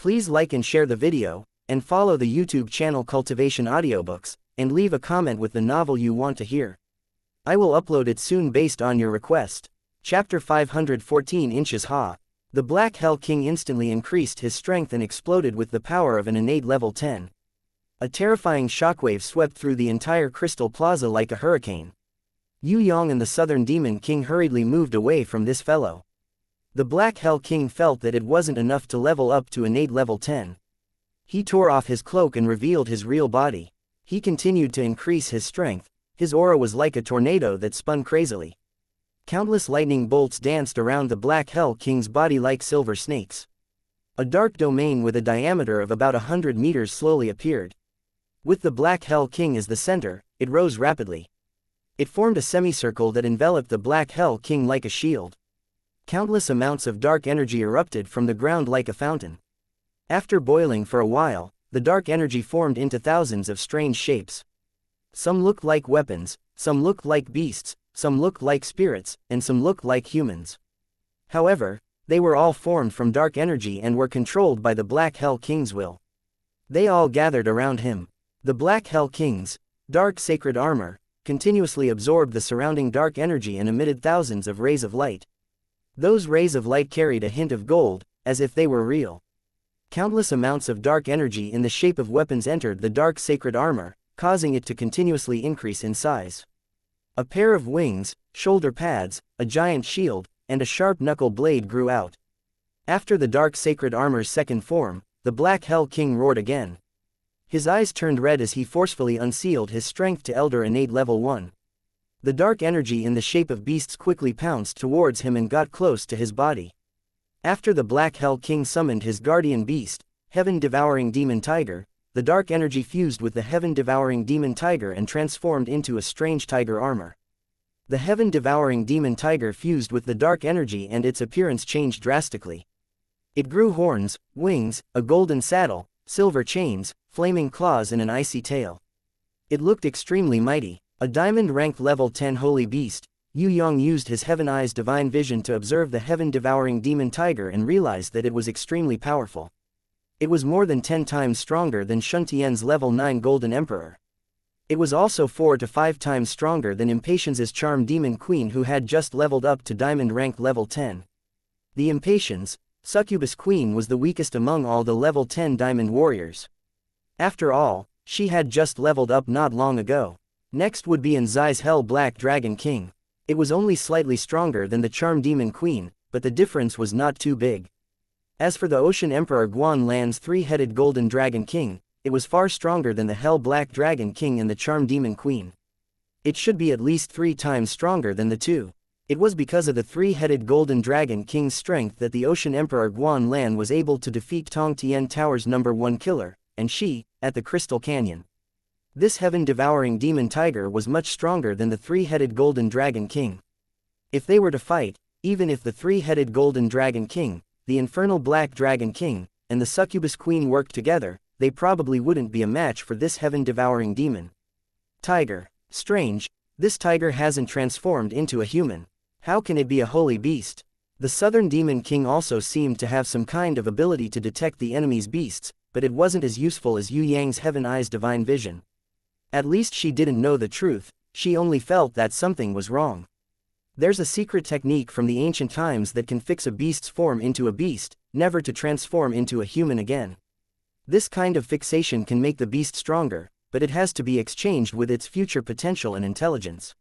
Please like and share the video, and follow the YouTube channel Cultivation Audiobooks, and leave a comment with the novel you want to hear. I will upload it soon based on your request. Chapter 514 Inches Ha. The Black Hell King instantly increased his strength and exploded with the power of an innate level 10. A terrifying shockwave swept through the entire Crystal Plaza like a hurricane. Yue Yang and the Southern Demon King hurriedly moved away from this fellow. The Black Hell King felt that it wasn't enough to level up to innate level 10. He tore off his cloak and revealed his real body. He continued to increase his strength. His aura was like a tornado that spun crazily. Countless lightning bolts danced around the Black Hell King's body like silver snakes. A dark domain with a diameter of about 100 meters slowly appeared. With the Black Hell King as the center, it rose rapidly. It formed a semicircle that enveloped the Black Hell King like a shield. Countless amounts of dark energy erupted from the ground like a fountain. After boiling for a while, the dark energy formed into thousands of strange shapes. Some looked like weapons, some looked like beasts, some looked like spirits, and some looked like humans. However, they were all formed from dark energy and were controlled by the Black Hell King's will. They all gathered around him. The Black Hell King's dark sacred armor continuously absorbed the surrounding dark energy and emitted thousands of rays of light. Those rays of light carried a hint of gold, as if they were real. Countless amounts of dark energy in the shape of weapons entered the dark sacred armor, causing it to continuously increase in size. A pair of wings, shoulder pads, a giant shield, and a sharp knuckle blade grew out. After the dark sacred armor's second form, the Black Hell King roared again. His eyes turned red as he forcefully unsealed his strength to Elder Innate Level 1. The dark energy in the shape of beasts quickly pounced towards him and got close to his body. After the Black Hell King summoned his guardian beast, Heaven-Devouring Demon Tiger, the dark energy fused with the Heaven-Devouring Demon Tiger and transformed into a strange tiger armor. The Heaven-Devouring Demon Tiger fused with the dark energy and its appearance changed drastically. It grew horns, wings, a golden saddle, silver chains, flaming claws and an icy tail. It looked extremely mighty. A diamond-ranked level 10 holy beast, Yue Yang used his Heaven Eye's divine vision to observe the Heaven-Devouring Demon Tiger and realized that it was extremely powerful. It was more than 10 times stronger than Shun Tian's level 9 Golden Emperor. It was also 4 to 5 times stronger than Impatience's Charm Demon Queen who had just leveled up to diamond-ranked level 10. The Impatience, Succubus Queen was the weakest among all the level 10 diamond warriors. After all, she had just leveled up not long ago. Next would be Anzai's Hell Black Dragon King. It was only slightly stronger than the Charm Demon Queen, but the difference was not too big. As for the Ocean Emperor Guan Lan's three-headed Golden Dragon King, it was far stronger than the Hell Black Dragon King and the Charm Demon Queen. It should be at least 3 times stronger than the two. It was because of the three-headed Golden Dragon King's strength that the Ocean Emperor Guan Lan was able to defeat Tong Tian Tower's #1 killer, and she, at the Crystal Canyon. This Heaven-Devouring Demon Tiger was much stronger than the three-headed Golden Dragon King. If they were to fight, even if the three-headed Golden Dragon King, the Infernal Black Dragon King, and the Succubus Queen worked together, they probably wouldn't be a match for this Heaven-Devouring Demon Tiger. Strange, this tiger hasn't transformed into a human. How can it be a holy beast? The Southern Demon King also seemed to have some kind of ability to detect the enemy's beasts, but it wasn't as useful as Yue Yang's Heaven Eye's divine vision. At least she didn't know the truth, she only felt that something was wrong. There's a secret technique from the ancient times that can fix a beast's form into a beast, never to transform into a human again. This kind of fixation can make the beast stronger, but it has to be exchanged with its future potential and intelligence.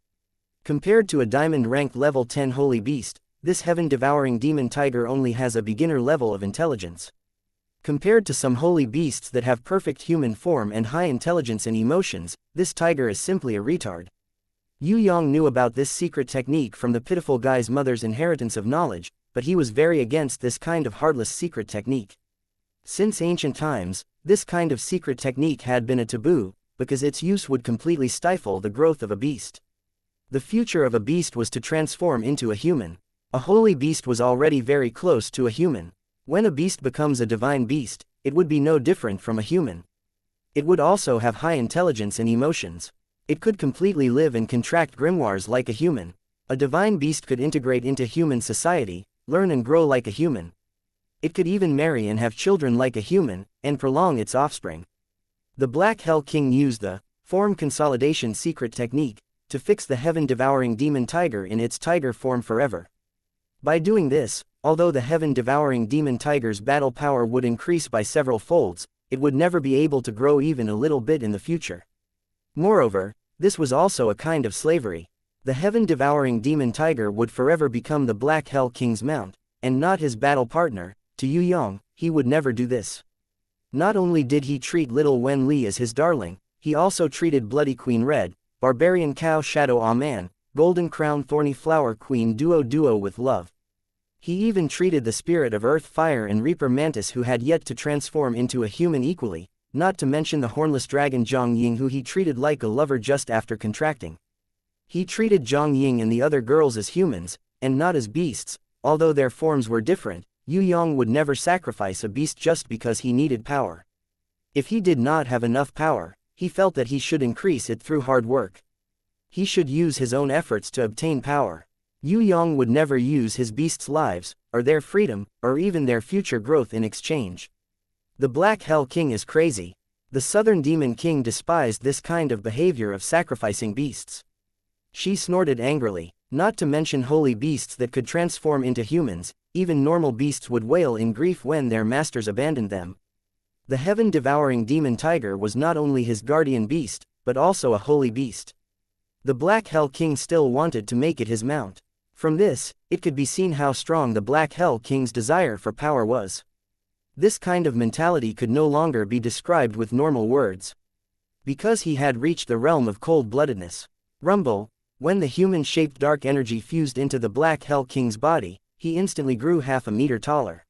Compared to a diamond-ranked level 10 holy beast, this Heaven-Devouring Demon Tiger only has a beginner level of intelligence. Compared to some holy beasts that have perfect human form and high intelligence and emotions, this tiger is simply a retard. Yue Yang knew about this secret technique from the pitiful guy's mother's inheritance of knowledge, but he was very against this kind of heartless secret technique. Since ancient times, this kind of secret technique had been a taboo, because its use would completely stifle the growth of a beast. The future of a beast was to transform into a human. A holy beast was already very close to a human. When a beast becomes a divine beast, it would be no different from a human. It would also have high intelligence and emotions. It could completely live and contract grimoires like a human. A divine beast could integrate into human society, learn and grow like a human. It could even marry and have children like a human, and prolong its offspring. The Black Hell King used the form consolidation secret technique to fix the heaven-devouring demon tiger in its tiger form forever. By doing this, although the heaven-devouring demon tiger's battle power would increase by several folds, it would never be able to grow even a little bit in the future. Moreover, this was also a kind of slavery. The heaven-devouring demon tiger would forever become the Black Hell King's mount, and not his battle partner. To Yue Yang, he would never do this. Not only did he treat little Wen Li as his darling, he also treated Bloody Queen Red, Barbarian Cow Shadow Aman, Golden Crown Thorny Flower Queen Duo with love. He even treated the spirit of Earth Fire and Reaper Mantis who had yet to transform into a human equally, not to mention the hornless dragon Zhang Ying who he treated like a lover just after contracting. He treated Zhang Ying and the other girls as humans, and not as beasts, although their forms were different. Yue Yang would never sacrifice a beast just because he needed power. If he did not have enough power, he felt that he should increase it through hard work. He should use his own efforts to obtain power. Yue Yang would never use his beasts' lives, or their freedom, or even their future growth in exchange. The Black Hell King is crazy. The Southern Demon King despised this kind of behavior of sacrificing beasts. She snorted angrily, not to mention holy beasts that could transform into humans. Even normal beasts would wail in grief when their masters abandoned them. The heaven-devouring demon tiger was not only his guardian beast, but also a holy beast. The Black Hell King still wanted to make it his mount. From this, it could be seen how strong the Black Hell King's desire for power was. This kind of mentality could no longer be described with normal words. Because he had reached the realm of cold-bloodedness. Rumble, when the human-shaped dark energy fused into the Black Hell King's body, he instantly grew half a meter taller.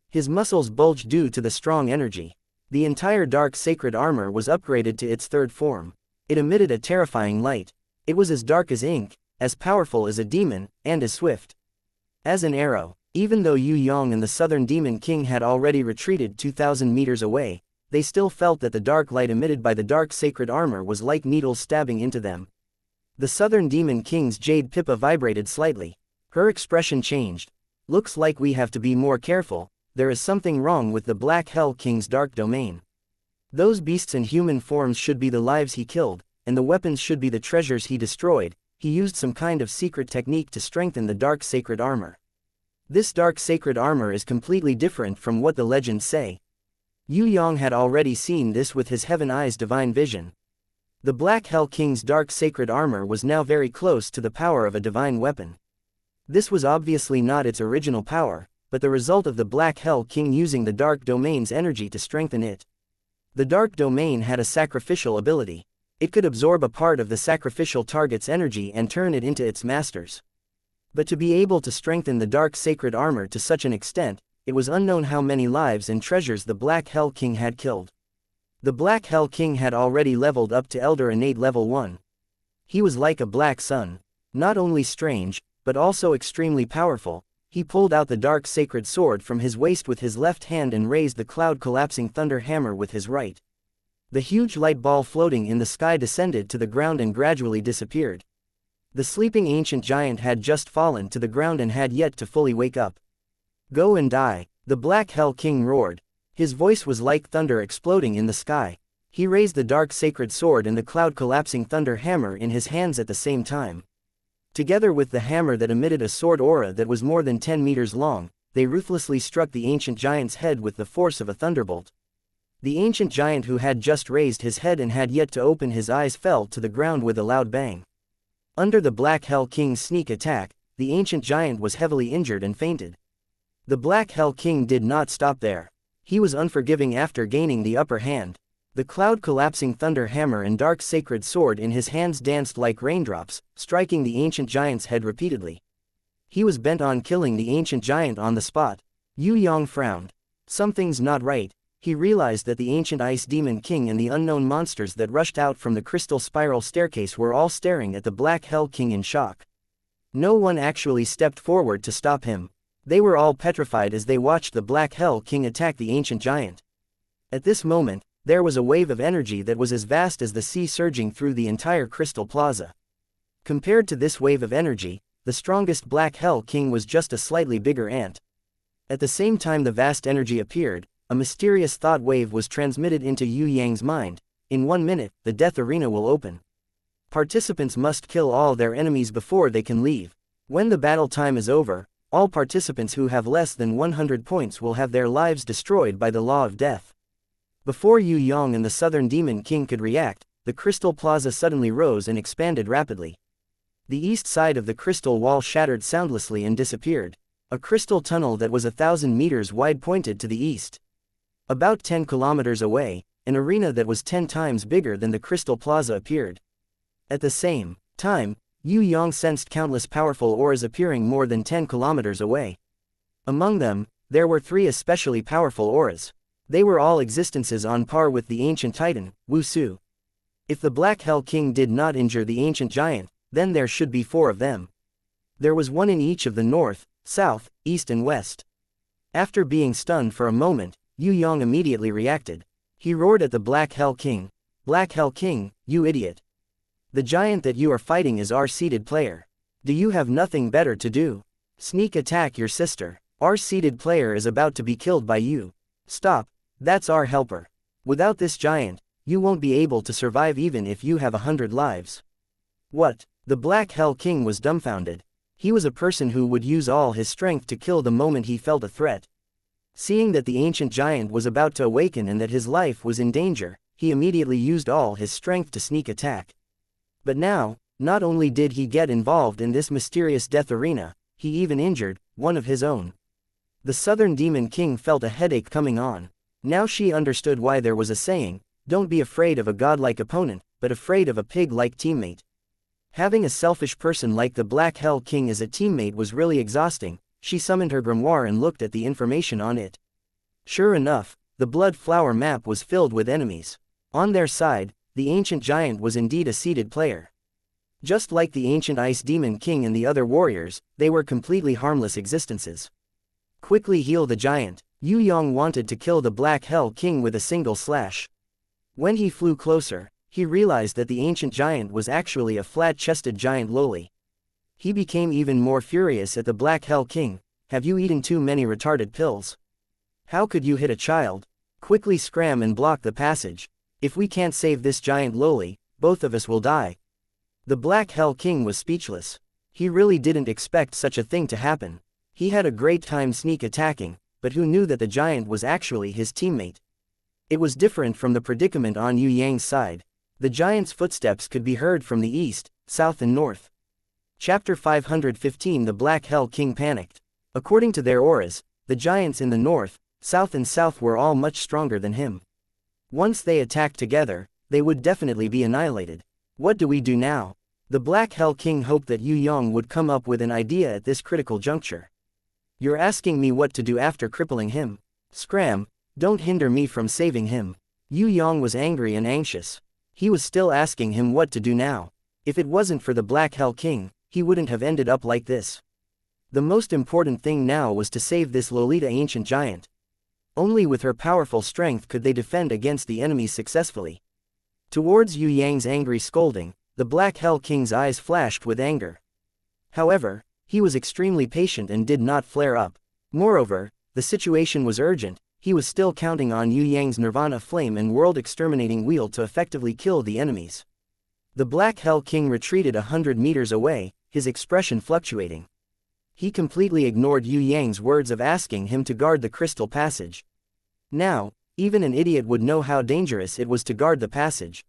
His muscles bulged due to the strong energy. The entire dark sacred armor was upgraded to its third form. It emitted a terrifying light. It was as dark as ink, as powerful as a demon, and as swift as an arrow. Even though Yue Yang and the Southern Demon King had already retreated 2,000 meters away, they still felt that the dark light emitted by the dark sacred armor was like needles stabbing into them. The Southern Demon King's jade pippa vibrated slightly. Her expression changed. Looks like we have to be more careful. There is something wrong with the Black Hell King's dark domain. Those beasts in human forms should be the lives he killed, and the weapons should be the treasures he destroyed. He used some kind of secret technique to strengthen the dark sacred armor. This dark sacred armor is completely different from what the legends say. Yue Yang had already seen this with his Heaven Eye's divine vision. The Black Hell King's dark sacred armor was now very close to the power of a divine weapon. This was obviously not its original power, but the result of the Black Hell King using the Dark Domain's energy to strengthen it. The Dark Domain had a sacrificial ability. It could absorb a part of the sacrificial target's energy and turn it into its master's. But to be able to strengthen the Dark Sacred Armor to such an extent, it was unknown how many lives and treasures the Black Hell King had killed. The Black Hell King had already leveled up to Elder Innate Level 1. He was like a black sun, not only strange, but also extremely powerful. He pulled out the dark sacred sword from his waist with his left hand and raised the cloud-collapsing thunder hammer with his right. The huge light ball floating in the sky descended to the ground and gradually disappeared. The sleeping ancient giant had just fallen to the ground and had yet to fully wake up. "Go and die," the Black Hell King roared. His voice was like thunder exploding in the sky. He raised the dark sacred sword and the cloud-collapsing thunder hammer in his hands at the same time. Together with the hammer that emitted a sword aura that was more than 10 meters long, they ruthlessly struck the ancient giant's head with the force of a thunderbolt. The ancient giant who had just raised his head and had yet to open his eyes fell to the ground with a loud bang. Under the Black Hell King's sneak attack, the ancient giant was heavily injured and fainted. The Black Hell King did not stop there. He was unforgiving after gaining the upper hand. The cloud-collapsing thunder hammer and dark sacred sword in his hands danced like raindrops, striking the ancient giant's head repeatedly. He was bent on killing the ancient giant on the spot. Yue Yang frowned. Something's not right. He realized that the ancient Ice Demon King and the unknown monsters that rushed out from the crystal spiral staircase were all staring at the Black Hell King in shock. No one actually stepped forward to stop him. They were all petrified as they watched the Black Hell King attack the ancient giant. At this moment, there was a wave of energy that was as vast as the sea surging through the entire crystal plaza. Compared to this wave of energy, the strongest Black Hell King was just a slightly bigger ant. At the same time the vast energy appeared, a mysterious thought wave was transmitted into Yue Yang's mind. In 1 minute, the death arena will open. Participants must kill all their enemies before they can leave. When the battle time is over, all participants who have less than 100 points will have their lives destroyed by the law of death. Before Yue Yang and the Southern Demon King could react, the Crystal Plaza suddenly rose and expanded rapidly. The east side of the crystal wall shattered soundlessly and disappeared. A crystal tunnel that was 1,000 meters wide pointed to the east. About 10 kilometers away, an arena that was 10 times bigger than the Crystal Plaza appeared. At the same time, Yue Yang sensed countless powerful auras appearing more than 10 kilometers away. Among them, there were 3 especially powerful auras. They were all existences on par with the ancient titan, wuxia. If the Black Hell King did not injure the ancient giant, then there should be 4 of them. There was 1 in each of the north, south, east and west. After being stunned for a moment, Yue Yang immediately reacted. He roared at the Black Hell King. Black Hell King, you idiot. The giant that you are fighting is our seeded player. Do you have nothing better to do? Sneak attack your sister. Our seeded player is about to be killed by you. Stop, that's our helper. Without this giant, you won't be able to survive even if you have 100 lives. What? The Black Hell King was dumbfounded. He was a person who would use all his strength to kill the moment he felt a threat. Seeing that the ancient giant was about to awaken and that his life was in danger, he immediately used all his strength to sneak attack. But now, not only did he get involved in this mysterious death arena, he even injured one of his own. The Southern Demon King felt a headache coming on. Now she understood why there was a saying, don't be afraid of a godlike opponent, but afraid of a pig-like teammate. Having a selfish person like the Black Hell King as a teammate was really exhausting. She summoned her grimoire and looked at the information on it. Sure enough, the Blood Flower map was filled with enemies. On their side, the ancient giant was indeed a seeded player. Just like the ancient Ice Demon King and the other warriors, they were completely harmless existences. Quickly heal the giant. Yue Yang wanted to kill the Black Hell King with a single slash. When he flew closer, he realized that the ancient giant was actually a flat-chested giant loli. He became even more furious at the Black Hell King. Have you eaten too many retarded pills? How could you hit a child? Quickly scram and block the passage. If we can't save this giant loli, both of us will die. The Black Hell King was speechless. He really didn't expect such a thing to happen. He had a great time sneak attacking, but who knew that the giant was actually his teammate? It was different from the predicament on Yue Yang's side. The giant's footsteps could be heard from the east, south and north. Chapter 515 The Black Hell King panicked. According to their auras, the giants in the north, south and south were all much stronger than him. Once they attacked together, they would definitely be annihilated. What do we do now? The Black Hell King hoped that Yue Yang would come up with an idea at this critical juncture. You're asking me what to do after crippling him? Scram, don't hinder me from saving him. Yue Yang was angry and anxious. He was still asking him what to do now. If it wasn't for the Black Hell King, he wouldn't have ended up like this. The most important thing now was to save this Lolita ancient giant. Only with her powerful strength could they defend against the enemies successfully. Towards Yue Yang's angry scolding, the Black Hell King's eyes flashed with anger. However, he was extremely patient and did not flare up. Moreover, the situation was urgent. He was still counting on Yue Yang's Nirvana Flame and World Exterminating Wheel to effectively kill the enemies. The Black Hell King retreated 100 meters away, his expression fluctuating. He completely ignored Yue Yang's words of asking him to guard the crystal passage. Now, even an idiot would know how dangerous it was to guard the passage.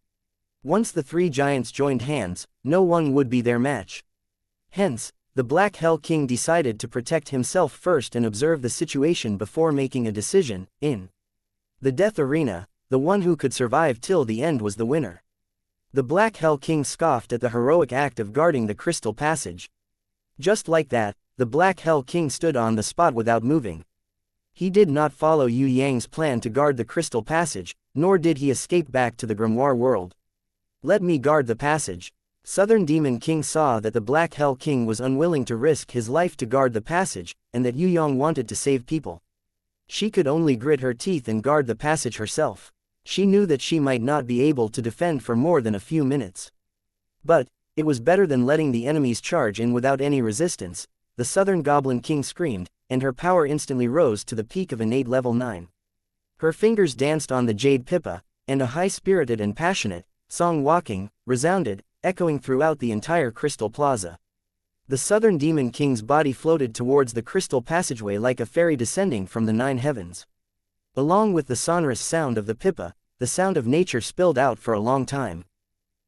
Once the 3 giants joined hands, no one would be their match. Hence, the Black Hell King decided to protect himself first and observe the situation before making a decision. In the death arena, the one who could survive till the end was the winner. The Black Hell King scoffed at the heroic act of guarding the crystal passage. Just like that, the Black Hell King stood on the spot without moving. He did not follow Yue Yang's plan to guard the crystal passage, nor did he escape back to the grimoire world. Let me guard the passage. Southern Demon King saw that the Black Hell King was unwilling to risk his life to guard the passage, and that Yue Yang wanted to save people. She could only grit her teeth and guard the passage herself. She knew that she might not be able to defend for more than a few minutes. But it was better than letting the enemies charge in without any resistance. The Southern Goblin King screamed, and her power instantly rose to the peak of innate level 9. Her fingers danced on the jade pipa, and a high-spirited and passionate song walking resounded, echoing throughout the entire crystal plaza. The southern demon king's body floated towards the crystal passageway like a fairy descending from the 9 heavens. Along with the sonorous sound of the pipa, the sound of nature spilled out for a long time.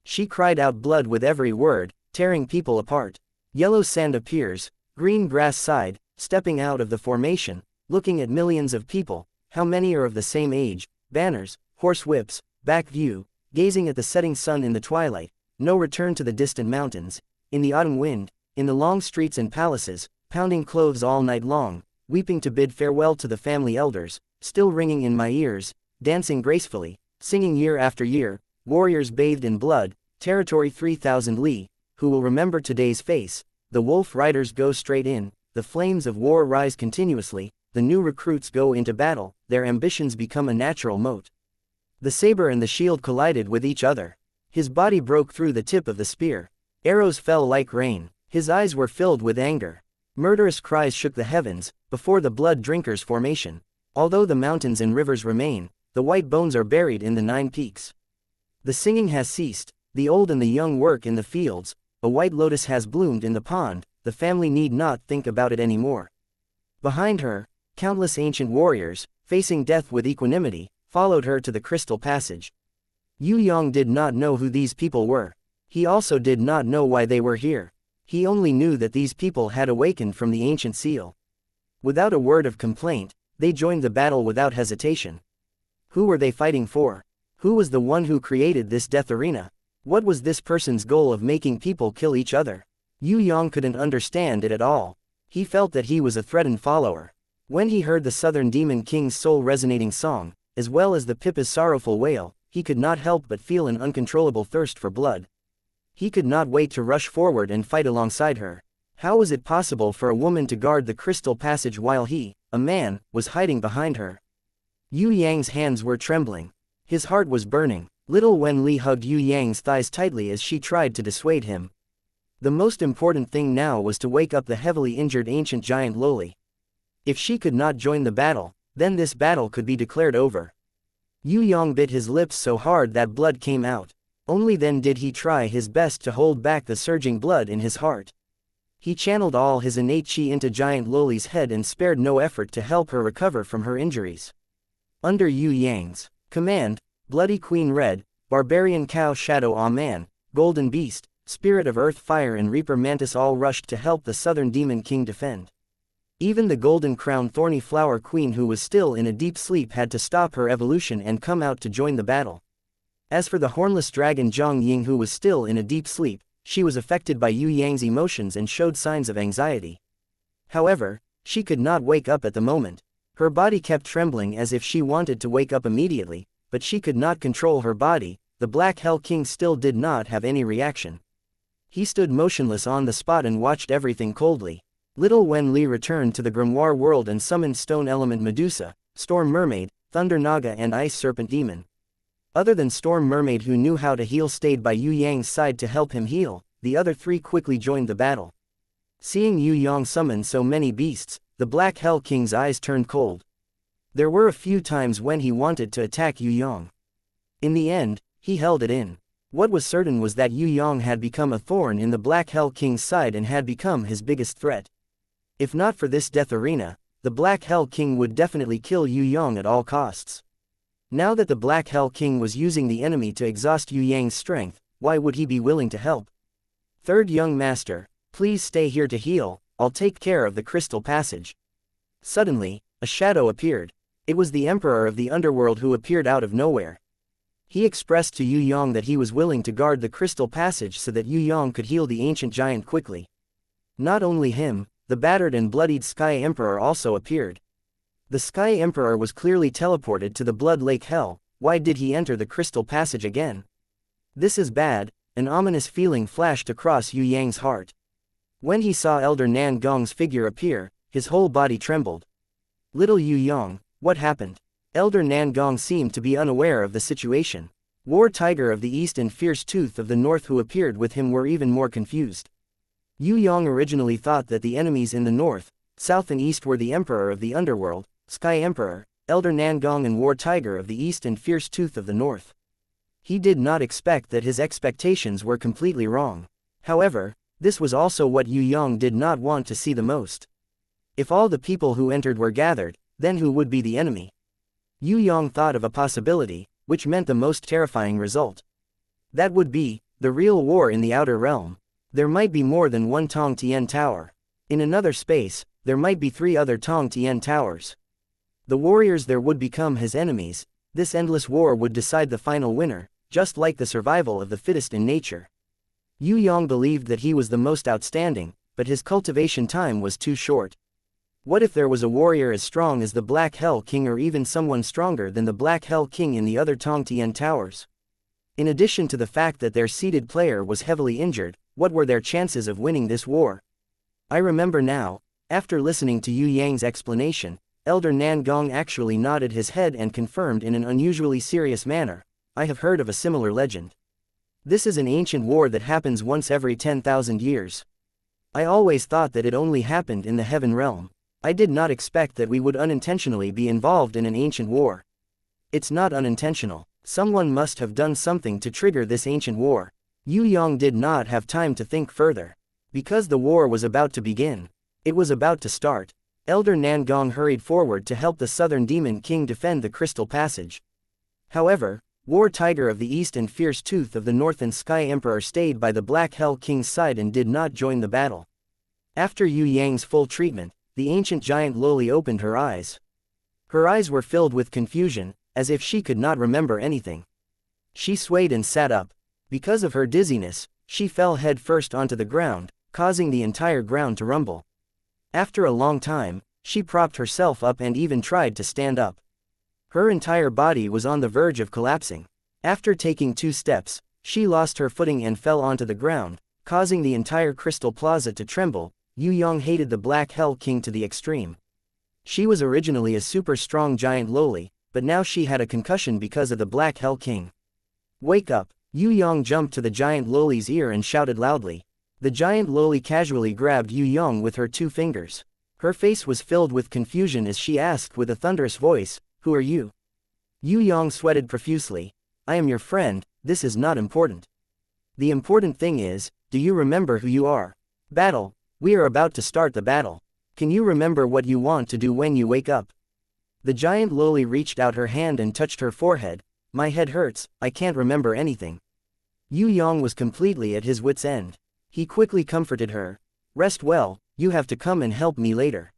She cried out blood with every word, tearing people apart. Yellow sand appears, green grass side, stepping out of the formation, looking at millions of people, how many are of the same age, banners, horse whips, back view, gazing at the setting sun in the twilight, no return to the distant mountains, in the autumn wind, in the long streets and palaces, pounding clothes all night long, weeping to bid farewell to the family elders, still ringing in my ears, dancing gracefully, singing year after year, warriors bathed in blood, territory 3,000 li, who will remember today's face, the wolf riders go straight in, the flames of war rise continuously, the new recruits go into battle, their ambitions become a natural moat. The saber and the shield collided with each other. His body broke through the tip of the spear. Arrows fell like rain. His eyes were filled with anger. Murderous cries shook the heavens, before the blood drinkers' formation. Although the mountains and rivers remain, the white bones are buried in the 9 peaks. The singing has ceased, the old and the young work in the fields, a white lotus has bloomed in the pond, the family need not think about it anymore. Behind her, countless ancient warriors, facing death with equanimity, followed her to the crystal passage. Yue Yang did not know who these people were. He also did not know why they were here. He only knew that these people had awakened from the ancient seal. Without a word of complaint, they joined the battle without hesitation. Who were they fighting for? Who was the one who created this death arena? What was this person's goal of making people kill each other? Yue Yang couldn't understand it at all. He felt that he was a threatened follower. When he heard the southern demon king's soul-resonating song, as well as the pipa's sorrowful wail, he could not help but feel an uncontrollable thirst for blood. He could not wait to rush forward and fight alongside her. How was it possible for a woman to guard the crystal passage while he, a man, was hiding behind her? Yue Yang's hands were trembling. His heart was burning. Little Wen Li hugged Yue Yang's thighs tightly as she tried to dissuade him. The most important thing now was to wake up the heavily injured ancient giant Loli. If she could not join the battle, then this battle could be declared over. Yue Yang bit his lips so hard that blood came out. Only then did he try his best to hold back the surging blood in his heart. He channeled all his innate chi into giant Loli's head and spared no effort to help her recover from her injuries. Under Yue Yang's command, Bloody Queen Red, Barbarian Cow Shadow Aman, Golden Beast, Spirit of Earth Fire and Reaper Mantis all rushed to help the Southern Demon King defend. Even the Golden Crown Thorny Flower Queen who was still in a deep sleep had to stop her evolution and come out to join the battle. As for the hornless dragon Zhang Ying who was still in a deep sleep, she was affected by Yue Yang's emotions and showed signs of anxiety. However, she could not wake up at the moment. Her body kept trembling as if she wanted to wake up immediately, but she could not control her body. The Black Hell King still did not have any reaction. He stood motionless on the spot and watched everything coldly. Little Wen Li returned to the grimoire world and summoned Stone Element Medusa, Storm Mermaid, Thunder Naga and Ice Serpent Demon. Other than Storm Mermaid who knew how to heal stayed by Yue Yang's side to help him heal, the other 3 quickly joined the battle. Seeing Yue Yang summon so many beasts, the Black Hell King's eyes turned cold. There were a few times when he wanted to attack Yue Yang. In the end, he held it in. What was certain was that Yue Yang had become a thorn in the Black Hell King's side and had become his biggest threat. If not for this death arena, the Black Hell King would definitely kill Yue Yang at all costs. Now that the Black Hell King was using the enemy to exhaust Yue Yang's strength, why would he be willing to help? Third young master, please stay here to heal, I'll take care of the crystal passage. Suddenly, a shadow appeared. It was the Emperor of the Underworld who appeared out of nowhere. He expressed to Yue Yang that he was willing to guard the crystal passage so that Yue Yang could heal the ancient giant quickly. Not only him, the battered and bloodied Sky Emperor also appeared. The Sky Emperor was clearly teleported to the Blood Lake Hell. Why did he enter the crystal passage again? This is bad. An ominous feeling flashed across Yue Yang's heart. When he saw Elder Nan Gong's figure appear, his whole body trembled. Little Yue Yang, what happened? Elder Nan Gong seemed to be unaware of the situation. War Tiger of the East and Fierce Tooth of the North who appeared with him were even more confused. Yue Yang originally thought that the enemies in the north, South and east were the Emperor of the Underworld, Sky Emperor, Elder Nangong and War Tiger of the east and Fierce Tooth of the north. He did not expect that his expectations were completely wrong. However, this was also what Yue Yang did not want to see the most. If all the people who entered were gathered, then who would be the enemy? Yue Yang thought of a possibility, which meant the most terrifying result. That would be the real war in the outer realm. There might be more than one Tong Tian Tower. In another space, there might be 3 other Tong Tian Towers. The warriors there would become his enemies. This endless war would decide the final winner, just like the survival of the fittest in nature. Yue Yang believed that he was the most outstanding, but his cultivation time was too short. What if there was a warrior as strong as the Black Hell King or even someone stronger than the Black Hell King in the other Tong Tian Towers? In addition to the fact that their seeded player was heavily injured, what were their chances of winning this war? I remember now, after listening to Yue Yang's explanation, Elder Nangong actually nodded his head and confirmed in an unusually serious manner, I have heard of a similar legend. This is an ancient war that happens once every 10,000 years. I always thought that it only happened in the heaven realm. I did not expect that we would unintentionally be involved in an ancient war. It's not unintentional. Someone must have done something to trigger this ancient war. Yue Yang did not have time to think further. Because the war was about to begin. It was about to start. Elder Nangong hurried forward to help the Southern Demon King defend the Crystal Passage. However, War Tiger of the East and Fierce Tooth of the North and Sky Emperor stayed by the Black Hell King's side and did not join the battle. After Yue Yang's full treatment, the ancient giant Loli opened her eyes. Her eyes were filled with confusion, as if she could not remember anything. She swayed and sat up. Because of her dizziness, she fell head first onto the ground, causing the entire ground to rumble. After a long time, she propped herself up and even tried to stand up. Her entire body was on the verge of collapsing. After taking 2 steps, she lost her footing and fell onto the ground, causing the entire Crystal Plaza to tremble. Yue Yang hated the Black Hell King to the extreme. She was originally a super strong giant Loli, but now she had a concussion because of the Black Hell King. Wake up! Yue Yang jumped to the giant Loli's ear and shouted loudly. The giant Loli casually grabbed Yue Yang with her 2 fingers. Her face was filled with confusion as she asked with a thunderous voice, "Who are you?" Yue Yang sweated profusely. "I am your friend, this is not important. The important thing is, do you remember who you are? Battle. We are about to start the battle. Can you remember what you want to do when you wake up?" The giant Loli reached out her hand and touched her forehead. "My head hurts, I can't remember anything." Yue Yang was completely at his wit's end. He quickly comforted her. "Rest well, you have to come and help me later.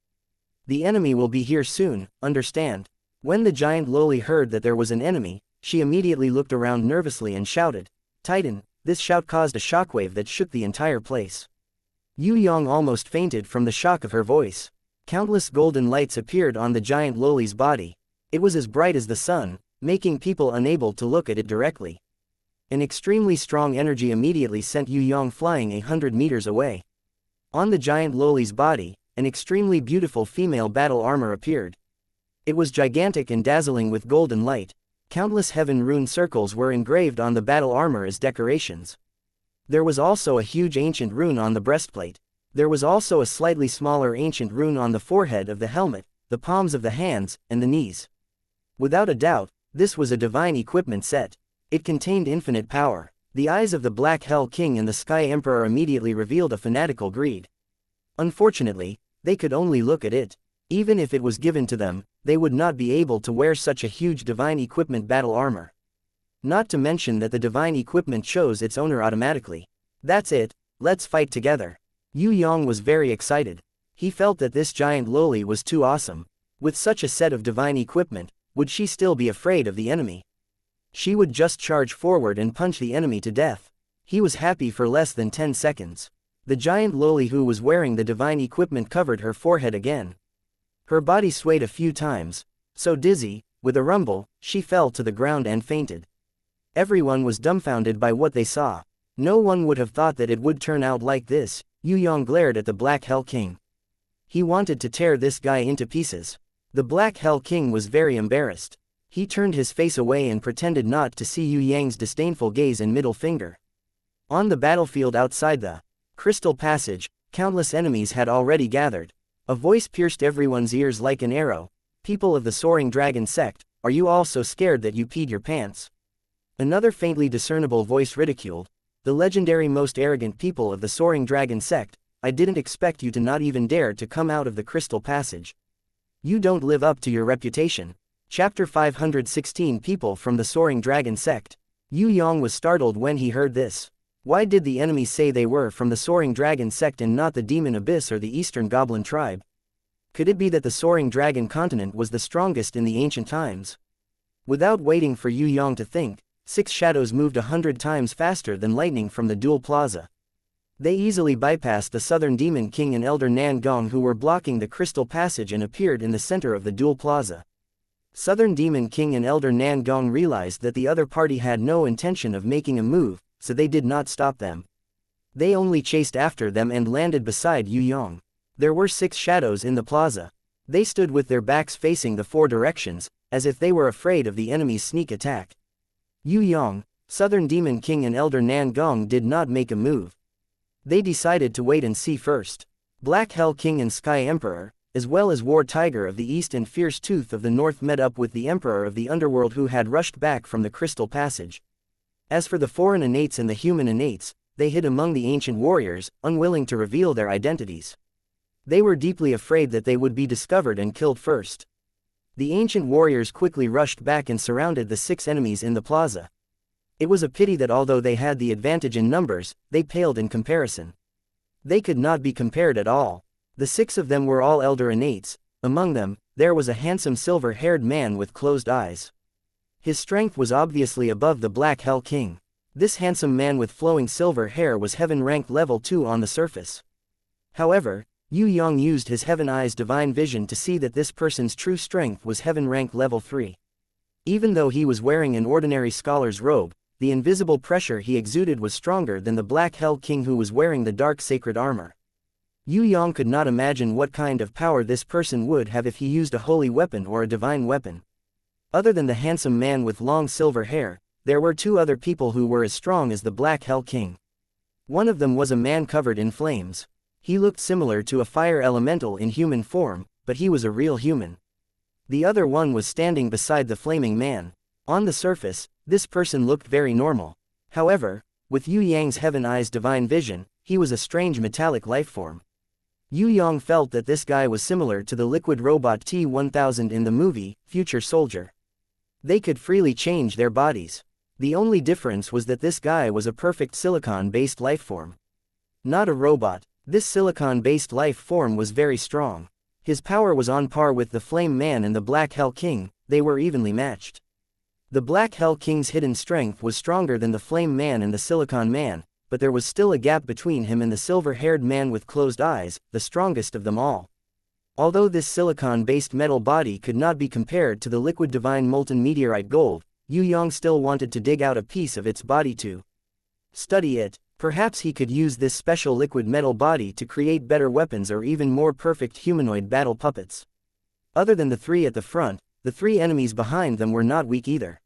The enemy will be here soon, understand?" When the giant Loli heard that there was an enemy, she immediately looked around nervously and shouted, "Titan!" This shout caused a shockwave that shook the entire place. Yue Yang almost fainted from the shock of her voice. Countless golden lights appeared on the giant Loli's body. It was as bright as the sun, making people unable to look at it directly. An extremely strong energy immediately sent Yue Yang flying 100 meters away. On the giant Loli's body, an extremely beautiful female battle armor appeared. It was gigantic and dazzling with golden light. Countless heaven rune circles were engraved on the battle armor as decorations. There was also a huge ancient rune on the breastplate. There was also a slightly smaller ancient rune on the forehead of the helmet, the palms of the hands, and the knees. Without a doubt, this was a divine equipment set. It contained infinite power. The eyes of the Black Hell King and the Sky Emperor immediately revealed a fanatical greed. Unfortunately, they could only look at it. Even if it was given to them, they would not be able to wear such a huge divine equipment battle armor. Not to mention that the divine equipment chose its owner automatically. That's it, let's fight together. Yue Yang was very excited. He felt that this giant Loli was too awesome. With such a set of divine equipment, would she still be afraid of the enemy? She would just charge forward and punch the enemy to death. He was happy for less than 10 seconds. The giant Loli who was wearing the divine equipment covered her forehead again. Her body swayed a few times. So dizzy, with a rumble, she fell to the ground and fainted. Everyone was dumbfounded by what they saw. No one would have thought that it would turn out like this. Yue Yang glared at the Black Hell King. He wanted to tear this guy into pieces. The Black Hell King was very embarrassed. He turned his face away and pretended not to see Yue Yang's disdainful gaze and middle finger. On the battlefield outside the Crystal Passage, countless enemies had already gathered. A voice pierced everyone's ears like an arrow. People of the Soaring Dragon sect, are you all so scared that you peed your pants? Another faintly discernible voice ridiculed, the legendary most arrogant people of the Soaring Dragon sect, I didn't expect you to not even dare to come out of the crystal passage. You don't live up to your reputation. Chapter 516 People from the Soaring Dragon sect. Yue Yang was startled when he heard this. Why did the enemies say they were from the Soaring Dragon sect and not the Demon Abyss or the Eastern Goblin tribe? Could it be that the Soaring Dragon continent was the strongest in the ancient times? Without waiting for Yue Yang to think, 6 shadows moved 100 times faster than lightning from the Duel Plaza. They easily bypassed the Southern Demon King and Elder Nan Gong who were blocking the crystal passage and appeared in the center of the Duel Plaza. Southern Demon King and Elder Nan Gong realized that the other party had no intention of making a move, so they did not stop them. They only chased after them and landed beside Yue Yang. There were 6 shadows in the plaza. They stood with their backs facing the 4 directions, as if they were afraid of the enemy's sneak attack. Yue Yang, Southern Demon King and Elder Nan Gong did not make a move. They decided to wait and see first. Black Hell King and Sky Emperor, as well as War Tiger of the East and Fierce Tooth of the North met up with the Emperor of the Underworld who had rushed back from the Crystal Passage. As for the foreign innates and the human innates, they hid among the ancient warriors, unwilling to reveal their identities. They were deeply afraid that they would be discovered and killed first. The ancient warriors quickly rushed back and surrounded the 6 enemies in the plaza. It was a pity that although they had the advantage in numbers, they paled in comparison. They could not be compared at all. The 6 of them were all elder innates. Among them, there was a handsome silver-haired man with closed eyes. His strength was obviously above the Black Hell King. This handsome man with flowing silver hair was heaven rank level 2 on the surface. However, Yue Yang used his Heaven Eye's divine vision to see that this person's true strength was heaven rank level 3. Even though he was wearing an ordinary scholar's robe, the invisible pressure he exuded was stronger than the Black Hell King who was wearing the dark sacred armor. Yue Yang could not imagine what kind of power this person would have if he used a holy weapon or a divine weapon. Other than the handsome man with long silver hair, there were 2 other people who were as strong as the Black Hell King. One of them was a man covered in flames. He looked similar to a fire elemental in human form, but he was a real human. The other one was standing beside the flaming man. On the surface, this person looked very normal. However, with Yue Yang's Heaven Eye's divine vision, he was a strange metallic lifeform. Yue Yang felt that this guy was similar to the liquid robot T-1000 in the movie, Future Soldier. They could freely change their bodies. The only difference was that this guy was a perfect silicon-based lifeform. Not a robot. This silicon-based life form was very strong. His power was on par with the Flame Man and the Black Hell King, they were evenly matched. The Black Hell King's hidden strength was stronger than the Flame Man and the Silicon Man, but there was still a gap between him and the silver-haired man with closed eyes, the strongest of them all. Although this silicon-based metal body could not be compared to the liquid divine molten meteorite gold, Yue Yang still wanted to dig out a piece of its body to study it. Perhaps he could use this special liquid metal body to create better weapons or even more perfect humanoid battle puppets. Other than the 3 at the front, the 3 enemies behind them were not weak either.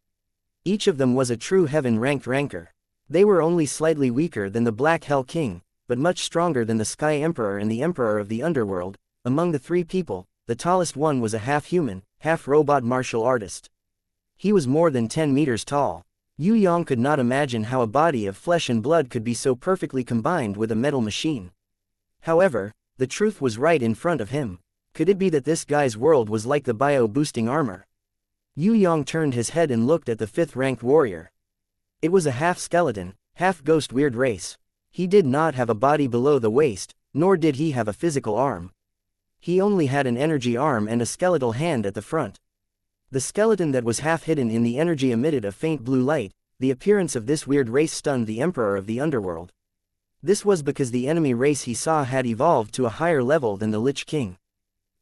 Each of them was a true heaven-ranked ranker. They were only slightly weaker than the Black Hell King, but much stronger than the Sky Emperor and the Emperor of the Underworld. Among the 3 people, the tallest one was a half-human, half-robot martial artist. He was more than 10 meters tall. Yue Yang could not imagine how a body of flesh and blood could be so perfectly combined with a metal machine. However, the truth was right in front of him. Could it be that this guy's world was like the bio-boosting armor? Yue Yang turned his head and looked at the 5th-ranked warrior. It was a half-skeleton, half-ghost weird race. He did not have a body below the waist, nor did he have a physical arm. He only had an energy arm and a skeletal hand at the front. The skeleton that was half hidden in the energy emitted a faint blue light. The appearance of this weird race stunned the Emperor of the Underworld. This was because the enemy race he saw had evolved to a higher level than the Lich King.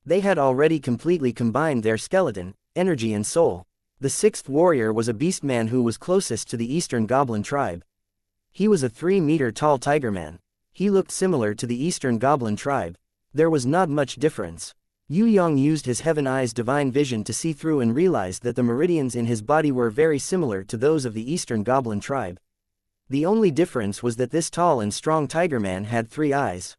They had already completely combined their skeleton, energy and soul. The 6th warrior was a beastman who was closest to the Eastern Goblin tribe. He was a 3-meter-tall tigerman. He looked similar to the Eastern Goblin tribe. There was not much difference. Yue Yang used his Heaven Eye's divine vision to see through and realized that the meridians in his body were very similar to those of the Eastern Goblin tribe. The only difference was that this tall and strong tigerman had 3 eyes.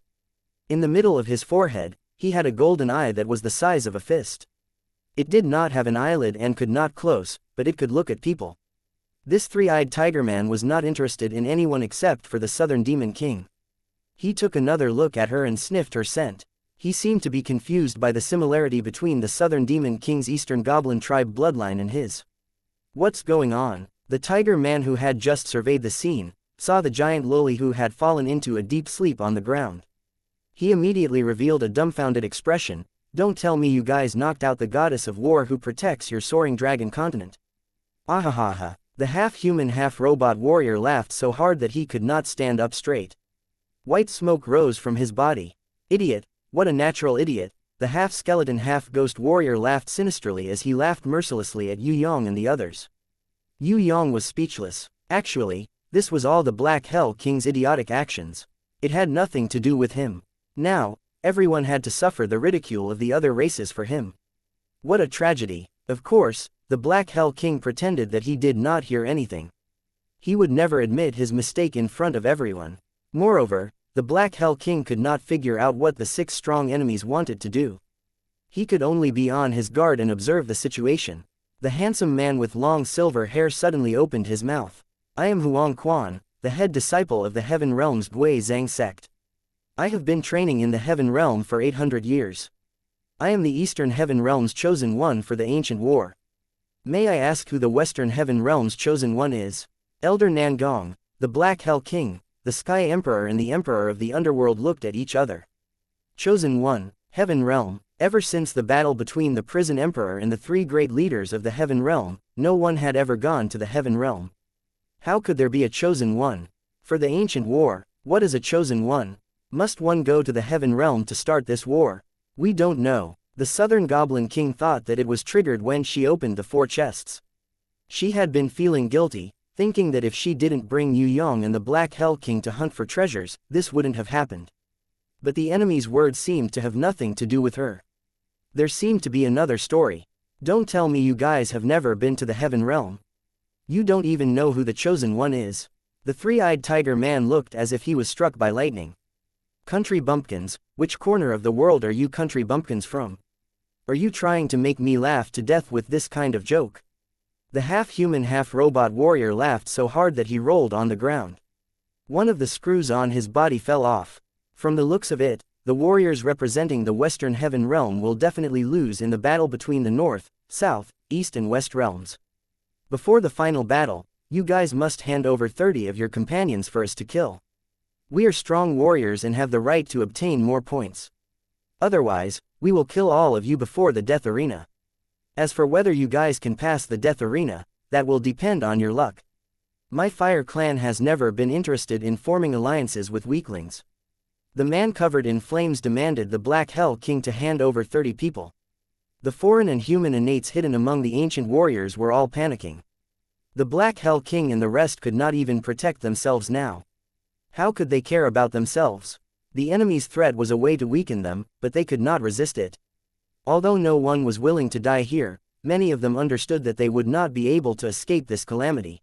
In the middle of his forehead, He had a golden eye that was the size of a fist. It did not have an eyelid and could not close, but it could look at people. This three-eyed tiger man was not interested in anyone except for the Southern Demon King. He took another look at her and sniffed her scent. He seemed to be confused by the similarity between the Southern Demon King's Eastern Goblin tribe bloodline and his. What's going on? The tiger man, who had just surveyed the scene, saw the giant loli who had fallen into a deep sleep on the ground. He immediately revealed a dumbfounded expression. Don't tell me you guys knocked out the goddess of war who protects your soaring dragon continent. Ahahaha. The half-human half-robot warrior laughed so hard that he could not stand up straight. White smoke rose from his body. Idiot, what a natural idiot. The half-skeleton half-ghost warrior laughed sinisterly as he laughed mercilessly at Yue Yang and the others. Yue Yang was speechless. Actually, this was all the Black Hell King's idiotic actions. It had nothing to do with him. Now, everyone had to suffer the ridicule of the other races for him. What a tragedy. Of course, the Black Hell King pretended that he did not hear anything. He would never admit his mistake in front of everyone. Moreover, the Black Hell King could not figure out what the 6 strong enemies wanted to do. He could only be on his guard and observe the situation. The handsome man with long silver hair suddenly opened his mouth. I am Huang Quan, the head disciple of the Heaven Realm's Yue Yang sect. I have been training in the Heaven Realm for 800 years. I am the Eastern Heaven Realm's chosen one for the ancient war. May I ask who the Western Heaven Realm's chosen one is? Elder Nangong, the Black Hell King, the Sky Emperor and the Emperor of the Underworld looked at each other. Chosen one, Heaven Realm. Ever since the battle between the Prison Emperor and the 3 great leaders of the Heaven Realm, no one had ever gone to the Heaven Realm. How could there be a chosen one? For the ancient war, what is a chosen one? Must one go to the Heaven Realm to start this war? We don't know. The Southern Goblin King thought that it was triggered when she opened the 4 chests. She had been feeling guilty, thinking that if she didn't bring Yue Yang and the Black Hell King to hunt for treasures, this wouldn't have happened. But the enemy's words seemed to have nothing to do with her. There seemed to be another story. Don't tell me you guys have never been to the Heaven Realm. You don't even know who the chosen one is. The three-eyed tiger man looked as if he was struck by lightning. Country bumpkins, which corner of the world are you country bumpkins from? Are you trying to make me laugh to death with this kind of joke? The half-human half-robot warrior laughed so hard that he rolled on the ground. One of the screws on his body fell off. From the looks of it, the warriors representing the Western Heaven Realm will definitely lose in the battle between the North, South, East and West realms. Before the final battle, you guys must hand over 30 of your companions for us to kill. We are strong warriors and have the right to obtain more points. Otherwise, we will kill all of you before the death arena. As for whether you guys can pass the death arena, that will depend on your luck. My Fire Clan has never been interested in forming alliances with weaklings. The man covered in flames demanded the Black Hell King to hand over 30 people. The foreign and human innates hidden among the ancient warriors were all panicking. The Black Hell King and the rest could not even protect themselves now. How could they care about themselves? The enemy's threat was a way to weaken them, but they could not resist it. Although no one was willing to die here, many of them understood that they would not be able to escape this calamity.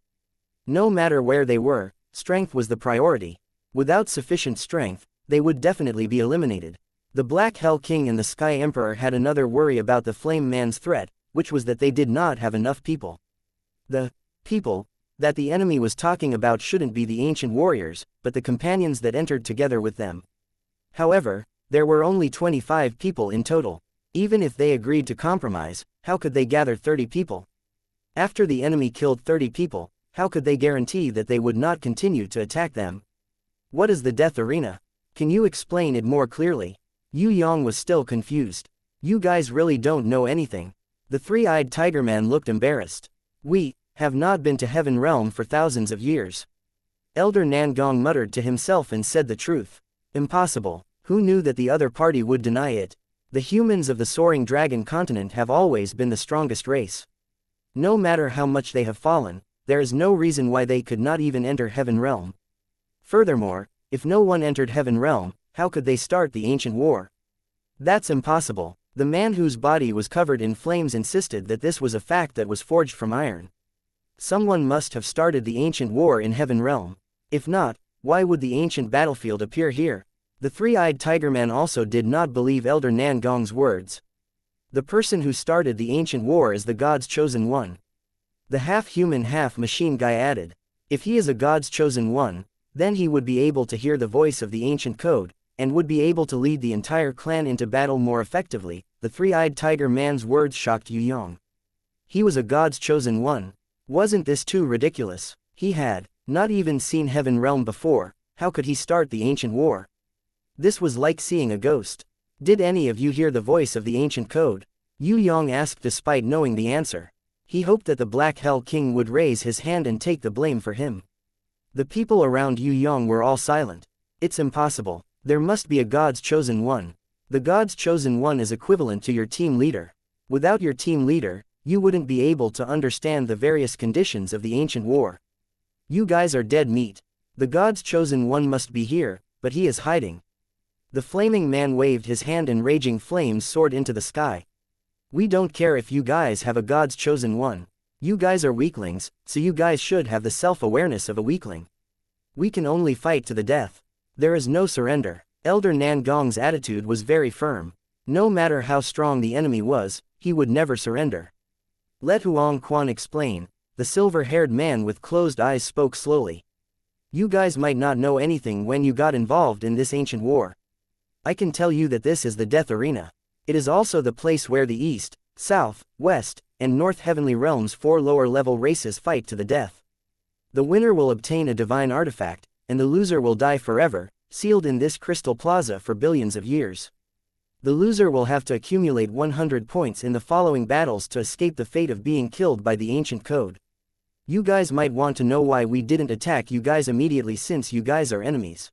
No matter where they were, strength was the priority. Without sufficient strength, they would definitely be eliminated. The Black Hell King and the Sky Emperor had another worry about the Flame Man's threat, which was that they did not have enough people. The people that the enemy was talking about shouldn't be the ancient warriors, but the companions that entered together with them. However, there were only 25 people in total. Even if they agreed to compromise, how could they gather 30 people? After the enemy killed 30 people, how could they guarantee that they would not continue to attack them? What is the death arena? Can you explain it more clearly? Yue Yang was still confused. You guys really don't know anything. The three-eyed tiger man looked embarrassed. We have not been to Heaven Realm for thousands of years. Elder Nangong muttered to himself and said the truth. Impossible. Who knew that the other party would deny it? The humans of the Soaring Dragon continent have always been the strongest race. No matter how much they have fallen, there is no reason why they could not even enter Heaven Realm. Furthermore, if no one entered Heaven Realm, how could they start the ancient war? That's impossible. The man whose body was covered in flames insisted that this was a fact that was forged from iron. Someone must have started the ancient war in Heaven Realm. If not, why would the ancient battlefield appear here? The three-eyed tiger man also did not believe Elder Nan Gong's words. The person who started the ancient war is the God's chosen one. The half-human half-machine guy added. If he is a God's chosen one, then he would be able to hear the voice of the ancient code, and would be able to lead the entire clan into battle more effectively. The three-eyed tiger man's words shocked Yue Yang. He was a God's chosen one. Wasn't this too ridiculous? He had not even seen Heaven Realm before. How could he start the ancient war? This was like seeing a ghost. Did any of you hear the voice of the ancient code? Yue Yang asked despite knowing the answer. He hoped that the Black Hell King would raise his hand and take the blame for him. The people around Yue Yang were all silent. It's impossible. There must be a God's chosen one. The God's chosen one is equivalent to your team leader. Without your team leader, you wouldn't be able to understand the various conditions of the ancient war. You guys are dead meat. The God's chosen one must be here, but he is hiding. The flaming man waved his hand and raging flames soared into the sky. We don't care if you guys have a God's chosen one. You guys are weaklings, so you guys should have the self-awareness of a weakling. We can only fight to the death. There is no surrender. Elder Nan Gong's attitude was very firm. No matter how strong the enemy was, he would never surrender. Let Huang Quan explain. The silver-haired man with closed eyes spoke slowly. You guys might not know anything when you got involved in this ancient war. I can tell you that this is the death arena. It is also the place where the East, South, West, and North Heavenly Realms 4 lower-level races fight to the death. The winner will obtain a divine artifact, and the loser will die forever, sealed in this crystal plaza for billions of years. The loser will have to accumulate 100 points in the following battles to escape the fate of being killed by the ancient code. You guys might want to know why we didn't attack you guys immediately since you guys are enemies.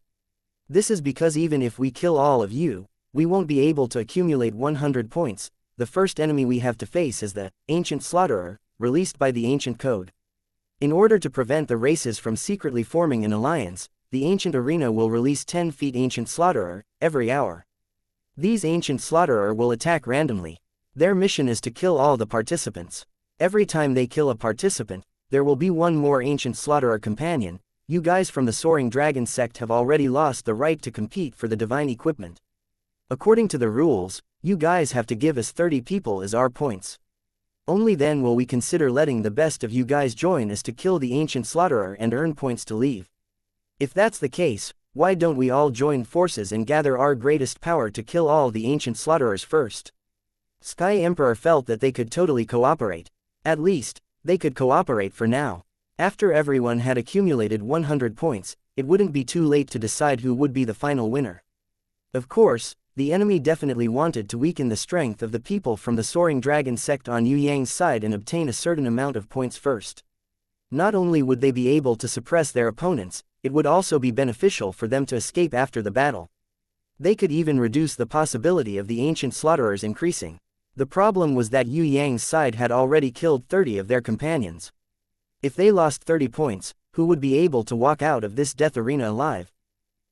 This is because even if we kill all of you, we won't be able to accumulate 100 points. The first enemy we have to face is the Ancient Slaughterer, released by the Ancient Code. In order to prevent the races from secretly forming an alliance, the Ancient Arena will release 10 feet Ancient Slaughterer every hour. These Ancient Slaughterer will attack randomly. Their mission is to kill all the participants. Every time they kill a participant, there will be one more Ancient Slaughterer companion. You guys from the Soaring Dragon sect have already lost the right to compete for the divine equipment. According to the rules, you guys have to give us 30 people as our points. Only then will we consider letting the best of you guys join us to kill the Ancient Slaughterer and earn points to leave. If that's the case, why don't we all join forces and gather our greatest power to kill all the Ancient Slaughterers first? Sky Emperor felt that they could totally cooperate. At least, they could cooperate for now. After everyone had accumulated 100 points, it wouldn't be too late to decide who would be the final winner. Of course, the enemy definitely wanted to weaken the strength of the people from the Soaring Dragon sect on Yue Yang's side and obtain a certain amount of points first. Not only would they be able to suppress their opponents, it would also be beneficial for them to escape after the battle. They could even reduce the possibility of the Ancient Slaughterers increasing. The problem was that Yue Yang's side had already killed 30 of their companions. If they lost 30 points, who would be able to walk out of this death arena alive?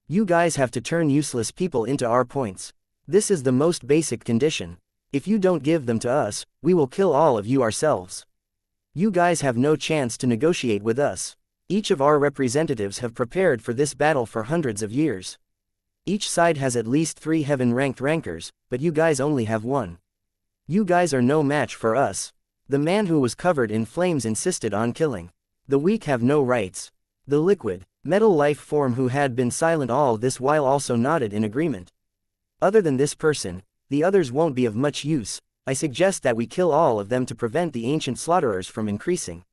You guys have to turn useless people into our points. This is the most basic condition. If you don't give them to us, we will kill all of you ourselves. You guys have no chance to negotiate with us. Each of our representatives have prepared for this battle for hundreds of years. Each side has at least 3 heaven-ranked rankers, but you guys only have 1. You guys are no match for us. The man who was covered in flames insisted on killing. The weak have no rights. The liquid, metal life form who had been silent all this while also nodded in agreement. Other than this person, the others won't be of much use. I suggest that we kill all of them to prevent the Ancient Slaughterers from increasing.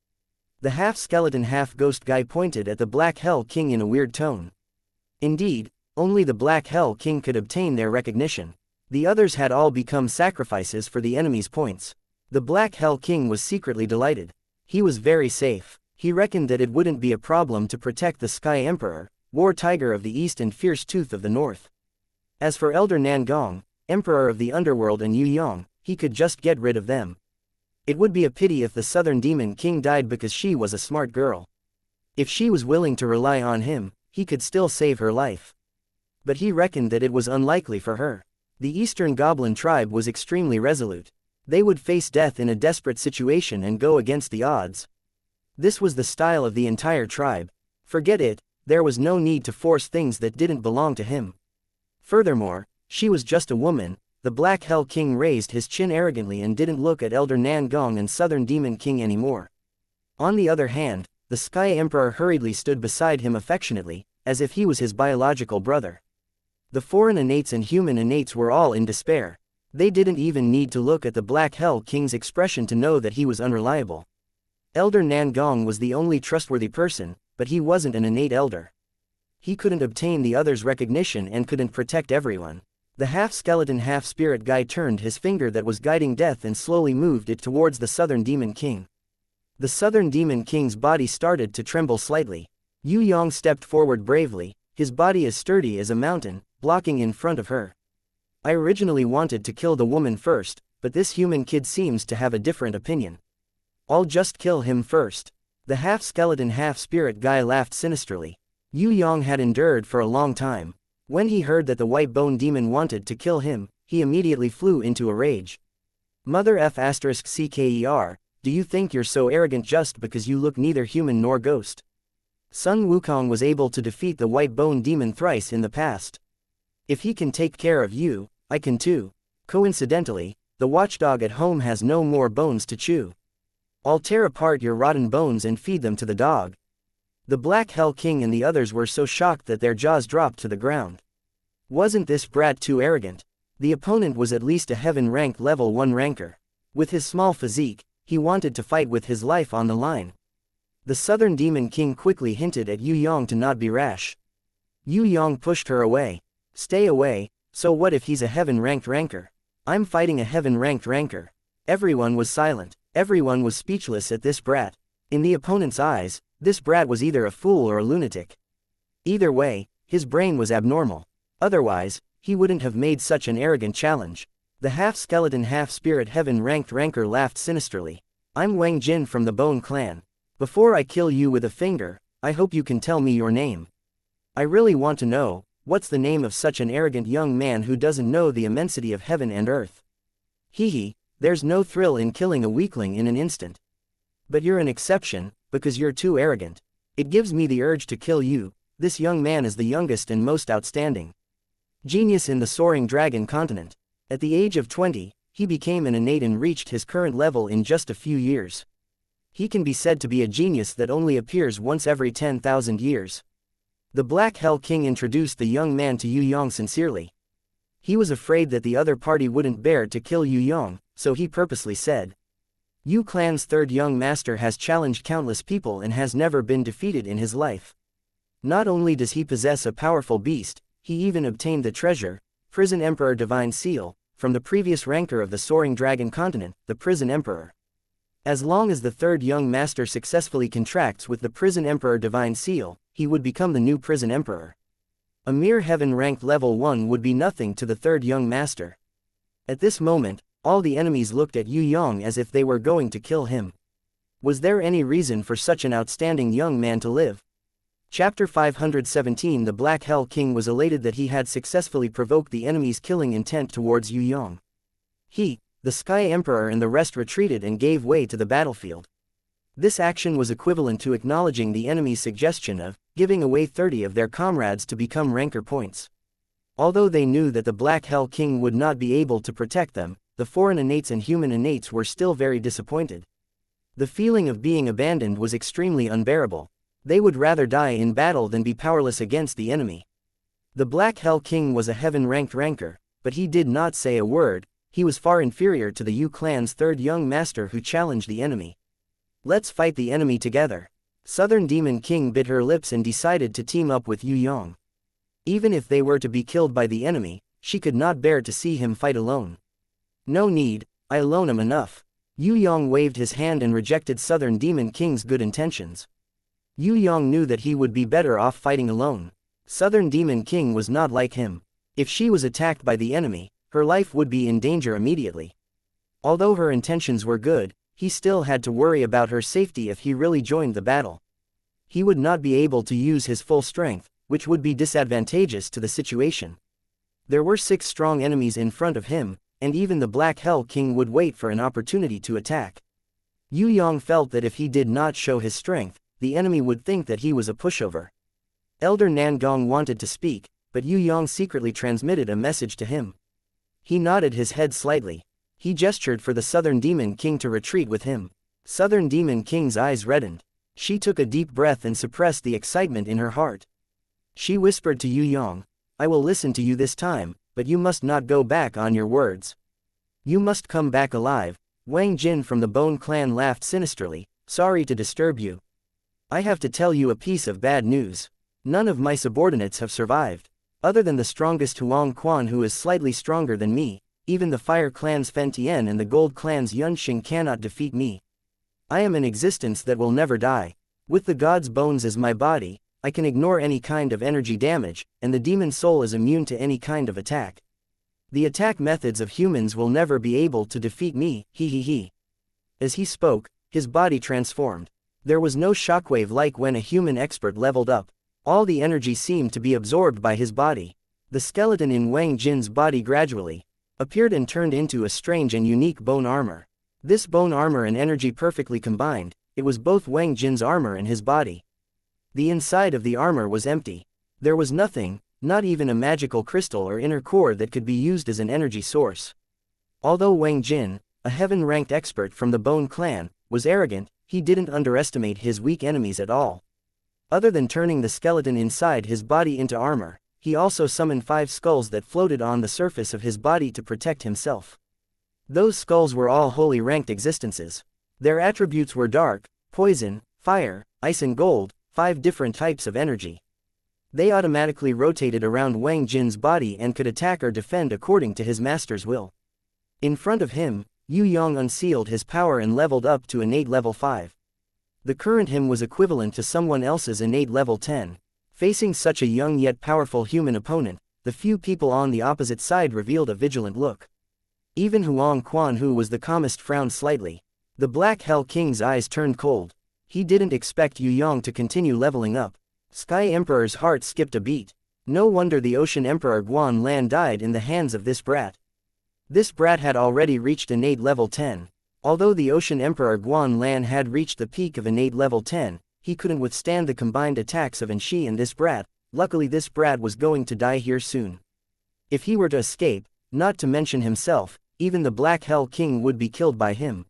The half-skeleton half-ghost guy pointed at the Black Hell King in a weird tone. Indeed, only the Black Hell King could obtain their recognition. The others had all become sacrifices for the enemy's points. The Black Hell King was secretly delighted. He was very safe. He reckoned that it wouldn't be a problem to protect the Sky Emperor, War Tiger of the East and Fierce Tooth of the North. As for Elder Nan Gong, Emperor of the Underworld and Yue Yang, he could just get rid of them. It would be a pity if the Southern Demon King died because she was a smart girl. If she was willing to rely on him, he could still save her life. But he reckoned that it was unlikely for her. The Eastern Goblin tribe was extremely resolute. They would face death in a desperate situation and go against the odds. This was the style of the entire tribe. Forget it, there was no need to force things that didn't belong to him. Furthermore, she was just a woman. The Black Hell King raised his chin arrogantly and didn't look at Elder Nan Gong and Southern Demon King anymore. On the other hand, the Sky Emperor hurriedly stood beside him affectionately, as if he was his biological brother. The foreign innates and human innates were all in despair. They didn't even need to look at the Black Hell King's expression to know that he was unreliable. Elder Nan Gong was the only trustworthy person, but he wasn't an innate elder. He couldn't obtain the others' recognition and couldn't protect everyone. The half-skeleton half-spirit guy turned his finger that was guiding death and slowly moved it towards the Southern Demon King. The Southern Demon King's body started to tremble slightly. Yue Yang stepped forward bravely, his body as sturdy as a mountain, blocking in front of her. I originally wanted to kill the woman first, but this human kid seems to have a different opinion. I'll just kill him first. The half-skeleton half-spirit guy laughed sinisterly. Yue Yang had endured for a long time. When he heard that the white bone demon wanted to kill him, he immediately flew into a rage. Mother F***CKER, do you think you're so arrogant just because you look neither human nor ghost? Sun Wukong was able to defeat the white bone demon thrice in the past. If he can take care of you, I can too. Coincidentally, the watchdog at home has no more bones to chew. I'll tear apart your rotten bones and feed them to the dog. The Black Hell King and the others were so shocked that their jaws dropped to the ground. Wasn't this brat too arrogant? The opponent was at least a heaven-ranked level 1 ranker. With his small physique, he wanted to fight with his life on the line. The Southern Demon King quickly hinted at Yue Yang to not be rash. Yue Yang pushed her away. Stay away, so what if he's a heaven-ranked ranker? I'm fighting a heaven-ranked ranker. Everyone was silent. Everyone was speechless at this brat. In the opponent's eyes, this brat was either a fool or a lunatic. Either way, his brain was abnormal. Otherwise, he wouldn't have made such an arrogant challenge. The half-skeleton half-spirit heaven-ranked ranker laughed sinisterly. I'm Wang Jin from the Bone Clan. Before I kill you with a finger, I hope you can tell me your name. I really want to know, what's the name of such an arrogant young man who doesn't know the immensity of heaven and earth? Hee, there's no thrill in killing a weakling in an instant. But you're an exception, because you're too arrogant. It gives me the urge to kill you. This young man is the youngest and most outstanding genius in the Soaring Dragon continent. At the age of 20, he became an innate and reached his current level in just a few years. He can be said to be a genius that only appears once every 10,000 years. The Black Hell King introduced the young man to Yue Yang sincerely. He was afraid that the other party wouldn't bear to kill Yue Yang, so he purposely said, Yu Clan's third young master has challenged countless people and has never been defeated in his life. Not only does he possess a powerful beast, he even obtained the treasure, Prison Emperor Divine Seal, from the previous ranker of the Soaring Dragon continent, the Prison Emperor. As long as the third young master successfully contracts with the Prison Emperor Divine Seal, he would become the new Prison Emperor. A mere heaven-ranked level 1 would be nothing to the third young master. At this moment, all the enemies looked at Yue Yang as if they were going to kill him. Was there any reason for such an outstanding young man to live? Chapter 517 The Black Hell King was elated that he had successfully provoked the enemy's killing intent towards Yue Yang. He, the Sky Emperor and the rest retreated and gave way to the battlefield. This action was equivalent to acknowledging the enemy's suggestion of giving away 30 of their comrades to become ranker points. Although they knew that the Black Hell King would not be able to protect them, the foreign innates and human innates were still very disappointed. The feeling of being abandoned was extremely unbearable. They would rather die in battle than be powerless against the enemy. The Black Hell King was a heaven-ranked ranker, but he did not say a word. He was far inferior to the Yu Clan's third young master who challenged the enemy. Let's fight the enemy together. Southern Demon King bit her lips and decided to team up with Yue Yang. Even if they were to be killed by the enemy, she could not bear to see him fight alone. No need, I alone am enough. Yue Yang waved his hand and rejected Southern Demon King's good intentions. Yue Yang knew that he would be better off fighting alone. Southern Demon King was not like him. If she was attacked by the enemy, her life would be in danger immediately. Although her intentions were good, he still had to worry about her safety if he really joined the battle. He would not be able to use his full strength, which would be disadvantageous to the situation. There were 6 strong enemies in front of him, and even the Black Hell King would wait for an opportunity to attack. Yue Yang felt that if he did not show his strength, the enemy would think that he was a pushover. Elder Nan Gong wanted to speak, but Yue Yang secretly transmitted a message to him. He nodded his head slightly. He gestured for the Southern Demon King to retreat with him. Southern Demon King's eyes reddened. She took a deep breath and suppressed the excitement in her heart. She whispered to Yue Yang, "I will listen to you this time, but you must not go back on your words. You must come back alive." Wang Jin from the Bone Clan laughed sinisterly. "Sorry to disturb you. I have to tell you a piece of bad news. None of my subordinates have survived. Other than the strongest Huang Quan, who is slightly stronger than me, even the Fire Clan's Fen Tian and the Gold Clan's Yun Xing cannot defeat me. I am an existence that will never die. With the god's bones as my body, I can ignore any kind of energy damage, and the demon soul is immune to any kind of attack. The attack methods of humans will never be able to defeat me, he he he." As he spoke, his body transformed. There was no shockwave like when a human expert leveled up. All the energy seemed to be absorbed by his body. The skeleton in Wang Jin's body gradually appeared and turned into a strange and unique bone armor. This bone armor and energy perfectly combined, it was both Wang Jin's armor and his body. The inside of the armor was empty. There was nothing, not even a magical crystal or inner core that could be used as an energy source. Although Wang Jin, a heaven-ranked expert from the Bone Clan, was arrogant, he didn't underestimate his weak enemies at all. Other than turning the skeleton inside his body into armor, he also summoned 5 skulls that floated on the surface of his body to protect himself. Those skulls were all holy ranked existences. Their attributes were dark, poison, fire, ice and gold, 5 different types of energy. They automatically rotated around Wang Jin's body and could attack or defend according to his master's will. In front of him, Yue Yang unsealed his power and leveled up to innate level 5. The current him was equivalent to someone else's innate level 10. Facing such a young yet powerful human opponent, the few people on the opposite side revealed a vigilant look. Even Huang Quan, who was the calmest, frowned slightly. The Black Hell King's eyes turned cold. He didn't expect Yue Yang to continue leveling up. Sky Emperor's heart skipped a beat. No wonder the Ocean Emperor Guan Lan died in the hands of this brat. This brat had already reached innate level 10. Although the Ocean Emperor Guan Lan had reached the peak of innate level 10, he couldn't withstand the combined attacks of Enshi and this brat. Luckily this brat was going to die here soon. If he were to escape, not to mention himself, even the Black Hell King would be killed by him.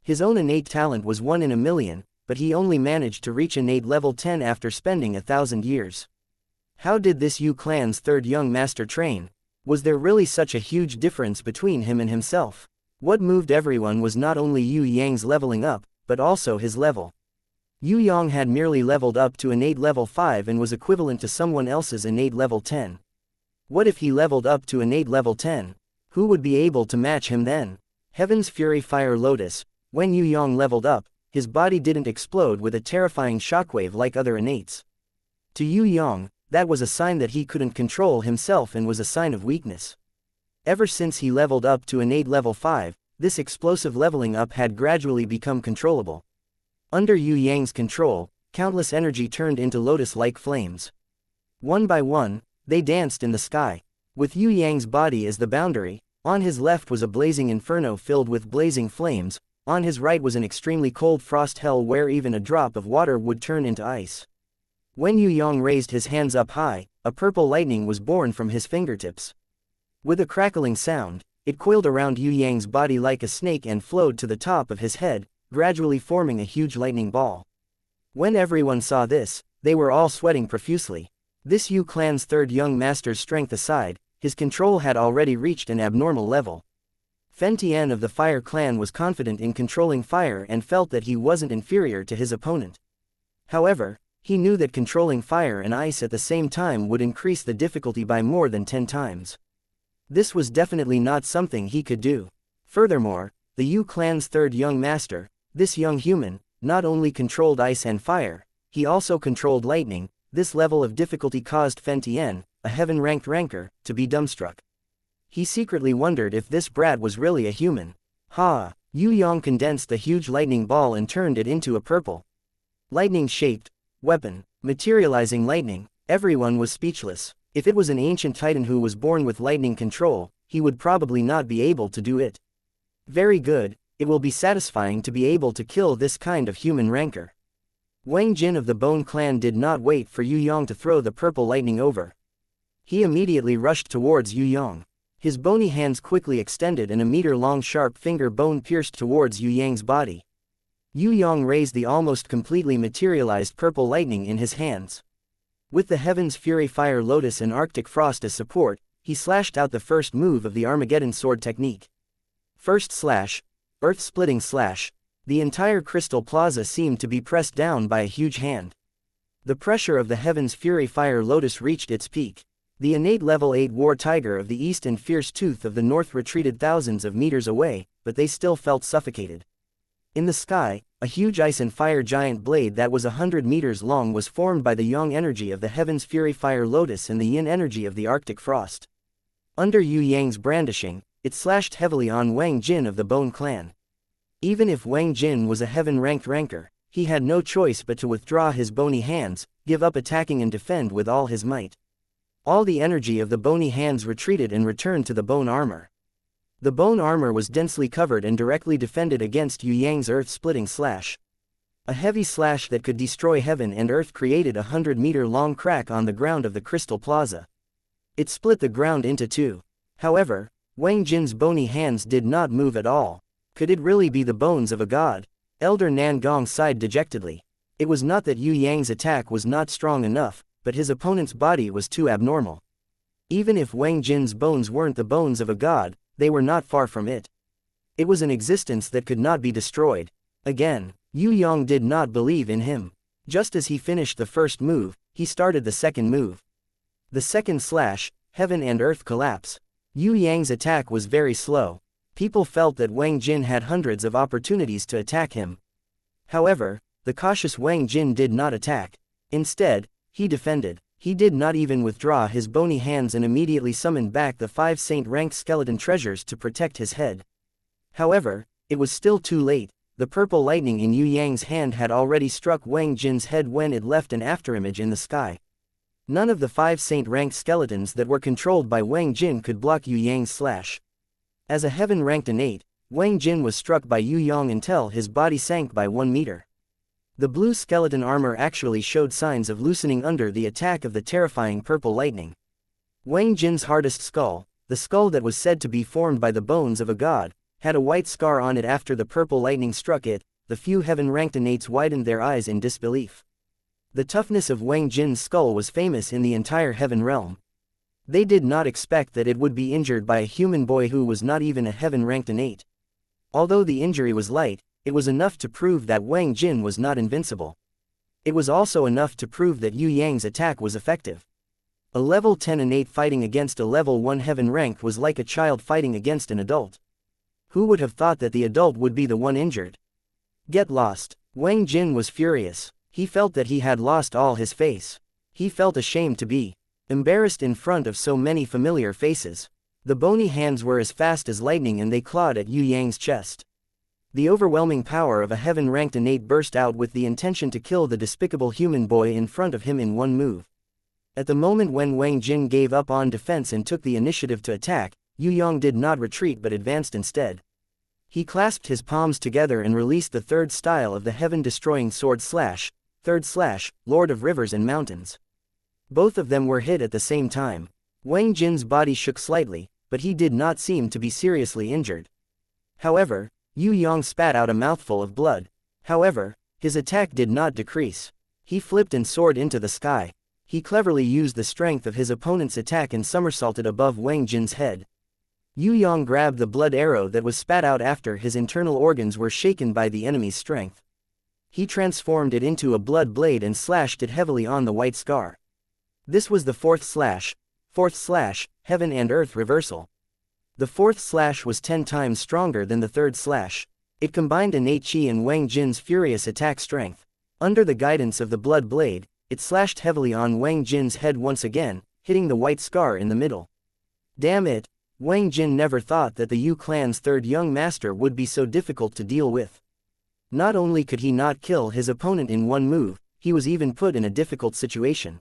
His own innate talent was 1 in a million, but he only managed to reach innate level 10 after spending 1,000 years. How did this Yu clan's 3rd young master train? Was there really such a huge difference between him and himself? What moved everyone was not only Yue Yang's leveling up, but also his level. Yue Yang had merely leveled up to innate level 5 and was equivalent to someone else's innate level 10. What if he leveled up to innate level 10? Who would be able to match him then? Heaven's Fury Fire Lotus. When Yue Yang leveled up, his body didn't explode with a terrifying shockwave like other innates. To Yue Yang, that was a sign that he couldn't control himself and was a sign of weakness. Ever since he leveled up to innate level 5, this explosive leveling up had gradually become controllable. Under Yue Yang's control, countless energy turned into lotus-like flames. One by one, they danced in the sky. With Yue Yang's body as the boundary, on his left was a blazing inferno filled with blazing flames, on his right was an extremely cold frost hell where even a drop of water would turn into ice. When Yue Yang raised his hands up high, a purple lightning was born from his fingertips. With a crackling sound, it coiled around Yue Yang's body like a snake and flowed to the top of his head, gradually forming a huge lightning ball. When everyone saw this, they were all sweating profusely. This Yu clan's 3rd young master's strength aside, his control had already reached an abnormal level. Fen Tian of the Fire Clan was confident in controlling fire and felt that he wasn't inferior to his opponent. However, he knew that controlling fire and ice at the same time would increase the difficulty by more than 10 times. This was definitely not something he could do. Furthermore, the Yu clan's 3rd young master, this young human, not only controlled ice and fire, he also controlled lightning. This level of difficulty caused Fen Tian, a heaven-ranked ranker, to be dumbstruck. He secretly wondered if this brat was really a human. Yue Yang condensed the huge lightning ball and turned it into a purple lightning-shaped weapon, materializing lightning. Everyone was speechless. If it was an ancient titan who was born with lightning control, he would probably not be able to do it. Very good, it will be satisfying to be able to kill this kind of human rancor. Wang Jin of the Bone Clan did not wait for Yue Yang to throw the purple lightning over. He immediately rushed towards Yue Yang. His bony hands quickly extended and a meter-long sharp finger bone pierced towards Yue Yang's body. Yue Yang raised the almost completely materialized purple lightning in his hands. With the Heaven's Fury Fire Lotus and Arctic Frost as support, he slashed out the first move of the Armageddon Sword technique. First slash, earth-splitting slash. The entire Crystal Plaza seemed to be pressed down by a huge hand. The pressure of the Heaven's Fury Fire Lotus reached its peak. The innate level 8 War Tiger of the East and Fierce Tooth of the North retreated thousands of meters away, but they still felt suffocated. In the sky, a huge ice and fire giant blade that was 100 meters long was formed by the Yang energy of the Heaven's Fury Fire Lotus and the Yin energy of the Arctic Frost. Under Yue Yang's brandishing, it slashed heavily on Wang Jin of the Bone Clan. Even if Wang Jin was a heaven-ranked ranker, he had no choice but to withdraw his bony hands, give up attacking and defend with all his might. All the energy of the bony hands retreated and returned to the bone armor. The bone armor was densely covered and directly defended against Yue Yang's earth-splitting slash. A heavy slash that could destroy heaven and earth created a 100-meter-long crack on the ground of the Crystal Plaza. It split the ground into two. However, Wang Jin's bony hands did not move at all. Could it really be the bones of a god? Elder Nan Gong sighed dejectedly. It was not that Yue Yang's attack was not strong enough, but his opponent's body was too abnormal. Even if Wang Jin's bones weren't the bones of a god, they were not far from it. It was an existence that could not be destroyed. Again, Yue Yang did not believe in him. Just as he finished the first move, he started the second move. The second slash, heaven and earth collapse. Yue Yang's attack was very slow. People felt that Wang Jin had hundreds of opportunities to attack him. However, the cautious Wang Jin did not attack. Instead, he defended. He did not even withdraw his bony hands and immediately summoned back the 5 saint-ranked skeleton treasures to protect his head. However, it was still too late. The purple lightning in Yue Yang's hand had already struck Wang Jin's head when it left an afterimage in the sky. None of the 5 saint-ranked skeletons that were controlled by Wang Jin could block Yue Yang's slash. As a heaven-ranked innate, Wang Jin was struck by Yue Yang until his body sank by 1 meter. The blue skeleton armor actually showed signs of loosening under the attack of the terrifying purple lightning. Wang Jin's hardest skull, the skull that was said to be formed by the bones of a god, had a white scar on it after the purple lightning struck it. The few heaven-ranked innates widened their eyes in disbelief. The toughness of Wang Jin's skull was famous in the entire heaven realm. They did not expect that it would be injured by a human boy who was not even a heaven-ranked innate. Although the injury was light, it was enough to prove that Wang Jin was not invincible. It was also enough to prove that Yue Yang's attack was effective. A level 10 innate fighting against a level 1 heaven rank was like a child fighting against an adult. Who would have thought that the adult would be the one injured? Get lost. Wang Jin was furious. He felt that he had lost all his face. He felt ashamed to be embarrassed in front of so many familiar faces. The bony hands were as fast as lightning and they clawed at Yue Yang's chest. The overwhelming power of a heaven-ranked innate burst out with the intention to kill the despicable human boy in front of him in one move. At the moment when Wang Jin gave up on defense and took the initiative to attack, Yue Yang did not retreat but advanced instead. He clasped his palms together and released the third style of the heaven-destroying sword slash, third slash, Lord of Rivers and Mountains. Both of them were hit at the same time. Wang Jin's body shook slightly, but he did not seem to be seriously injured. However, Yue Yang spat out a mouthful of blood. However, his attack did not decrease. He flipped and soared into the sky. He cleverly used the strength of his opponent's attack and somersaulted above Wang Jin's head. Yue Yang grabbed the blood arrow that was spat out after his internal organs were shaken by the enemy's strength. He transformed it into a blood blade and slashed it heavily on the white scar. This was the fourth slash, heaven and earth reversal. The fourth slash was 10 times stronger than the third slash. It combined innate chi and Wang Jin's furious attack strength. Under the guidance of the blood blade, it slashed heavily on Wang Jin's head once again, hitting the white scar in the middle. Damn it! Wang Jin never thought that the Yu clan's third young master would be so difficult to deal with. Not only could he not kill his opponent in one move, he was even put in a difficult situation.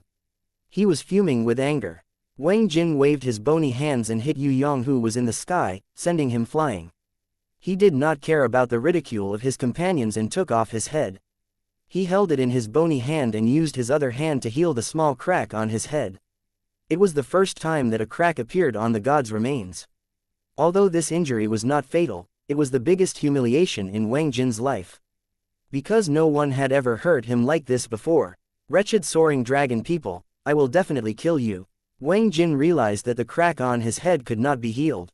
He was fuming with anger. Wang Jin waved his bony hands and hit Yue Yang, who was in the sky, sending him flying. He did not care about the ridicule of his companions and took off his head. He held it in his bony hand and used his other hand to heal the small crack on his head. It was the first time that a crack appeared on the god's remains. Although this injury was not fatal, it was the biggest humiliation in Wang Jin's life. Because no one had ever hurt him like this before. Wretched soaring dragon people, I will definitely kill you. Wang Jin realized that the crack on his head could not be healed.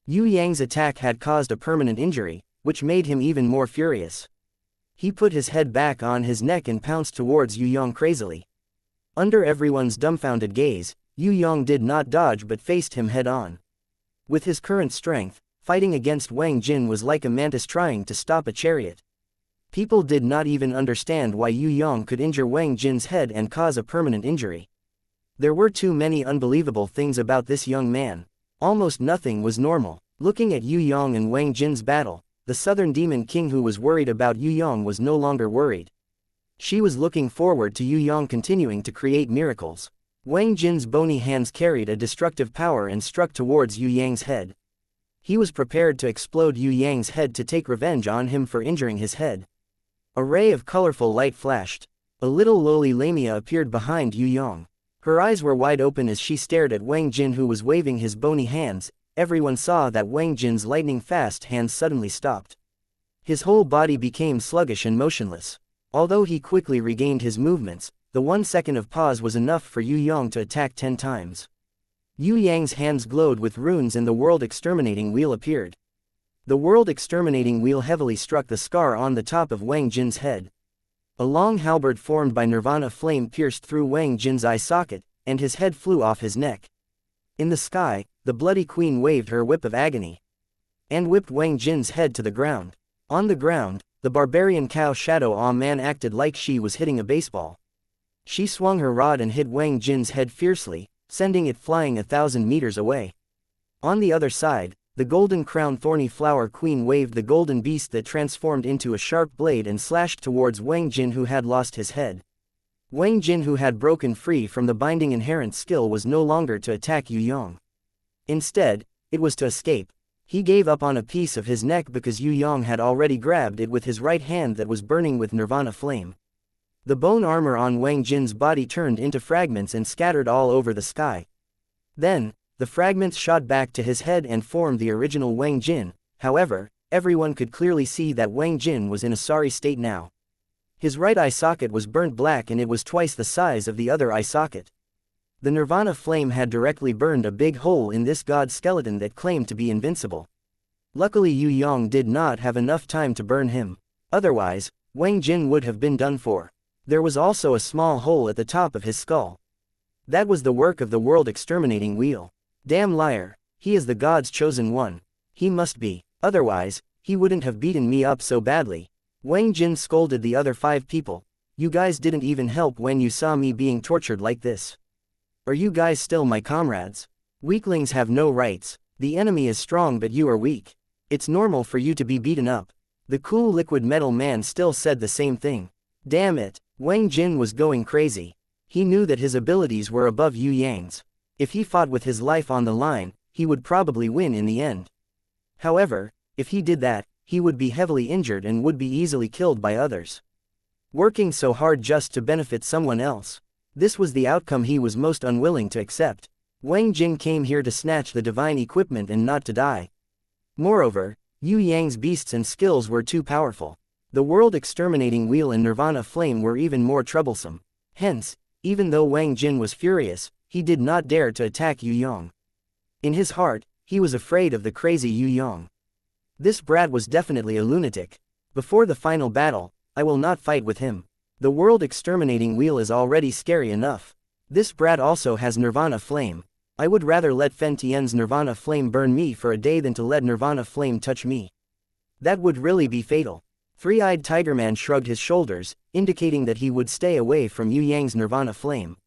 Yue Yang's attack had caused a permanent injury, which made him even more furious. He put his head back on his neck and pounced towards Yue Yang crazily. Under everyone's dumbfounded gaze, Yue Yang did not dodge but faced him head-on. With his current strength, fighting against Wang Jin was like a mantis trying to stop a chariot. People did not even understand why Yue Yang could injure Wang Jin's head and cause a permanent injury. There were too many unbelievable things about this young man. Almost nothing was normal. Looking at Yue Yang and Wang Jin's battle, the Southern Demon King who was worried about Yue Yang was no longer worried. She was looking forward to Yue Yang continuing to create miracles. Wang Jin's bony hands carried a destructive power and struck towards Yue Yang's head. He was prepared to explode Yue Yang's head to take revenge on him for injuring his head. A ray of colorful light flashed. A little lowly lamia appeared behind Yue Yang. Her eyes were wide open as she stared at Wang Jin who was waving his bony hands. Everyone saw that Wang Jin's lightning-fast hands suddenly stopped. His whole body became sluggish and motionless. Although he quickly regained his movements, the 1 second of pause was enough for Yue Yang to attack 10 times. Yue Yang's hands glowed with runes and the World Exterminating Wheel appeared. The World Exterminating Wheel heavily struck the scar on the top of Wang Jin's head. A long halberd formed by Nirvana flame pierced through Wang Jin's eye socket, and his head flew off his neck. In the sky, the Bloody Queen waved her whip of agony and whipped Wang Jin's head to the ground. On the ground, the barbarian cow Shadow Awe Man acted like she was hitting a baseball. She swung her rod and hit Wang Jin's head fiercely, sending it flying 1,000 meters away. On the other side, the Golden Crown Thorny Flower Queen waved the golden beast that transformed into a sharp blade and slashed towards Wang Jin who had lost his head. Wang Jin who had broken free from the binding inherent skill was no longer to attack Yue Yang. Instead, it was to escape. He gave up on a piece of his neck because Yue Yang had already grabbed it with his right hand that was burning with Nirvana flame. The bone armor on Wang Jin's body turned into fragments and scattered all over the sky. Then, the fragments shot back to his head and formed the original Wang Jin. However, everyone could clearly see that Wang Jin was in a sorry state now. His right eye socket was burnt black and it was twice the size of the other eye socket. The Nirvana flame had directly burned a big hole in this god's skeleton that claimed to be invincible. Luckily Yue Yang did not have enough time to burn him. Otherwise, Wang Jin would have been done for. There was also a small hole at the top of his skull. That was the work of the World Exterminating Wheel. Damn liar, he is the god's chosen one. He must be. Otherwise, he wouldn't have beaten me up so badly. Wang Jin scolded the other 5 people. You guys didn't even help when you saw me being tortured like this. Are you guys still my comrades? Weaklings have no rights. The enemy is strong but you are weak. It's normal for you to be beaten up. The cool liquid metal man still said the same thing. Damn it, Wang Jin was going crazy. He knew that his abilities were above Yue Yang's. If he fought with his life on the line, he would probably win in the end. However, if he did that, he would be heavily injured and would be easily killed by others. Working so hard just to benefit someone else. This was the outcome he was most unwilling to accept. Wang Jin came here to snatch the divine equipment and not to die. Moreover, Yue Yang's beasts and skills were too powerful. The World Exterminating Wheel and Nirvana Flame were even more troublesome. Hence, even though Wang Jin was furious, he did not dare to attack Yue Yang. In his heart, he was afraid of the crazy Yue Yang. This brat was definitely a lunatic. Before the final battle, I will not fight with him. The World Exterminating Wheel is already scary enough. This brat also has Nirvana Flame. I would rather let Fen Tian's Nirvana Flame burn me for a day than to let Nirvana Flame touch me. That would really be fatal. Three-eyed Tigerman shrugged his shoulders, indicating that he would stay away from Yue Yang's Nirvana Flame.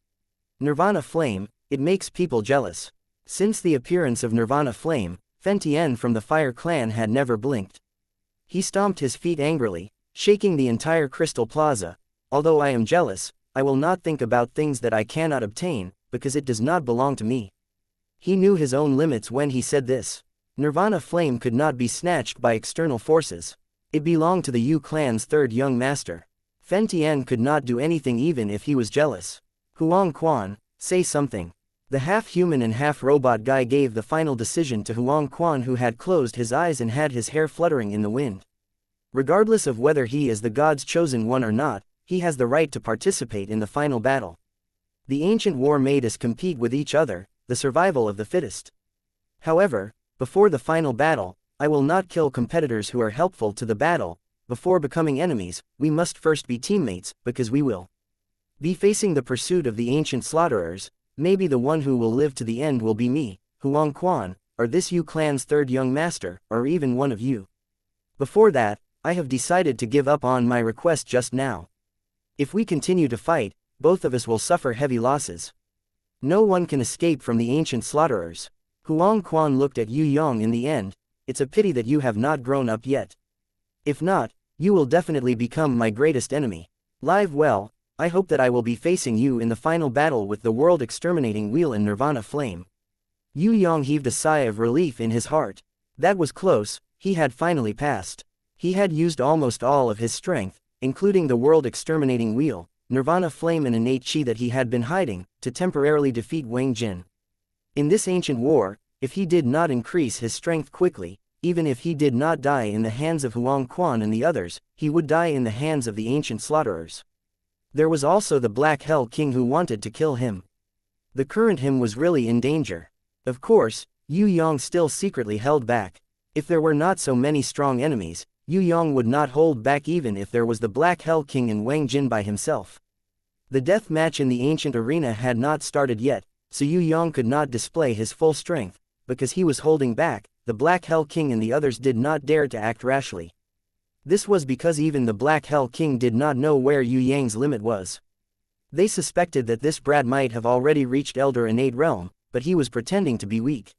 Nirvana Flame, it makes people jealous. Since the appearance of Nirvana Flame, Fen Tian from the Fire Clan had never blinked. He stomped his feet angrily, shaking the entire Crystal Plaza. Although I am jealous, I will not think about things that I cannot obtain, because it does not belong to me. He knew his own limits when he said this. Nirvana Flame could not be snatched by external forces. It belonged to the Yu clan's third young master. Fen Tian could not do anything even if he was jealous. Huang Quan, say something. The half-human and half-robot guy gave the final decision to Huang Quan, who had closed his eyes and had his hair fluttering in the wind. Regardless of whether he is the god's chosen one or not, he has the right to participate in the final battle. The ancient war made us compete with each other, the survival of the fittest. However, before the final battle, I will not kill competitors who are helpful to the battle. Before becoming enemies, we must first be teammates, because we will be facing the pursuit of the ancient slaughterers. Maybe the one who will live to the end will be me, Huang Quan, or this Yu clan's third young master, or even one of you. Before that, I have decided to give up on my request just now. If we continue to fight, both of us will suffer heavy losses. No one can escape from the ancient slaughterers. Huang Quan looked at Yue Yang in the end. It's a pity that you have not grown up yet. If not, you will definitely become my greatest enemy. Live well. I hope that I will be facing you in the final battle with the world-exterminating wheel and Nirvana flame. Yue Yang heaved a sigh of relief in his heart. That was close, he had finally passed. He had used almost all of his strength, including the world-exterminating wheel, Nirvana flame and innate chi that he had been hiding, to temporarily defeat Wang Jin. In this ancient war, if he did not increase his strength quickly, even if he did not die in the hands of Huang Quan and the others, he would die in the hands of the ancient slaughterers. There was also the Black Hell King who wanted to kill him. The current him was really in danger. Of course, Yue Yang still secretly held back. If there were not so many strong enemies, Yue Yang would not hold back even if there was the Black Hell King and Wang Jin by himself. The death match in the ancient arena had not started yet, so Yue Yang could not display his full strength, because he was holding back. The Black Hell King and the others did not dare to act rashly. This was because even the Black Hell King did not know where Yue Yang's limit was. They suspected that this brat might have already reached Elder Innate Realm, but he was pretending to be weak.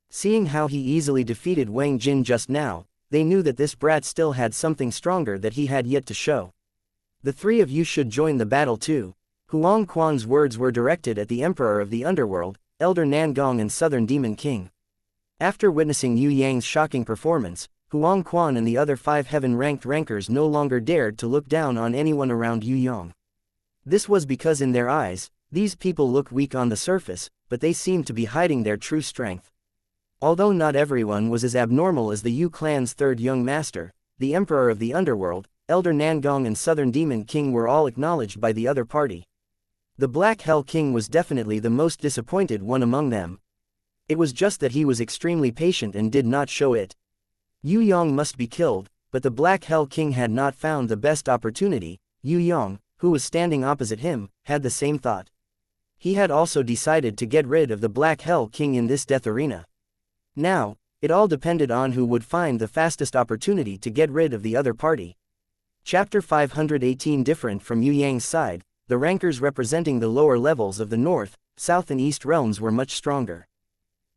Seeing how he easily defeated Wang Jin just now, they knew that this brat still had something stronger that he had yet to show. The three of you should join the battle too. Huang Quan's words were directed at the Emperor of the Underworld, Elder Nangong and Southern Demon King. After witnessing Yue Yang's shocking performance, Huang Quan and the other 5 heaven-ranked rankers no longer dared to look down on anyone around Yue Yang. This was because in their eyes, these people looked weak on the surface, but they seemed to be hiding their true strength. Although not everyone was as abnormal as the Yu clan's third young master, the Emperor of the Underworld, Elder Nangong and Southern Demon King were all acknowledged by the other party. The Black Hell King was definitely the most disappointed one among them. It was just that he was extremely patient and did not show it. Yue Yang must be killed, but the Black Hell King had not found the best opportunity. Yue Yang, who was standing opposite him, had the same thought. He had also decided to get rid of the Black Hell King in this death arena. Now, it all depended on who would find the fastest opportunity to get rid of the other party. Chapter 518. Different from Yue Yang's side, the rankers representing the lower levels of the North, South and East realms were much stronger.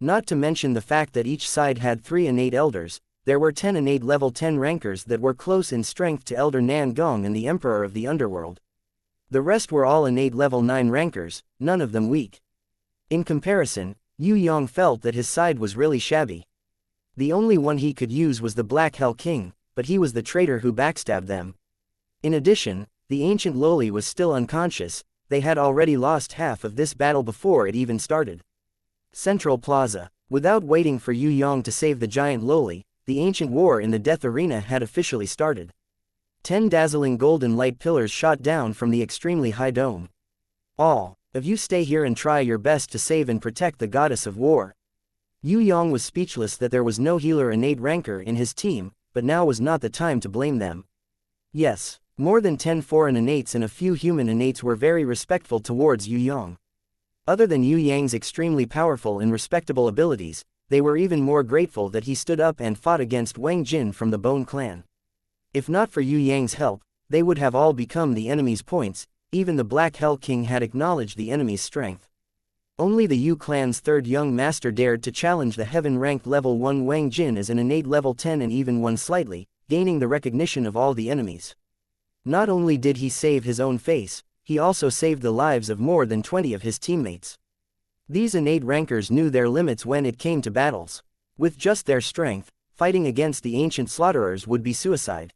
Not to mention the fact that each side had 3 innate elders. There were 10 innate level 10 rankers that were close in strength to Elder Nangong and the Emperor of the Underworld. The rest were all innate level 9 rankers, none of them weak. In comparison, Yue Yang felt that his side was really shabby. The only one he could use was the Black Hell King, but he was the traitor who backstabbed them. In addition, the ancient loli was still unconscious. They had already lost half of this battle before it even started. Central Plaza. Without waiting for Yue Yang to save the giant loli, the ancient war in the death arena had officially started. 10 dazzling golden light pillars shot down from the extremely high dome. All of you stay here and try your best to save and protect the goddess of war. Yue Yang was speechless that there was no healer innate ranker in his team, but now was not the time to blame them. Yes, more than 10 foreign innates and a few human innates were very respectful towards Yue Yang. Other than Yue Yang's extremely powerful and respectable abilities, they were even more grateful that he stood up and fought against Wang Jin from the Bone Clan. If not for Yue Yang's help, they would have all become the enemy's points. Even the Black Hell King had acknowledged the enemy's strength. Only the Yu clan's third young master dared to challenge the heaven-ranked level 1 Wang Jin as an innate level 10 and even won slightly, gaining the recognition of all the enemies. Not only did he save his own face, he also saved the lives of more than 20 of his teammates. These innate rankers knew their limits when it came to battles. With just their strength, fighting against the ancient slaughterers would be suicide.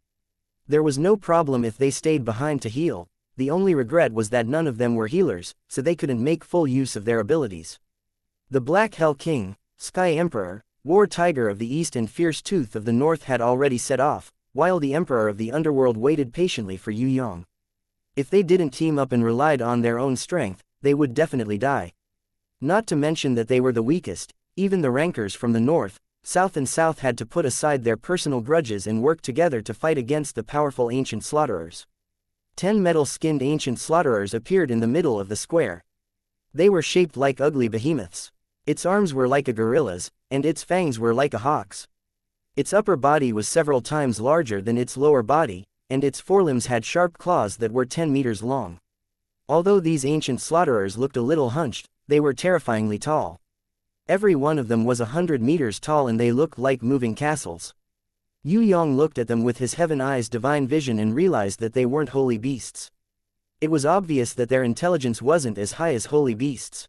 There was no problem if they stayed behind to heal. The only regret was that none of them were healers, so they couldn't make full use of their abilities. The Black Hell King, Sky Emperor, War Tiger of the East and Fierce Tooth of the North had already set off, while the Emperor of the Underworld waited patiently for Yue Yang. If they didn't team up and relied on their own strength, they would definitely die. Not to mention that they were the weakest. Even the rankers from the North, South and South had to put aside their personal grudges and work together to fight against the powerful ancient slaughterers. 10 metal-skinned ancient slaughterers appeared in the middle of the square. They were shaped like ugly behemoths. Its arms were like a gorilla's, and its fangs were like a hawk's. Its upper body was several times larger than its lower body, and its forelimbs had sharp claws that were 10 meters long. Although these ancient slaughterers looked a little hunched, they were terrifyingly tall. Every one of them was 100 meters tall and they looked like moving castles. Yue Yang looked at them with his heaven eyes divine vision and realized that they weren't holy beasts. It was obvious that their intelligence wasn't as high as holy beasts.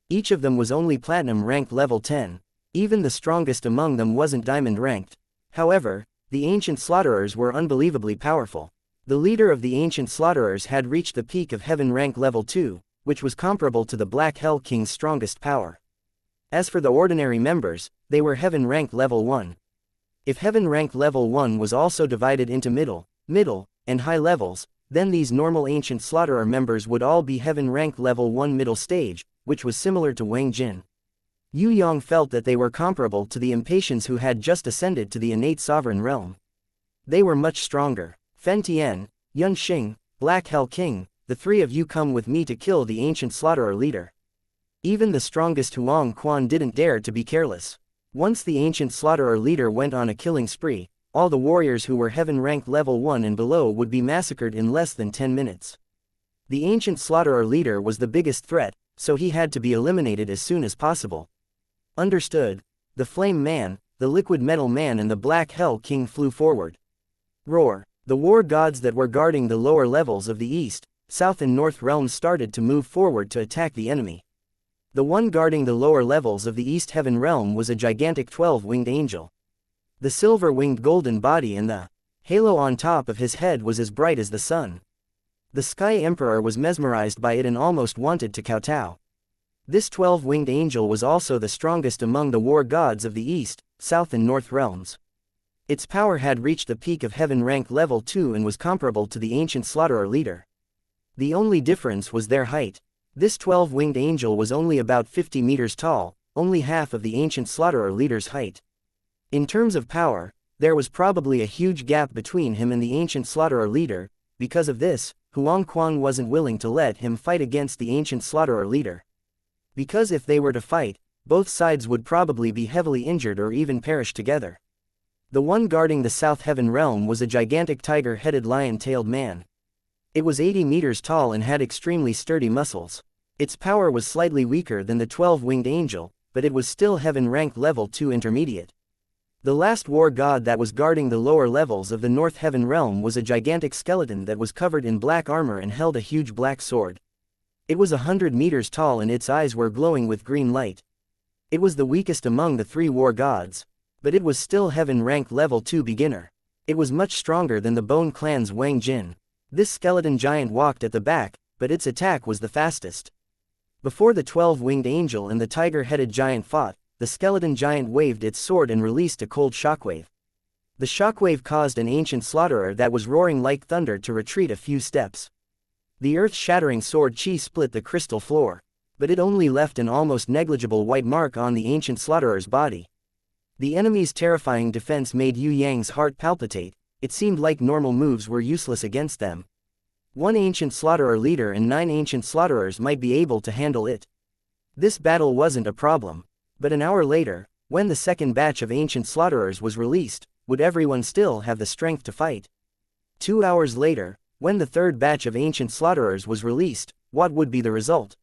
Each of them was only platinum ranked level 10. Even the strongest among them wasn't diamond ranked. However, the ancient slaughterers were unbelievably powerful. The leader of the ancient slaughterers had reached the peak of heaven rank level 2, which was comparable to the Black Hell King's strongest power. As for the ordinary members, they were heaven rank level 1. If heaven rank level 1 was also divided into middle, and high levels, then these normal ancient slaughterer members would all be heaven rank level 1 middle stage, which was similar to Wang Jin. Yue Yang felt that they were comparable to the impatiens who had just ascended to the innate sovereign realm. They were much stronger. Fen Tian, Yun Xing, Black Hell King, the three of you come with me to kill the ancient slaughterer leader. Even the strongest Huang Quan didn't dare to be careless. Once the ancient slaughterer leader went on a killing spree, all the warriors who were heaven rank level 1 and below would be massacred in less than 10 minutes. The ancient slaughterer leader was the biggest threat, so he had to be eliminated as soon as possible. Understood. The Flame Man, the Liquid Metal Man and the Black Hell King flew forward. Roar. The war gods that were guarding the lower levels of the East, South and North realms started to move forward to attack the enemy. The one guarding the lower levels of the East Heaven realm was a gigantic 12-winged angel. The silver-winged golden body and the halo on top of his head was as bright as the sun. The Sky Emperor was mesmerized by it and almost wanted to kowtow. This 12-winged angel was also the strongest among the war gods of the East, South and North realms. Its power had reached the peak of heaven rank level 2 and was comparable to the ancient slaughterer leader. The only difference was their height. This 12-winged angel was only about 50 meters tall, only half of the ancient slaughterer leader's height. In terms of power, there was probably a huge gap between him and the ancient slaughterer leader. Because of this, Huang Quan wasn't willing to let him fight against the ancient slaughterer leader. Because if they were to fight, both sides would probably be heavily injured or even perish together. The one guarding the South Heaven realm was a gigantic tiger-headed lion-tailed man. It was 80 meters tall and had extremely sturdy muscles. Its power was slightly weaker than the 12-winged angel, but it was still heaven rank level 2 intermediate. The last war god that was guarding the lower levels of the North Heaven realm was a gigantic skeleton that was covered in black armor and held a huge black sword. It was 100 meters tall and its eyes were glowing with green light. It was the weakest among the three war gods, but it was still heaven rank level 2 beginner. It was much stronger than the Bone Clan's Wang Jin. This skeleton giant walked at the back, but its attack was the fastest. Before the 12-winged angel and the tiger-headed giant fought, the skeleton giant waved its sword and released a cold shockwave. The shockwave caused an ancient slaughterer that was roaring like thunder to retreat a few steps. The earth-shattering sword chi split the crystal floor, but it only left an almost negligible white mark on the ancient slaughterer''s body. The enemy's terrifying defense made Yue Yang's heart palpitate. It seemed like normal moves were useless against them. One ancient slaughterer leader and 9 ancient slaughterers might be able to handle it. This battle wasn't a problem. But an hour later, when the second batch of ancient slaughterers was released, would everyone still have the strength to fight? 2 hours later, when the third batch of ancient slaughterers was released, what would be the result?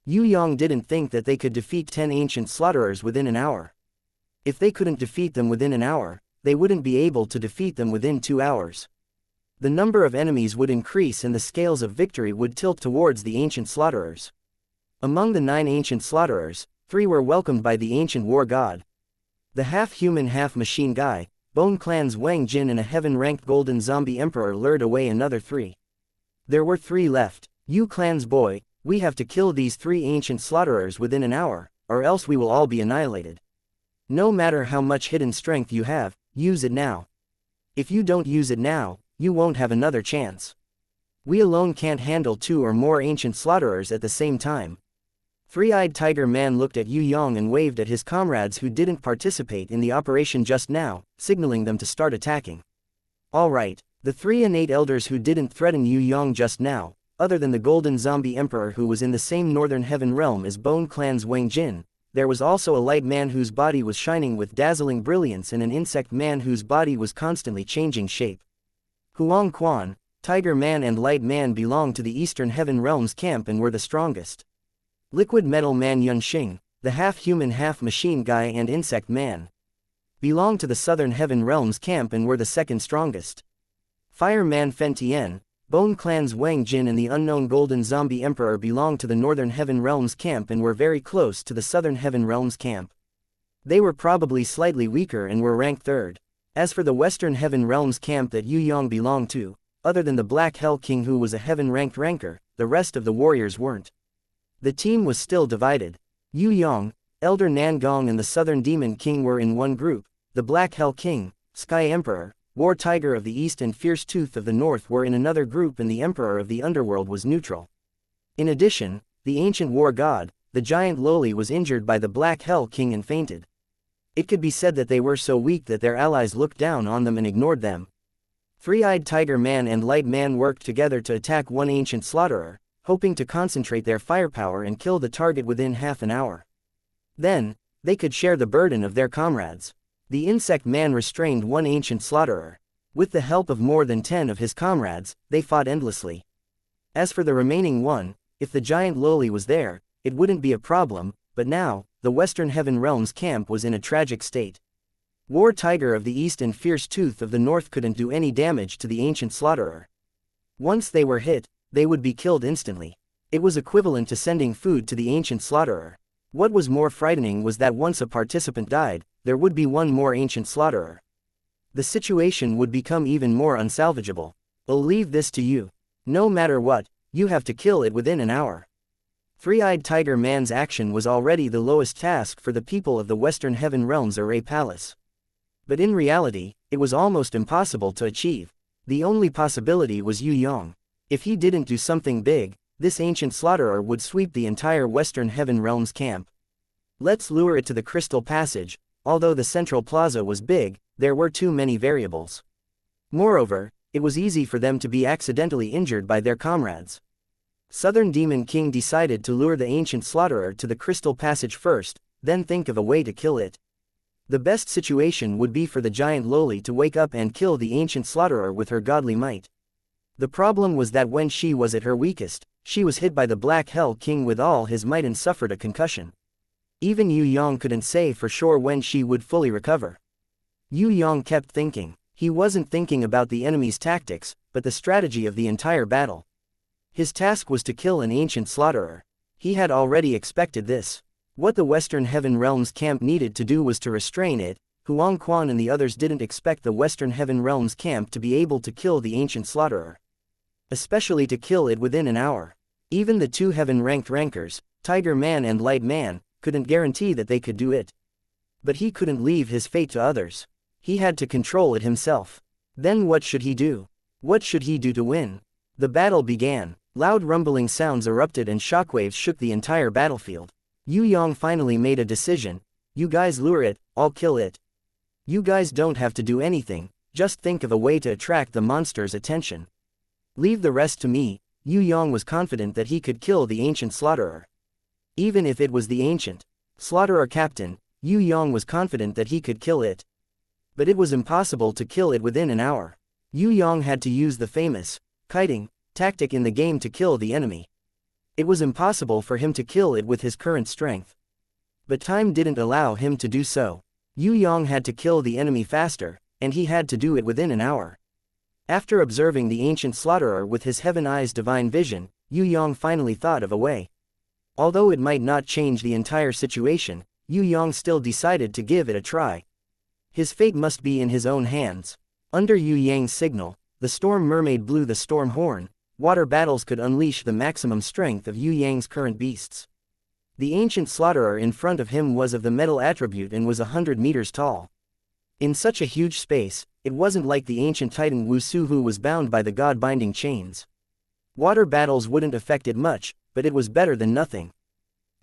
Yue Yang didn't think that they could defeat 10 ancient slaughterers within an hour. If they couldn't defeat them within an hour, they wouldn't be able to defeat them within 2 hours. The number of enemies would increase and the scales of victory would tilt towards the ancient slaughterers. Among the 9 ancient slaughterers, 3 were welcomed by the ancient war god. The half-human half-machine guy, Bone Clan's Wang Jin and a heaven-ranked golden zombie emperor lured away another 3. There were 3 left. Yu Clan's boy, we have to kill these 3 ancient slaughterers within an hour, or else we will all be annihilated. No matter how much hidden strength you have, use it now. If you don't use it now, you won't have another chance. We alone can't handle 2 or more ancient slaughterers at the same time. Three-eyed Tiger Man looked at Yue Yang and waved at his comrades who didn't participate in the operation just now, signaling them to start attacking. Alright, the 3 innate elders who didn't threaten Yue Yang just now, other than the Golden Zombie Emperor who was in the same northern heaven realm as Bone Clan's Wang Jin, there was also a light man whose body was shining with dazzling brilliance and an insect man whose body was constantly changing shape. Huang Quan, Tiger Man and Light Man belonged to the Eastern Heaven Realms camp and were the strongest. Liquid Metal Man Yunxing, the half-human half-machine guy and insect man, belonged to the Southern Heaven Realms camp and were the second strongest. Fire Man Fen Tian, Bone Clan's Wang Jin and the unknown Golden Zombie Emperor belonged to the Northern Heaven Realms camp and were very close to the Southern Heaven Realms camp. They were probably slightly weaker and were ranked third. As for the Western Heaven Realms camp that Yue Yang belonged to, other than the Black Hell King who was a heaven-ranked ranker, the rest of the warriors weren't. The team was still divided. Yue Yang, Elder Nangong and the Southern Demon King were in one group, the Black Hell King, Sky Emperor, War Tiger of the East and Fierce Tooth of the North were in another group and the Emperor of the Underworld was neutral. In addition, the ancient war god, the giant Loli was injured by the Black Hell King and fainted. It could be said that they were so weak that their allies looked down on them and ignored them. Three-eyed Tiger Man and Light Man worked together to attack one ancient slaughterer, hoping to concentrate their firepower and kill the target within half an hour. Then, they could share the burden of their comrades. The insect man restrained one ancient slaughterer. With the help of more than 10 of his comrades, they fought endlessly. As for the remaining one, if the giant Loli was there, it wouldn't be a problem, but now, the Western Heaven Realms camp was in a tragic state. War Tiger of the East and Fierce Tooth of the North couldn't do any damage to the ancient slaughterer. Once they were hit, they would be killed instantly. It was equivalent to sending food to the ancient slaughterer. What was more frightening was that once a participant died, there would be one more ancient slaughterer. The situation would become even more unsalvageable. I'll leave this to you. No matter what, you have to kill it within an hour. Three-eyed Tiger Man's action was already the lowest task for the people of the Western Heaven Realms Array Palace. But in reality, it was almost impossible to achieve. The only possibility was Yue Yang. If he didn't do something big, this ancient slaughterer would sweep the entire Western Heaven Realms camp. Let's lure it to the Crystal Passage. Although the central plaza was big, there were too many variables. Moreover, it was easy for them to be accidentally injured by their comrades. Southern Demon King decided to lure the ancient slaughterer to the Crystal Passage first, then think of a way to kill it. The best situation would be for the giant Loli to wake up and kill the ancient slaughterer with her godly might. The problem was that when she was at her weakest, she was hit by the Black Hell King with all his might and suffered a concussion. Even Yue Yang couldn't say for sure when she would fully recover. Yue Yang kept thinking. He wasn't thinking about the enemy's tactics, but the strategy of the entire battle. His task was to kill an ancient slaughterer. He had already expected this. What the Western Heaven Realms camp needed to do was to restrain it. Huang Quan and the others didn't expect the Western Heaven Realms camp to be able to kill the ancient slaughterer. Especially to kill it within an hour. Even the 2 heaven-ranked rankers, Tiger Man and Light Man, couldn't guarantee that they could do it. But he couldn't leave his fate to others. He had to control it himself. Then what should he do? What should he do to win? The battle began. Loud rumbling sounds erupted and shockwaves shook the entire battlefield. Yue Yang finally made a decision. You guys lure it, I'll kill it. You guys don't have to do anything, just think of a way to attract the monster's attention. Leave the rest to me. Yue Yang was confident that he could kill the ancient slaughterer. Even if it was the ancient slaughterer captain, Yue Yang was confident that he could kill it. But it was impossible to kill it within an hour. Yue Yang had to use the famous kiting tactic in the game to kill the enemy. It was impossible for him to kill it with his current strength. But time didn't allow him to do so. Yue Yang had to kill the enemy faster, and he had to do it within an hour. After observing the ancient slaughterer with his Heaven Eye's divine vision, Yue Yang finally thought of a way. Although it might not change the entire situation, Yue Yang still decided to give it a try. His fate must be in his own hands. Under Yue Yang's signal, the storm mermaid blew the storm horn. Water battles could unleash the maximum strength of Yue Yang's current beasts. The ancient slaughterer in front of him was of the metal attribute and was 100 meters tall. In such a huge space, it wasn't like the ancient titan wuxia who was bound by the god-binding chains. Water battles wouldn't affect it much, but it was better than nothing.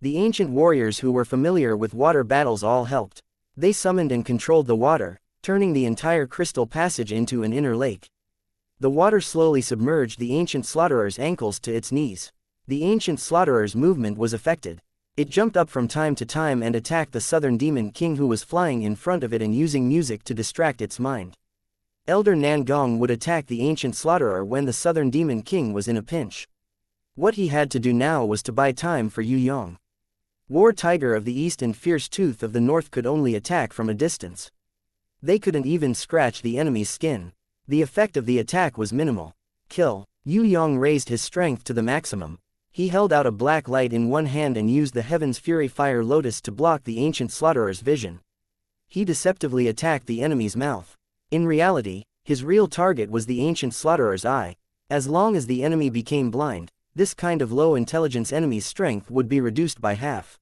The ancient warriors who were familiar with water battles all helped. They summoned and controlled the water, turning the entire crystal passage into an inner lake. The water slowly submerged the ancient slaughteler's ankles to its knees. The ancient slaughteler's movement was affected. It jumped up from time to time and attacked the southern demon king who was flying in front of it and using music to distract its mind. Elder Nangong would attack the ancient slaughterer when the southern demon king was in a pinch. What he had to do now was to buy time for Yue Yang. War Tiger of the East and Fierce Tooth of the North could only attack from a distance. They couldn't even scratch the enemy's skin. The effect of the attack was minimal. Kill. Yue Yang raised his strength to the maximum. He held out a black light in one hand and used the Heaven's Fury Fire Lotus to block the ancient slaughteler's vision. He deceptively attacked the enemy's mouth. In reality, his real target was the ancient slaughteler's eye. As long as the enemy became blind, this kind of low-intelligence enemy's strength would be reduced by half.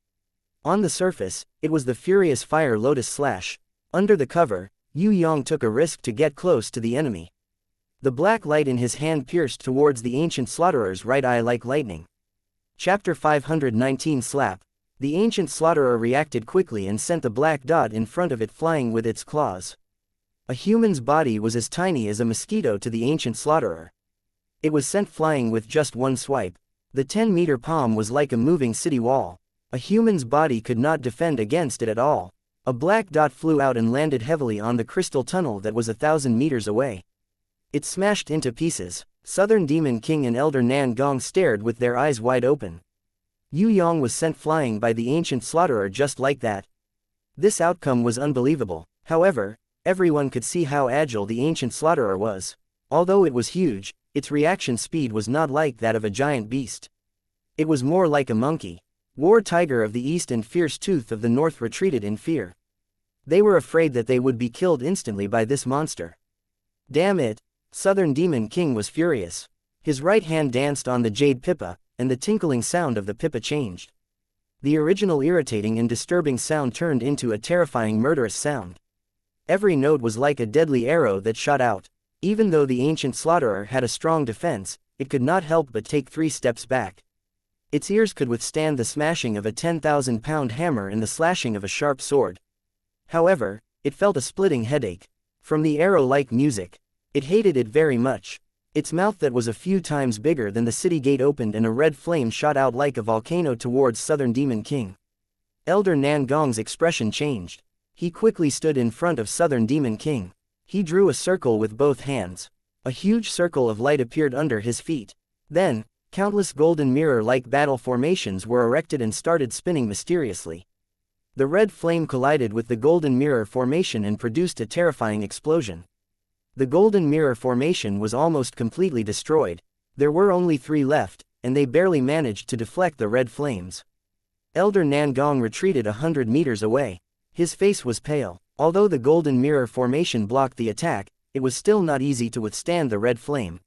On the surface, it was the Furious Fire Lotus Slash. Under the cover, Yue Yang took a risk to get close to the enemy. The black light in his hand pierced towards the ancient slaughteler's right eye like lightning. Chapter 519 Slap. The ancient slaughterer reacted quickly and sent the black dot in front of it flying with its claws. A human's body was as tiny as a mosquito to the ancient slaughterer. It was sent flying with just one swipe. The 10-meter palm was like a moving city wall. A human's body could not defend against it at all. A black dot flew out and landed heavily on the crystal tunnel that was 1,000 meters away. It smashed into pieces. Southern Demon King and Elder Nangong stared with their eyes wide open. Yue Yang was sent flying by the ancient slaughterer just like that. This outcome was unbelievable. However, everyone could see how agile the ancient slaughterer was. Although it was huge, its reaction speed was not like that of a giant beast. It was more like a monkey. War Tiger of the East and Fierce Tooth of the North retreated in fear. They were afraid that they would be killed instantly by this monster. Damn it! Southern Demon King was furious. His right hand danced on the jade pipa, and the tinkling sound of the pipa changed. The original irritating and disturbing sound turned into a terrifying murderous sound. Every note was like a deadly arrow that shot out. Even though the ancient slaughterer had a strong defense, it could not help but take 3 steps back. Its ears could withstand the smashing of a 10,000-pound hammer and the slashing of a sharp sword. However, it felt a splitting headache. From the arrow-like music. It hated it very much. Its mouth that was a few times bigger than the city gate opened and a red flame shot out like a volcano towards Southern Demon King. Elder Nangong's expression changed. He quickly stood in front of Southern Demon King. He drew a circle with both hands. A huge circle of light appeared under his feet. Then, countless golden mirror-like battle formations were erected and started spinning mysteriously. The red flame collided with the golden mirror formation and produced a terrifying explosion. The golden mirror formation was almost completely destroyed. There were only 3 left, and they barely managed to deflect the red flames. Elder Nangong retreated 100 meters away. His face was pale. Although the golden mirror formation blocked the attack, it was still not easy to withstand the red flame.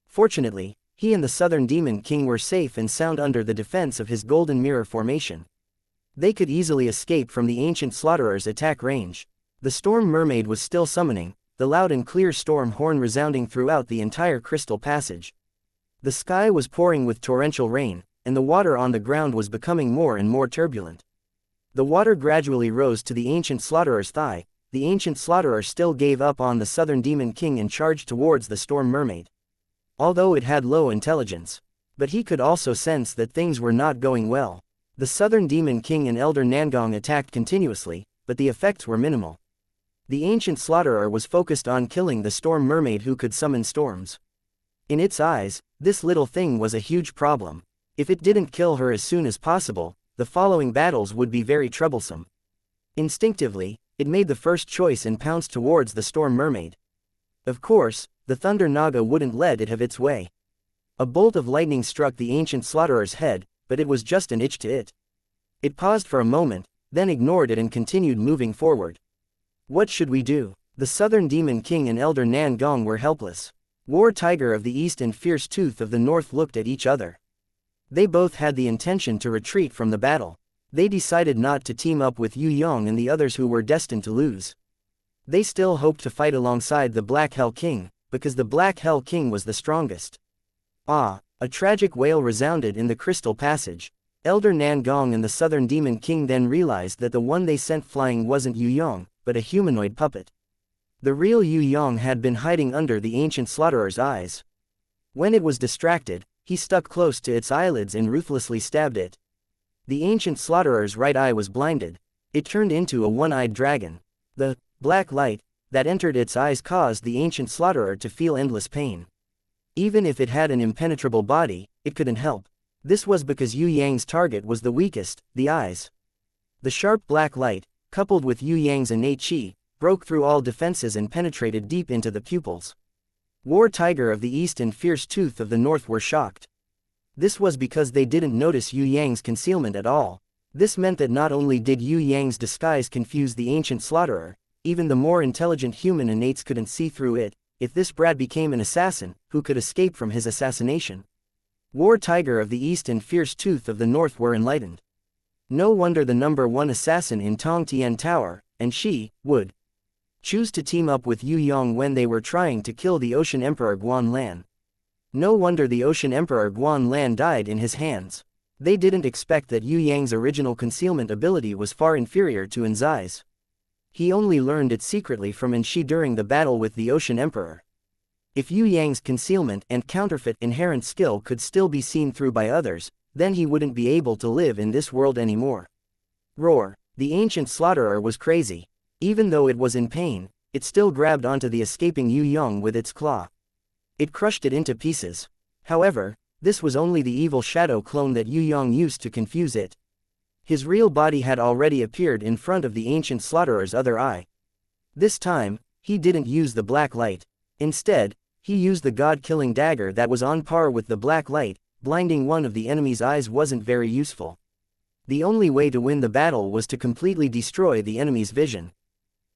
Fortunately, he and the Southern Demon King were safe and sound under the defense of his golden mirror formation. They could easily escape from the ancient slaughteler's attack range. The storm mermaid was still summoning, the loud and clear storm horn resounding throughout the entire crystal passage. The sky was pouring with torrential rain, and the water on the ground was becoming more and more turbulent. The water gradually rose to the ancient slaughterer's thigh. The ancient slaughterer still gave up on the Southern Demon King and charged towards the storm mermaid. Although it had low intelligence, but he could also sense that things were not going well. The Southern Demon King and Elder Nangong attacked continuously, but the effects were minimal. The ancient slaughterer was focused on killing the storm mermaid who could summon storms. In its eyes, this little thing was a huge problem. If it didn't kill her as soon as possible, the following battles would be very troublesome. Instinctively, it made the first choice and pounced towards the storm mermaid. Of course, the Thunder Naga wouldn't let it have its way. A bolt of lightning struck the ancient slaughterer's head, but it was just an itch to it. It paused for a moment, then ignored it and continued moving forward. What should we do? The Southern Demon King and Elder Nangong were helpless. War Tiger of the East and Fierce Tooth of the North looked at each other. They both had the intention to retreat from the battle. They decided not to team up with Yue Yang and the others who were destined to lose. They still hoped to fight alongside the Black Hell King, because the Black Hell King was the strongest. Ah! A tragic wail resounded in the crystal passage. Elder Nan Gong and the Southern Demon King then realized that the one they sent flying wasn't Yue Yang, but a humanoid puppet. The real Yue Yang had been hiding under the ancient slaughteler's eyes. When it was distracted, he stuck close to its eyelids and ruthlessly stabbed it. The ancient slaughteler's right eye was blinded. It turned into a one-eyed dragon. The black light that entered its eyes caused the ancient slaughteler to feel endless pain. Even if it had an impenetrable body, it couldn't help. This was because Yue Yang's target was the weakest, the eyes. The sharp black light, coupled with Yue Yang's innate qi, broke through all defenses and penetrated deep into the pupils. War Tiger of the East and Fierce Tooth of the North were shocked. This was because they didn't notice Yue Yang's concealment at all. This meant that not only did Yue Yang's disguise confuse the ancient slaughterer, even the more intelligent human innates couldn't see through it. If this brat became an assassin, who could escape from his assassination? War Tiger of the East and Fierce Tooth of the North were enlightened. No wonder the #1 assassin in Tong Tian Tower, and she, would choose to team up with Yue Yang when they were trying to kill the Ocean Emperor Guan Lan. No wonder the Ocean Emperor Guan Lan died in his hands. They didn't expect that Yue Yang's original concealment ability was far inferior to Anzai's. He only learned it secretly from Anshi during the battle with the Ocean Emperor. If Yue Yang's concealment and counterfeit inherent skill could still be seen through by others, then he wouldn't be able to live in this world anymore. Roar! The ancient slaughterer was crazy. Even though it was in pain, it still grabbed onto the escaping Yue Yang with its claw. It crushed it into pieces. However, this was only the evil shadow clone that Yue Yang used to confuse it. His real body had already appeared in front of the ancient slaughterer's other eye. This time, he didn't use the black light. Instead, he used the god-killing dagger that was on par with the black light. Blinding one of the enemy's eyes wasn't very useful. The only way to win the battle was to completely destroy the enemy's vision.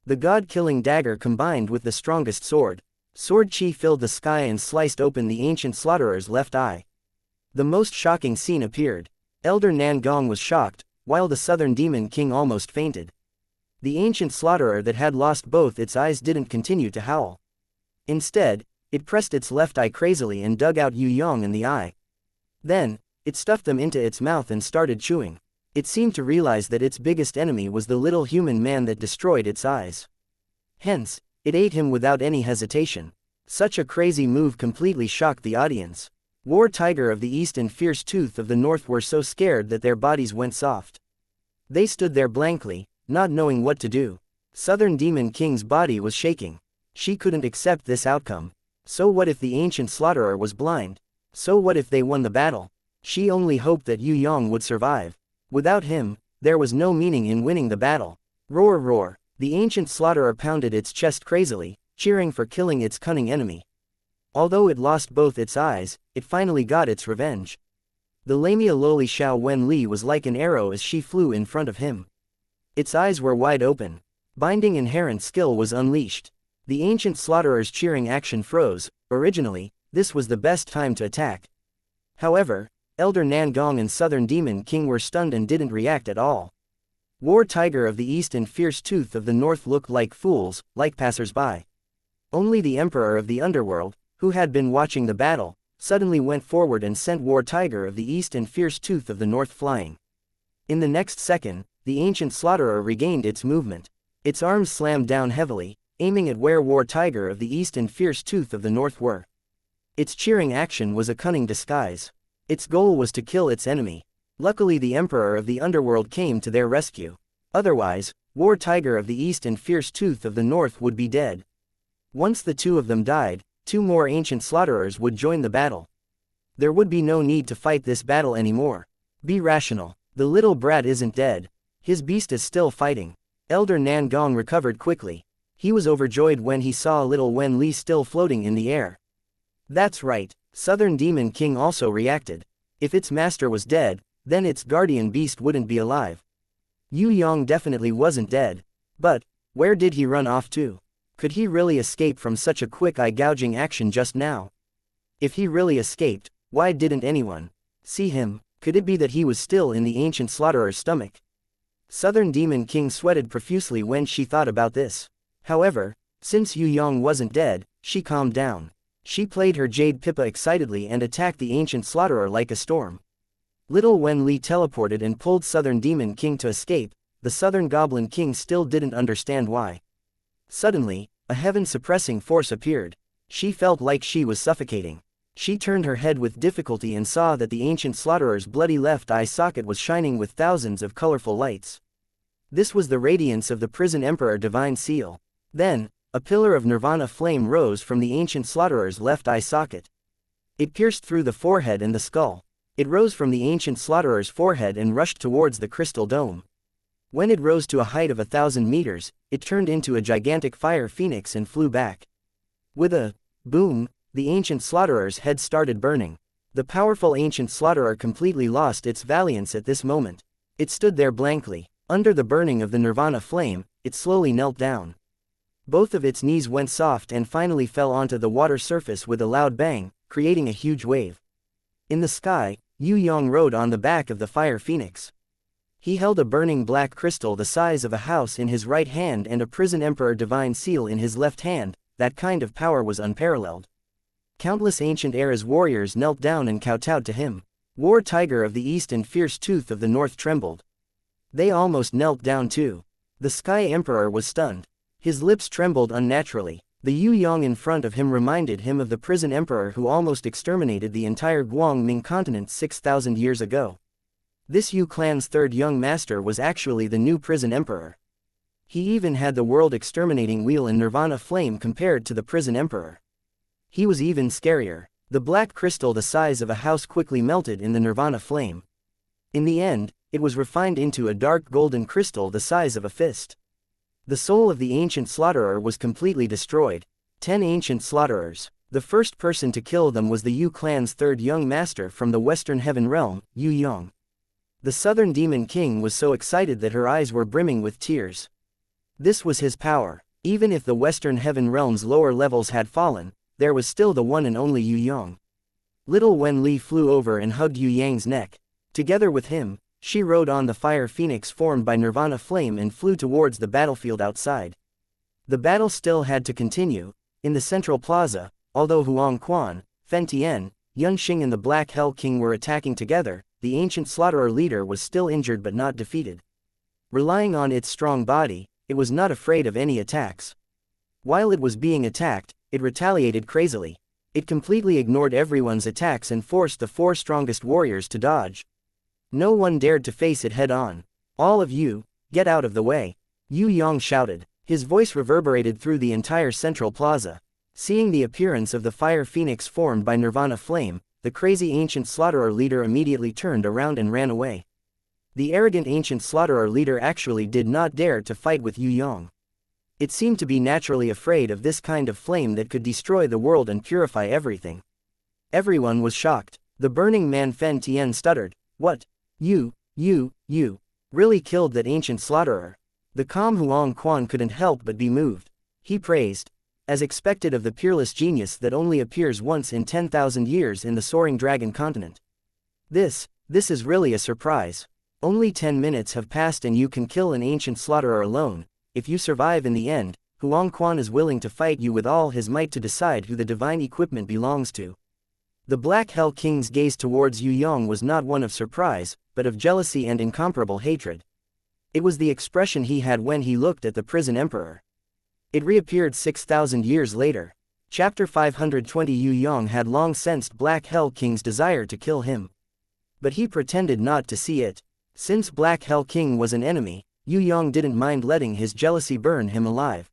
The god-killing dagger combined with the strongest sword. Sword chi filled the sky and sliced open the ancient slaughterer's left eye. The most shocking scene appeared. Elder Nan Gong was shocked, while the Southern Demon King almost fainted. The ancient slaughterer that had lost both its eyes didn't continue to howl. Instead, it pressed its left eye crazily and dug out Yue Yang in the eye. Then, it stuffed them into its mouth and started chewing. It seemed to realize that its biggest enemy was the little human man that destroyed its eyes. Hence, it ate him without any hesitation. Such a crazy move completely shocked the audience. War Tiger of the East and Fierce Tooth of the North were so scared that their bodies went soft. They stood there blankly, not knowing what to do. Southern Demon King's body was shaking. She couldn't accept this outcome. So what if the ancient slaughterer was blind? So what if they won the battle? She only hoped that Yue Yang would survive. Without him, there was no meaning in winning the battle. Roar roar! The ancient slaughterer pounded its chest crazily, cheering for killing its cunning enemy. Although it lost both its eyes, it finally got its revenge. The Lamia Loli Xiao Wen Li was like an arrow as she flew in front of him. Its eyes were wide open. Binding inherent skill was unleashed. The ancient slaughterer cheering action froze. Originally, this was the best time to attack. However, Elder Nan Gong and Southern Demon King were stunned and didn't react at all. War Tiger of the East and Fierce Tooth of the North looked like fools, like passers-by. Only the Emperor of the Underworld, who had been watching the battle, suddenly went forward and sent War Tiger of the East and Fierce Tooth of the North flying. In the next second, the ancient slaughterer regained its movement. Its arms slammed down heavily, aiming at where War Tiger of the East and Fierce Tooth of the North were. Its cheering action was a cunning disguise. Its goal was to kill its enemy. Luckily the Emperor of the Underworld came to their rescue. Otherwise, War Tiger of the East and Fierce Tooth of the North would be dead. Once the two of them died, 2 more ancient slaughterers would join the battle. There would be no need to fight this battle anymore. Be rational. The little brat isn't dead. His beast is still fighting. Elder Nan Gong recovered quickly. He was overjoyed when he saw little Wen Li still floating in the air. That's right. Southern Demon King also reacted. If its master was dead, then its guardian beast wouldn't be alive. Yue Yang definitely wasn't dead. But, where did he run off to? Could he really escape from such a quick eye-gouging action just now? If he really escaped, why didn't anyone See him, could it be that he was still in the ancient slaughterer stomach? Southern Demon King sweated profusely when she thought about this. However, since Yue Yang wasn't dead, she calmed down. She played her Jade Pippa excitedly and attacked the ancient slaughterer like a storm. Little Wen Li teleported and pulled Southern Demon King to escape. The Southern Goblin King still didn't understand why. Suddenly, a heaven-suppressing force appeared. She felt like she was suffocating. She turned her head with difficulty and saw that the ancient slaughtherer's bloody left eye socket was shining with thousands of colorful lights. This was the radiance of the Prison Emperor Divine Seal. Then, a pillar of nirvana flame rose from the ancient slaughtherer's left eye socket. It pierced through the forehead and the skull. It rose from the ancient slaughtherer's forehead and rushed towards the crystal dome. When it rose to a height of 1,000 meters, it turned into a gigantic fire phoenix and flew back. With a boom, the ancient slaughtherer's head started burning. The powerful ancient slaughterer completely lost its valiance at this moment. It stood there blankly. Under the burning of the nirvana flame, it slowly knelt down. Both of its knees went soft and finally fell onto the water surface with a loud bang, creating a huge wave. In the sky, Yue Yang rode on the back of the fire phoenix. He held a burning black crystal the size of a house in his right hand and a Prison Emperor Divine Seal in his left hand. That kind of power was unparalleled. Countless ancient era's warriors knelt down and kowtowed to him. War Tiger of the East and Fierce Tooth of the North trembled. They almost knelt down too. The Sky Emperor was stunned. His lips trembled unnaturally. The Yue Yang in front of him reminded him of the Prison Emperor who almost exterminated the entire Guangming continent 6,000 years ago. This Yu clan's third young master was actually the new Prison Emperor. He even had the world exterminating wheel in Nirvana flame compared to the Prison Emperor. He was even scarier. The black crystal the size of a house quickly melted in the Nirvana flame. In the end, it was refined into a dark golden crystal the size of a fist. The soul of the ancient slaughterer was completely destroyed. 10 ancient slaughterers. The first person to kill them was the Yu clan's third young master from the Western Heaven Realm, Yue Yang. The Southern Demon King was so excited that her eyes were brimming with tears. This was his power. Even if the Western Heaven Realm's lower levels had fallen, there was still the one and only Yue Yang. Little Wen Li flew over and hugged Yue Yang's neck. Together with him, she rode on the fire phoenix formed by Nirvana flame and flew towards the battlefield outside. The battle still had to continue. In the central plaza, although Huang Quan, Fen Tian, Yun Xing and the Black Hell King were attacking together, the ancient slaughterer leader was still injured but not defeated. Relying on its strong body, it was not afraid of any attacks. While it was being attacked, it retaliated crazily. It completely ignored everyone's attacks and forced the 4 strongest warriors to dodge. No one dared to face it head-on. All of you, get out of the way. Yue Yang shouted. His voice reverberated through the entire central plaza. Seeing the appearance of the fire phoenix formed by Nirvana flame, the crazy ancient slaughterer leader immediately turned around and ran away. The arrogant ancient slaughterer leader actually did not dare to fight with Yue Yang. It seemed to be naturally afraid of this kind of flame that could destroy the world and purify everything. Everyone was shocked. The burning man Fen Tian stuttered. What? You really killed that ancient slaughterer? The calm Huang Quan couldn't help but be moved. He praised. As expected of the peerless genius that only appears once in 10,000 years in the soaring dragon continent. This is really a surprise. Only 10 minutes have passed and you can kill an ancient slaughterer alone. If you survive in the end, Huang Quan is willing to fight you with all his might to decide who the divine equipment belongs to. The Black Hell King's gaze towards Yue Yang was not one of surprise, but of jealousy and incomparable hatred. It was the expression he had when he looked at the Prison Emperor. It reappeared 6,000 years later. Chapter 520. Yue Yang had long sensed Black Hell King's desire to kill him. But he pretended not to see it. Since Black Hell King was an enemy, Yue Yang didn't mind letting his jealousy burn him alive.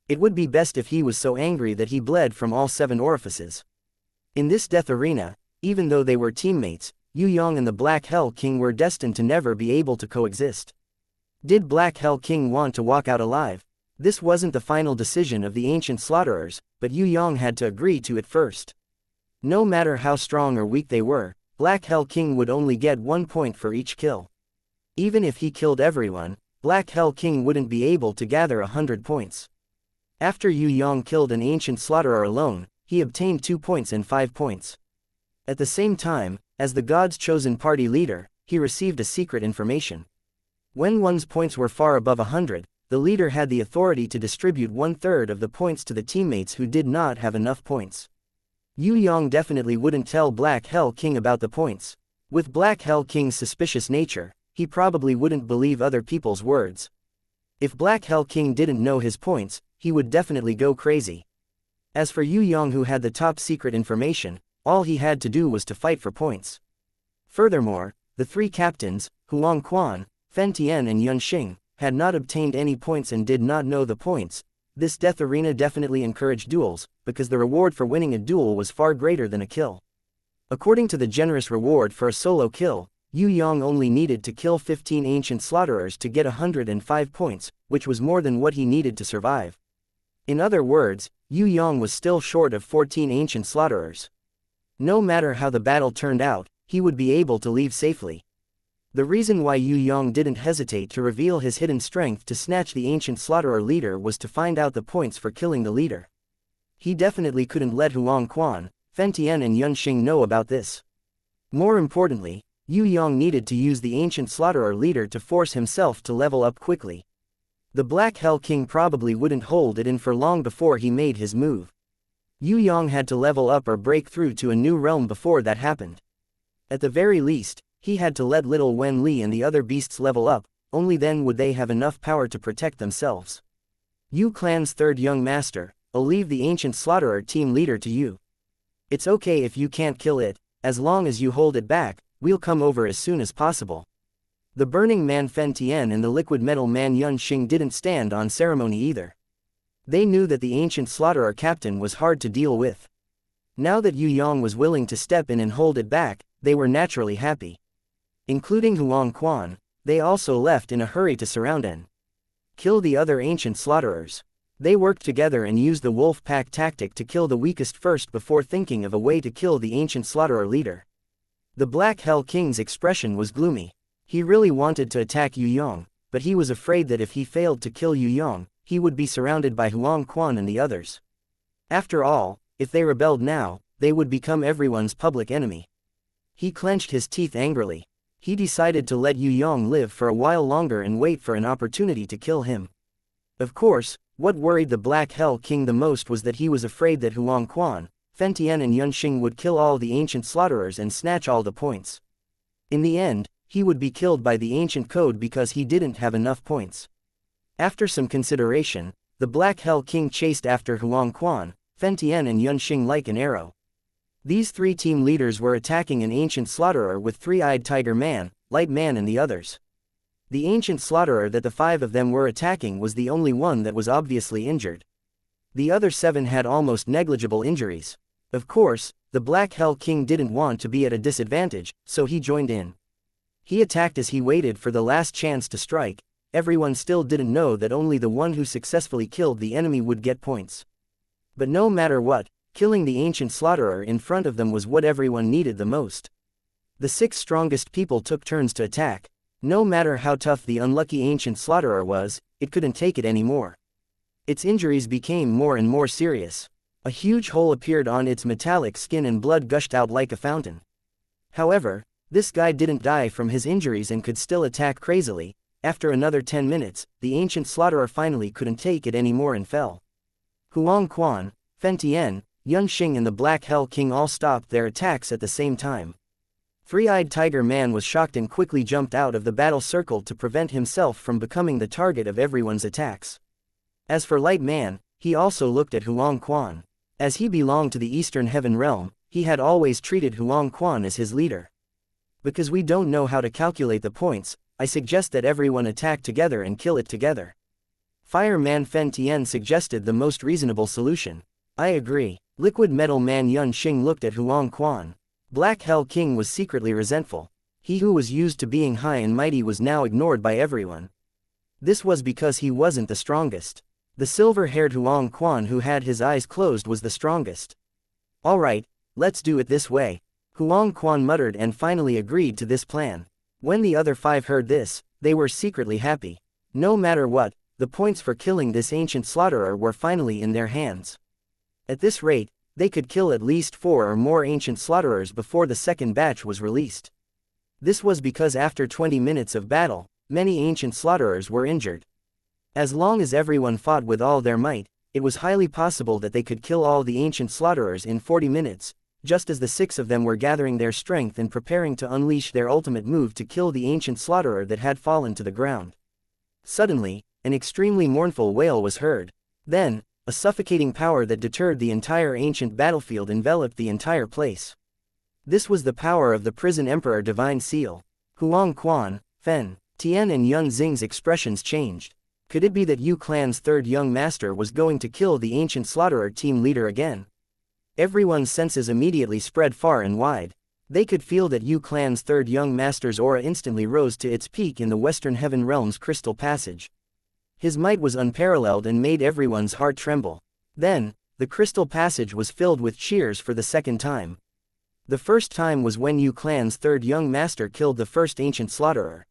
It would be best if he was so angry that he bled from all 7 orifices. In this death arena, even though they were teammates, Yue Yang and the Black Hell King were destined to never be able to coexist. Did Black Hell King want to walk out alive? This wasn't the final decision of the ancient slaughterers, but Yue Yang had to agree to it first. No matter how strong or weak they were, Black Hell King would only get 1 point for each kill. Even if he killed everyone, Black Hell King wouldn't be able to gather 100 points. After Yue Yang killed an ancient slaughterer alone, he obtained 2 points and 5 points. At the same time, as the god's chosen party leader, he received a secret information. When one's points were far above 100, the leader had the authority to distribute 1/3 of the points to the teammates who did not have enough points. Yue Yang definitely wouldn't tell Black Hell King about the points. With Black Hell King's suspicious nature, he probably wouldn't believe other people's words. If Black Hell King didn't know his points, he would definitely go crazy. As for Yue Yang, who had the top secret information, all he had to do was to fight for points. Furthermore, the three captains, Huang Quan, Fen Tian and Yun Xing, had not obtained any points and did not know the points. This death arena definitely encouraged duels, because the reward for winning a duel was far greater than a kill. According to the generous reward for a solo kill, Yue Yang only needed to kill 15 ancient slaughterers to get 105 points, which was more than what he needed to survive. In other words, Yue Yang was still short of 14 ancient slaughterers. No matter how the battle turned out, he would be able to leave safely. The reason why Yue Yang didn't hesitate to reveal his hidden strength to snatch the ancient slaughterer leader was to find out the points for killing the leader. He definitely couldn't let Huang Quan, Fen Tian and Yun Xing know about this. More importantly, Yue Yang needed to use the ancient slaughterer leader to force himself to level up quickly. The Black Hell King probably wouldn't hold it in for long before he made his move. Yue Yang had to level up or break through to a new realm before that happened. At the very least, he had to let little Wen Li and the other beasts level up, only then would they have enough power to protect themselves. Yu Clan's third young master, I'll leave the ancient slaughterer team leader to you. It's okay if you can't kill it, as long as you hold it back, we'll come over as soon as possible. The Burning Man Fen Tian and the Liquid Metal Man Yun Xing didn't stand on ceremony either. They knew that the ancient slaughterer captain was hard to deal with. Now that Yue Yang was willing to step in and hold it back, they were naturally happy. Including Huang Quan, they also left in a hurry to surround and kill the other ancient slaughterers. They worked together and used the wolf pack tactic to kill the weakest first before thinking of a way to kill the ancient slaughterer leader. The Black Hell King's expression was gloomy. He really wanted to attack Yue Yang, but he was afraid that if he failed to kill Yue Yang, he would be surrounded by Huang Quan and the others. After all, if they rebelled now, they would become everyone's public enemy. He clenched his teeth angrily. He decided to let Yue Yang live for a while longer and wait for an opportunity to kill him. Of course, what worried the Black Hell King the most was that he was afraid that Huang Quan, Fen Tian and Yun Xing would kill all the ancient slaughterers and snatch all the points. In the end, he would be killed by the ancient code because he didn't have enough points. After some consideration, the Black Hell King chased after Huang Quan, Fen Tian and Yun Xing like an arrow. These three team leaders were attacking an ancient slaughterer with Three-Eyed Tiger Man, Light Man and the others. The ancient slaughterer that the five of them were attacking was the only one that was obviously injured. The other seven had almost negligible injuries. Of course, the Black Hell King didn't want to be at a disadvantage, so he joined in. He attacked as he waited for the last chance to strike. Everyone still didn't know that only the one who successfully killed the enemy would get points. But no matter what, killing the ancient slaughterer in front of them was what everyone needed the most. The 6 strongest people took turns to attack. No matter how tough the unlucky ancient slaughterer was, it couldn't take it anymore. Its injuries became more and more serious. A huge hole appeared on its metallic skin and blood gushed out like a fountain. However, this guy didn't die from his injuries and could still attack crazily. After another 10 minutes, the ancient slaughterer finally couldn't take it anymore and fell. Huang Quan, Fen Tian, Yun Xing and the Black Hell King all stopped their attacks at the same time. Three-Eyed Tiger Man was shocked and quickly jumped out of the battle circle to prevent himself from becoming the target of everyone's attacks. As for Light Man, he also looked at Huang Quan. As he belonged to the Eastern Heaven Realm, he had always treated Huang Quan as his leader. Because we don't know how to calculate the points, I suggest that everyone attack together and kill it together. Fireman Fen Tian suggested the most reasonable solution. I agree. Liquid Metal Man Yun Xing looked at Huang Quan. Black Hell King was secretly resentful. He who was used to being high and mighty was now ignored by everyone. This was because he wasn't the strongest. The silver-haired Huang Quan who had his eyes closed was the strongest. Alright, let's do it this way. Huang Quan muttered and finally agreed to this plan. When the other 5 heard this, they were secretly happy. No matter what, the points for killing this ancient slaughterer were finally in their hands. At this rate, they could kill at least 4 or more ancient slaughterers before the second batch was released. This was because after 20 minutes of battle, many ancient slaughterers were injured. As long as everyone fought with all their might, it was highly possible that they could kill all the ancient slaughterers in 40 minutes, just as the 6 of them were gathering their strength and preparing to unleash their ultimate move to kill the ancient slaughterer that had fallen to the ground. Suddenly, an extremely mournful wail was heard. Then, a suffocating power that deterred the entire ancient battlefield enveloped the entire place. This was the power of the prison emperor divine seal. Huang Quan, Fen, Tian and Yun Xing's expressions changed. Could it be that Yu Clan's third young master was going to kill the ancient slaughterer team leader again? Everyone's senses immediately spread far and wide. They could feel that Yu Clan's third young master's aura instantly rose to its peak in the Western Heaven Realm's crystal passage. His might was unparalleled and made everyone's heart tremble. Then, the crystal passage was filled with cheers for the second time. The first time was when Yu Clan's third young master killed the first ancient slaughterer.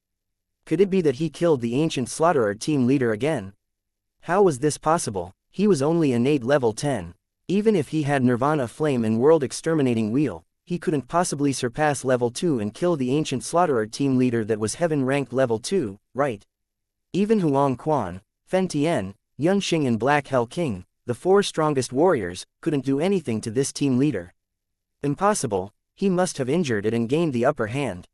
Could it be that he killed the ancient slaughterer team leader again? How was this possible? He was only innate level 10. Even if he had Nirvana Flame and World Exterminating Wheel, he couldn't possibly surpass level 2 and kill the ancient slaughterer team leader that was heaven ranked level 2, right? Even Huang Quan, Fen Tian, Yun Xing and Black Hell King, the 4 strongest warriors, couldn't do anything to this team leader. Impossible, he must have injured it and gained the upper hand.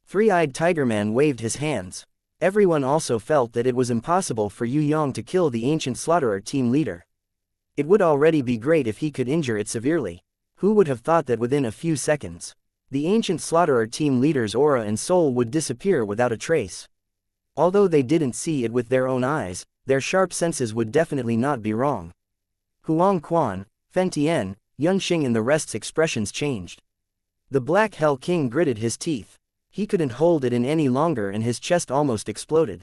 Three-eyed Tiger Man waved his hands. Everyone also felt that it was impossible for Yue Yang to kill the ancient slaughterer team leader. It would already be great if he could injure it severely. Who would have thought that within a few seconds, the ancient slaughterer team leader's aura and soul would disappear without a trace? Although they didn't see it with their own eyes, their sharp senses would definitely not be wrong. Huang Quan, Fen Tian, Yun Xing and the rest's expressions changed. The Black Hell King gritted his teeth. He couldn't hold it in any longer and his chest almost exploded.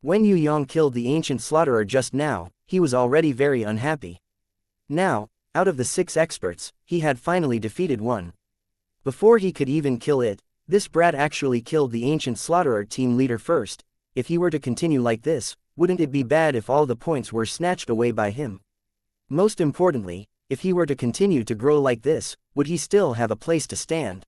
When Yue Yang killed the ancient slaughterer just now, he was already very unhappy. Now, out of the 6 experts, he had finally defeated one. Before he could even kill it, this brat actually killed the ancient slaughterer team leader first. If he were to continue like this, wouldn't it be bad if all the points were snatched away by him? Most importantly, if he were to continue to grow like this, would he still have a place to stand?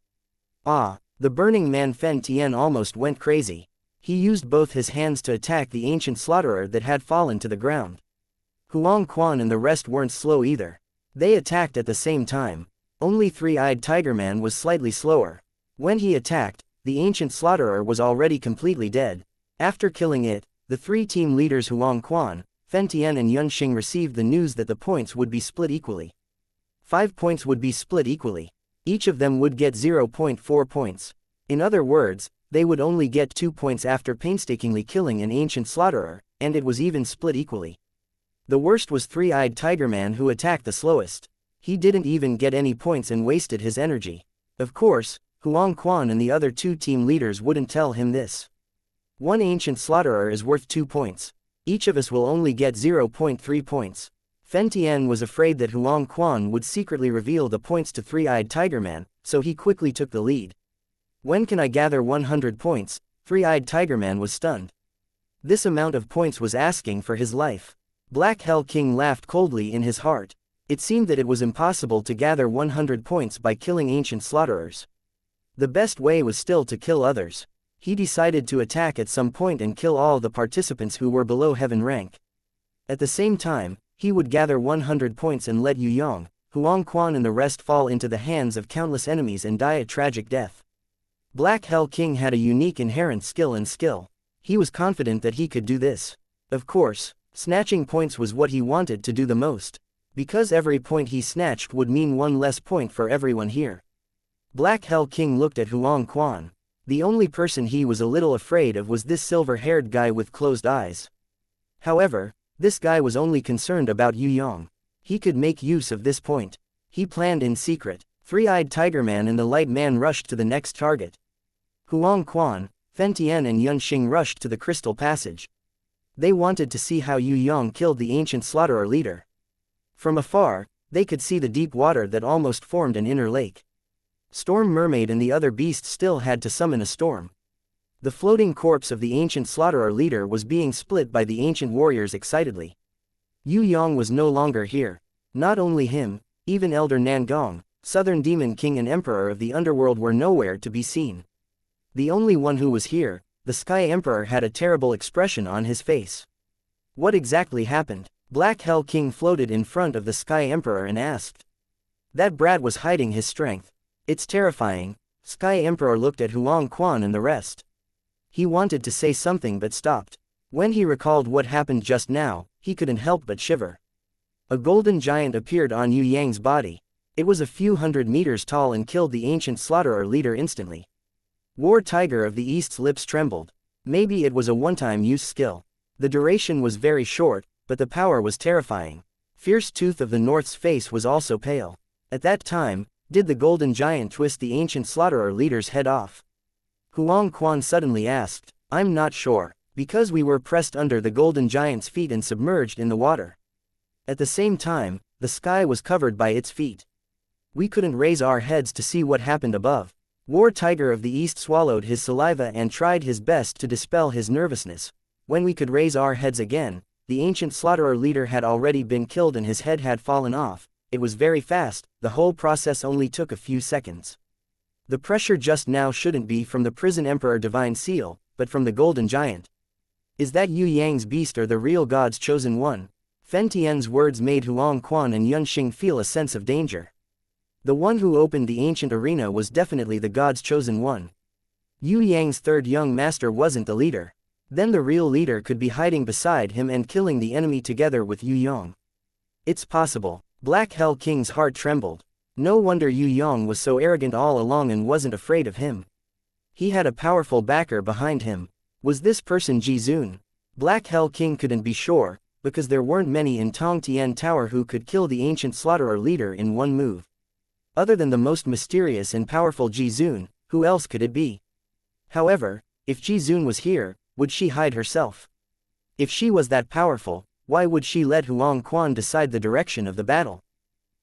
Ah! The Burning Man Fen Tian almost went crazy. He used both his hands to attack the ancient slaughterer that had fallen to the ground. Huang Quan and the rest weren't slow either. They attacked at the same time. Only Three-Eyed Tiger Man was slightly slower. When he attacked, the ancient slaughterer was already completely dead. After killing it, the 3 team leaders Huang Quan, Fen Tian and Yun Xing received the news that the points would be split equally. 5 points would be split equally. Each of them would get 0.4 points. In other words, they would only get 2 points after painstakingly killing an ancient slaughterer, and it was even split equally. The worst was Three-Eyed Tiger Man who attacked the slowest. He didn't even get any points and wasted his energy. Of course, Huang Quan and the other 2 team leaders wouldn't tell him this. One ancient slaughterer is worth 2 points. Each of us will only get 0.3 points. Fen Tian was afraid that Huang Quan would secretly reveal the points to Three-Eyed Tiger Man, so he quickly took the lead. When can I gather 100 points? Three-Eyed Tiger Man was stunned. This amount of points was asking for his life. Black Hell King laughed coldly in his heart. It seemed that it was impossible to gather 100 points by killing ancient slaughterers. The best way was still to kill others. He decided to attack at some point and kill all the participants who were below heaven rank. At the same time, he would gather 100 points and let Yue Yang, Huang Quan and the rest fall into the hands of countless enemies and die a tragic death. Black Hell King had a unique inherent skill. He was confident that he could do this. Of course, snatching points was what he wanted to do the most. Because every point he snatched would mean 1 less point for everyone here. Black Hell King looked at Huang Quan. The only person he was a little afraid of was this silver-haired guy with closed eyes. However, this guy was only concerned about Yue Yang. He could make use of this point. He planned in secret. Three-Eyed Tiger Man and the Light Man rushed to the next target. Huang Quan, Fen Tian and Yun Xing rushed to the crystal passage. They wanted to see how Yue Yang killed the ancient slaughterer leader. From afar, they could see the deep water that almost formed an inner lake. Storm Mermaid and the other beasts still had to summon a storm. The floating corpse of the ancient slaughterer leader was being split by the ancient warriors excitedly. Yue Yang was no longer here. Not only him, Even Elder Nangong, Southern Demon King and Emperor of the Underworld, were nowhere to be seen. The only one who was here, the Sky Emperor, had a terrible expression on his face. What exactly happened? Black Hell King floated in front of the Sky Emperor and asked. That brat was hiding his strength. It's terrifying. Sky Emperor looked at Huang Quan and the rest. He wanted to say something but stopped. When he recalled what happened just now, he couldn't help but shiver. A golden giant appeared on Yue Yang's body. It was a few hundred meters tall and killed the ancient slaughterer leader instantly. War Tiger of the East's lips trembled. Maybe it was a one-time use skill. The duration was very short, but the power was terrifying. Fierce Tooth of the North's face was also pale. At that time, did the golden giant twist the ancient slaughterer leader's head off? Huang Quan suddenly asked. I'm not sure, because we were pressed under the golden giant's feet and submerged in the water. At the same time, the sky was covered by its feet. We couldn't raise our heads to see what happened above. War Tiger of the East swallowed his saliva and tried his best to dispel his nervousness. When we could raise our heads again, the ancient slaughterer leader had already been killed and his head had fallen off. It was very fast, the whole process only took a few seconds. The pressure just now shouldn't be from the prison emperor divine seal, but from the golden giant. Is that Yue Yang's beast or the real God's chosen one? Fen Tian's words made Huang Quan and Yun Xing feel a sense of danger. The one who opened the ancient arena was definitely the God's chosen one. Yue Yang's third young master wasn't the leader. Then the real leader could be hiding beside him and killing the enemy together with Yue Yang. It's possible. Black Hell King's heart trembled. No wonder Yue Yang was so arrogant all along and wasn't afraid of him. He had a powerful backer behind him. Was this person Ji Zun? Black Hell King couldn't be sure, because there weren't many in Tong Tian Tower who could kill the ancient slaughterer leader in one move. Other than the most mysterious and powerful Ji Zun, who else could it be? However, if Ji Zun was here, would she hide herself? If she was that powerful, why would she let Huang Quan decide the direction of the battle?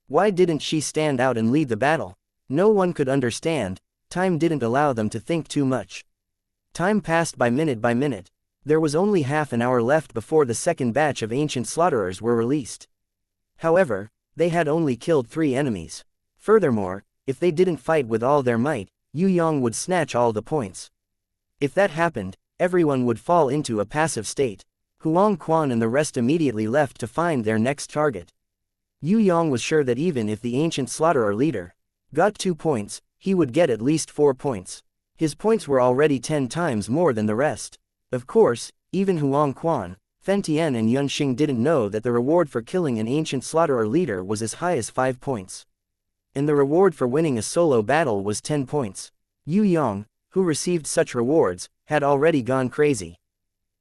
Why didn't she stand out and lead the battle? No one could understand. Time didn't allow them to think too much. Time passed by minute by minute. There was only half an hour left before the second batch of ancient slaughterers were released. However, they had only killed 3 enemies. Furthermore, if they didn't fight with all their might, Yue Yang would snatch all the points. If that happened, everyone would fall into a passive state. Huang Quan and the rest immediately left to find their next target. Yue Yang was sure that even if the ancient slaughterer leader got 2 points, he would get at least 4 points. His points were already 10 times more than the rest. Of course, even Huang Quan, Fen Tian and Yun Xing didn't know that the reward for killing an ancient slaughterer leader was as high as 5 points. And the reward for winning a solo battle was 10 points. Yue Yang, who received such rewards, had already gone crazy.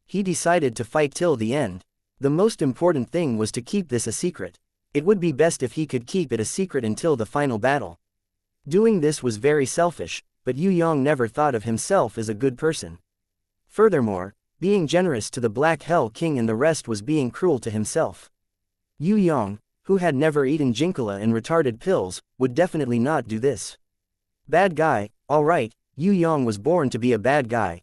He decided to fight till the end. The most important thing was to keep this a secret. It would be best if he could keep it a secret until the final battle. Doing this was very selfish, but Yue Yang never thought of himself as a good person. Furthermore, being generous to the Black Hell King and the rest was being cruel to himself. Yue Yang, who had never eaten jinkala and retarded pills, would definitely not do this. Bad guy, alright, Yue Yang was born to be a bad guy.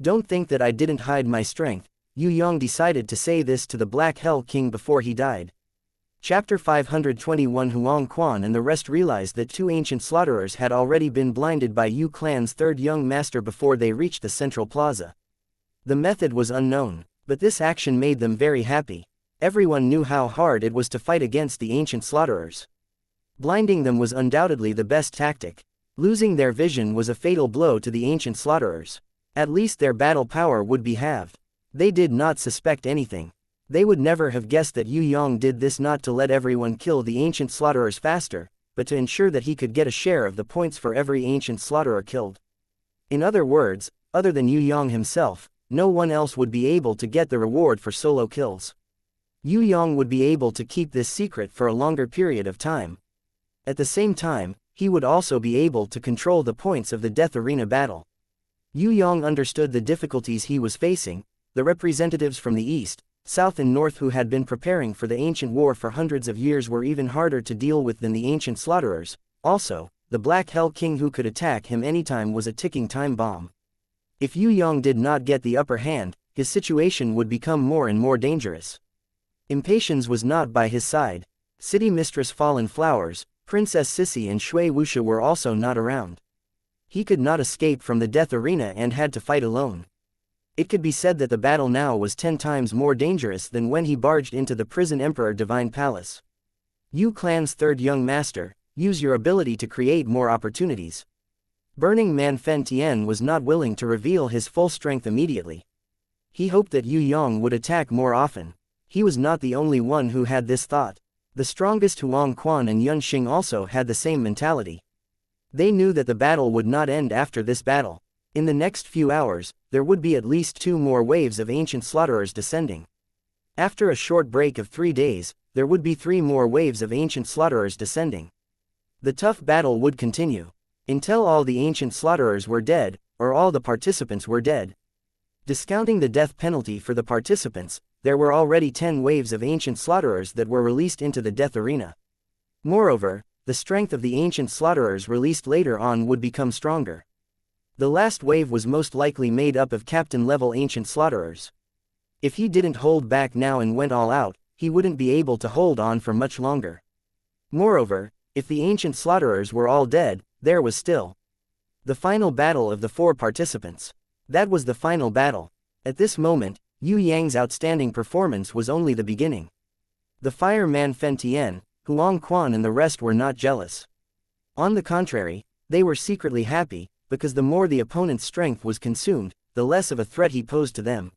Don't think that I didn't hide my strength. Yue Yang decided to say this to the Black Hell King before he died. Chapter 521. Huang Quan and the rest realized that 2 ancient slaughterers had already been blinded by Yu clan's third young master before they reached the central plaza. The method was unknown, but this action made them very happy. Everyone knew how hard it was to fight against the ancient slaughterers. Blinding them was undoubtedly the best tactic. Losing their vision was a fatal blow to the ancient slaughterers. At least their battle power would be halved. They did not suspect anything. They would never have guessed that Yue Yang did this not to let everyone kill the ancient slaughterers faster, but to ensure that he could get a share of the points for every ancient slaughterer killed. In other words, other than Yue Yang himself, no one else would be able to get the reward for solo kills. Yue Yang would be able to keep this secret for a longer period of time. At the same time, he would also be able to control the points of the death arena battle. Yue Yang understood the difficulties he was facing. The representatives from the east, south and north who had been preparing for the ancient war for hundreds of years were even harder to deal with than the ancient slaughterers. Also, the Black Hell King who could attack him anytime was a ticking time bomb. If Yue Yang did not get the upper hand, his situation would become more and more dangerous. Impatience was not by his side. City Mistress Fallen Flowers, Princess Sissy and Shui Wuxia were also not around. He could not escape from the death arena and had to fight alone. It could be said that the battle now was 10 times more dangerous than when he barged into the prison Emperor Divine Palace. Yu Clan's third young master, use your ability to create more opportunities. Burning Man Fen Tian was not willing to reveal his full strength immediately. He hoped that Yue Yang would attack more often. He was not the only one who had this thought. The strongest Huang Quan and Yun Xing also had the same mentality. They knew that the battle would not end after this battle. In the next few hours, there would be at least 2 more waves of ancient slaughterers descending. After a short break of 3 days, there would be 3 more waves of ancient slaughterers descending. The tough battle would continue until all the ancient slaughterers were dead, or all the participants were dead. Discounting the death penalty for the participants, there were already 10 waves of ancient slaughterers that were released into the death arena. Moreover, the strength of the ancient slaughterers released later on would become stronger. The last wave was most likely made up of captain-level ancient slaughterers. If he didn't hold back now and went all out, he wouldn't be able to hold on for much longer. Moreover, if the ancient slaughterers were all dead, there was still the final battle of the 4 participants. That was the final battle. At this moment, Yue Yang's outstanding performance was only the beginning. The fireman Fen Tian, Huang Quan and the rest were not jealous. On the contrary, they were secretly happy, because the more the opponent's strength was consumed, the less of a threat he posed to them.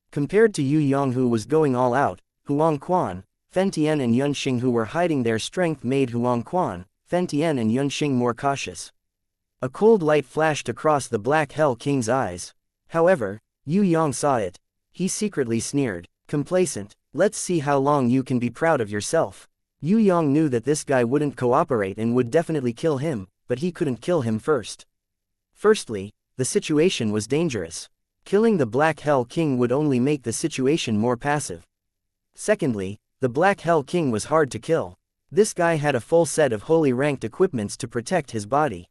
Compared to Yue Yang who was going all out, Huang Quan, Fen Tian and Yun Xing who were hiding their strength made Huang Quan, Fen Tian and Yun Xing more cautious. A cold light flashed across the Black Hell King's eyes. However, Yue Yang saw it. He secretly sneered. Complacent, let's see how long you can be proud of yourself. Yue Yang knew that this guy wouldn't cooperate and would definitely kill him, but he couldn't kill him first. Firstly, the situation was dangerous. Killing the Black Hell King would only make the situation more passive. Secondly, the Black Hell King was hard to kill. This guy had a full set of holy ranked equipments to protect his body.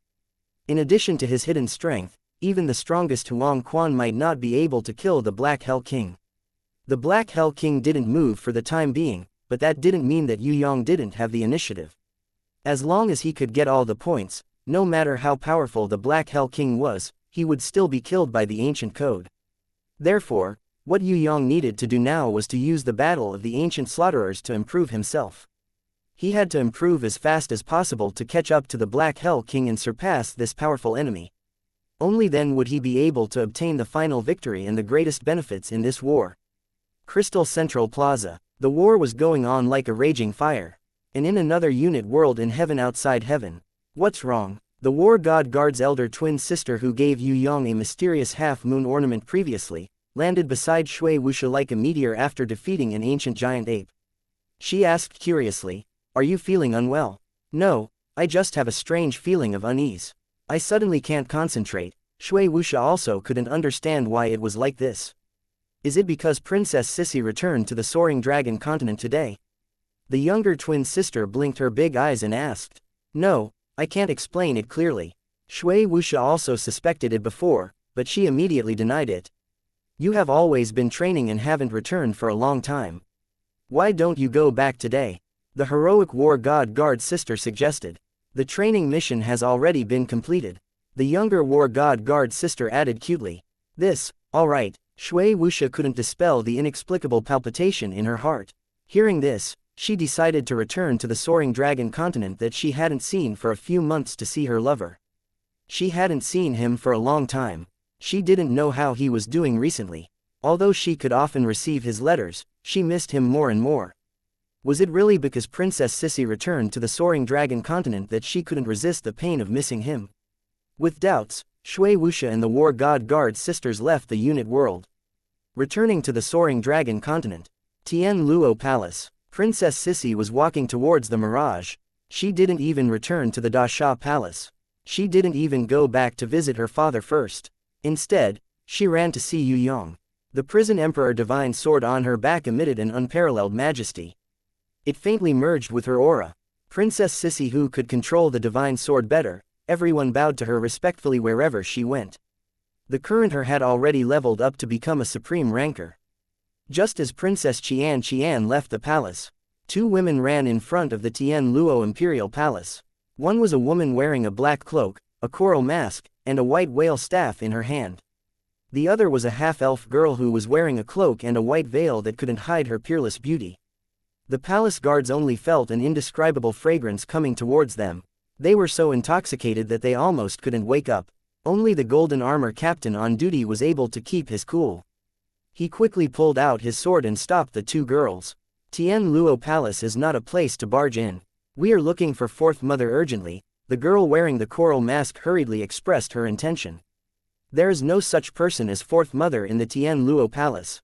In addition to his hidden strength, even the strongest Huang Quan might not be able to kill the Black Hell King. The Black Hell King didn't move for the time being, but that didn't mean that Yue Yang didn't have the initiative. As long as he could get all the points, no matter how powerful the Black Hell King was, he would still be killed by the ancient code. Therefore, what Yue Yang needed to do now was to use the battle of the ancient slaughterers to improve himself. He had to improve as fast as possible to catch up to the Black Hell King and surpass this powerful enemy. Only then would he be able to obtain the final victory and the greatest benefits in this war. Crystal Central Plaza. The war was going on like a raging fire. And in another unit world in heaven outside heaven. What's wrong? The war god guard's elder twin sister who gave Yue Yang a mysterious half-moon ornament previously, landed beside Shui Wuxia like a meteor after defeating an ancient giant ape. She asked curiously, "Are you feeling unwell?" "No, I just have a strange feeling of unease. I suddenly can't concentrate." Shui Wuxia also couldn't understand why it was like this. "Is it because Princess Sissy returned to the Soaring Dragon continent today?" The younger twin sister blinked her big eyes and asked. "No, I can't explain it clearly." Shui Wuxia also suspected it before, but she immediately denied it. "You have always been training and haven't returned for a long time. Why don't you go back today?" The heroic war god guard's sister suggested. "The training mission has already been completed." The younger war god guard's sister added cutely. "This, all right." Shui Wuxia couldn't dispel the inexplicable palpitation in her heart. Hearing this, she decided to return to the Soaring Dragon continent that she hadn't seen for a few months to see her lover. She hadn't seen him for a long time. She didn't know how he was doing recently. Although she could often receive his letters, she missed him more and more. Was it really because Princess Sissy returned to the Soaring Dragon continent that she couldn't resist the pain of missing him? With doubts, Shui Wuxia and the war god guard's sisters left the unit world. Returning to the Soaring Dragon continent. Tian Luo Palace. Princess Sissy was walking towards the Mirage. She didn't even return to the Da Sha Palace. She didn't even go back to visit her father first. Instead, she ran to see Yue Yang. The prison emperor divine sword on her back emitted an unparalleled majesty. It faintly merged with her aura. Princess Sissy who could control the divine sword better, everyone bowed to her respectfully wherever she went. The current her had already leveled up to become a supreme ranker. Just as Princess Qian left the palace, Two women ran in front of the Tian Luo Imperial Palace. One was a woman wearing a black cloak, a coral mask, and a white whale staff in her hand. The other was a half-elf girl who was wearing a cloak and a white veil that couldn't hide her peerless beauty. The palace guards only felt an indescribable fragrance coming towards them. They were so intoxicated that they almost couldn't wake up. Only the golden armor captain on duty was able to keep his cool. He quickly pulled out his sword and stopped the two girls. Tian Luo Palace is not a place to barge in. We are looking for Fourth Mother urgently, the girl wearing the coral mask hurriedly expressed her intention. There is no such person as Fourth Mother in the Tian Luo Palace.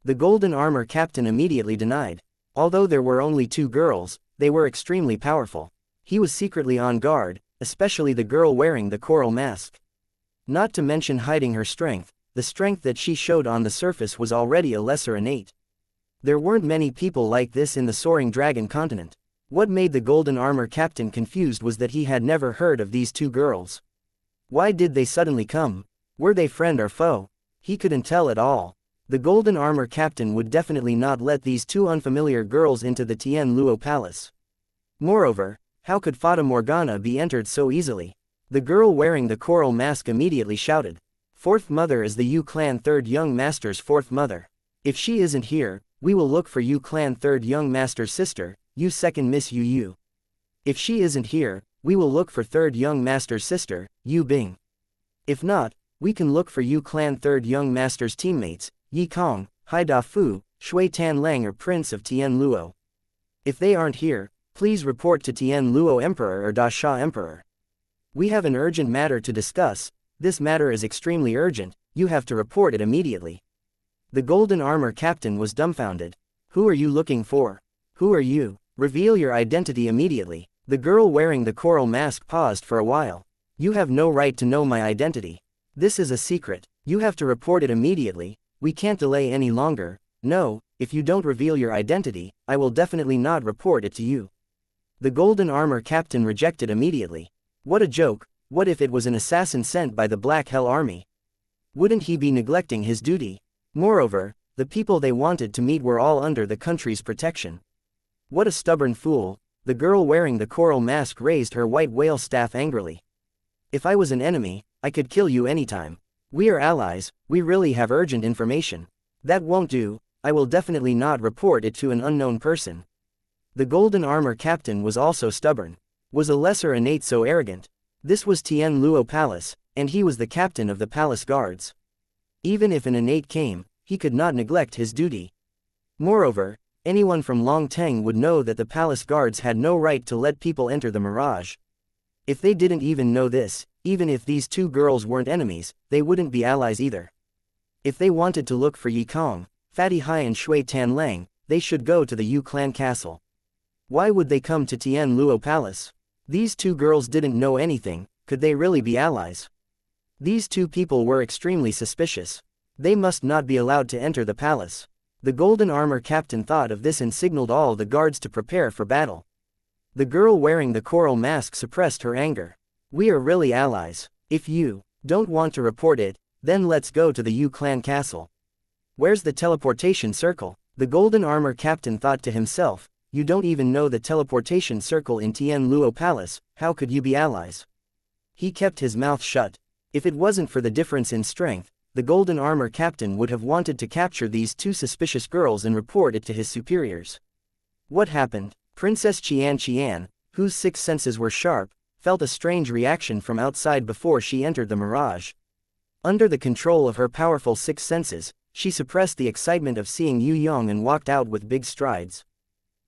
The golden armor captain immediately denied. Although there were only two girls, they were extremely powerful. He was secretly on guard, especially the girl wearing the coral mask. Not to mention hiding her strength, the strength that she showed on the surface was already a lesser innate. There weren't many people like this in the Soaring Dragon continent. What made the golden armor captain confused was that he had never heard of these two girls. Why did they suddenly come? Were they friend or foe? He couldn't tell at all. The golden armor captain would definitely not let these two unfamiliar girls into the Tian Luo Palace. Moreover, how could Fata Morgana be entered so easily? The girl wearing the coral mask immediately shouted. Fourth Mother is the Yu Clan Third Young Master's Fourth Mother. If she isn't here, we will look for Yu Clan Third Young Master's sister, Yu Second Miss Yu Yu. If she isn't here, we will look for Third Young Master's sister, Yu Bing. If not, we can look for Yu Clan Third Young Master's teammates, Yi Kong, Hai Da Fu, Shui Tan Lang or Prince of Tian Luo. If they aren't here, please report to Tian Luo Emperor or Da Sha Emperor. We have an urgent matter to discuss. This matter is extremely urgent, you have to report it immediately. The golden armor captain was dumbfounded. Who are you looking for? Who are you? Reveal your identity immediately. The girl wearing the coral mask paused for a while. You have no right to know my identity. This is a secret. You have to report it immediately. We can't delay any longer. No, if you don't reveal your identity, I will definitely not report it to you. The golden armor captain rejected immediately. What a joke. What if it was an assassin sent by the Black Hell Army? Wouldn't he be neglecting his duty? Moreover, the people they wanted to meet were all under the country's protection. What a stubborn fool. The girl wearing the coral mask raised her white whale staff angrily. If I was an enemy, I could kill you anytime. We are allies, we really have urgent information. That won't do, I will definitely not report it to an unknown person. The golden armor captain was also stubborn. Was a lesser innate so arrogant? This was Tian Luo Palace, and he was the captain of the palace guards. Even if an innate came, he could not neglect his duty. Moreover, anyone from Longteng would know that the palace guards had no right to let people enter the mirage. If they didn't even know this, even if these two girls weren't enemies, they wouldn't be allies either. If they wanted to look for Yi Kong, Fatty Hai and Shui Tan Lang, they should go to the Yu Clan Castle. Why would they come to Tian Luo Palace? These two girls didn't know anything, could they really be allies? These two people were extremely suspicious. They must not be allowed to enter the palace. The golden armor captain thought of this and signaled all the guards to prepare for battle. The girl wearing the coral mask suppressed her anger. We are really allies. If you don't want to report it, then let's go to the Yu Clan Castle. Where's the teleportation circle? The golden armor captain thought to himself, you don't even know the teleportation circle in Tian Luo Palace, how could you be allies? He kept his mouth shut. If it wasn't for the difference in strength, the golden armor captain would have wanted to capture these two suspicious girls and report it to his superiors. What happened? Princess Xianxia, whose six senses were sharp, felt a strange reaction from outside before she entered the mirage. Under the control of her powerful six senses, she suppressed the excitement of seeing Yue Yang and walked out with big strides.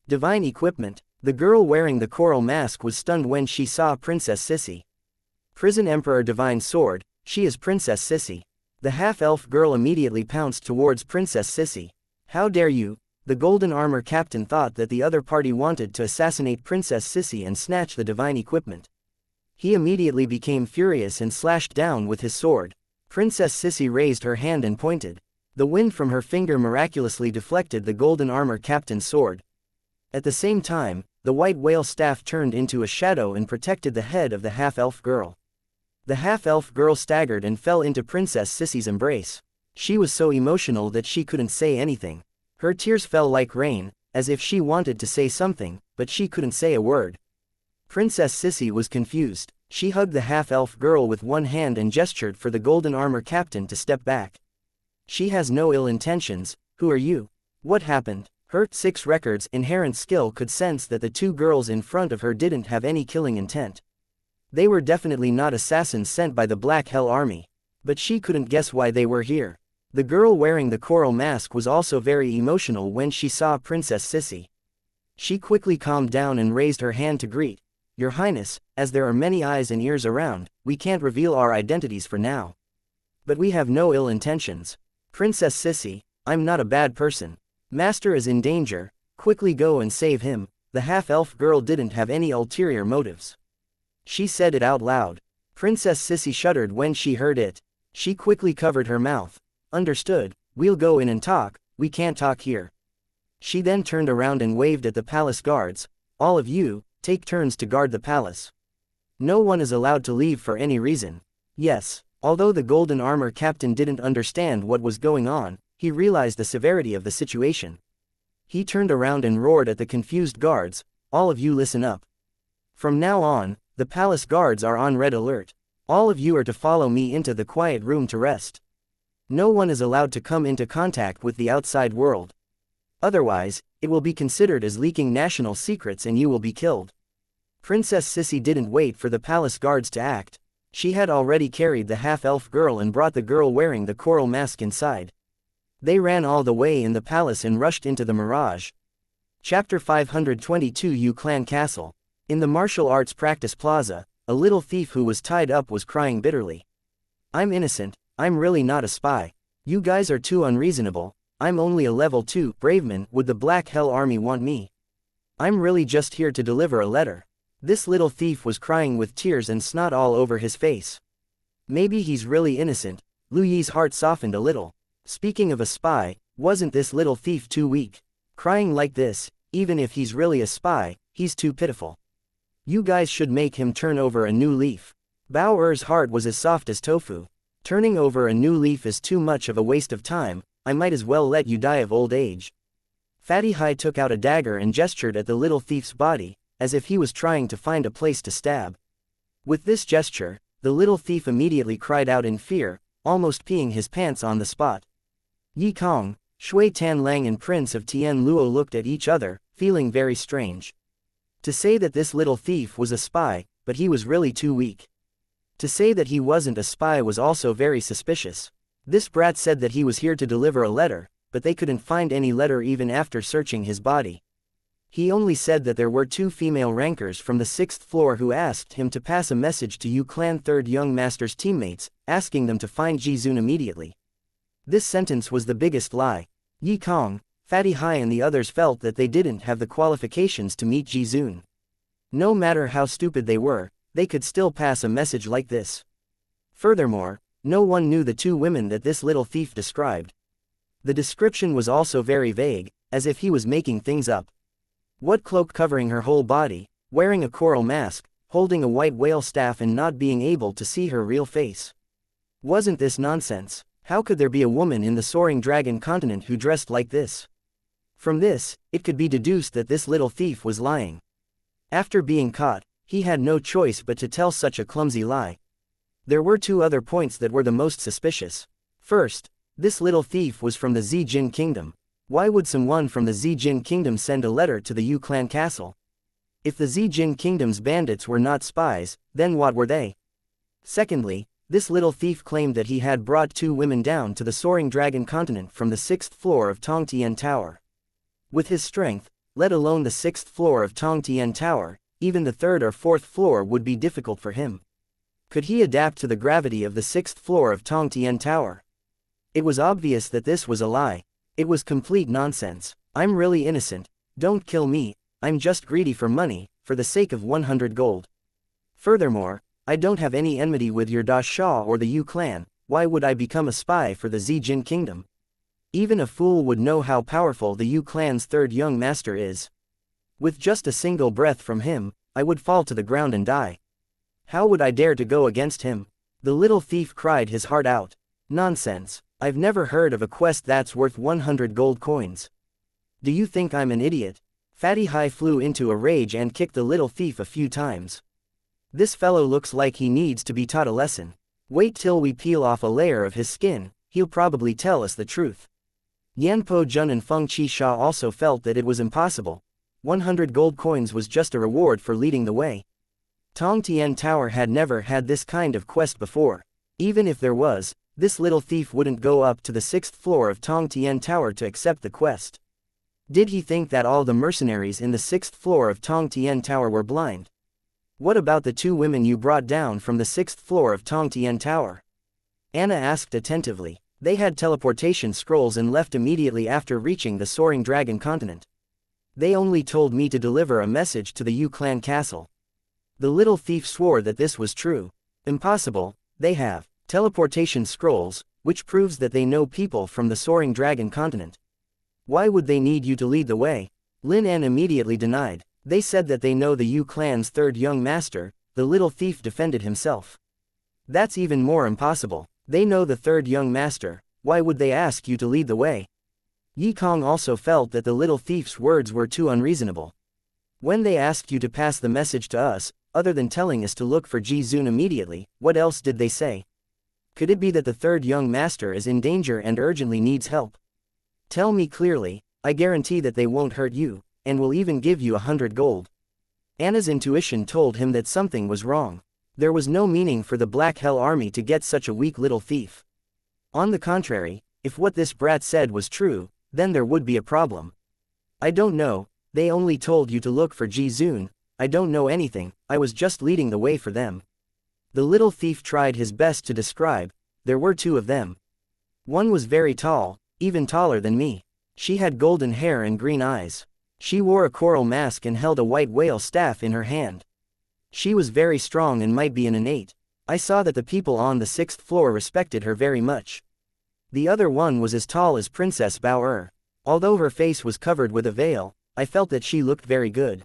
Divine equipment. The girl wearing the coral mask was stunned when she saw Princess Sissy. Prison Emperor Divine Sword, she is Princess Sissy. The half-elf girl immediately pounced towards Princess Sissy. How dare you? The golden armor captain thought that the other party wanted to assassinate Princess Sissy and snatch the divine equipment. He immediately became furious and slashed down with his sword. Princess Sissy raised her hand and pointed. The wind from her finger miraculously deflected the golden armor captain's sword. At the same time, the white whale staff turned into a shadow and protected the head of the half-elf girl. The half-elf girl staggered and fell into Princess Sissy's embrace. She was so emotional that she couldn't say anything. Her tears fell like rain, as if she wanted to say something, but she couldn't say a word. Princess Sissy was confused. She hugged the half-elf girl with one hand and gestured for the golden armor captain to step back. She has no ill intentions. Who are you? What happened? Her 6 records inherent skill could sense that the 2 girls in front of her didn't have any killing intent. They were definitely not assassins sent by the Black Hell Army. But she couldn't guess why they were here. The girl wearing the coral mask was also very emotional when she saw Princess Sissy. She quickly calmed down and raised her hand to greet. Your Highness, as there are many eyes and ears around, we can't reveal our identities for now. But we have no ill intentions. Princess Sissy, I'm not a bad person. Master is in danger, quickly go and save him. The half-elf girl didn't have any ulterior motives. She said it out loud. Princess Sissy shuddered when she heard it. She quickly covered her mouth. Understood, we'll go in and talk, we can't talk here. She then turned around and waved at the palace guards. All of you, take turns to guard the palace. No one is allowed to leave for any reason. Yes, although the golden armor captain didn't understand what was going on, he realized the severity of the situation. He turned around and roared at the confused guards, all of you listen up. From now on, the palace guards are on red alert. All of you are to follow me into the quiet room to rest. No one is allowed to come into contact with the outside world. Otherwise, it will be considered as leaking national secrets and you will be killed. Princess Sissy didn't wait for the palace guards to act. She had already carried the half-elf girl and brought the girl wearing the coral mask inside. They ran all the way in the palace and rushed into the mirage. Chapter 522 Yu Clan Castle. In the martial arts practice plaza, a little thief who was tied up was crying bitterly. I'm innocent, I'm really not a spy. You guys are too unreasonable. I'm only a level 2 braveman. Would the Black Hell Army want me? I'm really just here to deliver a letter. This little thief was crying with tears and snot all over his face. Maybe he's really innocent. Lu Yi's heart softened a little. Speaking of a spy, wasn't this little thief too weak? Crying like this, even if he's really a spy, he's too pitiful. You guys should make him turn over a new leaf. Bao Er's heart was as soft as tofu. Turning over a new leaf is too much of a waste of time. I might as well let you die of old age. Fatty Hai took out a dagger and gestured at the little thief's body, as if he was trying to find a place to stab. With this gesture, the little thief immediately cried out in fear, almost peeing his pants on the spot. Yi Kong, Shui Tan Lang and Prince of Tien Luo looked at each other, feeling very strange. To say that this little thief was a spy, but he was really too weak. To say that he wasn't a spy was also very suspicious. This brat said that he was here to deliver a letter, but they couldn't find any letter even after searching his body. He only said that there were 2 female rankers from the 6th floor who asked him to pass a message to Yu Clan 3rd Young Master's teammates, asking them to find Jizun immediately. This sentence was the biggest lie. Yi Kong, Fatty Hai and the others felt that they didn't have the qualifications to meet Jizun. No matter how stupid they were, they could still pass a message like this. Furthermore, no one knew the 2 women that this little thief described. The description was also very vague, as if he was making things up. What cloak covering her whole body, wearing a coral mask, holding a white whale staff and not being able to see her real face? Wasn't this nonsense? How could there be a woman in the soaring dragon continent who dressed like this? From this, it could be deduced that this little thief was lying. After being caught, he had no choice but to tell such a clumsy lie. There were 2 other points that were the most suspicious. First, this little thief was from the Zijin Kingdom. Why would someone from the Zijin Kingdom send a letter to the Yu Clan Castle? If the Zijin Kingdom's bandits were not spies, then what were they? Secondly, this little thief claimed that he had brought 2 women down to the soaring dragon continent from the 6th floor of Tong Tian Tower. With his strength, let alone the 6th floor of Tong Tian Tower, even the 3rd or 4th floor would be difficult for him. Could he adapt to the gravity of the 6th floor of Tong Tian Tower? It was obvious that this was a lie. It was complete nonsense. I'm really innocent. Don't kill me. I'm just greedy for money, for the sake of 100 gold. Furthermore, I don't have any enmity with your Da Shah or the Yu clan. Why would I become a spy for the Zijin Kingdom? Even a fool would know how powerful the Yu clan's 3rd young master is. With just a single breath from him, I would fall to the ground and die. How would I dare to go against him? The little thief cried his heart out. Nonsense. I've never heard of a quest that's worth 100 gold coins. Do you think I'm an idiot? Fatty Hai flew into a rage and kicked the little thief a few times. This fellow looks like he needs to be taught a lesson. Wait till we peel off a layer of his skin, he'll probably tell us the truth. Yanpo Jun and Feng Qi Sha also felt that it was impossible. 100 gold coins was just a reward for leading the way. Tong Tian Tower had never had this kind of quest before. Even if there was, this little thief wouldn't go up to the 6th floor of Tong Tian Tower to accept the quest. Did he think that all the mercenaries in the 6th floor of Tong Tian Tower were blind? What about the 2 women you brought down from the 6th floor of Tong Tian Tower? Anna asked attentively. They had teleportation scrolls and left immediately after reaching the Soaring Dragon continent. They only told me to deliver a message to the Yu clan castle. The little thief swore that this was true. Impossible, they have teleportation scrolls, which proves that they know people from the Soaring Dragon continent. Why would they need you to lead the way? Lin An immediately denied. They said that they know the Yu clan's 3rd young master. The little thief defended himself. That's even more impossible. They know the 3rd young master, why would they ask you to lead the way? Yi Kong also felt that the little thief's words were too unreasonable. When they asked you to pass the message to us, other than telling us to look for Ji Zun immediately, what else did they say? Could it be that the 3rd young master is in danger and urgently needs help? Tell me clearly, I guarantee that they won't hurt you, and will even give you 100 gold. Anna's intuition told him that something was wrong. There was no meaning for the Black Hell Army to get such a weak little thief. On the contrary, if what this brat said was true, then there would be a problem. I don't know, they only told you to look for Ji Zun. I don't know anything, I was just leading the way for them. The little thief tried his best to describe. There were 2 of them. One was very tall, even taller than me. She had golden hair and green eyes. She wore a coral mask and held a white whale staff in her hand. She was very strong and might be an innate. I saw that the people on the 6th floor respected her very much. The other one was as tall as Princess Bao. Although her face was covered with a veil, I felt that she looked very good.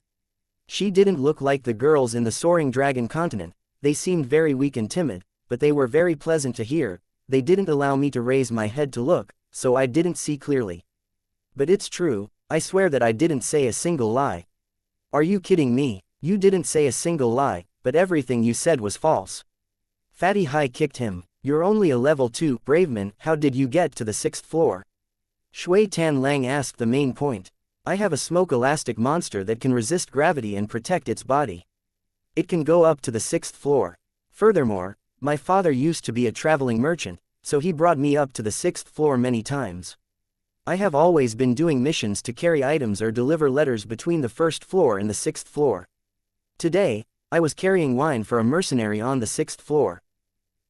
She didn't look like the girls in the Soaring Dragon continent. They seemed very weak and timid, but they were very pleasant to hear. They didn't allow me to raise my head to look, so I didn't see clearly. But it's true, I swear that I didn't say a single lie. Are you kidding me? You didn't say a single lie, but everything you said was false. Fatty Hai kicked him. You're only a level 2 braveman, how did you get to the 6th floor? Shui Tan Lang asked the main point. I have a smoke elastic monster that can resist gravity and protect its body. It can go up to the 6th floor. Furthermore, my father used to be a traveling merchant, so he brought me up to the 6th floor many times. I have always been doing missions to carry items or deliver letters between the 1st floor and the 6th floor. Today, I was carrying wine for a mercenary on the 6th floor.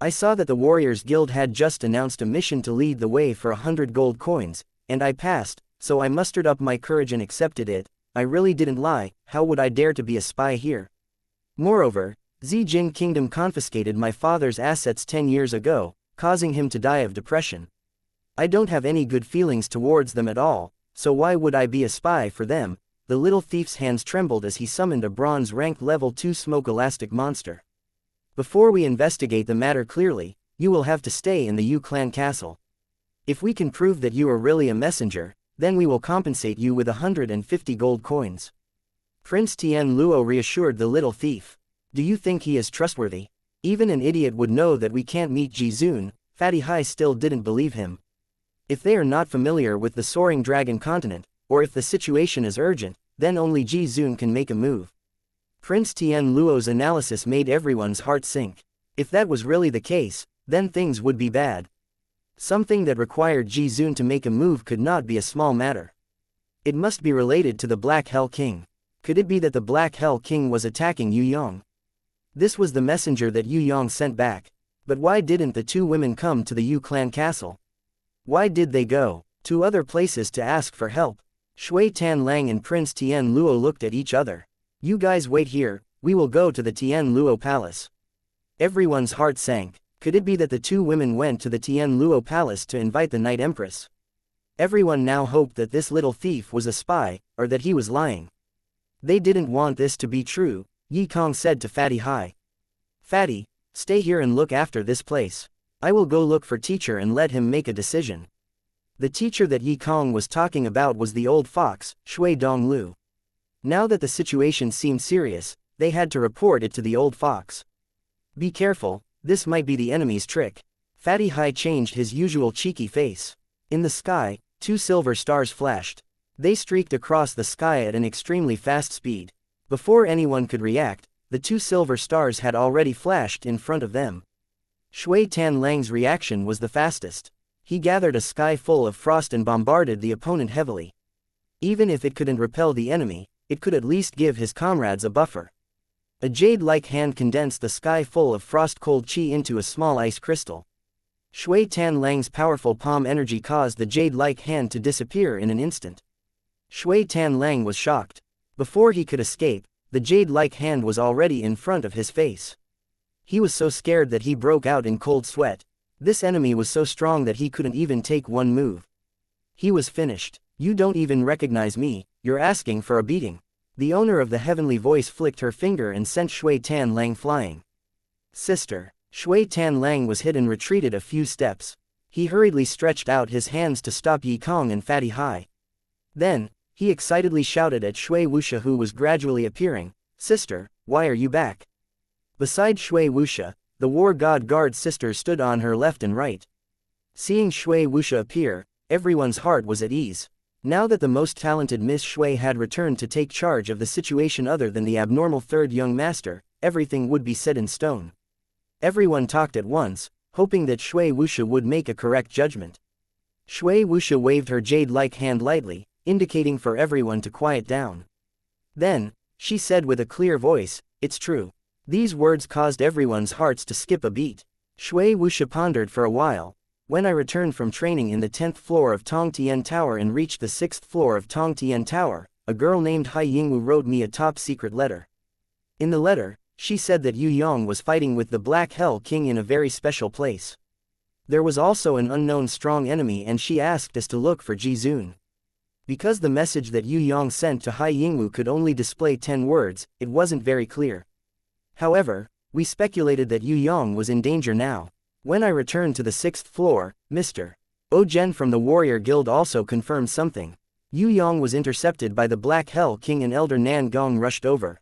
I saw that the Warriors Guild had just announced a mission to lead the way for 100 gold coins, and I passed, so I mustered up my courage and accepted it. I really didn't lie, how would I dare to be a spy here? Moreover, Zijin Kingdom confiscated my father's assets 10 years ago, causing him to die of depression. I don't have any good feelings towards them at all, so why would I be a spy for them? The little thief's hands trembled as he summoned a bronze-ranked level 2 smoke elastic monster. Before we investigate the matter clearly, you will have to stay in the Yu clan castle. If we can prove that you are really a messenger, then we will compensate you with 150 gold coins. Prince Tian Luo reassured the little thief. Do you think he is trustworthy? Even an idiot would know that we can't meet Ji Zun. Fatty Hai still didn't believe him. If they are not familiar with the Soaring Dragon continent, or if the situation is urgent, then only Ji Zun can make a move. Prince Tian Luo's analysis made everyone's heart sink. If that was really the case, then things would be bad. Something that required Ji Zun to make a move could not be a small matter. It must be related to the Black Hell King. Could it be that the Black Hell King was attacking Yue Yang? This was the messenger that Yue Yang sent back. But why didn't the 2 women come to the Yu clan castle? Why did they go to other places to ask for help? Shui Tan Lang and Prince Tian Luo looked at each other. You guys wait here, we will go to the Tian Luo palace. Everyone's heart sank. Could it be that the 2 women went to the Tian Luo palace to invite the Night Empress? Everyone now hoped that this little thief was a spy, or that he was lying. They didn't want this to be true. Yi Kong said to Fatty Hai. Fatty, stay here and look after this place. I will go look for teacher and let him make a decision. The teacher that Yi Kong was talking about was the old fox, Shui Donglu. Now that the situation seemed serious, they had to report it to the old fox. Be careful, this might be the enemy's trick. Fatty Hai changed his usual cheeky face. In the sky, 2 silver stars flashed. They streaked across the sky at an extremely fast speed. Before anyone could react, the 2 silver stars had already flashed in front of them. Shui Tanlang's reaction was the fastest. He gathered a sky full of frost and bombarded the opponent heavily. Even if it couldn't repel the enemy, it could at least give his comrades a buffer. A jade-like hand condensed the sky full of frost-cold chi into a small ice crystal. Shui Tanlang's powerful palm energy caused the jade-like hand to disappear in an instant. Shui Tanlang was shocked. Before he could escape, the jade-like hand was already in front of his face. He was so scared that he broke out in cold sweat. This enemy was so strong that he couldn't even take one move. He was finished. You don't even recognize me, you're asking for a beating. The owner of the heavenly voice flicked her finger and sent Shui Tanlang flying. Sister. Shui Tanlang was hit and retreated a few steps. He hurriedly stretched out his hands to stop Yi Kong and Fatty Hai. Then, he excitedly shouted at Shui Wuxia, who was gradually appearing, "Sister, why are you back?" Beside Shui Wuxia, the war god guard sisters stood on her left and right. Seeing Shui Wuxia appear, everyone's heart was at ease. Now that the most talented Miss Shui had returned to take charge of the situation other than the abnormal third young master, everything would be set in stone. Everyone talked at once, hoping that Shui Wuxia would make a correct judgment. Shui Wuxia waved her jade-like hand lightly, indicating for everyone to quiet down. Then, she said with a clear voice, "It's true." These words caused everyone's hearts to skip a beat. Shui Wuxia pondered for a while. When I returned from training in the 10th floor of Tong Tian Tower and reached the 6th floor of Tong Tian Tower, a girl named Hai Yingwu wrote me a top-secret letter. In the letter, she said that Yue Yang was fighting with the Black Hell King in a very special place. There was also an unknown strong enemy, and she asked us to look for Jizun. Because the message that Yue Yang sent to Hai Yingwu could only display 10 words, it wasn't very clear. However, we speculated that Yue Yang was in danger now. When I returned to the 6th floor, Mr. Ojen from the Warrior Guild also confirmed something. Yue Yang was intercepted by the Black Hell King and Elder Nan Gong rushed over.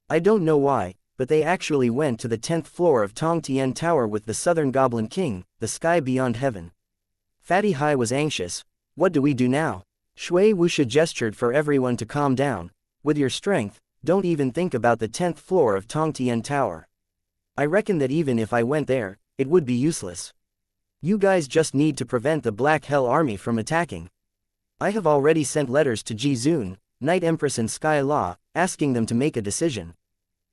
I don't know why, but they actually went to the 10th floor of Tong Tian Tower with the Southern Goblin King, the sky beyond heaven. Fatty Hai was anxious. What do we do now? Shui Wuxia gestured for everyone to calm down. With your strength, don't even think about the 10th floor of Tong Tian Tower. I reckon that even if I went there, it would be useless. You guys just need to prevent the Black Hell Army from attacking. I have already sent letters to Jizun, Night Empress and Sky Law, asking them to make a decision.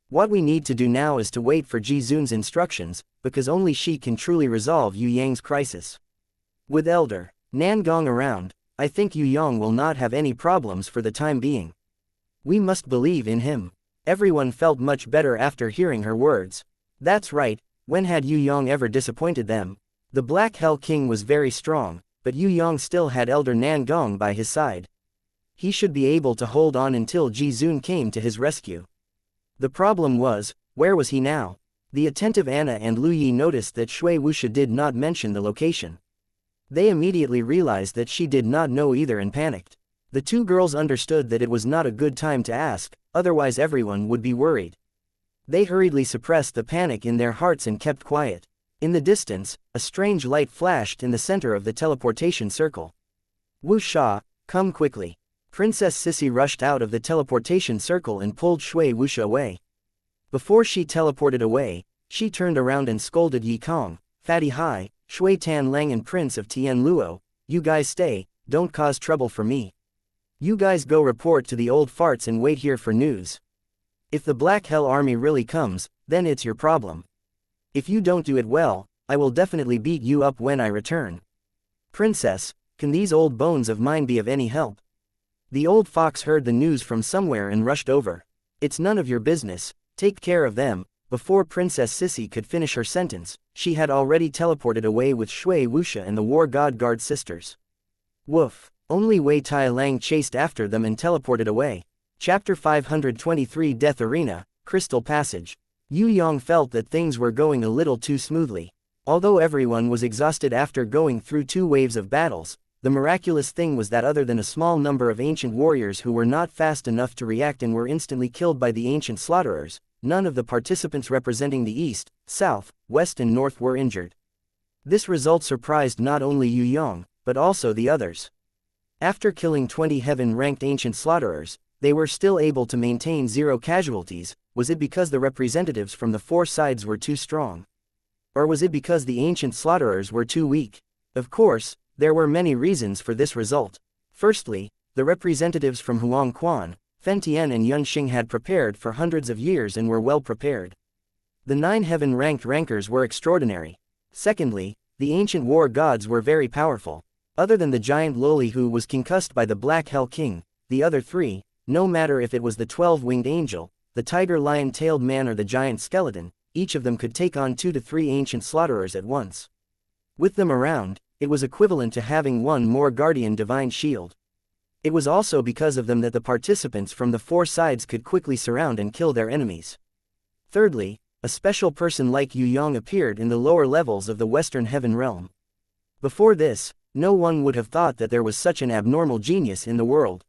What we need to do now is to wait for Jizun's instructions, because only she can truly resolve Yue Yang's crisis. With Elder Nan Gong around, I think Yue Yang will not have any problems for the time being. We must believe in him. Everyone felt much better after hearing her words. That's right. When had Yue Yang ever disappointed them? The Black Hell King was very strong, but Yue Yang still had Elder Nan Gong by his side. He should be able to hold on until Jizun came to his rescue. The problem was, where was he now? The attentive Anna and Lu Yi noticed that Shui Wuxia did not mention the location. They immediately realized that she did not know either and panicked. The two girls understood that it was not a good time to ask, otherwise everyone would be worried. They hurriedly suppressed the panic in their hearts and kept quiet. In the distance, a strange light flashed in the center of the teleportation circle. Wuxia, come quickly. Princess Sissy rushed out of the teleportation circle and pulled Shui Wuxia away. Before she teleported away, she turned around and scolded Yi Kong, Fatty Hai, Shui Tanlang and Prince of Tian Luo, you guys stay, don't cause trouble for me. You guys go report to the old farts and wait here for news. If the Black Hell Army really comes, then it's your problem. If you don't do it well, I will definitely beat you up when I return. Princess, can these old bones of mine be of any help? The old fox heard the news from somewhere and rushed over. It's none of your business, take care of them. Before Princess Sissy could finish her sentence, she had already teleported away with Shui Wuxia and the War God Guard sisters. Woof. Only Wei Tai Lang chased after them and teleported away. Chapter 523 Death Arena, Crystal Passage. Yue Yang felt that things were going a little too smoothly. Although everyone was exhausted after going through 2 waves of battles, the The miraculous thing was that other than a small number of ancient warriors who were not fast enough to react and were instantly killed by the ancient slaughterers, none of the participants representing the east, south, west and north were injured. This result surprised not only Yue Yang, but also the others. After killing 20 heaven-ranked ancient slaughterers, they were still able to maintain 0 casualties. Was it because the representatives from the 4 sides were too strong? Or was it because the ancient slaughterers were too weak? Of course, there were many reasons for this result. Firstly, the representatives from Huangquan, Fentian and Yunxing had prepared for hundreds of years and were well prepared. The 9 heaven-ranked rankers were extraordinary. Secondly, the ancient war gods were very powerful. Other than the giant Loli who was concussed by the Black Hell King, the other 3, no matter if it was the 12-winged angel, the tiger lion-tailed man or the giant skeleton, each of them could take on 2 to 3 ancient slaughterers at once. With them around, it was equivalent to having 1 more guardian divine shield. It was also because of them that the participants from the 4 sides could quickly surround and kill their enemies. Thirdly, a special person like Yue Yang appeared in the lower levels of the Western Heaven Realm. Before this, no one would have thought that there was such an abnormal genius in the world.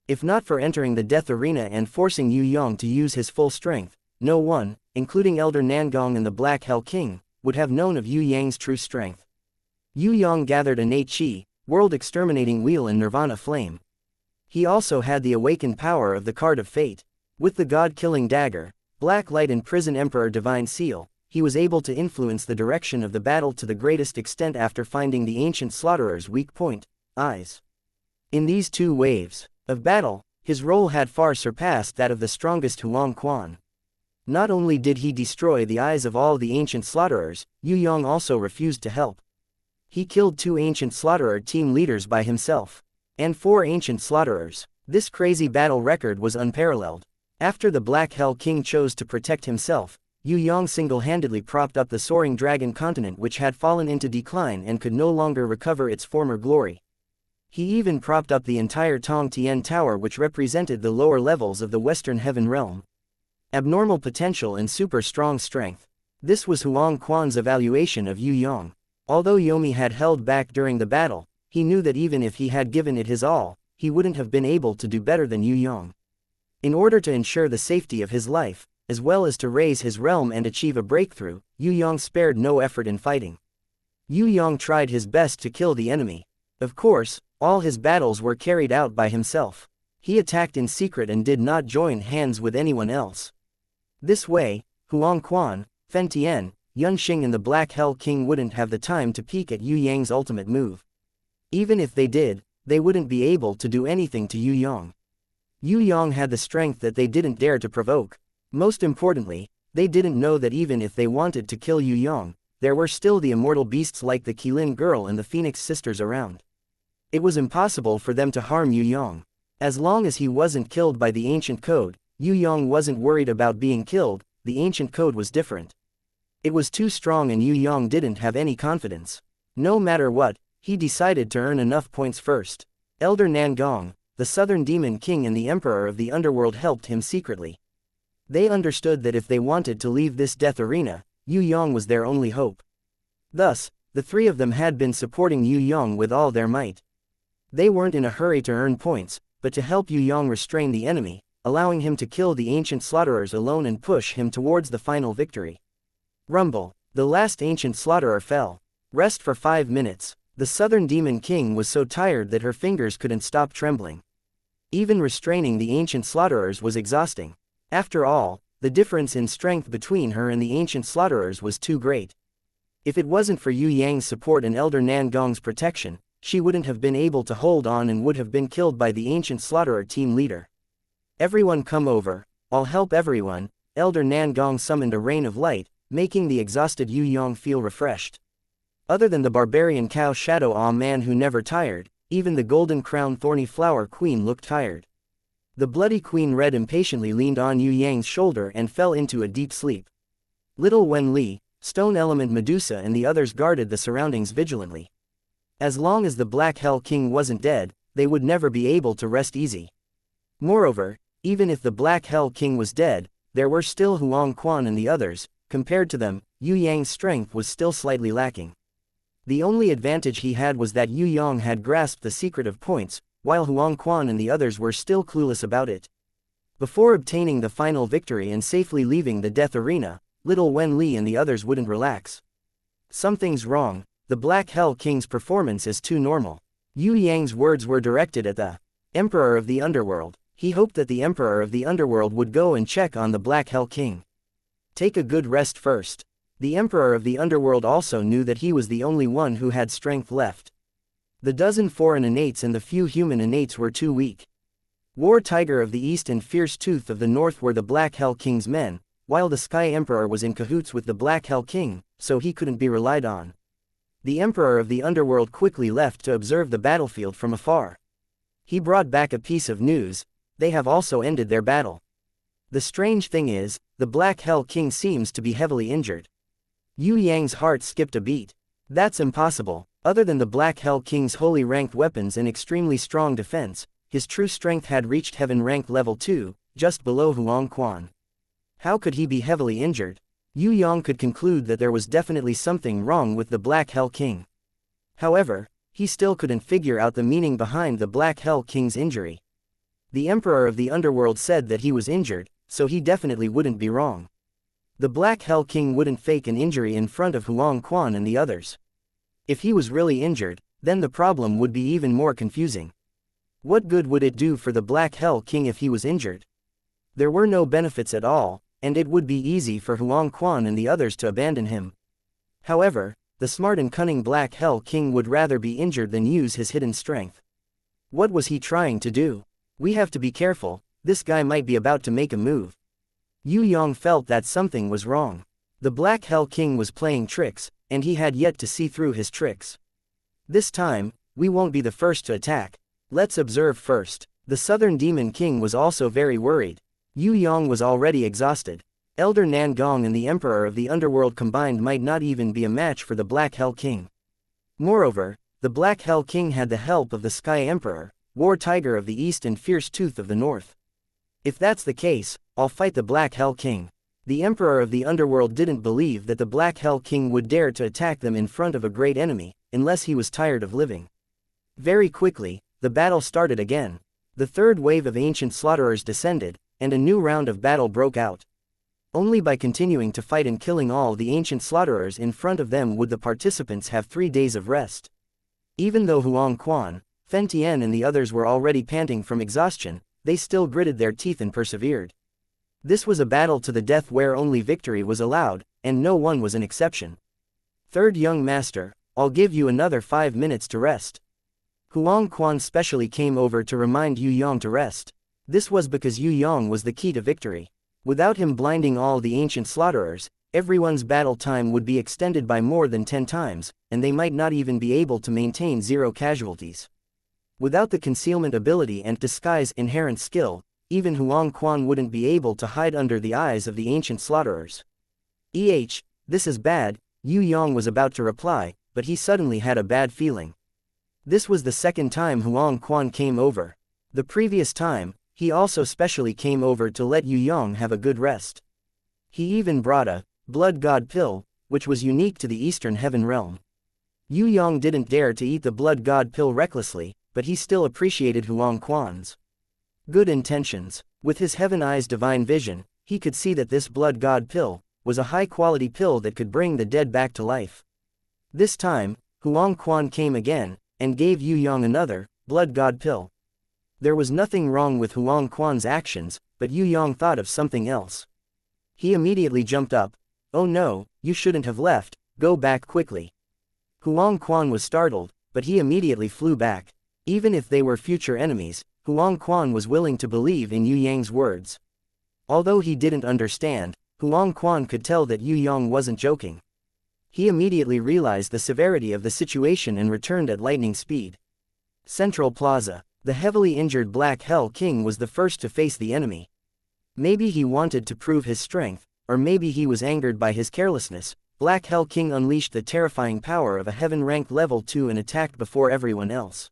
If not for entering the death arena and forcing Yue Yang to use his full strength, no one, including Elder Nangong and the Black Hell King, would have known of Yue Yang's true strength. Yue Yang gathered innate Qi, world-exterminating wheel and nirvana flame. He also had the awakened power of the Card of Fate. With the God-killing dagger, Black Light and Prison Emperor Divine Seal, he was able to influence the direction of the battle to the greatest extent after finding the ancient slaughterer's weak point, eyes. In these 2 waves of battle, his role had far surpassed that of the strongest Huangquan. Not only did he destroy the eyes of all the ancient slaughterers, Yue Yang also refused to help. He killed 2 ancient slaughterer team leaders by himself. And 4 ancient slaughterers. This crazy battle record was unparalleled. After the Black Hell King chose to protect himself, Yue Yang single-handedly propped up the soaring dragon continent which had fallen into decline and could no longer recover its former glory. He even propped up the entire Tong Tian Tower which represented the lower levels of the Western Heaven Realm. Abnormal potential and super strong strength. This was Huangquan's evaluation of Yue Yang. Although Yomi had held back during the battle, he knew that even if he had given it his all, he wouldn't have been able to do better than Yue Yang. In order to ensure the safety of his life, as well as to raise his realm and achieve a breakthrough, Yue Yang spared no effort in fighting. Yue Yang tried his best to kill the enemy. Of course, all his battles were carried out by himself. He attacked in secret and did not join hands with anyone else. This way, Huangquan, Fentian, Yunxing and the Black Hell King wouldn't have the time to peek at Yue Yang's ultimate move. Even if they did, they wouldn't be able to do anything to Yue Yang. Yue Yang had the strength that they didn't dare to provoke. Most importantly, they didn't know that even if they wanted to kill Yue Yang, there were still the immortal beasts like the Qilin girl and the Phoenix sisters around. It was impossible for them to harm Yue Yang. As long as he wasn't killed by the ancient code, Yue Yang wasn't worried about being killed. The ancient code was different. It was too strong and Yue Yang didn't have any confidence. No matter what, he decided to earn enough points first. Elder Nangong, the Southern Demon King and the Emperor of the Underworld helped him secretly. They understood that if they wanted to leave this death arena, Yue Yang was their only hope. Thus, the 3 of them had been supporting Yue Yang with all their might. They weren't in a hurry to earn points, but to help Yue Yang restrain the enemy, allowing him to kill the ancient slaughterers alone and push him towards the final victory. Rumble. The last ancient slaughterer fell. Rest for 5 minutes. The Southern Demon King was so tired that her fingers couldn't stop trembling. Even restraining the ancient slaughterers was exhausting. After all, the difference in strength between her and the ancient slaughterers was too great. If it wasn't for Yue Yang's support and Elder Nangong's protection, she wouldn't have been able to hold on and would have been killed by the ancient slaughterer team leader. Everyone come over, I'll help everyone. Elder Nangong summoned a rain of light, making the exhausted Yue Yang feel refreshed. Other than the barbarian cow shadow man who never tired, even the golden crown thorny flower queen looked tired. The bloody queen red impatiently leaned on Yue Yang's shoulder and fell into a deep sleep. Little Wen Li, stone element Medusa and the others guarded the surroundings vigilantly. As long as the Black Hell King wasn't dead, they would never be able to rest easy. Moreover, even if the Black Hell King was dead, there were still Huangquan and the others. Compared to them, Yue Yang's strength was still slightly lacking. The only advantage he had was that Yue Yang had grasped the secret of points, while Huang Quan and the others were still clueless about it. Before obtaining the final victory and safely leaving the death arena, little Wen Li and the others wouldn't relax. Something's wrong, the Black Hell King's performance is too normal. Yue Yang's words were directed at the Emperor of the Underworld. He hoped that the Emperor of the Underworld would go and check on the Black Hell King. Take a good rest first. The Emperor of the Underworld also knew that he was the only one who had strength left. The dozen foreign innates and the few human innates were too weak. War Tiger of the East and Fierce Tooth of the North were the Black Hell King's men, while the Sky Emperor was in cahoots with the Black Hell King, so he couldn't be relied on. The Emperor of the Underworld quickly left to observe the battlefield from afar. He brought back a piece of news: they have also ended their battle. The strange thing is, the Black Hell King seems to be heavily injured. Yue Yang's heart skipped a beat. That's impossible. Other than the Black Hell King's holy ranked weapons and extremely strong defense, his true strength had reached heaven rank level 2, just below Huang Quan. How could he be heavily injured? Yue Yang could conclude that there was definitely something wrong with the Black Hell King. However, he still couldn't figure out the meaning behind the Black Hell King's injury. The Emperor of the Underworld said that he was injured, so he definitely wouldn't be wrong. The Black Hell King wouldn't fake an injury in front of Huang Quan and the others. If he was really injured, then the problem would be even more confusing. What good would it do for the Black Hell King if he was injured? There were no benefits at all, and it would be easy for Huang Quan and the others to abandon him. However, the smart and cunning Black Hell King would rather be injured than use his hidden strength. What was he trying to do? We have to be careful, this guy might be about to make a move. Yue Yang felt that something was wrong. The Black Hell King was playing tricks, and he had yet to see through his tricks. This time, we won't be the first to attack. Let's observe first. The Southern Demon King was also very worried. Yue Yang was already exhausted. Elder Nan Gong and the Emperor of the Underworld combined might not even be a match for the Black Hell King. Moreover, the Black Hell King had the help of the Sky Emperor, War Tiger of the East and Fierce Tooth of the North. If that's the case, I'll fight the Black Hell King. The Emperor of the Underworld didn't believe that the Black Hell King would dare to attack them in front of a great enemy, unless he was tired of living. Very quickly, the battle started again. The third wave of ancient slaughterers descended, and a new round of battle broke out. Only by continuing to fight and killing all the ancient slaughterers in front of them would the participants have 3 days of rest. Even though Huang Quan, Fen Tian and the others were already panting from exhaustion, they still gritted their teeth and persevered. This was a battle to the death where only victory was allowed, and no one was an exception. Third young master, I'll give you another 5 minutes to rest. Huang Quan specially came over to remind Yue Yang to rest. This was because Yue Yang was the key to victory. Without him blinding all the ancient slaughterers, everyone's battle time would be extended by more than 10 times, and they might not even be able to maintain 0 casualties. Without the concealment ability and disguise inherent skill, even Huang Quan wouldn't be able to hide under the eyes of the ancient slaughterers. This is bad, Yue Yang was about to reply, but he suddenly had a bad feeling. This was the second time Huang Quan came over. The previous time, he also specially came over to let Yue Yang have a good rest. He even brought a blood god pill, which was unique to the Eastern Heaven realm. Yue Yang didn't dare to eat the blood god pill recklessly, but he still appreciated Huang Quan's good intentions. With his Heaven Eye's divine vision, he could see that this blood god pill was a high-quality pill that could bring the dead back to life. This time, Huang Quan came again, and gave Yue Yang another blood god pill. There was nothing wrong with Huang Quan's actions, but Yue Yang thought of something else. He immediately jumped up. Oh no, you shouldn't have left, go back quickly. Huang Quan was startled, but he immediately flew back. Even if they were future enemies, Huang Quan was willing to believe in Yue Yang's words. Although he didn't understand, Huang Quan could tell that Yue Yang wasn't joking. He immediately realized the severity of the situation and returned at lightning speed. Central Plaza. The heavily injured Black Hell King was the first to face the enemy. Maybe he wanted to prove his strength, or maybe he was angered by his carelessness. Black Hell King unleashed the terrifying power of a heaven-ranked level 2 and attacked before everyone else.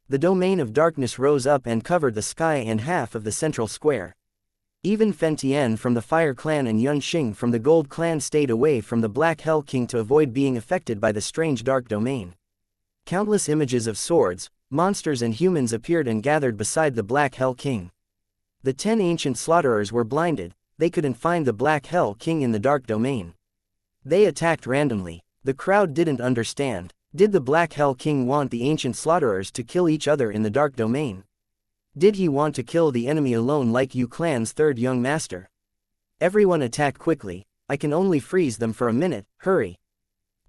The domain of darkness rose up and covered the sky and half of the central square. Even Fen Tian from the Fire Clan and Yun Xing from the Gold Clan stayed away from the Black Hell King to avoid being affected by the strange dark domain. Countless images of swords, monsters and humans appeared and gathered beside the Black Hell King. The 10 ancient slaughterers were blinded, they couldn't find the Black Hell King in the dark domain. They attacked randomly. The crowd didn't understand. Did the Black Hell King want the ancient slaughterers to kill each other in the dark domain? Did he want to kill the enemy alone like Yu Clan's third young master? Everyone attack quickly, I can only freeze them for a minute, hurry.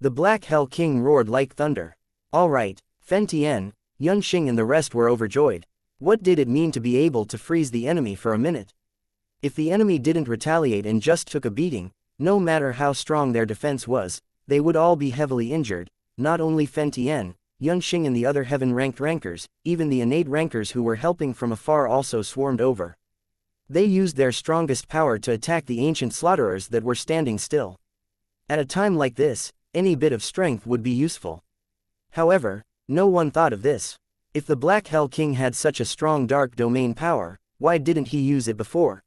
The Black Hell King roared like thunder. Alright, Fen Tian, Yun Xing and the rest were overjoyed. What did it mean to be able to freeze the enemy for a minute? If the enemy didn't retaliate and just took a beating, no matter how strong their defense was, they would all be heavily injured, not only Fen Tian, Yun Xing and the other heaven-ranked rankers, even the innate rankers who were helping from afar also swarmed over. They used their strongest power to attack the ancient slaughterers that were standing still. At a time like this, any bit of strength would be useful. However, no one thought of this. If the Black Hell King had such a strong dark domain power, why didn't he use it before?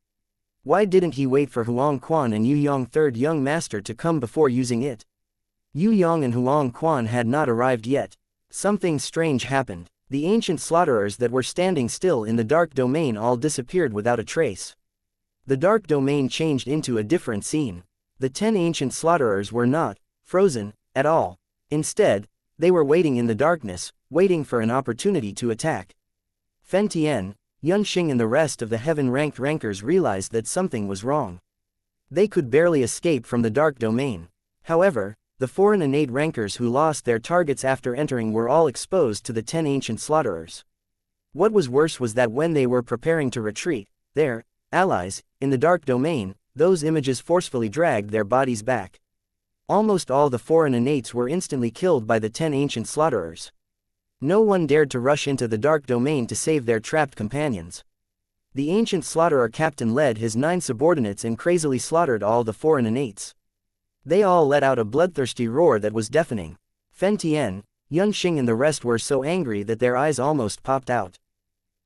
Why didn't he wait for Huang Quan and Yu Yang third young master to come before using it? Yu Yang and Huang Quan had not arrived yet. Something strange happened. The ancient slaughterers that were standing still in the dark domain all disappeared without a trace. The dark domain changed into a different scene. The 10 ancient slaughterers were not frozen at all. Instead, they were waiting in the darkness, waiting for an opportunity to attack. Fen Tian, Yun Xing and the rest of the heaven-ranked rankers realized that something was wrong. They could barely escape from the dark domain. However, the foreign innate rankers who lost their targets after entering were all exposed to the 10 ancient slaughterers. What was worse was that when they were preparing to retreat, their allies, in the dark domain, those images forcefully dragged their bodies back. Almost all the foreign innates were instantly killed by the 10 ancient slaughterers. No one dared to rush into the dark domain to save their trapped companions. The ancient slaughterer captain led his 9 subordinates and crazily slaughtered all the foreign innates. They all let out a bloodthirsty roar that was deafening. Fen Tian, Yun Xing and the rest were so angry that their eyes almost popped out.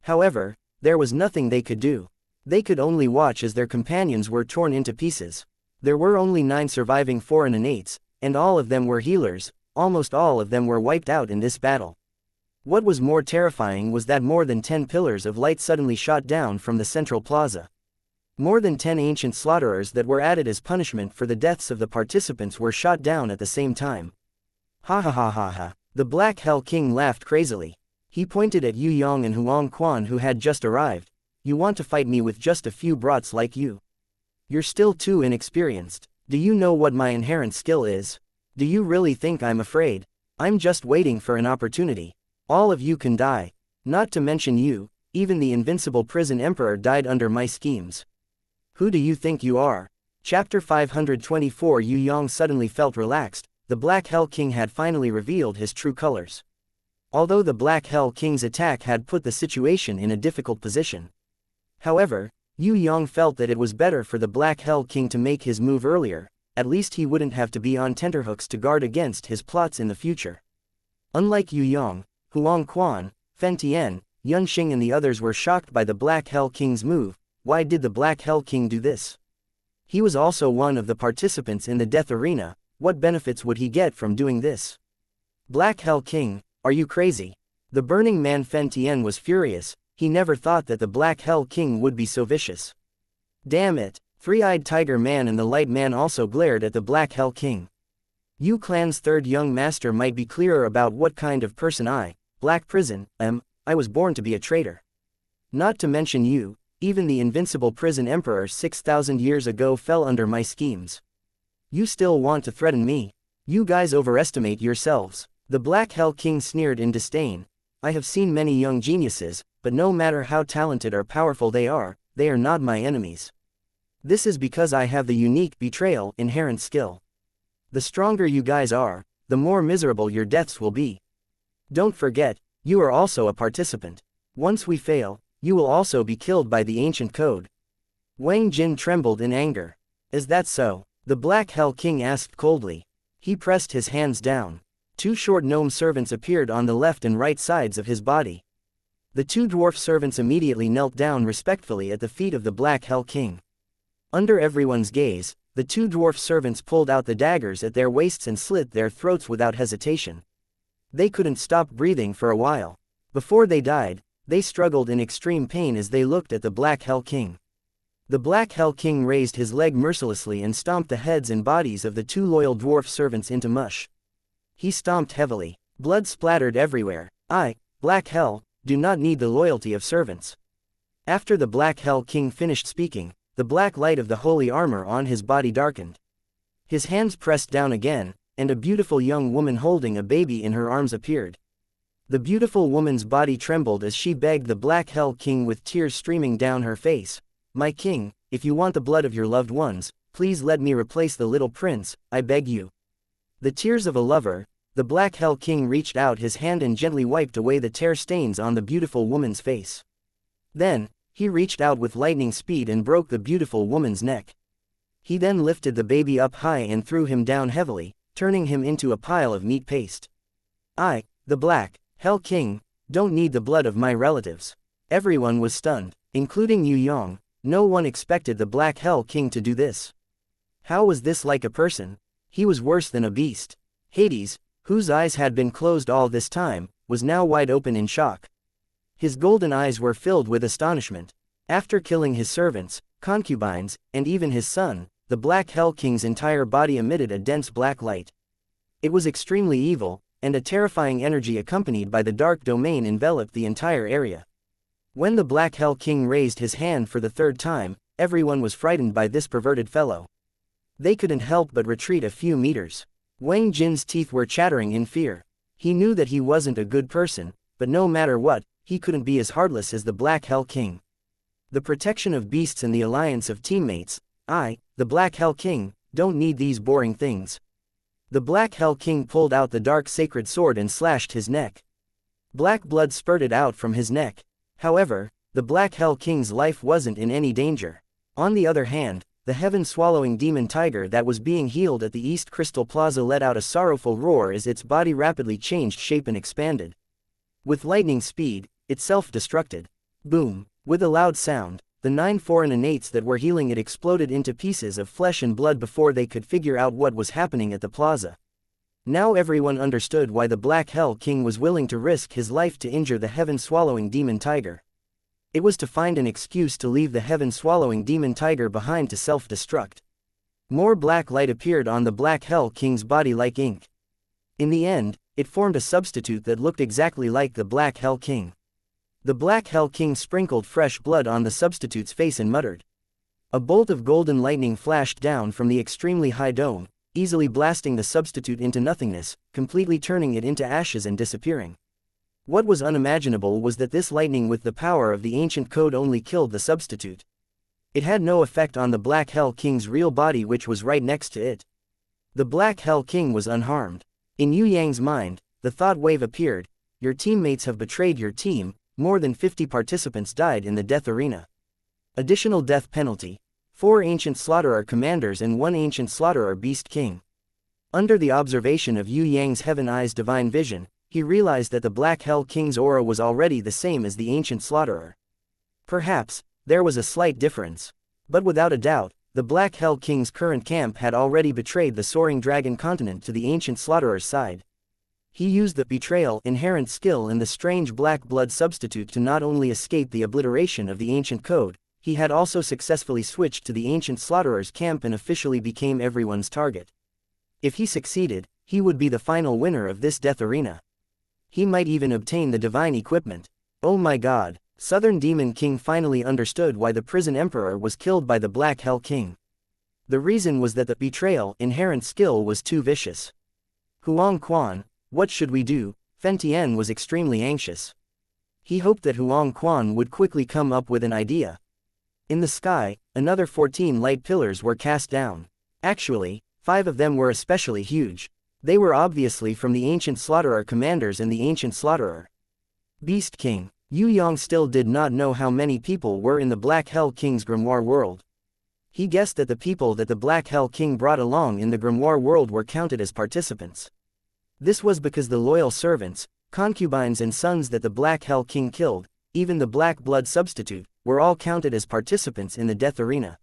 However, there was nothing they could do. They could only watch as their companions were torn into pieces. There were only 9 surviving foreign innates, and all of them were healers. Almost all of them were wiped out in this battle. What was more terrifying was that more than 10 pillars of light suddenly shot down from the central plaza. More than 10 ancient slaughterers that were added as punishment for the deaths of the participants were shot down at the same time. Ha ha ha ha ha. The Black Hell King laughed crazily. He pointed at Yu Yang and Huang Quan who had just arrived. You want to fight me with just a few brats like you? You're still too inexperienced. Do you know what my inherent skill is? Do you really think I'm afraid? I'm just waiting for an opportunity. All of you can die. Not to mention you, even the invincible prison emperor died under my schemes. Who do you think you are? Chapter 524 Yue Yang suddenly felt relaxed. The Black Hell King had finally revealed his true colors. Although the Black Hell King's attack had put the situation in a difficult position. However, Yue Yang felt that it was better for the Black Hell King to make his move earlier, at least he wouldn't have to be on tenterhooks to guard against his plots in the future. Unlike Yue Yang, Huang Quan, Fen Tian, Yun Xing and the others were shocked by the Black Hell King's move. Why did the Black Hell King do this? He was also one of the participants in the death arena. What benefits would he get from doing this? Black Hell King, are you crazy? The Burning Man Fen Tian was furious. He never thought that the Black Hell King would be so vicious. Damn it! Three-Eyed Tiger Man and the Light Man also glared at the Black Hell King. Yu Clan's third young master might be clearer about what kind of person Black Prison, I was born to be a traitor. Not to mention you. Even the invincible prison emperor 6,000 years ago fell under my schemes. You still want to threaten me? You guys overestimate yourselves. The Black Hell King sneered in disdain. I have seen many young geniuses, but no matter how talented or powerful they are not my enemies. This is because I have the unique betrayal inherent skill. The stronger you guys are, the more miserable your deaths will be. Don't forget, you are also a participant. Once we fail, you will also be killed by the ancient code. Wang Jin trembled in anger. Is that so? The Black Hell King asked coldly. He pressed his hands down. 2 short gnome servants appeared on the left and right sides of his body. The two dwarf servants immediately knelt down respectfully at the feet of the Black Hell King. Under everyone's gaze, the two dwarf servants pulled out the daggers at their waists and slit their throats without hesitation. They couldn't stop breathing for a while. Before they died, they struggled in extreme pain as they looked at the Black Hell King. The Black Hell King raised his leg mercilessly and stomped the heads and bodies of the two loyal dwarf servants into mush. He stomped heavily. Blood splattered everywhere. I, Black Hell, do not need the loyalty of servants. After the Black Hell King finished speaking, the black light of the holy armor on his body darkened. His hands pressed down again, and a beautiful young woman holding a baby in her arms appeared. The beautiful woman's body trembled as she begged the Black Hell King with tears streaming down her face. "My king, if you want the blood of your loved ones, please let me replace the little prince, I beg you." The tears of a lover, the Black Hell King reached out his hand and gently wiped away the tear stains on the beautiful woman's face. Then, he reached out with lightning speed and broke the beautiful woman's neck. He then lifted the baby up high and threw him down heavily, turning him into a pile of meat paste. "I, the Black Hell King, don't need the blood of my relatives." Everyone was stunned, including Yue Yang. No one expected the Black Hell King to do this. How was this like a person? He was worse than a beast. Hades, whose eyes had been closed all this time, was now wide open in shock. His golden eyes were filled with astonishment. After killing his servants, concubines, and even his son, the Black Hell King's entire body emitted a dense black light. It was extremely evil, and a terrifying energy accompanied by the dark domain enveloped the entire area. When the Black Hell King raised his hand for the third time, everyone was frightened by this perverted fellow. They couldn't help but retreat a few meters. Wang Jin's teeth were chattering in fear. He knew that he wasn't a good person, but no matter what, he couldn't be as heartless as the Black Hell King. The protection of beasts and the alliance of teammates, I, the Black Hell King, don't need these boring things. The Black Hell King pulled out the dark sacred sword and slashed his neck. Black blood spurted out from his neck. However, the Black Hell King's life wasn't in any danger. On the other hand, the heaven-swallowing demon tiger that was being healed at the East Crystal Plaza let out a sorrowful roar as its body rapidly changed shape and expanded. With lightning speed, it self-destructed. Boom! With a loud sound, the 9 foreign innates that were healing it exploded into pieces of flesh and blood before they could figure out what was happening at the plaza. Now everyone understood why the Black Hell King was willing to risk his life to injure the heaven-swallowing demon tiger. It was to find an excuse to leave the heaven-swallowing demon tiger behind to self-destruct. More black light appeared on the Black Hell King's body like ink. In the end, it formed a substitute that looked exactly like the Black Hell King. The Black Hell King sprinkled fresh blood on the substitute's face and muttered. A bolt of golden lightning flashed down from the extremely high dome, easily blasting the substitute into nothingness, completely turning it into ashes and disappearing. What was unimaginable was that this lightning with the power of the ancient code only killed the substitute. It had no effect on the Black Hell King's real body, which was right next to it. The Black Hell King was unharmed. In Yue Yang's mind, the thought wave appeared: your teammates have betrayed your team. More than 50 participants died in the death arena. Additional death penalty: 4 ancient slaughterer commanders and 1 ancient slaughterer beast king. Under the observation of Yue Yang's Heaven Eyes divine vision, he realized that the Black Hell King's aura was already the same as the ancient slaughterer. Perhaps, there was a slight difference. But without a doubt, the Black Hell King's current camp had already betrayed the soaring dragon continent to the ancient slaughterer's side. He used the betrayal inherent skill in the strange black blood substitute to not only escape the obliteration of the ancient code, he had also successfully switched to the ancient slaughterer's camp and officially became everyone's target. If he succeeded, he would be the final winner of this death arena. He might even obtain the divine equipment. Oh my god! Southern Demon King finally understood why the prison emperor was killed by the Black Hell King. The reason was that the betrayal inherent skill was too vicious. Huang Quan, what should we do? Fen Tian was extremely anxious. He hoped that Huang Quan would quickly come up with an idea. In the sky, another 14 light pillars were cast down. Actually, 5 of them were especially huge. They were obviously from the ancient slaughterer commanders and the ancient slaughterer. Beast King. Yue Yang still did not know how many people were in the Black Hell King's grimoire world. He guessed that the people that the Black Hell King brought along in the grimoire world were counted as participants. This was because the loyal servants, concubines and sons that the Black Hell King killed, even the black blood substitute, were all counted as participants in the death arena.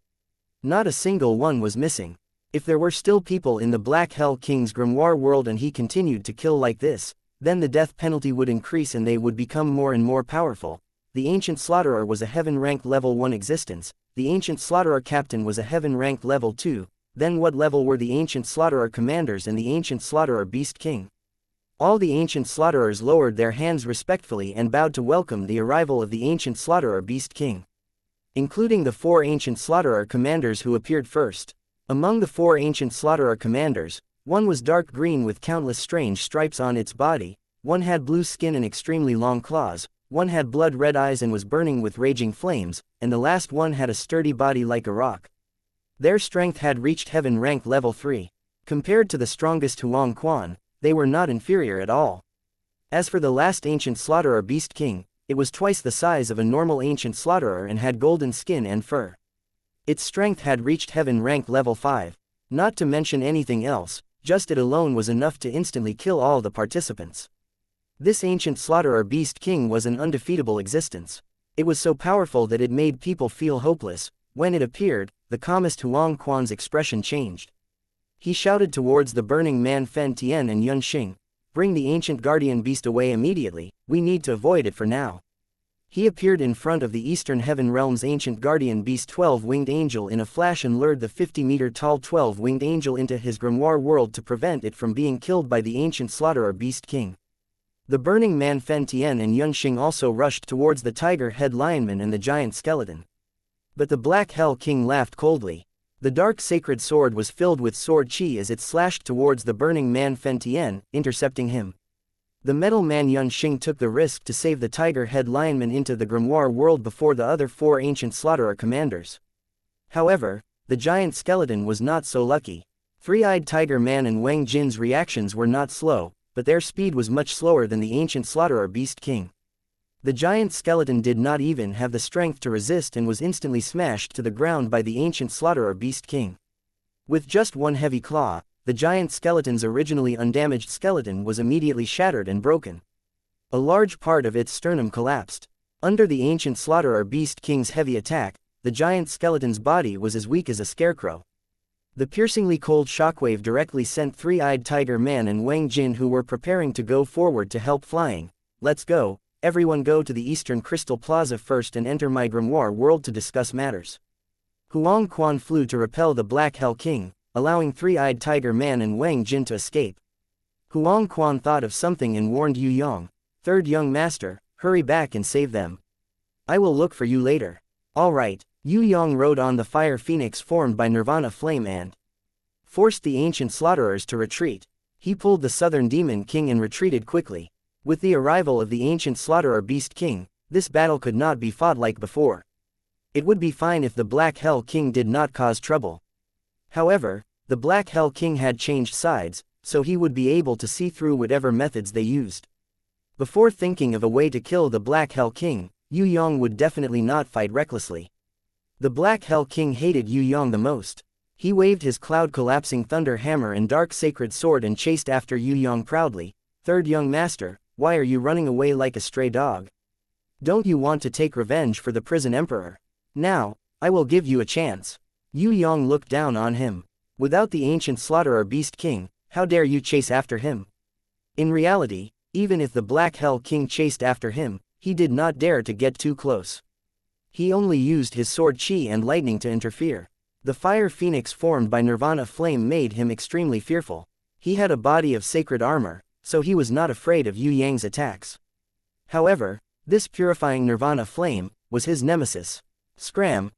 Not a single one was missing. If there were still people in the Black Hell King's grimoire world and he continued to kill like this, then the death penalty would increase and they would become more and more powerful. The Ancient Slaughterer was a heaven-ranked level 1 existence, the Ancient Slaughterer Captain was a heaven-ranked level 2, then what level were the Ancient Slaughterer Commanders and the Ancient Slaughterer Beast King? All the Ancient Slaughterers lowered their hands respectfully and bowed to welcome the arrival of the Ancient Slaughterer Beast King, including the 4 Ancient Slaughterer Commanders who appeared first. Among the 4 Ancient Slaughterer Commanders, one was dark green with countless strange stripes on its body, one had blue skin and extremely long claws, one had blood-red eyes and was burning with raging flames, and the last one had a sturdy body like a rock. Their strength had reached heaven rank level 3. Compared to the strongest Huang Quan, they were not inferior at all. As for the last Ancient Slaughterer Beast King, it was twice the size of a normal Ancient Slaughterer and had golden skin and fur. Its strength had reached heaven rank level 5. Not to mention anything else, just it alone was enough to instantly kill all the participants. This Ancient Slaughterer Beast King was an undefeatable existence. It was so powerful that it made people feel hopeless. When it appeared, the calmest Huang Quan's expression changed. He shouted towards the burning man Fen Tian and Yun Xing, "Bring the ancient guardian beast away immediately, we need to avoid it for now." He appeared in front of the Eastern Heaven Realm's ancient guardian beast 12-winged angel in a flash and lured the 50-meter-tall 12-winged angel into his grimoire world to prevent it from being killed by the Ancient Slaughterer Beast King. The burning man Fen Tian and Yun Xing also rushed towards the tiger head lionman and the giant skeleton. But the Black Hell King laughed coldly. The dark sacred sword was filled with sword chi as it slashed towards the burning man Fen Tian, intercepting him. The metal man Yun Xing took the risk to save the tiger head lionman into the grimoire world before the other 4 ancient slaughterer commanders. However, the giant skeleton was not so lucky. Three-eyed tiger man and Wang Jin's reactions were not slow, but their speed was much slower than the ancient slaughterer Beast King. The giant skeleton did not even have the strength to resist and was instantly smashed to the ground by the ancient slaughterer Beast King. With just one heavy claw, the giant skeleton's originally undamaged skeleton was immediately shattered and broken. A large part of its sternum collapsed. Under the ancient slaughterer Beast King's heavy attack, the giant skeleton's body was as weak as a scarecrow. The piercingly cold shockwave directly sent Three-Eyed Tiger Man and Wang Jin, who were preparing to go forward to help, flying. "Let's go, everyone go to the Eastern Crystal Plaza first and enter my grimoire world to discuss matters." Huang Quan flew to repel the Black Hell King, allowing Three-Eyed Tiger Man and Wang Jin to escape. Huang Quan thought of something and warned Yue Yang, "Third young master, hurry back and save them. I will look for you later." "All right." Yue Yang rode on the fire phoenix formed by Nirvana Flame and forced the ancient slaughterers to retreat. He pulled the Southern Demon King and retreated quickly. With the arrival of the ancient slaughterer Beast King, this battle could not be fought like before. It would be fine if the Black Hell King did not cause trouble. However, the Black Hell King had changed sides, so he would be able to see through whatever methods they used. Before thinking of a way to kill the Black Hell King, Yue Yang would definitely not fight recklessly. The Black Hell King hated Yue Yang the most. He waved his cloud-collapsing thunder hammer and dark sacred sword and chased after Yue Yang proudly. "Third young master, why are you running away like a stray dog? Don't you want to take revenge for the prison emperor? Now, I will give you a chance." Yue Yang looked down on him. "Without the ancient slaughterer Beast King, how dare you chase after him?" In reality, even if the Black Hell King chased after him, he did not dare to get too close. He only used his sword chi and lightning to interfere. The fire phoenix formed by Nirvana Flame made him extremely fearful. He had a body of sacred armor, so he was not afraid of Yue Yang's attacks. However, this purifying Nirvana Flame was his nemesis. Scram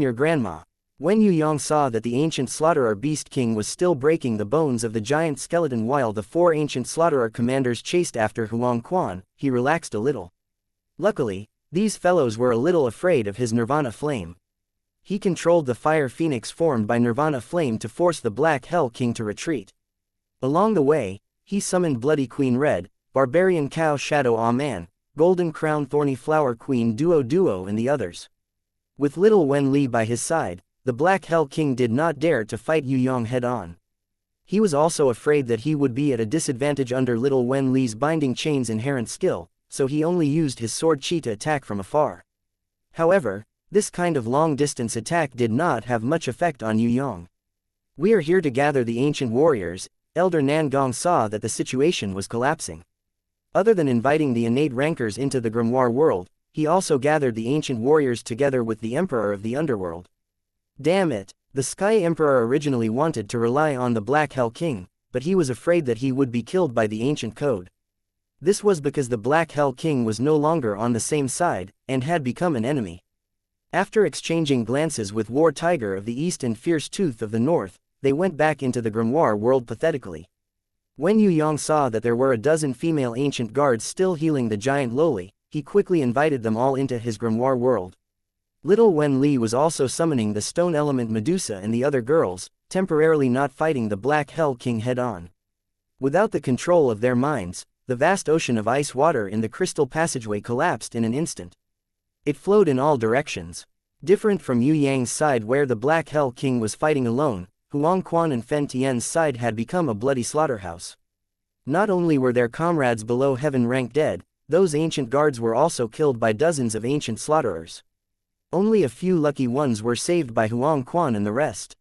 your grandma." When Yue Yang saw that the ancient slaughterer Beast King was still breaking the bones of the giant skeleton while the 4 ancient slaughterer commanders chased after Huang Quan, he relaxed a little. Luckily, these fellows were a little afraid of his Nirvana Flame. He controlled the fire phoenix formed by Nirvana Flame to force the Black Hell King to retreat. Along the way, he summoned Bloody Queen Red, Barbarian Cow Shadow Man, Golden Crown Thorny Flower Queen Duo and the others. With little Wen Li by his side, the Black Hell King did not dare to fight Yue Yang head-on. He was also afraid that he would be at a disadvantage under little Wen Li's binding chain's inherent skill, so he only used his sword chi to attack from afar. However, this kind of long-distance attack did not have much effect on Yue Yang. "We are here to gather the ancient warriors." Elder Nangong saw that the situation was collapsing. Other than inviting the innate rankers into the grimoire world, he also gathered the ancient warriors together with the Emperor of the Underworld. Damn it! The Sky Emperor originally wanted to rely on the Black Hell King, but he was afraid that he would be killed by the ancient code. This was because the Black Hell King was no longer on the same side, and had become an enemy. After exchanging glances with War Tiger of the East and Fierce Tooth of the North, they went back into the grimoire world pathetically. When Yue Yang saw that there were a dozen female ancient guards still healing the giant lowly, he quickly invited them all into his grimoire world. Little Wen Li was also summoning the stone element Medusa and the other girls, temporarily not fighting the Black Hell King head-on. Without the control of their minds, the vast ocean of ice water in the crystal passageway collapsed in an instant. It flowed in all directions. Different from Yue Yang's side where the Black Hell King was fighting alone, Huang Quan and Fen Tian's side had become a bloody slaughterhouse. Not only were their comrades below heaven rank dead, those ancient guards were also killed by dozens of ancient slaughterers. Only a few lucky ones were saved by Huang Quan and the rest.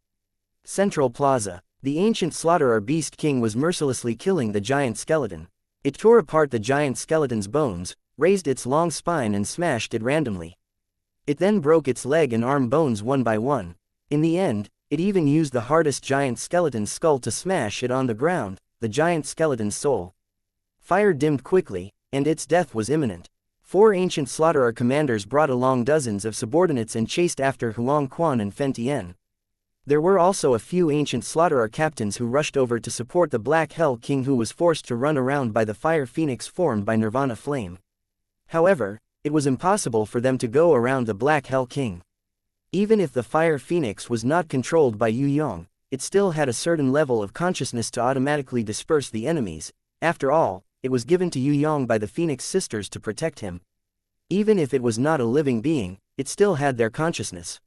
Central Plaza. The ancient slaughterer Beast King was mercilessly killing the giant skeleton. It tore apart the giant skeleton's bones, raised its long spine and smashed it randomly. It then broke its leg and arm bones one by one. In the end, it even used the hardest giant skeleton's skull to smash it on the ground, the giant skeleton's soul. Fire dimmed quickly, and its death was imminent. 4 ancient slaughterer commanders brought along dozens of subordinates and chased after Huang Quan and Fen Tian. There were also a few ancient slaughterer captains who rushed over to support the Black Hell King, who was forced to run around by the fire phoenix formed by Nirvana Flame. However, it was impossible for them to go around the Black Hell King. Even if the fire phoenix was not controlled by Yue Yang, it still had a certain level of consciousness to automatically disperse the enemies. After all, it was given to Yue Yang by the Phoenix sisters to protect him. Even if it was not a living being, it still had their consciousness.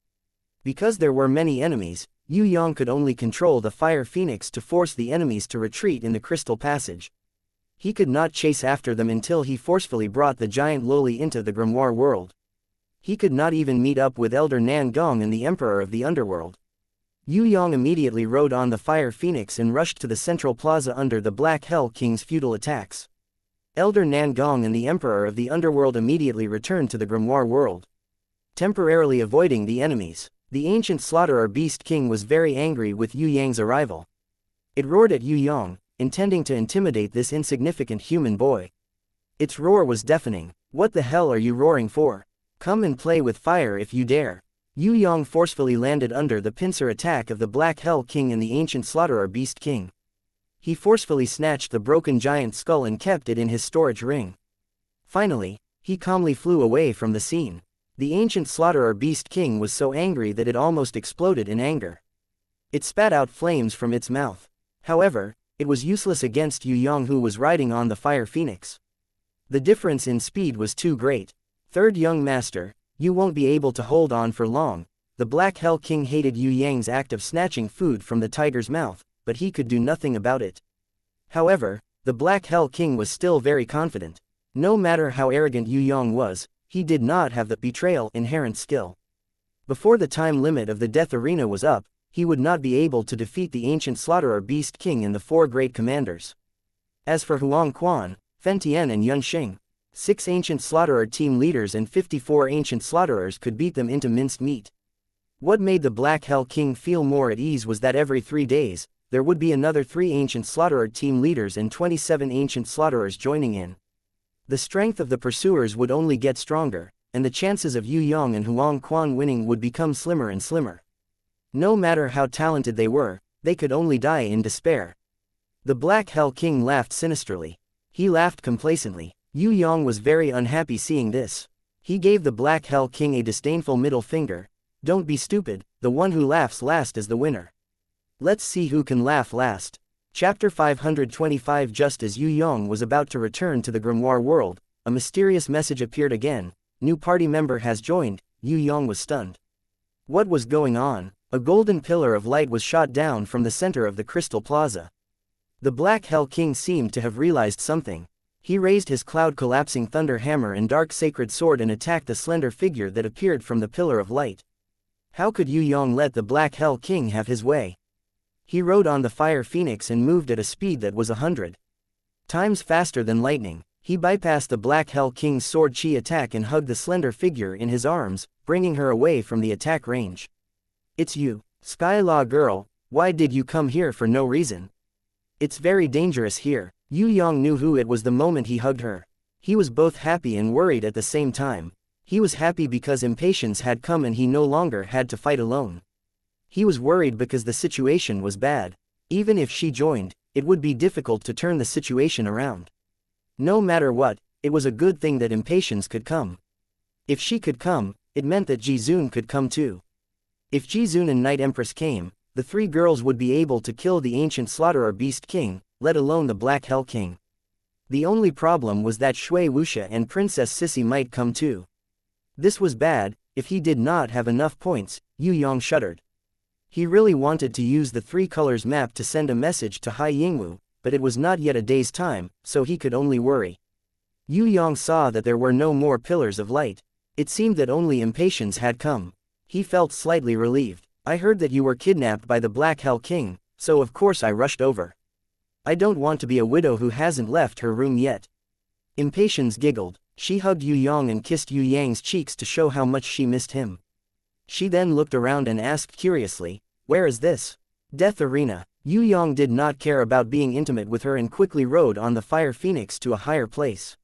Because there were many enemies, Yue Yang could only control the fire phoenix to force the enemies to retreat in the crystal passage. He could not chase after them until he forcefully brought the giant lowly into the grimoire world. He could not even meet up with Elder Nangong and the Emperor of the Underworld. Yue Yang immediately rode on the fire phoenix and rushed to the central plaza under the Black Hell King's futile attacks. Elder Nangong and the Emperor of the Underworld immediately returned to the grimoire world, temporarily avoiding the enemies. The ancient slaughterer Beast King was very angry with Yue Yang's arrival. It roared at Yue Yang, intending to intimidate this insignificant human boy. Its roar was deafening. "What the hell are you roaring for? Come and play with fire if you dare." Yue Yang forcefully landed under the pincer attack of the Black Hell King and the ancient slaughterer Beast King. He forcefully snatched the broken giant skull and kept it in his storage ring. Finally, he calmly flew away from the scene. The ancient slaughterer Beast King was so angry that it almost exploded in anger. It spat out flames from its mouth. However, it was useless against Yue Yang, who was riding on the fire phoenix. The difference in speed was too great. "Third young master, you won't be able to hold on for long." The Black Hell King hated Yue Yang's act of snatching food from the tiger's mouth, but he could do nothing about it. However, the Black Hell King was still very confident. No matter how arrogant Yue Yang was, he did not have the betrayal inherent skill. Before the time limit of the death arena was up, he would not be able to defeat the ancient slaughterer Beast King and the 4 great commanders. As for Huang Quan, Fen Tian and Yun Xing, 6 ancient slaughterer team leaders and 54 ancient slaughterers could beat them into minced meat. What made the Black Hell King feel more at ease was that every 3 days, there would be another 3 ancient slaughterer team leaders and 27 ancient slaughterers joining in. The strength of the pursuers would only get stronger, and the chances of Yue Yang and Huang Quan winning would become slimmer and slimmer. No matter how talented they were, they could only die in despair. The Black Hell King laughed sinisterly. He laughed complacently. Yue Yang was very unhappy seeing this. He gave the Black Hell King a disdainful middle finger. "Don't be stupid, the one who laughs last is the winner. Let's see who can laugh last." Chapter 525. Just as Yue Yang was about to return to the grimoire world, a mysterious message appeared again. "New party member has joined." Yue Yang was stunned. What was going on? A golden pillar of light was shot down from the center of the crystal plaza. The Black Hell King seemed to have realized something. He raised his cloud-collapsing thunder hammer and dark sacred sword and attacked the slender figure that appeared from the pillar of light. How could Yue Yang let the Black Hell King have his way? He rode on the fire phoenix and moved at a speed that was 100 times faster than lightning. He bypassed the Black Hell King's sword chi attack and hugged the slender figure in his arms, bringing her away from the attack range. It's you, Sky Law girl, why did you come here for no reason? It's very dangerous here. Yue Yang knew who it was the moment he hugged her. He was both happy and worried at the same time. He was happy because impatience had come and he no longer had to fight alone. He was worried because the situation was bad. Even if she joined, it would be difficult to turn the situation around. No matter what, it was a good thing that impatience could come. If she could come, it meant that Jizun could come too. If Jizun and Night Empress came, the three girls would be able to kill the ancient slaughterer Beast King, let alone the Black Hell King. The only problem was that Shui Wuxia and Princess Sissy might come too. This was bad. If he did not have enough points, Yue Yang shuddered. He really wanted to use the three colors map to send a message to Hai Yingwu, but it was not yet a day's time, so he could only worry. Yue Yang saw that there were no more pillars of light. It seemed that only impatience had come. He felt slightly relieved. I heard that you were kidnapped by the Black Hell King, so of course I rushed over. I don't want to be a widow who hasn't left her room yet. Impatience giggled. She hugged Yue Yang and kissed Yue Yang's cheeks to show how much she missed him. She then looked around and asked curiously, where is this death arena? Yue Yang did not care about being intimate with her and quickly rode on the fire phoenix to a higher place.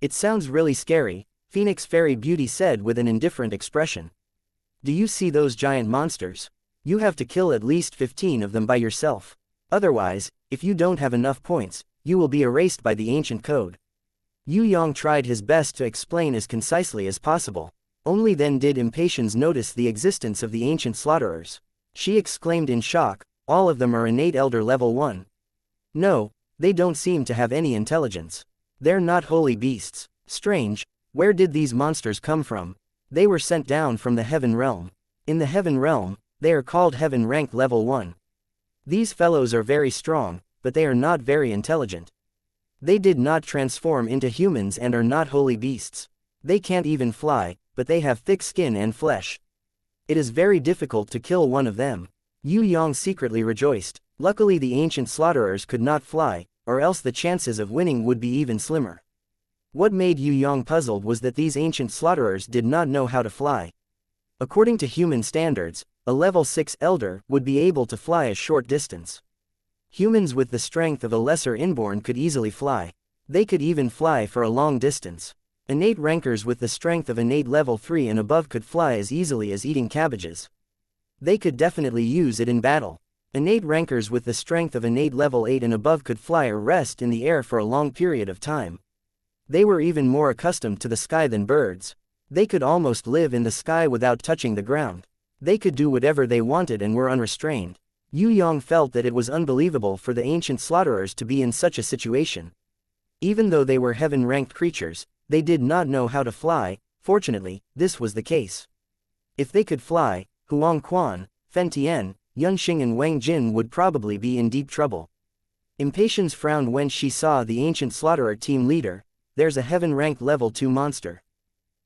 It sounds really scary, Phoenix Fairy Beauty said with an indifferent expression. Do you see those giant monsters? You have to kill at least 15 of them by yourself. Otherwise, if you don't have enough points, you will be erased by the ancient code. Yue Yang tried his best to explain as concisely as possible. Only then did Impatience notice the existence of the ancient slaughterers. She exclaimed in shock, all of them are innate elder level 1. No, they don't seem to have any intelligence. They're not holy beasts. Strange, where did these monsters come from? They were sent down from the Heaven Realm. In the Heaven Realm, they are called Heaven Rank Level 1. These fellows are very strong, but they are not very intelligent. They did not transform into humans and are not holy beasts. They can't even fly, but they have thick skin and flesh. It is very difficult to kill one of them. Yue Yang secretly rejoiced. Luckily the ancient slaughterers could not fly, or else the chances of winning would be even slimmer. What made Yue Yang puzzled was that these ancient slaughterers did not know how to fly. According to human standards, a level 6 elder would be able to fly a short distance. Humans with the strength of a lesser inborn could easily fly. They could even fly for a long distance. Innate rankers with the strength of innate level 3 and above could fly as easily as eating cabbages. They could definitely use it in battle. Innate rankers with the strength of innate level 8 and above could fly or rest in the air for a long period of time. They were even more accustomed to the sky than birds. They could almost live in the sky without touching the ground. They could do whatever they wanted and were unrestrained. Yue Yang felt that it was unbelievable for the ancient slaughterers to be in such a situation. Even though they were heaven-ranked creatures, they did not know how to fly. Fortunately, this was the case. If they could fly, Huang Quan, Fen Tian, Yun Xing and Wang Jin would probably be in deep trouble. Impatience frowned when she saw the ancient slaughterer team leader. There's a heaven-ranked level 2 monster.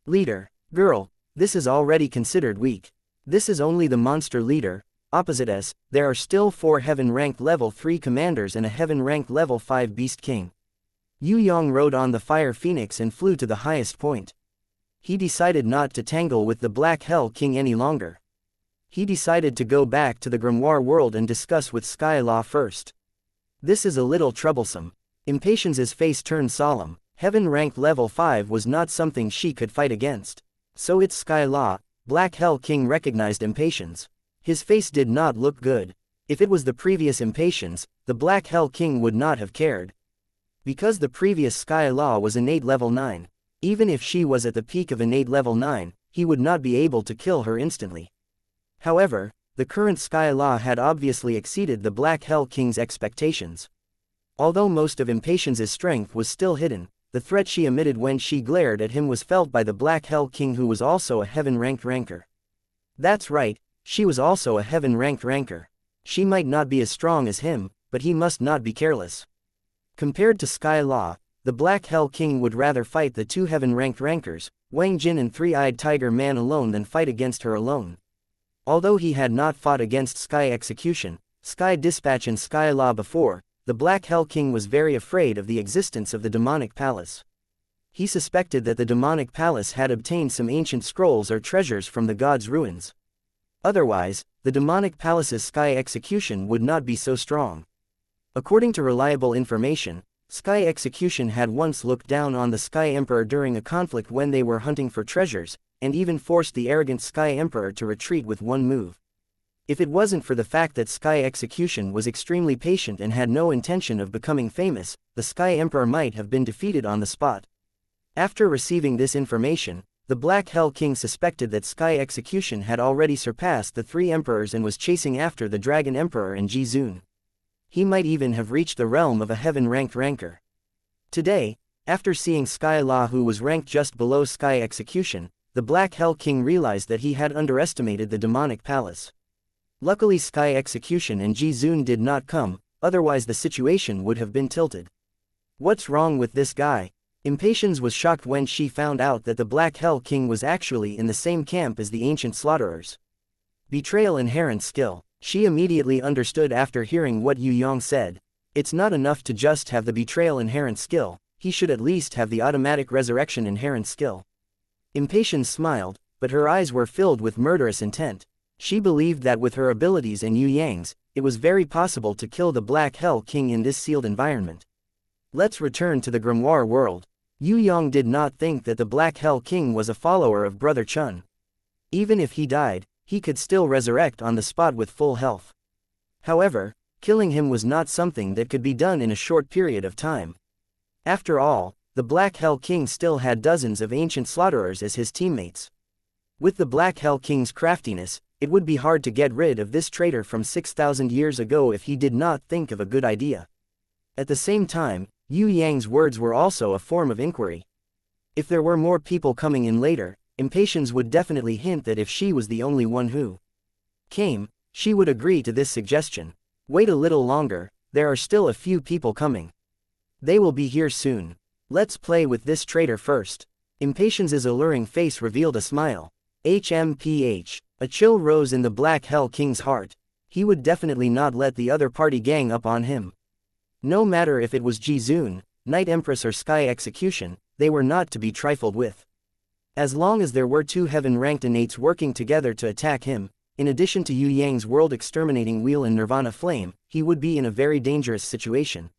Leader, girl, this is already considered weak. This is only the monster leader. Opposite us, there are still 4 heaven-ranked level 3 commanders and a heaven-ranked level 5 beast king. Yue Yang rode on the fire phoenix and flew to the highest point. He decided not to tangle with the Black Hell King any longer. He decided to go back to the grimoire world and discuss with Sky Law first. This is a little troublesome. Impatience's face turned solemn. Heaven-ranked level 5 was not something she could fight against. So it's Sky Law. Black Hell King recognized Impatience. His face did not look good. If it was the previous Impatience, the Black Hell King would not have cared. Because the previous Sky Law was innate level 9. Even if she was at the peak of innate level 9, he would not be able to kill her instantly. However, the current Sky Law had obviously exceeded the Black Hell King's expectations. Although most of Impatience's strength was still hidden, the threat she emitted when she glared at him was felt by the Black Hell King, who was also a heaven-ranked ranker. That's right, she was also a heaven-ranked ranker. She might not be as strong as him, but he must not be careless. Compared to Sky Law, the Black Hell King would rather fight the two heaven-ranked rankers, Wang Jin and Three-Eyed Tiger Man alone than fight against her alone. Although he had not fought against Sky Execution, Sky Dispatch and Sky Law before, the Black Hell King was very afraid of the existence of the demonic palace. He suspected that the demonic palace had obtained some ancient scrolls or treasures from the god's ruins. Otherwise, the demonic palace's Sky Execution would not be so strong. According to reliable information, Sky Execution had once looked down on the Sky Emperor during a conflict when they were hunting for treasures, and even forced the arrogant Sky Emperor to retreat with one move. If it wasn't for the fact that Sky Execution was extremely patient and had no intention of becoming famous, the Sky Emperor might have been defeated on the spot. After receiving this information, the Black Hell King suspected that Sky Execution had already surpassed the three emperors and was chasing after the Dragon Emperor and Jizun. He might even have reached the realm of a heaven-ranked ranker. Today, after seeing Sky Law, who was ranked just below Sky Execution, the Black Hell King realized that he had underestimated the demonic palace. Luckily Sky Execution and Jizun did not come, otherwise the situation would have been tilted. What's wrong with this guy? Impatience was shocked when she found out that the Black Hell King was actually in the same camp as the ancient slaughterers. Betrayal inherent skill. She immediately understood after hearing what Yue Yang said. It's not enough to just have the betrayal inherent skill, he should at least have the automatic resurrection inherent skill. Impatience smiled, but her eyes were filled with murderous intent. She believed that with her abilities and Yue Yang's, it was very possible to kill the Black Hell King in this sealed environment. Let's return to the grimoire world. Yue Yang did not think that the Black Hell King was a follower of Brother Chun. Even if he died, he could still resurrect on the spot with full health. However, killing him was not something that could be done in a short period of time. After all, the Black Hell King still had dozens of ancient slaughterers as his teammates. With the Black Hell King's craftiness, it would be hard to get rid of this traitor from 6,000 years ago if he did not think of a good idea. At the same time, Yue Yang's words were also a form of inquiry. If there were more people coming in later, Impatience would definitely hint that if she was the only one who came, she would agree to this suggestion. Wait a little longer, there are still a few people coming. They will be here soon. Let's play with this traitor first. Impatience's alluring face revealed a smile. HMPH. A chill rose in the Black Hell King's heart. He would definitely not let the other party gang up on him. No matter if it was Jizun, Night Empress or Sky Execution, they were not to be trifled with. As long as there were two heaven-ranked innates working together to attack him, in addition to Yue Yang's world-exterminating wheel and Nirvana flame, he would be in a very dangerous situation.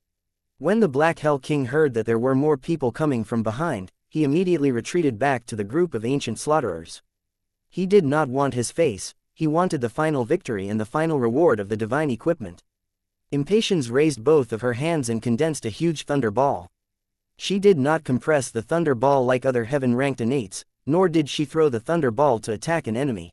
When the Black Hell King heard that there were more people coming from behind, he immediately retreated back to the group of ancient slaughterers. He did not want his face, he wanted the final victory and the final reward of the divine equipment. Impatience raised both of her hands and condensed a huge thunder ball. She did not compress the thunder ball like other heaven-ranked innates, nor did she throw the thunder ball to attack an enemy.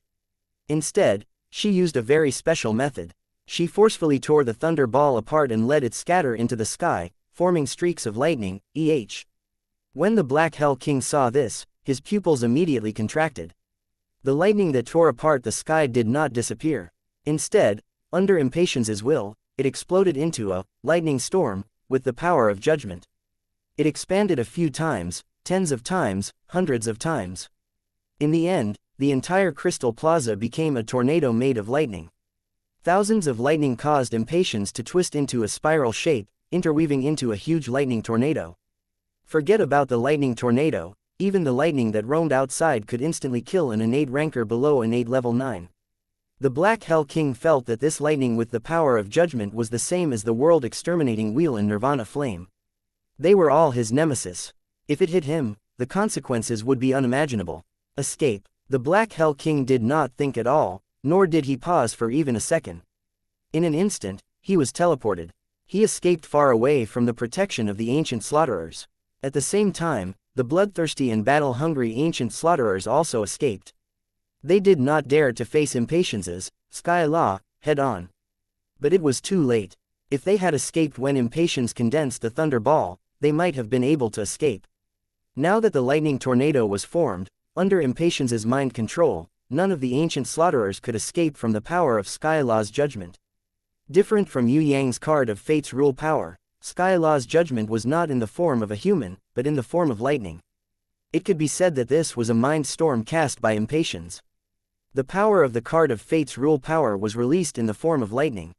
Instead, she used a very special method. She forcefully tore the thunder ball apart and let it scatter into the sky, forming streaks of lightning, When the Black Hell King saw this, his pupils immediately contracted. The lightning that tore apart the sky did not disappear. Instead, under Impatience's will, it exploded into a lightning storm, with the power of judgment. It expanded a few times, tens of times, hundreds of times. In the end, the entire Crystal Plaza became a tornado made of lightning. Thousands of lightning caused Impatience to twist into a spiral shape, interweaving into a huge lightning tornado. Forget about the lightning tornado, even the lightning that roamed outside could instantly kill an innate ranker below innate level 9. The Black Hell King felt that this lightning with the power of judgment was the same as the world-exterminating wheel and Nirvana flame. They were all his nemesis. If it hit him, the consequences would be unimaginable. Escape. The Black Hell King did not think at all, nor did he pause for even a second. In an instant, he was teleported. He escaped far away from the protection of the ancient slaughterers. At the same time, the bloodthirsty and battle-hungry ancient slaughterers also escaped. They did not dare to face Impatience's Sky Law head-on. But it was too late. If they had escaped when Impatience condensed the thunder ball, they might have been able to escape. Now that the lightning tornado was formed, under Impatience's mind control, none of the ancient slaughterers could escape from the power of Sky Law's judgment. Different from Yue Yang's card of Fate's rule power, Sky Law's judgment was not in the form of a human, but in the form of lightning. It could be said that this was a mind storm cast by impatience. The power of the card of fate's rule power was released in the form of lightning.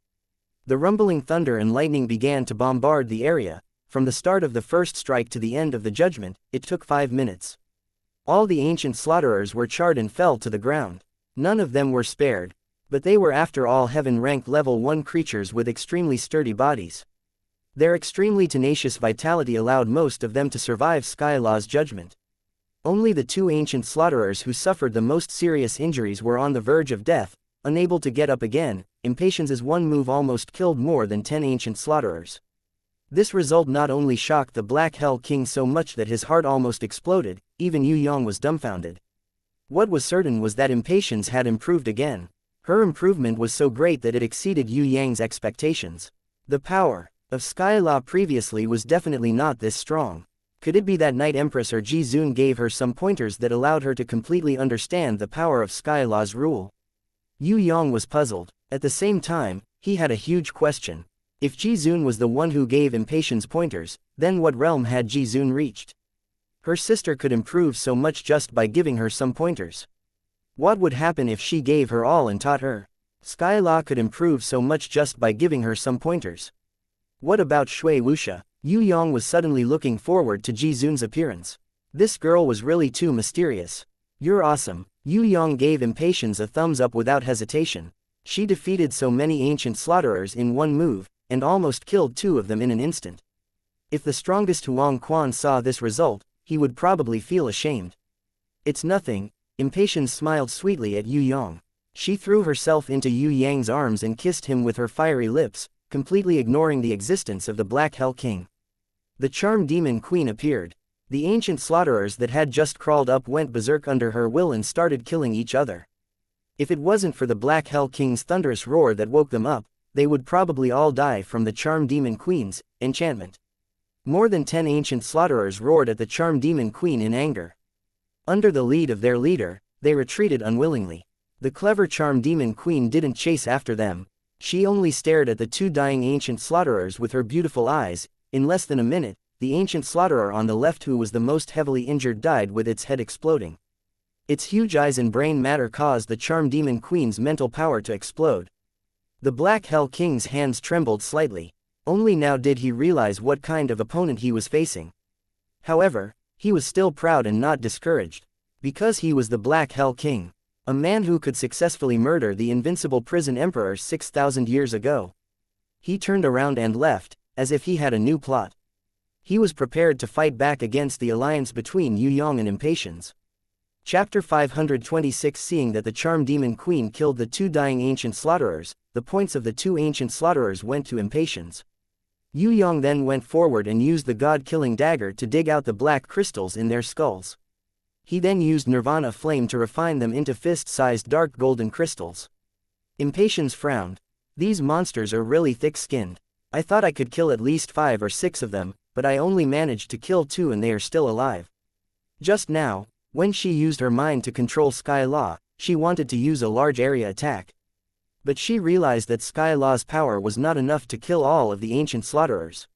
The rumbling thunder and lightning began to bombard the area. From the start of the first strike to the end of the judgment, it took 5 minutes. All the ancient slaughterers were charred and fell to the ground. None of them were spared. But they were after all heaven-ranked level 1 creatures with extremely sturdy bodies. Their extremely tenacious vitality allowed most of them to survive Sky Law's judgment. Only the 2 ancient slaughterers who suffered the most serious injuries were on the verge of death, unable to get up again. Impatience's one move almost killed more than 10 ancient slaughterers. This result not only shocked the Black Hell King so much that his heart almost exploded, even Yue Yang was dumbfounded. What was certain was that Impatience had improved again. Her improvement was so great that it exceeded Yue Yang's expectations. The power of Sky Law previously was definitely not this strong. Could it be that Night Empress or Ji Zun gave her some pointers that allowed her to completely understand the power of Sky Law's rule? Yue Yang was puzzled. At the same time, he had a huge question. If Ji Zun was the one who gave Impatience pointers, then what realm had Ji Zun reached? Her sister could improve so much just by giving her some pointers. What would happen if she gave her all and taught her? Sky Law could improve so much just by giving her some pointers. What about Shui Wuxia? Yue Yang was suddenly looking forward to Ji Zun's appearance. This girl was really too mysterious. You're awesome. Yue Yang gave Impatience a thumbs up without hesitation. She defeated so many ancient slaughterers in one move, and almost killed 2 of them in an instant. If the strongest Huang Quan saw this result, he would probably feel ashamed. It's nothing. Impatience smiled sweetly at Yue Yang. She threw herself into Yue Yang's arms and kissed him with her fiery lips, completely ignoring the existence of the Black Hell King. The Charm Demon Queen appeared. The ancient slaughterers that had just crawled up went berserk under her will and started killing each other. If it wasn't for the Black Hell King's thunderous roar that woke them up, they would probably all die from the Charm Demon Queen's enchantment. More than 10 ancient slaughterers roared at the Charm Demon Queen in anger. Under the lead of their leader, they retreated unwillingly. The clever Charm Demon Queen didn't chase after them. She only stared at the 2 dying ancient slaughterers with her beautiful eyes. In less than a minute, the ancient slaughterer on the left, who was the most heavily injured, died with its head exploding. Its huge eyes and brain matter caused the Charm Demon Queen's mental power to explode. The Black Hell King's hands trembled slightly. Only now did he realize what kind of opponent he was facing. However, he was still proud and not discouraged. Because he was the Black Hell King. A man who could successfully murder the invincible prison emperor 6,000 years ago. He turned around and left, as if he had a new plot. He was prepared to fight back against the alliance between Yue Yang and Impatience. Chapter 526. Seeing that the Charm Demon Queen killed the 2 dying ancient slaughterers, the points of the 2 ancient slaughterers went to Impatience. Yue Yang then went forward and used the god-killing dagger to dig out the black crystals in their skulls. He then used Nirvana Flame to refine them into fist-sized dark golden crystals. Impatience frowned. These monsters are really thick-skinned. I thought I could kill at least 5 or 6 of them, but I only managed to kill 2 and they are still alive. Just now, when she used her mind to control Sky Law, she wanted to use a large area attack. But she realized that Sky Law's power was not enough to kill all of the ancient slaughterers.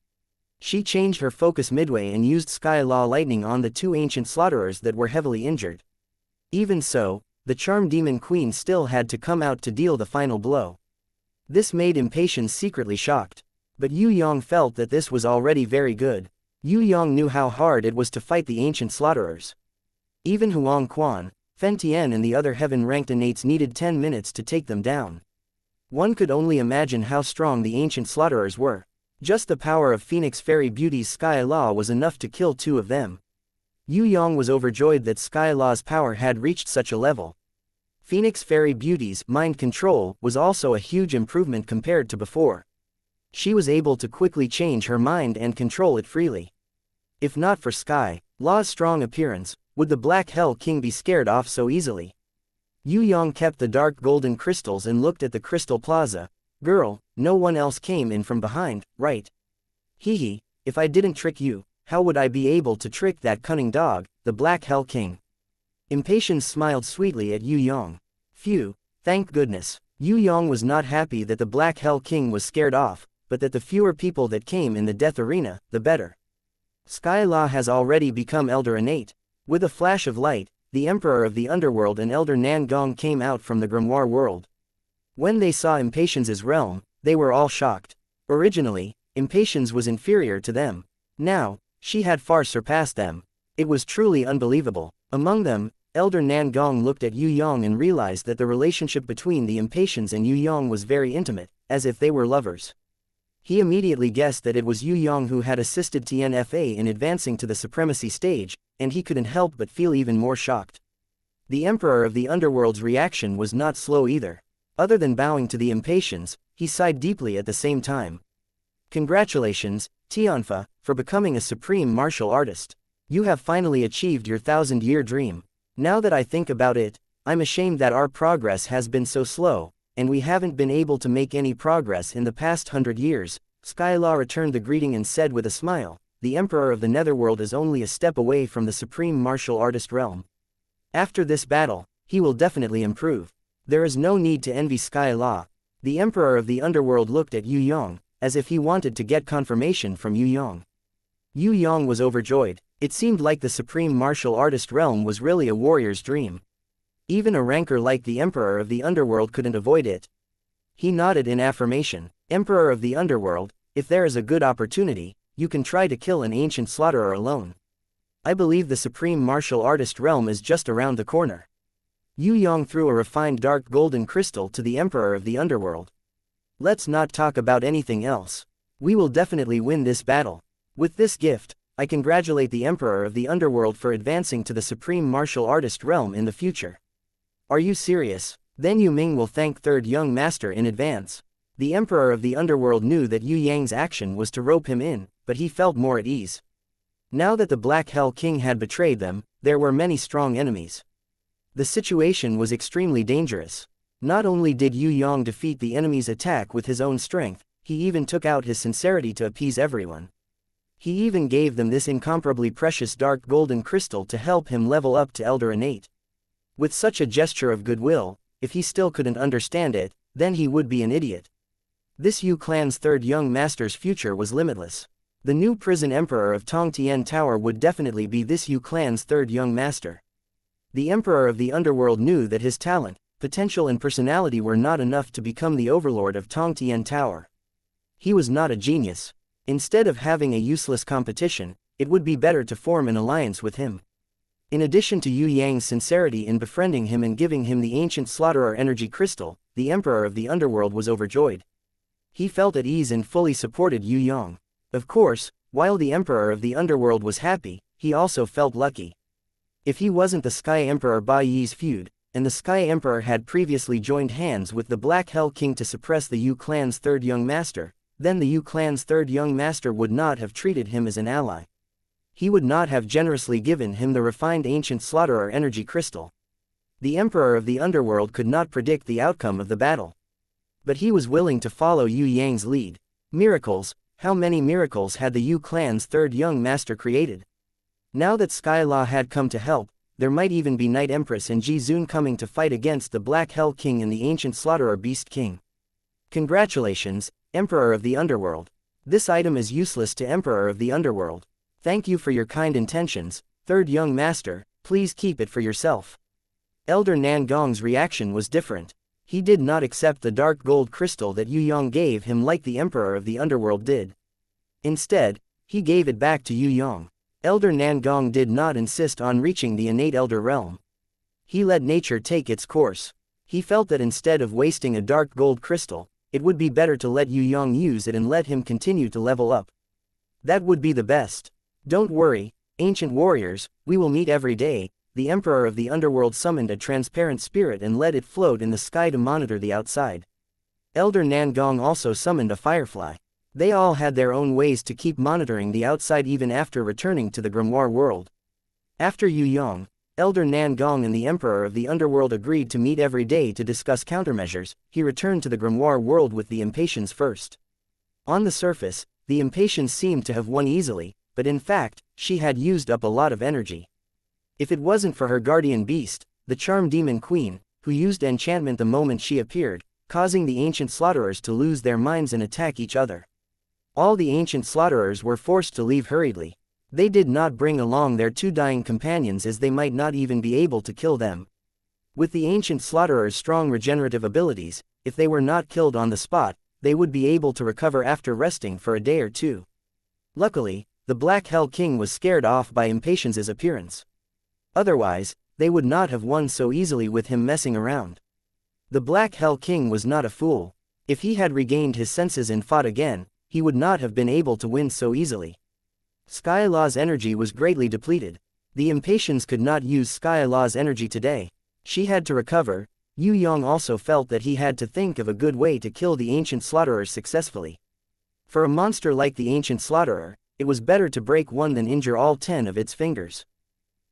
She changed her focus midway and used Sky Law Lightning on the 2 ancient slaughterers that were heavily injured. Even so, the Charm Demon Queen still had to come out to deal the final blow. This made Impatience secretly shocked. But Yue Yang felt that this was already very good. Yue Yang knew how hard it was to fight the ancient slaughterers. Even Huang Quan, Fen Tian and the other heaven-ranked innates needed 10 minutes to take them down. One could only imagine how strong the ancient slaughterers were. Just the power of Phoenix Fairy Beauty's Sky Law was enough to kill 2 of them. Yue Yang was overjoyed that Sky Law's power had reached such a level. Phoenix Fairy Beauty's mind control was also a huge improvement compared to before. She was able to quickly change her mind and control it freely. If not for Sky Law's strong appearance, would the Black Hell King be scared off so easily? Yue Yang kept the dark golden crystals and looked at the crystal plaza. Girl, no one else came in from behind, right? Hee, if I didn't trick you, how would I be able to trick that cunning dog, the Black Hell King? Impatience smiled sweetly at Yue Yang. Phew, thank goodness. Yue Yang was not happy that the Black Hell King was scared off, but that the fewer people that came in the death arena, the better. Sky Law has already become Elder Innate. With a flash of light, the Emperor of the Underworld and Elder Nan Gong came out from the Grimoire world. When they saw Impatience's realm, they were all shocked. Originally, Impatience was inferior to them. Now, she had far surpassed them. It was truly unbelievable. Among them, Elder Nan Gong looked at Yue Yang and realized that the relationship between the Impatience and Yue Yang was very intimate, as if they were lovers. He immediately guessed that it was Yue Yang who had assisted TNFA in advancing to the supremacy stage, and he couldn't help but feel even more shocked. The Emperor of the Underworld's reaction was not slow either. Other than bowing to the Impatience, he sighed deeply at the same time. Congratulations, Tianfa, for becoming a supreme martial artist. You have finally achieved your 1,000-year dream. Now that I think about it, I'm ashamed that our progress has been so slow, and we haven't been able to make any progress in the past 100 years. Skylaw returned the greeting and said with a smile, the Emperor of the Netherworld is only a step away from the supreme martial artist realm. After this battle, he will definitely improve. There is no need to envy Skylaw. The Emperor of the Underworld looked at Yue Yang, as if he wanted to get confirmation from Yue Yang. Yue Yang was overjoyed. It seemed like the supreme martial artist realm was really a warrior's dream. Even a ranker like the Emperor of the Underworld couldn't avoid it. He nodded in affirmation. Emperor of the Underworld, if there is a good opportunity, you can try to kill an ancient slaughterer alone. I believe the supreme martial artist realm is just around the corner. Yue Yang threw a refined dark golden crystal to the Emperor of the Underworld. Let's not talk about anything else. We will definitely win this battle. With this gift, I congratulate the Emperor of the Underworld for advancing to the supreme martial artist realm in the future. Are you serious? Then Yu Ming will thank Third Young Master in advance. The Emperor of the Underworld knew that Yue Yang's action was to rope him in, but he felt more at ease. Now that the Black Hell King had betrayed them, there were many strong enemies. The situation was extremely dangerous. Not only did Yue Yang defeat the enemy's attack with his own strength, he even took out his sincerity to appease everyone. He even gave them this incomparably precious dark golden crystal to help him level up to Elder Innate. With such a gesture of goodwill, if he still couldn't understand it, then he would be an idiot. This Yu clan's Third Young Master's future was limitless. The new prison emperor of Tong Tian Tower would definitely be this Yu clan's Third Young Master. The Emperor of the Underworld knew that his talent, potential and personality were not enough to become the overlord of Tong Tian Tower. He was not a genius. Instead of having a useless competition, it would be better to form an alliance with him. In addition to Yue Yang's sincerity in befriending him and giving him the ancient slaughterer energy crystal, the Emperor of the Underworld was overjoyed. He felt at ease and fully supported Yue Yang. Of course, while the Emperor of the Underworld was happy, he also felt lucky. If he wasn't the Sky Emperor Bai Yi's feud, and the Sky Emperor had previously joined hands with the Black Hell King to suppress the Yu clan's Third Young Master, then the Yu clan's Third Young Master would not have treated him as an ally. He would not have generously given him the refined ancient slaughterer energy crystal. The Emperor of the Underworld could not predict the outcome of the battle. But he was willing to follow Yue Yang's lead. Miracles, how many miracles had the Yu clan's Third Young Master created? Now that Skylaw had come to help, there might even be Night Empress and Ji Zun coming to fight against the Black Hell King and the ancient slaughterer Beast King. Congratulations, Emperor of the Underworld. This item is useless to Emperor of the Underworld. Thank you for your kind intentions, Third Young Master, please keep it for yourself. Elder Nan Gong's reaction was different. He did not accept the dark gold crystal that Yue Yang gave him like the Emperor of the Underworld did. Instead, he gave it back to Yue Yang. Elder Nan Gong did not insist on reaching the innate Elder Realm. He let nature take its course. He felt that instead of wasting a dark gold crystal, it would be better to let Yue Yang use it and let him continue to level up. That would be the best. Don't worry, ancient warriors, we will meet every day. The Emperor of the Underworld summoned a transparent spirit and let it float in the sky to monitor the outside. Elder Nan Gong also summoned a firefly. They all had their own ways to keep monitoring the outside even after returning to the Grimoire world. After Yue Yang, Elder Nan Gong and the Emperor of the Underworld agreed to meet every day to discuss countermeasures. He returned to the Grimoire world with the Impatience first. On the surface, the Impatience seemed to have won easily, but in fact, she had used up a lot of energy. If it wasn't for her guardian beast, the Charm Demon Queen, who used enchantment the moment she appeared, causing the ancient slaughterers to lose their minds and attack each other. All the ancient slaughterers were forced to leave hurriedly. They did not bring along their 2 dying companions, as they might not even be able to kill them. With the ancient slaughterers' strong regenerative abilities, if they were not killed on the spot, they would be able to recover after resting for a day or 2. Luckily, the Black Hell King was scared off by Impatience's appearance. Otherwise, they would not have won so easily with him messing around. The Black Hell King was not a fool. If he had regained his senses and fought again, he would not have been able to win so easily. Sky Law's energy was greatly depleted. The Impatience could not use Sky Law's energy today. She had to recover. Yue Yang also felt that he had to think of a good way to kill the ancient slaughterer successfully. For a monster like the ancient slaughterer, it was better to break one than injure all 10 of its fingers.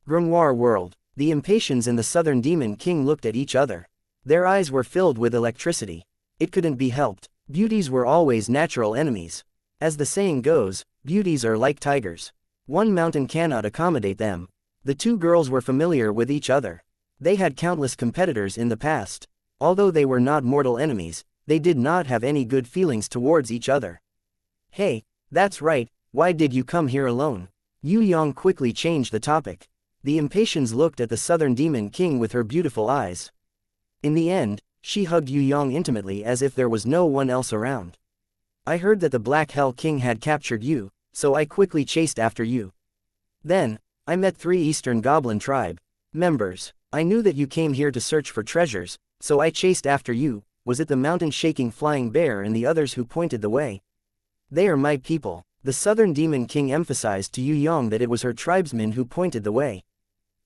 Grimoire World. The Impatience and the Southern Demon King looked at each other. Their eyes were filled with electricity. It couldn't be helped. Beauties were always natural enemies. As the saying goes, beauties are like tigers. One mountain cannot accommodate them. The 2 girls were familiar with each other. They had countless competitors in the past. Although they were not mortal enemies, they did not have any good feelings towards each other. Hey, that's right, why did you come here alone? Yue Yang quickly changed the topic. The Impatience looked at the Southern Demon King with her beautiful eyes. In the end, she hugged Yue Yang intimately as if there was no one else around. I heard that the Black Hell King had captured you, so I quickly chased after you. Then, I met 3 Eastern Goblin Tribe members. I knew that you came here to search for treasures, so I chased after you. Was it the mountain-shaking flying bear and the others who pointed the way? They are my people. The Southern Demon King emphasized to Yue Yang that it was her tribesmen who pointed the way.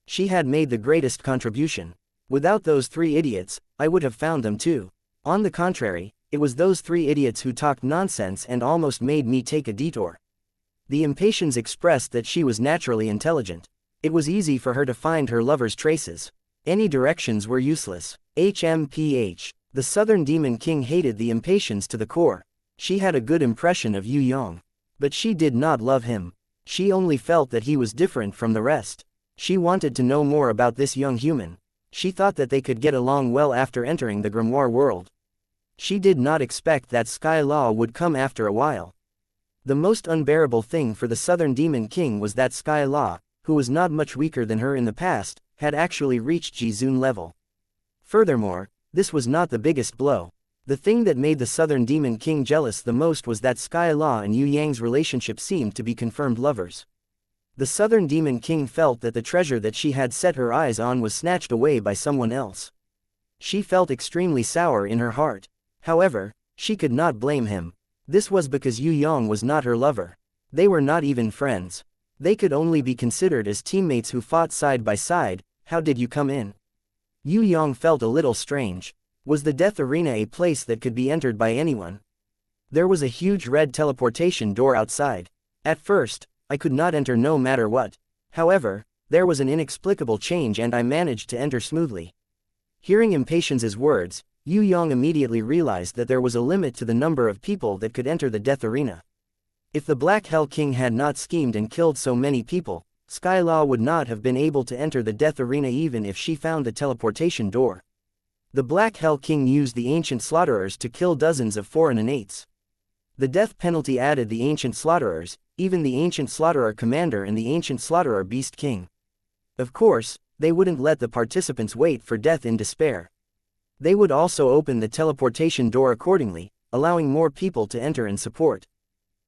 She had made the greatest contribution. Without those 3 idiots, I would have found them too. On the contrary, it was those 3 idiots who talked nonsense and almost made me take a detour. The Impatience expressed that she was naturally intelligent. It was easy for her to find her lover's traces. Any directions were useless. HMPH. The Southern Demon King hated the Impatience to the core. She had a good impression of Yue Yang. But she did not love him. She only felt that he was different from the rest. She wanted to know more about this young human. She thought that they could get along well after entering the Grimoire World. She did not expect that Sky Law would come after a while. The most unbearable thing for the Southern Demon King was that Sky Law, who was not much weaker than her in the past, had actually reached Jizun level. Furthermore, this was not the biggest blow. The thing that made the Southern Demon King jealous the most was that Sky Law and Yue Yang's relationship seemed to be confirmed lovers. The Southern Demon King felt that the treasure that she had set her eyes on was snatched away by someone else. She felt extremely sour in her heart. However, she could not blame him. This was because Yue Yang was not her lover. They were not even friends. They could only be considered as teammates who fought side by side. How did you come in? Yue Yang felt a little strange. Was the Death Arena a place that could be entered by anyone? There was a huge red teleportation door outside. At first, I could not enter no matter what. However, there was an inexplicable change and I managed to enter smoothly. Hearing Impatience's words, Yue Yang immediately realized that there was a limit to the number of people that could enter the Death Arena. If the Black Hell King had not schemed and killed so many people, Sky Law would not have been able to enter the Death Arena even if she found the teleportation door. The Black Hell King used the ancient slaughterers to kill dozens of foreign innates. The death penalty added the ancient slaughterers, even the ancient slaughterer commander and the ancient slaughterer beast king. Of course, they wouldn't let the participants wait for death in despair. They would also open the teleportation door accordingly, allowing more people to enter and support.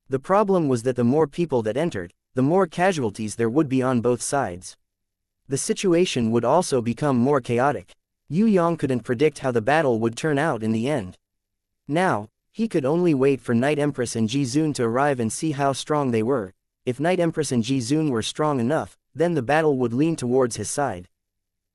The problem was that the more people that entered, the more casualties there would be on both sides. The situation would also become more chaotic. Yue Yang couldn't predict how the battle would turn out in the end. Now, he could only wait for Night Empress and Jizun to arrive and see how strong they were. If Night Empress and Jizun were strong enough, then the battle would lean towards his side.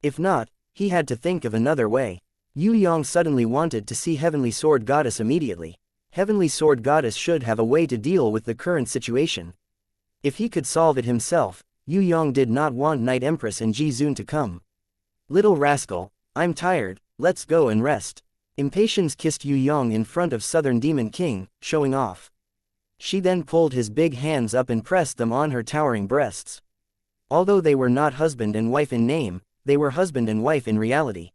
If not, he had to think of another way. Yue Yang suddenly wanted to see Heavenly Sword Goddess immediately. Heavenly Sword Goddess should have a way to deal with the current situation. If he could solve it himself, Yue Yang did not want Night Empress and Jizun to come. Little rascal, I'm tired, let's go and rest. Impatience kissed Yue Yang in front of Southern Demon King, showing off. She then pulled his big hands up and pressed them on her towering breasts. Although they were not husband and wife in name, they were husband and wife in reality.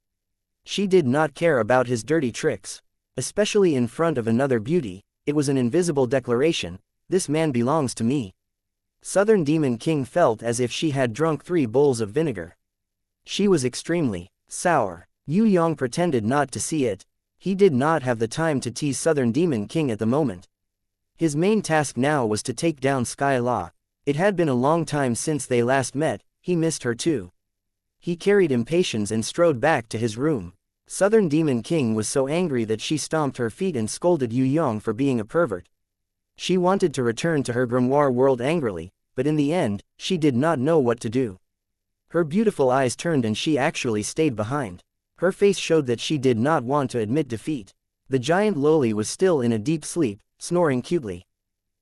She did not care about his dirty tricks. Especially in front of another beauty, it was an invisible declaration, This man belongs to me. Southern Demon King felt as if she had drunk 3 bowls of vinegar. She was extremely sour. Yue Yang pretended not to see it. He did not have the time to tease Southern Demon King at the moment. His main task now was to take down Sky Law. It had been a long time since they last met, he missed her too. He carried impatience and strode back to his room. Southern Demon King was so angry that she stomped her feet and scolded Yue Yang for being a pervert. She wanted to return to her grimoire world angrily, but in the end, she did not know what to do. Her beautiful eyes turned and she actually stayed behind. Her face showed that she did not want to admit defeat. The giant loli was still in a deep sleep, snoring cutely.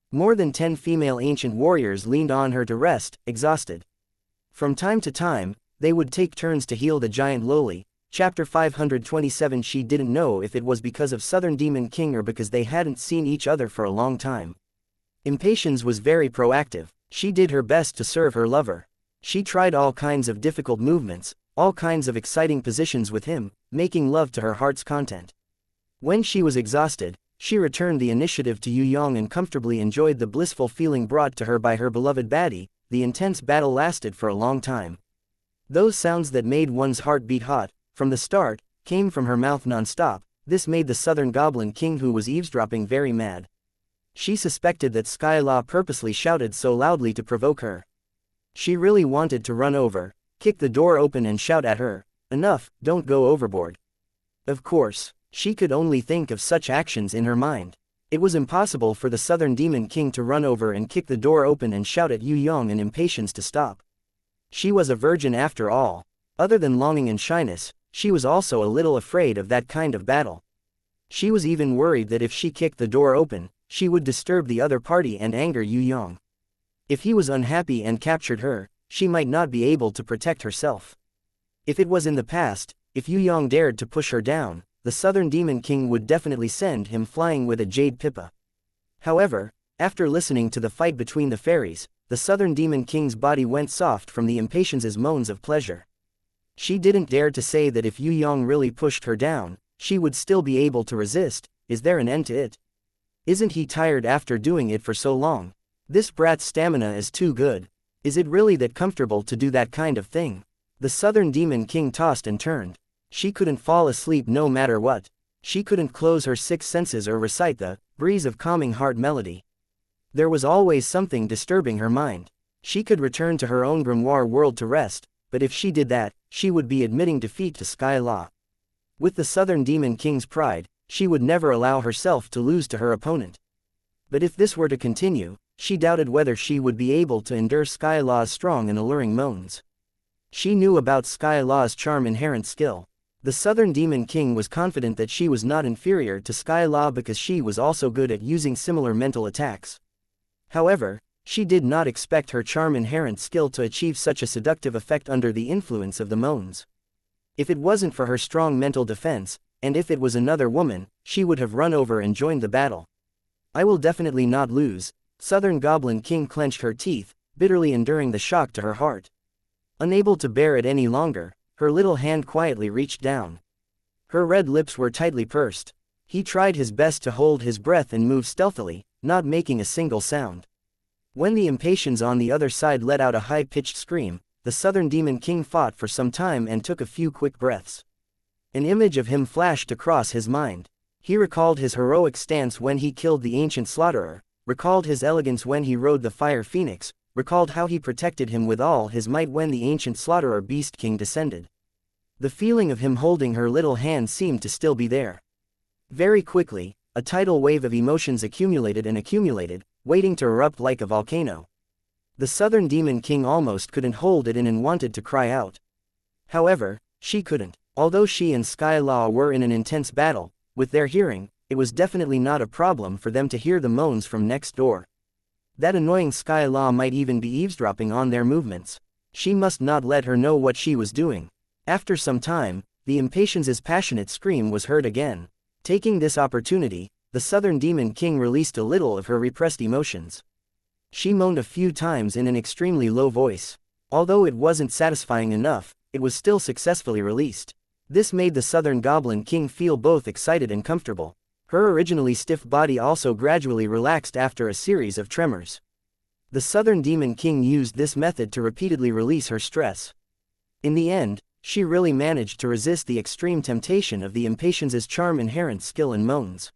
More than 10 female ancient warriors leaned on her to rest, exhausted. From time to time, they would take turns to heal the giant loli. Chapter 527. She didn't know if it was because of Southern Demon King or because they hadn't seen each other for a long time. Impatience was very proactive. She did her best to serve her lover. She tried all kinds of difficult movements, all kinds of exciting positions with him, making love to her heart's content. When she was exhausted, she returned the initiative to Yue Yang and comfortably enjoyed the blissful feeling brought to her by her beloved baddie. The intense battle lasted for a long time. Those sounds that made one's heart beat hot, from the start, came from her mouth non-stop. This made the Southern Goblin King, who was eavesdropping, very mad. She suspected that Sky Law purposely shouted so loudly to provoke her. She really wanted to run over, kick the door open and shout at her, "Enough, don't go overboard." Of course, she could only think of such actions in her mind. It was impossible for the Southern Demon King to run over and kick the door open and shout at Yue Yang in impatience to stop. She was a virgin after all. Other than longing and shyness, she was also a little afraid of that kind of battle. She was even worried that if she kicked the door open, she would disturb the other party and anger Yue Yang. If he was unhappy and captured her, she might not be able to protect herself. If it was in the past, if Yue Yang dared to push her down, the Southern Demon King would definitely send him flying with a jade pippa. However, after listening to the fight between the fairies, the Southern Demon King's body went soft from the impatience's moans of pleasure. She didn't dare to say that if Yue Yang really pushed her down, she would still be able to resist. Is there an end to it? Isn't he tired after doing it for so long? This brat's stamina is too good. Is it really that comfortable to do that kind of thing? The Southern Demon King tossed and turned. She couldn't fall asleep no matter what. She couldn't close her 6 senses or recite the breeze of calming heart melody. There was always something disturbing her mind. She could return to her own grimoire world to rest, but if she did that, she would be admitting defeat to Sky Law. With the Southern Demon King's pride, she would never allow herself to lose to her opponent. But if this were to continue, she doubted whether she would be able to endure Sky Law's strong and alluring moans. She knew about Sky Law's charm inherent skill. The Southern Demon King was confident that she was not inferior to Sky Law because she was also good at using similar mental attacks. However, she did not expect her charm inherent skill to achieve such a seductive effect under the influence of the moans. If it wasn't for her strong mental defense, and if it was another woman, she would have run over and joined the battle. I will definitely not lose. Southern Goblin King clenched her teeth, bitterly enduring the shock to her heart. Unable to bear it any longer, her little hand quietly reached down. Her red lips were tightly pursed. He tried his best to hold his breath and move stealthily, not making a single sound. When the impatiens on the other side let out a high-pitched scream, the Southern Demon King fought for some time and took a few quick breaths. An image of him flashed across his mind. He recalled his heroic stance when he killed the ancient slaughterer, recalled his elegance when he rode the fire phoenix, recalled how he protected him with all his might when the ancient slaughterer Beast King descended. The feeling of him holding her little hand seemed to still be there. Very quickly, a tidal wave of emotions accumulated and accumulated, waiting to erupt like a volcano. The Southern Demon King almost couldn't hold it in and wanted to cry out. However, she couldn't. Although she and Sky Law were in an intense battle, with their hearing, it was definitely not a problem for them to hear the moans from next door. That annoying Sky Law might even be eavesdropping on their movements. She must not let her know what she was doing. After some time, the impatience's passionate scream was heard again. Taking this opportunity, the Southern Demon King released a little of her repressed emotions. She moaned a few times in an extremely low voice. Although it wasn't satisfying enough, it was still successfully released. This made the Southern Goblin King feel both excited and comfortable. Her originally stiff body also gradually relaxed after a series of tremors. The Southern Demon King used this method to repeatedly release her stress. In the end, she really managed to resist the extreme temptation of the impatience's charm inherent skill in moans.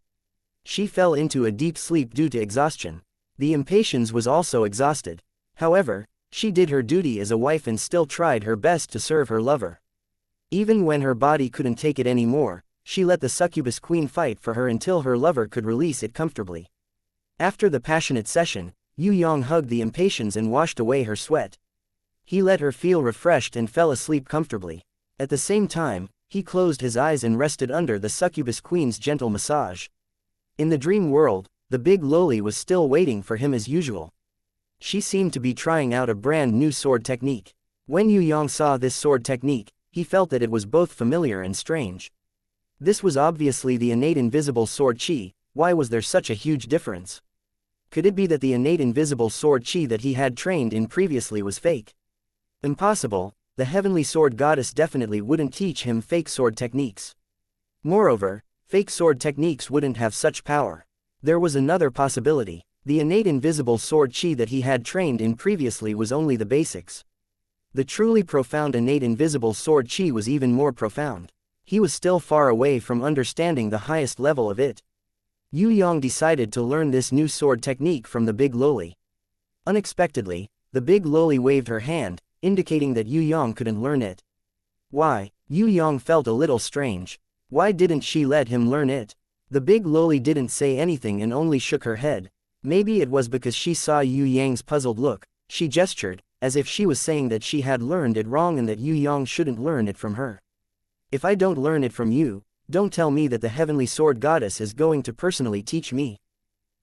She fell into a deep sleep due to exhaustion. The impatience was also exhausted. However, she did her duty as a wife and still tried her best to serve her lover. Even when her body couldn't take it anymore, she let the succubus queen fight for her until her lover could release it comfortably. After the passionate session, Yue Yang hugged the impatience and washed away her sweat. He let her feel refreshed and fell asleep comfortably. At the same time, he closed his eyes and rested under the succubus queen's gentle massage. In the dream world, the big loli was still waiting for him as usual. She seemed to be trying out a brand new sword technique. When Yue Yang saw this sword technique, he felt that it was both familiar and strange. This was obviously the innate invisible sword chi. Why was there such a huge difference? Could it be that the innate invisible sword chi that he had trained in previously was fake? Impossible, the heavenly sword goddess definitely wouldn't teach him fake sword techniques. Moreover, fake sword techniques wouldn't have such power. There was another possibility. The innate invisible sword chi that he had trained in previously was only the basics. The truly profound innate invisible sword chi was even more profound. He was still far away from understanding the highest level of it. Yue Yang decided to learn this new sword technique from the big loli. Unexpectedly, the big loli waved her hand, indicating that Yue Yang couldn't learn it. Why? Yue Yang felt a little strange. Why didn't she let him learn it? The big loli didn't say anything and only shook her head. Maybe it was because she saw Yue Yang's puzzled look. She gestured, as if she was saying that she had learned it wrong and that Yue Yang shouldn't learn it from her. If I don't learn it from you, don't tell me that the heavenly sword goddess is going to personally teach me.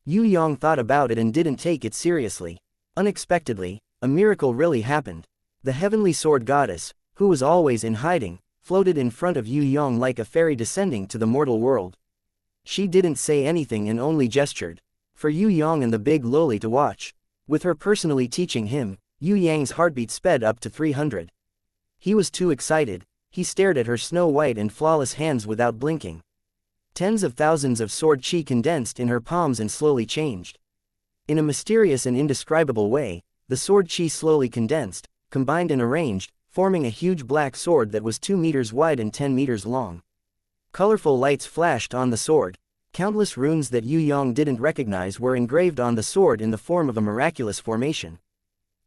Yue Yang thought about it and didn't take it seriously. Unexpectedly, a miracle really happened. The heavenly sword goddess, who was always in hiding, floated in front of Yue Yang like a fairy descending to the mortal world. She didn't say anything and only gestured. For Yue Yang and the big loli to watch. With her personally teaching him, Yue Yang's heartbeat sped up to 300. He was too excited. He stared at her snow-white and flawless hands without blinking. Tens of thousands of sword chi condensed in her palms and slowly changed. In a mysterious and indescribable way, the sword chi slowly condensed, combined and arranged, forming a huge black sword that was 2 meters wide and 10 meters long. Colorful lights flashed on the sword. Countless runes that Yue Yang didn't recognize were engraved on the sword in the form of a miraculous formation.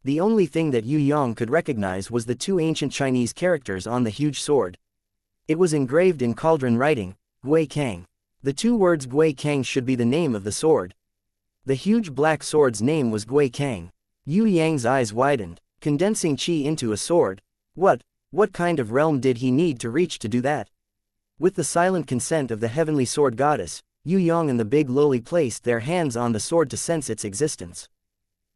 The only thing that Yue Yang could recognize was the 2 ancient Chinese characters on the huge sword. It was engraved in cauldron writing, Gui Kang. The 2 words Gui Kang should be the name of the sword. The huge black sword's name was Gui Kang. Yue Yang's eyes widened, condensing chi into a sword. What kind of realm did he need to reach to do that? With the silent consent of the heavenly sword goddess, Yue Yang and the big loli placed their hands on the sword to sense its existence.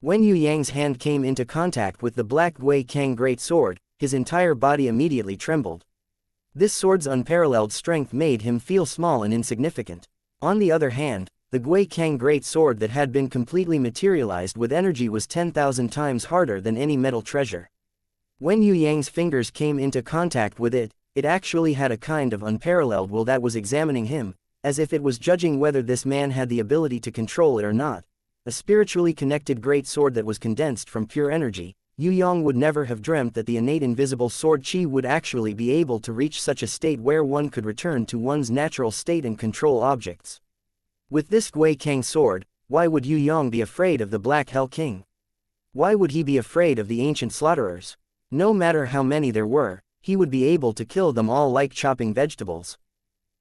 When Yue Yang's hand came into contact with the black Gui Kang great sword, his entire body immediately trembled. This sword's unparalleled strength made him feel small and insignificant. On the other hand, the Gui Kang great sword that had been completely materialized with energy was 10,000 times harder than any metal treasure. When Yue Yang's fingers came into contact with it, it actually had a kind of unparalleled will that was examining him, as if it was judging whether this man had the ability to control it or not. A spiritually connected great sword that was condensed from pure energy. Yue Yang would never have dreamt that the innate invisible sword chi would actually be able to reach such a state where one could return to one's natural state and control objects. With this Gui Kang sword, why would Yue Yang be afraid of the Black Hell King? Why would he be afraid of the ancient slaughterers? No matter how many there were, he would be able to kill them all like chopping vegetables.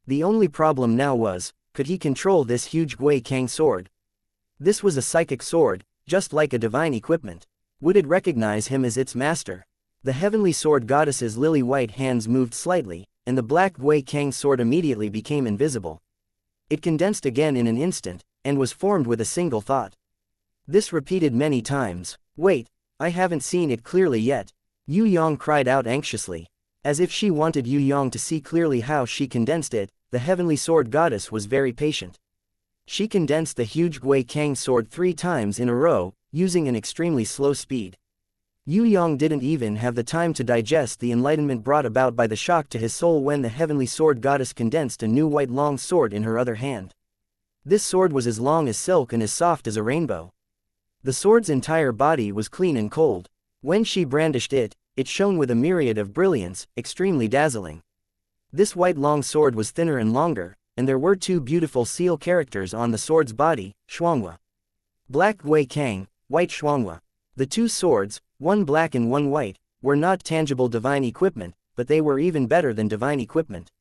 The only problem now was, could he control this huge Gui Kang sword? This was a psychic sword, just like a divine equipment. Would it recognize him as its master? The heavenly sword goddess's lily-white hands moved slightly, and the black Gui Kang sword immediately became invisible. It condensed again in an instant, and was formed with a single thought. This repeated many times. Wait, I haven't seen it clearly yet. Yue Yang cried out anxiously. As if she wanted Yue Yang to see clearly how she condensed it, the heavenly sword goddess was very patient. She condensed the huge Gui Kang sword 3 times in a row, using an extremely slow speed. Yue Yang didn't even have the time to digest the enlightenment brought about by the shock to his soul when the heavenly sword goddess condensed a new white long sword in her other hand. This sword was as long as silk and as soft as a rainbow. The sword's entire body was clean and cold. When she brandished it, it shone with a myriad of brilliance, extremely dazzling. This white long sword was thinner and longer, and there were two beautiful seal characters on the sword's body, xianxia. Black Gui Kang, white xianxia. The two swords, one black and one white, were not tangible divine equipment, but they were even better than divine equipment.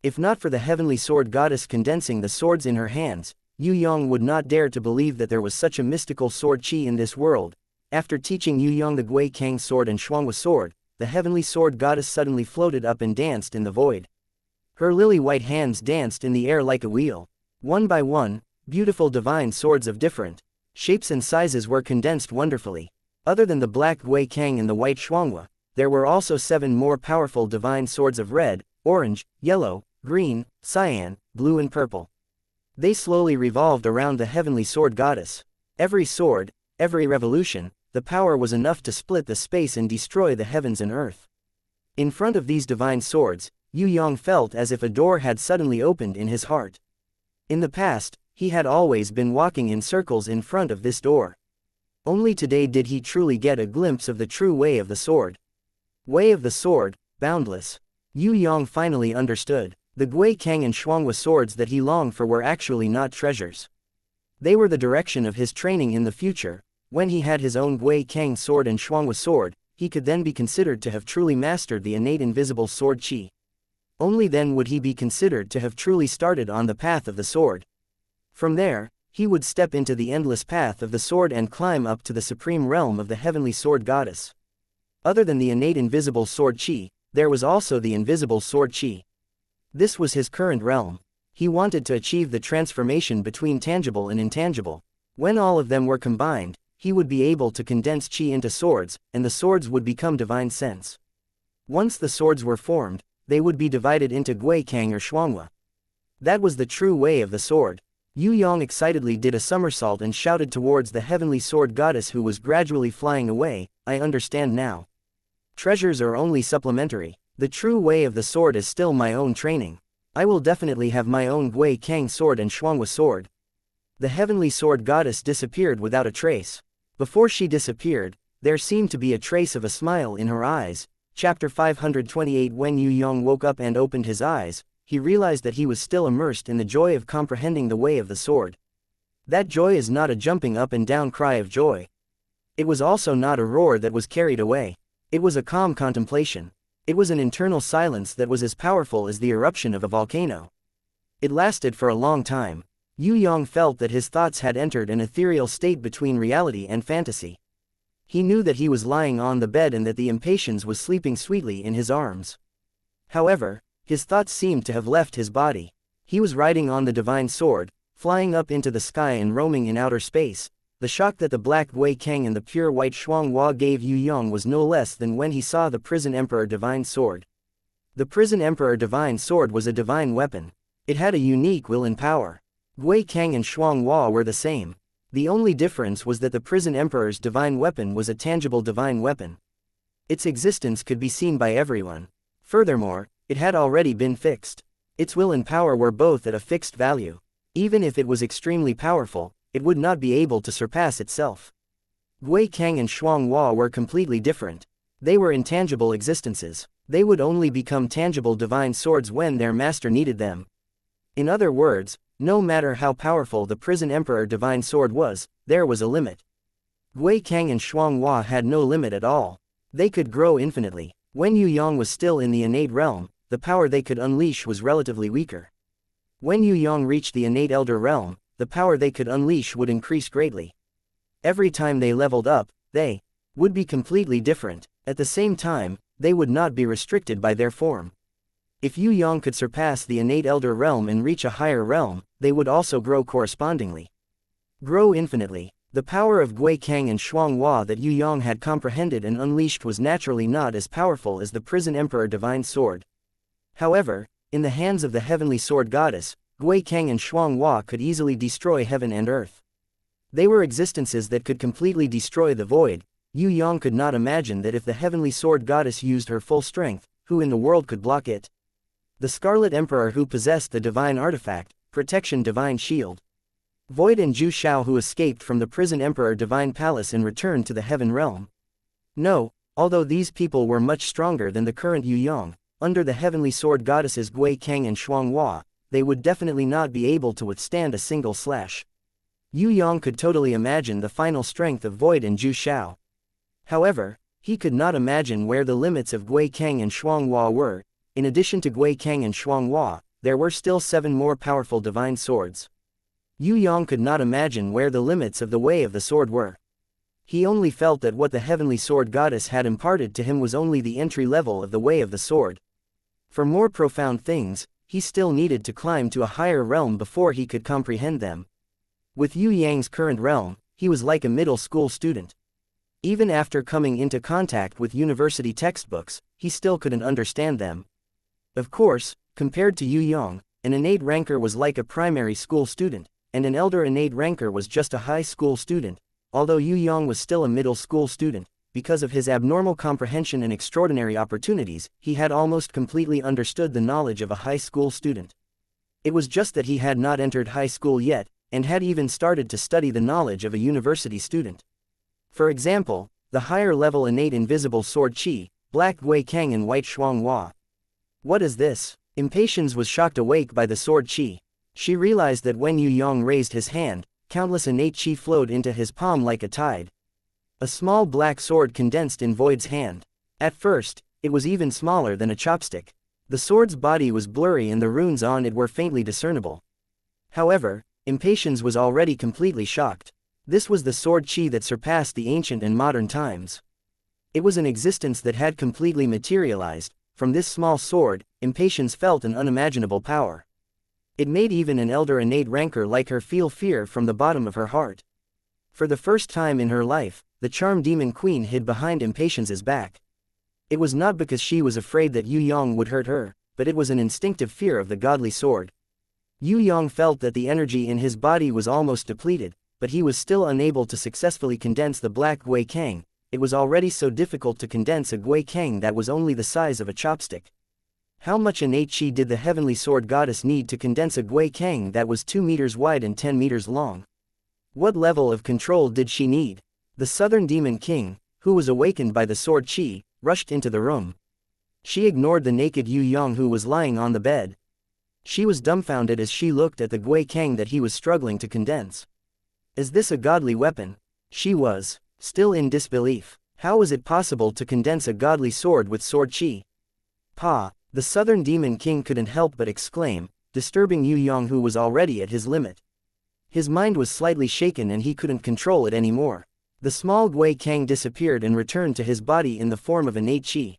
If not for the heavenly sword goddess condensing the swords in her hands, Yue Yang would not dare to believe that there was such a mystical sword qi in this world. After teaching Yue Yang the Gui Kang sword and xianxia sword, the heavenly sword goddess suddenly floated up and danced in the void. Her lily-white hands danced in the air like a wheel. One by one, beautiful divine swords of different shapes and sizes were condensed wonderfully. Other than the black Gui Kang and the white xianxia, there were also 7 more powerful divine swords of red, orange, yellow, green, cyan, blue and purple. They slowly revolved around the heavenly sword goddess. Every sword, every revolution, the power was enough to split the space and destroy the heavens and earth. In front of these divine swords, Yue Yang felt as if a door had suddenly opened in his heart. In the past, he had always been walking in circles in front of this door. Only today did he truly get a glimpse of the true way of the sword. Way of the sword, boundless. Yue Yang finally understood. The Gui Kang and xianxia swords that he longed for were actually not treasures. They were the direction of his training in the future. When he had his own Gui Kang sword and xianxia sword, he could then be considered to have truly mastered the innate invisible sword qi. Only then would he be considered to have truly started on the path of the sword. From there, he would step into the endless path of the sword and climb up to the supreme realm of the heavenly sword goddess. Other than the innate invisible sword qi, there was also the invisible sword qi. This was his current realm. He wanted to achieve the transformation between tangible and intangible. When all of them were combined, he would be able to condense qi into swords, and the swords would become divine sense. Once the swords were formed, they would be divided into Gui Kang or xianxia. That was the true way of the sword. Yue Yang excitedly did a somersault and shouted towards the heavenly sword goddess who was gradually flying away, "I understand now. Treasures are only supplementary. The true way of the sword is still my own training. I will definitely have my own Gui Kang sword and xianxia sword." The heavenly sword goddess disappeared without a trace. Before she disappeared, there seemed to be a trace of a smile in her eyes. Chapter 528. When Yue Yang woke up and opened his eyes, he realized that he was still immersed in the joy of comprehending the way of the sword. That joy is not a jumping up and down cry of joy. It was also not a roar that was carried away. It was a calm contemplation. It was an internal silence that was as powerful as the eruption of a volcano. It lasted for a long time. Yue Yang felt that his thoughts had entered an ethereal state between reality and fantasy. He knew that he was lying on the bed and that the impatience was sleeping sweetly in his arms. However, his thoughts seemed to have left his body. He was riding on the divine sword, flying up into the sky and roaming in outer space. The shock that the black Gui Kang and the pure white xianxia gave Yue Yang was no less than when he saw the Prison Emperor divine sword. The Prison Emperor divine sword was a divine weapon. It had a unique will and power. Gui Kang and xianxia were the same. The only difference was that the Prison Emperor's divine weapon was a tangible divine weapon. Its existence could be seen by everyone. Furthermore, it had already been fixed. Its will and power were both at a fixed value. Even if it was extremely powerful, it would not be able to surpass itself. Gui Kang and xianxia were completely different. They were intangible existences. They would only become tangible divine swords when their master needed them. In other words, no matter how powerful the Prison Emperor divine sword was, there was a limit. Gui Kang and xianxia had no limit at all. They could grow infinitely. When Yue Yang was still in the innate realm, the power they could unleash was relatively weaker. When Yue Yang reached the innate elder realm, the power they could unleash would increase greatly. Every time they leveled up, they would be completely different. At the same time, they would not be restricted by their form. If Yue Yang could surpass the innate elder realm and reach a higher realm, they would also grow correspondingly. Grow infinitely. The power of Gui Kang and xianxia that Yue Yang had comprehended and unleashed was naturally not as powerful as the Prison Emperor divine sword. However, in the hands of the heavenly sword goddess, Gui Kang and xianxia could easily destroy heaven and earth. They were existences that could completely destroy the void. Yue Yang could not imagine that if the heavenly sword goddess used her full strength, who in the world could block it? The Scarlet Emperor who possessed the divine artifact, Protection Divine Shield. Void and Zhu Shao, who escaped from the prison Emperor Divine Palace and returned to the Heaven Realm. No, although these people were much stronger than the current Yue Yang, under the heavenly sword goddesses Yue Yang and xianxia, they would definitely not be able to withstand a single slash. Yue Yang could totally imagine the final strength of Void and Zhu Shao. However, he could not imagine where the limits of Yue Yang and xianxia were. In addition to Yue Yang and xianxia, there were still 7 more powerful divine swords. Yue Yang could not imagine where the limits of the way of the sword were. He only felt that what the heavenly sword goddess had imparted to him was only the entry level of the way of the sword. For more profound things, he still needed to climb to a higher realm before he could comprehend them. With Yue Yang's current realm, he was like a middle school student. Even after coming into contact with university textbooks, he still couldn't understand them. Of course, compared to Yue Yang, an innate ranker was like a primary school student, and an elder innate ranker was just a high school student, although Yue Yang was still a middle school student. Because of his abnormal comprehension and extraordinary opportunities, he had almost completely understood the knowledge of a high school student. It was just that he had not entered high school yet, and had even started to study the knowledge of a university student. For example, the higher-level innate invisible sword Qi, black Yue Yang and white xianxia. What is this? Impatience was shocked awake by the sword Qi. She realized that when Yue Yang raised his hand, countless innate Qi flowed into his palm like a tide. A small black sword condensed in Void's hand. At first, it was even smaller than a chopstick. The sword's body was blurry and the runes on it were faintly discernible. However, Impatience was already completely shocked. This was the sword Qi that surpassed the ancient and modern times. It was an existence that had completely materialized. From this small sword, Impatience felt an unimaginable power. It made even an elder innate ranker like her feel fear from the bottom of her heart. For the first time in her life, the charm demon queen hid behind Impatience's back. It was not because she was afraid that Yue Yang would hurt her, but it was an instinctive fear of the godly sword. Yue Yang felt that the energy in his body was almost depleted, but he was still unable to successfully condense the black Yue Yang. It was already so difficult to condense a Yue Yang that was only the size of a chopstick. How much innate Qi did the heavenly sword goddess need to condense a Yue Yang that was 2 meters wide and 10 meters long? What level of control did she need? The Southern Demon King, who was awakened by the sword Qi, rushed into the room. She ignored the naked Yue Yang who was lying on the bed. She was dumbfounded as she looked at the Yue Yang that he was struggling to condense. Is this a godly weapon? She was still in disbelief. How was it possible to condense a godly sword with sword Qi? Pa! The Southern Demon King couldn't help but exclaim, disturbing Yue Yang who was already at his limit. His mind was slightly shaken and he couldn't control it anymore. The small Yue Yang disappeared and returned to his body in the form of innate Qi.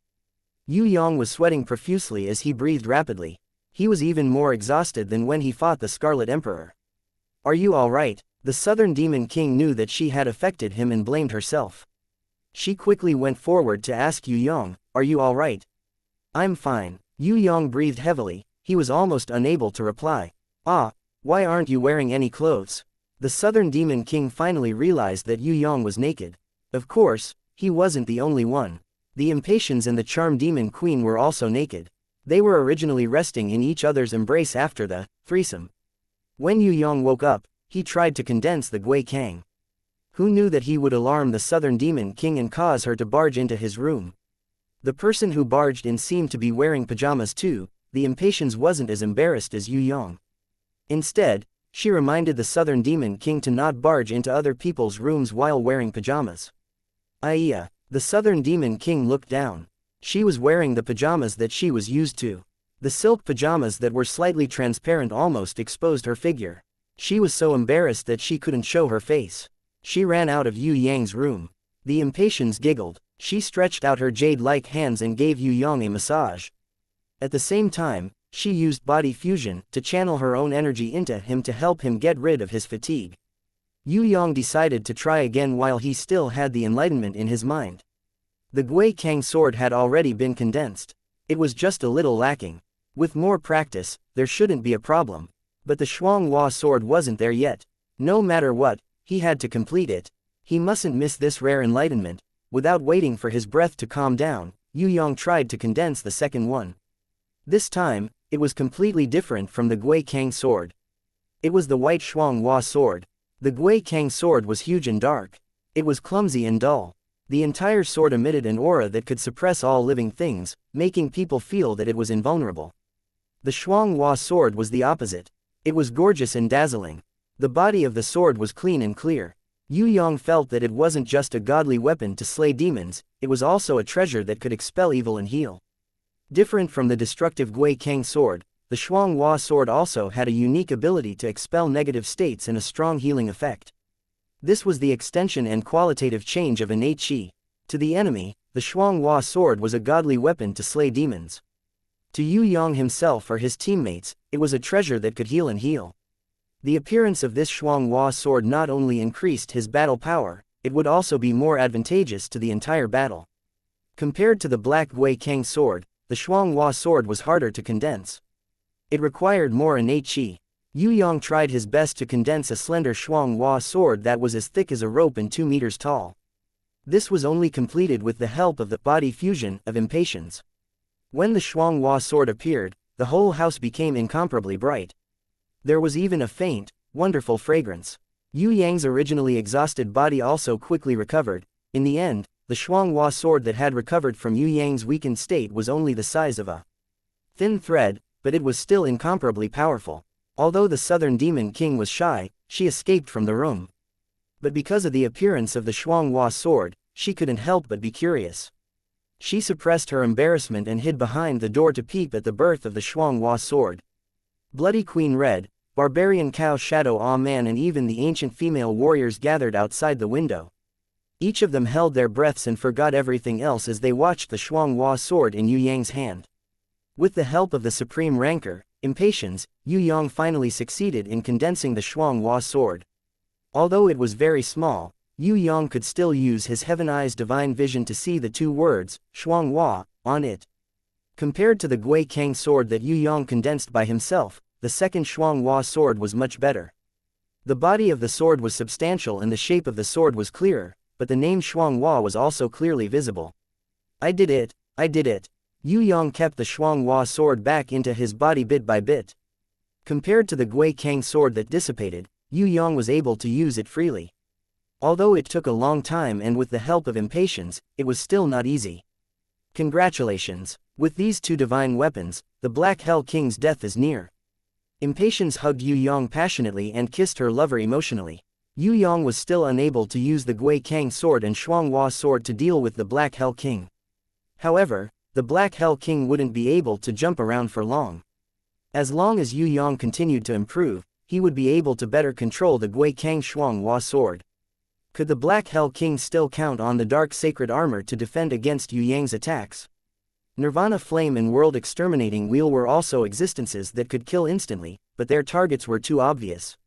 Yue Yang was sweating profusely as he breathed rapidly. He was even more exhausted than when he fought the Scarlet Emperor. Are you alright? The Southern Demon King knew that she had affected him and blamed herself. She quickly went forward to ask Yue Yang, are you alright? I'm fine. Yue Yang breathed heavily. He was almost unable to reply. Ah, why aren't you wearing any clothes? The Southern Demon King finally realized that Yue Yang was naked. Of course, he wasn't the only one. The Impatience and the Charm Demon Queen were also naked. They were originally resting in each other's embrace after the threesome. When Yue Yang woke up, he tried to condense the Yue Yang. Who knew that he would alarm the Southern Demon King and cause her to barge into his room? The person who barged in seemed to be wearing pajamas too. The Impatience wasn't as embarrassed as Yue Yang. Instead, she reminded the Southern Demon King to not barge into other people's rooms while wearing pajamas. Iya, the Southern Demon King looked down. She was wearing the pajamas that she was used to. The silk pajamas that were slightly transparent almost exposed her figure. She was so embarrassed that she couldn't show her face. She ran out of Yue Yang's room. The Impatience giggled. She stretched out her jade-like hands and gave Yue Yang a massage. At the same time, she used body fusion to channel her own energy into him to help him get rid of his fatigue. Yue Yang decided to try again while he still had the enlightenment in his mind. The Yue Yang sword had already been condensed. It was just a little lacking. With more practice, there shouldn't be a problem. But the xianxia sword wasn't there yet. No matter what, he had to complete it. He mustn't miss this rare enlightenment. Without waiting for his breath to calm down, Yue Yang tried to condense the second one. This time, it was completely different from the Yue Yang sword. It was the white xianxia sword. The Yue Yang sword was huge and dark. It was clumsy and dull. The entire sword emitted an aura that could suppress all living things, making people feel that it was invulnerable. The xianxia sword was the opposite. It was gorgeous and dazzling. The body of the sword was clean and clear. Yue Yang felt that it wasn't just a godly weapon to slay demons, it was also a treasure that could expel evil and heal. Different from the destructive Yue Yang sword, the xianxia sword also had a unique ability to expel negative states and a strong healing effect. This was the extension and qualitative change of innate qi. To the enemy, the xianxia sword was a godly weapon to slay demons. To Yue Yang himself or his teammates, it was a treasure that could heal and heal. The appearance of this xianxia sword not only increased his battle power, it would also be more advantageous to the entire battle. Compared to the black Yue Yang sword, the xianxia sword was harder to condense. It required more innate qi. Yue Yang tried his best to condense a slender xianxia sword that was as thick as a rope and 2 meters tall. This was only completed with the help of the body fusion of impatience. When the xianxia sword appeared, the whole house became incomparably bright. There was even a faint, wonderful fragrance. Yue Yang's originally exhausted body also quickly recovered. In the end, the xianxia sword that had recovered from Yue Yang's weakened state was only the size of a thin thread, but it was still incomparably powerful. Although the Southern Demon King was shy, she escaped from the room. But because of the appearance of the xianxia sword, she couldn't help but be curious. She suppressed her embarrassment and hid behind the door to peep at the birth of the xianxia sword. Bloody Queen Red, Barbarian Cow Shadow Awe Man and even the ancient female warriors gathered outside the window. Each of them held their breaths and forgot everything else as they watched the xianxia sword in Yue Yang's hand. With the help of the supreme rancor, impatience, Yue Yang finally succeeded in condensing the xianxia sword. Although it was very small, Yue Yang could still use his Heaven Eye's divine vision to see the 2 words, xianxia, on it. Compared to the Yue Yang sword that Yue Yang condensed by himself, the second xianxia sword was much better. The body of the sword was substantial and the shape of the sword was clearer, but the name xianxia was also clearly visible. I did it, I did it. Yue Yang kept the xianxia sword back into his body bit by bit. Compared to the Yue Yang sword that dissipated, Yue Yang was able to use it freely. Although it took a long time and with the help of impatience, it was still not easy. Congratulations! With these 2 divine weapons, the Black Hell King's death is near. Impatience hugged Yue Yang passionately and kissed her lover emotionally. Yue Yang was still unable to use the Yue Yang sword and xianxia sword to deal with the Black Hell King. However, the Black Hell King wouldn't be able to jump around for long. As long as Yue Yang continued to improve, he would be able to better control the Yue Yang xianxia sword. Could the Black Hell King still count on the dark sacred armor to defend against Yue Yang's attacks? Nirvana Flame and World Exterminating Wheel were also existences that could kill instantly, but their targets were too obvious.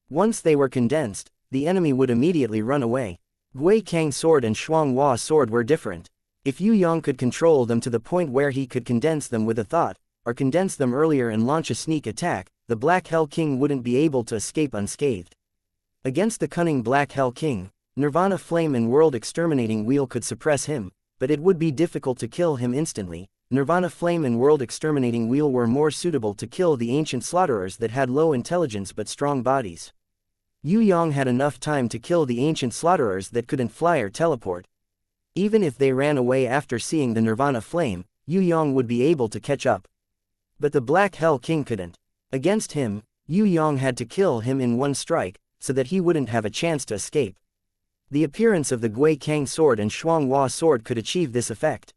Once they were condensed, the enemy would immediately run away. Yue Yang sword and xianxia sword were different. If Yue Yang could control them to the point where he could condense them with a thought, or condense them earlier and launch a sneak attack, the Black Hell King wouldn't be able to escape unscathed. Against the cunning Black Hell King, Nirvana Flame and World Exterminating Wheel could suppress him, but it would be difficult to kill him instantly. Nirvana Flame and World Exterminating Wheel were more suitable to kill the ancient slaughterers that had low intelligence but strong bodies. Yue Yang had enough time to kill the ancient slaughterers that couldn't fly or teleport. Even if they ran away after seeing the Nirvana Flame, Yue Yang would be able to catch up. But the Black Hell King couldn't. Against him, Yue Yang had to kill him in one strike, so that he wouldn't have a chance to escape. The appearance of the Yue Yang sword and xianxia sword could achieve this effect.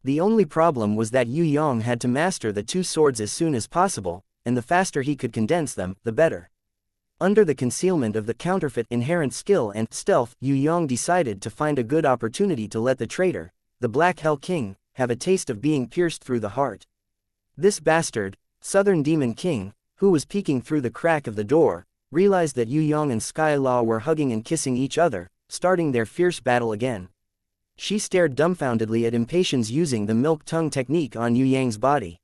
The only problem was that Yue Yang had to master the 2 swords as soon as possible, and the faster he could condense them, the better. Under the concealment of the counterfeit inherent skill and stealth, Yue Yang decided to find a good opportunity to let the traitor, the Black Hell King, have a taste of being pierced through the heart. This bastard, Southern Demon King, who was peeking through the crack of the door, realized that Yue Yang and Skylaw were hugging and kissing each other, starting their fierce battle again. She stared dumbfoundedly at Impatience using the milk tongue technique on Yue Yang's body.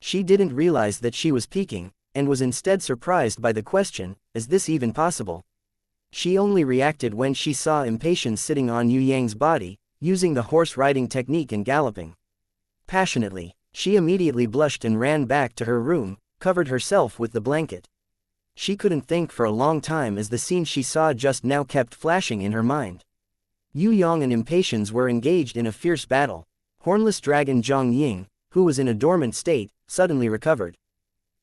She didn't realize that she was peeking, and was instead surprised by the question, is this even possible? She only reacted when she saw Impatience sitting on Yue Yang's body, using the horse riding technique and galloping. Passionately, she immediately blushed and ran back to her room, covered herself with the blanket. She couldn't think for a long time as the scene she saw just now kept flashing in her mind. Yue Yang and Impatience were engaged in a fierce battle. Hornless dragon Zhang Ying, who was in a dormant state, suddenly recovered.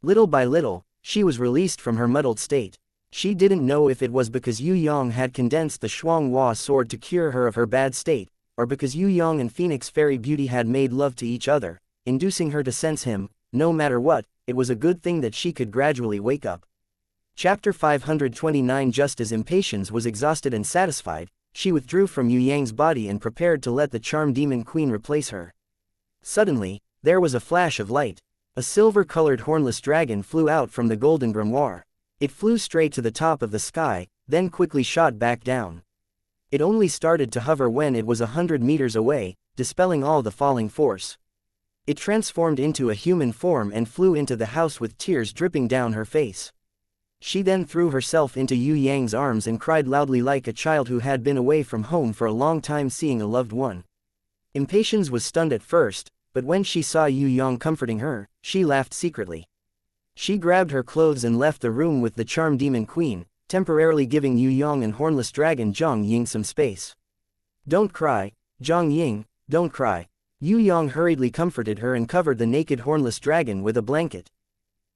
Little by little, she was released from her muddled state. She didn't know if it was because Yue Yang had condensed the Shuanghua sword to cure her of her bad state, or because Yue Yang and Phoenix Fairy Beauty had made love to each other, inducing her to sense him. No matter what, it was a good thing that she could gradually wake up. Chapter 529. Just as Impatience was exhausted and satisfied, she withdrew from Yue Yang's body and prepared to let the charm demon queen replace her. Suddenly, there was a flash of light. A silver-colored hornless dragon flew out from the golden grimoire. It flew straight to the top of the sky, then quickly shot back down. It only started to hover when it was 100 meters away, dispelling all the falling force. It transformed into a human form and flew into the house with tears dripping down her face. She then threw herself into Yue Yang's arms and cried loudly like a child who had been away from home for a long time seeing a loved one. Impatience was stunned at first, but when she saw Yue Yang comforting her, she laughed secretly. She grabbed her clothes and left the room with the charm demon queen, temporarily giving Yue Yang and hornless dragon Zhang Ying some space. "Don't cry, Zhang Ying, don't cry." Yue Yang hurriedly comforted her and covered the naked hornless dragon with a blanket.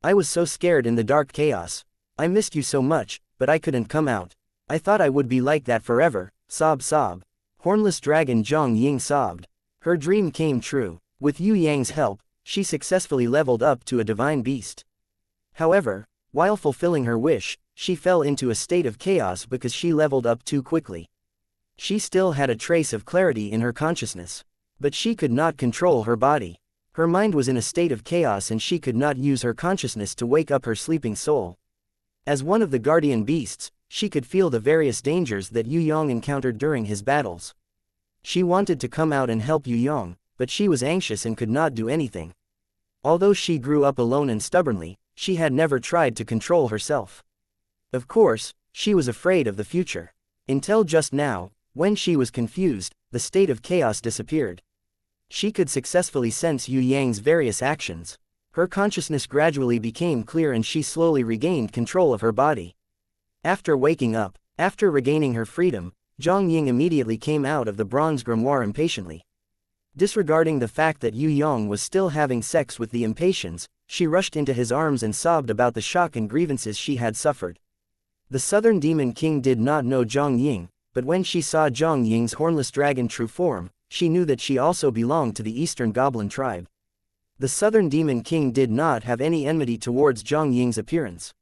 "I was so scared in the dark chaos. I missed you so much, but I couldn't come out. I thought I would be like that forever." Sob sob. Hornless dragon Zhang Ying sobbed. Her dream came true. With Yue Yang's help, she successfully leveled up to a divine beast. However, while fulfilling her wish, she fell into a state of chaos because she leveled up too quickly. She still had a trace of clarity in her consciousness, but she could not control her body. Her mind was in a state of chaos and she could not use her consciousness to wake up her sleeping soul. As one of the guardian beasts, she could feel the various dangers that Yue Yang encountered during his battles. She wanted to come out and help Yue Yang, but she was anxious and could not do anything. Although she grew up alone and stubbornly, she had never tried to control herself. Of course, she was afraid of the future. Until just now, when she was confused, the state of chaos disappeared. She could successfully sense Yue Yang's various actions. Her consciousness gradually became clear and she slowly regained control of her body. After waking up, after regaining her freedom, Zhang Ying immediately came out of the bronze grimoire impatiently. Disregarding the fact that Yue Yang was still having sex with the Impatience, she rushed into his arms and sobbed about the shock and grievances she had suffered. The Southern Demon King did not know Zhang Ying, but when she saw Zhang Ying's hornless dragon true form, she knew that she also belonged to the Eastern Goblin tribe. The Southern Demon King did not have any enmity towards Zhang Ying's appearance.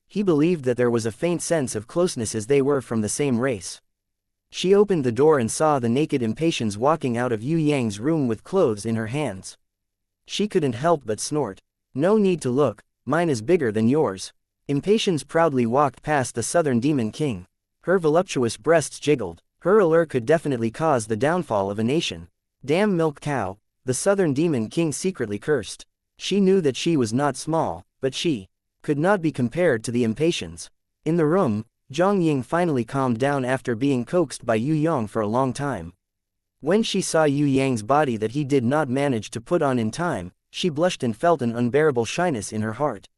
He believed that there was a faint sense of closeness as they were from the same race. She opened the door and saw the naked Impatience walking out of Yue Yang's room with clothes in her hands. She couldn't help but snort. "No need to look, mine is bigger than yours." Impatience proudly walked past the Southern Demon King. Her voluptuous breasts jiggled. Her allure could definitely cause the downfall of a nation. "Damn milk cow," the Southern Demon King secretly cursed. She knew that she was not small, but she could not be compared to the Impatience. In the room, Zhang Ying finally calmed down after being coaxed by Yue Yang for a long time. When she saw Yue Yang's body that he did not manage to put on in time, she blushed and felt an unbearable shyness in her heart.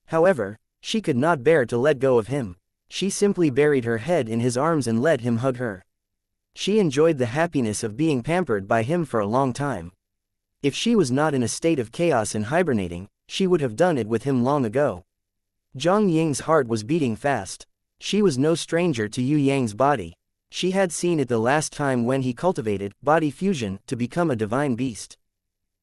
However, she could not bear to let go of him. She simply buried her head in his arms and let him hug her. She enjoyed the happiness of being pampered by him for a long time. If she was not in a state of chaos and hibernating, she would have done it with him long ago. Zhang Ying's heart was beating fast. She was no stranger to Yue Yang's body. She had seen it the last time when he cultivated body fusion to become a divine beast.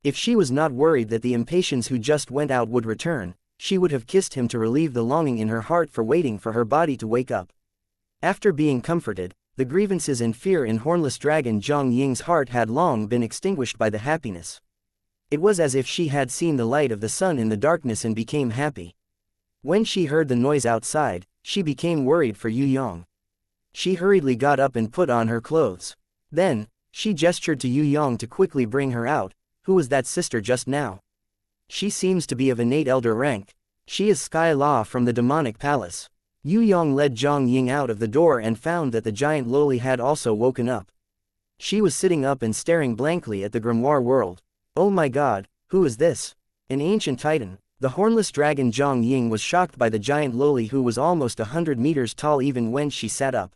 If she was not worried that the Impatience who just went out would return, she would have kissed him to relieve the longing in her heart for waiting for her body to wake up. After being comforted, the grievances and fear in hornless dragon Zhang Ying's heart had long been extinguished by the happiness. It was as if she had seen the light of the sun in the darkness and became happy. When she heard the noise outside, she became worried for Yue Yang. She hurriedly got up and put on her clothes. Then, she gestured to Yue Yang to quickly bring her out. "Who was that sister just now? She seems to be of innate elder rank. She is Sky Law from the demonic palace." Yue Yang led Zhang Ying out of the door and found that the giant loli had also woken up. She was sitting up and staring blankly at the grimoire world. "Oh my god, who is this? An ancient titan. The hornless dragon Zhang Ying was shocked by the giant loli who was almost 100 meters tall even when she sat up.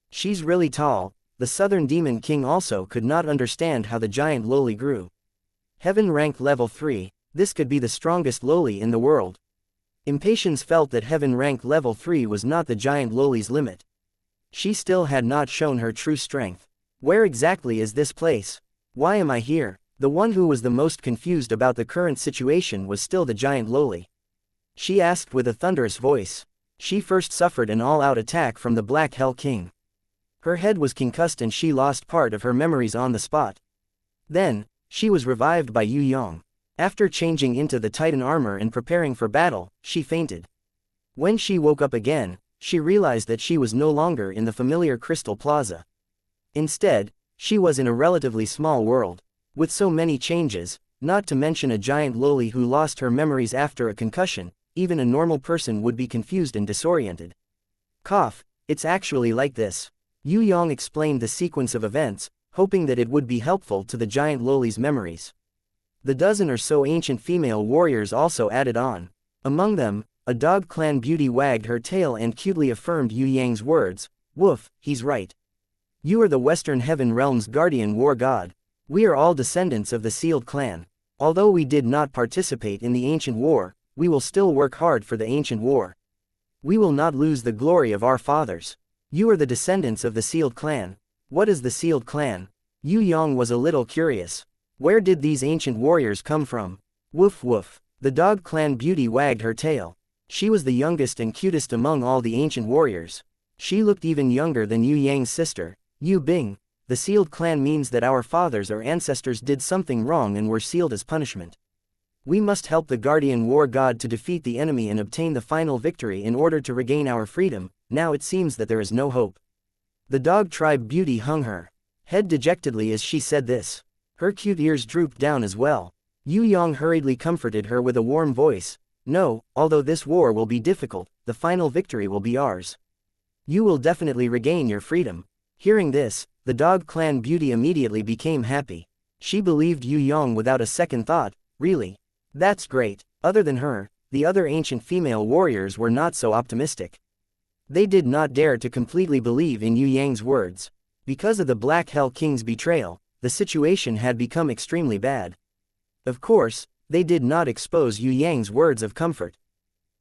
She's really tall. The Southern Demon King also could not understand how the giant loli grew. Heaven rank level 3, this could be the strongest loli in the world. Impatience felt that heaven rank level 3 was not the giant loli's limit. She still had not shown her true strength. Where exactly is this place? Why am I here? The one who was the most confused about the current situation was still the giant loli. She asked with a thunderous voice. She first suffered an all-out attack from the Black Hell King. Her head was concussed and she lost part of her memories on the spot. Then, she was revived by Yue Yang. After changing into the Titan armor and preparing for battle, she fainted. When she woke up again, she realized that she was no longer in the familiar Crystal Plaza. Instead, she was in a relatively small world. With so many changes, not to mention a giant loli who lost her memories after a concussion, even a normal person would be confused and disoriented. Cough, it's actually like this. Yue Yang explained the sequence of events, hoping that it would be helpful to the giant loli's memories. The dozen or so ancient female warriors also added on. Among them, a dog clan beauty wagged her tail and cutely affirmed Yue Yang's words. Woof, he's right. You are the Western Heaven Realm's guardian war god. We are all descendants of the Sealed Clan. Although we did not participate in the ancient war, we will still work hard for the ancient war. We will not lose the glory of our fathers. You are the descendants of the Sealed Clan. What is the Sealed Clan? Yue Yang was a little curious. Where did these ancient warriors come from? Woof woof. The dog clan beauty wagged her tail. She was the youngest and cutest among all the ancient warriors. She looked even younger than Yue Yang's sister, Yu Bing. The Sealed Clan means that our fathers or ancestors did something wrong and were sealed as punishment. We must help the guardian war god to defeat the enemy and obtain the final victory in order to regain our freedom. Now it seems that there is no hope. The dog tribe beauty hung her head dejectedly as she said this. Her cute ears drooped down as well. Yue Yang hurriedly comforted her with a warm voice. No, although this war will be difficult, the final victory will be ours. You will definitely regain your freedom. Hearing this, the dog clan beauty immediately became happy. She believed Yue Yang without a second thought. Really? That's great. Other than her, the other ancient female warriors were not so optimistic. They did not dare to completely believe in Yue Yang's words. Because of the Black Hell King's betrayal, the situation had become extremely bad. Of course, they did not expose Yue Yang's words of comfort.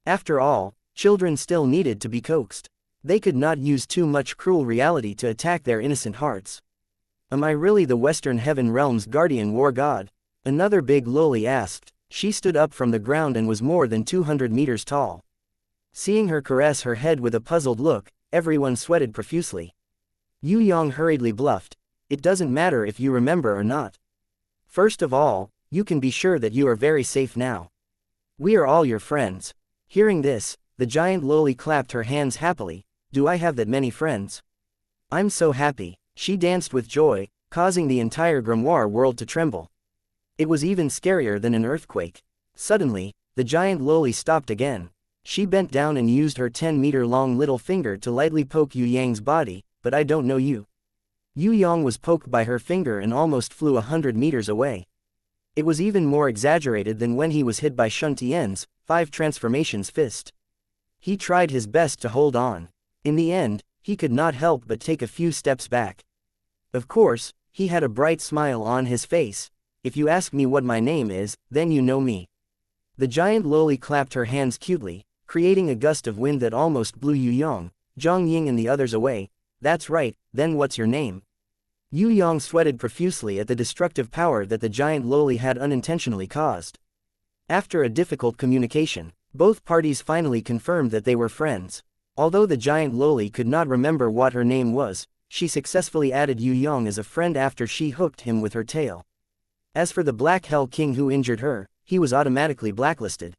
After all, children still needed to be coaxed. They could not use too much cruel reality to attack their innocent hearts. Am I really the Western Heaven Realm's guardian war god? Another big loli asked. She stood up from the ground and was more than 200 meters tall. Seeing her caress her head with a puzzled look, everyone sweated profusely. Yue Yang hurriedly bluffed. It doesn't matter if you remember or not. First of all, you can be sure that you are very safe now. We are all your friends. Hearing this, the giant loli clapped her hands happily. Do I have that many friends? I'm so happy. She danced with joy, causing the entire grimoire world to tremble. It was even scarier than an earthquake. Suddenly, the giant loli stopped again. She bent down and used her 10-meter-long little finger to lightly poke Yue Yang's body. But I don't know you. Yue Yang was poked by her finger and almost flew 100 meters away. It was even more exaggerated than when he was hit by Shun Tian's 5 transformations fist. He tried his best to hold on. In the end, he could not help but take a few steps back. Of course, he had a bright smile on his face. If you ask me what my name is, then you know me. The giant loli clapped her hands cutely, creating a gust of wind that almost blew Yue Yang, Zhang Ying and the others away. That's right, then what's your name? Yue Yang sweated profusely at the destructive power that the giant loli had unintentionally caused. After a difficult communication, both parties finally confirmed that they were friends. Although the giant loli could not remember what her name was, she successfully added Yue Yang as a friend after she hooked him with her tail. As for the Black Hell King who injured her, he was automatically blacklisted.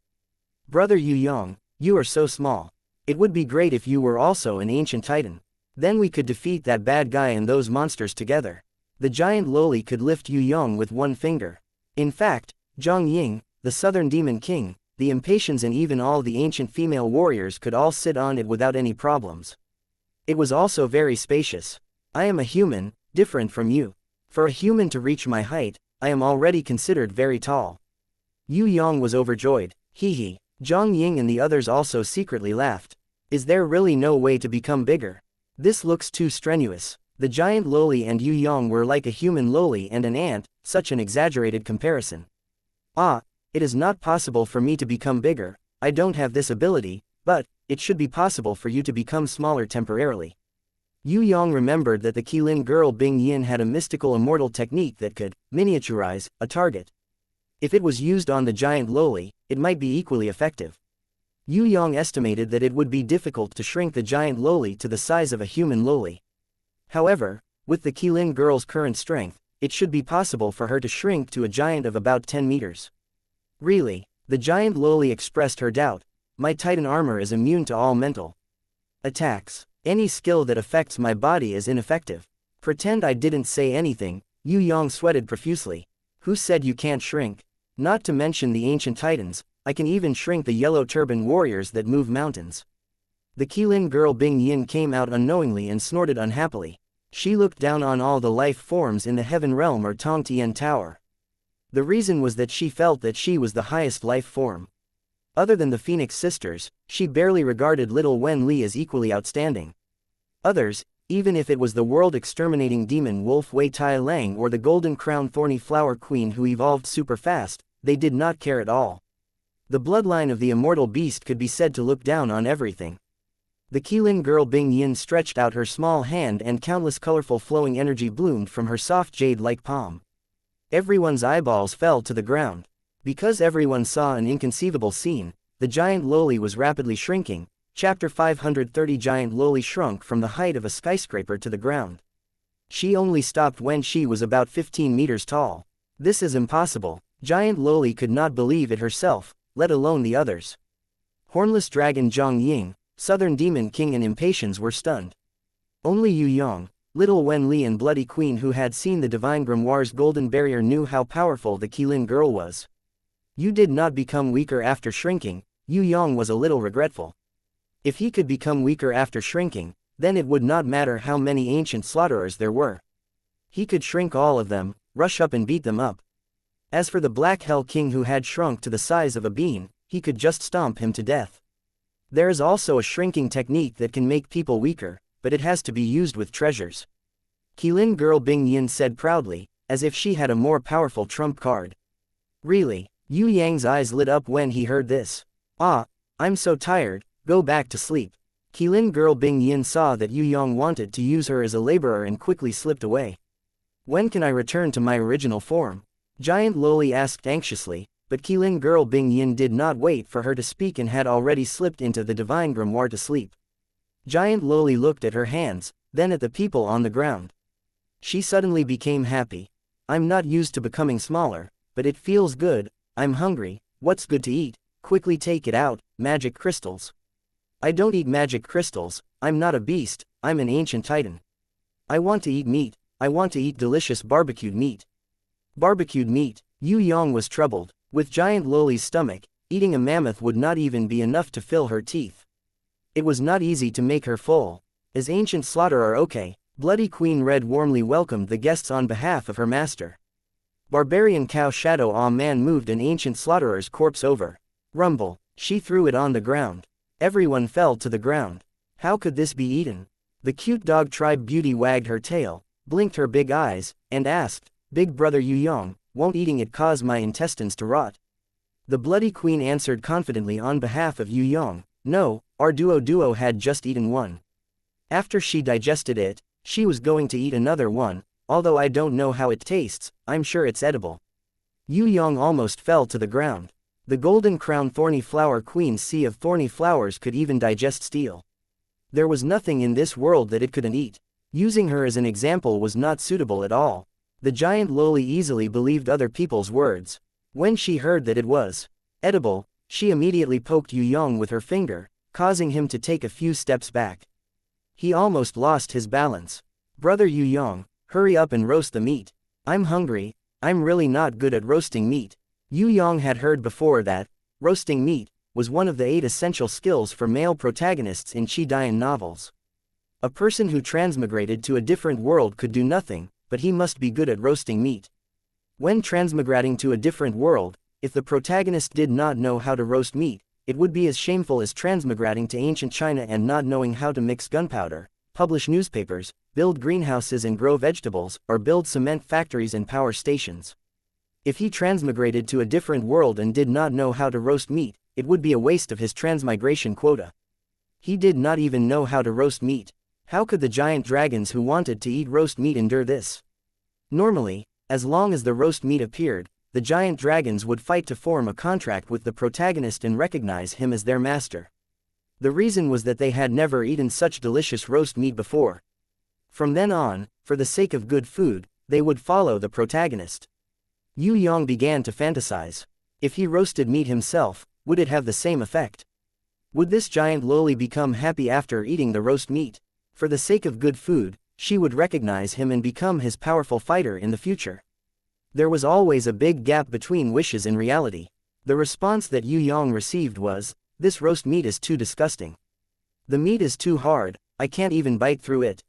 Brother Yue Yang, you are so small. It would be great if you were also an ancient titan. Then we could defeat that bad guy and those monsters together. The giant loli could lift Yue Yang with one finger. In fact, Zhang Ying, the Southern Demon King, the Impatiens and even all the ancient female warriors could all sit on it without any problems. It was also very spacious. I am a human, different from you. For a human to reach my height, I am already considered very tall. Yue Yang was overjoyed. Hee hee. Zhang Ying and the others also secretly laughed. Is there really no way to become bigger? This looks too strenuous. The giant loli and Yue Yang were like a human loli and an ant, such an exaggerated comparison. Ah, it is not possible for me to become bigger, I don't have this ability, but it should be possible for you to become smaller temporarily. Yue Yang remembered that the Qilin girl Bing Yin had a mystical immortal technique that could miniaturize a target. If it was used on the giant loli, it might be equally effective. Yue Yang estimated that it would be difficult to shrink the giant loli to the size of a human loli. However, with the Qilin girl's current strength, it should be possible for her to shrink to a giant of about 10 meters. Really? The giant loli expressed her doubt. My Titan armor is immune to all mental attacks. Any skill that affects my body is ineffective. Pretend I didn't say anything. Yue Yang sweated profusely. Who said you can't shrink? Not to mention the ancient titans, I can even shrink the yellow turban warriors that move mountains. The Qilin girl Bing Yin came out unknowingly and snorted unhappily. She looked down on all the life forms in the heaven realm or Tong Tian Tower. The reason was that she felt that she was the highest life form. Other than the Phoenix sisters, she barely regarded little Wen Li as equally outstanding. Others, even if it was the world-exterminating demon wolf Wei Tai Lang or the golden crown thorny flower queen who evolved super fast, they did not care at all. The bloodline of the immortal beast could be said to look down on everything. The Qilin girl Bing Yin stretched out her small hand and countless colorful flowing energy bloomed from her soft jade-like palm. Everyone's eyeballs fell to the ground. Because everyone saw an inconceivable scene, the giant loli was rapidly shrinking. Chapter 530 Giant loli shrunk from the height of a skyscraper to the ground. She only stopped when she was about 15 meters tall. This is impossible. Giant loli could not believe it herself, let alone the others. Hornless dragon Zhang Ying, Southern Demon King and Impatience were stunned. Only Yue Yang, little Wen Li and Bloody Queen who had seen the Divine Grimoire's golden barrier knew how powerful the Qilin girl was. You did not become weaker after shrinking. Yue Yang was a little regretful. If he could become weaker after shrinking, then it would not matter how many ancient slaughterers there were. He could shrink all of them, rush up and beat them up. As for the Black Hell King who had shrunk to the size of a bean, he could just stomp him to death. There is also a shrinking technique that can make people weaker, but it has to be used with treasures. Qilin girl Bing Yin said proudly, as if she had a more powerful trump card. Really? Yue Yang's eyes lit up when he heard this. Ah, I'm so tired, go back to sleep. Qilin girl Bing Yin saw that Yue Yang wanted to use her as a laborer and quickly slipped away. When can I return to my original form? Giant loli asked anxiously, but Qilin girl Bing Yin did not wait for her to speak and had already slipped into the divine grimoire to sleep. Giant loli looked at her hands, then at the people on the ground. She suddenly became happy. I'm not used to becoming smaller, but it feels good. I'm hungry. What's good to eat? Quickly take it out. Magic crystals. I don't eat magic crystals. I'm not a beast, I'm an ancient titan. I want to eat meat. I want to eat delicious barbecued meat. Barbecued meat. Yue Yang was troubled. With giant loli's stomach, eating a mammoth would not even be enough to fill her teeth. It was not easy to make her full. As ancient slaughterer okay, Bloody Queen Red warmly welcomed the guests on behalf of her master. Barbarian Cow Shadow Aw Man moved an ancient slaughterer's corpse over. Rumble, she threw it on the ground. Everyone fell to the ground. How could this be eaten? The cute dog tribe Beauty wagged her tail, blinked her big eyes, and asked, Big brother Yue Yang, won't eating it cause my intestines to rot? The Bloody Queen answered confidently on behalf of Yue Yang, no, our duo had just eaten one. After she digested it, she was going to eat another one, although I don't know how it tastes, I'm sure it's edible. Yue Yang almost fell to the ground. The golden crown thorny flower queen's sea of thorny flowers could even digest steel. There was nothing in this world that it couldn't eat. Using her as an example was not suitable at all. The giant loli easily believed other people's words. When she heard that it was edible, she immediately poked Yue Yang with her finger, causing him to take a few steps back. He almost lost his balance. Brother Yue Yang, hurry up and roast the meat. I'm hungry. I'm really not good at roasting meat. Yue Yang had heard before that roasting meat was one of the 8 essential skills for male protagonists in Chi-Dian novels. A person who transmigrated to a different world could do nothing, but he must be good at roasting meat. When transmigrating to a different world, if the protagonist did not know how to roast meat, it would be as shameful as transmigrating to ancient China and not knowing how to mix gunpowder, publish newspapers, build greenhouses and grow vegetables, or build cement factories and power stations. If he transmigrated to a different world and did not know how to roast meat, it would be a waste of his transmigration quota. He did not even know how to roast meat. How could the giant dragons who wanted to eat roast meat endure this? Normally, as long as the roast meat appeared, the giant dragons would fight to form a contract with the protagonist and recognize him as their master. The reason was that they had never eaten such delicious roast meat before. From then on, for the sake of good food, they would follow the protagonist. Yue Yang began to fantasize. If he roasted meat himself, would it have the same effect? Would this giant loli become happy after eating the roast meat? For the sake of good food, she would recognize him and become his powerful fighter in the future. There was always a big gap between wishes and reality. The response that Yue Yang received was, "This roast meat is too disgusting. The meat is too hard, I can't even bite through it.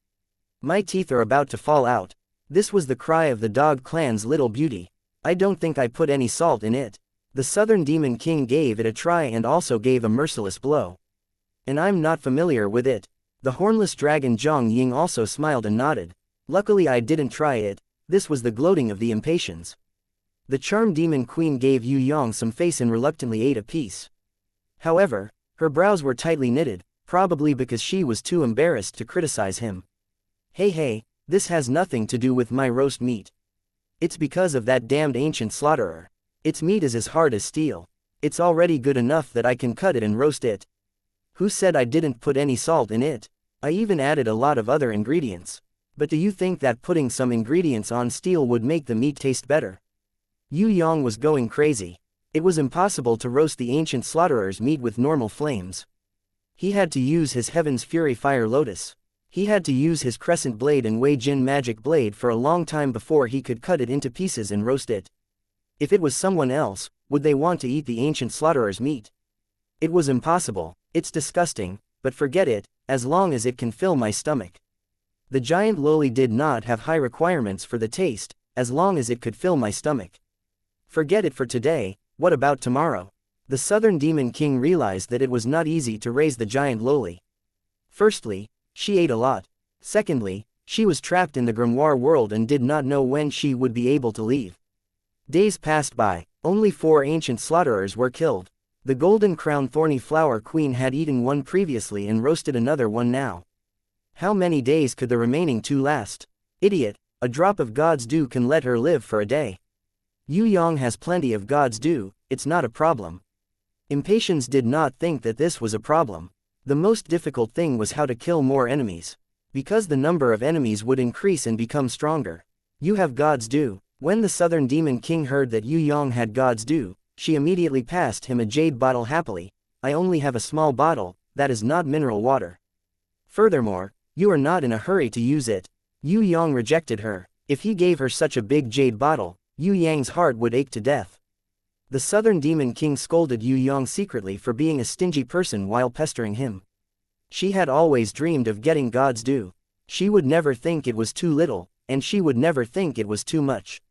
My teeth are about to fall out." This was the cry of the dog clan's little beauty. "I don't think I put any salt in it." The Southern Demon King gave it a try and also gave a merciless blow. "And I'm not familiar with it." The hornless dragon Zhang Ying also smiled and nodded. "Luckily I didn't try it." This was the gloating of the impatience. The charm demon queen gave Yue Yang some face and reluctantly ate a piece. However, her brows were tightly knitted, probably because she was too embarrassed to criticize him. Hey, this has nothing to do with my roast meat. It's because of that damned ancient slaughterer. Its meat is as hard as steel. It's already good enough that I can cut it and roast it. Who said I didn't put any salt in it? I even added a lot of other ingredients. But do you think that putting some ingredients on steel would make the meat taste better? Yue Yang was going crazy. It was impossible to roast the ancient slaughterer's meat with normal flames. He had to use his Heaven's Fury Fire Lotus. He had to use his Crescent Blade and Wei Jin Magic Blade for a long time before he could cut it into pieces and roast it. If it was someone else, would they want to eat the ancient slaughterer's meat? It was impossible. It's disgusting, but forget it, as long as it can fill my stomach. The giant loli did not have high requirements for the taste, as long as it could fill my stomach. Forget it for today, what about tomorrow? The Southern Demon King realized that it was not easy to raise the giant loli. Firstly, she ate a lot. Secondly, she was trapped in the grimoire world and did not know when she would be able to leave. Days passed by, only 4 ancient slaughterers were killed. The Golden Crown Thorny Flower Queen had eaten one previously and roasted another one now. How many days could the remaining 2 last? Idiot, a drop of God's dew can let her live for a day. Yue Yang has plenty of God's dew, it's not a problem. Impatience did not think that this was a problem. The most difficult thing was how to kill more enemies. Because the number of enemies would increase and become stronger. You have God's dew. When the Southern Demon King heard that Yue Yang had God's dew, she immediately passed him a jade bottle happily. I only have a small bottle, that is not mineral water. Furthermore, you are not in a hurry to use it. Yue Yang rejected her. If he gave her such a big jade bottle, Yue Yang's heart would ache to death. The Southern Demon King scolded Yue Yang secretly for being a stingy person while pestering him. She had always dreamed of getting God's due. She would never think it was too little, and she would never think it was too much.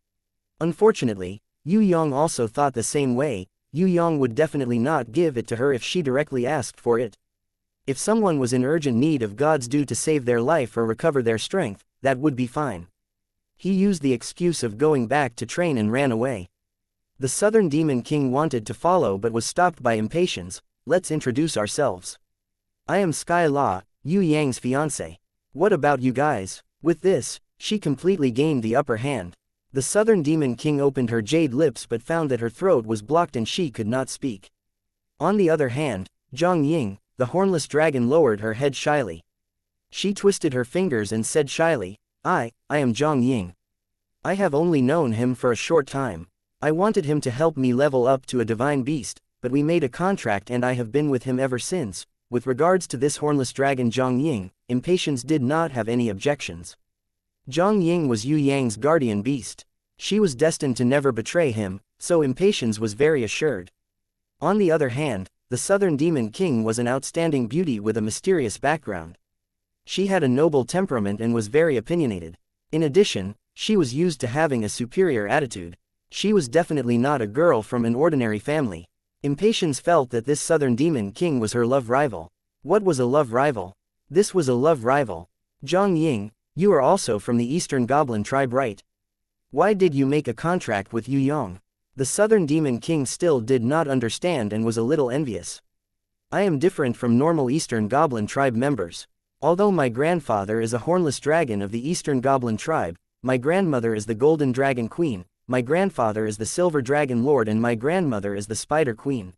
Unfortunately, Yue Yang also thought the same way. Yue Yang would definitely not give it to her if she directly asked for it. If someone was in urgent need of God's due to save their life or recover their strength, that would be fine. He used the excuse of going back to train and ran away. The Southern Demon King wanted to follow but was stopped by impatience. Let's introduce ourselves. I am Sky La, Yue Yang's fiancé. What about you guys? With this, she completely gained the upper hand. The Southern Demon King opened her jade lips but found that her throat was blocked and she could not speak. On the other hand, Zhang Ying, the hornless dragon, lowered her head shyly. She twisted her fingers and said shyly, I am Zhang Ying. I have only known him for a short time. I wanted him to help me level up to a divine beast, but we made a contract and I have been with him ever since. With regards to this hornless dragon Zhang Ying, Impatience did not have any objections. Zhang Ying was Yue Yang's guardian beast. She was destined to never betray him, so Impatience was very assured. On the other hand, the Southern Demon King was an outstanding beauty with a mysterious background. She had a noble temperament and was very opinionated. In addition, she was used to having a superior attitude. She was definitely not a girl from an ordinary family. Impatience felt that this southern demon king was her love rival. What was a love rival? This was a love rival. Zhang Ying, you are also from the Eastern Goblin tribe, right? Why did you make a contract with Yue Yang? The southern demon king still did not understand and was a little envious. I am different from normal Eastern Goblin tribe members. Although my grandfather is a hornless dragon of the Eastern Goblin tribe, my grandmother is the Golden Dragon Queen, my grandfather is the Silver Dragon Lord, and my grandmother is the Spider Queen.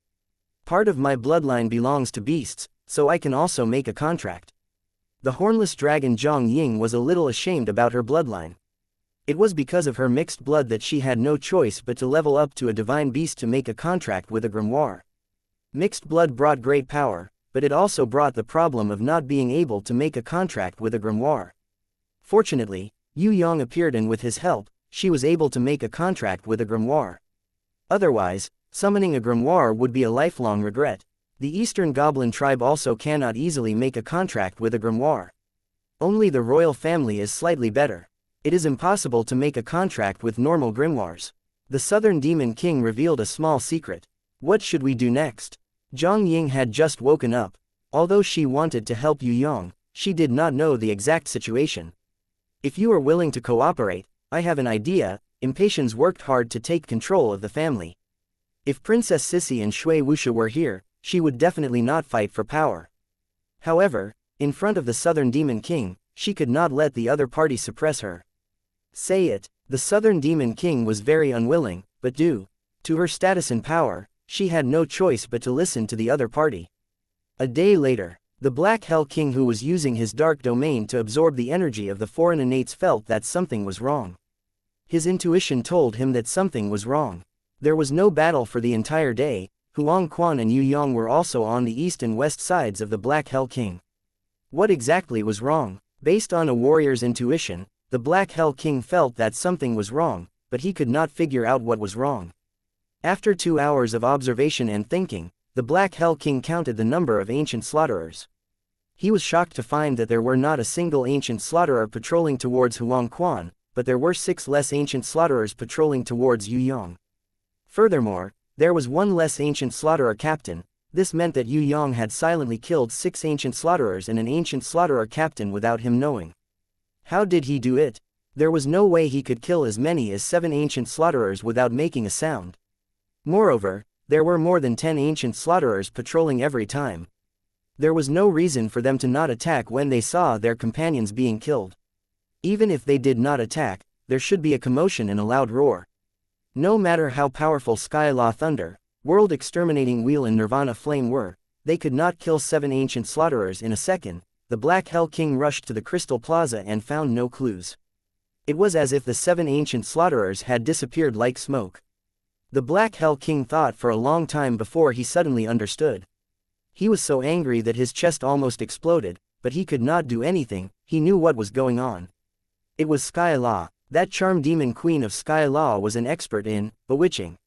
Part of my bloodline belongs to beasts, so I can also make a contract. The hornless dragon Zhang Ying was a little ashamed about her bloodline. It was because of her mixed blood that she had no choice but to level up to a divine beast to make a contract with a grimoire. Mixed blood brought great power, but it also brought the problem of not being able to make a contract with a grimoire. Fortunately, Yue Yang appeared, and with his help, she was able to make a contract with a grimoire. Otherwise, summoning a grimoire would be a lifelong regret. The Eastern Goblin tribe also cannot easily make a contract with a grimoire. Only the royal family is slightly better. It is impossible to make a contract with normal grimoires. The Southern Demon King revealed a small secret. What should we do next? Zhang Ying had just woken up. Although she wanted to help Yue Yang, she did not know the exact situation. If you are willing to cooperate, I have an idea. Impatience worked hard to take control of the family. If Princess Sissy and Shui Wuxia were here, she would definitely not fight for power. However, in front of the Southern Demon King, she could not let the other party suppress her. Say it. The Southern Demon King was very unwilling, but due to her status and power, she had no choice but to listen to the other party. A day later, the Black Hell King, who was using his dark domain to absorb the energy of the foreign innates, felt that something was wrong. His intuition told him that something was wrong. There was no battle for the entire day. Huang Quan and Yue Yang were also on the east and west sides of the Black Hell King. What exactly was wrong? Based on a warrior's intuition, the Black Hell King felt that something was wrong, but he could not figure out what was wrong. After 2 hours of observation and thinking, the Black Hell King counted the number of ancient slaughterers. He was shocked to find that there were not a single ancient slaughterer patrolling towards Huang Quan, but there were 6 less ancient slaughterers patrolling towards Yue Yang. Furthermore, there was 1 less ancient slaughterer captain. This meant that Yue Yang had silently killed 6 ancient slaughterers and an ancient slaughterer captain without him knowing. How did he do it? There was no way he could kill as many as 7 ancient slaughterers without making a sound. Moreover, there were more than 10 ancient slaughterers patrolling every time. There was no reason for them to not attack when they saw their companions being killed. Even if they did not attack, there should be a commotion and a loud roar. No matter how powerful Sky Law Thunder, World Exterminating Wheel and Nirvana Flame were, they could not kill 7 ancient slaughterers in a second. The Black Hell King rushed to the Crystal Plaza and found no clues. It was as if the 7 ancient slaughterers had disappeared like smoke. The Black Hell King thought for a long time before he suddenly understood. He was so angry that his chest almost exploded, but he could not do anything. He knew what was going on. It was Sky Law. That charm demon queen of Sky Law was an expert in bewitching.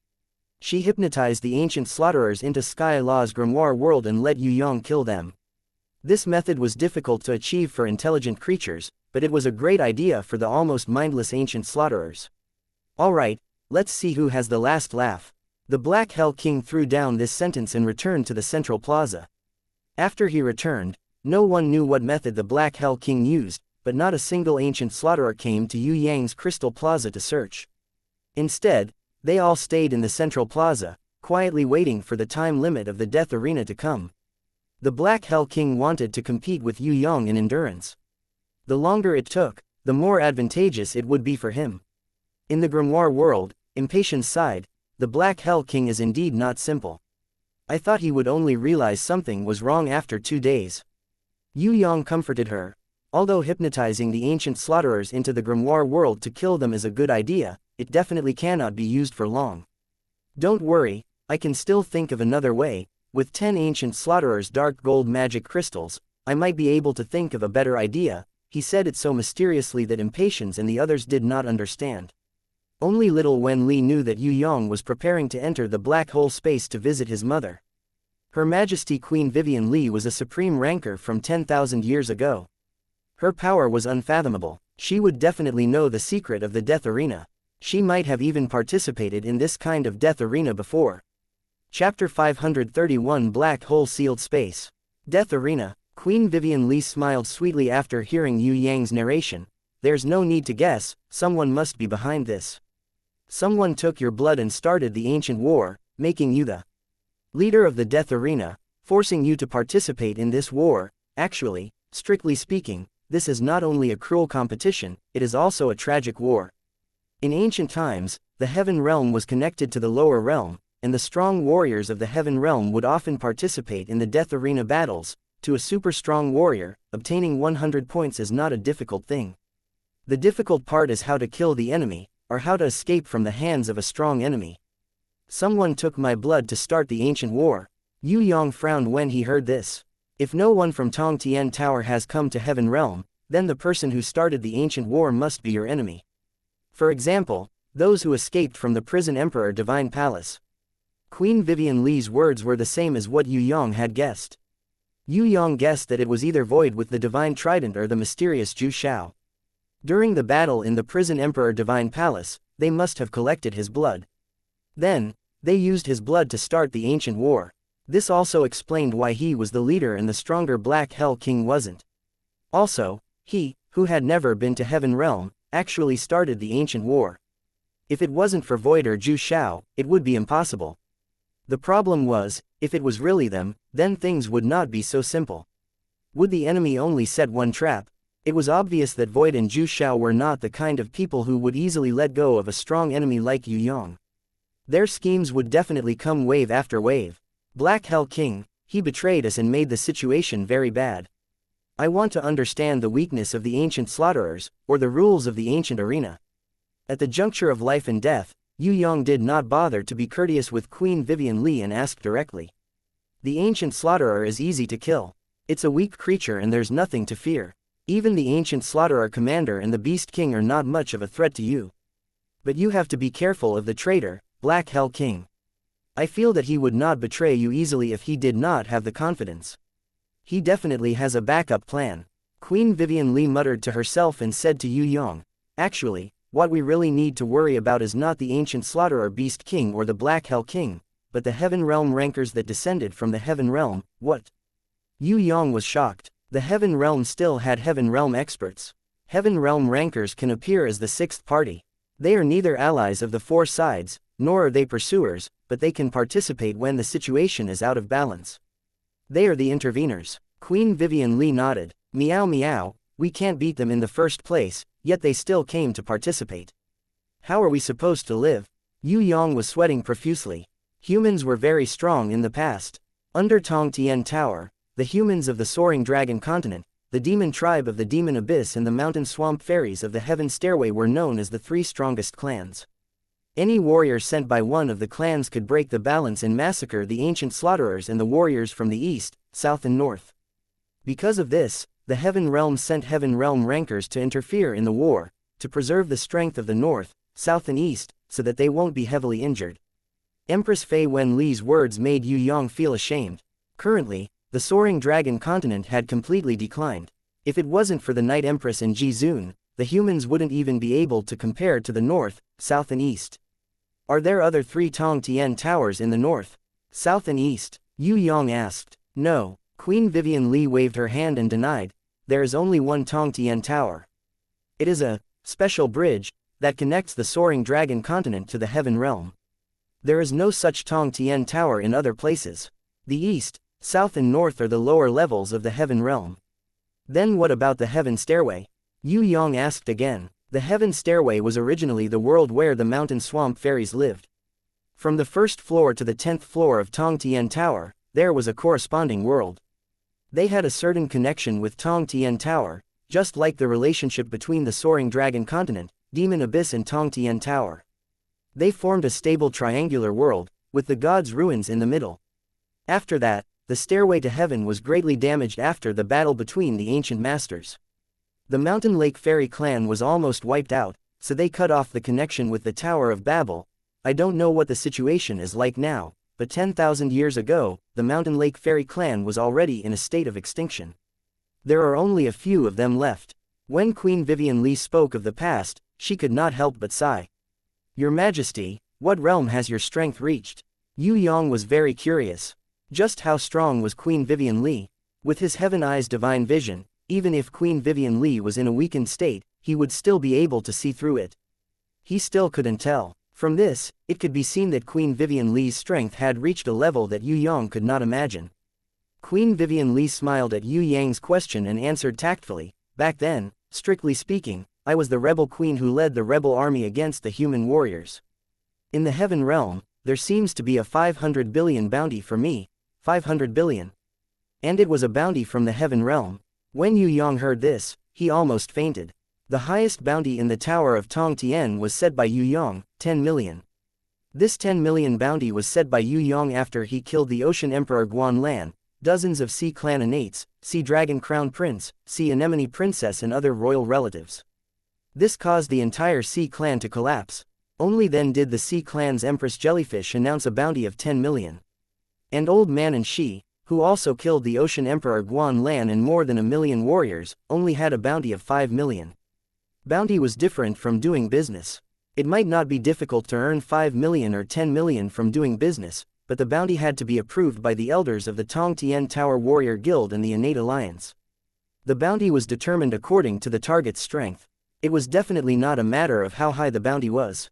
She hypnotized the ancient slaughterers into Sky Law's grimoire world and let Yue Yang kill them. This method was difficult to achieve for intelligent creatures, but it was a great idea for the almost mindless ancient slaughterers. Alright, let's see who has the last laugh. The Black Hell King threw down this sentence and returned to the central plaza. After he returned, no one knew what method the Black Hell King used, but not a single ancient slaughterer came to Yue Yang's Crystal Plaza to search. Instead, they all stayed in the central plaza, quietly waiting for the time limit of the death arena to come. The Black Hell King wanted to compete with Yue Yang in endurance. The longer it took, the more advantageous it would be for him. In the grimoire world, Impatience sighed. The Black Hell King is indeed not simple. I thought he would only realize something was wrong after 2 days. Yue Yang comforted her. Although hypnotizing the ancient slaughterers into the grimoire world to kill them is a good idea, it definitely cannot be used for long. Don't worry, I can still think of another way. With 10 ancient slaughterers' dark gold magic crystals, I might be able to think of a better idea. He said it so mysteriously that Impatience and the others did not understand. Only little Wen Li knew that Yue Yang was preparing to enter the black hole space to visit his mother. Her Majesty Queen Vivian Li was a supreme ranker from 10,000 years ago. Her power was unfathomable. She would definitely know the secret of the death arena. She might have even participated in this kind of death arena before. Chapter 531 Black Hole Sealed Space. Death Arena. Queen Vivian Li smiled sweetly after hearing Yue Yang's narration. There's no need to guess, someone must be behind this. Someone took your blood and started the ancient war, making you the leader of the death arena, forcing you to participate in this war. Actually, strictly speaking, this is not only a cruel competition, it is also a tragic war. In ancient times, the heaven realm was connected to the lower realm, and the strong warriors of the heaven realm would often participate in the death arena battles. To a super strong warrior, obtaining 100 points is not a difficult thing. The difficult part is how to kill the enemy, or how to escape from the hands of a strong enemy. Someone took my blood to start the ancient war. Yue Yang frowned when he heard this. If no one from Tong Tian Tower has come to heaven realm, then the person who started the ancient war must be your enemy. For example, those who escaped from the prison Emperor Divine Palace. Queen Vivian Li's words were the same as what Yue Yang had guessed. Yue Yang guessed that it was either Void with the Divine Trident or the mysterious Zhu Shao. During the battle in the prison Emperor Divine Palace, they must have collected his blood. Then, they used his blood to start the ancient war. This also explained why he was the leader and the stronger Black Hell King wasn't. Also, he, who had never been to Heaven Realm, actually started the ancient war. If it wasn't for Void or Zhu Shao, it would be impossible. The problem was, if it was really them, then things would not be so simple. Would the enemy only set one trap? It was obvious that Void and Zhu Shao were not the kind of people who would easily let go of a strong enemy like Yue Yang. Their schemes would definitely come wave after wave. Black Hell King, he betrayed us and made the situation very bad. I want to understand the weakness of the ancient slaughterers, or the rules of the ancient arena. At the juncture of life and death, Yue Yang did not bother to be courteous with Queen Vivian Li and asked directly. The ancient slaughterer is easy to kill. It's a weak creature and there's nothing to fear. Even the ancient slaughterer commander and the beast king are not much of a threat to you. But you have to be careful of the traitor, Black Hell King. I feel that he would not betray you easily if he did not have the confidence. He definitely has a backup plan. Queen Vivian Li muttered to herself and said to Yue Yang, actually, what we really need to worry about is not the ancient slaughterer beast king or the Black Hell King, but the heaven realm rankers that descended from the heaven realm. What? Yue Yang was shocked. The heaven realm still had heaven realm experts. Heaven realm rankers can appear as the sixth party. They are neither allies of the four sides, nor are they pursuers, but they can participate when the situation is out of balance. They are the interveners. Queen Vivian Li nodded. Meow meow, we can't beat them in the first place, yet they still came to participate. How are we supposed to live? Yue Yang was sweating profusely. Humans were very strong in the past. Under Tong Tian Tower, the humans of the Soaring Dragon Continent, the demon tribe of the Demon Abyss and the mountain swamp fairies of the Heaven Stairway were known as the three strongest clans. Any warrior sent by one of the clans could break the balance and massacre the ancient slaughterers and the warriors from the east, south and north. Because of this, the Heaven Realm sent Heaven Realm rankers to interfere in the war, to preserve the strength of the north, south and east, so that they won't be heavily injured. Empress Fei Wen Li's words made Yue Yang feel ashamed. Currently, the Soaring Dragon Continent had completely declined. If it wasn't for the Night Empress and Ji Zun, the humans wouldn't even be able to compare to the north, south and east. Are there other three Tong Tian Towers in the north, south and east? Yue Yang asked. No. Queen Vivian Li waved her hand and denied. There is only one Tong Tian Tower. It is a special bridge that connects the Soaring Dragon Continent to the Heaven Realm. There is no such Tong Tian Tower in other places. The east, south and north are the lower levels of the Heaven Realm. Then what about the Heaven Stairway? Yue Yang asked again. The Heaven Stairway was originally the world where the mountain swamp fairies lived. From the first floor to the 10th floor of Tong Tian Tower, there was a corresponding world. They had a certain connection with Tong Tian Tower, just like the relationship between the Soaring Dragon Continent, Demon Abyss and Tong Tian Tower. They formed a stable triangular world, with the gods' ruins in the middle. After that, the stairway to heaven was greatly damaged after the battle between the ancient masters. The Mountain Lake Fairy clan was almost wiped out, so they cut off the connection with the Tower of Babel. I don't know what the situation is like now, but 10,000 years ago, the Mountain Lake Fairy clan was already in a state of extinction. There are only a few of them left. When Queen Vivian Li spoke of the past, she could not help but sigh. Your Majesty, what realm has your strength reached? Yue Yang was very curious. Just how strong was Queen Vivian Li? With his Heaven Eye's divine vision, even if Queen Vivian Li was in a weakened state, he would still be able to see through it. He still couldn't tell. From this, it could be seen that Queen Vivian Li's strength had reached a level that Yue Yang could not imagine. Queen Vivian Li smiled at Yue Yang's question and answered tactfully, back then, strictly speaking, I was the rebel queen who led the rebel army against the human warriors. In the Heaven Realm, there seems to be a 500 billion bounty for me, 500 billion. And it was a bounty from the Heaven Realm. When Yue Yang heard this, he almost fainted. The highest bounty in the Tower of Tong Tian was set by Yue Yang, 10 million. This 10 million bounty was set by Yue Yang after he killed the Ocean Emperor Guan Lan, dozens of Sea Clan Anates, Sea Dragon Crown Prince, Sea Anemone Princess and other royal relatives. This caused the entire Sea Clan to collapse. Only then did the Sea Clan's Empress Jellyfish announce a bounty of 10 million. And Old Man and She, who also killed the Ocean Emperor Guan Lan and more than 1 million warriors, only had a bounty of 5 million. Bounty was different from doing business. It might not be difficult to earn 5 million or 10 million from doing business, but the bounty had to be approved by the elders of the Tong Tian Tower Warrior Guild and the Innate Alliance. The bounty was determined according to the target's strength. It was definitely not a matter of how high the bounty was.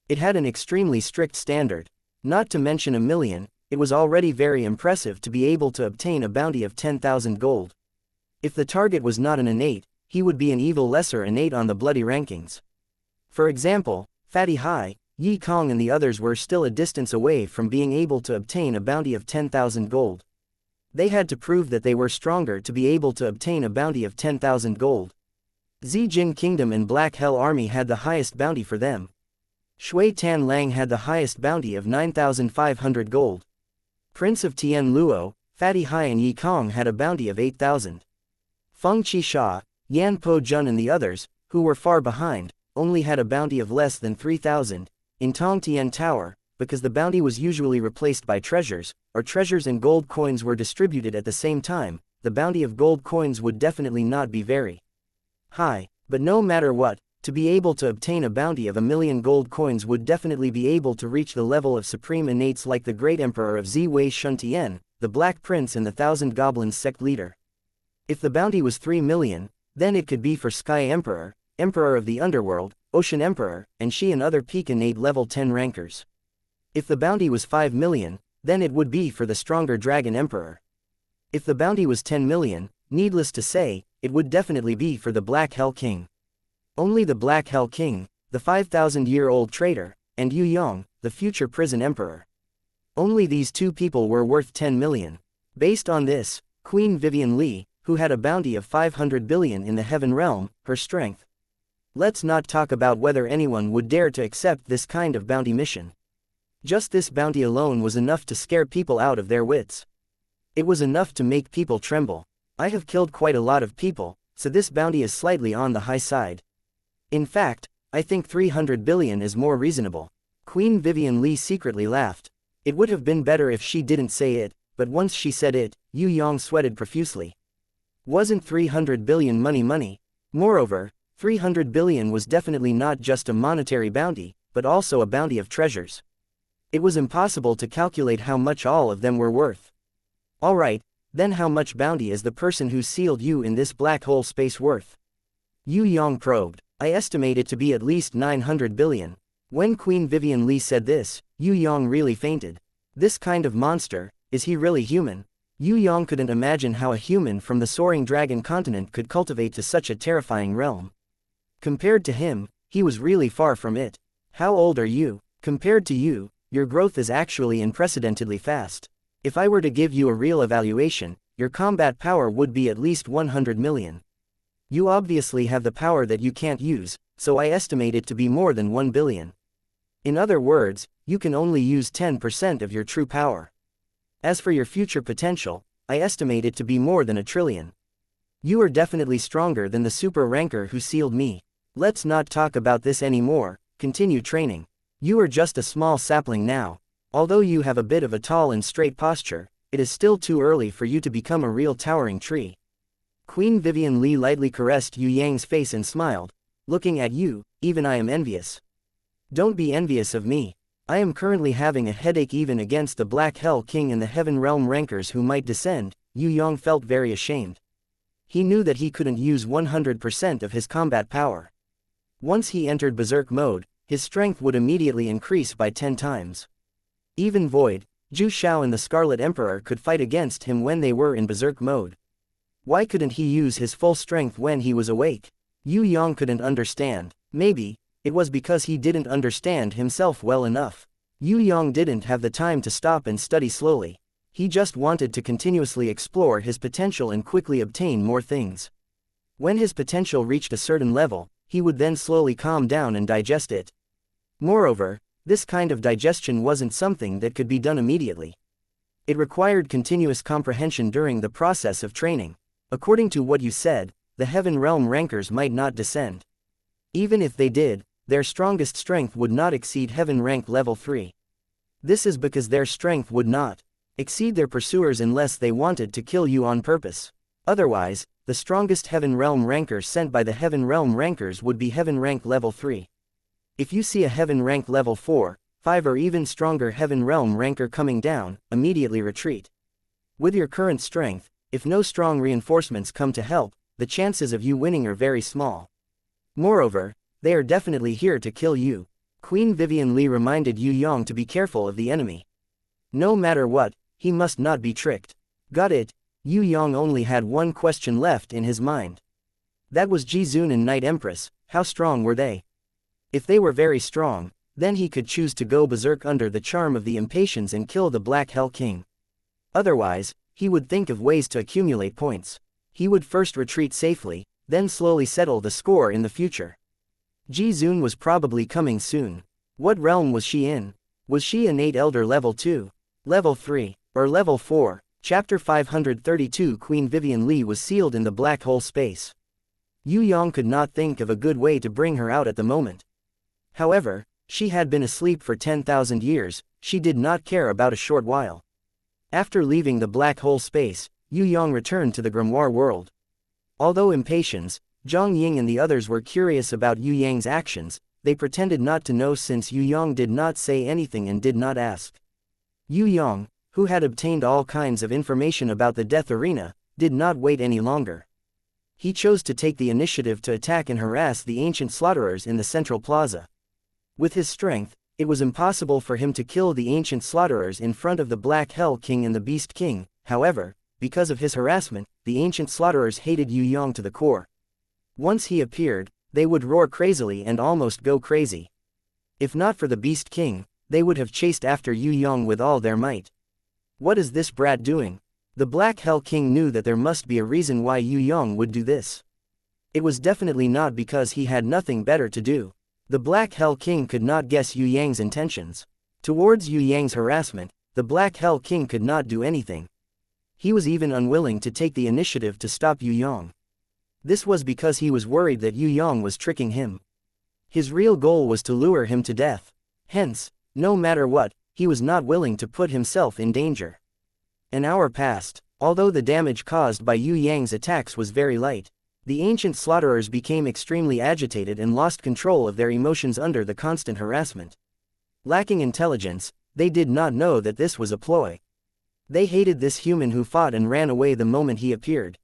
It had an extremely strict standard. Not to mention 1 million, it was already very impressive to be able to obtain a bounty of 10,000 gold. If the target was not an innate, he would be an evil lesser innate on the bloody rankings. For example, Fatty Hai, Yi Kong and the others were still a distance away from being able to obtain a bounty of 10,000 gold. They had to prove that they were stronger to be able to obtain a bounty of 10,000 gold. Zijin Kingdom and Black Hell Army had the highest bounty for them. Shui Tan Lang had the highest bounty of 9,500 gold. Prince of Tian Luo, Fatty Hai and Yi Kong had a bounty of 8,000. Feng Qi Sha, Yan Po Jun and the others, who were far behind, only had a bounty of less than 3,000. In Tong Tian Tower, because the bounty was usually replaced by treasures, or treasures and gold coins were distributed at the same time, the bounty of gold coins would definitely not be very high. But no matter what, to be able to obtain a bounty of 1 million gold coins would definitely be able to reach the level of supreme innates like the great emperor of Ziwei Shuntian, the Black Prince and the Thousand Goblins sect leader. If the bounty was 3 million, then it could be for Sky Emperor, Emperor of the Underworld, Ocean Emperor, and she and other peak innate level 10 rankers. If the bounty was 5 million, then it would be for the stronger Dragon Emperor. If the bounty was 10 million, needless to say, it would definitely be for the Black Hell King. Only the Black Hell King, the 5,000-year-old traitor, and Yue Yang, the future prison emperor. Only these two people were worth 10 million. Based on this, Queen Vivian Li, who had a bounty of 500 billion in the Heaven Realm, her strength. Let's not talk about whether anyone would dare to accept this kind of bounty mission. Just this bounty alone was enough to scare people out of their wits. It was enough to make people tremble. I have killed quite a lot of people, so this bounty is slightly on the high side. In fact, I think 300 billion is more reasonable. Queen Vivian Li secretly laughed. It would have been better if she didn't say it, but once she said it, Yue Yang sweated profusely. Wasn't 300 billion money? Moreover, 300 billion was definitely not just a monetary bounty, but also a bounty of treasures. It was impossible to calculate how much all of them were worth. Alright, then how much bounty is the person who sealed you in this black hole space worth? Yue Yang probed. I estimate it to be at least 900 billion. When Queen Vivian Li said this, Yue Yang really fainted. This kind of monster, is he really human? Yue Yang couldn't imagine how a human from the soaring dragon continent could cultivate to such a terrifying realm. Compared to him, he was really far from it. How old are you? Compared to you, your growth is actually unprecedentedly fast. If I were to give you a real evaluation, your combat power would be at least 100 million. You obviously have the power that you can't use, so I estimate it to be more than 1 billion. In other words, you can only use 10% of your true power. As for your future potential, I estimate it to be more than 1 trillion. You are definitely stronger than the super ranker who sealed me. Let's not talk about this anymore, continue training. You are just a small sapling now. Although you have a bit of a tall and straight posture, it is still too early for you to become a real towering tree. Queen Vivian Li lightly caressed Yue Yang's face and smiled. Looking at you, even I am envious. Don't be envious of me. I am currently having a headache even against the Black Hell King and the Heaven Realm rankers who might descend. Yue Yang felt very ashamed. He knew that he couldn't use 100% of his combat power. Once he entered berserk mode, his strength would immediately increase by 10 times. Even Void, Zhu Shao and the Scarlet Emperor could fight against him when they were in berserk mode. Why couldn't he use his full strength when he was awake? Yue Yang couldn't understand. Maybe it was because he didn't understand himself well enough. Yue Yang didn't have the time to stop and study slowly. He just wanted to continuously explore his potential and quickly obtain more things. When his potential reached a certain level, he would then slowly calm down and digest it. Moreover, this kind of digestion wasn't something that could be done immediately. It required continuous comprehension during the process of training. According to what you said, the Heaven Realm rankers might not descend. Even if they did, their strongest strength would not exceed Heaven Rank Level 3. This is because their strength would not exceed their pursuers unless they wanted to kill you on purpose. Otherwise, the strongest Heaven Realm ranker sent by the Heaven Realm rankers would be Heaven Rank Level 3. If you see a Heaven Rank Level 4, 5 or even stronger Heaven Realm ranker coming down, immediately retreat. With your current strength, if no strong reinforcements come to help, the chances of you winning are very small. Moreover, they are definitely here to kill you. Queen Vivian Li reminded Yue Yang to be careful of the enemy. No matter what, he must not be tricked. Got it? Yue Yang only had one question left in his mind. That was Jizun and Night Empress. How strong were they? If they were very strong, then he could choose to go berserk under the charm of the impatience and kill the Black Hell King. Otherwise, he would think of ways to accumulate points. He would first retreat safely, then slowly settle the score in the future. Jizun was probably coming soon. What realm was she in? Was she innate elder level 2, level 3, or level 4? Chapter 532 Queen Vivian Li was sealed in the black hole space. Yue Yang could not think of a good way to bring her out at the moment. However, she had been asleep for 10,000 years, she did not care about a short while. After leaving the black hole space, Yue Yang returned to the grimoire world. Although impatience, Zhang Ying and the others were curious about Yue Yang's actions, they pretended not to know since Yue Yang did not say anything and did not ask. Yue Yang, who had obtained all kinds of information about the death arena, did not wait any longer. He chose to take the initiative to attack and harass the ancient slaughterers in the central plaza. With his strength, it was impossible for him to kill the ancient slaughterers in front of the Black Hell King and the Beast King. However, because of his harassment, the ancient slaughterers hated Yue Yang to the core. Once he appeared, they would roar crazily and almost go crazy. If not for the Beast King, they would have chased after Yue Yang with all their might. What is this brat doing? The Black Hell King knew that there must be a reason why Yue Yang would do this. It was definitely not because he had nothing better to do. The Black Hell King could not guess Yue Yang's intentions. Towards Yue Yang's harassment, the Black Hell King could not do anything. He was even unwilling to take the initiative to stop Yue Yang. This was because he was worried that Yue Yang was tricking him. His real goal was to lure him to death. Hence, no matter what, he was not willing to put himself in danger. An hour passed. Although the damage caused by Yue Yang's attacks was very light, the ancient slaughterers became extremely agitated and lost control of their emotions under the constant harassment. Lacking intelligence, they did not know that this was a ploy. They hated this human who fought and ran away the moment he appeared.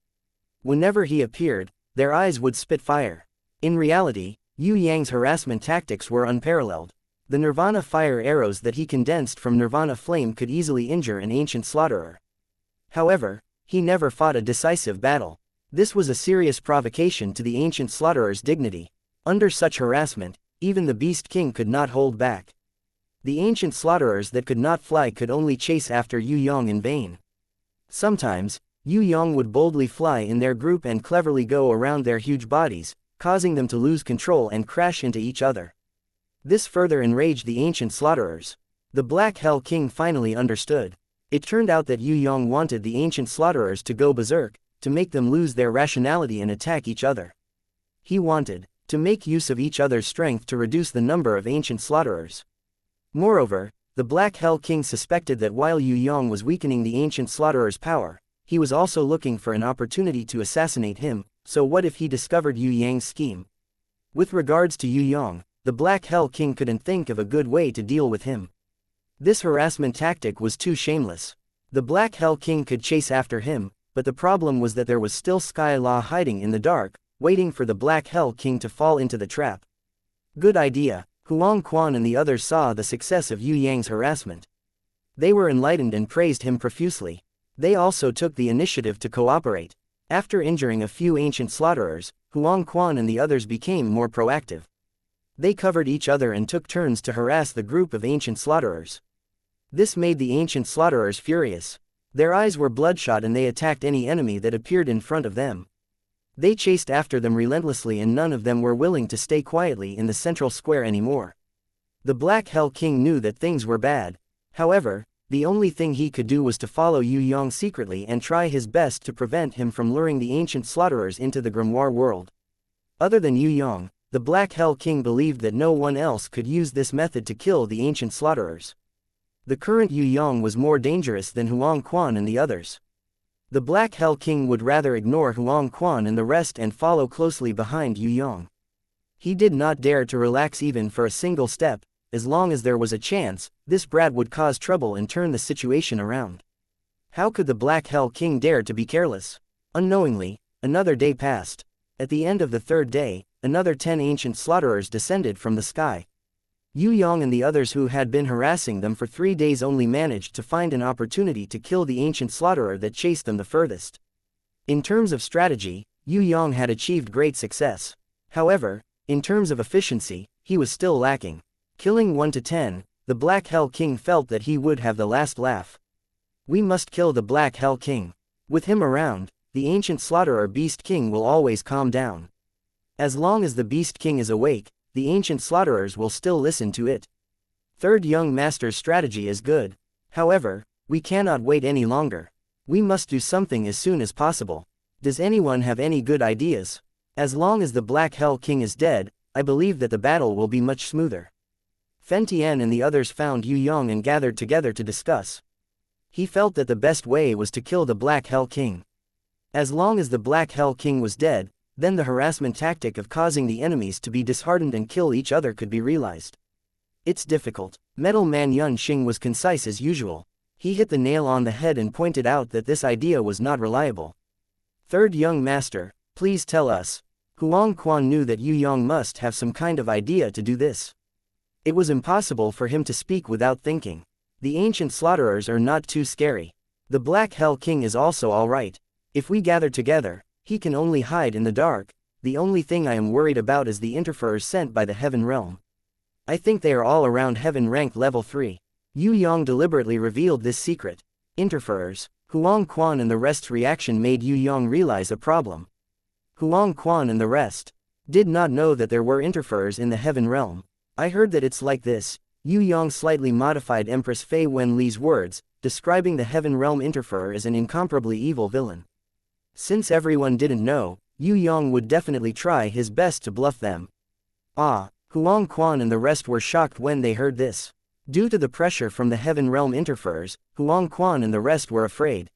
Whenever he appeared, their eyes would spit fire. In reality, Yue Yang's harassment tactics were unparalleled. The Nirvana fire arrows that he condensed from Nirvana flame could easily injure an ancient slaughterer. However, he never fought a decisive battle. This was a serious provocation to the ancient slaughterer's dignity. Under such harassment, even the Beast King could not hold back. The ancient slaughterers that could not fly could only chase after Yue Yang in vain. Sometimes, Yue Yang would boldly fly in their group and cleverly go around their huge bodies, causing them to lose control and crash into each other. This further enraged the ancient slaughterers. The Black Hell King finally understood. It turned out that Yue Yang wanted the ancient slaughterers to go berserk, to make them lose their rationality and attack each other. He wanted to make use of each other's strength to reduce the number of ancient slaughterers. Moreover, the Black Hell King suspected that while Yue Yang was weakening the ancient slaughterer's power, he was also looking for an opportunity to assassinate him. So what if he discovered Yue Yang's scheme? With regards to Yue Yang, the Black Hell King couldn't think of a good way to deal with him. This harassment tactic was too shameless. The Black Hell King could chase after him, but the problem was that there was still Sky Law hiding in the dark, waiting for the Black Hell King to fall into the trap. Good idea. Huang Quan and the others saw the success of Yue Yang's harassment. They were enlightened and praised him profusely. They also took the initiative to cooperate. After injuring a few ancient slaughterers, Huang Quan and the others became more proactive. They covered each other and took turns to harass the group of ancient slaughterers. This made the ancient slaughterers furious. Their eyes were bloodshot and they attacked any enemy that appeared in front of them. They chased after them relentlessly and none of them were willing to stay quietly in the central square anymore. The Black Hell King knew that things were bad. However, the only thing he could do was to follow Yue Yang secretly and try his best to prevent him from luring the ancient slaughterers into the grimoire world. Other than Yue Yang, the Black Hell King believed that no one else could use this method to kill the ancient slaughterers. The current Yue Yang was more dangerous than Huang Quan and the others. The Black Hell King would rather ignore Huang Quan and the rest and follow closely behind Yue Yang. He did not dare to relax even for a single step. As long as there was a chance, this brat would cause trouble and turn the situation around. How could the Black Hell King dare to be careless? Unknowingly, another day passed. At the end of the third day, another 10 ancient slaughterers descended from the sky. Yue Yang and the others who had been harassing them for 3 days only managed to find an opportunity to kill the ancient slaughterer that chased them the furthest. In terms of strategy, Yue Yang had achieved great success. However, in terms of efficiency, he was still lacking. Killing 1 to 10, the Black Hell King felt that he would have the last laugh. We must kill the Black Hell King. With him around, the ancient slaughterer Beast King will always calm down. As long as the Beast King is awake, the ancient slaughterers will still listen to it. Third Young Master's strategy is good. However, we cannot wait any longer. We must do something as soon as possible. Does anyone have any good ideas? As long as the Black Hell King is dead, I believe that the battle will be much smoother. Fen Tian and the others found Yue Yang and gathered together to discuss. He felt that the best way was to kill the Black Hell King. As long as the Black Hell King was dead, then the harassment tactic of causing the enemies to be disheartened and kill each other could be realized. It's difficult. Metal Man Yun Xing was concise as usual. He hit the nail on the head and pointed out that this idea was not reliable. Third Young Master, please tell us. Huang Quan knew that Yue Yang must have some kind of idea to do this. It was impossible for him to speak without thinking. The ancient slaughterers are not too scary. The Black Hell King is also alright. If we gather together, he can only hide in the dark. The only thing I am worried about is the interferers sent by the Heaven Realm. I think they are all around Heaven rank level 3. Yue Yang deliberately revealed this secret. Interferers. Huang Quan and the rest's reaction made Yue Yang realize a problem. Huang Quan and the rest did not know that there were interferers in the Heaven Realm. I heard that it's like this. Yue Yang slightly modified Empress Fei Wenli's words, describing the Heaven Realm interferer as an incomparably evil villain. Since everyone didn't know, Yue Yang would definitely try his best to bluff them. Huang Quan and the rest were shocked when they heard this. Due to the pressure from the Heaven Realm interferers, Huang Quan and the rest were afraid.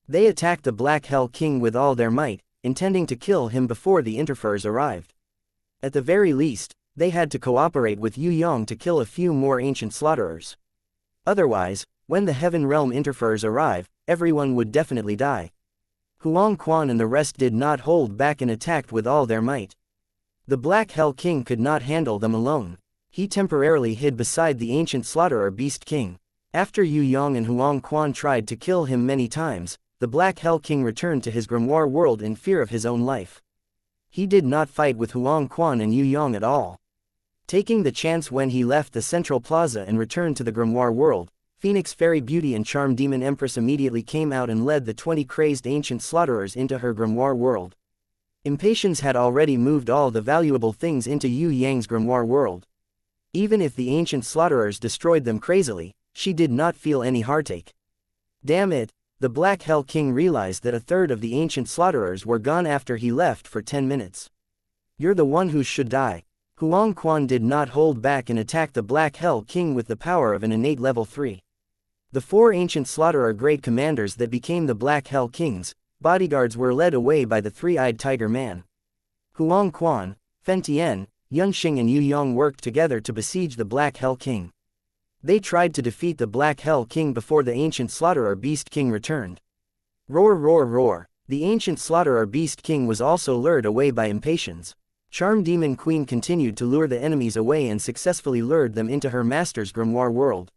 They attacked the Black Hell King with all their might, intending to kill him before the interferers arrived. At the very least, they had to cooperate with Yue Yang to kill a few more ancient slaughterers. Otherwise, when the Heaven Realm interferers arrive, everyone would definitely die. Huang Quan and the rest did not hold back and attacked with all their might. The Black Hell King could not handle them alone. He temporarily hid beside the ancient slaughterer Beast King. After Yue Yang and Huang Quan tried to kill him many times, the Black Hell King returned to his grimoire world in fear of his own life. He did not fight with Huang Quan and Yue Yang at all. Taking the chance when he left the central plaza and returned to the grimoire world, Phoenix Fairy Beauty and Charm Demon Empress immediately came out and led the 20 crazed ancient slaughterers into her grimoire world. Impatience had already moved all the valuable things into Yue Yang's grimoire world. Even if the ancient slaughterers destroyed them crazily, she did not feel any heartache. Damn it, the Black Hell King realized that a third of the ancient slaughterers were gone after he left for 10 minutes. You're the one who should die. Huang Quan did not hold back and attacked the Black Hell King with the power of an innate level 3. The 4 ancient slaughterer great commanders that became the Black Hell Kings, bodyguards were led away by the 3-eyed tiger man. Huang Quan, Fen Tian, Yunxing and Yue Yang worked together to besiege the Black Hell King. They tried to defeat the Black Hell King before the ancient Slaughterer Beast King returned. Roar, roar, roar. The ancient Slaughterer Beast King was also lured away by impatience. Charm Demon Queen continued to lure the enemies away and successfully lured them into her master's grimoire world.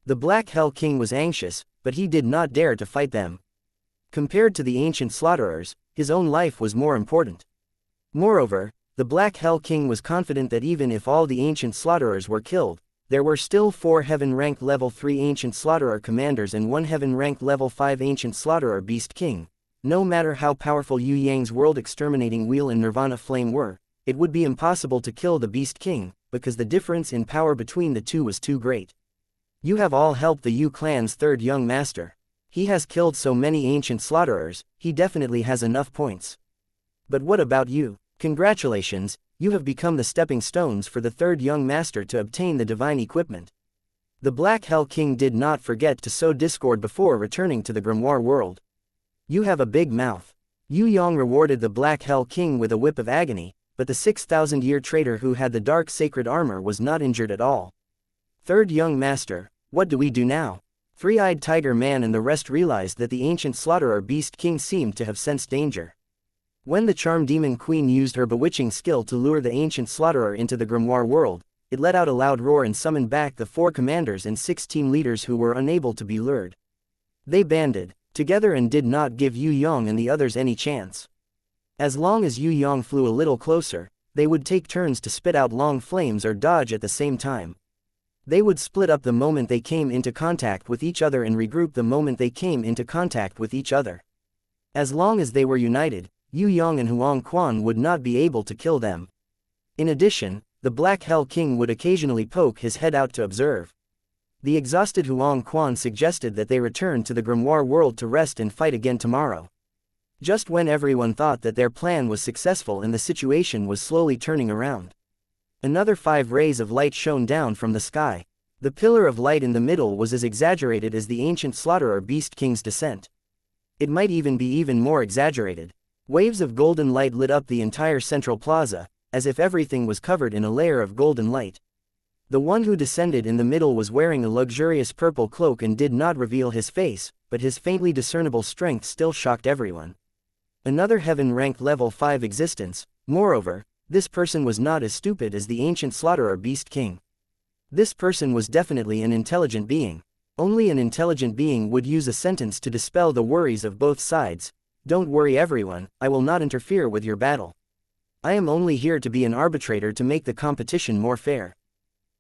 The Black Hell King was anxious, but he did not dare to fight them. Compared to the ancient slaughterers, his own life was more important. Moreover, the Black Hell King was confident that even if all the ancient slaughterers were killed, there were still 4 heaven-rank level 3 ancient slaughterer commanders and 1 heaven-rank level 5 ancient slaughterer beast king. No matter how powerful Yue Yang's world-exterminating wheel and nirvana flame were, it would be impossible to kill the beast king, because the difference in power between the two was too great. You have all helped the Yue clan's third young master. He has killed so many ancient slaughterers, he definitely has enough points. But what about you? Congratulations, you have become the stepping stones for the third young master to obtain the divine equipment. The Black Hell King did not forget to sow discord before returning to the grimoire world. You have a big mouth. Yue Yang rewarded the Black Hell King with a whip of agony, but the 6,000-year traitor who had the dark sacred armor was not injured at all. Third young master, what do we do now? Three-eyed Tiger Man and the rest realized that the ancient slaughterer Beast King seemed to have sensed danger. When the Charm Demon Queen used her bewitching skill to lure the ancient slaughterer into the grimoire world, it let out a loud roar and summoned back the 4 commanders and 6 team leaders who were unable to be lured. They banded together and did not give Yue Yang and the others any chance. As long as Yue Yang flew a little closer, they would take turns to spit out long flames or dodge at the same time. They would split up the moment they came into contact with each other and regroup the moment they came into contact with each other. As long as they were united, Yue Yang and Huang Quan would not be able to kill them. In addition, the Black Hell King would occasionally poke his head out to observe. The exhausted Huang Quan suggested that they return to the grimoire world to rest and fight again tomorrow. Just when everyone thought that their plan was successful and the situation was slowly turning around, another 5 rays of light shone down from the sky. The pillar of light in the middle was as exaggerated as the ancient slaughterer Beast King's descent. It might even be even more exaggerated. Waves of golden light lit up the entire central plaza, as if everything was covered in a layer of golden light. The one who descended in the middle was wearing a luxurious purple cloak and did not reveal his face, but his faintly discernible strength still shocked everyone. Another heaven-ranked level 5 existence. Moreover, this person was not as stupid as the ancient slaughterer Beast King. This person was definitely an intelligent being. Only an intelligent being would use a sentence to dispel the worries of both sides. Don't worry everyone, I will not interfere with your battle. I am only here to be an arbitrator to make the competition more fair.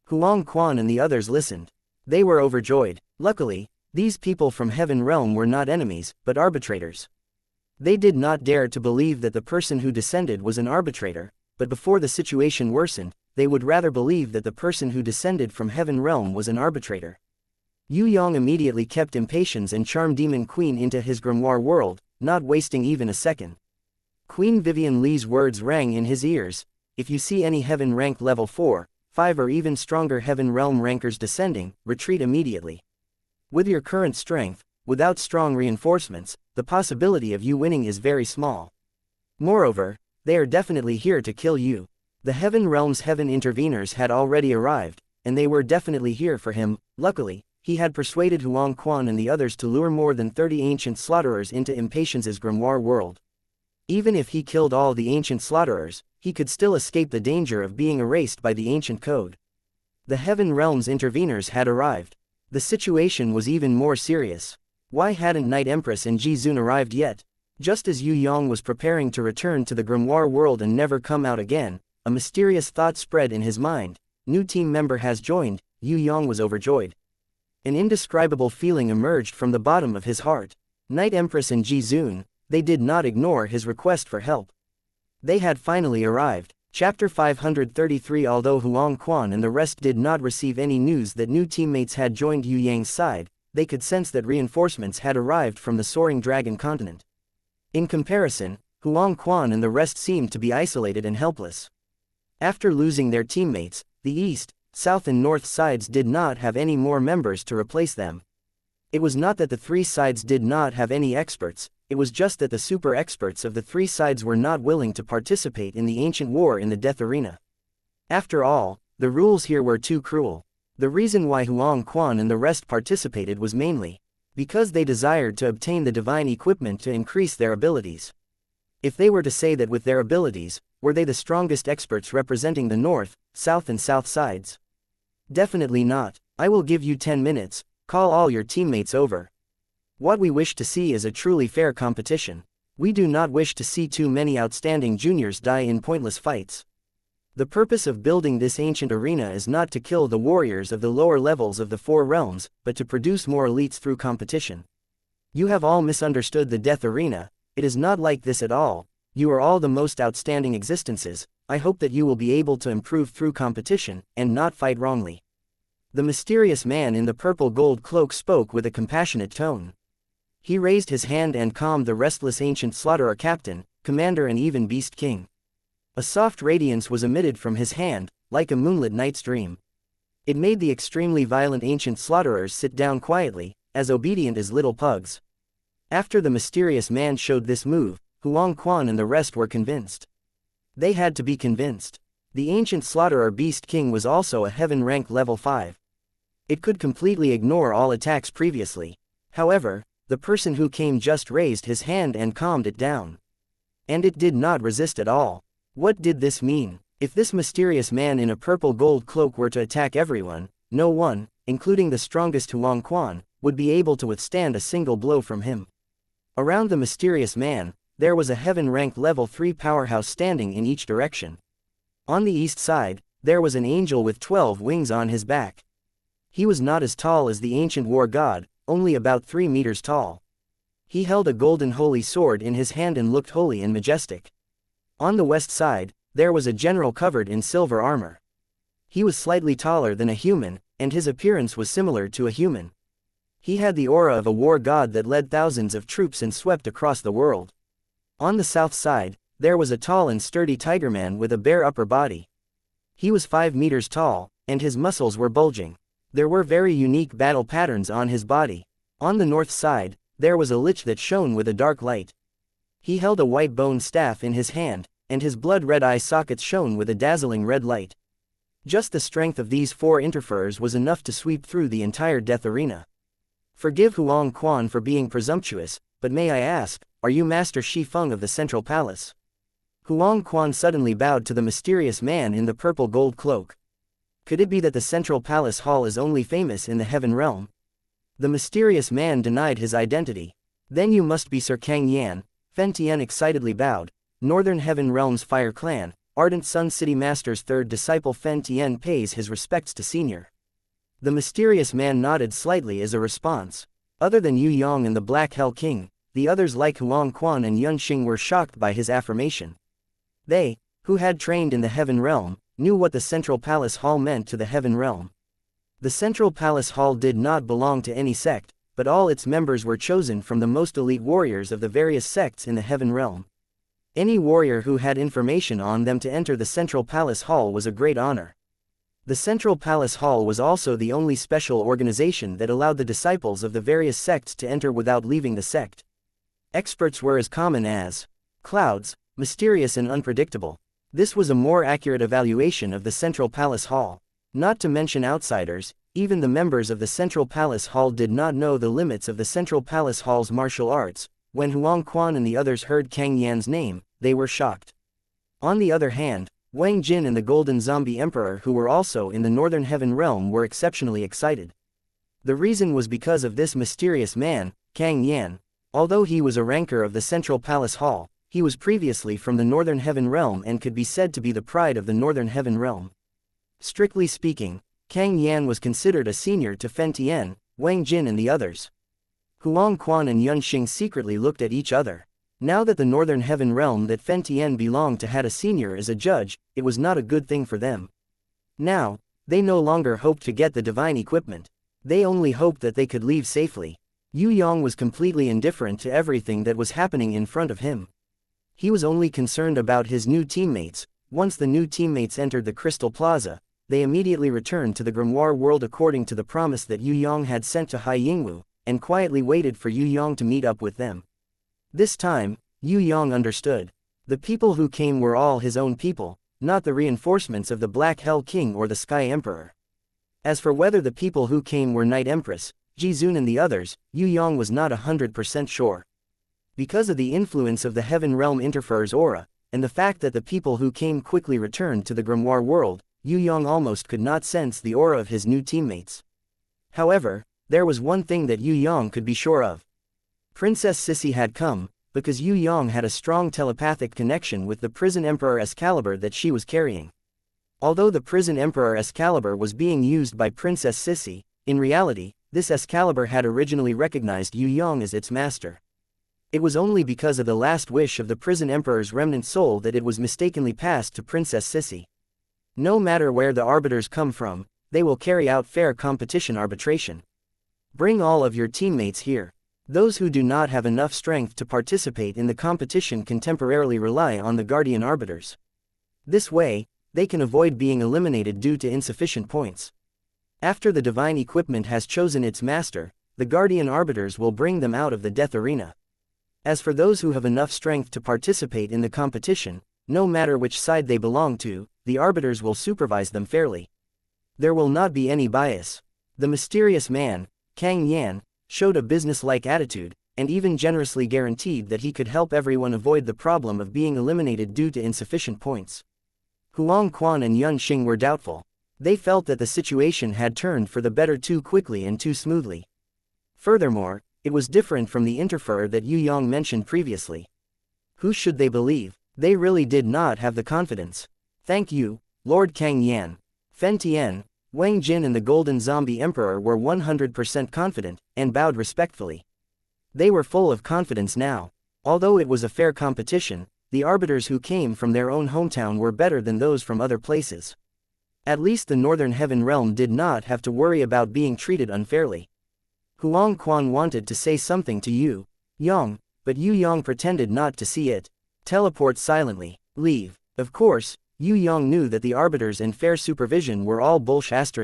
Huang Quan and the others listened. They were overjoyed. Luckily, these people from Heaven Realm were not enemies, but arbitrators. They did not dare to believe that the person who descended was an arbitrator, but before the situation worsened, they would rather believe that the person who descended from Heaven Realm was an arbitrator. Yue Yang immediately kept Impatience and Charm Demon Queen into his grimoire world, not wasting even a second. Queen Vivian Lee's words rang in his ears. If you see any Heaven rank level 4, 5 or even stronger Heaven Realm rankers descending, retreat immediately. With your current strength, without strong reinforcements, the possibility of you winning is very small. Moreover, they are definitely here to kill you. The Heaven Realm's Heaven Interveners had already arrived, and they were definitely here for him. Luckily, he had persuaded Huang Quan and the others to lure more than 30 ancient slaughterers into Impatience's grimoire world. Even if he killed all the ancient slaughterers, he could still escape the danger of being erased by the ancient code. The Heaven Realm's Interveners had arrived. The situation was even more serious. Why hadn't Night Empress and Ji Zun arrived yet? Just as Yue Yang was preparing to return to the grimoire world and never come out again, a mysterious thought spread in his mind. New team member has joined. Yue Yang was overjoyed. An indescribable feeling emerged from the bottom of his heart. Night Empress and Ji Zun, they did not ignore his request for help. They had finally arrived. Chapter 533. Although Huang Quan and the rest did not receive any news that new teammates had joined Yue Yang's side, they could sense that reinforcements had arrived from the soaring dragon continent. In comparison, Huang Quan and the rest seemed to be isolated and helpless. After losing their teammates, the east, south and north sides did not have any more members to replace them. It was not that the 3 sides did not have any experts, it was just that the super experts of the 3 sides were not willing to participate in the ancient war in the death arena. After all, the rules here were too cruel. The reason why Huang Quan and the rest participated was mainly because they desired to obtain the divine equipment to increase their abilities. If they were to say that with their abilities, were they the strongest experts representing the north, south and south sides? Definitely not. I will give you 10 minutes, call all your teammates over. What we wish to see is a truly fair competition. We do not wish to see too many outstanding juniors die in pointless fights. The purpose of building this ancient arena is not to kill the warriors of the lower levels of the four realms, but to produce more elites through competition. You have all misunderstood the death arena. It is not like this at all. You are all the most outstanding existences. I hope that you will be able to improve through competition, and not fight wrongly. The mysterious man in the purple gold cloak spoke with a compassionate tone. He raised his hand and calmed the restless ancient slaughterer captain, commander and even beast king. A soft radiance was emitted from his hand, like a moonlit night's dream. It made the extremely violent ancient slaughterers sit down quietly, as obedient as little pugs. After the mysterious man showed this move, Huang Quan and the rest were convinced. They had to be convinced. The ancient slaughterer beast king was also a heaven rank level 5. It could completely ignore all attacks previously. However, the person who came just raised his hand and calmed it down. And it did not resist at all. What did this mean? If this mysterious man in a purple gold cloak were to attack everyone, no one, including the strongest Huang Quan, would be able to withstand a single blow from him. Around the mysterious man, there was a heaven-ranked level 3 powerhouse standing in each direction. On the east side, there was an angel with 12 wings on his back. He was not as tall as the ancient war god, only about 3 meters tall. He held a golden holy sword in his hand and looked holy and majestic. On the west side, there was a general covered in silver armor. He was slightly taller than a human, and his appearance was similar to a human. He had the aura of a war god that led thousands of troops and swept across the world. On the south side, there was a tall and sturdy tiger man with a bare upper body. He was 5 meters tall, and his muscles were bulging. There were very unique battle patterns on his body. On the north side, there was a lich that shone with a dark light. He held a white bone staff in his hand, and his blood-red eye sockets shone with a dazzling red light. Just the strength of these 4 interferers was enough to sweep through the entire death arena. Forgive Huang Quan for being presumptuous, but may I ask, are you Master Shi Feng of the Central Palace? Huang Quan suddenly bowed to the mysterious man in the purple gold cloak. Could it be that the Central Palace Hall is only famous in the Heaven Realm? The mysterious man denied his identity. Then you must be Sir Kang Yan. Fen Tian excitedly bowed. Northern Heaven Realm's Fire Clan, Ardent Sun City Master's 3rd disciple Fen Tian pays his respects to Senior. The mysterious man nodded slightly as a response. Other than Yue Yang and the Black Hell King, the others like Huang Quan and Yun Xing were shocked by his affirmation. They, who had trained in the Heaven Realm, knew what the Central Palace Hall meant to the Heaven Realm. The Central Palace Hall did not belong to any sect, but all its members were chosen from the most elite warriors of the various sects in the Heaven Realm. Any warrior who had information on them to enter the Central Palace Hall was a great honor. The Central Palace Hall was also the only special organization that allowed the disciples of the various sects to enter without leaving the sect. Experts were as common as clouds, mysterious and unpredictable. This was a more accurate evaluation of the Central Palace Hall. Not to mention outsiders, even the members of the Central Palace Hall did not know the limits of the Central Palace Hall's martial arts. When Huang Quan and the others heard Kang Yan's name, they were shocked. On the other hand, Wang Jin and the Golden Zombie Emperor, who were also in the Northern Heaven Realm, were exceptionally excited. The reason was because of this mysterious man, Kang Yan. Although he was a ranker of the Central Palace Hall, he was previously from the Northern Heaven Realm and could be said to be the pride of the Northern Heaven Realm. Strictly speaking, Kang Yan was considered a senior to Fen Tian, Wang Jin and the others. Huang Quan and Yun Xing secretly looked at each other. Now that the Northern Heaven Realm that Fen Tian belonged to had a senior as a judge, it was not a good thing for them. Now, they no longer hoped to get the divine equipment. They only hoped that they could leave safely. Yue Yang was completely indifferent to everything that was happening in front of him. He was only concerned about his new teammates. Once the new teammates entered the Crystal Plaza, they immediately returned to the Grimoire world according to the promise that Yue Yang had sent to Hai Yingwu, and quietly waited for Yue Yang to meet up with them. This time, Yue Yang understood. The people who came were all his own people, not the reinforcements of the Black Hell King or the Sky Emperor. As for whether the people who came were Night Empress, Jizun and the others, Yue Yang was not 100% sure. Because of the influence of the Heaven Realm Interferer's aura, and the fact that the people who came quickly returned to the Grimoire world, Yue Yang almost could not sense the aura of his new teammates. However, there was one thing that Yue Yang could be sure of. Princess Sissy had come, because Yue Yang had a strong telepathic connection with the Prison Emperor Excalibur that she was carrying. Although the Prison Emperor Excalibur was being used by Princess Sissy, in reality, this Excalibur had originally recognized Yue Yang as its master. It was only because of the last wish of the Prison Emperor's remnant soul that it was mistakenly passed to Princess Sissy. No matter where the arbiters come from, they will carry out fair competition arbitration. Bring all of your teammates here. Those who do not have enough strength to participate in the competition can temporarily rely on the Guardian Arbiters. This way, they can avoid being eliminated due to insufficient points. After the divine equipment has chosen its master, the Guardian Arbiters will bring them out of the death arena. As for those who have enough strength to participate in the competition, no matter which side they belong to, the Arbiters will supervise them fairly. There will not be any bias. The mysterious man, Kang Yan, showed a business-like attitude, and even generously guaranteed that he could help everyone avoid the problem of being eliminated due to insufficient points. Huang Quan and Yun Xing were doubtful. They felt that the situation had turned for the better too quickly and too smoothly. Furthermore, it was different from the interferer that Yue Yang mentioned previously. Who should they believe? They really did not have the confidence. Thank you, Lord Kang Yan. Fen Tian, Wang Jin and the Golden Zombie Emperor were 100% confident, and bowed respectfully. They were full of confidence now. Although it was a fair competition, the arbiters who came from their own hometown were better than those from other places. At least the Northern Heaven Realm did not have to worry about being treated unfairly. Huang Quan wanted to say something to Yue Yang, but Yue Yang pretended not to see it. Teleport silently. Leave. Of course, Yue Yang knew that the arbiters and fair supervision were all bullshit.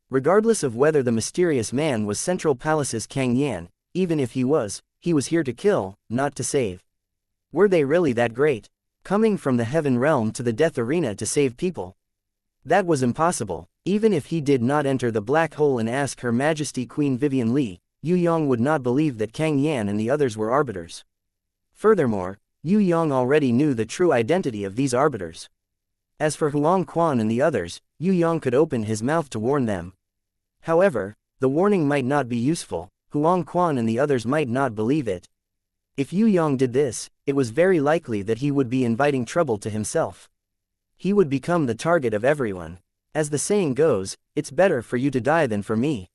Regardless of whether the mysterious man was Central Palace's Kang Yan, even if he was here to kill, not to save. Were they really that great? Coming from the Heaven Realm to the Death Arena to save people? That was impossible. Even if he did not enter the black hole and ask Her Majesty Queen Vivian Li, Yue Yang would not believe that Kang Yan and the others were arbiters. Furthermore, Yue Yang already knew the true identity of these arbiters. As for Huang Quan and the others, Yue Yang could open his mouth to warn them. However, the warning might not be useful. Huang Quan and the others might not believe it. If Yue Yang did this, it was very likely that he would be inviting trouble to himself. He would become the target of everyone. As the saying goes, it's better for you to die than for me.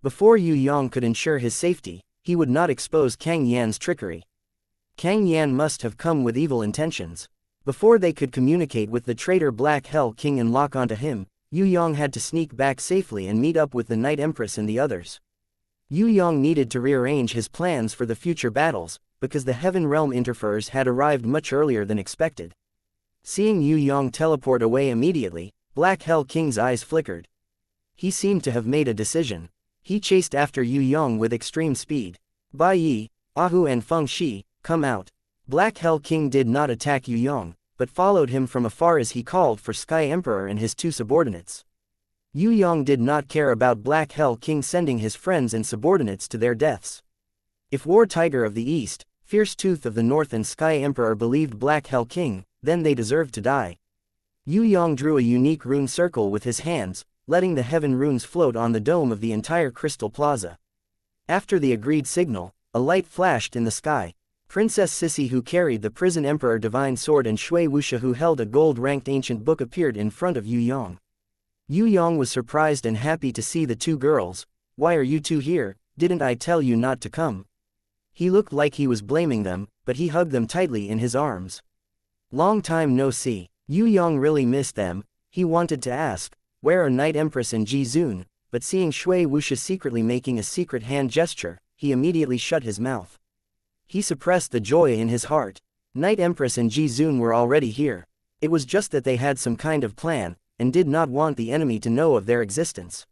Before Yue Yang could ensure his safety, he would not expose Kang Yan's trickery. Kang Yan must have come with evil intentions. Before they could communicate with the traitor Black Hell King and lock onto him, Yue Yang had to sneak back safely and meet up with the Night Empress and the others. Yue Yang needed to rearrange his plans for the future battles, because the Heaven Realm interferers had arrived much earlier than expected. Seeing Yue Yang teleport away immediately, Black Hell King's eyes flickered. He seemed to have made a decision. He chased after Yue Yang with extreme speed. Bai Yi, Ahu and Feng Shi, come out. Black Hell King did not attack Yue Yang, but followed him from afar as he called for Sky Emperor and his two subordinates. Yue Yang did not care about Black Hell King sending his friends and subordinates to their deaths. If War Tiger of the East, Fierce Tooth of the North and Sky Emperor believed Black Hell King, then they deserved to die. Yue Yang drew a unique rune circle with his hands, letting the heaven runes float on the dome of the entire Crystal Plaza. After the agreed signal, a light flashed in the sky. Princess Sissy, who carried the Prison Emperor Divine Sword, and Shui Wuxia, who held a gold-ranked ancient book, appeared in front of Yue Yang. Yue Yang was surprised and happy to see the two girls. Why are you two here? Didn't I tell you not to come? He looked like he was blaming them, but he hugged them tightly in his arms. Long time no see. Yue Yang really missed them. He wanted to ask, where are Night Empress and Jizun, but seeing Shui Wuxia secretly making a secret hand gesture, he immediately shut his mouth. He suppressed the joy in his heart. Night Empress and Jizun were already here. It was just that they had some kind of plan, and did not want the enemy to know of their existence.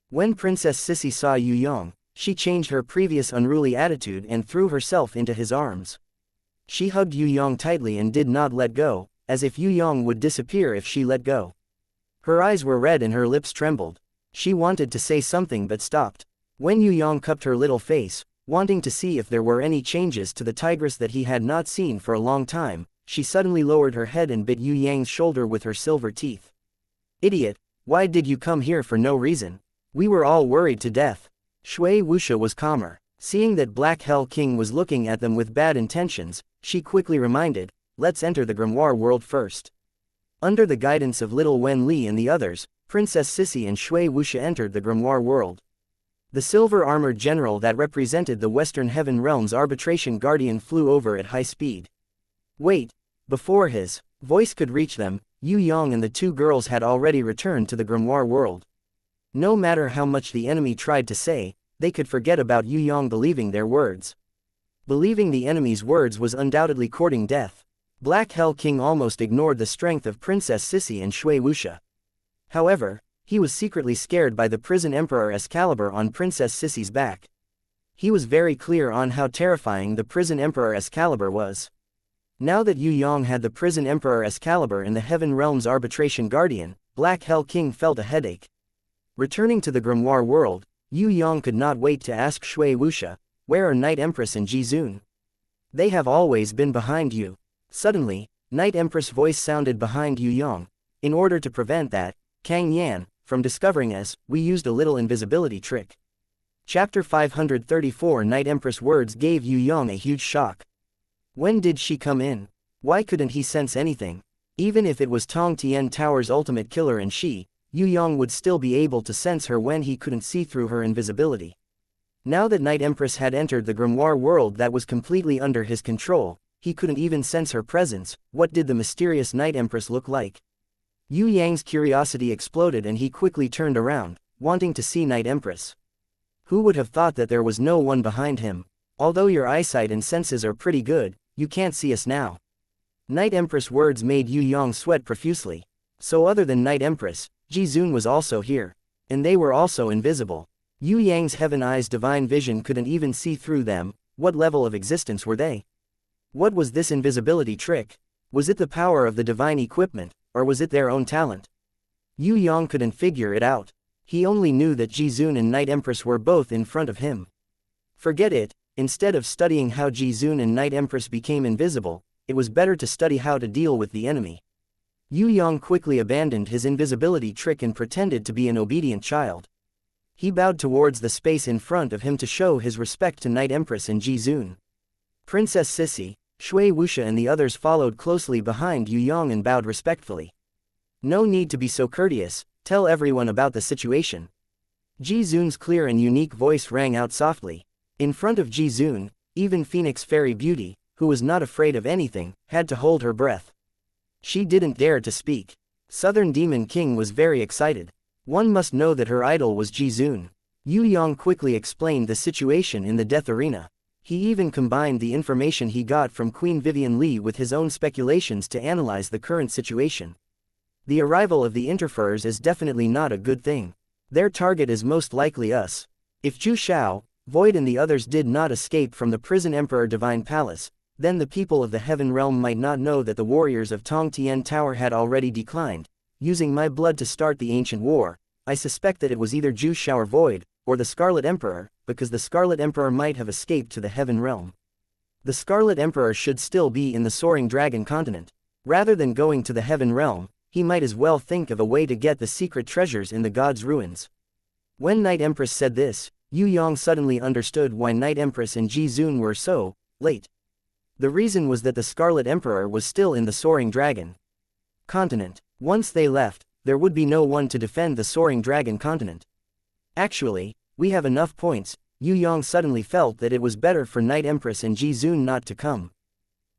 When Princess Sissy saw Yue Yang, she changed her previous unruly attitude and threw herself into his arms. She hugged Yue Yang tightly and did not let go, as if Yue Yang would disappear if she let go. Her eyes were red and her lips trembled. She wanted to say something but stopped. When Yue Yang cupped her little face, wanting to see if there were any changes to the tigress that he had not seen for a long time, she suddenly lowered her head and bit Yue Yang's shoulder with her silver teeth. "Idiot, why did you come here for no reason? We were all worried to death." Shui Wuxia was calmer. Seeing that Black Hell King was looking at them with bad intentions, she quickly reminded, "Let's enter the grimoire world first." Under the guidance of little Wen Li and the others, Princess Sissy and Shui Wuxia entered the grimoire world. The silver-armored general that represented the Western Heaven Realm's arbitration guardian flew over at high speed. Wait! Before his voice could reach them, Yue Yang and the two girls had already returned to the grimoire world. No matter how much the enemy tried to say, they could forget about Yue Yang believing their words. Believing the enemy's words was undoubtedly courting death. Black Hell King almost ignored the strength of Princess Sissy and Shui Wuxia. However, he was secretly scared by the prison Emperor's caliber on Princess Sissy's back. He was very clear on how terrifying the prison Emperor's caliber was. Now that Yue Yang had the prison Emperor's caliber in the Heaven Realm's arbitration guardian, Black Hell King felt a headache. Returning to the grimoire world, Yue Yang could not wait to ask Shui Wuxia, "Where are Night Empress and Jizun? They have always been behind you." Suddenly, Night Empress' voice sounded behind Yue Yang. In order to prevent that, Kang Yan, from discovering us, we used a little invisibility trick. Chapter 534 Night Empress' words gave Yue Yang a huge shock. When did she come in? Why couldn't he sense anything? Even if it was Tong Tian Tower's ultimate killer and she, Yue Yang would still be able to sense her when he couldn't see through her invisibility. Now that Night Empress had entered the grimoire world that was completely under his control, he couldn't even sense her presence. What did the mysterious Night Empress look like? Yue Yang's curiosity exploded and he quickly turned around, wanting to see Night Empress. Who would have thought that there was no one behind him? Although your eyesight and senses are pretty good, you can't see us now. Night Empress' words made Yue Yang sweat profusely. So other than Night Empress, Jizun was also here. And they were also invisible. Yue Yang's Heaven Eyes' divine vision couldn't even see through them. What level of existence were they? What was this invisibility trick? Was it the power of the divine equipment, or was it their own talent? Yue Yang couldn't figure it out. He only knew that Jizun and Night Empress were both in front of him. Forget it. Instead of studying how Jizun and Night Empress became invisible, it was better to study how to deal with the enemy. Yue Yang quickly abandoned his invisibility trick and pretended to be an obedient child. He bowed towards the space in front of him to show his respect to Night Empress and Jizun. Princess Sissy, Shui Wuxia and the others followed closely behind Yue Yang and bowed respectfully. "No need to be so courteous, tell everyone about the situation." Jizun's clear and unique voice rang out softly. In front of Jizun, even Phoenix Fairy Beauty, who was not afraid of anything, had to hold her breath. She didn't dare to speak. Southern Demon King was very excited. One must know that her idol was Jizun. Yue Yang quickly explained the situation in the death arena. He even combined the information he got from Queen Vivian Li with his own speculations to analyze the current situation. The arrival of the interferers is definitely not a good thing. Their target is most likely us. If Zhu Shao, Void and the others did not escape from the prison Emperor Divine Palace, then the people of the Heaven Realm might not know that the warriors of Tong Tian Tower had already declined. Using my blood to start the ancient war, I suspect that it was either Zhu Shao or Void, or the Scarlet Emperor, because the Scarlet Emperor might have escaped to the Heaven Realm. The Scarlet Emperor should still be in the Soaring Dragon continent. Rather than going to the Heaven Realm, he might as well think of a way to get the secret treasures in the God's ruins. When Night Empress said this, Yue Yang suddenly understood why Night Empress and Jizun were so late. The reason was that the Scarlet Emperor was still in the Soaring Dragon continent. Once they left, there would be no one to defend the Soaring Dragon continent. Actually, we have enough points. Yue Yang suddenly felt that it was better for Night Empress and Jizun not to come.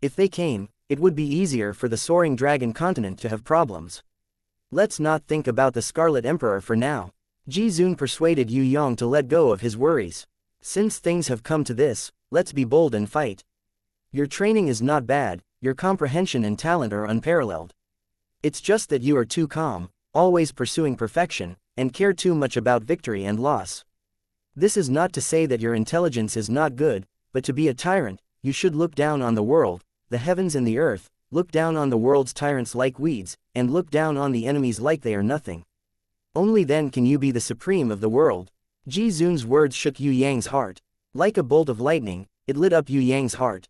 If they came, it would be easier for the Soaring Dragon continent to have problems. Let's not think about the Scarlet Emperor for now. Jizun persuaded Yue Yang to let go of his worries. Since things have come to this, let's be bold and fight. Your training is not bad, your comprehension and talent are unparalleled. It's just that you are too calm, always pursuing perfection, and care too much about victory and loss. This is not to say that your intelligence is not good, but to be a tyrant, you should look down on the world, the heavens and the earth, look down on the world's tyrants like weeds, and look down on the enemies like they are nothing. Only then can you be the supreme of the world. Ji Zun's words shook Yue Yang's heart. Like a bolt of lightning, it lit up Yue Yang's heart.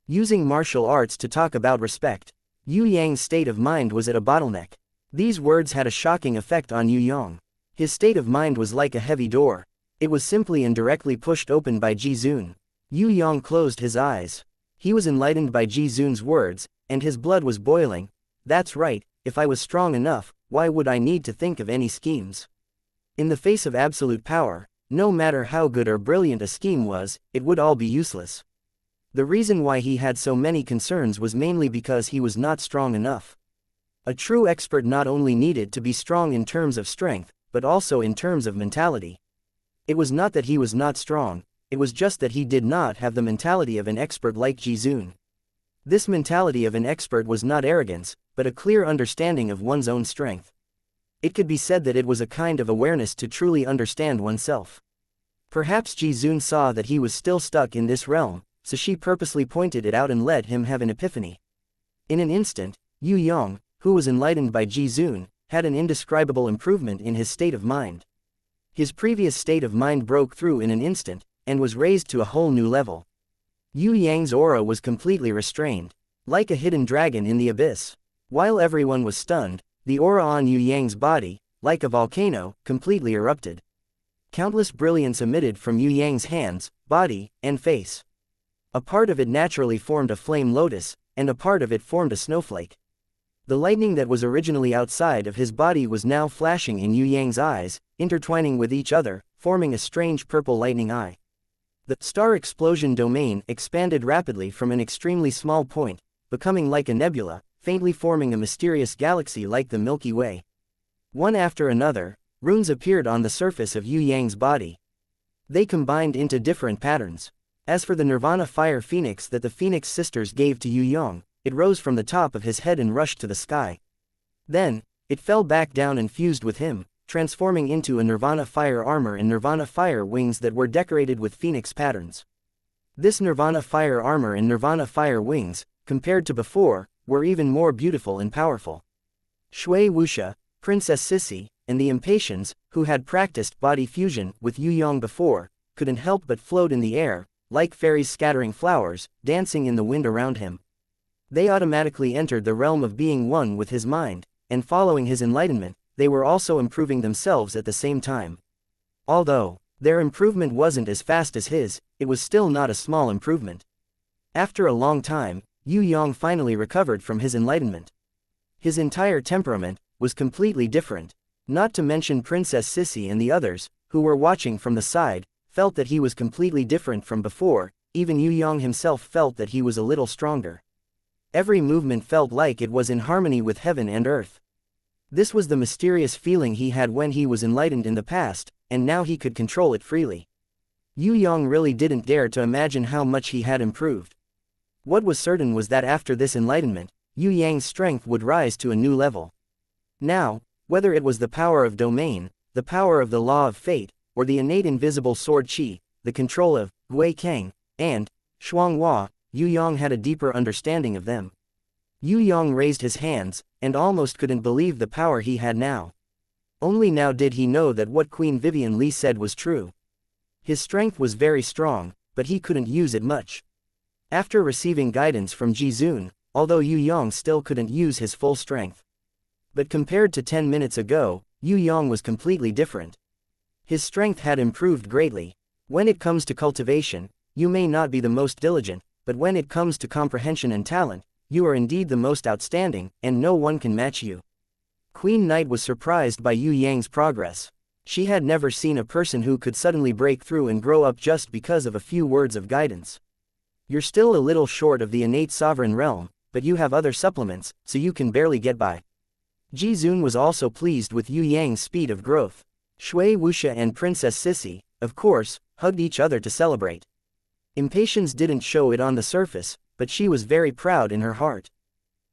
Using martial arts to talk about respect, Yue Yang's state of mind was at a bottleneck. These words had a shocking effect on Yue Yang. His state of mind was like a heavy door. It was simply and directly pushed open by Ji Zun. Yue Yang closed his eyes. He was enlightened by Ji Zun's words, and his blood was boiling. That's right, if I was strong enough, why would I need to think of any schemes? In the face of absolute power, no matter how good or brilliant a scheme was, it would all be useless. The reason why he had so many concerns was mainly because he was not strong enough. A true expert not only needed to be strong in terms of strength, but also in terms of mentality. It was not that he was not strong, it was just that he did not have the mentality of an expert like Ji Zun. This mentality of an expert was not arrogance, but a clear understanding of one's own strength. It could be said that it was a kind of awareness to truly understand oneself. Perhaps Ji Zun saw that he was still stuck in this realm, so she purposely pointed it out and let him have an epiphany. In an instant, Yue Yang, who was enlightened by Ji Zun, had an indescribable improvement in his state of mind. His previous state of mind broke through in an instant, and was raised to a whole new level. Yue Yang's aura was completely restrained, like a hidden dragon in the abyss. While everyone was stunned, the aura on Yue Yang's body, like a volcano, completely erupted. Countless brilliance emitted from Yue Yang's hands, body, and face. A part of it naturally formed a flame lotus, and a part of it formed a snowflake. The lightning that was originally outside of his body was now flashing in Yue Yang's eyes, intertwining with each other, forming a strange purple lightning eye. The star explosion domain expanded rapidly from an extremely small point, becoming like a nebula, faintly forming a mysterious galaxy like the Milky Way. One after another, runes appeared on the surface of Yue Yang's body. They combined into different patterns. As for the Nirvana fire phoenix that the Phoenix sisters gave to Yue Yang, it rose from the top of his head and rushed to the sky. Then, it fell back down and fused with him, transforming into a Nirvana fire armor and Nirvana fire wings that were decorated with phoenix patterns. This Nirvana fire armor and Nirvana fire wings, compared to before, were even more beautiful and powerful. Shui Wuxia, Princess Sissy, and the Impatiens, who had practiced body fusion with Yue Yang before, couldn't help but float in the air, like fairies scattering flowers, dancing in the wind around him. They automatically entered the realm of being one with his mind, and following his enlightenment, they were also improving themselves at the same time. Although their improvement wasn't as fast as his, it was still not a small improvement. After a long time, Yue Yang finally recovered from his enlightenment. His entire temperament was completely different. Not to mention Princess Sissy and the others, who were watching from the side, felt that he was completely different from before. Even Yue Yang himself felt that he was a little stronger. Every movement felt like it was in harmony with heaven and earth. This was the mysterious feeling he had when he was enlightened in the past, and now he could control it freely. Yue Yang really didn't dare to imagine how much he had improved. What was certain was that after this enlightenment, Yue Yang's strength would rise to a new level. Now, whether it was the power of domain, the power of the law of fate, or the innate invisible sword qi, the control of Wei Kang, and Shuanghua, Yue Yang had a deeper understanding of them. Yue Yang raised his hands, and almost couldn't believe the power he had now. Only now did he know that what Queen Vivian Li said was true. His strength was very strong, but he couldn't use it much. After receiving guidance from Ji Zun, although Yue Yang still couldn't use his full strength. But compared to 10 minutes ago, Yue Yang was completely different. His strength had improved greatly. When it comes to cultivation, you may not be the most diligent, but when it comes to comprehension and talent, you are indeed the most outstanding, and no one can match you. Queen Night was surprised by Yue Yang's progress. She had never seen a person who could suddenly break through and grow up just because of a few words of guidance. You're still a little short of the innate sovereign realm, but you have other supplements, so you can barely get by. Ji Zun was also pleased with Yue Yang's speed of growth. Shui Wuxia and Princess Sissy, of course, hugged each other to celebrate. Impatience didn't show it on the surface, but she was very proud in her heart.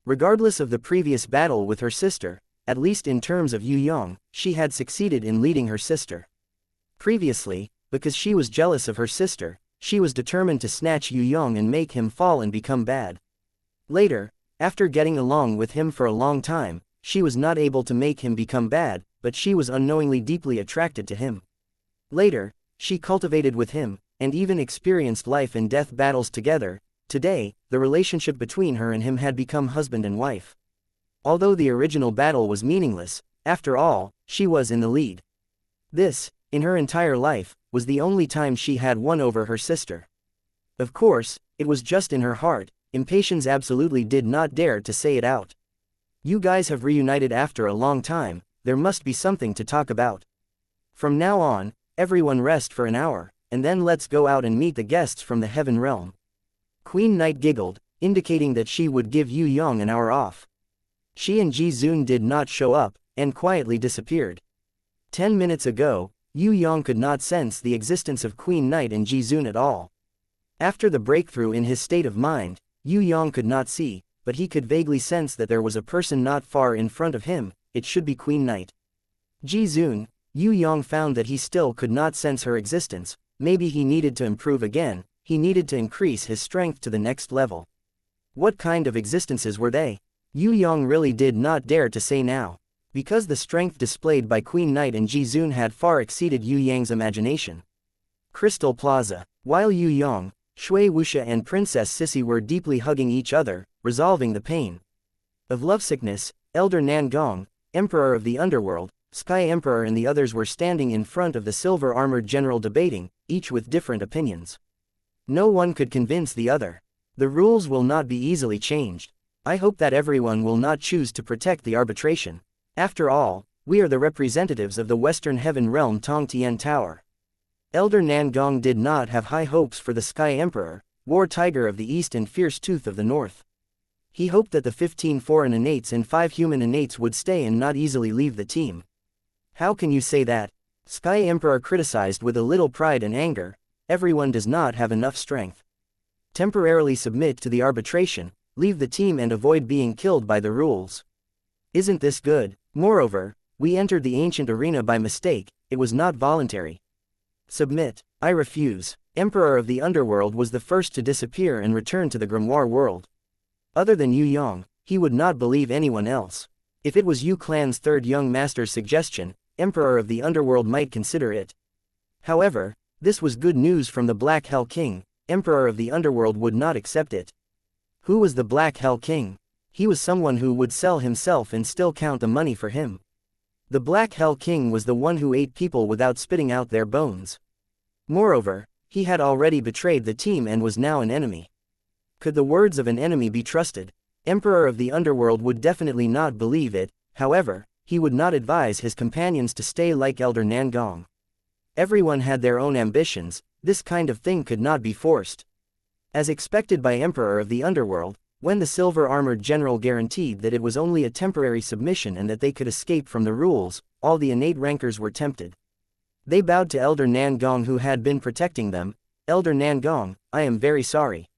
Regardless of the previous battle with her sister, at least in terms of Yue Yang, she had succeeded in leading her sister. Previously, because she was jealous of her sister, she was determined to snatch Yue Yang and make him fall and become bad. Later, After getting along with him for a long time, she was not able to make him become bad, but she was unknowingly deeply attracted to him. Later, she cultivated with him, and even experienced life and death battles together. Today, the relationship between her and him had become husband and wife. Although the original battle was meaningless, after all, she was in the lead. This, in her entire life, was the only time she had won over her sister. Of course, it was just in her heart. Impatience absolutely did not dare to say it out. You guys have reunited after a long time, there must be something to talk about. From now on, everyone rest for an hour, and then let's go out and meet the guests from the heaven realm. Queen Knight giggled, indicating that she would give Yue Yang an hour off. She and Ji Zun did not show up, and quietly disappeared. 10 minutes ago, Yue Yang could not sense the existence of Queen Knight and Ji Zun at all. After the breakthrough in his state of mind, Yue Yang could not see, but he could vaguely sense that there was a person not far in front of him. It should be Queen Knight. Ji Zun. Yue Yang found that he still could not sense her existence. Maybe he needed to improve again, he needed to increase his strength to the next level. What kind of existences were they? Yue Yang really did not dare to say now. Because the strength displayed by Queen Knight and Ji Zun had far exceeded Yue Yang's imagination. Crystal Plaza. While Yue Yang, Shui Wuxia and Princess Sissy were deeply hugging each other, resolving the pain of lovesickness, Elder Nangong, Emperor of the Underworld, Sky Emperor and the others were standing in front of the silver-armored general debating, each with different opinions. No one could convince the other. The rules will not be easily changed. I hope that everyone will not choose to protect the arbitration. After all, we are the representatives of the Western Heaven Realm Tong Tian Tower. Elder Nangong did not have high hopes for the Sky Emperor, War Tiger of the East and Fierce Tooth of the North. He hoped that the 15 foreign innates and 5 human innates would stay and not easily leave the team. How can you say that? Sky Emperor criticized with a little pride and anger. Everyone does not have enough strength. Temporarily submit to the arbitration, leave the team and avoid being killed by the rules. Isn't this good? Moreover, we entered the ancient arena by mistake, it was not voluntary. Submit. I refuse. Emperor of the Underworld was the first to disappear and return to the grimoire world. Other than Yue Yang, he would not believe anyone else. If it was Yu Clan's third young master's suggestion, Emperor of the Underworld might consider it. However, this was good news from the Black Hell King. Emperor of the Underworld would not accept it. Who was the Black Hell King? He was someone who would sell himself and still count the money for him. The Black Hell King was the one who ate people without spitting out their bones. Moreover, he had already betrayed the team and was now an enemy. Could the words of an enemy be trusted? Emperor of the Underworld would definitely not believe it. However, he would not advise his companions to stay like Elder Nangong. Everyone had their own ambitions, this kind of thing could not be forced. As expected by Emperor of the Underworld, when the silver-armored general guaranteed that it was only a temporary submission and that they could escape from the rules, all the innate rankers were tempted. They bowed to Elder Nangong who had been protecting them. Elder Nangong, I am very sorry.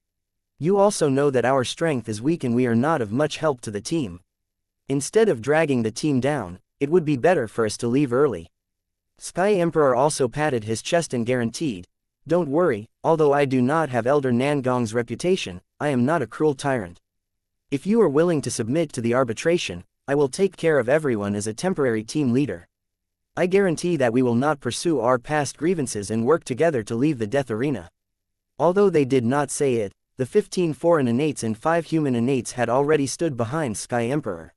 You also know that our strength is weak and we are not of much help to the team. Instead of dragging the team down, it would be better for us to leave early. Sky Emperor also patted his chest and guaranteed, don't worry, although I do not have Elder Nangong's reputation, I am not a cruel tyrant. If you are willing to submit to the arbitration, I will take care of everyone as a temporary team leader. I guarantee that we will not pursue our past grievances and work together to leave the death arena. Although they did not say it, the 15 foreign innates and 5 human innates had already stood behind Sky Emperor.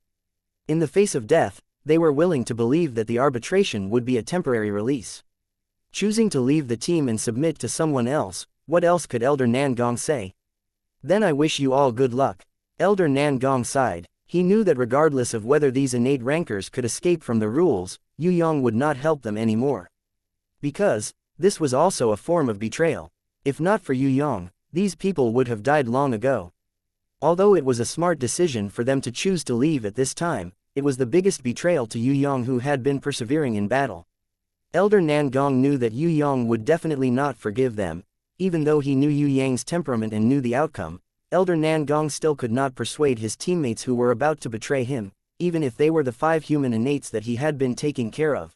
In the face of death, they were willing to believe that the arbitration would be a temporary release. Choosing to leave the team and submit to someone else, what else could Elder Nangong say? Then I wish you all good luck. Elder Nangong sighed. He knew that regardless of whether these innate rankers could escape from the rules, Yue Yang would not help them anymore. Because, this was also a form of betrayal. If not for Yue Yang, these people would have died long ago. Although it was a smart decision for them to choose to leave at this time, it was the biggest betrayal to Yue Yang who had been persevering in battle. Elder Nangong knew that Yue Yang would definitely not forgive them. Even though he knew Yue Yang's temperament and knew the outcome, Elder Nangong still could not persuade his teammates who were about to betray him, even if they were the 5 human innates that he had been taking care of.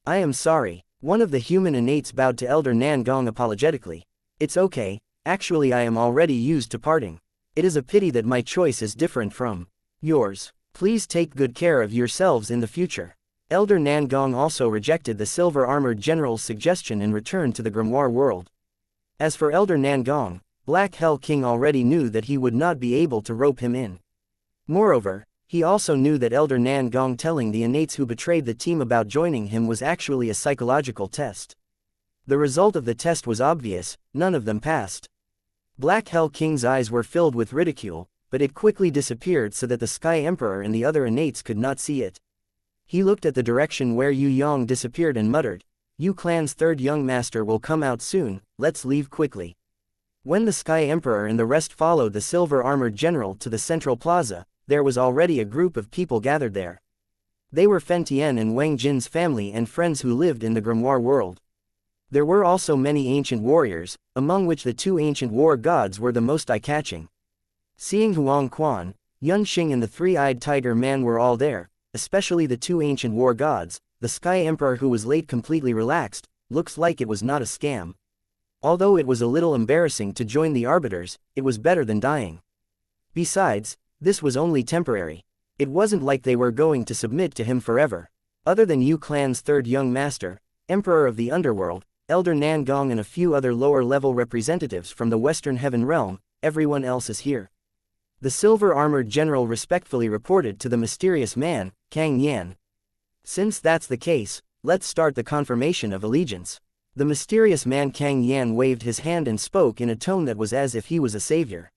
I am sorry. One of the human innates bowed to Elder Nangong apologetically. It's okay, actually I am already used to parting. It is a pity that my choice is different from yours. Please take good care of yourselves in the future. Elder Nangong also rejected the silver-armored general's suggestion and returned to the grimoire world. As for Elder Nangong, Black Hell King already knew that he would not be able to rope him in. Moreover, he also knew that Elder Nangong telling the innates who betrayed the team about joining him was actually a psychological test. The result of the test was obvious, none of them passed. Black Hell King's eyes were filled with ridicule, but it quickly disappeared so that the Sky Emperor and the other innates could not see it. He looked at the direction where Yue Yang disappeared and muttered, "Yu Clan's third young master will come out soon, let's leave quickly." When the Sky Emperor and the rest followed the silver-armored general to the central plaza, there was already a group of people gathered there. They were Fen Tian and Wang Jin's family and friends who lived in the grimoire world. There were also many ancient warriors, among which the two ancient war gods were the most eye-catching. Seeing Huang Quan, Yun Xing and the three-eyed tiger man were all there, especially the two ancient war gods. The Sky Emperor, who was late, completely relaxed. Looks like it was not a scam. Although it was a little embarrassing to join the arbiters, it was better than dying. Besides, this was only temporary. It wasn't like they were going to submit to him forever. Other than Yu Clan's third young master, Emperor of the Underworld, Elder Nangong and a few other lower-level representatives from the Western Heaven Realm, everyone else is here. The silver-armored general respectfully reported to the mysterious man, Kang Yan. Since that's the case, let's start the confirmation of allegiance. The mysterious man Kang Yan waved his hand and spoke in a tone that was as if he was a savior.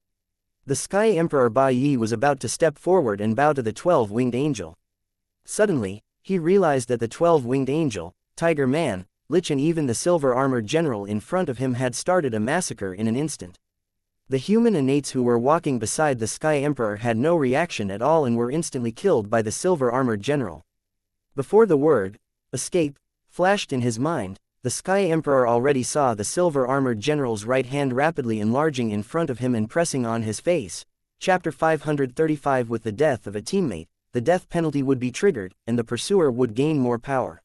The Sky Emperor Ba Yi was about to step forward and bow to the 12-winged angel. Suddenly, he realized that the 12-winged angel, Tiger Man, Lich and even the silver-armored general in front of him had started a massacre in an instant. The human innates who were walking beside the Sky Emperor had no reaction at all and were instantly killed by the silver-armored general. Before the word, escape, flashed in his mind, the Sky Emperor already saw the silver-armored general's right hand rapidly enlarging in front of him and pressing on his face. Chapter 535. With the death of a teammate, the death penalty would be triggered, and the pursuer would gain more power.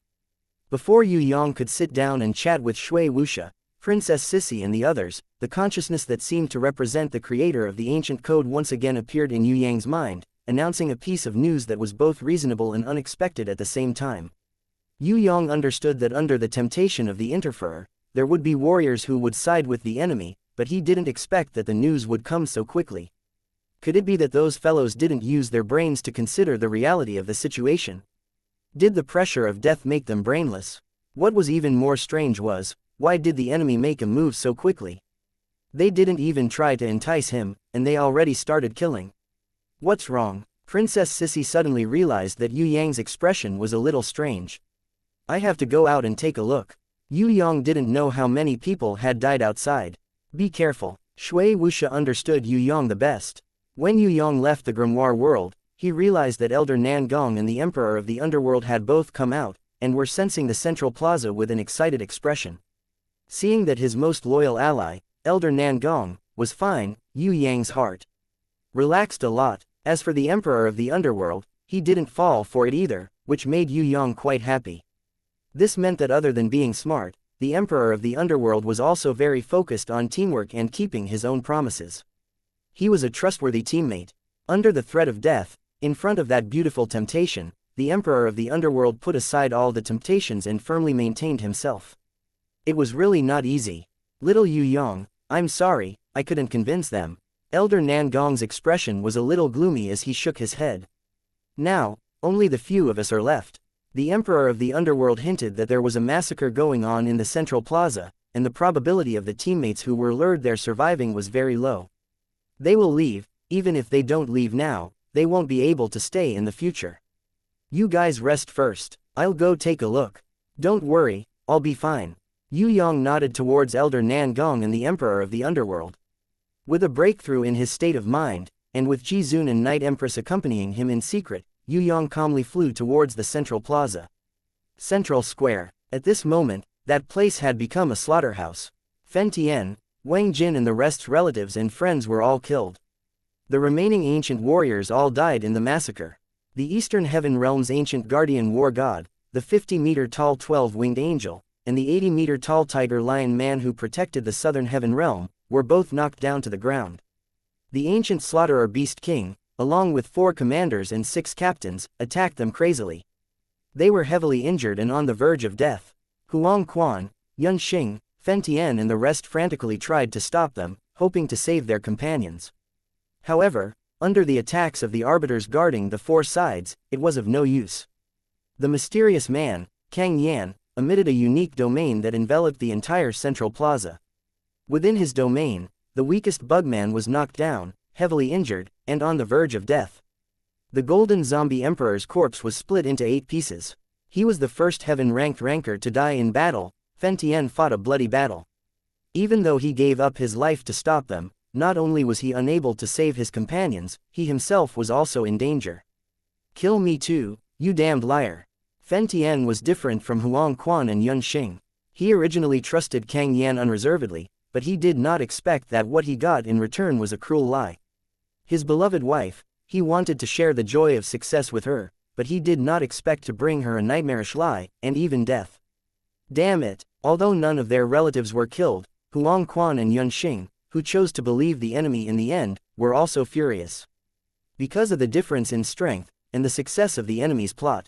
Before Yue Yang could sit down and chat with Shui Wuxia, Princess Sissy and the others, the consciousness that seemed to represent the creator of the ancient code once again appeared in Yue Yang's mind, announcing a piece of news that was both reasonable and unexpected at the same time. Yue Yang understood that under the temptation of the interferer, there would be warriors who would side with the enemy, but he didn't expect that the news would come so quickly. Could it be that those fellows didn't use their brains to consider the reality of the situation? Did the pressure of death make them brainless? What was even more strange was, why did the enemy make a move so quickly? They didn't even try to entice him, and they already started killing. What's wrong? Princess Sissy suddenly realized that Yue Yang's expression was a little strange. I have to go out and take a look. Yue Yang didn't know how many people had died outside. Be careful. Shui Wuxia understood Yue Yang the best. When Yue Yang left the grimoire world, he realized that Elder Nangong and the Emperor of the Underworld had both come out, and were sensing the central plaza with an excited expression. Seeing that his most loyal ally, Elder Nangong, was fine, Yue Yang's heart relaxed a lot. As for the Emperor of the Underworld, he didn't fall for it either, which made Yue Yang quite happy. This meant that other than being smart, the Emperor of the Underworld was also very focused on teamwork and keeping his own promises. He was a trustworthy teammate. Under the threat of death, in front of that beautiful temptation, the Emperor of the Underworld put aside all the temptations and firmly maintained himself. It was really not easy. Little Yue Yang, I'm sorry, I couldn't convince them. Elder Nangong's expression was a little gloomy as he shook his head. Now, only the few of us are left. The Emperor of the Underworld hinted that there was a massacre going on in the central plaza, and the probability of the teammates who were lured there surviving was very low. They will leave. Even if they don't leave now, they won't be able to stay in the future. You guys rest first. I'll go take a look. Don't worry, I'll be fine. Yue Yang nodded towards Elder Nangong and the Emperor of the Underworld. With a breakthrough in his state of mind, and with Jizun and Night Empress accompanying him in secret, Yue Yang calmly flew towards the central plaza. Central Square. At this moment, that place had become a slaughterhouse. Fen Tian, Wang Jin and the rest's relatives and friends were all killed. The remaining ancient warriors all died in the massacre. The Eastern Heaven Realm's ancient guardian war god, the 50-meter-tall 12-winged angel, and the 80-meter-tall tiger lion man who protected the Southern Heaven Realm, were both knocked down to the ground. The ancient slaughterer Beast King, along with 4 commanders and 6 captains, attacked them crazily. They were heavily injured and on the verge of death. Huang Quan, Yun Xing, Fen Tian and the rest frantically tried to stop them, hoping to save their companions. However, under the attacks of the arbiters guarding the 4 sides, it was of no use. The mysterious man, Kang Yan, emitted a unique domain that enveloped the entire central plaza. Within his domain, the weakest bugman was knocked down, heavily injured, and on the verge of death. The golden zombie emperor's corpse was split into 8 pieces. He was the first heaven-ranked ranker to die in battle. Fen Tian fought a bloody battle. Even though he gave up his life to stop them, not only was he unable to save his companions, he himself was also in danger. Kill me too, you damned liar. Fen Tian was different from Huang Quan and Yun Xing. He originally trusted Kang Yan unreservedly, but he did not expect that what he got in return was a cruel lie. His beloved wife, he wanted to share the joy of success with her, but he did not expect to bring her a nightmarish lie, and even death. Damn it, although none of their relatives were killed, Huang Quan and Yun Xing, who chose to believe the enemy in the end, were also furious. Because of the difference in strength, and the success of the enemy's plot.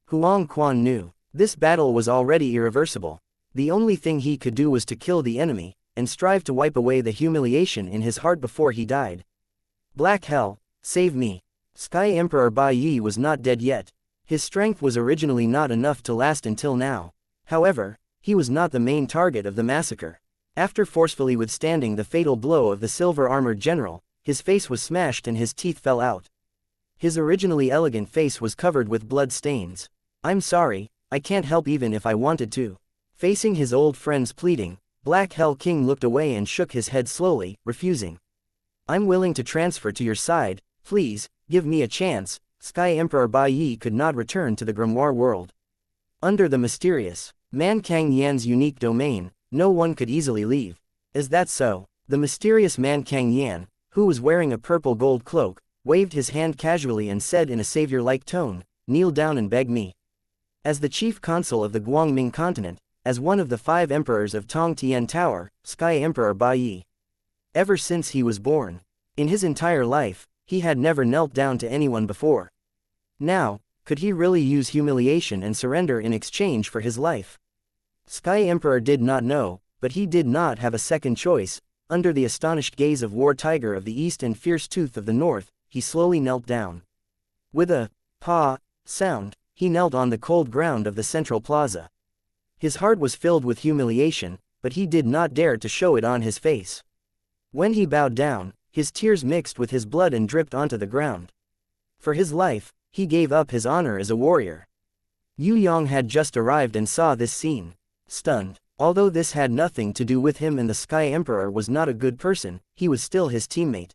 Huang Quan knew, this battle was already irreversible. The only thing he could do was to kill the enemy, and strive to wipe away the humiliation in his heart before he died. Black hell, save me. Sky Emperor Bai Yi was not dead yet. His strength was originally not enough to last until now. However, he was not the main target of the massacre. After forcefully withstanding the fatal blow of the silver-armored general, his face was smashed and his teeth fell out. His originally elegant face was covered with blood stains. I'm sorry, I can't help even if I wanted to. Facing his old friend's pleading, Black Hell King looked away and shook his head slowly, refusing. I'm willing to transfer to your side, please, give me a chance. Sky Emperor Bai Yi could not return to the grimoire world. Under the mysterious man Kang Yan's unique domain, no one could easily leave. Is that so? The mysterious man Kang Yan, who was wearing a purple gold cloak, waved his hand casually and said in a savior-like tone, kneel down and beg me. As the chief consul of the Guangming continent, as one of the 5 emperors of Tong Tian Tower, Sky Emperor Bai Yi. Ever since he was born, in his entire life, he had never knelt down to anyone before. Now, could he really use humiliation and surrender in exchange for his life? Sky Emperor did not know, but he did not have a second choice. Under the astonished gaze of War Tiger of the East and Fierce Tooth of the North, he slowly knelt down. With a pa sound, he knelt on the cold ground of the central plaza. His heart was filled with humiliation, but he did not dare to show it on his face. When he bowed down, his tears mixed with his blood and dripped onto the ground. For his life, he gave up his honor as a warrior. Yue Yang had just arrived and saw this scene. Stunned, although this had nothing to do with him and the Sky Emperor was not a good person, he was still his teammate.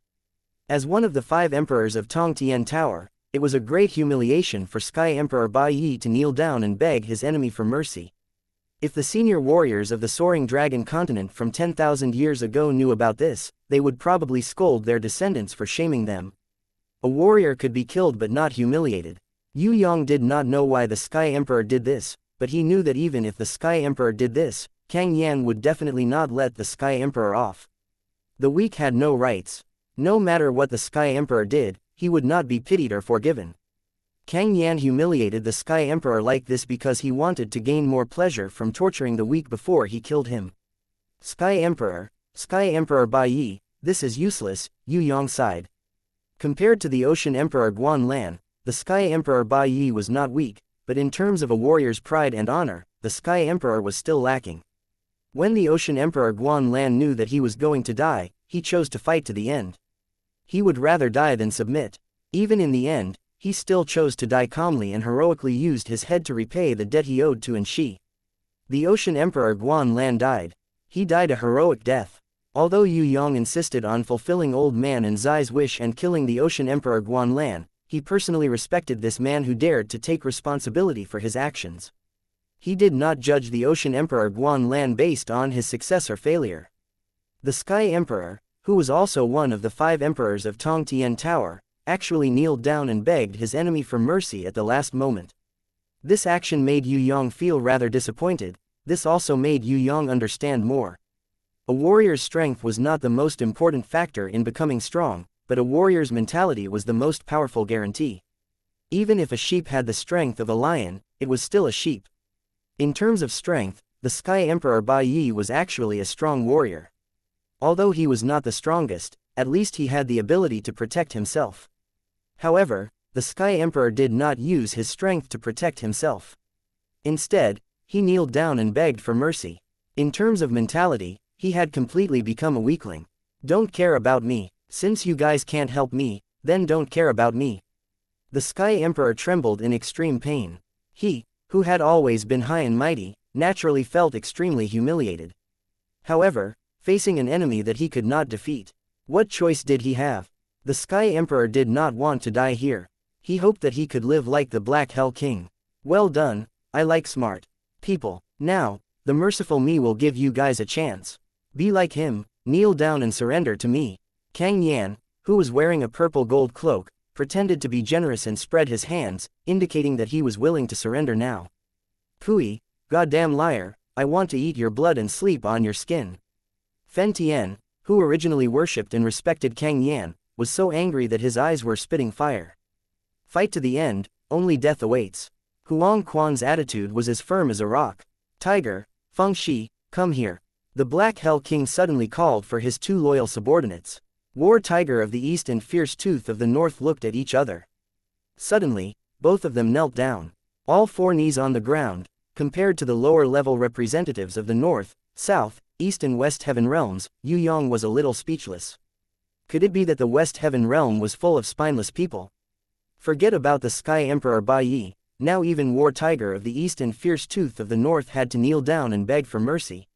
As one of the 5 emperors of Tong Tian Tower, it was a great humiliation for Sky Emperor Bai Yi to kneel down and beg his enemy for mercy. If the senior warriors of the Soaring Dragon continent from 10,000 years ago knew about this, they would probably scold their descendants for shaming them. A warrior could be killed but not humiliated. Yue Yang did not know why the Sky Emperor did this, but he knew that even if the Sky Emperor did this, Kang Yan would definitely not let the Sky Emperor off. The weak had no rights. No matter what the Sky Emperor did, he would not be pitied or forgiven. Kang Yan humiliated the Sky Emperor like this because he wanted to gain more pleasure from torturing the weak before he killed him. Sky Emperor Bai Yi, this is useless, Yue Yang sighed. Compared to the Ocean Emperor Guan Lan, the Sky Emperor Bai Yi was not weak, but in terms of a warrior's pride and honor, the Sky Emperor was still lacking. When the Ocean Emperor Guan Lan knew that he was going to die, he chose to fight to the end. He would rather die than submit. Even in the end, he still chose to die calmly and heroically used his head to repay the debt he owed to Enshi. The Ocean Emperor Guan Lan died. He died a heroic death. Although Yue Yang insisted on fulfilling Old Man and Zai's wish and killing the Ocean Emperor Guan Lan, he personally respected this man who dared to take responsibility for his actions. He did not judge the Ocean Emperor Guan Lan based on his success or failure. The Sky Emperor, who was also one of the 5 emperors of Tong Tian Tower, actually kneeled down and begged his enemy for mercy at the last moment. This action made Yue Yang feel rather disappointed. This also made Yue Yang understand more. A warrior's strength was not the most important factor in becoming strong, but a warrior's mentality was the most powerful guarantee. Even if a sheep had the strength of a lion, it was still a sheep. In terms of strength, the Sky Emperor Bai Yi was actually a strong warrior. Although he was not the strongest, at least he had the ability to protect himself. However, the Sky Emperor did not use his strength to protect himself. Instead, he kneeled down and begged for mercy. In terms of mentality, he had completely become a weakling. Don't care about me. Since you guys can't help me, then don't care about me. The Sky Emperor trembled in extreme pain. He, who had always been high and mighty, naturally felt extremely humiliated. However, facing an enemy that he could not defeat, what choice did he have? The Sky Emperor did not want to die here. He hoped that he could live like the Black Hell King. Well done, I like smart people. Now, the merciful me will give you guys a chance. Be like him, kneel down and surrender to me. Kang Yan, who was wearing a purple gold cloak, pretended to be generous and spread his hands, indicating that he was willing to surrender now. Pui, goddamn liar, I want to eat your blood and sleep on your skin. Fen Tian, who originally worshipped and respected Kang Yan, was so angry that his eyes were spitting fire. Fight to the end, only death awaits. Huang Quan's attitude was as firm as a rock. Tiger, Feng Shi, come here. The Black Hell King suddenly called for his two loyal subordinates. War Tiger of the East and Fierce Tooth of the North looked at each other. Suddenly, both of them knelt down. All four knees on the ground. Compared to the lower-level representatives of the North, South, East and West Heaven Realms, Yue Yang was a little speechless. Could it be that the West Heaven Realm was full of spineless people? Forget about the Sky Emperor Bai Yi, now even War Tiger of the East and Fierce Tooth of the North had to kneel down and beg for mercy.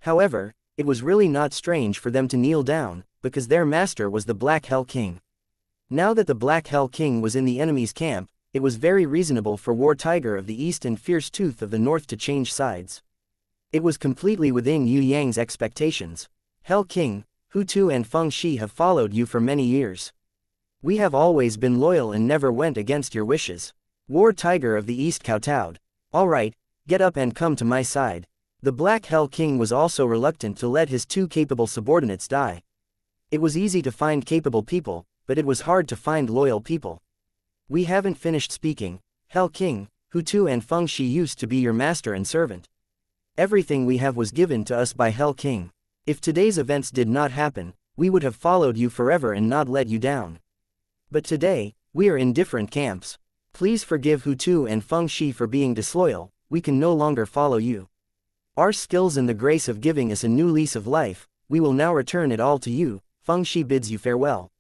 However, it was really not strange for them to kneel down, because their master was the Black Hell King. Now that the Black Hell King was in the enemy's camp, it was very reasonable for War Tiger of the East and Fierce Tooth of the North to change sides. It was completely within Yue Yang's expectations. Hell King, Hu Tu and Feng Shi have followed you for many years. We have always been loyal and never went against your wishes. War Tiger of the East kowtowed. Alright, get up and come to my side. The Black Hell King was also reluctant to let his two capable subordinates die. It was easy to find capable people, but it was hard to find loyal people. We haven't finished speaking. Hell King, Hu Tu and Feng Shi used to be your master and servant. Everything we have was given to us by Hell King. If today's events did not happen, we would have followed you forever and not let you down. But today, we are in different camps. Please forgive Hu Tu and Feng Shi for being disloyal, we can no longer follow you. Our skills and the grace of giving us a new lease of life, we will now return it all to you. Feng Shi bids you farewell.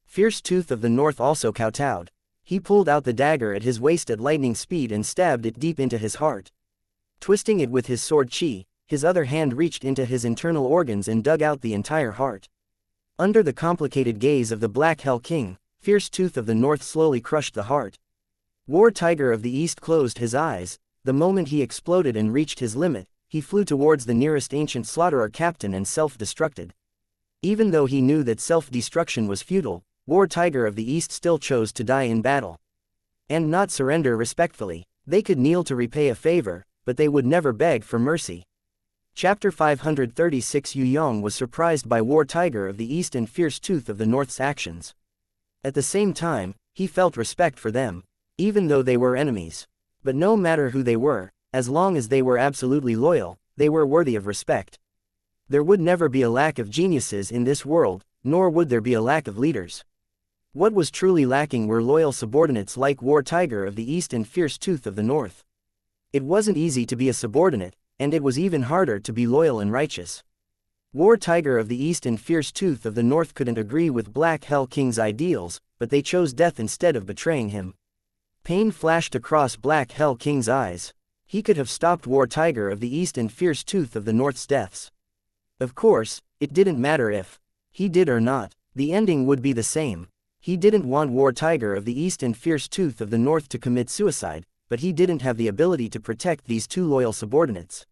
Fierce Tooth of the North also kowtowed. He pulled out the dagger at his waist at lightning speed and stabbed it deep into his heart. Twisting it with his sword chi, his other hand reached into his internal organs and dug out the entire heart. Under the complicated gaze of the Black Hell King, Fierce Tooth of the North slowly crushed the heart. War Tiger of the East closed his eyes. The moment he exploded and reached his limit, he flew towards the nearest ancient slaughterer captain and self-destructed. Even though he knew that self-destruction was futile, War Tiger of the East still chose to die in battle. And not surrender respectfully. They could kneel to repay a favor, but they would never beg for mercy. Chapter 536 Yue Yang was surprised by War Tiger of the East and Fierce Tooth of the North's actions. At the same time, he felt respect for them, even though they were enemies. But no matter who they were, as long as they were absolutely loyal, they were worthy of respect. There would never be a lack of geniuses in this world, nor would there be a lack of leaders. What was truly lacking were loyal subordinates like War Tiger of the East and Fierce Tooth of the North. It wasn't easy to be a subordinate, and it was even harder to be loyal and righteous. War Tiger of the East and Fierce Tooth of the North couldn't agree with Black Hell King's ideals, but they chose death instead of betraying him. Pain flashed across Black Hell King's eyes. He could have stopped War Tiger of the East and Fierce Tooth of the North's deaths. Of course, it didn't matter if he did or not, the ending would be the same. He didn't want War Tiger of the East and Fierce Tooth of the North to commit suicide, but he didn't have the ability to protect these two loyal subordinates.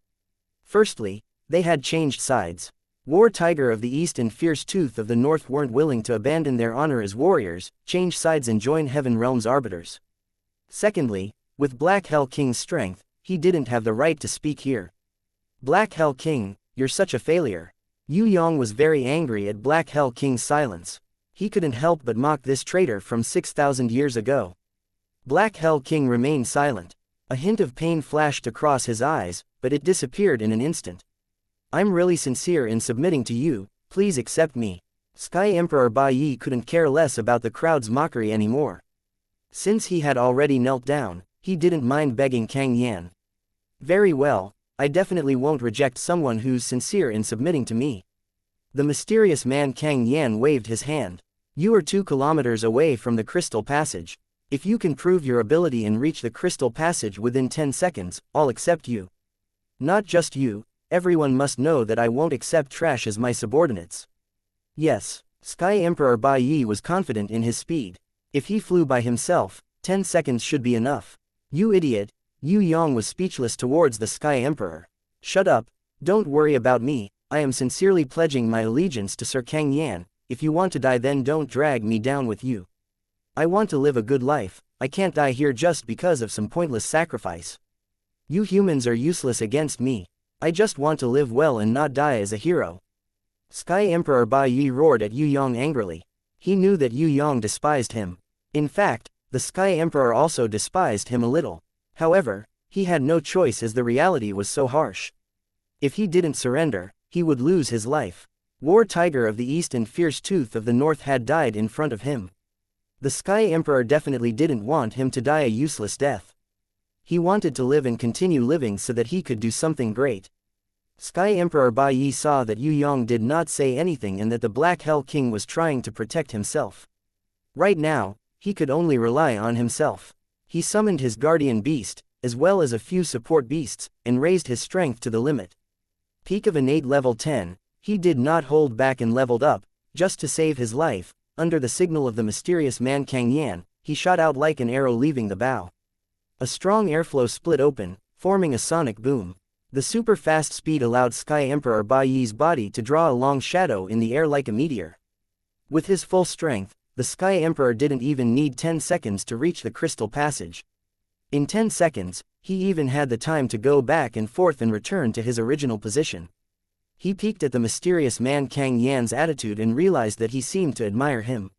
Firstly, they had changed sides. War Tiger of the East and Fierce Tooth of the North weren't willing to abandon their honor as warriors, change sides and join Heaven Realm's arbiters. Secondly, with Black Hell King's strength, he didn't have the right to speak here. Black Hell King, you're such a failure. Yue Yang was very angry at Black Hell King's silence. He couldn't help but mock this traitor from 6,000 years ago. Black Hell King remained silent. A hint of pain flashed across his eyes, but it disappeared in an instant. I'm really sincere in submitting to you, please accept me. Sky Emperor Ba Yi couldn't care less about the crowd's mockery anymore. Since he had already knelt down, he didn't mind begging Kang Yan. Very well, I definitely won't reject someone who's sincere in submitting to me. The mysterious man Kang Yan waved his hand. You are 2 kilometers away from the Crystal Passage. If you can prove your ability and reach the Crystal Passage within 10 seconds, I'll accept you. Not just you, everyone must know that I won't accept trash as my subordinates. Yes, Sky Emperor Ba Yi was confident in his speed. If he flew by himself, 10 seconds should be enough. You idiot! Yue Yang was speechless towards the Sky Emperor. Shut up, don't worry about me, I am sincerely pledging my allegiance to Sir Kang Yan. If you want to die, then don't drag me down with you. I want to live a good life, I can't die here just because of some pointless sacrifice. You humans are useless against me. I just want to live well and not die as a hero. Sky Emperor Ba Yi roared at Yue Yang angrily. He knew that Yue Yang despised him. In fact, the Sky Emperor also despised him a little. However, he had no choice as the reality was so harsh. If he didn't surrender, he would lose his life. War Tiger of the East and Fierce Tooth of the North had died in front of him. The Sky Emperor definitely didn't want him to die a useless death. He wanted to live and continue living so that he could do something great. Sky Emperor Ba Yi saw that Yue Yang did not say anything and that the Black Hell King was trying to protect himself. Right now, he could only rely on himself. He summoned his guardian beast, as well as a few support beasts, and raised his strength to the limit. Peak of innate level 10, he did not hold back and leveled up, just to save his life. Under the signal of the mysterious man Kang Yan, he shot out like an arrow leaving the bow. A strong airflow split open, forming a sonic boom. The super fast speed allowed Sky Emperor Ba Yi's body to draw a long shadow in the air like a meteor. With his full strength, the Sky Emperor didn't even need 10 seconds to reach the Crystal Passage. In 10 seconds, he even had the time to go back and forth and return to his original position. He peeked at the mysterious man Kang Yan's attitude and realized that he seemed to admire him.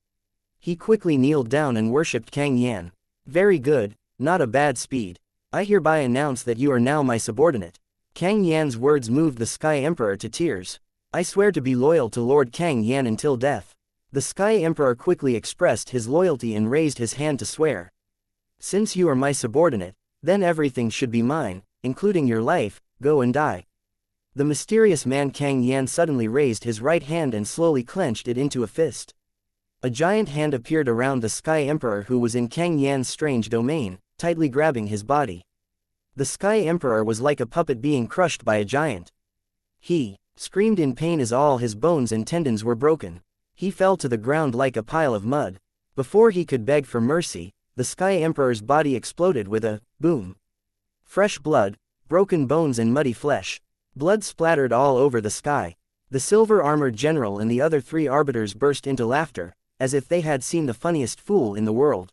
He quickly kneeled down and worshipped Kang Yan. Very good, not a bad speed. I hereby announce that you are now my subordinate. Kang Yan's words moved the Sky Emperor to tears. I swear to be loyal to Lord Kang Yan until death. The Sky Emperor quickly expressed his loyalty and raised his hand to swear. Since you are my subordinate, then everything should be mine, including your life. Go and die. The mysterious man Kang Yan suddenly raised his right hand and slowly clenched it into a fist. A giant hand appeared around the Sky Emperor, who was in Kang Yan's strange domain, tightly grabbing his body. The Sky Emperor was like a puppet being crushed by a giant. He screamed in pain as all his bones and tendons were broken. He fell to the ground like a pile of mud. Before he could beg for mercy, the Sky Emperor's body exploded with a boom. Fresh blood, broken bones and muddy flesh. Blood splattered all over the sky. The silver-armored general and the other 3 arbiters burst into laughter, as if they had seen the funniest fool in the world.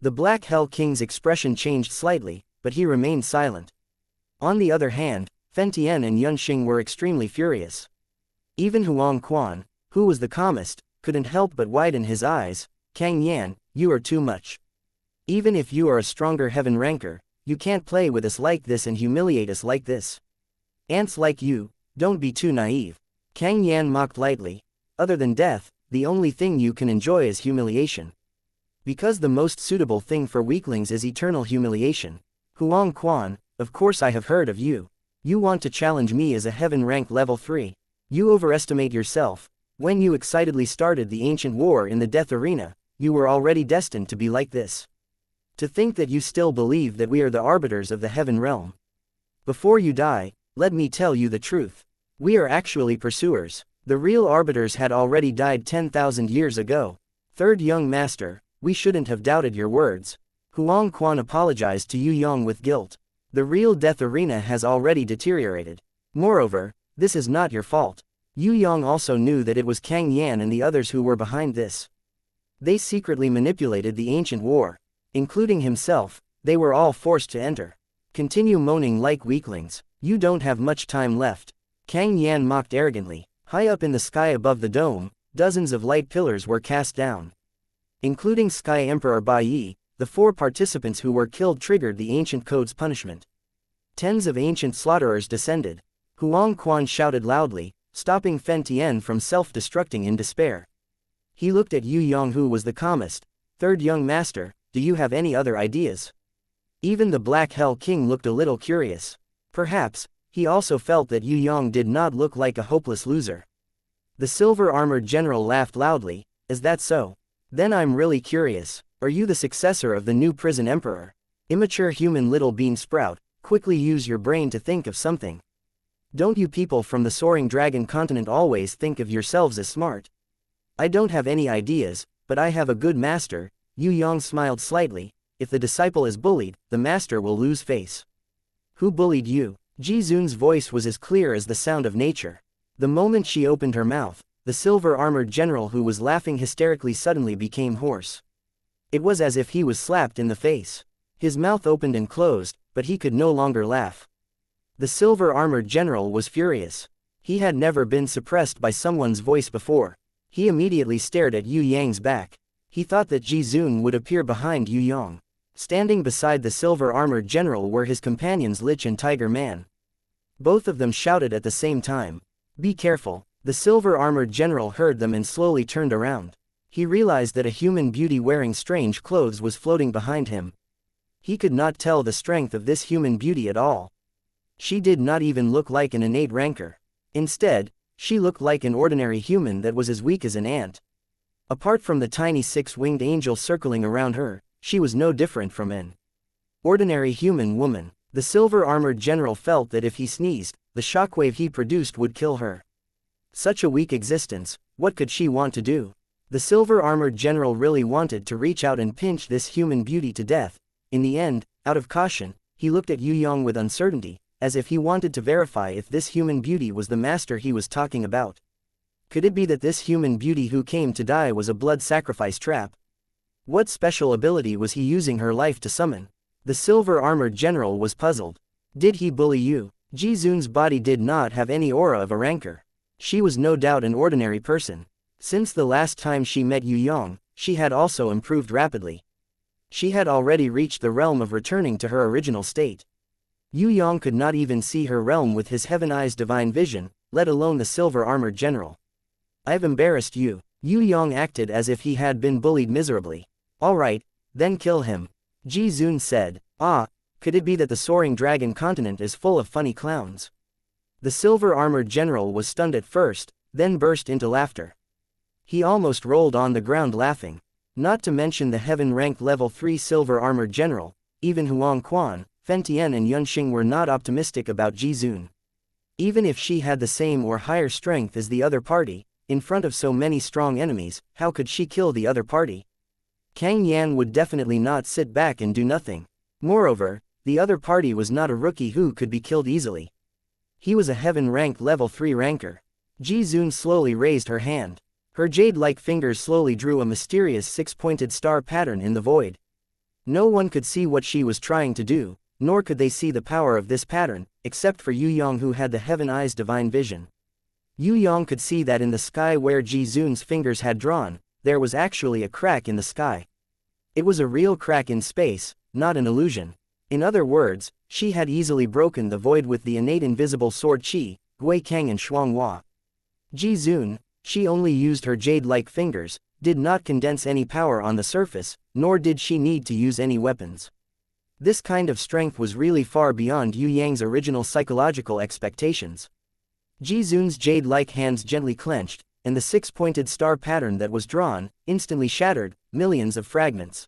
The Black Hell King's expression changed slightly, but he remained silent. On the other hand, Fen Tian and Yun Xing were extremely furious. Even Huang Quan, who was the calmest, couldn't help but widen his eyes. Kang Yan, you are too much. Even if you are a stronger heaven ranker, you can't play with us like this and humiliate us like this. Ants like you, don't be too naive. Kang Yan mocked lightly. Other than death, the only thing you can enjoy is humiliation. Because the most suitable thing for weaklings is eternal humiliation. Huang Quan, of course I have heard of you. You want to challenge me as a heaven rank level 3. You overestimate yourself. When you excitedly started the ancient war in the death arena, you were already destined to be like this. To think that you still believe that we are the arbiters of the heaven realm. Before you die, let me tell you the truth. We are actually pursuers. The real arbiters had already died 10,000 years ago. Third young master, we shouldn't have doubted your words. Huang Quan apologized to Yue Yang with guilt. The real death arena has already deteriorated. Moreover, this is not your fault. Yue Yang also knew that it was Kang Yan and the others who were behind this. They secretly manipulated the ancient war. Including himself, they were all forced to enter. Continue moaning like weaklings. You don't have much time left. Kang Yan mocked arrogantly. High up in the sky above the dome, dozens of light pillars were cast down. Including Sky Emperor Bai Yi, the 4 participants who were killed triggered the ancient code's punishment. Tens of ancient slaughterers descended. Huang Quan shouted loudly, stopping Fen Tian from self-destructing in despair. He looked at Yue Yang, who was the calmest. Third young master, do you have any other ideas? Even the Black Hell King looked a little curious. Perhaps, he also felt that Yue Yang did not look like a hopeless loser. The silver-armored general laughed loudly. Is that so? Then I'm really curious. Are you the successor of the new prison emperor? Immature human little bean sprout, quickly use your brain to think of something. Don't you people from the soaring dragon continent always think of yourselves as smart? I don't have any ideas, but I have a good master. Yue Yang smiled slightly. If the disciple is bullied, the master will lose face. Who bullied you? Ji Zun's voice was as clear as the sound of nature. The moment she opened her mouth, the silver-armored general who was laughing hysterically suddenly became hoarse. It was as if he was slapped in the face. His mouth opened and closed, but he could no longer laugh. The silver-armored general was furious. He had never been suppressed by someone's voice before. He immediately stared at Yue Yang's back. He thought that Ji Zun would appear behind Yue Yang. Standing beside the silver-armored general were his companions Lich and Tiger Man. Both of them shouted at the same time. Be careful. The silver-armored general heard them and slowly turned around. He realized that a human beauty wearing strange clothes was floating behind him. He could not tell the strength of this human beauty at all. She did not even look like an innate rancor. Instead, she looked like an ordinary human that was as weak as an ant. Apart from the tiny 6-winged angel circling around her, she was no different from an ordinary human woman. The silver-armored general felt that if he sneezed, the shockwave he produced would kill her. Such a weak existence, what could she want to do? The silver-armored general really wanted to reach out and pinch this human beauty to death. In the end, out of caution, he looked at Yue Yang with uncertainty, as if he wanted to verify if this human beauty was the master he was talking about. Could it be that this human beauty who came to die was a blood sacrifice trap? What special ability was he using her life to summon? The silver-armored general was puzzled. Did he bully you? Ji Zun's body did not have any aura of a rancor. She was no doubt an ordinary person. Since the last time she met Yue Yang, she had also improved rapidly. She had already reached the realm of returning to her original state. Yue Yang could not even see her realm with his heaven-eyes divine vision, let alone the silver-armored general. I've embarrassed you. Yue Yang acted as if he had been bullied miserably. Alright, then kill him. Ji Zun said. Ah, could it be that the soaring dragon continent is full of funny clowns? The silver-armored general was stunned at first, then burst into laughter. He almost rolled on the ground laughing. Not to mention the heaven-ranked level 3 silver-armored general, even Huang Quan, Fen Tian and Yunxing were not optimistic about Ji Zun. Even if she had the same or higher strength as the other party, in front of so many strong enemies, how could she kill the other party? Kang Yan would definitely not sit back and do nothing. Moreover, the other party was not a rookie who could be killed easily. He was a heaven-ranked level 3 rancor. Ji Zun slowly raised her hand. Her jade-like fingers slowly drew a mysterious 6-pointed star pattern in the void. No one could see what she was trying to do, nor could they see the power of this pattern, except for Yue Yang, who had the heaven-eyes divine vision. Yue Yang could see that in the sky where Ji Zun's fingers had drawn, there was actually a crack in the sky. It was a real crack in space, not an illusion. In other words, she had easily broken the void with the innate invisible sword Qi, Gui Kang and Shuanghua. Ji Zun, she only used her jade-like fingers, did not condense any power on the surface, nor did she need to use any weapons. This kind of strength was really far beyond Yue Yang's original psychological expectations. Ji Zun's jade-like hands gently clenched, and the 6-pointed star pattern that was drawn, instantly shattered, millions of fragments.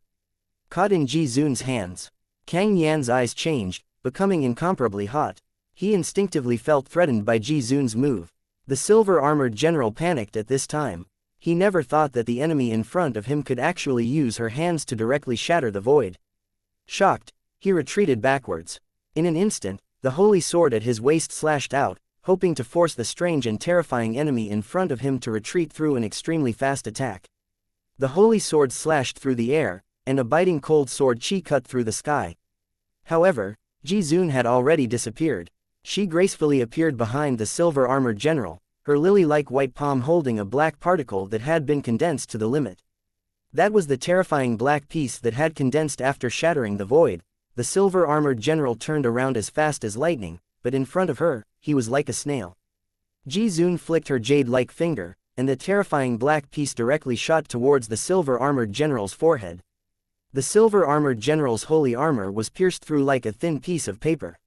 Caught in Ji Zun's hands. Kang Yan's eyes changed, becoming incomparably hot. He instinctively felt threatened by Ji Zun's move. The silver-armored general panicked at this time. He never thought that the enemy in front of him could actually use her hands to directly shatter the void. Shocked, he retreated backwards. In an instant, the holy sword at his waist slashed out, hoping to force the strange and terrifying enemy in front of him to retreat through an extremely fast attack. The holy sword slashed through the air, and a biting cold sword Qi cut through the sky. However, Ji Zun had already disappeared. She gracefully appeared behind the silver-armored general, her lily-like white palm holding a black particle that had been condensed to the limit. That was the terrifying black piece that had condensed after shattering the void. The silver-armored general turned around as fast as lightning, but in front of her, he was like a snail. Jizun flicked her jade-like finger, and the terrifying black piece directly shot towards the silver-armored general's forehead. The silver-armored general's holy armor was pierced through like a thin piece of paper.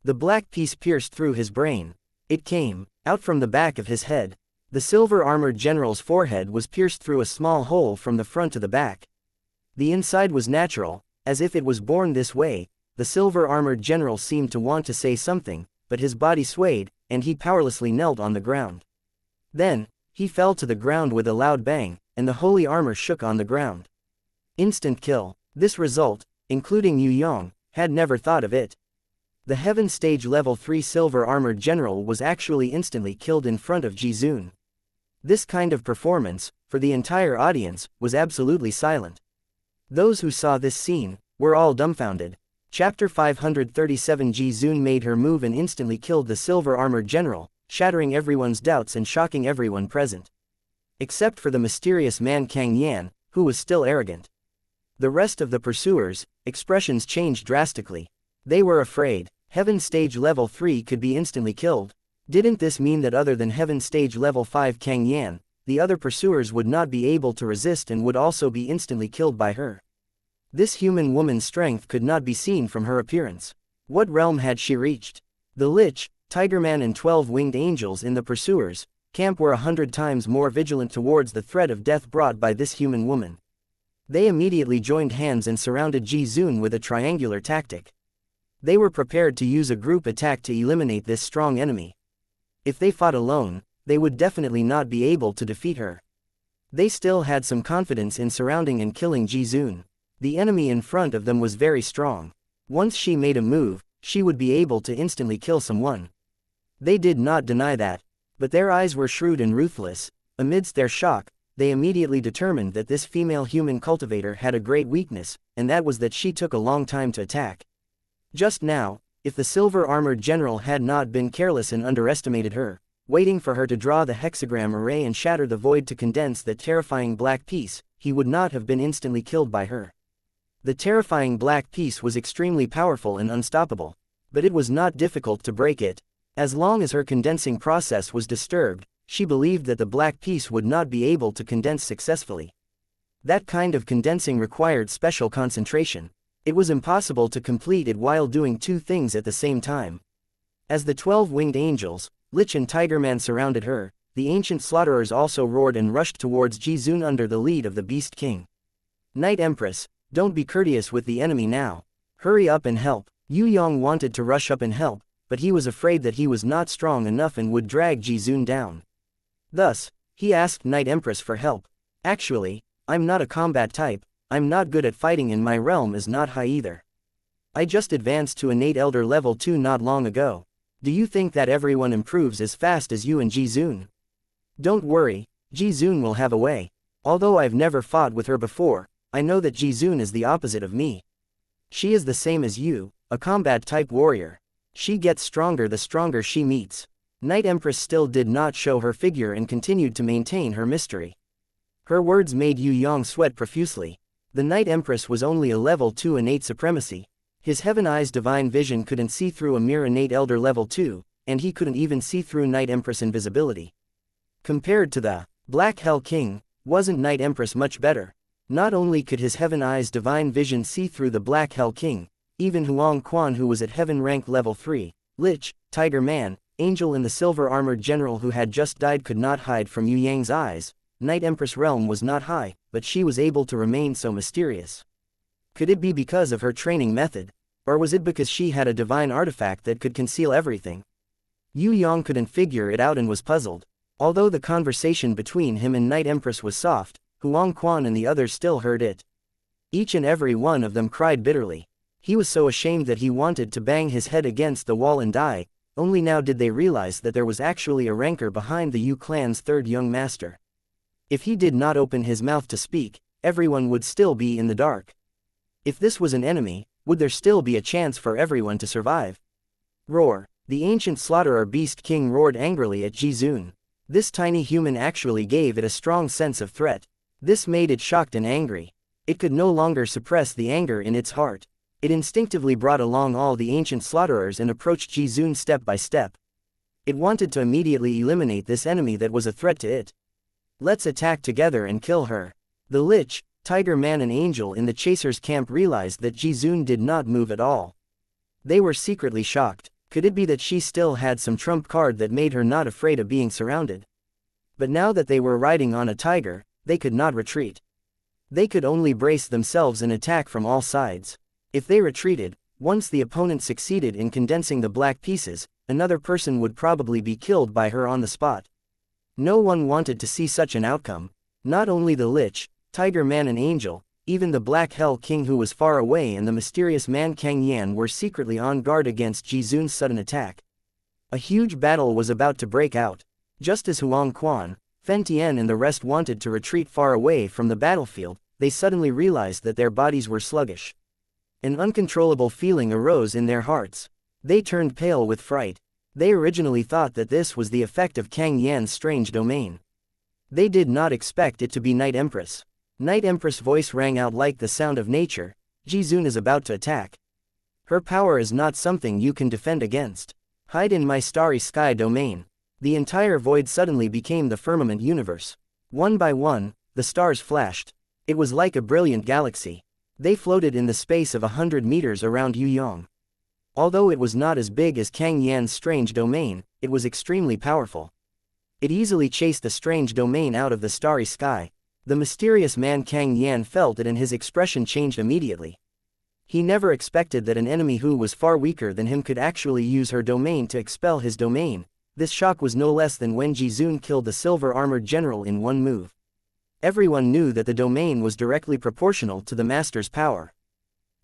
The black piece pierced through his brain. It came out from the back of his head. The silver-armored general's forehead was pierced through a small hole from the front to the back. The inside was natural, as if it was born this way. The silver-armored general seemed to want to say something, but his body swayed, and he powerlessly knelt on the ground. Then, he fell to the ground with a loud bang, and the holy armor shook on the ground. Instant kill. This result, including Yue Yang, had never thought of it. The Heaven Stage Level 3 silver-armored general was actually instantly killed in front of Jizun. This kind of performance, for the entire audience, was absolutely silent. Those who saw this scene were all dumbfounded. Chapter 537. Jizun made her move and instantly killed the silver-armored general, shattering everyone's doubts and shocking everyone present. Except for the mysterious man Kang Yan, who was still arrogant. The rest of the pursuers' expressions changed drastically. They were afraid. Heaven Stage Level 3 could be instantly killed. Didn't this mean that other than Heaven Stage Level 5 Kang Yan, the other pursuers would not be able to resist and would also be instantly killed by her? This human woman's strength could not be seen from her appearance. What realm had she reached? The Lich, Tigerman and 12 winged angels in the pursuers' camp were 100 times more vigilant towards the threat of death brought by this human woman. They immediately joined hands and surrounded Jizun with a triangular tactic. They were prepared to use a group attack to eliminate this strong enemy. If they fought alone, they would definitely not be able to defeat her. They still had some confidence in surrounding and killing Jizun. The enemy in front of them was very strong. Once she made a move, she would be able to instantly kill someone. They did not deny that, but their eyes were shrewd and ruthless. Amidst their shock, they immediately determined that this female human cultivator had a great weakness, and that was that she took a long time to attack. Just now, if the silver-armored general had not been careless and underestimated her, waiting for her to draw the hexagram array and shatter the void to condense that terrifying black piece, he would not have been instantly killed by her. The terrifying black piece was extremely powerful and unstoppable, but it was not difficult to break it. As long as her condensing process was disturbed, she believed that the black piece would not be able to condense successfully. That kind of condensing required special concentration. It was impossible to complete it while doing two things at the same time. As the 12 winged angels, Lich and Tigerman surrounded her, the ancient slaughterers also roared and rushed towards Jizun under the lead of the Beast King. Night Empress, don't be courteous with the enemy now. Hurry up and help. Yue Yang wanted to rush up and help, but he was afraid that he was not strong enough and would drag Jizun down. Thus, he asked Night Empress for help. Actually, I'm not a combat type. I'm not good at fighting and my realm is not high either. I just advanced to innate elder level 2 not long ago. Do you think that everyone improves as fast as you and Jizun? Don't worry, Jizun will have a way. Although I've never fought with her before, I know that Jizun is the opposite of me. She is the same as you, a combat type warrior. She gets stronger the stronger she meets. Night Empress still did not show her figure and continued to maintain her mystery. Her words made Yue Yang sweat profusely. The Night Empress was only a level 2 innate supremacy. His Heaven Eye's divine vision couldn't see through a mere innate elder level 2, and he couldn't even see through Night Empress invisibility. Compared to the Black Hell King, wasn't Night Empress much better? Not only could his Heaven Eye's divine vision see through the Black Hell King, even Huang Quan, who was at Heaven rank level 3, Lich, Tiger Man, Angel and the silver-armored general who had just died could not hide from Yue Yang's eyes. Night Empress' realm was not high, but she was able to remain so mysterious. Could it be because of her training method? Or was it because she had a divine artifact that could conceal everything? Yue Yang couldn't figure it out and was puzzled. Although the conversation between him and Night Empress was soft, Huang Quan and the others still heard it. Each and every one of them cried bitterly. He was so ashamed that he wanted to bang his head against the wall and die. Only now did they realize that there was actually a rancor behind the Yu clan's third young master. If he did not open his mouth to speak, everyone would still be in the dark. If this was an enemy, would there still be a chance for everyone to survive? Roar! The ancient slaughterer Beast King roared angrily at Jizun. This tiny human actually gave it a strong sense of threat. This made it shocked and angry. It could no longer suppress the anger in its heart. It instinctively brought along all the ancient slaughterers and approached Jizun step by step. It wanted to immediately eliminate this enemy that was a threat to it. Let's attack together and kill her. The Lich, Tiger Man and Angel in the Chasers' camp realized that Jizun did not move at all. They were secretly shocked. Could it be that she still had some trump card that made her not afraid of being surrounded? But now that they were riding on a tiger, they could not retreat. They could only brace themselves and attack from all sides. If they retreated, once the opponent succeeded in condensing the black pieces, another person would probably be killed by her on the spot. No one wanted to see such an outcome. Not only the Lich, Tiger Man and Angel, even the Black Hell King who was far away and the mysterious man Kang Yan were secretly on guard against Jizun's sudden attack. A huge battle was about to break out. Just as Huang Quan, Fen Tian and the rest wanted to retreat far away from the battlefield, they suddenly realized that their bodies were sluggish. An uncontrollable feeling arose in their hearts. They turned pale with fright. They originally thought that this was the effect of Kang Yan's strange domain. They did not expect it to be Night Empress. Night Empress' voice rang out like the sound of nature. Jizun is about to attack. Her power is not something you can defend against. Hide in my starry sky domain. The entire void suddenly became the firmament universe. One by one, the stars flashed. It was like a brilliant galaxy. They floated in the space of 100 meters around Yue Yang. Although it was not as big as Kang Yan's strange domain, it was extremely powerful. It easily chased the strange domain out of the starry sky. The mysterious man Kang Yan felt it and his expression changed immediately. He never expected that an enemy who was far weaker than him could actually use her domain to expel his domain. This shock was no less than when Jizun killed the silver-armored general in one move. Everyone knew that the domain was directly proportional to the master's power.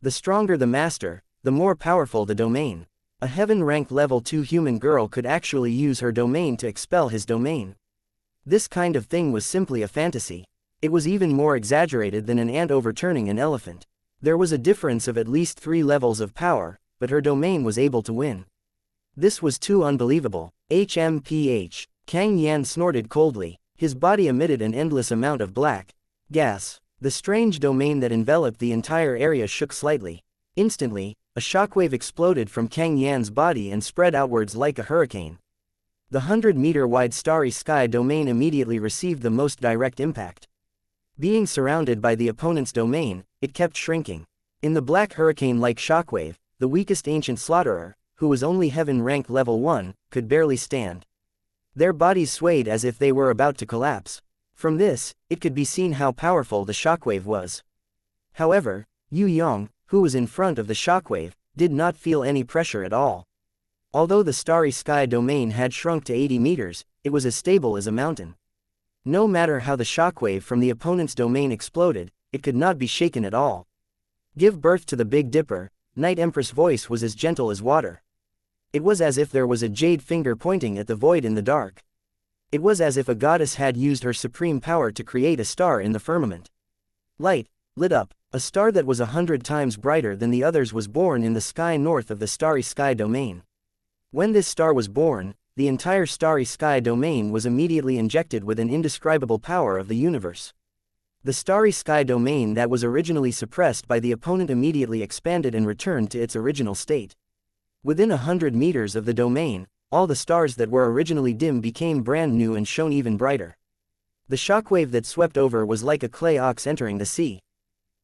The stronger the master, the more powerful the domain. A heaven-rank level 2 human girl could actually use her domain to expel his domain. This kind of thing was simply a fantasy. It was even more exaggerated than an ant overturning an elephant. There was a difference of at least 3 levels of power, but her domain was able to win. This was too unbelievable. HMPH. Kang Yan snorted coldly. His body emitted an endless amount of black gas. The strange domain that enveloped the entire area shook slightly. Instantly, a shockwave exploded from Kang Yan's body and spread outwards like a hurricane. The 100-meter-wide starry sky domain immediately received the most direct impact. Being surrounded by the opponent's domain, it kept shrinking. In the black hurricane-like shockwave, the weakest ancient slaughterer, who was only heaven rank level 1, could barely stand. Their bodies swayed as if they were about to collapse. From this, it could be seen how powerful the shockwave was. However, Yue Yang, who was in front of the shockwave, did not feel any pressure at all. Although the starry sky domain had shrunk to 80 meters, it was as stable as a mountain. No matter how the shockwave from the opponent's domain exploded, it could not be shaken at all. Give birth to the Big Dipper. Night Empress' voice was as gentle as water. It was as if there was a jade finger pointing at the void in the dark. It was as if a goddess had used her supreme power to create a star in the firmament. Light lit up. A star that was 100 times brighter than the others was born in the sky north of the starry sky domain. When this star was born, the entire starry sky domain was immediately injected with an indescribable power of the universe. The starry sky domain that was originally suppressed by the opponent immediately expanded and returned to its original state. Within 100 meters of the domain, all the stars that were originally dim became brand new and shone even brighter. The shockwave that swept over was like a clay ox entering the sea.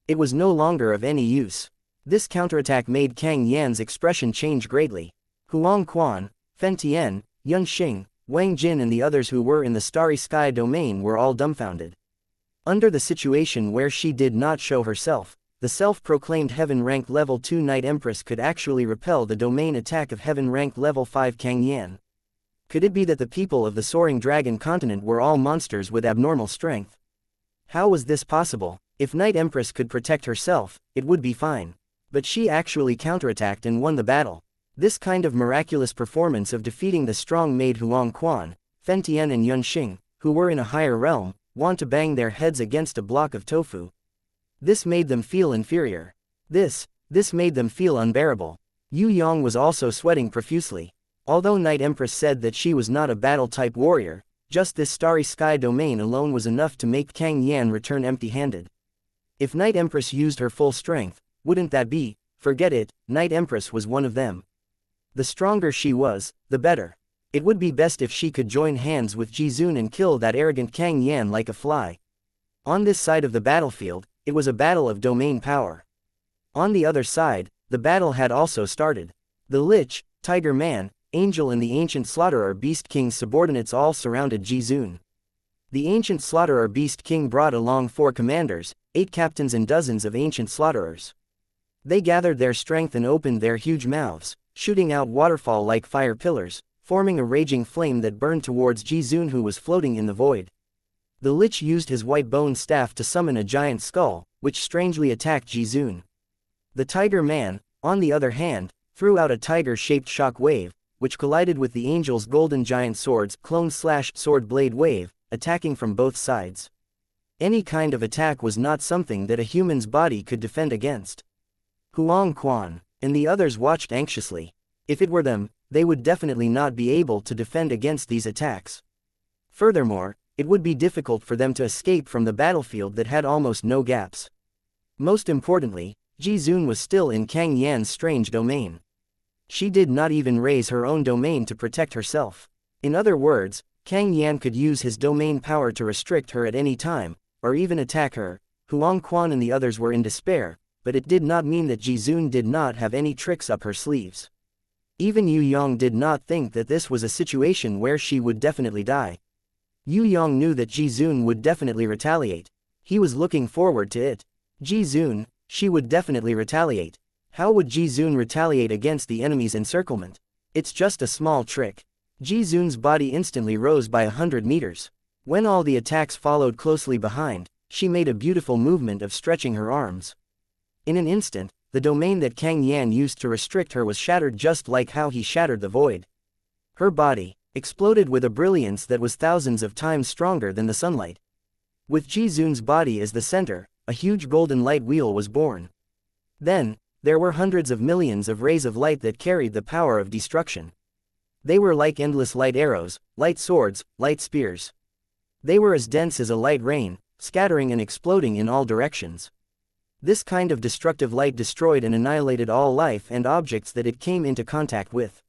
It was no longer of any use. This counterattack made Kang Yan's expression change greatly. Huang Quan, Fen Tian, Yun Xing, Wang Jin and the others who were in the starry sky domain were all dumbfounded. Under the situation where she did not show herself, the self-proclaimed heaven rank level 2 Night Empress could actually repel the domain attack of heaven rank level 5 Kang Yan. Could it be that the people of the Soaring Dragon continent were all monsters with abnormal strength? How was this possible? If Night Empress could protect herself, it would be fine. But she actually counterattacked and won the battle. This kind of miraculous performance of defeating the strong made Huang Quan, Fen Tian and Yun Xing, who were in a higher realm, want to bang their heads against a block of tofu. This made them feel inferior. This made them feel unbearable. Yue Yang was also sweating profusely. Although Night Empress said that she was not a battle-type warrior, Just this starry sky domain alone was enough to make Kang Yan return empty-handed. If Night Empress used her full strength, wouldn't that be? Forget it, Night Empress was one of them. The stronger she was, the better. It would be best if she could join hands with Jizun and kill that arrogant Kang Yan like a fly. On this side of the battlefield, it was a battle of domain power. On the other side, the battle had also started. The Lich, Tiger Man, Angel and the Ancient Slaughterer Beast King's subordinates all surrounded Jizun. The Ancient Slaughterer Beast King brought along 4 commanders, 8 captains and dozens of Ancient Slaughterers. They gathered their strength and opened their huge mouths, shooting out waterfall-like fire pillars, forming a raging flame that burned towards Jizun, who was floating in the void. The Lich used his white bone staff to summon a giant skull, which strangely attacked Jizun. The Tiger Man, on the other hand, threw out a tiger-shaped shock wave, which collided with the Angel's golden giant sword's clone/sword blade wave, attacking from both sides. Any kind of attack was not something that a human's body could defend against. Huang Quan and the others watched anxiously. If it were them, they would definitely not be able to defend against these attacks. Furthermore, it would be difficult for them to escape from the battlefield that had almost no gaps. Most importantly, Jizun was still in Kang Yan's strange domain. She did not even raise her own domain to protect herself. In other words, Kang Yan could use his domain power to restrict her at any time, or even attack her. Huang Quan and the others were in despair, but it did not mean that Jizun did not have any tricks up her sleeves. Even Yue Yang did not think that this was a situation where she would definitely die. Yue Yang knew that Jizun would definitely retaliate. He was looking forward to it. Jizun, she would definitely retaliate. How would Jizun retaliate against the enemy's encirclement? It's just a small trick. Jizun's body instantly rose by 100 meters. When all the attacks followed closely behind, she made a beautiful movement of stretching her arms. In an instant, the domain that Kang Yan used to restrict her was shattered, just like how he shattered the void. Her body exploded with a brilliance that was thousands of times stronger than the sunlight. With Jizun's body as the center, a huge golden light wheel was born. Then, there were hundreds of millions of rays of light that carried the power of destruction. They were like endless light arrows, light swords, light spears. They were as dense as a light rain, scattering and exploding in all directions. This kind of destructive light destroyed and annihilated all life and objects that it came into contact with.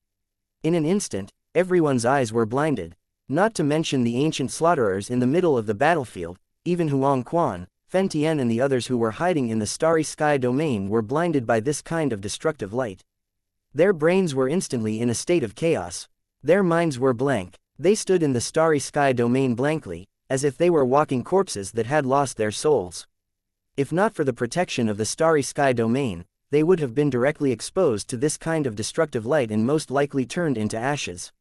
In an instant, everyone's eyes were blinded. Not to mention the ancient slaughterers in the middle of the battlefield, even Huang Quan, Fen Tian and the others who were hiding in the starry sky domain were blinded by this kind of destructive light. Their brains were instantly in a state of chaos. Their minds were blank. They stood in the starry sky domain blankly, as if they were walking corpses that had lost their souls. If not for the protection of the starry sky domain, they would have been directly exposed to this kind of destructive light and most likely turned into ashes.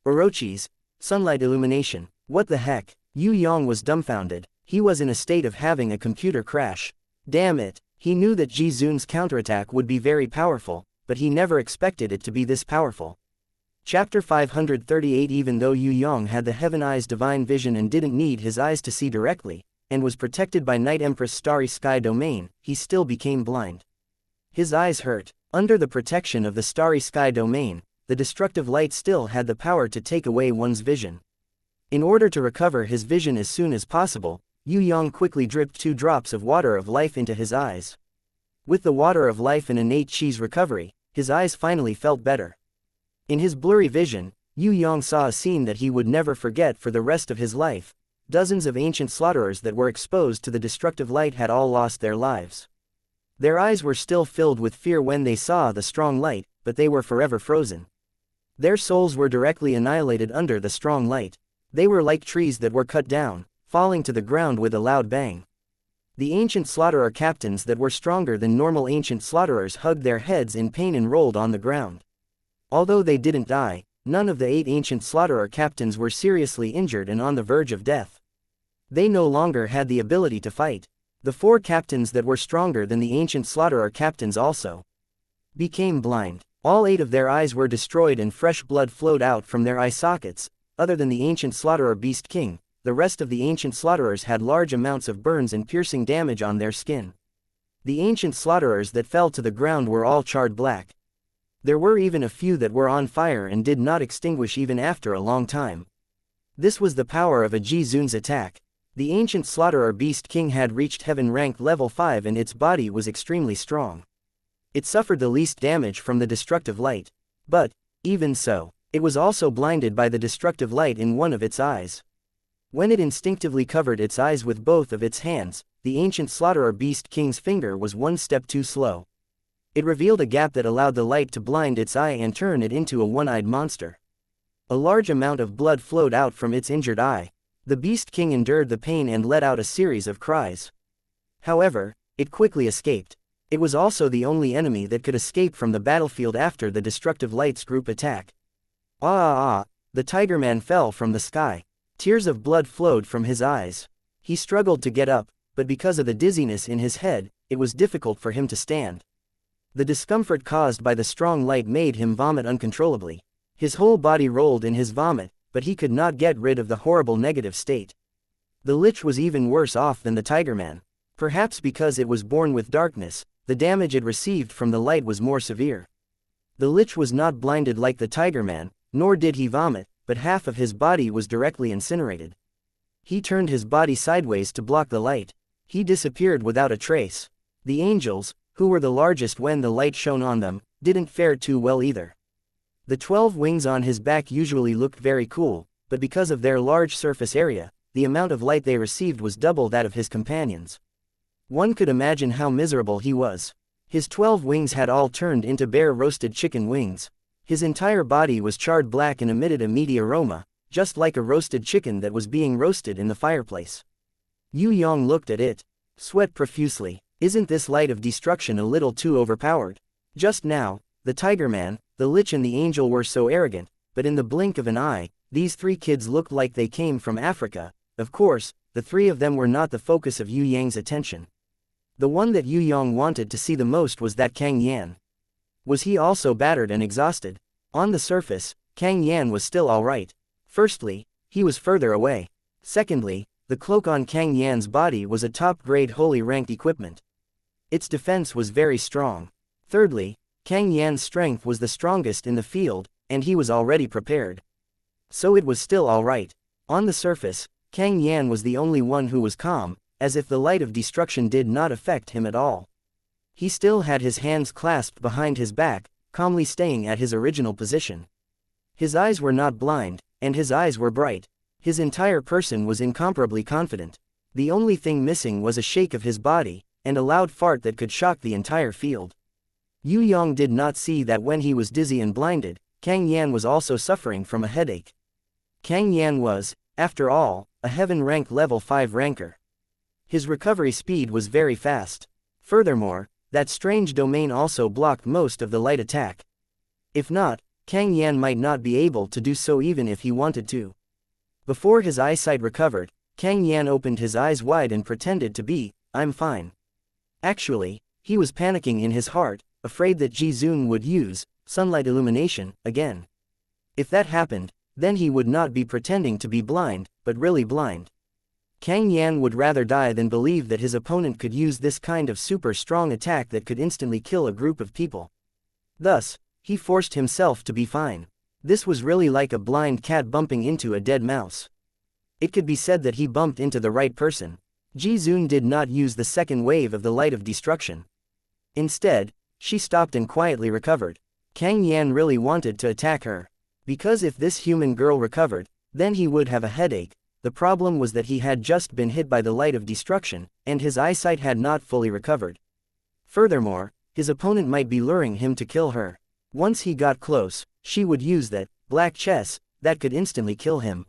Orochi's sunlight illumination. What the heck? Yue Yang was dumbfounded. He was in a state of having a computer crash. Damn it, he knew that Jizun's counterattack would be very powerful, but he never expected it to be this powerful. Chapter 538. Even though Yue Yang had the Heaven Eye's divine vision and didn't need his eyes to see directly, and was protected by Night Empress' starry sky domain, he still became blind. His eyes hurt. Under the protection of the starry sky domain, the destructive light still had the power to take away one's vision. In order to recover his vision as soon as possible, Yue Yang quickly dripped 2 drops of water of life into his eyes. With the water of life and innate Chi's recovery, his eyes finally felt better. In his blurry vision, Yue Yang saw a scene that he would never forget for the rest of his life. Dozens of ancient slaughterers that were exposed to the destructive light had all lost their lives. Their eyes were still filled with fear when they saw the strong light, but they were forever frozen. Their souls were directly annihilated under the strong light. They were like trees that were cut down, falling to the ground with a loud bang. The ancient slaughterer captains that were stronger than normal ancient slaughterers hugged their heads in pain and rolled on the ground. Although they didn't die, none of the 8 ancient slaughterer captains were seriously injured and on the verge of death. They no longer had the ability to fight. The 4 captains that were stronger than the ancient slaughterer captains also became blind. All 8 of their eyes were destroyed and fresh blood flowed out from their eye sockets. Other than the ancient slaughterer Beast King, the rest of the ancient slaughterers had large amounts of burns and piercing damage on their skin. The ancient slaughterers that fell to the ground were all charred black. There were even a few that were on fire and did not extinguish even after a long time. This was the power of a Ji Zun's attack. The ancient slaughterer beast king had reached heaven rank level 5 and its body was extremely strong. It suffered the least damage from the destructive light. But, even so, it was also blinded by the destructive light in one of its eyes. When it instinctively covered its eyes with both of its hands, the ancient slaughterer beast king's finger was one step too slow. It revealed a gap that allowed the light to blind its eye and turn it into a one-eyed monster. A large amount of blood flowed out from its injured eye. The beast king endured the pain and let out a series of cries. However, it quickly escaped. It was also the only enemy that could escape from the battlefield after the destructive light's group attack. The tiger man fell from the sky. Tears of blood flowed from his eyes. He struggled to get up, but because of the dizziness in his head, it was difficult for him to stand. The discomfort caused by the strong light made him vomit uncontrollably. His whole body rolled in his vomit, but he could not get rid of the horrible negative state. The lich was even worse off than the tiger man. Perhaps because it was born with darkness, the damage it received from the light was more severe. The lich was not blinded like the tiger man, nor did he vomit, but half of his body was directly incinerated. He turned his body sideways to block the light. He disappeared without a trace. The angels, who were the largest when the light shone on them, didn't fare too well either. The 12 wings on his back usually looked very cool, but because of their large surface area, the amount of light they received was double that of his companions. One could imagine how miserable he was. His 12 wings had all turned into bare roasted chicken wings. His entire body was charred black and emitted a meaty aroma, just like a roasted chicken that was being roasted in the fireplace. Yue Yang looked at it. Sweat profusely. Isn't this light of destruction a little too overpowered? Just now, the tiger man, the lich and the angel were so arrogant, but in the blink of an eye, these 3 kids looked like they came from Africa. Of course, the 3 of them were not the focus of Yue Yang's attention. The one that Yue Yang wanted to see the most was that Kang Yan. Was he also battered and exhausted? On the surface, Kang Yan was still alright. Firstly, he was further away. Secondly, the cloak on Kang Yan's body was a top-grade holy ranked equipment. Its defense was very strong. Thirdly, Kang Yan's strength was the strongest in the field, and he was already prepared. So it was still alright. On the surface, Kang Yan was the only one who was calm, as if the light of destruction did not affect him at all. He still had his hands clasped behind his back, calmly staying at his original position. His eyes were not blind, and his eyes were bright. His entire person was incomparably confident. The only thing missing was a shake of his body, and a loud fart that could shock the entire field. Yue Yang did not see that when he was dizzy and blinded, Kang Yan was also suffering from a headache. Kang Yan was, after all, a heaven rank level 5 ranker. His recovery speed was very fast. Furthermore, that strange domain also blocked most of the light attack. If not, Kang Yan might not be able to do so even if he wanted to. Before his eyesight recovered, Kang Yan opened his eyes wide and pretended to be, "I'm fine." Actually, he was panicking in his heart, afraid that Ji Zun would use sunlight illumination again. If that happened, then he would not be pretending to be blind, but really blind. Kang Yan would rather die than believe that his opponent could use this kind of super strong attack that could instantly kill a group of people. Thus, he forced himself to be fine. This was really like a blind cat bumping into a dead mouse. It could be said that he bumped into the right person. Ji Zun did not use the second wave of the light of destruction. Instead, she stopped and quietly recovered. Kang Yan really wanted to attack her. Because if this human girl recovered, then he would have a headache. The problem was that he had just been hit by the light of destruction, and his eyesight had not fully recovered. Furthermore, his opponent might be luring him to kill her. Once he got close, she would use that black chess that could instantly kill him.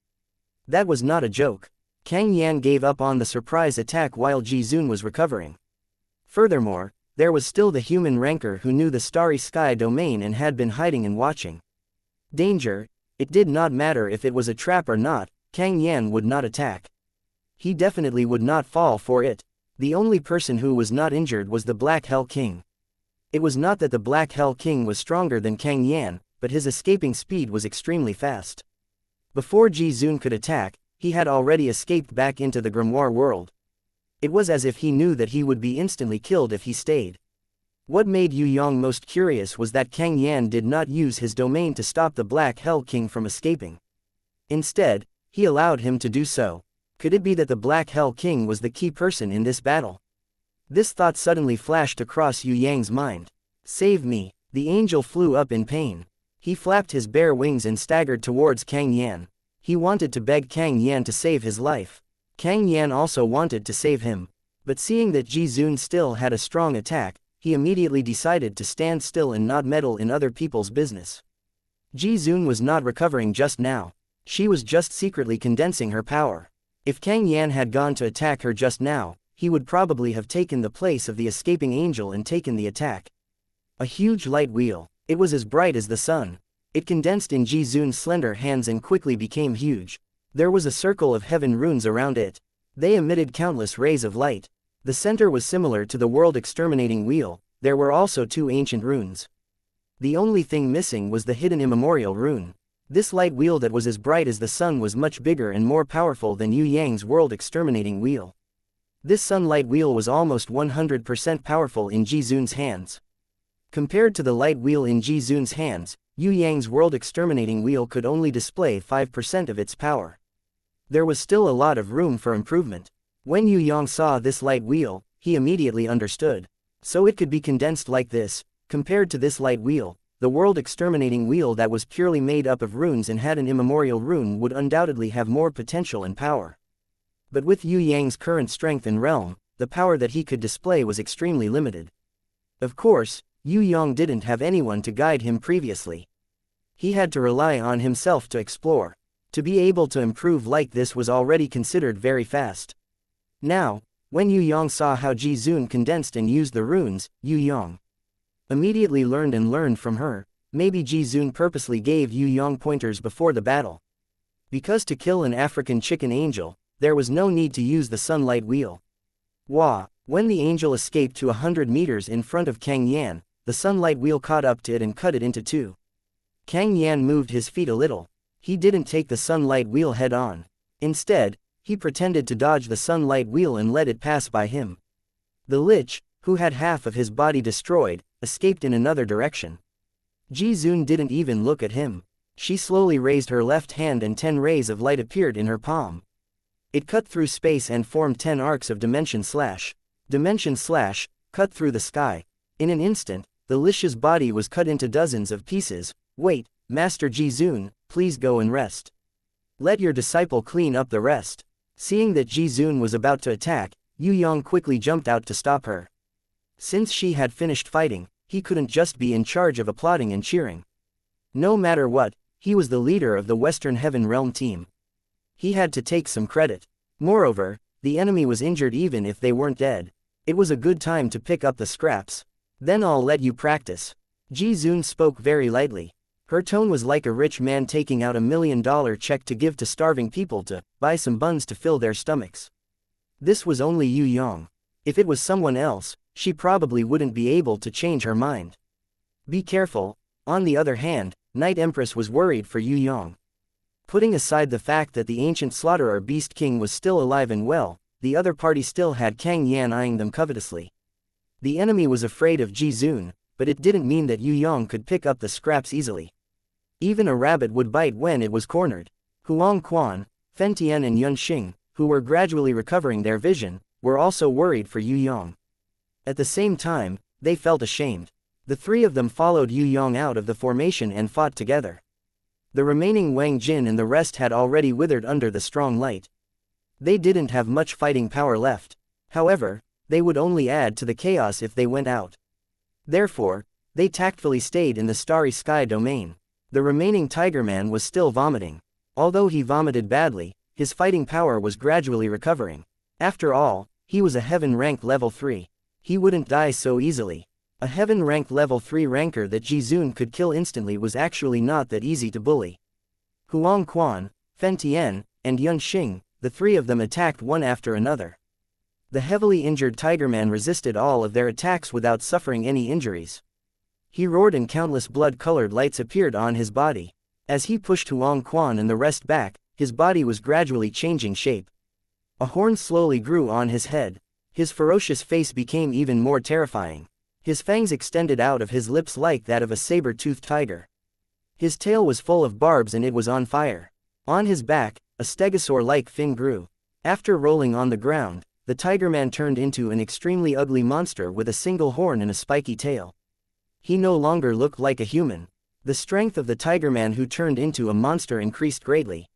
That was not a joke. Kang Yan gave up on the surprise attack while Ji Zun was recovering. Furthermore, there was still the human ranker who knew the starry sky domain and had been hiding and watching. Danger. It did not matter if it was a trap or not, Kang Yan would not attack. He definitely would not fall for it. The only person who was not injured was the Black Hell King. It was not that the Black Hell King was stronger than Kang Yan, but his escaping speed was extremely fast. Before Ji Zun could attack, he had already escaped back into the grimoire world. It was as if he knew that he would be instantly killed if he stayed. What made Yue Yang most curious was that Kang Yan did not use his domain to stop the Black Hell King from escaping. Instead, he allowed him to do so. Could it be that the Black Hell King was the key person in this battle? This thought suddenly flashed across Yue Yang's mind. Save me! The angel flew up in pain. He flapped his bare wings and staggered towards Kang Yan. He wanted to beg Kang Yan to save his life. Kang Yan also wanted to save him. But seeing that Ji Zun still had a strong attack, he immediately decided to stand still and not meddle in other people's business. Ji Zun was not recovering just now. She was just secretly condensing her power. If Kang Yan had gone to attack her just now, he would probably have taken the place of the escaping angel and taken the attack. A huge light wheel. It was as bright as the sun. It condensed in Ji Zun's slender hands and quickly became huge. There was a circle of heaven runes around it. They emitted countless rays of light. The center was similar to the world-exterminating wheel. There were also 2 ancient runes. The only thing missing was the hidden immemorial rune. This light wheel that was as bright as the sun was much bigger and more powerful than Yue Yang's world-exterminating wheel. This sunlight wheel was almost 100% powerful in Ji Zun's hands. Compared to the light wheel in Ji Zun's hands, Yue Yang's world-exterminating wheel could only display 5% of its power. There was still a lot of room for improvement. When Yue Yang saw this light wheel, he immediately understood. So it could be condensed like this. Compared to this light wheel, the world-exterminating wheel that was purely made up of runes and had an immemorial rune would undoubtedly have more potential and power. But with Yue Yang's current strength and realm, the power that he could display was extremely limited. Of course, Yue Yang didn't have anyone to guide him previously. He had to rely on himself to explore. To be able to improve like this was already considered very fast. Now, when Yue Yang saw how Ji Zun condensed and used the runes, Yue Yang immediately learned from her. Maybe Ji Zun purposely gave Yue Yang pointers before the battle. Because to kill an African chicken angel, there was no need to use the sunlight wheel. When the angel escaped to 100 meters in front of Kang Yan, the sunlight wheel caught up to it and cut it into 2. Kang Yan moved his feet a little. He didn't take the sunlight wheel head on. Instead, he pretended to dodge the sunlight wheel and let it pass by him. The Lich, who had half of his body destroyed, escaped in another direction. Ji Zun didn't even look at him. She slowly raised her left hand and 10 rays of light appeared in her palm. It cut through space and formed 10 arcs of dimension slash. Dimension slash, cut through the sky. In an instant, the Lich's body was cut into dozens of pieces. Wait, Master Ji Zun, please go and rest. Let your disciple clean up the rest. Seeing that Ji Zun was about to attack, Yue Yang quickly jumped out to stop her. Since she had finished fighting, he couldn't just be in charge of applauding and cheering. No matter what, he was the leader of the Western Heaven Realm team. He had to take some credit. Moreover, the enemy was injured even if they weren't dead. It was a good time to pick up the scraps. Then I'll let you practice. Ji Zun spoke very lightly. Her tone was like a rich man taking out $1 million check to give to starving people to buy some buns to fill their stomachs. This was only Yue Yang. If it was someone else, she probably wouldn't be able to change her mind. Be careful. On the other hand, Night Empress was worried for Yue Yang. Putting aside the fact that the ancient slaughterer Beast King was still alive and well, the other party still had Kang Yan eyeing them covetously. The enemy was afraid of Ji Zun, but it didn't mean that Yue Yang could pick up the scraps easily. Even a rabbit would bite when it was cornered. Huang Quan, Fen Tian and Yun Xing, who were gradually recovering their vision, were also worried for Yue Yang. At the same time, they felt ashamed. The 3 of them followed Yue Yang out of the formation and fought together. The remaining Wang Jin and the rest had already withered under the strong light. They didn't have much fighting power left. However, they would only add to the chaos if they went out. Therefore, they tactfully stayed in the starry sky domain. The remaining Tiger Man was still vomiting. Although he vomited badly, his fighting power was gradually recovering. After all, he was a Heaven rank level 3. He wouldn't die so easily. A Heaven rank level 3 ranker that Ji Zun could kill instantly was actually not that easy to bully. Huang Quan, Fen Tian, and Yun Xing, the 3 of them attacked one after another. The heavily injured Tiger Man resisted all of their attacks without suffering any injuries. He roared and countless blood-colored lights appeared on his body. As he pushed Huang Quan and the rest back, his body was gradually changing shape. A horn slowly grew on his head. His ferocious face became even more terrifying. His fangs extended out of his lips like that of a saber-toothed tiger. His tail was full of barbs and it was on fire. On his back, a stegosaur-like fin grew. After rolling on the ground, the Tigerman turned into an extremely ugly monster with a single horn and a spiky tail. He no longer looked like a human. The strength of the Tigerman who turned into a monster increased greatly.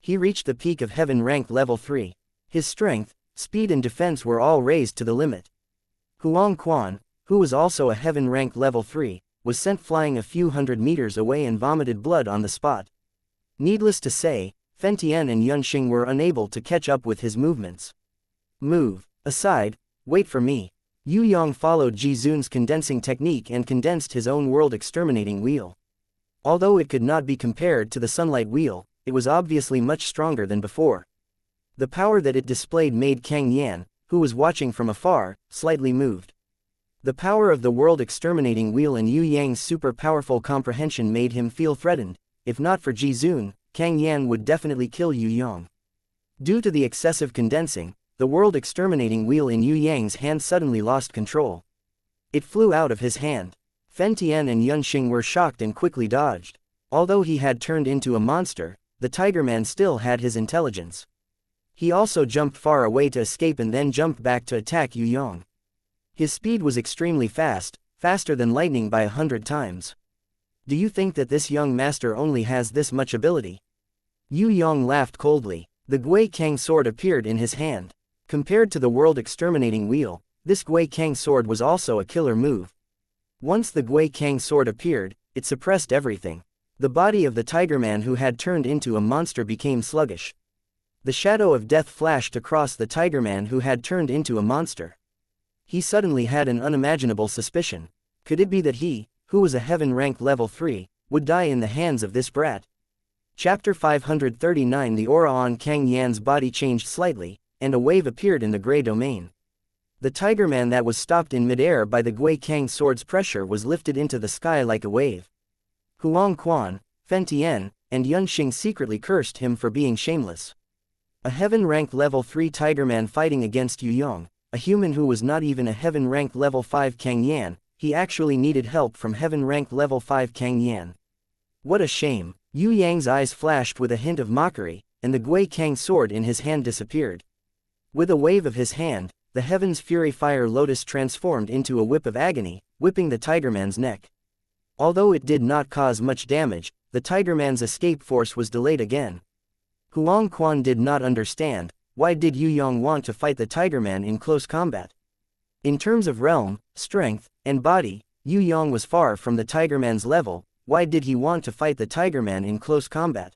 He reached the peak of heaven rank level 3. His strength, speed and defense were all raised to the limit. Huang Quan, who was also a heaven rank level 3, was sent flying a few hundred meters away and vomited blood on the spot. Needless to say, Fen Tian and Yunxing were unable to catch up with his movements. Move aside, wait for me. Yue Yang followed Ji Zun's condensing technique and condensed his own world-exterminating wheel. Although it could not be compared to the sunlight wheel, it was obviously much stronger than before. The power that it displayed made Kang Yan, who was watching from afar, slightly moved. The power of the world-exterminating wheel and Yue Yang's super-powerful comprehension made him feel threatened. If not for Ji Zun, Kang Yan would definitely kill Yue Yang. Due to the excessive condensing, the world-exterminating wheel in Yue Yang's hand suddenly lost control. It flew out of his hand. Fen Tian and Yunxing were shocked and quickly dodged. Although he had turned into a monster, the Tigerman still had his intelligence. He also jumped far away to escape and then jumped back to attack Yue Yang. His speed was extremely fast, faster than lightning by 100 times. Do you think that this young master only has this much ability? Yue Yang laughed coldly. The Gui Kang sword appeared in his hand. Compared to the world-exterminating wheel, this Gui Kang sword was also a killer move. Once the Gui Kang sword appeared, it suppressed everything. The body of the Tigerman who had turned into a monster became sluggish. The shadow of death flashed across the Tigerman who had turned into a monster. He suddenly had an unimaginable suspicion. Could it be that he, who was a heaven rank level 3, would die in the hands of this brat? Chapter 539. The aura on Kang Yan's body changed slightly, and a wave appeared in the gray domain. The Tigerman that was stopped in midair by the Gui Kang sword's pressure was lifted into the sky like a wave. Huang Quan, Fen Tian, and Yunxing secretly cursed him for being shameless. A heaven rank level 3 Tigerman fighting against Yue Yang, a human who was not even a heaven rank level 5 Kang Yan. He actually needed help from heaven rank level 5 Kang Yan. What a shame. Yue Yang's eyes flashed with a hint of mockery, and the Gui Kang sword in his hand disappeared. With a wave of his hand, the Heaven's Fury Fire Lotus transformed into a whip of agony, whipping the Tigerman's neck. Although it did not cause much damage, the Tigerman's escape force was delayed again. Huang Quan did not understand, why did Yue Yang want to fight the Tigerman in close combat? In terms of realm, strength, and body, Yue Yang was far from the Tigerman's level. Why did he want to fight the Tigerman in close combat?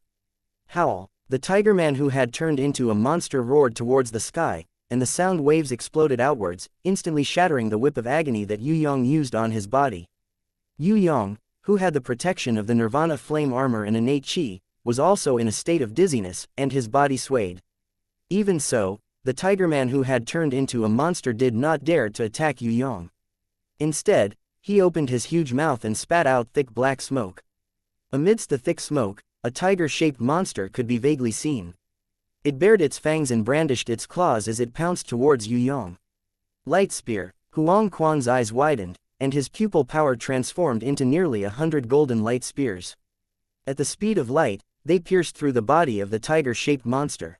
Howl. The Tigerman who had turned into a monster roared towards the sky, and the sound waves exploded outwards, instantly shattering the whip of agony that Yue Yang used on his body. Yue Yang, who had the protection of the Nirvana flame armor and innate chi, was also in a state of dizziness, and his body swayed. Even so, the Tigerman who had turned into a monster did not dare to attack Yue Yang. Instead, he opened his huge mouth and spat out thick black smoke. Amidst the thick smoke, a tiger-shaped monster could be vaguely seen. It bared its fangs and brandished its claws as it pounced towards Yue Yang. Light Spear. Huang Quan's eyes widened, and his pupil power transformed into nearly 100 golden light spears. At the speed of light, they pierced through the body of the tiger-shaped monster.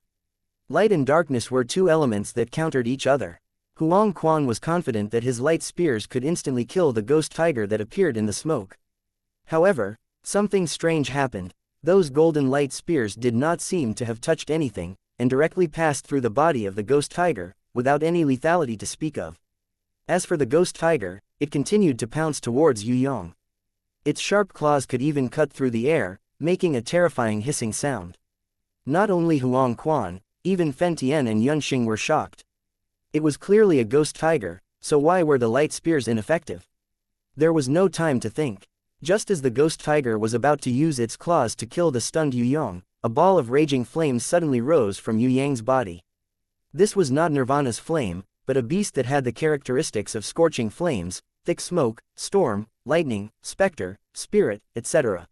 Light and darkness were two elements that countered each other. Huang Quan was confident that his light spears could instantly kill the ghost tiger that appeared in the smoke. However, something strange happened. Those golden light spears did not seem to have touched anything, and directly passed through the body of the ghost tiger, without any lethality to speak of. As for the ghost tiger, it continued to pounce towards Yue Yang. Its sharp claws could even cut through the air, making a terrifying hissing sound. Not only Huang Quan, even Fen Tian and Yunxing were shocked. It was clearly a ghost tiger, so why were the light spears ineffective? There was no time to think. Just as the ghost tiger was about to use its claws to kill the stunned Yue Yang, a ball of raging flames suddenly rose from Yue Yang's body. This was not Nirvana's flame, but a beast that had the characteristics of scorching flames, thick smoke, storm, lightning, specter, spirit, etc.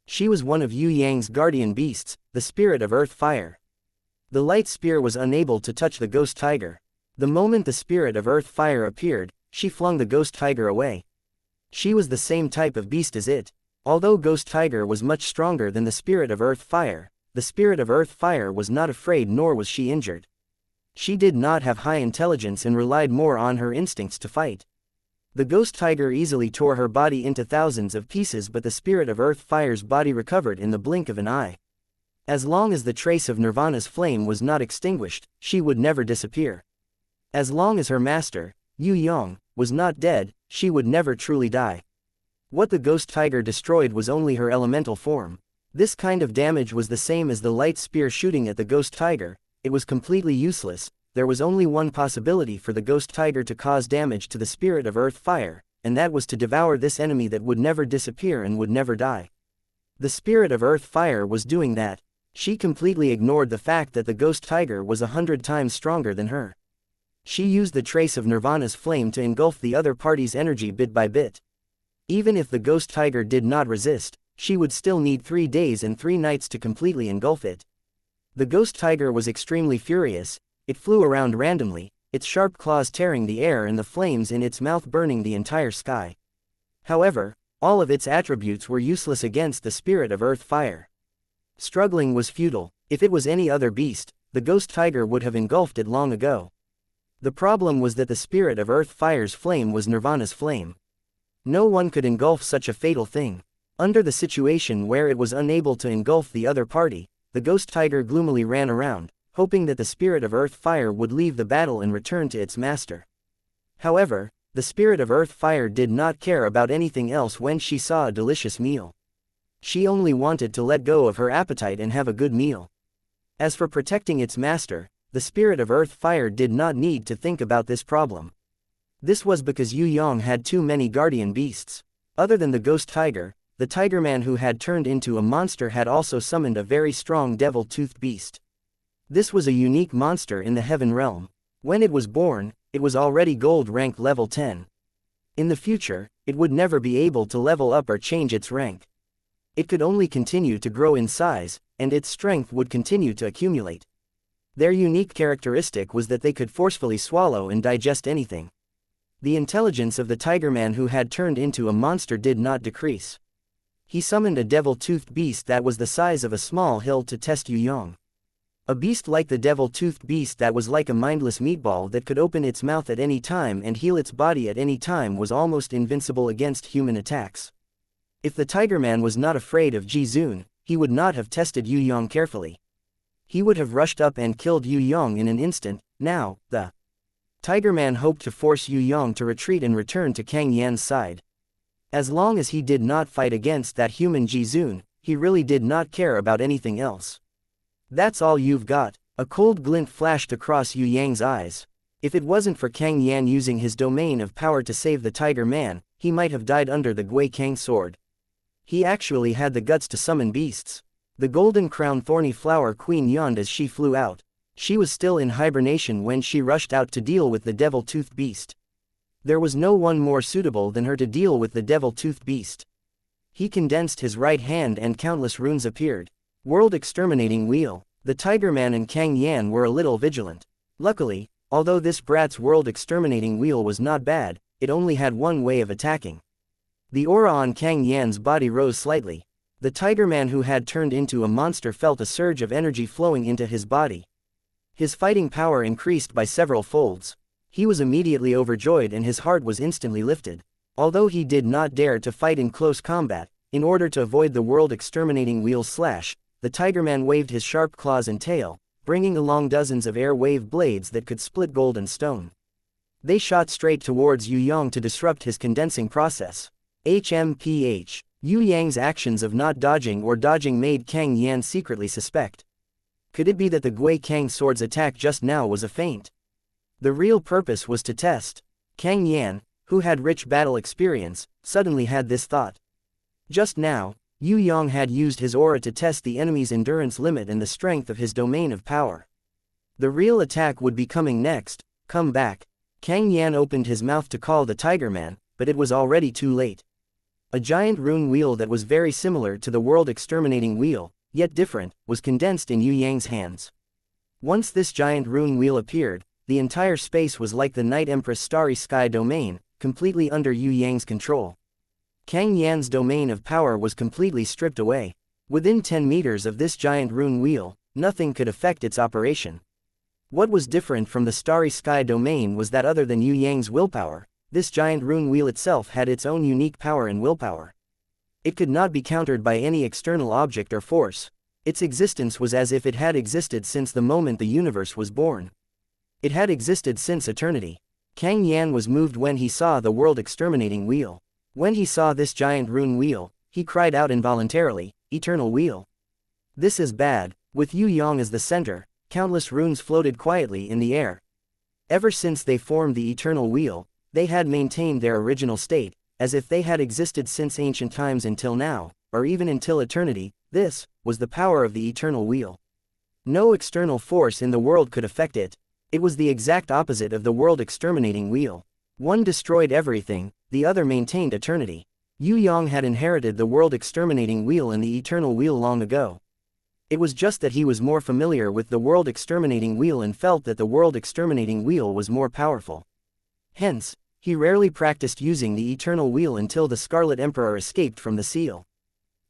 She was one of Yue Yang's guardian beasts, the spirit of earth fire. The light spear was unable to touch the ghost tiger. The moment the spirit of earth fire appeared, she flung the ghost tiger away. She was the same type of beast as it. Although ghost tiger was much stronger than the spirit of earth fire, the spirit of earth fire was not afraid, nor was she injured. She did not have high intelligence and relied more on her instincts to fight. The ghost tiger easily tore her body into thousands of pieces, but the spirit of earth fire's body recovered in the blink of an eye. As long as the trace of Nirvana's flame was not extinguished, she would never disappear. As long as her master, Yue Yang, was not dead, she would never truly die. What the ghost tiger destroyed was only her elemental form. This kind of damage was the same as the light spear shooting at the ghost tiger. It was completely useless. There was only one possibility for the ghost tiger to cause damage to the spirit of earth fire, and that was to devour this enemy that would never disappear and would never die. The spirit of earth fire was doing that. She completely ignored the fact that the ghost tiger was 100 times stronger than her. She used the trace of Nirvana's flame to engulf the other party's energy bit by bit. Even if the ghost tiger did not resist, she would still need 3 days and 3 nights to completely engulf it. The ghost tiger was extremely furious. It flew around randomly, its sharp claws tearing the air and the flames in its mouth burning the entire sky. However, all of its attributes were useless against the spirit of earth fire. Struggling was futile. If it was any other beast, the ghost tiger would have engulfed it long ago. The problem was that the spirit of earth fire's flame was Nirvana's flame. No one could engulf such a fatal thing. Under the situation where it was unable to engulf the other party, the ghost tiger gloomily ran around, hoping that the spirit of earth fire would leave the battle and return to its master. However, the spirit of earth fire did not care about anything else when she saw a delicious meal. She only wanted to let go of her appetite and have a good meal. As for protecting its master, the spirit of earth fire did not need to think about this problem. This was because Yue Yang had too many guardian beasts. Other than the ghost tiger, the tiger man who had turned into a monster had also summoned a very strong devil-toothed beast. This was a unique monster in the heaven realm. When it was born, it was already gold rank level 10. In the future, it would never be able to level up or change its rank. It could only continue to grow in size, and its strength would continue to accumulate. Their unique characteristic was that they could forcefully swallow and digest anything. The intelligence of the tiger man who had turned into a monster did not decrease. He summoned a devil-toothed beast that was the size of a small hill to test Yue Yang. A beast like the devil-toothed beast that was like a mindless meatball that could open its mouth at any time and heal its body at any time was almost invincible against human attacks. If the tiger man was not afraid of Jizun, he would not have tested Yue Yang carefully. He would have rushed up and killed Yue Yang in an instant. Now, the tiger man hoped to force Yue Yang to retreat and return to Kang Yan's side. As long as he did not fight against that human Jizun, he really did not care about anything else. That's all you've got. A cold glint flashed across Yue Yang's eyes. If it wasn't for Kang Yan using his domain of power to save the tiger man, he might have died under the Gui Kang sword. He actually had the guts to summon beasts. The golden crown thorny flower queen yawned as she flew out. She was still in hibernation when she rushed out to deal with the devil-toothed beast. There was no one more suitable than her to deal with the devil-toothed beast. He condensed his right hand and countless runes appeared. World exterminating wheel. The tiger man and Kang Yan were a little vigilant. Luckily, although this brat's world exterminating wheel was not bad, it only had one way of attacking. The aura on Kang Yan's body rose slightly. The tiger man who had turned into a monster felt a surge of energy flowing into his body. His fighting power increased by several folds. He was immediately overjoyed and his heart was instantly lifted. Although he did not dare to fight in close combat, in order to avoid the world exterminating wheel's slash, the tiger man waved his sharp claws and tail, bringing along dozens of air wave blades that could split gold and stone. They shot straight towards Yue Yang to disrupt his condensing process. HMPH. Yue Yang's actions of not dodging or dodging made Kang Yan secretly suspect. Could it be that the Gui Kang sword's attack just now was a feint? The real purpose was to test. Kang Yan, who had rich battle experience, suddenly had this thought. Just now, Yue Yang had used his aura to test the enemy's endurance limit and the strength of his domain of power. The real attack would be coming next. Come back. Kang Yan opened his mouth to call the tiger man, but it was already too late. A giant rune wheel that was very similar to the world exterminating wheel, yet different, was condensed in Yue Yang's hands. Once this giant rune wheel appeared, the entire space was like the Night Empress Starry Sky domain, completely under Yue Yang's control. Kang Yan's domain of power was completely stripped away. Within 10 meters of this giant rune wheel, nothing could affect its operation. What was different from the starry sky domain was that other than Yue Yang's willpower, this giant rune wheel itself had its own unique power and willpower. It could not be countered by any external object or force. Its existence was as if it had existed since the moment the universe was born. It had existed since eternity. Kang Yan was moved when he saw the world-exterminating wheel. When he saw this giant rune wheel, he cried out involuntarily, "Eternal wheel." This is bad. With Yue Yang as the center, countless runes floated quietly in the air. Ever since they formed the eternal wheel, they had maintained their original state, as if they had existed since ancient times until now, or even until eternity. This was the power of the eternal wheel. No external force in the world could affect it. It was the exact opposite of the world-exterminating wheel. One destroyed everything, the other maintained eternity. Yue Yang had inherited the world-exterminating wheel and the eternal wheel long ago. It was just that he was more familiar with the world-exterminating wheel and felt that the world-exterminating wheel was more powerful. Hence, he rarely practiced using the eternal wheel until the Scarlet Emperor escaped from the seal.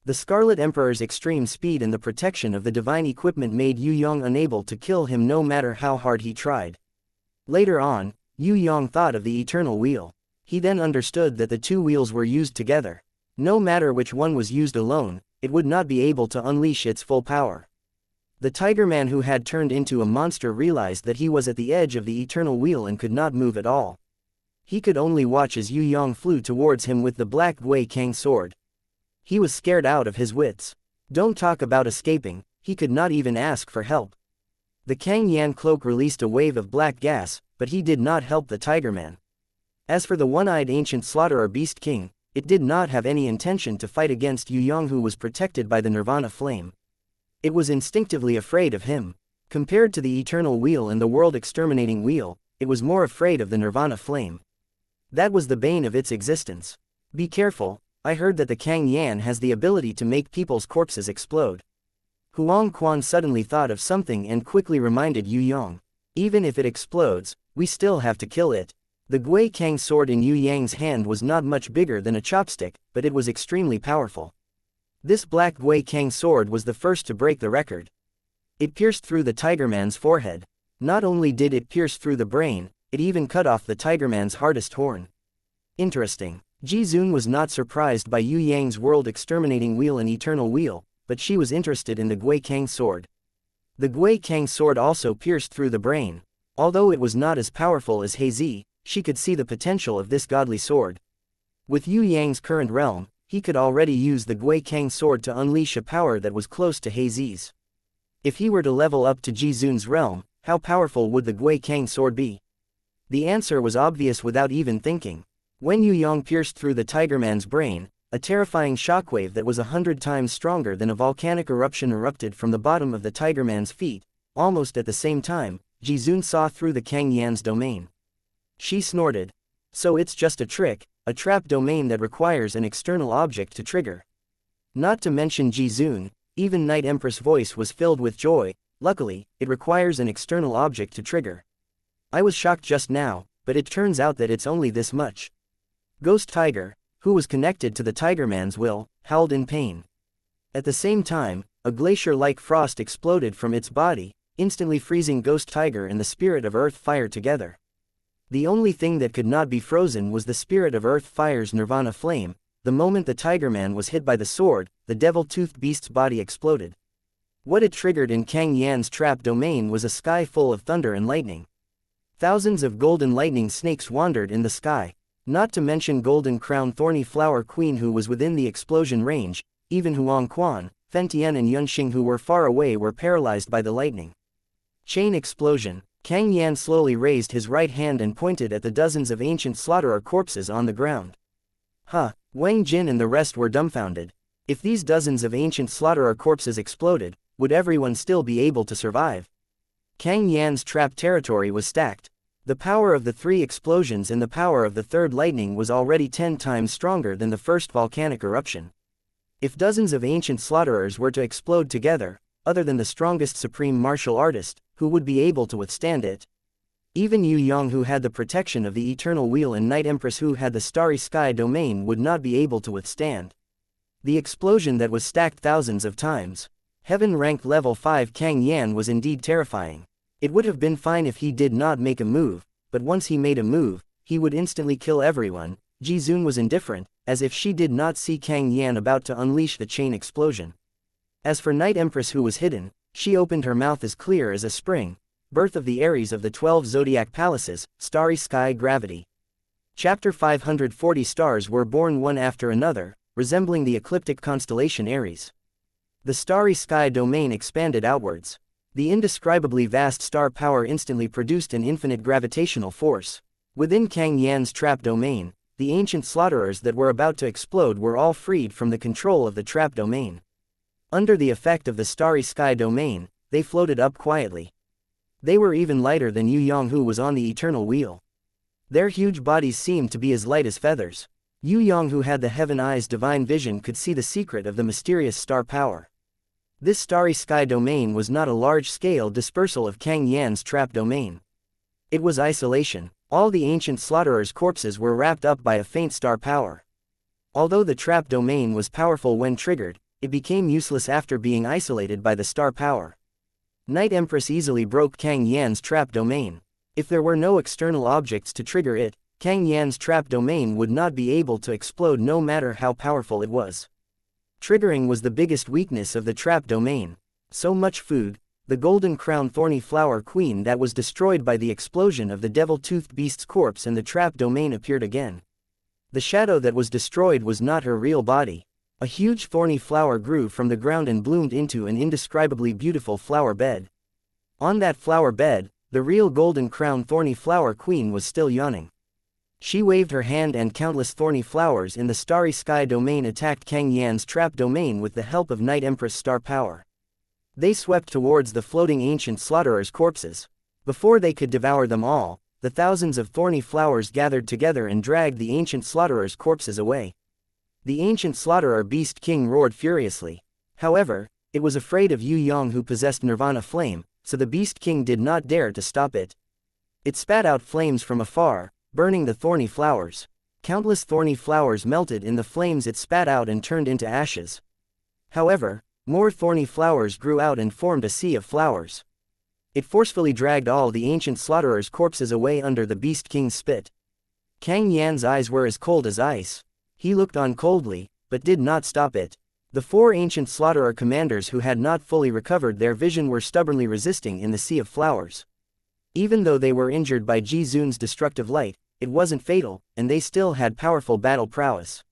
The Scarlet Emperor's extreme speed and the protection of the divine equipment made Yue Yang unable to kill him no matter how hard he tried. Later on, Yue Yang thought of the eternal wheel. He then understood that the two wheels were used together. No matter which one was used alone, it would not be able to unleash its full power. The Tiger Man who had turned into a monster realized that he was at the edge of the eternal wheel and could not move at all. He could only watch as Yue Yang flew towards him with the black Wei Kang sword. He was scared out of his wits. Don't talk about escaping, he could not even ask for help. The Kang Yan cloak released a wave of black gas, but he did not help the Tiger Man. As for the one-eyed ancient slaughterer Beast King, it did not have any intention to fight against Yue Yang who was protected by the Nirvana flame. It was instinctively afraid of him. Compared to the eternal wheel and the world-exterminating wheel, it was more afraid of the Nirvana flame. That was the bane of its existence. Be careful, I heard that the Kang Yan has the ability to make people's corpses explode. Huang Quan suddenly thought of something and quickly reminded Yue Yang. Even if it explodes, we still have to kill it. The Gui Kang sword in Yue Yang's hand was not much bigger than a chopstick, but it was extremely powerful. This black Gui Kang sword was the first to break the record. It pierced through the Tiger Man's forehead. Not only did it pierce through the brain, it even cut off the Tiger Man's hardest horn. Interesting. Ji Zun was not surprised by Yue Yang's world-exterminating wheel and eternal wheel, but she was interested in the Gui Kang sword. The Gui Kang sword also pierced through the brain. Although it was not as powerful as Heizi, she could see the potential of this godly sword. With Yue Yang's current realm, he could already use the Gui Kang sword to unleash a power that was close to Heizi's. If he were to level up to Ji Zun's realm, how powerful would the Gui Kang sword be? The answer was obvious without even thinking. When Yue Yang pierced through the Tiger Man's brain, a terrifying shockwave that was 100 times stronger than a volcanic eruption erupted from the bottom of the Tiger Man's feet. Almost at the same time, Ji Zun saw through the Kang Yan's domain. She snorted. So it's just a trick, a trap domain that requires an external object to trigger. Not to mention Ji Zun, even Night Empress' voice was filled with joy. Luckily, it requires an external object to trigger. I was shocked just now, but it turns out that it's only this much. Ghost Tiger, who was connected to the Tiger Man's will, howled in pain. At the same time, a glacier-like frost exploded from its body, instantly freezing Ghost Tiger and the Spirit of Earth Fire together. The only thing that could not be frozen was the Spirit of Earth Fire's Nirvana flame. The moment the Tiger Man was hit by the sword, the devil-toothed beast's body exploded. What it triggered in Kang Yan's trap domain was a sky full of thunder and lightning. Thousands of golden lightning snakes wandered in the sky. Not to mention Golden Crown Thorny Flower Queen who was within the explosion range. Even Huang Quan, Fen Tian and Yunxing who were far away were paralyzed by the lightning. Chain explosion. Kang Yan slowly raised his right hand and pointed at the dozens of ancient slaughterer corpses on the ground. Wang Jin and the rest were dumbfounded. If these dozens of ancient slaughterer corpses exploded, would everyone still be able to survive? Kang Yan's trap territory was stacked. The power of the 3 explosions and the power of the 3rd lightning was already 10 times stronger than the first volcanic eruption. If dozens of ancient slaughterers were to explode together, other than the strongest supreme martial artist, who would be able to withstand it? Even Yue Yang who had the protection of the Eternal Wheel and Night Empress who had the Starry Sky domain would not be able to withstand. The explosion that was stacked thousands of times. Heaven rank level 5 Kang Yan was indeed terrifying. It would have been fine if he did not make a move, but once he made a move, he would instantly kill everyone. Ji Zun was indifferent, as if she did not see Kang Yan about to unleash the chain explosion. As for Night Empress, who was hidden, she opened her mouth as clear as a spring. Birth of the Aries of the 12 Zodiac Palaces, Starry Sky Gravity. Chapter 540. Stars were born one after another, resembling the ecliptic constellation Aries. The starry sky domain expanded outwards. The indescribably vast star power instantly produced an infinite gravitational force. Within Kang Yan's trap domain, the ancient slaughterers that were about to explode were all freed from the control of the trap domain. Under the effect of the starry sky domain, they floated up quietly. They were even lighter than Yue Yang, who was on the eternal wheel. Their huge bodies seemed to be as light as feathers. Yue Yang, who had the heaven eye's divine vision, could see the secret of the mysterious star power. This starry sky domain was not a large-scale dispersal of Kang Yan's trap domain. It was isolation. All the ancient slaughterers' corpses were wrapped up by a faint star power. Although the trap domain was powerful when triggered, it became useless after being isolated by the star power. Night Empress easily broke Kang Yan's trap domain. If there were no external objects to trigger it, Kang Yan's trap domain would not be able to explode no matter how powerful it was. Triggering was the biggest weakness of the trap domain. So much food, the golden crown thorny flower queen that was destroyed by the explosion of the devil-toothed beast's corpse, and the trap domain appeared again. The shadow that was destroyed was not her real body. A huge thorny flower grew from the ground and bloomed into an indescribably beautiful flower bed. On that flower bed, the real golden crown thorny flower queen was still yawning. She waved her hand and countless thorny flowers in the starry sky domain attacked Kang Yan's trap domain with the help of Night Empress star power. They swept towards the floating ancient slaughterers' corpses. Before they could devour them all, the thousands of thorny flowers gathered together and dragged the ancient slaughterers' corpses away. The ancient slaughterer beast king roared furiously. However, it was afraid of Yue Yang, who possessed Nirvana flame, so the beast king did not dare to stop it. It spat out flames from afar, burning the thorny flowers. Countless thorny flowers melted in the flames it spat out and turned into ashes. However, more thorny flowers grew out and formed a sea of flowers. It forcefully dragged all the ancient slaughterers' corpses away under the beast king's spit. Kang Yan's eyes were as cold as ice. He looked on coldly, but did not stop it. The 4 ancient slaughterer commanders who had not fully recovered their vision were stubbornly resisting in the sea of flowers. Even though they were injured by Ji Zun's destructive light, it wasn't fatal, and they still had powerful battle prowess.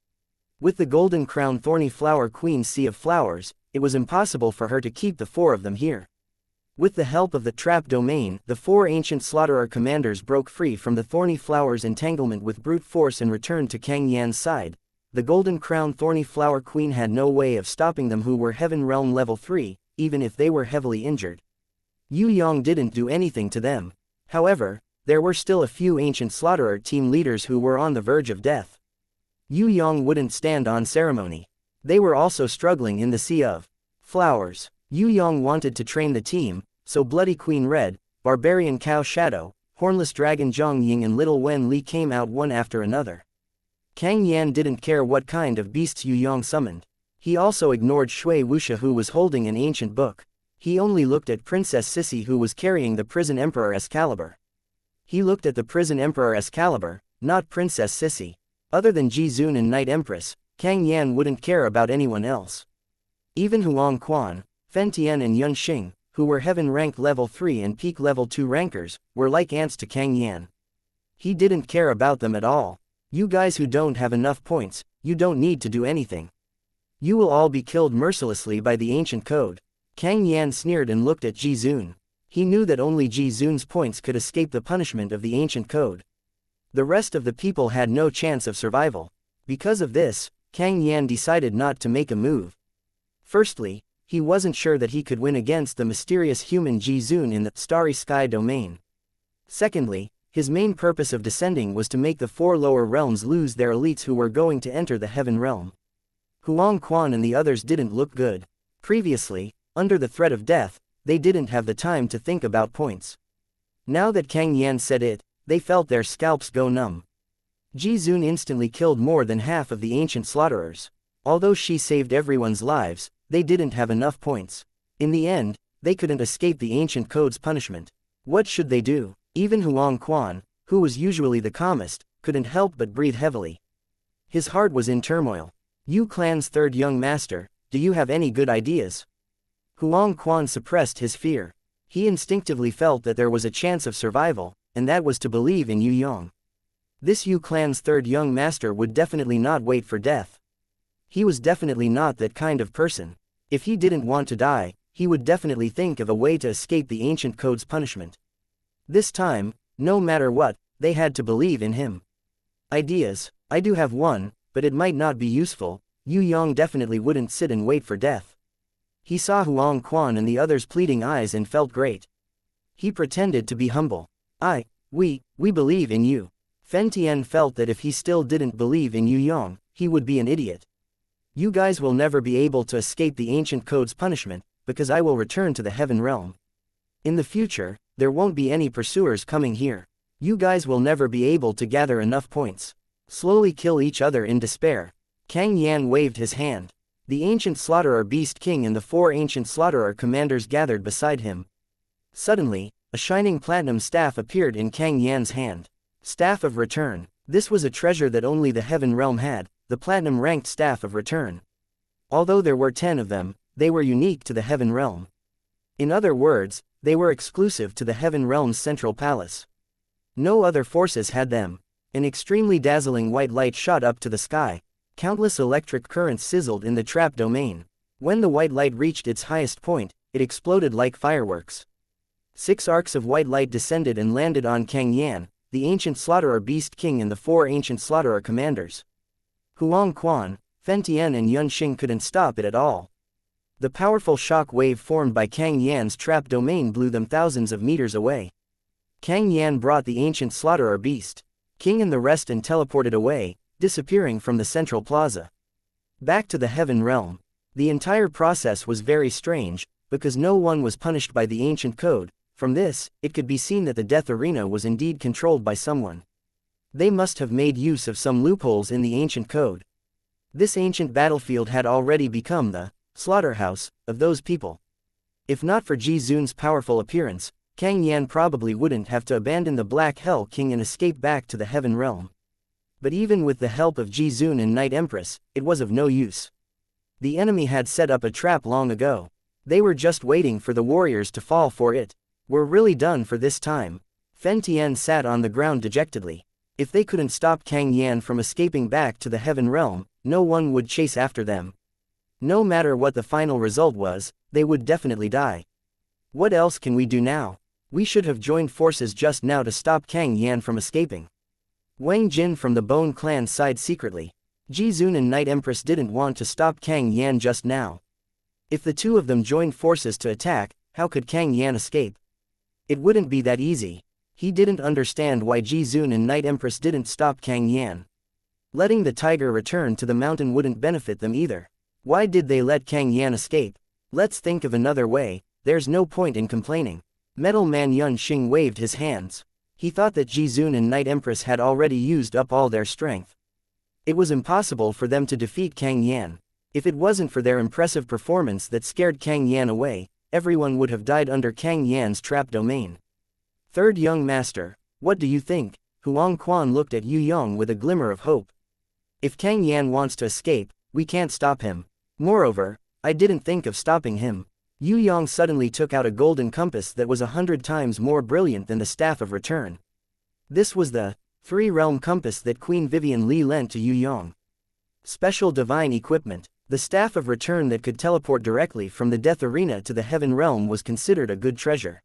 With the golden crown thorny flower queen's sea of flowers, it was impossible for her to keep the 4 of them here. With the help of the trap domain, the 4 ancient slaughterer commanders broke free from the thorny flowers' entanglement with brute force and returned to Kang Yan's side. The golden crown thorny flower queen had no way of stopping them, who were heaven realm level 3, even if they were heavily injured. Yue Yang didn't do anything to them. However, there were still a few ancient slaughterer team leaders who were on the verge of death. Yue Yang wouldn't stand on ceremony. They were also struggling in the sea of flowers. Yue Yang wanted to train the team, so Bloody Queen Red, Barbarian Cow Shadow, Hornless Dragon Zhang Ying and Little Wen Li came out one after another. Kang Yan didn't care what kind of beasts Yue Yang summoned. He also ignored Shui Wuxia, who was holding an ancient book. He only looked at Princess Sissy, who was carrying the Prison Emperor Excalibur. He looked at the Prison Emperor Excalibur, not Princess Sissy. Other than Ji Zun and Night Empress, Kang Yan wouldn't care about anyone else. Even Huang Quan, Fen Tian and Yun Xing, who were heaven rank level 3 and peak level 2 rankers, were like ants to Kang Yan. He didn't care about them at all. You guys who don't have enough points, you don't need to do anything. You will all be killed mercilessly by the ancient code. Kang Yan sneered and looked at Ji Zun. He knew that only Ji Zun's points could escape the punishment of the ancient code. The rest of the people had no chance of survival. Because of this, Kang Yan decided not to make a move. Firstly, he wasn't sure that he could win against the mysterious human Ji Zun in the starry sky domain. Secondly, his main purpose of descending was to make the 4 lower realms lose their elites who were going to enter the heaven realm. Huang Quan and the others didn't look good. Previously, under the threat of death, they didn't have the time to think about points. Now that Kang Yan said it, they felt their scalps go numb. Ji Zun instantly killed more than half of the ancient slaughterers. Although she saved everyone's lives, they didn't have enough points. In the end, they couldn't escape the ancient code's punishment. What should they do? Even Huang Quan, who was usually the calmest, couldn't help but breathe heavily. His heart was in turmoil. Yu clan's third young master, do you have any good ideas? Huang Quan suppressed his fear. He instinctively felt that there was a chance of survival, and that was to believe in Yue Yang. This Yu clan's third young master would definitely not wait for death. He was definitely not that kind of person. If he didn't want to die, he would definitely think of a way to escape the ancient code's punishment. This time, no matter what, they had to believe in him. Ideas. I do have one, but it might not be useful. Yue Yang definitely wouldn't sit and wait for death. He saw Huang Quan and the others' pleading eyes and felt great. He pretended to be humble. We believe in you. Fen Tian felt that if he still didn't believe in Yue Yang, he would be an idiot. You guys will never be able to escape the ancient code's punishment, because I will return to the heaven realm. In the future, there won't be any pursuers coming here. You guys will never be able to gather enough points. Slowly kill each other in despair. Kang Yan waved his hand. The ancient slaughterer Beast King and the 4 ancient slaughterer commanders gathered beside him. Suddenly, a shining platinum staff appeared in Kang Yan's hand. Staff of Return. This was a treasure that only the Heaven Realm had, the platinum-ranked Staff of Return. Although there were 10 of them, they were unique to the Heaven Realm. In other words, they were exclusive to the Heaven Realm's central palace. No other forces had them. An extremely dazzling white light shot up to the sky. Countless electric currents sizzled in the trap domain. When the white light reached its highest point, it exploded like fireworks. 6 arcs of white light descended and landed on Kang Yan, the ancient slaughterer Beast King and the 4 ancient slaughterer commanders. Huang Quan, Fen Tian and Yun Xing couldn't stop it at all. The powerful shock wave formed by Kang Yan's trap domain blew them thousands of meters away. Kang Yan brought the ancient slaughterer Beast King and the rest and teleported away, disappearing from the central plaza. Back to the Heaven Realm. The entire process was very strange, because no one was punished by the ancient code. From this, it could be seen that the death arena was indeed controlled by someone. They must have made use of some loopholes in the ancient code. This ancient battlefield had already become the slaughterhouse of those people. If not for Ji Zun's powerful appearance, Kang Yan probably wouldn't have to abandon the Black Hell King and escape back to the Heaven Realm. But even with the help of Ji Zun and Night Empress, it was of no use. The enemy had set up a trap long ago. They were just waiting for the warriors to fall for it. We're really done for this time. Fen Tian sat on the ground dejectedly. If they couldn't stop Kang Yan from escaping back to the Heaven Realm, no one would chase after them. No matter what the final result was, they would definitely die. What else can we do now? We should have joined forces just now to stop Kang Yan from escaping. Wang Jin from the Bone clan sighed secretly. Ji Zun and Night Empress didn't want to stop Kang Yan just now. If the two of them joined forces to attack, how could Kang Yan escape? It wouldn't be that easy. He didn't understand why Ji Zun and Night Empress didn't stop Kang Yan. Letting the tiger return to the mountain wouldn't benefit them either. Why did they let Kang Yan escape? Let's think of another way. There's no point in complaining. Metal Man Yun Xing waved his hands. He thought that Ji Zun and Night Empress had already used up all their strength. It was impossible for them to defeat Kang Yan. If it wasn't for their impressive performance that scared Kang Yan away, everyone would have died under Kang Yan's trap domain. Third young master, what do you think? Huang Quan looked at Yue Yang with a glimmer of hope. If Kang Yan wants to escape, we can't stop him. Moreover, I didn't think of stopping him. Yue Yang suddenly took out a golden compass that was 100 times more brilliant than the Staff of Return. This was the 3-realm compass that Queen Vivian Li lent to Yue Yang. Special divine equipment. The Staff of Return that could teleport directly from the Death Arena to the Heaven Realm was considered a good treasure.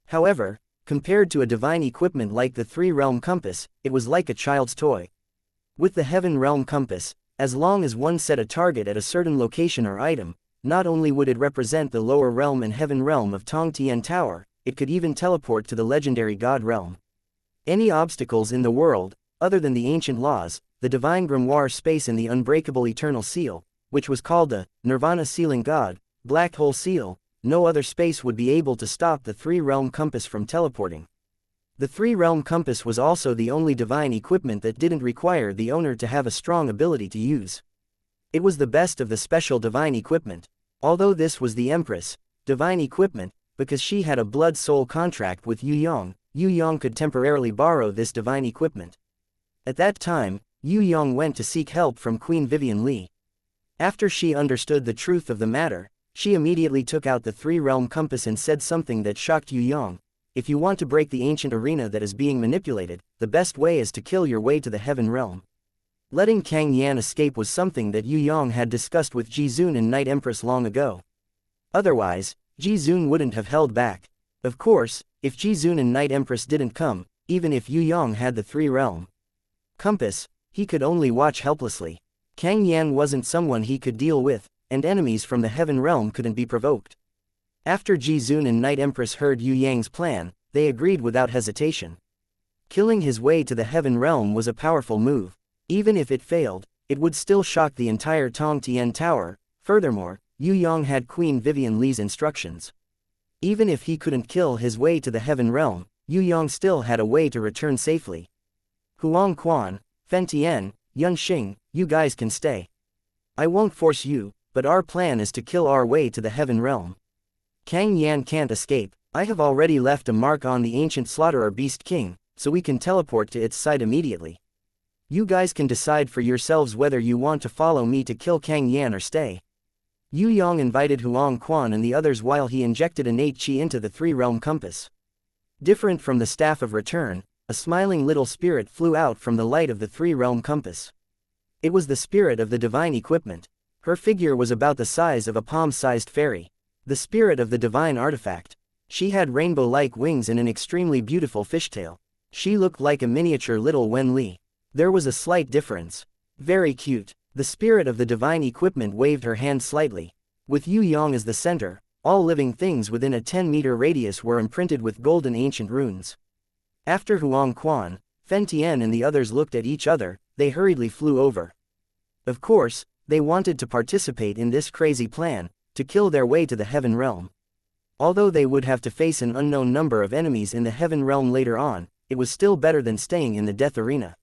However, compared to a divine equipment like the 3-realm compass, it was like a child's toy. With the Heaven Realm compass, as long as one set a target at a certain location or item, not only would it represent the lower realm and Heaven Realm of Tong Tian Tower, it could even teleport to the legendary God Realm. Any obstacles in the world, other than the ancient laws, the divine grimoire space and the unbreakable eternal seal, which was called the Nirvana Sealing God, Black Hole Seal, no other space would be able to stop the 3-realm compass from teleporting. The 3-realm compass was also the only divine equipment that didn't require the owner to have a strong ability to use. It was the best of the special divine equipment. Although this was the Empress, divine equipment, because she had a blood-soul contract with Yue Yang could temporarily borrow this divine equipment. At that time, Yue Yang went to seek help from Queen Vivian Li. After she understood the truth of the matter, she immediately took out the three-realm compass and said something that shocked Yue Yang. If you want to break the ancient arena that is being manipulated, the best way is to kill your way to the heaven realm. Letting Kang Yan escape was something that Yue Yang had discussed with Jizun and Night Empress long ago. Otherwise, Jizun wouldn't have held back. Of course, if Jizun and Night Empress didn't come, even if Yue Yang had the three-realm compass, he could only watch helplessly. Kang Yan wasn't someone he could deal with, and enemies from the heaven realm couldn't be provoked. After Jizun and Night Empress heard Yue Yang's plan, they agreed without hesitation. Killing his way to the heaven realm was a powerful move. Even if it failed, it would still shock the entire Tong Tian Tower. Furthermore, Yue Yang had Queen Vivian Li's instructions. Even if he couldn't kill his way to the heaven realm, Yue Yang still had a way to return safely. Huang Quan, Fen Tian, Yun Xing, you guys can stay. I won't force you, but our plan is to kill our way to the heaven realm. Kang Yan can't escape. I have already left a mark on the ancient slaughterer Beast King, so we can teleport to its side immediately. You guys can decide for yourselves whether you want to follow me to kill Kang Yan or stay. Yue Yang invited Huang Quan and the others while he injected innate qi into the three-realm compass. Different from the Staff of Return, a smiling little spirit flew out from the light of the three-realm compass. It was the spirit of the divine equipment. Her figure was about the size of a palm-sized fairy. The spirit of the divine artifact. She had rainbow-like wings and an extremely beautiful fishtail. She looked like a miniature little Wen Li. There was a slight difference. Very cute. The spirit of the divine equipment waved her hand slightly. With Yue Yang as the center, all living things within a 10-meter radius were imprinted with golden ancient runes. After Huang Quan, Fen Tian and the others looked at each other, they hurriedly flew over. Of course, they wanted to participate in this crazy plan, to kill their way to the heaven realm. Although they would have to face an unknown number of enemies in the heaven realm later on, it was still better than staying in the death arena.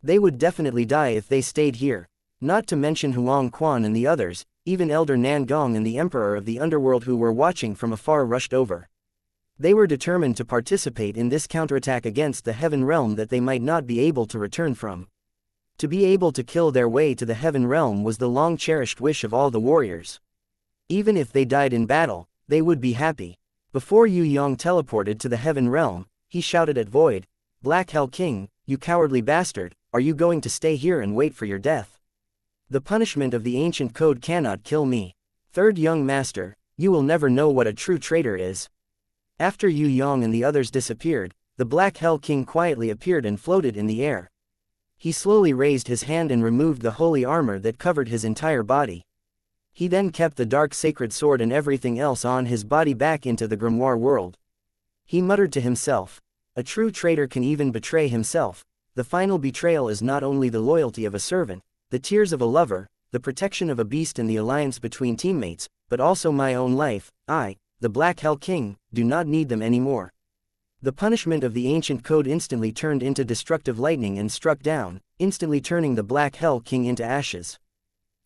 They would definitely die if they stayed here. Not to mention Huang Quan and the others, even Elder Nan Gong and the Emperor of the Underworld who were watching from afar rushed over. They were determined to participate in this counterattack against the heaven realm that they might not be able to return from. To be able to kill their way to the heaven realm was the long-cherished wish of all the warriors. Even if they died in battle, they would be happy. Before Yue Yang teleported to the heaven realm, he shouted at Void, "Black Hell King, you cowardly bastard, are you going to stay here and wait for your death? The punishment of the ancient code cannot kill me. Third young master, you will never know what a true traitor is." After Yue Yang and the others disappeared, the Black Hell King quietly appeared and floated in the air. He slowly raised his hand and removed the holy armor that covered his entire body. He then kept the dark sacred sword and everything else on his body back into the grimoire world. He muttered to himself, "A true traitor can even betray himself. The final betrayal is not only the loyalty of a servant, the tears of a lover, the protection of a beast and the alliance between teammates, but also my own life. I, the Black Hell King, do not need them anymore." The punishment of the ancient code instantly turned into destructive lightning and struck down, instantly turning the Black Hell King into ashes.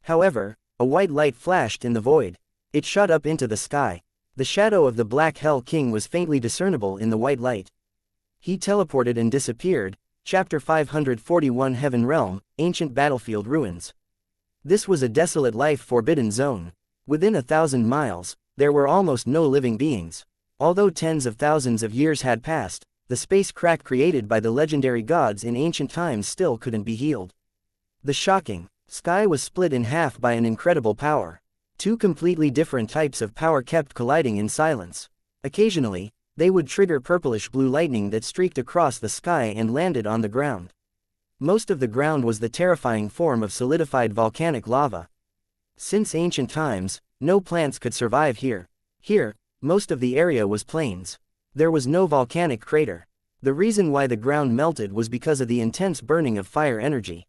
However, a white light flashed in the void. It shot up into the sky. The shadow of the Black Hell King was faintly discernible in the white light. He teleported and disappeared. Chapter 541 Heaven Realm, Ancient Battlefield Ruins. This was a desolate life-forbidden zone. Within 1,000 miles, there were almost no living beings. Although tens of thousands of years had passed, the space crack created by the legendary gods in ancient times still couldn't be healed. The shocking sky was split in half by an incredible power. Two completely different types of power kept colliding in silence. Occasionally, they would trigger purplish-blue lightning that streaked across the sky and landed on the ground. Most of the ground was the terrifying form of solidified volcanic lava. Since ancient times, no plants could survive here. Here, most of the area was plains. There was no volcanic crater. The reason why the ground melted was because of the intense burning of fire energy.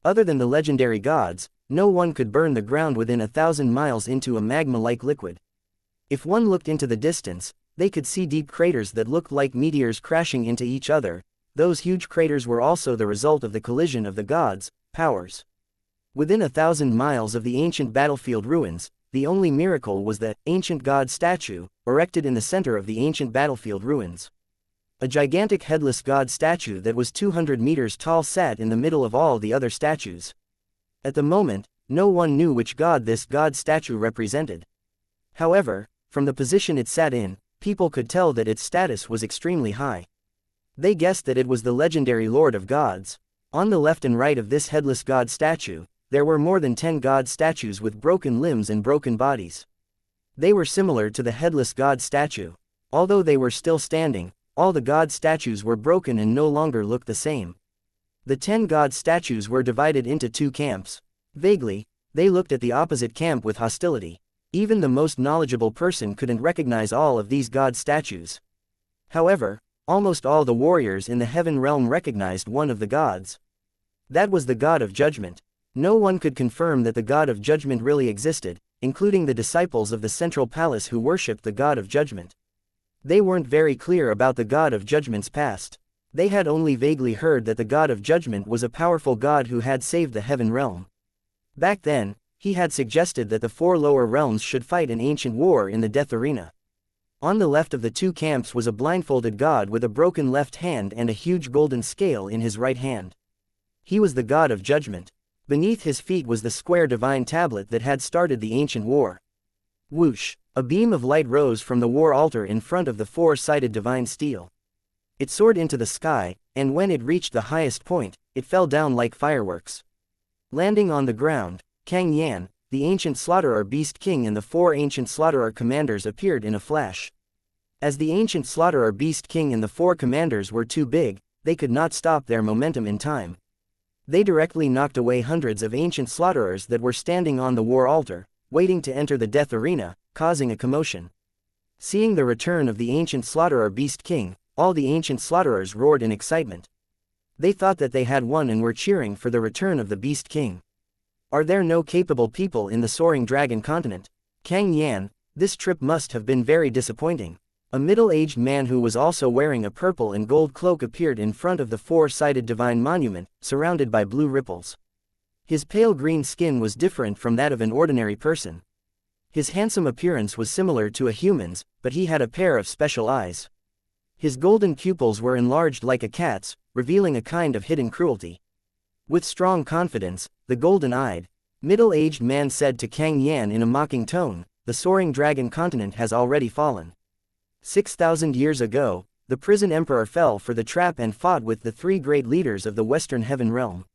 Other than the legendary gods, no one could burn the ground within 1,000 miles into a magma-like liquid. If one looked into the distance, they could see deep craters that looked like meteors crashing into each other. Those huge craters were also the result of the collision of the gods' powers. Within 1,000 miles of the ancient battlefield ruins, the only miracle was the ancient god statue, erected in the center of the ancient battlefield ruins. A gigantic headless god statue that was 200 meters tall sat in the middle of all the other statues. At the moment, no one knew which god this god statue represented. However, from the position it sat in, people could tell that its status was extremely high. They guessed that it was the legendary Lord of Gods. On the left and right of this headless god statue, there were more than 10 god statues with broken limbs and broken bodies. They were similar to the headless god statue. Although they were still standing, all the god statues were broken and no longer looked the same. The 10 god statues were divided into 2 camps. Vaguely, they looked at the opposite camp with hostility. Even the most knowledgeable person couldn't recognize all of these god statues. However, almost all the warriors in the heaven realm recognized one of the gods. That was the god of judgment. No one could confirm that the god of judgment really existed, including the disciples of the central palace who worshipped the god of judgment. They weren't very clear about the god of judgment's past. They had only vaguely heard that the god of judgment was a powerful god who had saved the heaven realm. Back then, he had suggested that the 4 lower realms should fight an ancient war in the death arena. On the left of the 2 camps was a blindfolded god with a broken left hand and a huge golden scale in his right hand. He was the god of judgment. Beneath his feet was the square divine tablet that had started the ancient war. Whoosh! A beam of light rose from the war altar in front of the 4-sided divine steel. It soared into the sky, and when it reached the highest point, it fell down like fireworks. Landing on the ground, Kang Yan, the ancient slaughterer beast king and the 4 ancient slaughterer commanders appeared in a flash. As the ancient slaughterer beast king and the 4 commanders were too big, they could not stop their momentum in time. They directly knocked away hundreds of ancient slaughterers that were standing on the war altar, waiting to enter the death arena, causing a commotion. Seeing the return of the ancient slaughterer beast king, all the ancient slaughterers roared in excitement. They thought that they had won and were cheering for the return of the beast king. Are there no capable people in the soaring dragon continent? Kang Yan, this trip must have been very disappointing. A middle-aged man who was also wearing a purple and gold cloak appeared in front of the 4-sided divine monument, surrounded by blue ripples. His pale green skin was different from that of an ordinary person. His handsome appearance was similar to a human's, but he had a pair of special eyes. His golden pupils were enlarged like a cat's, revealing a kind of hidden cruelty. With strong confidence, the golden-eyed, middle-aged man said to Kang Yan in a mocking tone, "The soaring dragon continent has already fallen. 6,000 years ago, the prison emperor fell for the trap and fought with the 3 great leaders of the Western Heaven Realm.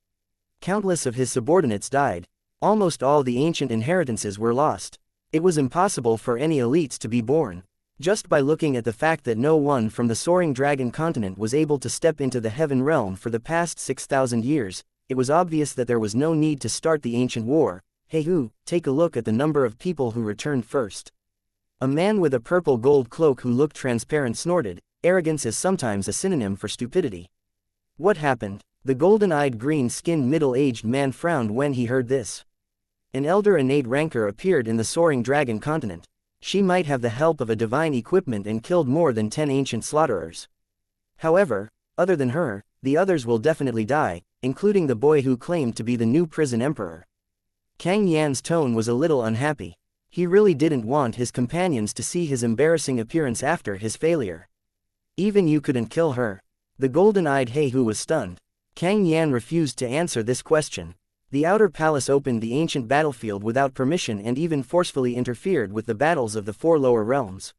Countless of his subordinates died. Almost all the ancient inheritances were lost. It was impossible for any elites to be born. Just by looking at the fact that no one from the soaring dragon continent was able to step into the Heaven Realm for the past 6,000 years, it was obvious that there was no need to start the ancient war. Hey who, take a look at the number of people who returned first." A man with a purple gold cloak who looked transparent snorted, "Arrogance is sometimes a synonym for stupidity." What happened? The golden-eyed green-skinned middle-aged man frowned when he heard this. An elder innate rancor appeared in the soaring dragon continent. She might have the help of a divine equipment and killed more than 10 ancient slaughterers. However, other than her, the others will definitely die, including the boy who claimed to be the new prison emperor. Kang Yan's tone was a little unhappy. He really didn't want his companions to see his embarrassing appearance after his failure. Even you couldn't kill her. The golden-eyed Heihu was stunned. Kang Yan refused to answer this question. The outer palace opened the ancient battlefield without permission and even forcefully interfered with the battles of the 4 lower realms.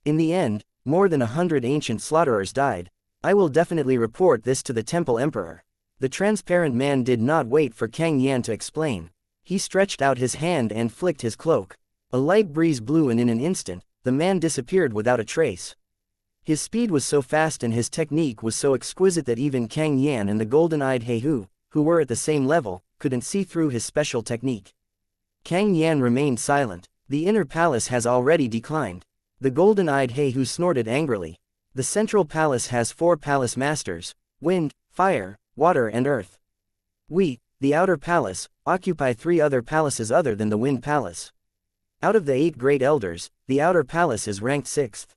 In the end, more than 100 ancient slaughterers died. I will definitely report this to the temple emperor. The transparent man did not wait for Kang Yan to explain. He stretched out his hand and flicked his cloak. A light breeze blew and in an instant, the man disappeared without a trace. His speed was so fast and his technique was so exquisite that even Kang Yan and the golden-eyed Heihu, who were at the same level, couldn't see through his special technique. Kang Yan remained silent. The inner palace has already declined. The golden-eyed Heihu snorted angrily. The central palace has 4 palace masters: wind, fire, water and earth. We, the outer palace, occupy 3 other palaces other than the wind palace. Out of the 8 great elders, the outer palace is ranked 6th.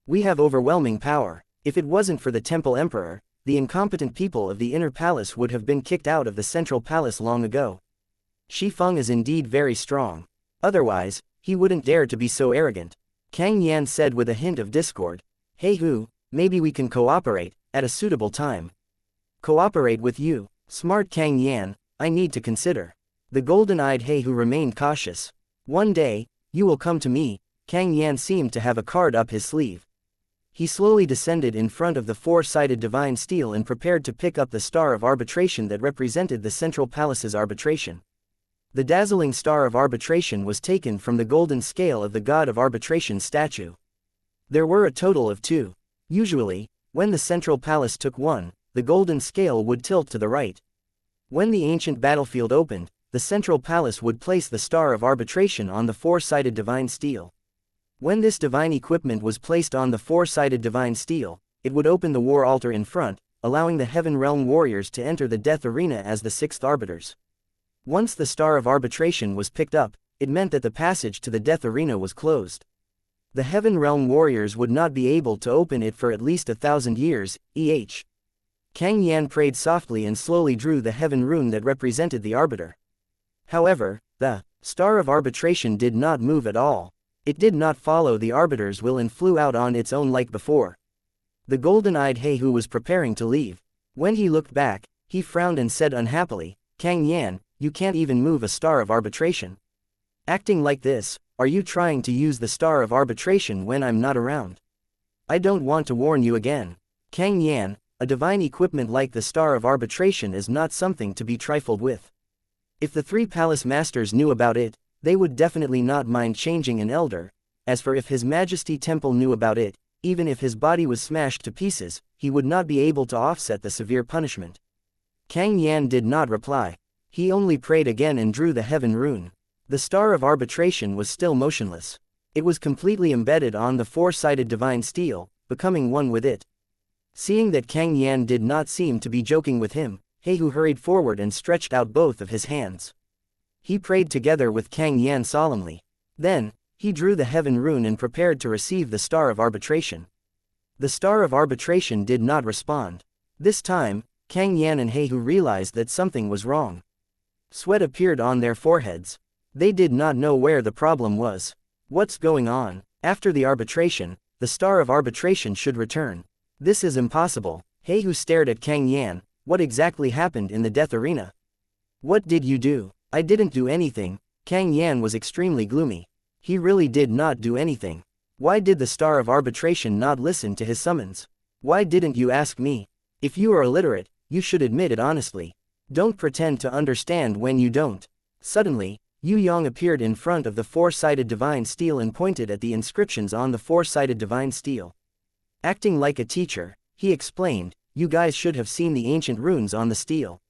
We have overwhelming power. If it wasn't for the temple emperor, the incompetent people of the inner palace would have been kicked out of the central palace long ago. Feng is indeed very strong. Otherwise, he wouldn't dare to be so arrogant. Kang Yan said with a hint of discord. Hey Hu, maybe we can cooperate, at a suitable time. Cooperate with you? Smart Kang Yan, I need to consider. The golden-eyed He Hu remained cautious. One day, you will come to me. Kang Yan seemed to have a card up his sleeve. He slowly descended in front of the four-sided divine steel and prepared to pick up the star of arbitration that represented the central palace's arbitration. The dazzling star of arbitration was taken from the golden scale of the god of arbitration statue. There were a total of 2. Usually, when the central palace took one, the golden scale would tilt to the right. When the ancient battlefield opened, the central palace would place the star of arbitration on the four-sided divine steel. When this divine equipment was placed on the four-sided divine steel, it would open the war altar in front, allowing the Heaven Realm warriors to enter the death arena as the 6th arbiters. Once the star of arbitration was picked up, it meant that the passage to the death arena was closed. The Heaven Realm warriors would not be able to open it for at least 1,000 years, Kang Yan prayed softly and slowly drew the heaven rune that represented the arbiter. However, the star of arbitration did not move at all. It did not follow the arbiter's will and flew out on its own like before. The golden-eyed He Hu was preparing to leave. When he looked back, he frowned and said unhappily, Kang Yan, you can't even move a star of arbitration. Acting like this, are you trying to use the star of arbitration when I'm not around? I don't want to warn you again. Kang Yan, a divine equipment like the star of arbitration is not something to be trifled with. If the 3 palace masters knew about it, they would definitely not mind changing an elder. As for if His Majesty Temple knew about it, even if his body was smashed to pieces, he would not be able to offset the severe punishment. Kang Yan did not reply. He only prayed again and drew the heaven rune. The star of arbitration was still motionless. It was completely embedded on the four-sided divine steel, becoming one with it. Seeing that Kang Yan did not seem to be joking with him, He Hu hurried forward and stretched out both of his hands. He prayed together with Kang Yan solemnly. Then, he drew the heaven rune and prepared to receive the star of arbitration. The star of arbitration did not respond. This time, Kang Yan and He Hu realized that something was wrong. Sweat appeared on their foreheads. They did not know where the problem was. What's going on? After the arbitration, the star of arbitration should return. This is impossible. He Hu stared at Kang Yan. What exactly happened in the death arena? What did you do? I didn't do anything. Kang Yan was extremely gloomy. He really did not do anything. Why did the star of arbitration not listen to his summons? Why didn't you ask me? If you are illiterate, you should admit it honestly. Don't pretend to understand when you don't. Suddenly, Yue Yang appeared in front of the four-sided divine steel and pointed at the inscriptions on the four-sided divine steel. Acting like a teacher, he explained, you guys should have seen the ancient runes on the steel.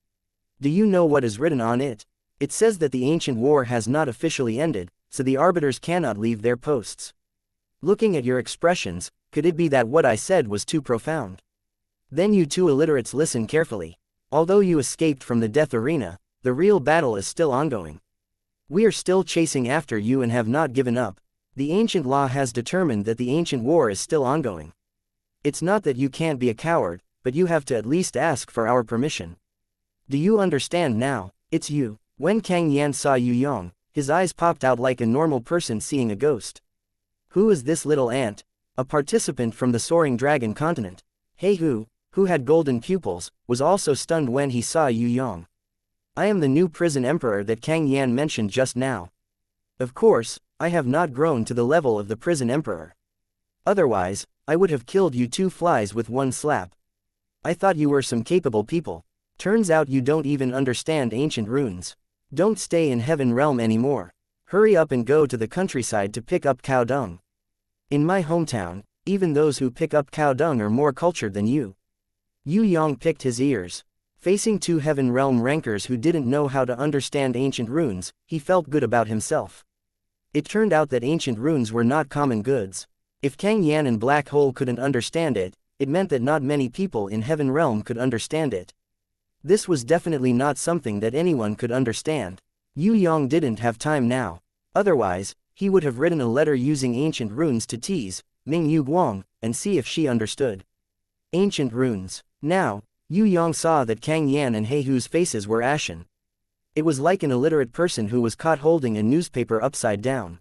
Do you know what is written on it? It says that the ancient war has not officially ended, so the arbiters cannot leave their posts. Looking at your expressions, could it be that what I said was too profound? Then you two illiterates listen carefully. Although you escaped from the death arena, the real battle is still ongoing. We are still chasing after you and have not given up. The ancient law has determined that the ancient war is still ongoing. It's not that you can't be a coward, but you have to at least ask for our permission. Do you understand now? It's you. When Kang Yan saw Yue Yang, his eyes popped out like a normal person seeing a ghost. Who is this little ant? A participant from the Soaring Dragon continent. He Hu, who had golden pupils, was also stunned when he saw Yue Yang. I am the new prison emperor that Kang Yan mentioned just now. Of course, I have not grown to the level of the prison emperor. Otherwise, I would have killed you 2 flies with 1 slap. I thought you were some capable people. Turns out you don't even understand ancient runes. Don't stay in Heaven Realm anymore. Hurry up and go to the countryside to pick up cow dung. In my hometown, even those who pick up cow dung are more cultured than you. Yue Yang picked his ears. Facing 2 Heaven Realm rankers who didn't know how to understand ancient runes, he felt good about himself. It turned out that ancient runes were not common goods. If Kang Yan and Black Hole couldn't understand it, it meant that not many people in Heaven Realm could understand it. This was definitely not something that anyone could understand. Yue Yang didn't have time now. Otherwise, he would have written a letter using ancient runes to tease Ming Yu Guang and see if she understood. Ancient runes. Now, Yue Yang saw that Kang Yan and He Hu's faces were ashen. It was like an illiterate person who was caught holding a newspaper upside down.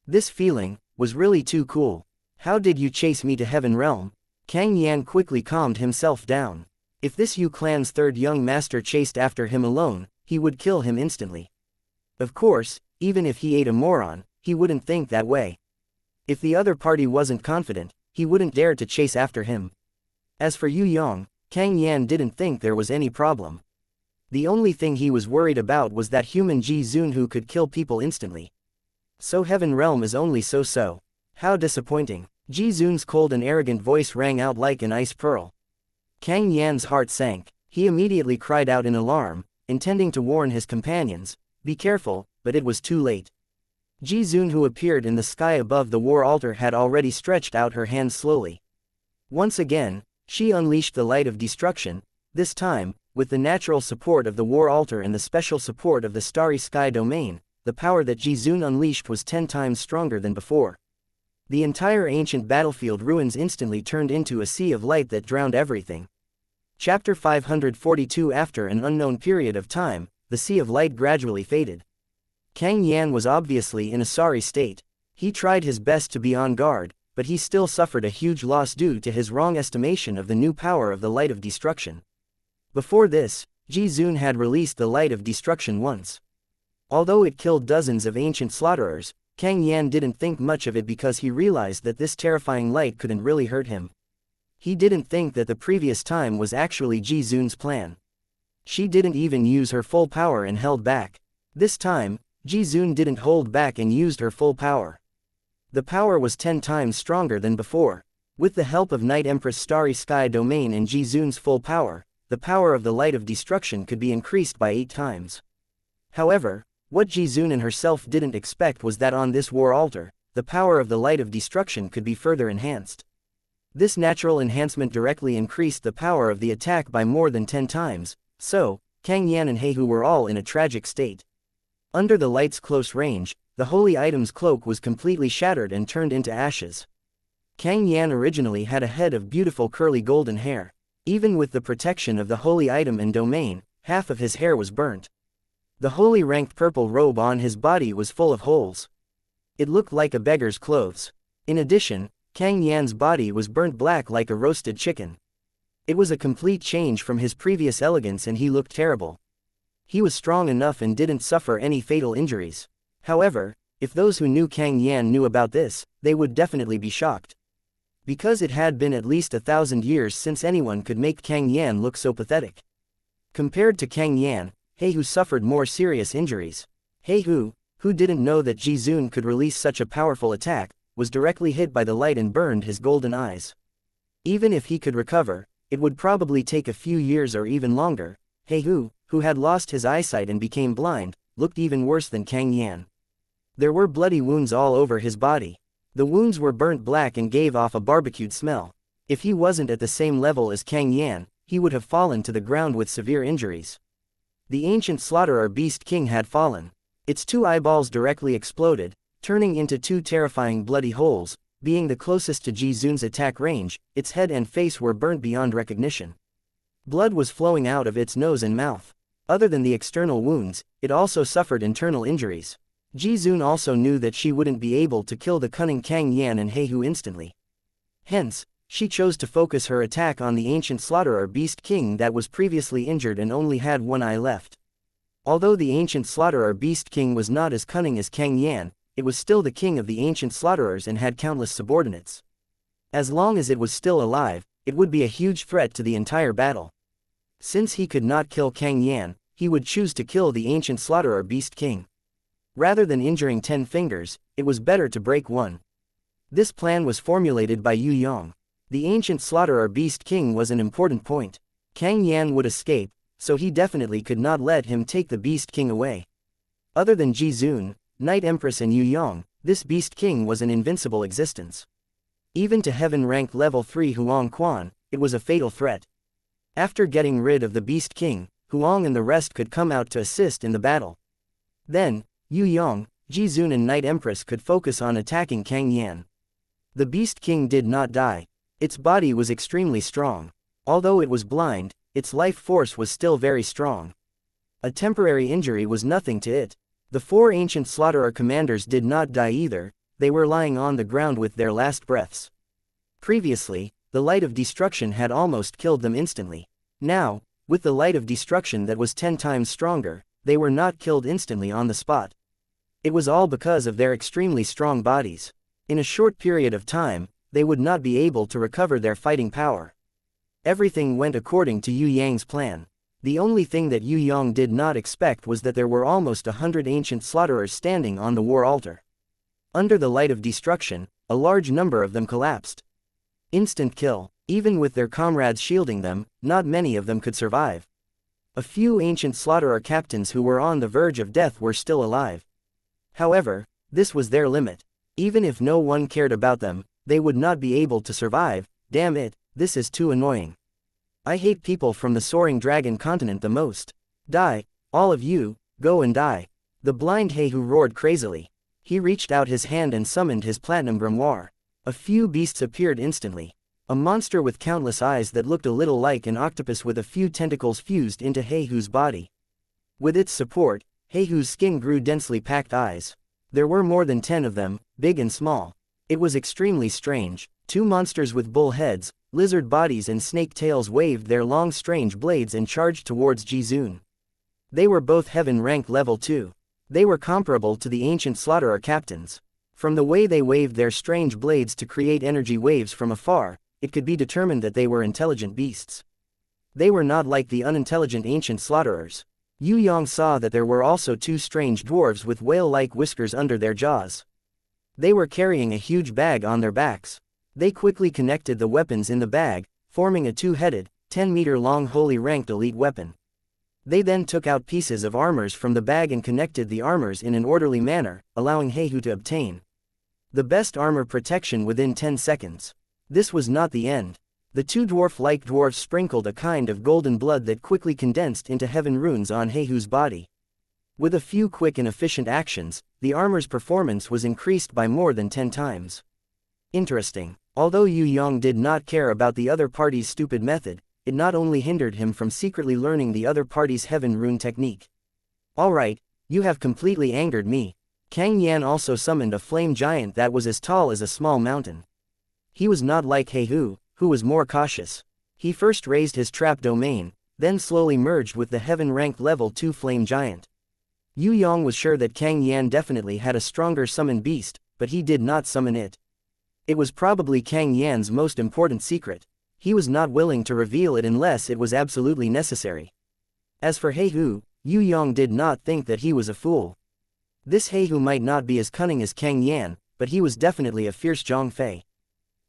This feeling was really too cool. How did you chase me to Heaven Realm? Kang Yan quickly calmed himself down. If this Yu clan's third young master chased after him alone, he would kill him instantly. Of course, even if he ate a moron, he wouldn't think that way. If the other party wasn't confident, he wouldn't dare to chase after him. As for Yue Yang, Kang Yan didn't think there was any problem. The only thing he was worried about was that human Ji Zun who could kill people instantly. So Heaven Realm is only so-so. How disappointing. Ji Zun's cold and arrogant voice rang out like an ice pearl. Kang Yan's heart sank. He immediately cried out in alarm, intending to warn his companions, "Be careful," but it was too late. Ji Zun who appeared in the sky above the war altar had already stretched out her hands slowly. Once again, she unleashed the light of destruction, this time, with the natural support of the war altar and the special support of the starry sky domain. The power that Ji Zun unleashed was 10 times stronger than before. The entire ancient battlefield ruins instantly turned into a sea of light that drowned everything. Chapter 542. After an unknown period of time, the sea of light gradually faded. Kang Yan was obviously in a sorry state. He tried his best to be on guard, but he still suffered a huge loss due to his wrong estimation of the new power of the light of destruction. Before this, Ji Zun had released the light of destruction once. Although it killed dozens of ancient slaughterers, Kang Yan didn't think much of it because he realized that this terrifying light couldn't really hurt him. He didn't think that the previous time was actually Ji Zun's plan. She didn't even use her full power and held back. This time, Ji Zun didn't hold back and used her full power. The power was 10 times stronger than before. With the help of Night Empress Starry Sky Domain and Ji Zun's full power, the power of the light of destruction could be increased by 8 times. However, what Ji Zun and herself didn't expect was that on this war altar, the power of the light of destruction could be further enhanced. This natural enhancement directly increased the power of the attack by more than 10 times, so, Kang Yan and Heihu were all in a tragic state. Under the light's close range, the holy item's cloak was completely shattered and turned into ashes. Kang Yan originally had a head of beautiful curly golden hair. Even with the protection of the holy item and domain, half of his hair was burnt. The holy ranked purple robe on his body was full of holes. It looked like a beggar's clothes. In addition, Kang Yan's body was burnt black like a roasted chicken. It was a complete change from his previous elegance and he looked terrible. He was strong enough and didn't suffer any fatal injuries. However, if those who knew Kang Yan knew about this, they would definitely be shocked. Because it had been at least 1,000 years since anyone could make Kang Yan look so pathetic. Compared to Kang Yan, Heihu suffered more serious injuries. Heihu, who didn't know that Ji Zun could release such a powerful attack, was directly hit by the light and burned his golden eyes. Even if he could recover, it would probably take a few years or even longer. Heihu, who had lost his eyesight and became blind, looked even worse than Kang Yan. There were bloody wounds all over his body. The wounds were burnt black and gave off a barbecued smell. If he wasn't at the same level as Kang Yan, he would have fallen to the ground with severe injuries. The ancient slaughterer Beast King had fallen. Its 2 eyeballs directly exploded, turning into 2 terrifying bloody holes. Being the closest to Ji Zun's attack range, its head and face were burnt beyond recognition. Blood was flowing out of its nose and mouth. Other than the external wounds, it also suffered internal injuries. Ji Zun also knew that she wouldn't be able to kill the cunning Kang Yan and Heihu instantly. Hence, she chose to focus her attack on the ancient slaughterer Beast King that was previously injured and only had 1 eye left. Although the ancient slaughterer Beast King was not as cunning as Kang Yan, it was still the king of the ancient slaughterers and had countless subordinates. As long as it was still alive, it would be a huge threat to the entire battle. Since he could not kill Kang Yan, he would choose to kill the ancient slaughterer Beast King. Rather than injuring 10 fingers, it was better to break 1. This plan was formulated by Yue Yang. The ancient slaughterer Beast King was an important point. Kang Yan would escape, so he definitely could not let him take the Beast King away. Other than Ji Zun, Night Empress and Yue Yang, this Beast King was an invincible existence. Even to Heaven Rank Level 3 Huang Quan, it was a fatal threat. After getting rid of the Beast King, Huang and the rest could come out to assist in the battle. Then, Yue Yang, Ji Zun and Night Empress could focus on attacking Kang Yan. The Beast King did not die. Its body was extremely strong. Although it was blind, its life force was still very strong. A temporary injury was nothing to it. The 4 ancient slaughterer commanders did not die either, they were lying on the ground with their last breaths. Previously, the light of destruction had almost killed them instantly. Now, with the light of destruction that was 10 times stronger, they were not killed instantly on the spot. It was all because of their extremely strong bodies. In a short period of time, they would not be able to recover their fighting power. Everything went according to Yue Yang's plan. The only thing that Yue Yang did not expect was that there were almost 100 ancient slaughterers standing on the war altar. Under the light of destruction, a large number of them collapsed. Instant kill. Even with their comrades shielding them, not many of them could survive. A few ancient slaughterer captains who were on the verge of death were still alive. However, this was their limit. Even if no one cared about them, they would not be able to survive. Damn it, this is too annoying. I hate people from the soaring dragon continent the most. Die, all of you, go and die. The blind Heihu roared crazily. He reached out his hand and summoned his platinum grimoire. A few beasts appeared instantly. A monster with countless eyes that looked a little like an octopus with a few tentacles fused into Heihu's body. With its support, Heihu's skin grew densely packed eyes. There were more than 10 of them, big and small. It was extremely strange. 2 monsters with bull heads, lizard bodies and snake tails waved their long strange blades and charged towards Jizun. They were both heaven rank level 2. They were comparable to the ancient slaughterer captains. From the way they waved their strange blades to create energy waves from afar, it could be determined that they were intelligent beasts. They were not like the unintelligent ancient slaughterers. Yue Yang saw that there were also 2 strange dwarves with whale-like whiskers under their jaws. They were carrying a huge bag on their backs. They quickly connected the weapons in the bag, forming a 2-headed, 10-meter-long holy ranked elite weapon. They then took out pieces of armors from the bag and connected the armors in an orderly manner, allowing Heihu to obtain the best armor protection within 10 seconds. This was not the end. The 2 dwarf-like dwarves sprinkled a kind of golden blood that quickly condensed into heaven runes on Heihu's body. With a few quick and efficient actions, the armor's performance was increased by more than 10 times. Interesting. Although Yue Yang did not care about the other party's stupid method, it not only hindered him from secretly learning the other party's heaven rune technique. Alright, you have completely angered me. Kang Yan also summoned a flame giant that was as tall as a small mountain. He was not like Heihu, who was more cautious. He first raised his trap domain, then slowly merged with the heaven-ranked level 2 flame giant. Yue Yang was sure that Kang Yan definitely had a stronger summoned beast, but he did not summon it. It was probably Kang Yan's most important secret. He was not willing to reveal it unless it was absolutely necessary. As for Heihu, Yue Yang did not think that he was a fool. This Heihu might not be as cunning as Kang Yan, but he was definitely a fierce Zhongfei.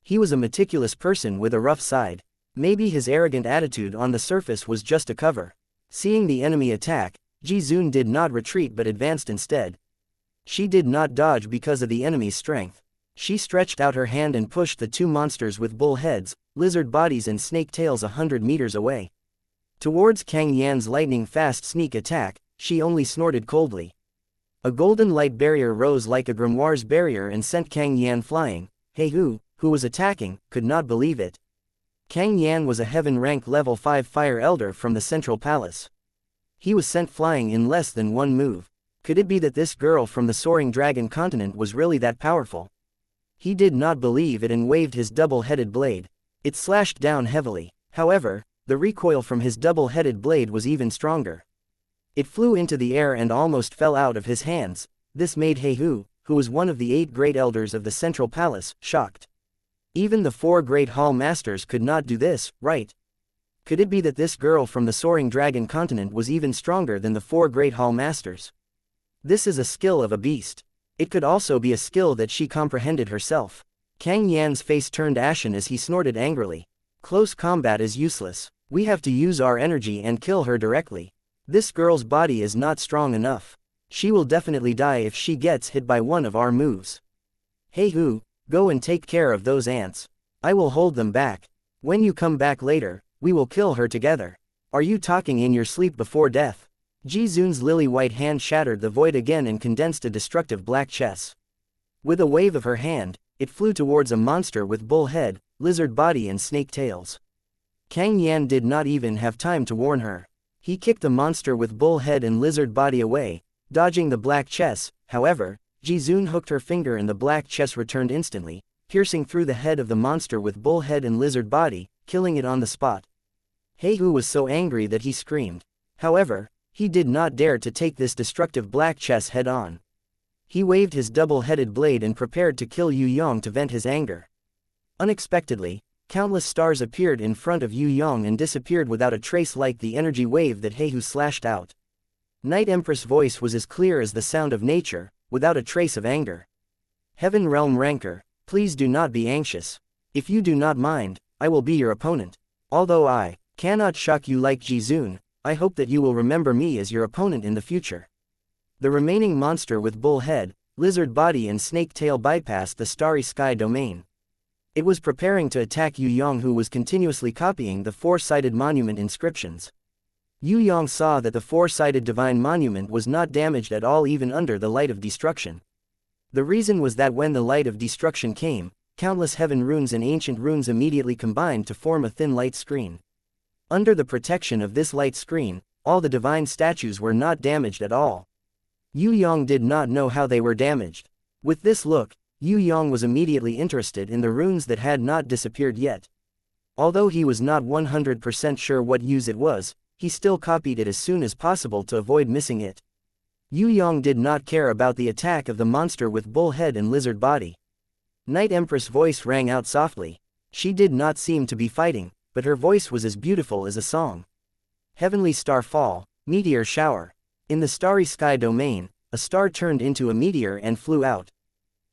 He was a meticulous person with a rough side. Maybe his arrogant attitude on the surface was just a cover. Seeing the enemy attack, Jizun did not retreat but advanced instead. She did not dodge because of the enemy's strength. She stretched out her hand and pushed the 2 monsters with bull heads, lizard bodies and snake tails 100 meters away. Towards Kang Yan's lightning-fast sneak attack, she only snorted coldly. A golden light barrier rose like a grimoire's barrier and sent Kang Yan flying. Heihu, who was attacking, could not believe it. Kang Yan was a heaven rank level 5 fire elder from the central palace. He was sent flying in less than 1 move. Could it be that this girl from the soaring dragon continent was really that powerful? He did not believe it and waved his double-headed blade. It slashed down heavily. However, the recoil from his double-headed blade was even stronger. It flew into the air and almost fell out of his hands. This made Heihu, who was one of the 8 great elders of the central palace, shocked. Even the 4 great hall masters could not do this, right? Could it be that this girl from the soaring dragon continent was even stronger than the 4 great hall masters? This is a skill of a beast. It could also be a skill that she comprehended herself. Kang Yan's face turned ashen as he snorted angrily. Close combat is useless. We have to use our energy and kill her directly. This girl's body is not strong enough. She will definitely die if she gets hit by one of our moves. Heihu, go and take care of those ants. I will hold them back. When you come back later, we will kill her together. Are you talking in your sleep before death? Jizun's lily-white hand shattered the void again and condensed a destructive black chess. With a wave of her hand, it flew towards a monster with bull head, lizard body and snake tails. Kang Yan did not even have time to warn her. He kicked the monster with bull head and lizard body away, dodging the black chess. However, Jizun hooked her finger and the black chess returned instantly, piercing through the head of the monster with bull head and lizard body, killing it on the spot. Heihu was so angry that he screamed. However, he did not dare to take this destructive black chess head on. He waved his double-headed blade and prepared to kill Yue Yang to vent his anger. Unexpectedly, countless stars appeared in front of Yue Yang and disappeared without a trace like the energy wave that Heihu slashed out. Night Empress' voice was as clear as the sound of nature, without a trace of anger. Heaven Realm Rancor, please do not be anxious. If you do not mind, I will be your opponent. Although I cannot shock you like Jizun, I hope that you will remember me as your opponent in the future. The remaining monster with bull head, lizard body and snake tail bypassed the starry sky domain. It was preparing to attack Yue Yang, who was continuously copying the four-sided monument inscriptions. Yue Yang saw that the four-sided divine monument was not damaged at all even under the light of destruction. The reason was that when the light of destruction came, countless heaven runes and ancient runes immediately combined to form a thin light screen. Under the protection of this light screen, all the divine statues were not damaged at all. Yue Yang did not know how they were damaged. With this look, Yue Yang was immediately interested in the runes that had not disappeared yet. Although he was not 100% sure what use it was, he still copied it as soon as possible to avoid missing it. Yue Yang did not care about the attack of the monster with bull head and lizard body. Night Empress' voice rang out softly. She did not seem to be fighting, but her voice was as beautiful as a song. Heavenly star fall, meteor shower. In the starry sky domain, a star turned into a meteor and flew out.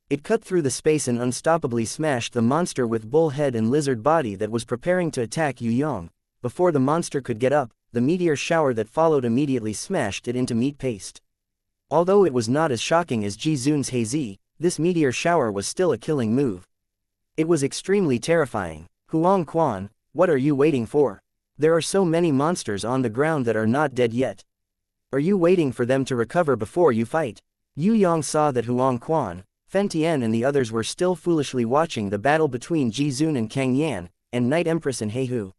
It cut through the space and unstoppably smashed the monster with bull head and lizard body that was preparing to attack Yue Yang. Before the monster could get up, the meteor shower that followed immediately smashed it into meat paste. Although it was not as shocking as Jizun's hazy, this meteor shower was still a killing move. It was extremely terrifying. Huang Quan, what are you waiting for? There are so many monsters on the ground that are not dead yet. Are you waiting for them to recover before you fight? Yue Yang saw that Huang Quan, Fen Tian and the others were still foolishly watching the battle between Jizun and Kang Yan, and Night Empress and Heihu.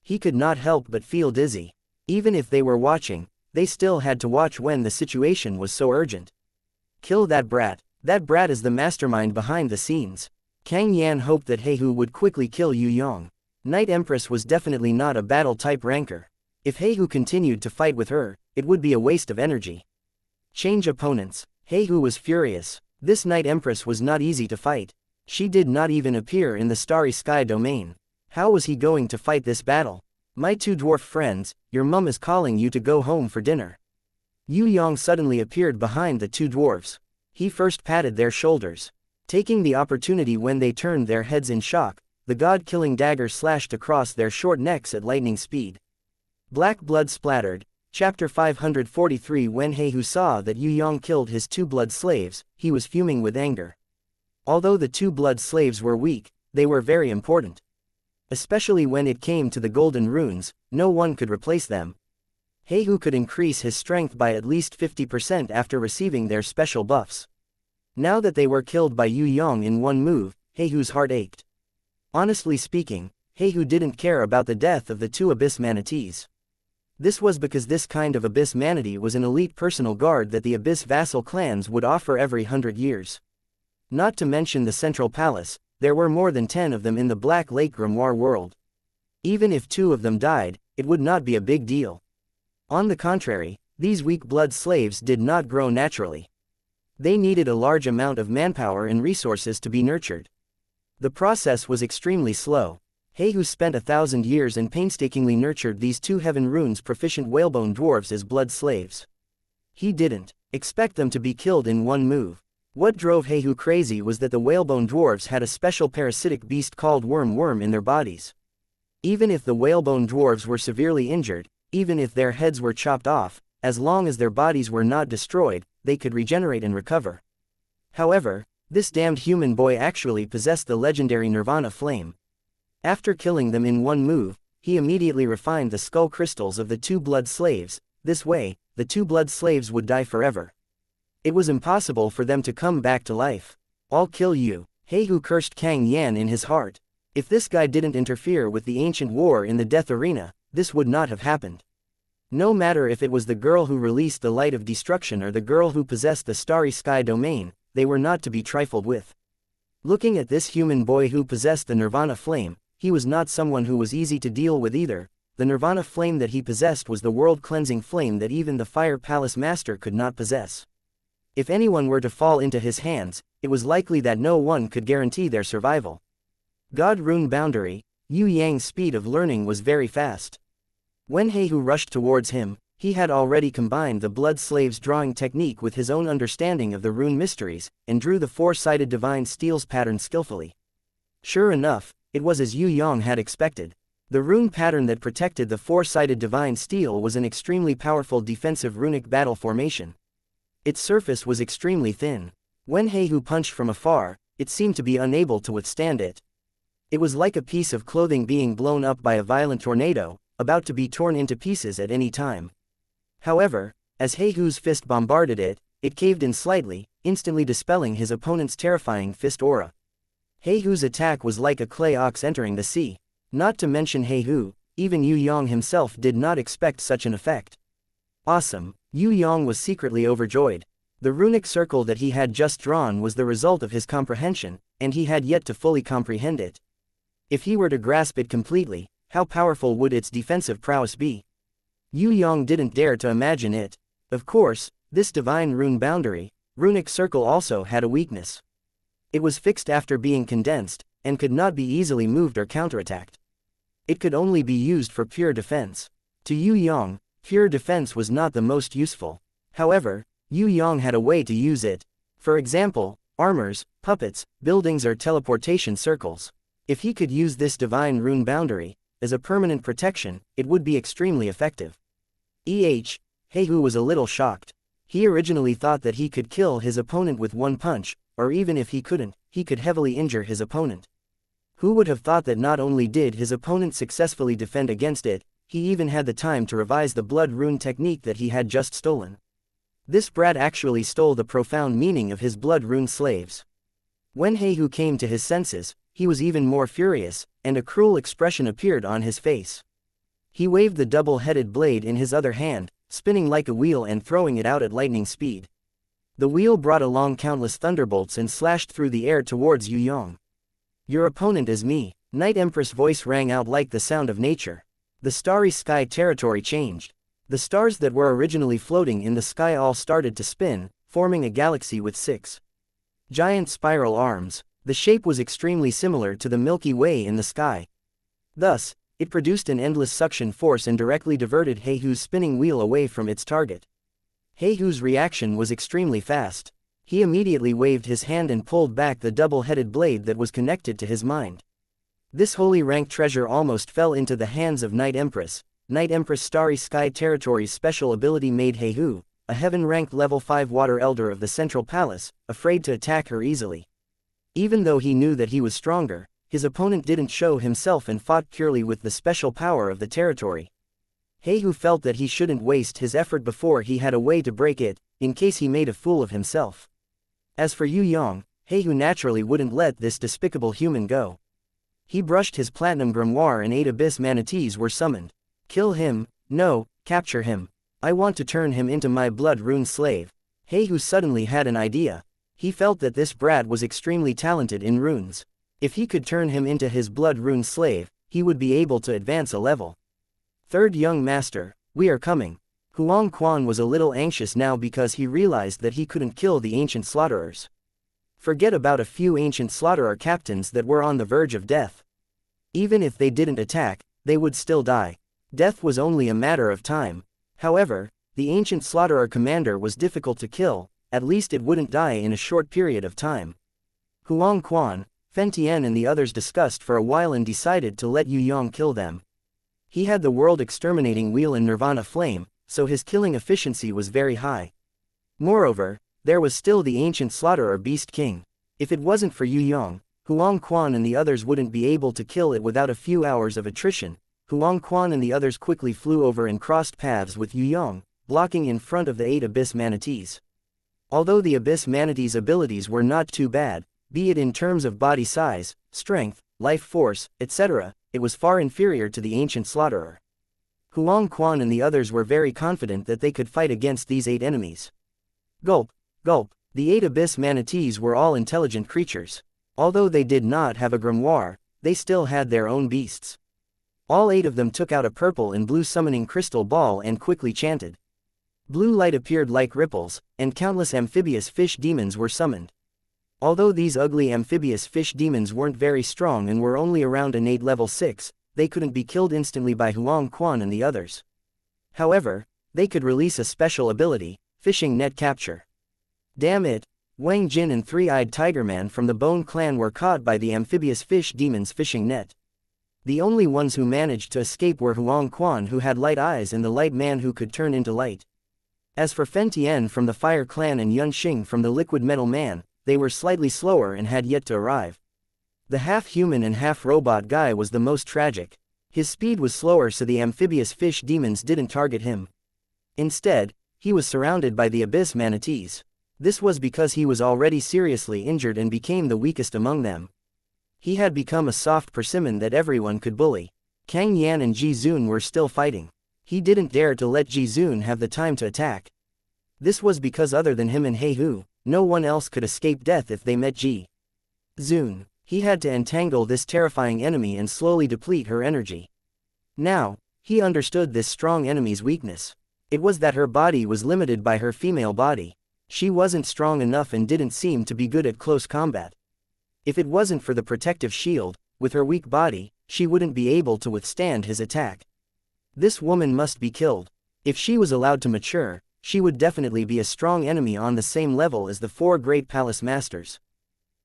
He could not help but feel dizzy. Even if they were watching, they still had to watch when the situation was so urgent. Kill that brat. That brat is the mastermind behind the scenes. Kang Yan hoped that Heihu would quickly kill Yue Yang. Night Empress was definitely not a battle-type rancor. If Heihu continued to fight with her, it would be a waste of energy. Change opponents. Heihu was furious. This Night Empress was not easy to fight. She did not even appear in the starry sky domain. How was he going to fight this battle? My two dwarf friends, your mum is calling you to go home for dinner. Yue Yang suddenly appeared behind the two dwarfs. He first patted their shoulders. Taking the opportunity when they turned their heads in shock, the god-killing dagger slashed across their short necks at lightning speed. Black blood splattered. Chapter 543. When Heihu saw that Yue Yang killed his two blood slaves, he was fuming with anger. Although the two blood slaves were weak, they were very important. Especially when it came to the golden runes, no one could replace them. Heihu could increase his strength by at least 50% after receiving their special buffs. Now that they were killed by Yue Yang in one move, Heihu's heart ached. Honestly speaking, Heihu didn't care about the death of the two abyss manatees. This was because this kind of abyss manatee was an elite personal guard that the abyss vassal clans would offer every 100 years. Not to mention the central palace, there were more than 10 of them in the Black Lake Grimoire world. Even if 2 of them died, it would not be a big deal. On the contrary, these weak blood slaves did not grow naturally. They needed a large amount of manpower and resources to be nurtured. The process was extremely slow. Heihu spent 1,000 years and painstakingly nurtured these 2 heaven runes proficient whalebone dwarves as blood slaves. He didn't expect them to be killed in one move. What drove Heihu crazy was that the whalebone dwarves had a special parasitic beast called worm in their bodies. Even if the whalebone dwarves were severely injured, even if their heads were chopped off, as long as their bodies were not destroyed, they could regenerate and recover. However, this damned human boy actually possessed the legendary Nirvana flame. After killing them in one move, he immediately refined the skull crystals of the 2 blood slaves. This way, the 2 blood slaves would die forever. It was impossible for them to come back to life. I'll kill you. Heihu cursed Kang Yan in his heart. If this guy didn't interfere with the ancient war in the death arena, this would not have happened. No matter if it was the girl who released the light of destruction or the girl who possessed the starry sky domain, they were not to be trifled with. Looking at this human boy who possessed the nirvana flame, he was not someone who was easy to deal with either. The nirvana flame that he possessed was the world-cleansing flame that even the Fire Palace Master could not possess. If anyone were to fall into his hands, it was likely that no one could guarantee their survival. God Rune Boundary, Yue Yang's speed of learning was very fast. When Heihu rushed towards him, he had already combined the Blood Slave's drawing technique with his own understanding of the rune mysteries, and drew the four-sided divine steel's pattern skillfully. Sure enough, it was as Yue Yang had expected. The rune pattern that protected the four-sided divine steel was an extremely powerful defensive runic battle formation. Its surface was extremely thin. When Heihu punched from afar, it seemed to be unable to withstand it. It was like a piece of clothing being blown up by a violent tornado, about to be torn into pieces at any time. However, as Heihu's fist bombarded it, it caved in slightly, instantly dispelling his opponent's terrifying fist aura. Heihu's attack was like a clay ox entering the sea. Not to mention Heihu, even Yue Yang himself did not expect such an effect. Awesome, Yue Yang was secretly overjoyed. The runic circle that he had just drawn was the result of his comprehension, and he had yet to fully comprehend it. If he were to grasp it completely, how powerful would its defensive prowess be? Yue Yang didn't dare to imagine it. Of course, this divine rune boundary, runic circle also had a weakness. It was fixed after being condensed, and could not be easily moved or counterattacked. It could only be used for pure defense. To Yue Yang, pure defense was not the most useful. However, Yue Yang had a way to use it. For example, armors, puppets, buildings or teleportation circles. If he could use this divine rune boundary as a permanent protection, it would be extremely effective. Heihu was a little shocked. He originally thought that he could kill his opponent with one punch, or even if he couldn't, he could heavily injure his opponent. Who would have thought that not only did his opponent successfully defend against it, he even had the time to revise the blood rune technique that he had just stolen. This brat actually stole the profound meaning of his blood rune slaves. When Heihu came to his senses, he was even more furious, and a cruel expression appeared on his face. He waved the double-headed blade in his other hand, spinning like a wheel and throwing it out at lightning speed. The wheel brought along countless thunderbolts and slashed through the air towards Yue Yang. Your opponent is me. Night Empress' voice rang out like the sound of nature. The starry sky territory changed. The stars that were originally floating in the sky all started to spin, forming a galaxy with 6 giant spiral arms. The shape was extremely similar to the Milky Way in the sky. Thus, it produced an endless suction force and directly diverted Heihu's spinning wheel away from its target. Heihu's reaction was extremely fast. He immediately waved his hand and pulled back the double-headed blade that was connected to his mind. This holy rank treasure almost fell into the hands of Night Empress. Night Empress Starry Sky Territory's special ability made Heihu, a heaven-ranked level 5 water elder of the Central Palace, afraid to attack her easily. Even though he knew that he was stronger, his opponent didn't show himself and fought purely with the special power of the territory. Heihu felt that he shouldn't waste his effort before he had a way to break it, in case he made a fool of himself. As for Yue Yang, Heihu naturally wouldn't let this despicable human go. He brushed his platinum grimoire and 8 abyss manatees were summoned. Kill him, no, capture him. I want to turn him into my blood rune slave. Heihu suddenly had an idea. He felt that this brat was extremely talented in runes. If he could turn him into his blood rune slave, he would be able to advance a level. Third young master, we are coming. Huang Quan was a little anxious now because he realized that he couldn't kill the ancient slaughterers. Forget about a few ancient slaughterer captains that were on the verge of death. Even if they didn't attack, they would still die. Death was only a matter of time. However, the ancient slaughterer commander was difficult to kill, at least it wouldn't die in a short period of time. Huang Quan, Fen Tian and the others discussed for a while and decided to let Yue Yang kill them. He had the world exterminating wheel and nirvana flame, so his killing efficiency was very high. Moreover, there was still the ancient slaughterer Beast King. If it wasn't for Yue Yang, Huang Quan and the others wouldn't be able to kill it without a few hours of attrition. Huang Quan and the others quickly flew over and crossed paths with Yue Yang, blocking in front of the 8 abyss manatees. Although the abyss manatees' abilities were not too bad, be it in terms of body size, strength, life force, etc., it was far inferior to the ancient slaughterer. Huang Quan and the others were very confident that they could fight against these 8 enemies. Gulp, gulp, the 8 abyss manatees were all intelligent creatures. Although they did not have a grimoire, they still had their own beasts. All 8 of them took out a purple and blue summoning crystal ball and quickly chanted. Blue light appeared like ripples, and countless amphibious fish demons were summoned. Although these ugly amphibious fish demons weren't very strong and were only around innate level 6, they couldn't be killed instantly by Huang Quan and the others. However, they could release a special ability, fishing net capture. Damn it, Wang Jin and Three-Eyed Tiger Man from the Bone Clan were caught by the amphibious fish demon's fishing net. The only ones who managed to escape were Huang Quan, who had light eyes, and the light man who could turn into light. As for Fen Tian from the Fire Clan and Yun Xing from the Liquid Metal Man, they were slightly slower and had yet to arrive. The half-human and half-robot guy was the most tragic. His speed was slower, so the amphibious fish demons didn't target him. Instead, he was surrounded by the abyss manatees. This was because he was already seriously injured and became the weakest among them. He had become a soft persimmon that everyone could bully. Kang Yan and Ji Zun were still fighting. He didn't dare to let Ji Zun have the time to attack. This was because other than him and He Hu, no one else could escape death if they met Ji Zun. He had to entangle this terrifying enemy and slowly deplete her energy. Now, he understood this strong enemy's weakness. It was that her body was limited by her female body. She wasn't strong enough and didn't seem to be good at close combat. If it wasn't for the protective shield, with her weak body, she wouldn't be able to withstand his attack. This woman must be killed. If she was allowed to mature, she would definitely be a strong enemy on the same level as the 4 great palace masters.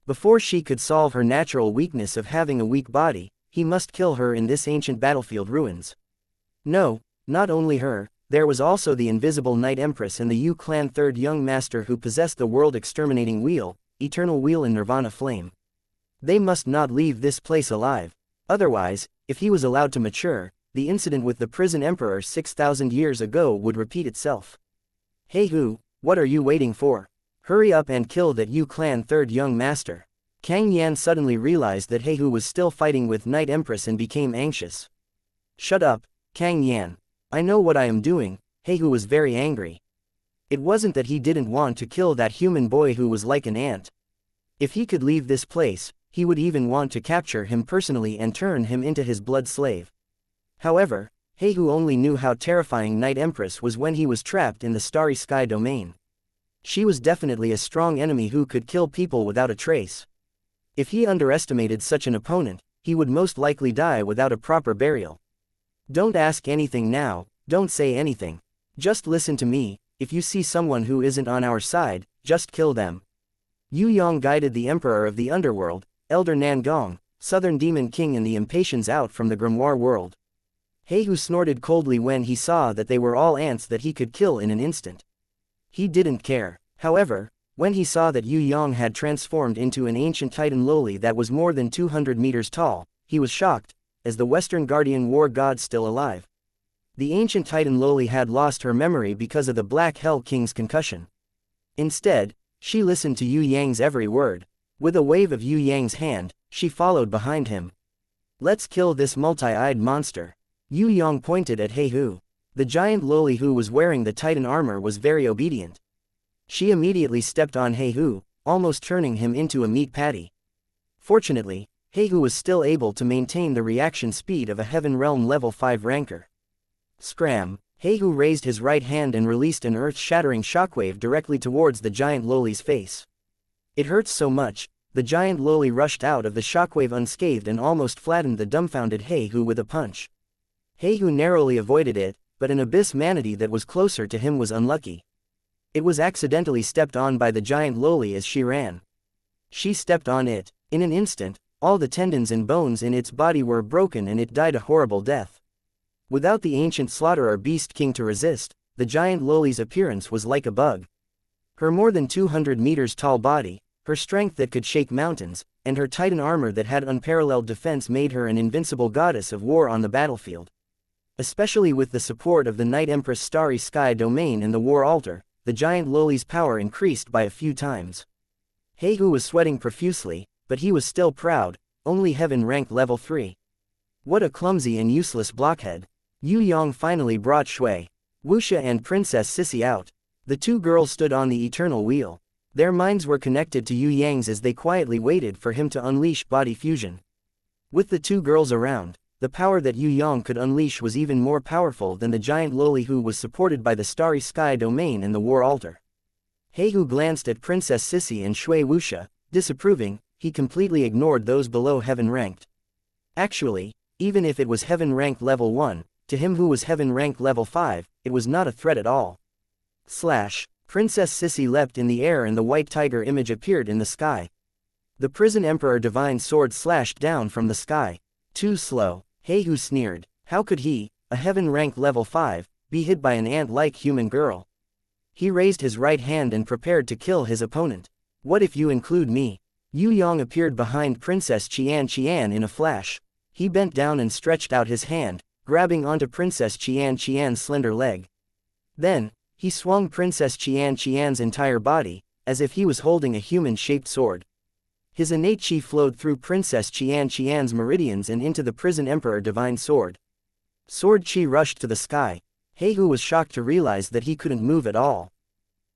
Before she could solve her natural weakness of having a weak body, he must kill her in this ancient battlefield ruins. No, not only her, there was also the invisible Night Empress and the Yu Clan 3rd young master who possessed the world-exterminating wheel, Eternal Wheel and Nirvana Flame. They must not leave this place alive. Otherwise, if he was allowed to mature, the incident with the prison emperor 6,000 years ago would repeat itself. Hey Hu, what are you waiting for? Hurry up and kill that Yu Clan 3rd young master. Kang Yan suddenly realized that He Hu was still fighting with Night Empress and became anxious. Shut up, Kang Yan. I know what I am doing. He Hu was very angry. It wasn't that he didn't want to kill that human boy who was like an ant. If he could leave this place, he would even want to capture him personally and turn him into his blood slave. However, He Hu only knew how terrifying Night Empress was when he was trapped in the Starry Sky domain. She was definitely a strong enemy who could kill people without a trace. If he underestimated such an opponent, he would most likely die without a proper burial. Don't ask anything now, don't say anything. Just listen to me. If you see someone who isn't on our side, just kill them. Yue Yang guided the Emperor of the Underworld, Elder Nangong, Southern Demon King and the Impatiens out from the grimoire world. He Hu snorted coldly when he saw that they were all ants that he could kill in an instant. He didn't care. However, when he saw that Yue Yang had transformed into an ancient Titan loli that was more than 200 meters tall, he was shocked, as the Western Guardian war god still alive. The ancient Titan loli had lost her memory because of the Black Hell King's concussion. Instead, she listened to Yue Yang's every word. With a wave of Yue Yang's hand, she followed behind him. Let's kill this multi-eyed monster. Yue Yang pointed at He Hu. The giant loli who was wearing the Titan armor was very obedient. She immediately stepped on He Hu, almost turning him into a meat patty. Fortunately, He Hu was still able to maintain the reaction speed of a Heaven Realm level 5 ranker. Scram! He Hu raised his right hand and released an earth-shattering shockwave directly towards the giant loli's face. It hurts so much, the giant loli rushed out of the shockwave unscathed and almost flattened the dumbfounded He Hu with a punch. He Hu narrowly avoided it, but an abyss manatee that was closer to him was unlucky. It was accidentally stepped on by the giant loli as she ran. She stepped on it. In an instant, all the tendons and bones in its body were broken and it died a horrible death. Without the ancient slaughterer beast king to resist, the giant loli's appearance was like a bug. Her more than 200 meters tall body, her strength that could shake mountains, and her Titan armor that had unparalleled defense made her an invincible goddess of war on the battlefield. Especially with the support of the Night Empress Starry Sky domain and the war altar, the giant loli's power increased by a few times. He Hu was sweating profusely, but he was still proud, only heaven rank level 3. What a clumsy and useless blockhead. Yue Yang finally brought Shui, Wuxia and Princess Sissy out. The two girls stood on the eternal wheel. Their minds were connected to Yue Yang's as they quietly waited for him to unleash body fusion. With the two girls around, the power that Yue Yang could unleash was even more powerful than the giant loli who was supported by the starry sky domain and the war altar. Heihu glanced at Princess Sissy and Shui Wuxia, disapproving. He completely ignored those below heaven ranked. Actually, even if it was heaven rank level 1, to him who was heaven rank level 5, it was not a threat at all. Princess Sissy leapt in the air and the white tiger image appeared in the sky. The prison emperor divine sword slashed down from the sky. Too slow, Heihu sneered. How could he, a heaven rank level 5, be hit by an ant-like human girl? He raised his right hand and prepared to kill his opponent. What if you include me? Yue Yang appeared behind Princess Xianxia in a flash. He bent down and stretched out his hand, grabbing onto Princess Xianxia's slender leg. Then, he swung Princess Xianxia's entire body, as if he was holding a human-shaped sword. His innate chi flowed through Princess Xianxia's meridians and into the prison emperor divine sword. Sword chi rushed to the sky. Heihu was shocked to realize that he couldn't move at all.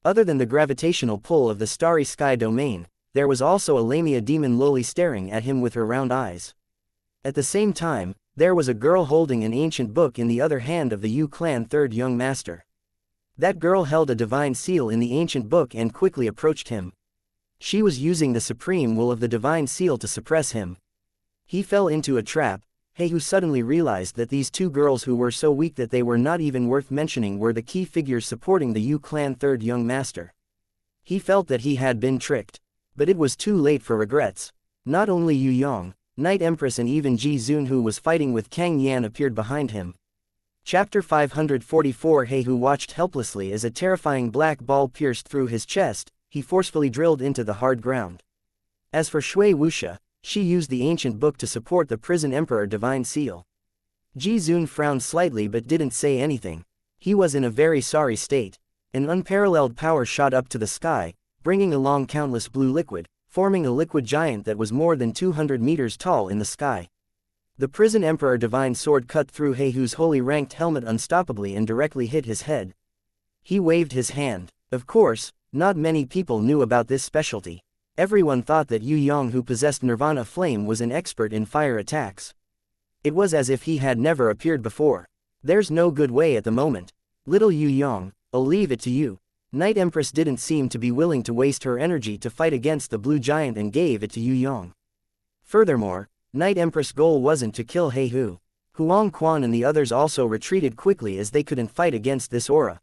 Other than the gravitational pull of the starry sky domain, there was also a Lamia demon loli staring at him with her round eyes. At the same time, there was a girl holding an ancient book in the other hand of the Yu clan third young master. That girl held a divine seal in the ancient book and quickly approached him. She was using the supreme will of the divine seal to suppress him. He fell into a trap. Heihu suddenly realized that these two girls who were so weak that they were not even worth mentioning were the key figures supporting the Yu clan third young master. He felt that he had been tricked. But it was too late for regrets. Not only Yue Yang, Night Empress and even Ji Zun who was fighting with Kang Yan appeared behind him. Chapter 544 Heihu watched helplessly as a terrifying black ball pierced through his chest. He forcefully drilled into the hard ground. As for Shui Wuxia, she used the ancient book to support the prison emperor divine seal. Ji Zun frowned slightly but didn't say anything. He was in a very sorry state. An unparalleled power shot up to the sky, bringing along countless blue liquid, forming a liquid giant that was more than 200 meters tall in the sky. The prison emperor divine sword cut through Heihu's holy ranked helmet unstoppably and directly hit his head. He waved his hand. Of course, not many people knew about this specialty. Everyone thought that Yue Yang who possessed Nirvana Flame was an expert in fire attacks. It was as if he had never appeared before. There's no good way at the moment. Little Yue Yang, I'll leave it to you. Night Empress didn't seem to be willing to waste her energy to fight against the blue giant and gave it to Yue Yang. Furthermore, Night Empress' goal wasn't to kill Heihu. Huang Quan and the others also retreated quickly as they couldn't fight against this aura.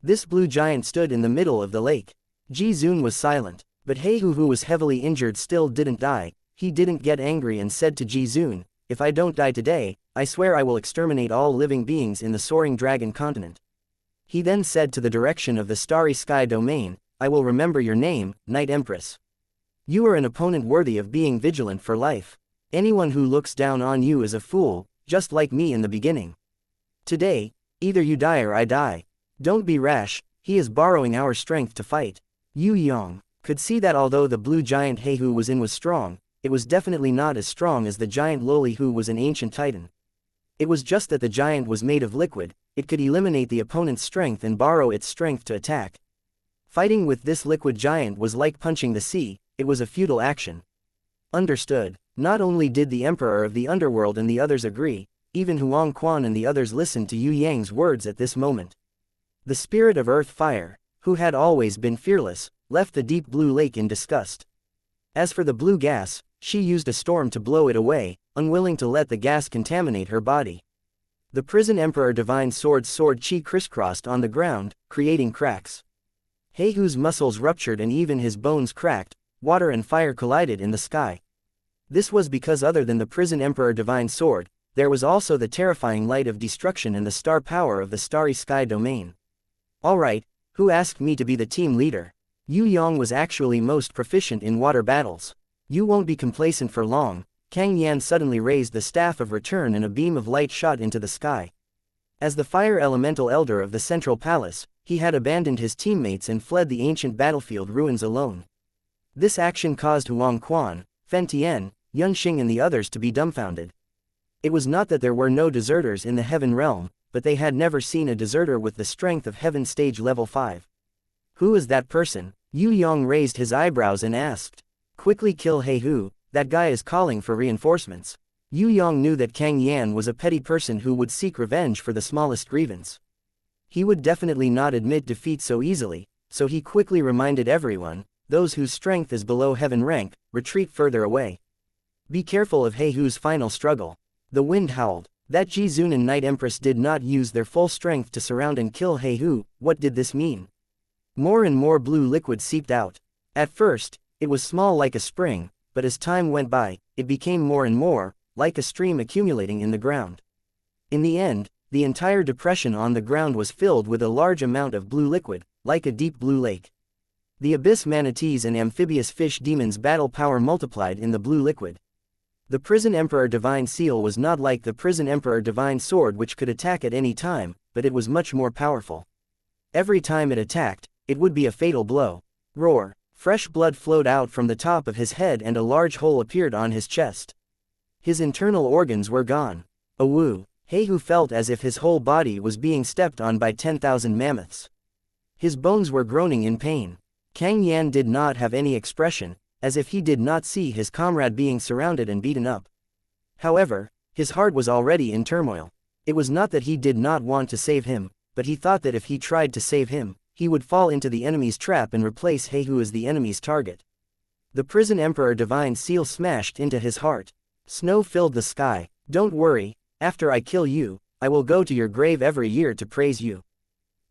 This blue giant stood in the middle of the lake. Ji Zun was silent, but Heihu who was heavily injured still didn't die. He didn't get angry and said to Ji Zun, "If I don't die today, I swear I will exterminate all living beings in the soaring dragon continent." He then said to the direction of the starry sky domain, "I will remember your name, Night Empress. You are an opponent worthy of being vigilant for life. Anyone who looks down on you is a fool, just like me in the beginning. Today, either you die or I die. Don't be rash, he is borrowing our strength to fight." Yue Yang could see that although the blue giant Heihu was in was strong, it was definitely not as strong as the giant loli who was an ancient titan. It was just that the giant was made of liquid, it could eliminate the opponent's strength and borrow its strength to attack. Fighting with this liquid giant was like punching the sea, it was a futile action. Understood. Not only did the Emperor of the Underworld and the others agree, even Huang Quan and the others listened to Yue Yang's words at this moment. The spirit of Earth Fire, who had always been fearless, left the deep blue lake in disgust. As for the blue gas, she used a storm to blow it away, unwilling to let the gas contaminate her body. The prison emperor divine sword chi crisscrossed on the ground, creating cracks. Heihu's muscles ruptured and even his bones cracked, water and fire collided in the sky. This was because other than the prison emperor divine sword, there was also the terrifying light of destruction and the star power of the starry sky domain. Alright, who asked me to be the team leader? Yue Yang was actually most proficient in water battles. You won't be complacent for long. Kang Yan suddenly raised the staff of return and a beam of light shot into the sky. As the fire elemental elder of the central palace, he had abandoned his teammates and fled the ancient battlefield ruins alone. This action caused Huang Quan, Fen Tian, Yun Xing and the others to be dumbfounded. It was not that there were no deserters in the heaven realm, but they had never seen a deserter with the strength of heaven stage level 5. Who is that person? Yue Yang raised his eyebrows and asked. Quickly kill Heihu, that guy is calling for reinforcements. Yue Yang knew that Kang Yan was a petty person who would seek revenge for the smallest grievance. He would definitely not admit defeat so easily, so he quickly reminded everyone, those whose strength is below heaven rank, retreat further away. Be careful of Heihu's final struggle. The wind howled. That Jizun and Night Empress did not use their full strength to surround and kill Heihu. What did this mean? More and more blue liquid seeped out. At first, it was small like a spring, but as time went by, it became more and more, like a stream accumulating in the ground. In the end, the entire depression on the ground was filled with a large amount of blue liquid, like a deep blue lake. The abyss manatees and amphibious fish demons' battle power multiplied in the blue liquid. The Prison Emperor Divine Seal was not like the Prison Emperor Divine Sword, which could attack at any time, but it was much more powerful. Every time it attacked, it would be a fatal blow. Roar! Fresh blood flowed out from the top of his head and a large hole appeared on his chest. His internal organs were gone. Awoo! Heihu felt as if his whole body was being stepped on by 10,000 mammoths. His bones were groaning in pain. Kang Yan did not have any expression, as if he did not see his comrade being surrounded and beaten up. However, his heart was already in turmoil. It was not that he did not want to save him, but he thought that if he tried to save him, he would fall into the enemy's trap and replace Heihu as the enemy's target. The Prison Emperor Divine Seal smashed into his heart. Snow filled the sky. Don't worry, after I kill you, I will go to your grave every year to praise you.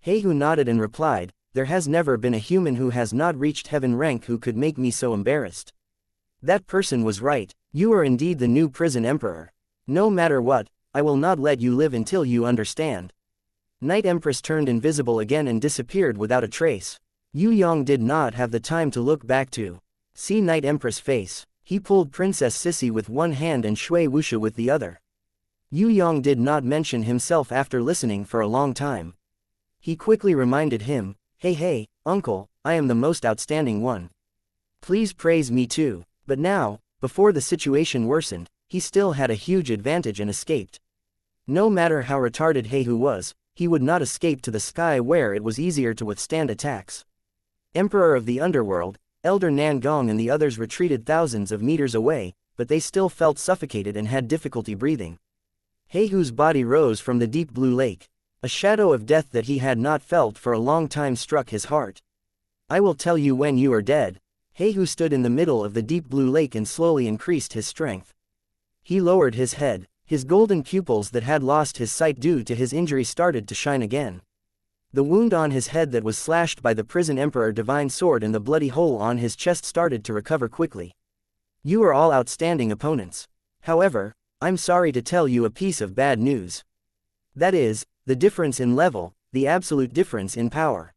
Heihu nodded and replied, there has never been a human who has not reached heaven rank who could make me so embarrassed. That person was right, you are indeed the new Prison Emperor. No matter what, I will not let you live until you understand. Night Empress turned invisible again and disappeared without a trace. Yue Yang did not have the time to look back to see Night Empress' face. He pulled Princess Sissy with one hand and Shui Wuxia with the other. Yue Yang did not mention himself after listening for a long time. He quickly reminded him, hey, uncle, I am the most outstanding one. Please praise me too. But now, before the situation worsened, he still had a huge advantage and escaped. No matter how retarded Heihu was, he would not escape to the sky where it was easier to withstand attacks. Emperor of the Underworld, Elder Nangong and the others retreated thousands of meters away, but they still felt suffocated and had difficulty breathing. Heihu's body rose from the deep blue lake. A shadow of death that he had not felt for a long time struck his heart. I will tell you when you are dead. Heihu stood in the middle of the deep blue lake and slowly increased his strength. He lowered his head. His golden pupils that had lost his sight due to his injury started to shine again. The wound on his head that was slashed by the Prison Emperor Divine Sword and the bloody hole on his chest started to recover quickly. You are all outstanding opponents. However, I'm sorry to tell you a piece of bad news. That is, the difference in level, the absolute difference in power.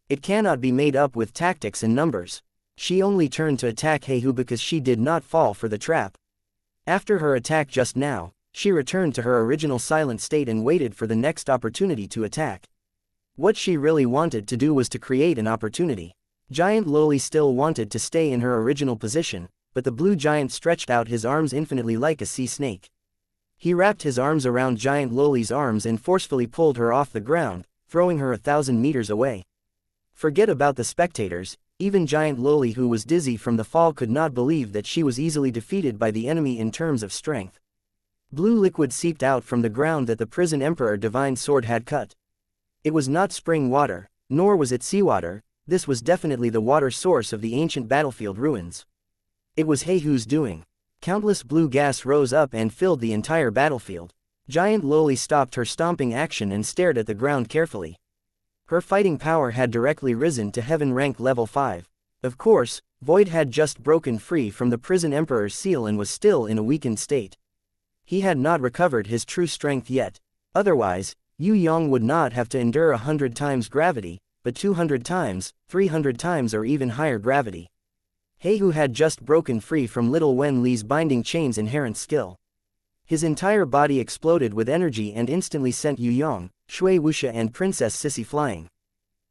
It cannot be made up with tactics and numbers. She only turned to attack Heihu because she did not fall for the trap. After her attack just now, she returned to her original silent state and waited for the next opportunity to attack. What she really wanted to do was to create an opportunity. Giant Loli still wanted to stay in her original position, but the blue giant stretched out his arms infinitely like a sea snake. He wrapped his arms around Giant Loli's arms and forcefully pulled her off the ground, throwing her 1,000 meters away. Forget about the spectators, even Giant Loli, who was dizzy from the fall, could not believe that she was easily defeated by the enemy in terms of strength. Blue liquid seeped out from the ground that the Prison Emperor Divine Sword had cut. It was not spring water, nor was it seawater, this was definitely the water source of the ancient battlefield ruins. It was Heihu's doing. Countless blue gas rose up and filled the entire battlefield. Giant Loli stopped her stomping action and stared at the ground carefully. Her fighting power had directly risen to heaven rank level 5. Of course, Void had just broken free from the Prison Emperor's seal and was still in a weakened state. He had not recovered his true strength yet. Otherwise, Yue Yang would not have to endure 100 times gravity, but 200 times, 300 times or even higher gravity. Heihu had just broken free from Little Wen Li's binding chain's inherent skill. His entire body exploded with energy and instantly sent Yue Yang, Shui Wuxia and Princess Sissy flying.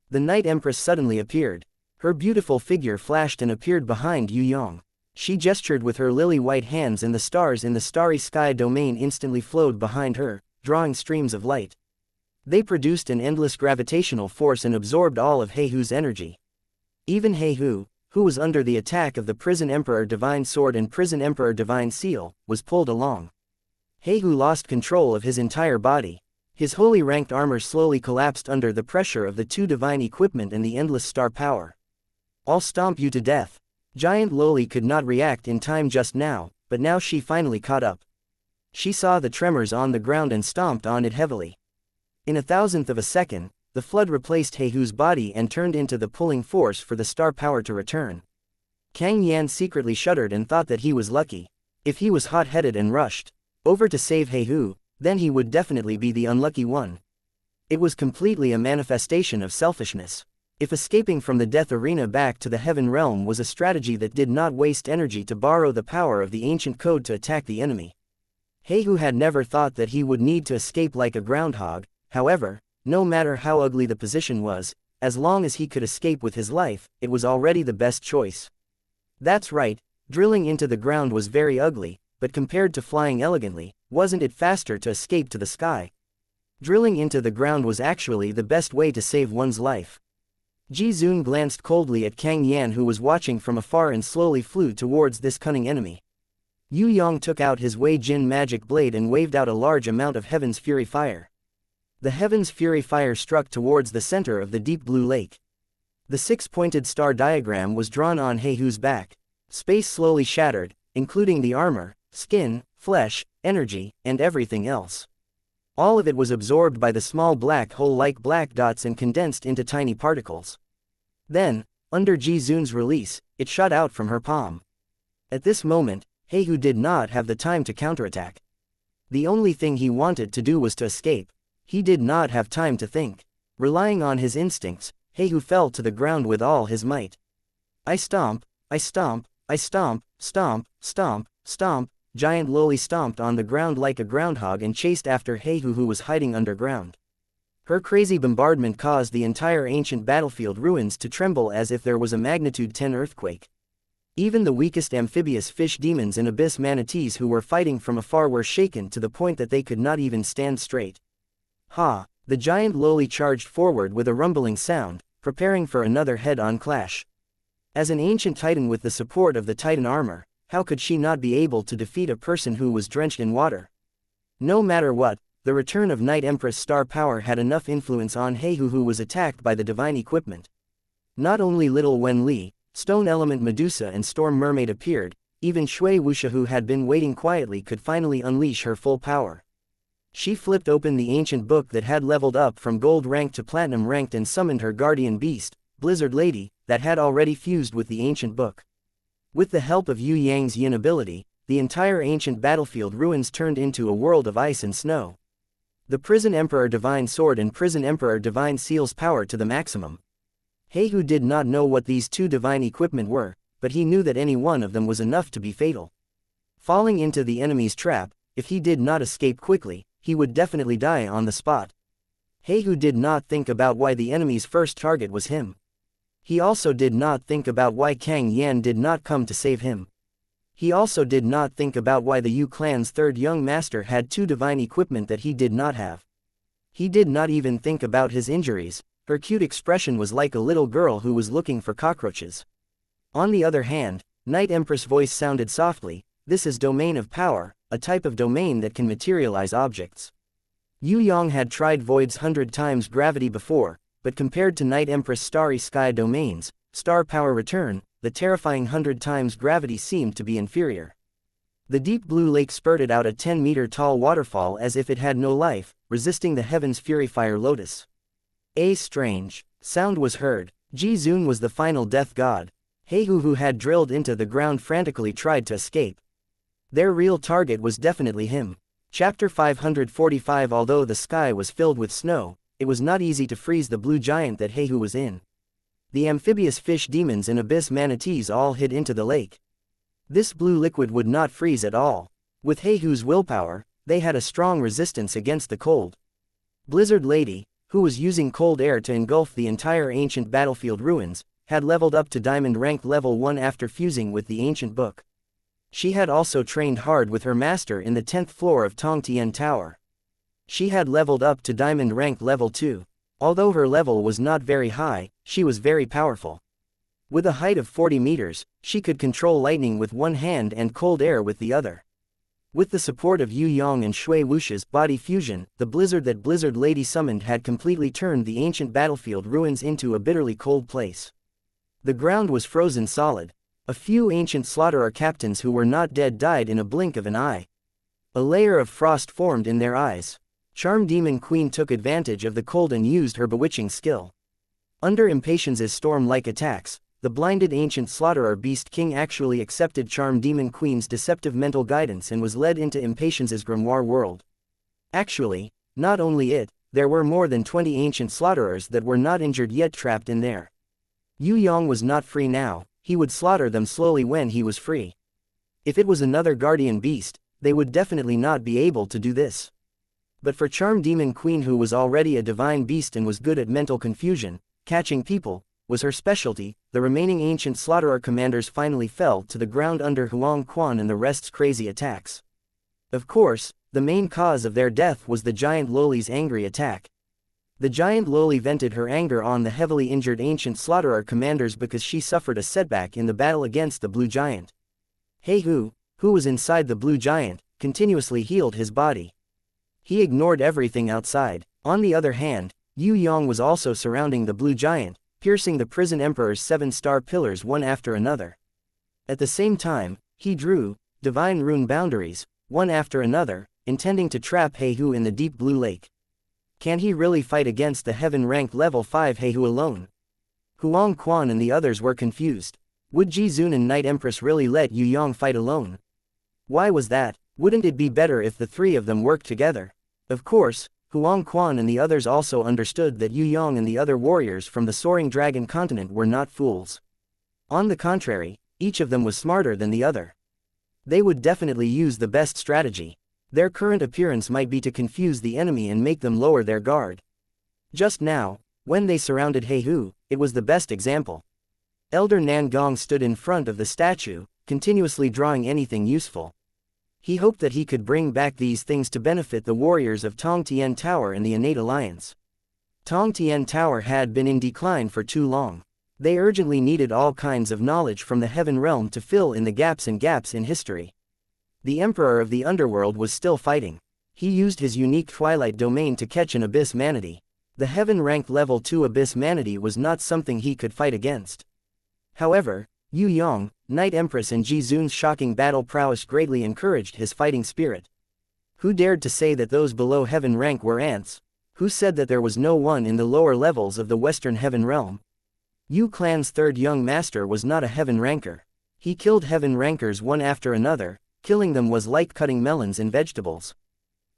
The Night Empress suddenly appeared. Her beautiful figure flashed and appeared behind Yue Yang. She gestured with her lily-white hands and the stars in the starry sky domain instantly flowed behind her, drawing streams of light. They produced an endless gravitational force and absorbed all of Heihu's energy. Even Heihu, who was under the attack of the Prison Emperor Divine Sword and Prison Emperor Divine Seal, was pulled along. Heihu lost control of his entire body. His holy ranked armor slowly collapsed under the pressure of the two divine equipment and the endless star power. I'll stomp you to death. Giant Loli could not react in time just now, but now she finally caught up. She saw the tremors on the ground and stomped on it heavily. In a thousandth of a second, the flood replaced Heihu's body and turned into the pulling force for the star power to return. Kang Yan secretly shuddered and thought that he was lucky. If he was hot-headed and rushed over to save Heihu, then he would definitely be the unlucky one. It was completely a manifestation of selfishness. If escaping from the death arena back to the heaven realm was a strategy that did not waste energy to borrow the power of the ancient code to attack the enemy. Heihu had never thought that he would need to escape like a groundhog. However, no matter how ugly the position was, as long as he could escape with his life, it was already the best choice. That's right, drilling into the ground was very ugly, but compared to flying elegantly, wasn't it faster to escape to the sky? Drilling into the ground was actually the best way to save one's life. Ji Zun glanced coldly at Kang Yan who was watching from afar and slowly flew towards this cunning enemy. Yue Yang took out his Wei Jin magic blade and waved out a large amount of Heaven's Fury Fire. The Heaven's Fury Fire struck towards the center of the deep blue lake. The six-pointed star diagram was drawn on Heihu's back. Space slowly shattered, including the armor, skin, flesh, energy, and everything else. All of it was absorbed by the small black hole like black dots and condensed into tiny particles. Then, under Ji Zun's release, it shot out from her palm. At this moment, Heihu did not have the time to counterattack. The only thing he wanted to do was to escape. He did not have time to think. Relying on his instincts, Heihu fell to the ground with all his might. I stomp, I stomp, I stomp, stomp, stomp, stomp. Giant Loli stomped on the ground like a groundhog and chased after Heihu who was hiding underground. Her crazy bombardment caused the entire ancient battlefield ruins to tremble as if there was a magnitude 10 earthquake. Even the weakest amphibious fish demons and abyss manatees who were fighting from afar were shaken to the point that they could not even stand straight. Ha! The giant Loli charged forward with a rumbling sound, preparing for another head-on clash. As an ancient titan with the support of the titan armor, how could she not be able to defeat a person who was drenched in water? No matter what, the return of Night Empress star power had enough influence on Heihu who was attacked by the divine equipment. Not only little Wen Li, Stone Element Medusa and Storm Mermaid appeared, even Shui Wuxia who had been waiting quietly could finally unleash her full power. She flipped open the ancient book that had leveled up from gold ranked to platinum ranked and summoned her guardian beast, Blizzard Lady, that had already fused with the ancient book. With the help of Yue Yang's yin ability, the entire ancient battlefield ruins turned into a world of ice and snow. The Prison Emperor Divine Sword and Prison Emperor Divine Seal's power to the maximum. Heihu did not know what these two divine equipment were, but he knew that any one of them was enough to be fatal. Falling into the enemy's trap, if he did not escape quickly, he would definitely die on the spot. Heihu did not think about why the enemy's first target was him. He also did not think about why Kang Yan did not come to save him. He also did not think about why the Yu clan's third young master had two divine equipment that he did not have. He did not even think about his injuries. Her cute expression was like a little girl who was looking for cockroaches. On the other hand, Night Empress' voice sounded softly, "This is domain of power, a type of domain that can materialize objects." Yue Yang had tried Void's 100 times gravity before, but compared to Night Empress' starry sky domains, star power return, the terrifying 100 times gravity seemed to be inferior. The deep blue lake spurted out a 10-meter tall waterfall as if it had no life, resisting the Heaven's Fury Fire Lotus. A strange sound was heard. Ji Zun was the final death god. Heihu who had drilled into the ground frantically tried to escape. Their real target was definitely him. Chapter 545. Although the sky was filled with snow, it was not easy to freeze the blue giant that Heihu was in. The amphibious fish demons and abyss manatees all hid into the lake. This blue liquid would not freeze at all. With Heihu's willpower, they had a strong resistance against the cold. Blizzard Lady, who was using cold air to engulf the entire ancient battlefield ruins, had leveled up to diamond rank level 1 after fusing with the ancient book. She had also trained hard with her master in the 10th floor of Tong Tian Tower. She had leveled up to diamond rank level 2. Although her level was not very high, she was very powerful. With a height of 40 meters, she could control lightning with one hand and cold air with the other. With the support of Yue Yang and Shui Wuxia's body fusion, the blizzard that Blizzard Lady summoned had completely turned the ancient battlefield ruins into a bitterly cold place. The ground was frozen solid. A few ancient slaughterer captains who were not dead died in a blink of an eye. A layer of frost formed in their eyes. Charm Demon Queen took advantage of the cold and used her bewitching skill. Under Impatience's storm-like attacks, the blinded ancient slaughterer Beast King actually accepted Charm Demon Queen's deceptive mental guidance and was led into Impatience's grimoire world. Actually, not only it, there were more than 20 ancient slaughterers that were not injured yet trapped in there. Yue Yang was not free now, he would slaughter them slowly when he was free. If it was another guardian beast, they would definitely not be able to do this. But for Charm Demon Queen, who was already a divine beast and was good at mental confusion, catching people, was her specialty, the remaining ancient slaughterer commanders finally fell to the ground under Huang Quan and the rest's crazy attacks. Of course, the main cause of their death was the giant Loli's angry attack. The giant Loli vented her anger on the heavily injured ancient slaughterer commanders because she suffered a setback in the battle against the blue giant. He who was inside the blue giant, continuously healed his body. He ignored everything outside. On the other hand, Yue Yang was also surrounding the blue giant, piercing the prison emperor's 7-star pillars one after another. At the same time, he drew divine rune boundaries, one after another, intending to trap Heihu in the deep blue lake. Can he really fight against the heaven rank level 5 Heihu alone? Huang Quan and the others were confused. Would Jizun and Night Empress really let Yue Yang fight alone? Why was that? Wouldn't it be better if the three of them worked together? Of course, Huang Quan and the others also understood that Yue Yang and the other warriors from the Soaring Dragon continent were not fools. On the contrary, each of them was smarter than the other. They would definitely use the best strategy. Their current appearance might be to confuse the enemy and make them lower their guard. Just now, when they surrounded Heihu, it was the best example. Elder Nangong stood in front of the statue, continuously drawing anything useful. He hoped that he could bring back these things to benefit the warriors of Tong Tian Tower and the innate alliance. Tong Tian Tower had been in decline for too long. They urgently needed all kinds of knowledge from the heaven realm to fill in the gaps in history. The Emperor of the Underworld was still fighting. He used his unique Twilight domain to catch an Abyss Manatee. The heaven rank level 2 Abyss Manatee was not something he could fight against. However, Yue Yang, Night Empress and Jizun's shocking battle prowess greatly encouraged his fighting spirit. Who dared to say that those below heaven rank were ants? Who said that there was no one in the lower levels of the Western Heaven Realm? Yu Clan's third young master was not a heaven ranker. He killed heaven rankers one after another, killing them was like cutting melons and vegetables.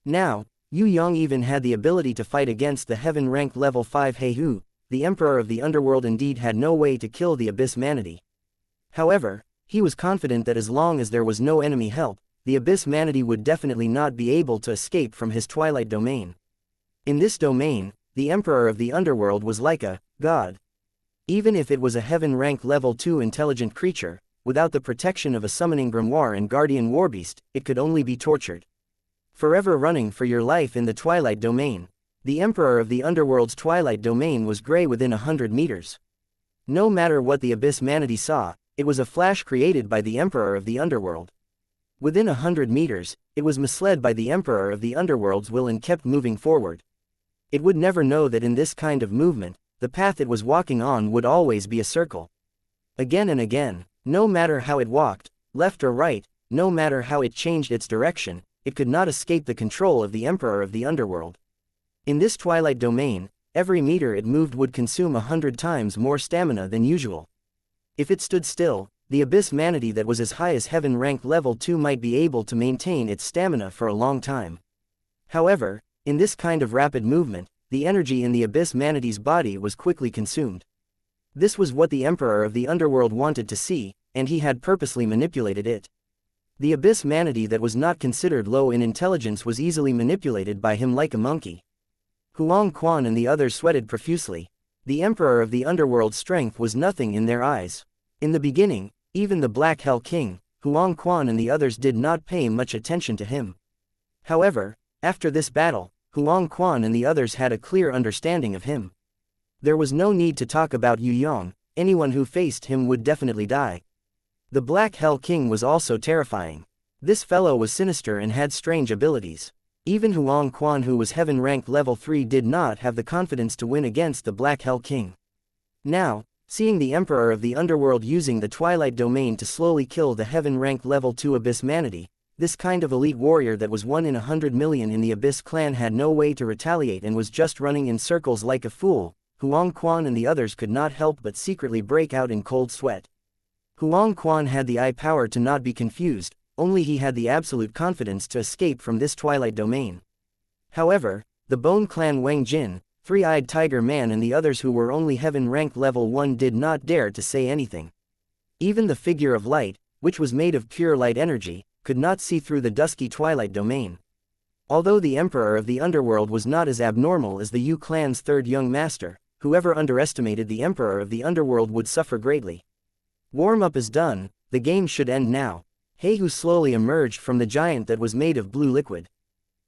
Now, Yue Yang even had the ability to fight against the heaven rank level 5 Heihu. The Emperor of the Underworld indeed had no way to kill the Abyss Manatee. However, he was confident that as long as there was no enemy help, the Abyss Manatee would definitely not be able to escape from his Twilight domain. In this domain, the Emperor of the Underworld was like a god. Even if it was a heaven rank level 2 intelligent creature, without the protection of a summoning grimoire and guardian warbeast, it could only be tortured. Forever running for your life in the Twilight domain. The Emperor of the Underworld's Twilight domain was gray within 100 meters. No matter what the Abyss Manatee saw, it was a flash created by the Emperor of the Underworld. Within 100 meters, it was misled by the Emperor of the Underworld's will and kept moving forward. It would never know that in this kind of movement, the path it was walking on would always be a circle. Again and again, no matter how it walked, left or right, no matter how it changed its direction, it could not escape the control of the Emperor of the Underworld. In this Twilight domain, every meter it moved would consume 100 times more stamina than usual. If it stood still, the Abyss Manatee that was as high as heaven rank level 2 might be able to maintain its stamina for a long time. However, in this kind of rapid movement, the energy in the Abyss Manatee's body was quickly consumed. This was what the Emperor of the Underworld wanted to see, and he had purposely manipulated it. The Abyss Manatee that was not considered low in intelligence was easily manipulated by him like a monkey. Huang Quan and the others sweated profusely. The Emperor of the Underworld's strength was nothing in their eyes. In the beginning, even the Black Hell King, Huang Quan and the others did not pay much attention to him. However, after this battle, Huang Quan and the others had a clear understanding of him. There was no need to talk about Yue Yang, anyone who faced him would definitely die. The Black Hell King was also terrifying. This fellow was sinister and had strange abilities. Even Huang Quan, who was heaven rank level 3, did not have the confidence to win against the Black Hell King. Now, seeing the Emperor of the Underworld using the Twilight Domain to slowly kill the heaven rank level 2 Abyss Manatee, this kind of elite warrior that was 1 in 100 million in the Abyss clan had no way to retaliate and was just running in circles like a fool. Huang Quan and the others could not help but secretly break out in cold sweat. Huang Quan had the eye power to not be confused, only he had the absolute confidence to escape from this Twilight Domain. However, the Bone Clan Wang Jin, Three-Eyed Tiger Man and the others who were only heaven rank level 1 did not dare to say anything. Even the figure of light, which was made of pure light energy, could not see through the dusky Twilight Domain. Although the Emperor of the Underworld was not as abnormal as the Yu clan's third young master, whoever underestimated the Emperor of the Underworld would suffer greatly. Warm-up is done, the game should end now. Heihu slowly emerged from the giant that was made of blue liquid.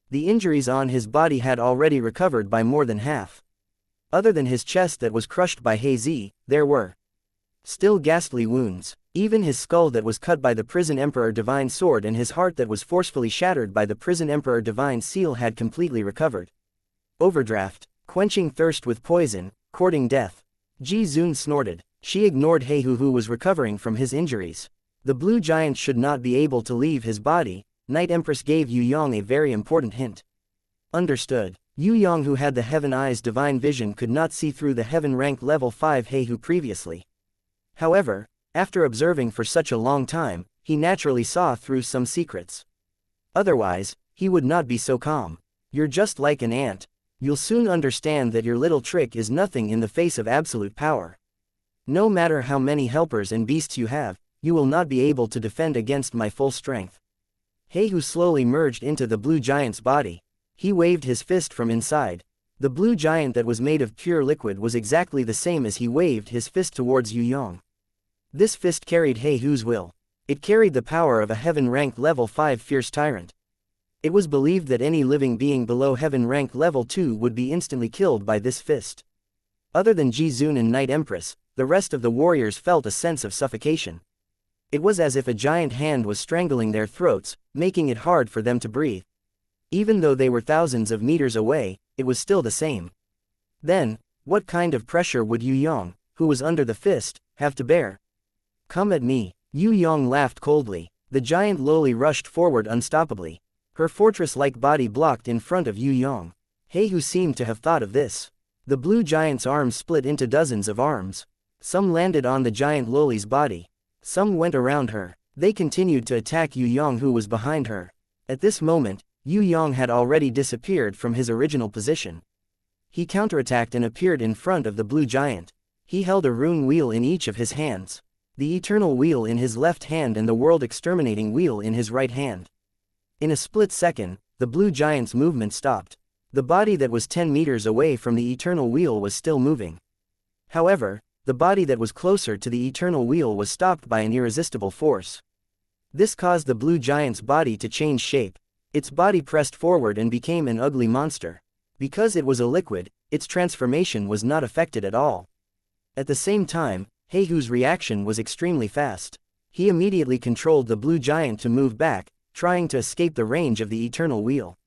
The injuries on his body had already recovered by more than half. Other than his chest that was crushed by Heizi, there were still ghastly wounds. Even his skull that was cut by the Prison Emperor Divine Sword and his heart that was forcefully shattered by the Prison Emperor Divine Seal had completely recovered. Overdraft, quenching thirst with poison, courting death. Ji Zun snorted. She ignored Heihu, who was recovering from his injuries. The blue giant should not be able to leave his body. Night Empress gave Yue Yang a very important hint. Understood. Yue Yang, who had the Heaven Eyes Divine Vision, could not see through the Heaven rank level 5 Heihu previously. However, after observing for such a long time, he naturally saw through some secrets. Otherwise, he would not be so calm. You're just like an ant. You'll soon understand that your little trick is nothing in the face of absolute power. No matter how many helpers and beasts you have, you will not be able to defend against my full strength. Heihu slowly merged into the blue giant's body. He waved his fist from inside. The blue giant that was made of pure liquid was exactly the same as he waved his fist towards Yue Yang. This fist carried Heihu's will. It carried the power of a heaven rank level 5 fierce tyrant. It was believed that any living being below heaven rank level 2 would be instantly killed by this fist. Other than Ji Zun and Night Empress, the rest of the warriors felt a sense of suffocation. It was as if a giant hand was strangling their throats, making it hard for them to breathe. Even though they were thousands of meters away, it was still the same. Then, what kind of pressure would Yue Yang, who was under the fist, have to bear? Come at me. Yue Yang laughed coldly. The giant lowly rushed forward unstoppably. Her fortress-like body blocked in front of Yue Yang. Heihu seemed to have thought of this. The blue giant's arms split into dozens of arms. Some landed on the giant Loli's body. Some went around her. They continued to attack Yue Yang, who was behind her. At this moment, Yue Yang had already disappeared from his original position. He counterattacked and appeared in front of the blue giant. He held a rune wheel in each of his hands. The eternal wheel in his left hand and the world exterminating wheel in his right hand. In a split second, the blue giant's movement stopped. The body that was 10 meters away from the eternal wheel was still moving. However, the body that was closer to the eternal wheel was stopped by an irresistible force. This caused the blue giant's body to change shape. Its body pressed forward and became an ugly monster. Because it was a liquid, its transformation was not affected at all. At the same time, Heihu's reaction was extremely fast. He immediately controlled the blue giant to move back, trying to escape the range of the eternal wheel.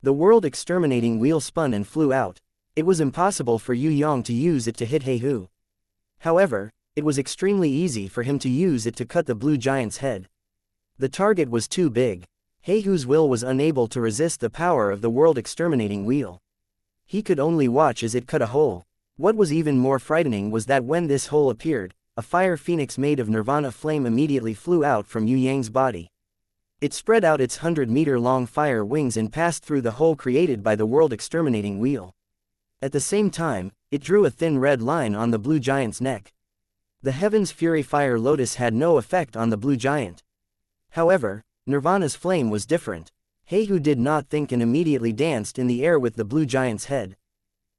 The world exterminating wheel spun and flew out. It was impossible for Yue Yang to use it to hit Heihu. However, it was extremely easy for him to use it to cut the blue giant's head. The target was too big. Heihu's will was unable to resist the power of the world exterminating wheel. He could only watch as it cut a hole. What was even more frightening was that when this hole appeared, a fire phoenix made of nirvana flame immediately flew out from Yue Yang's body. It spread out its 100-meter-long fire wings and passed through the hole created by the world exterminating wheel. At the same time, it drew a thin red line on the blue giant's neck. The Heaven's Fury Fire Lotus had no effect on the blue giant. However, Nirvana's flame was different. Heihu did not think and immediately danced in the air with the blue giant's head.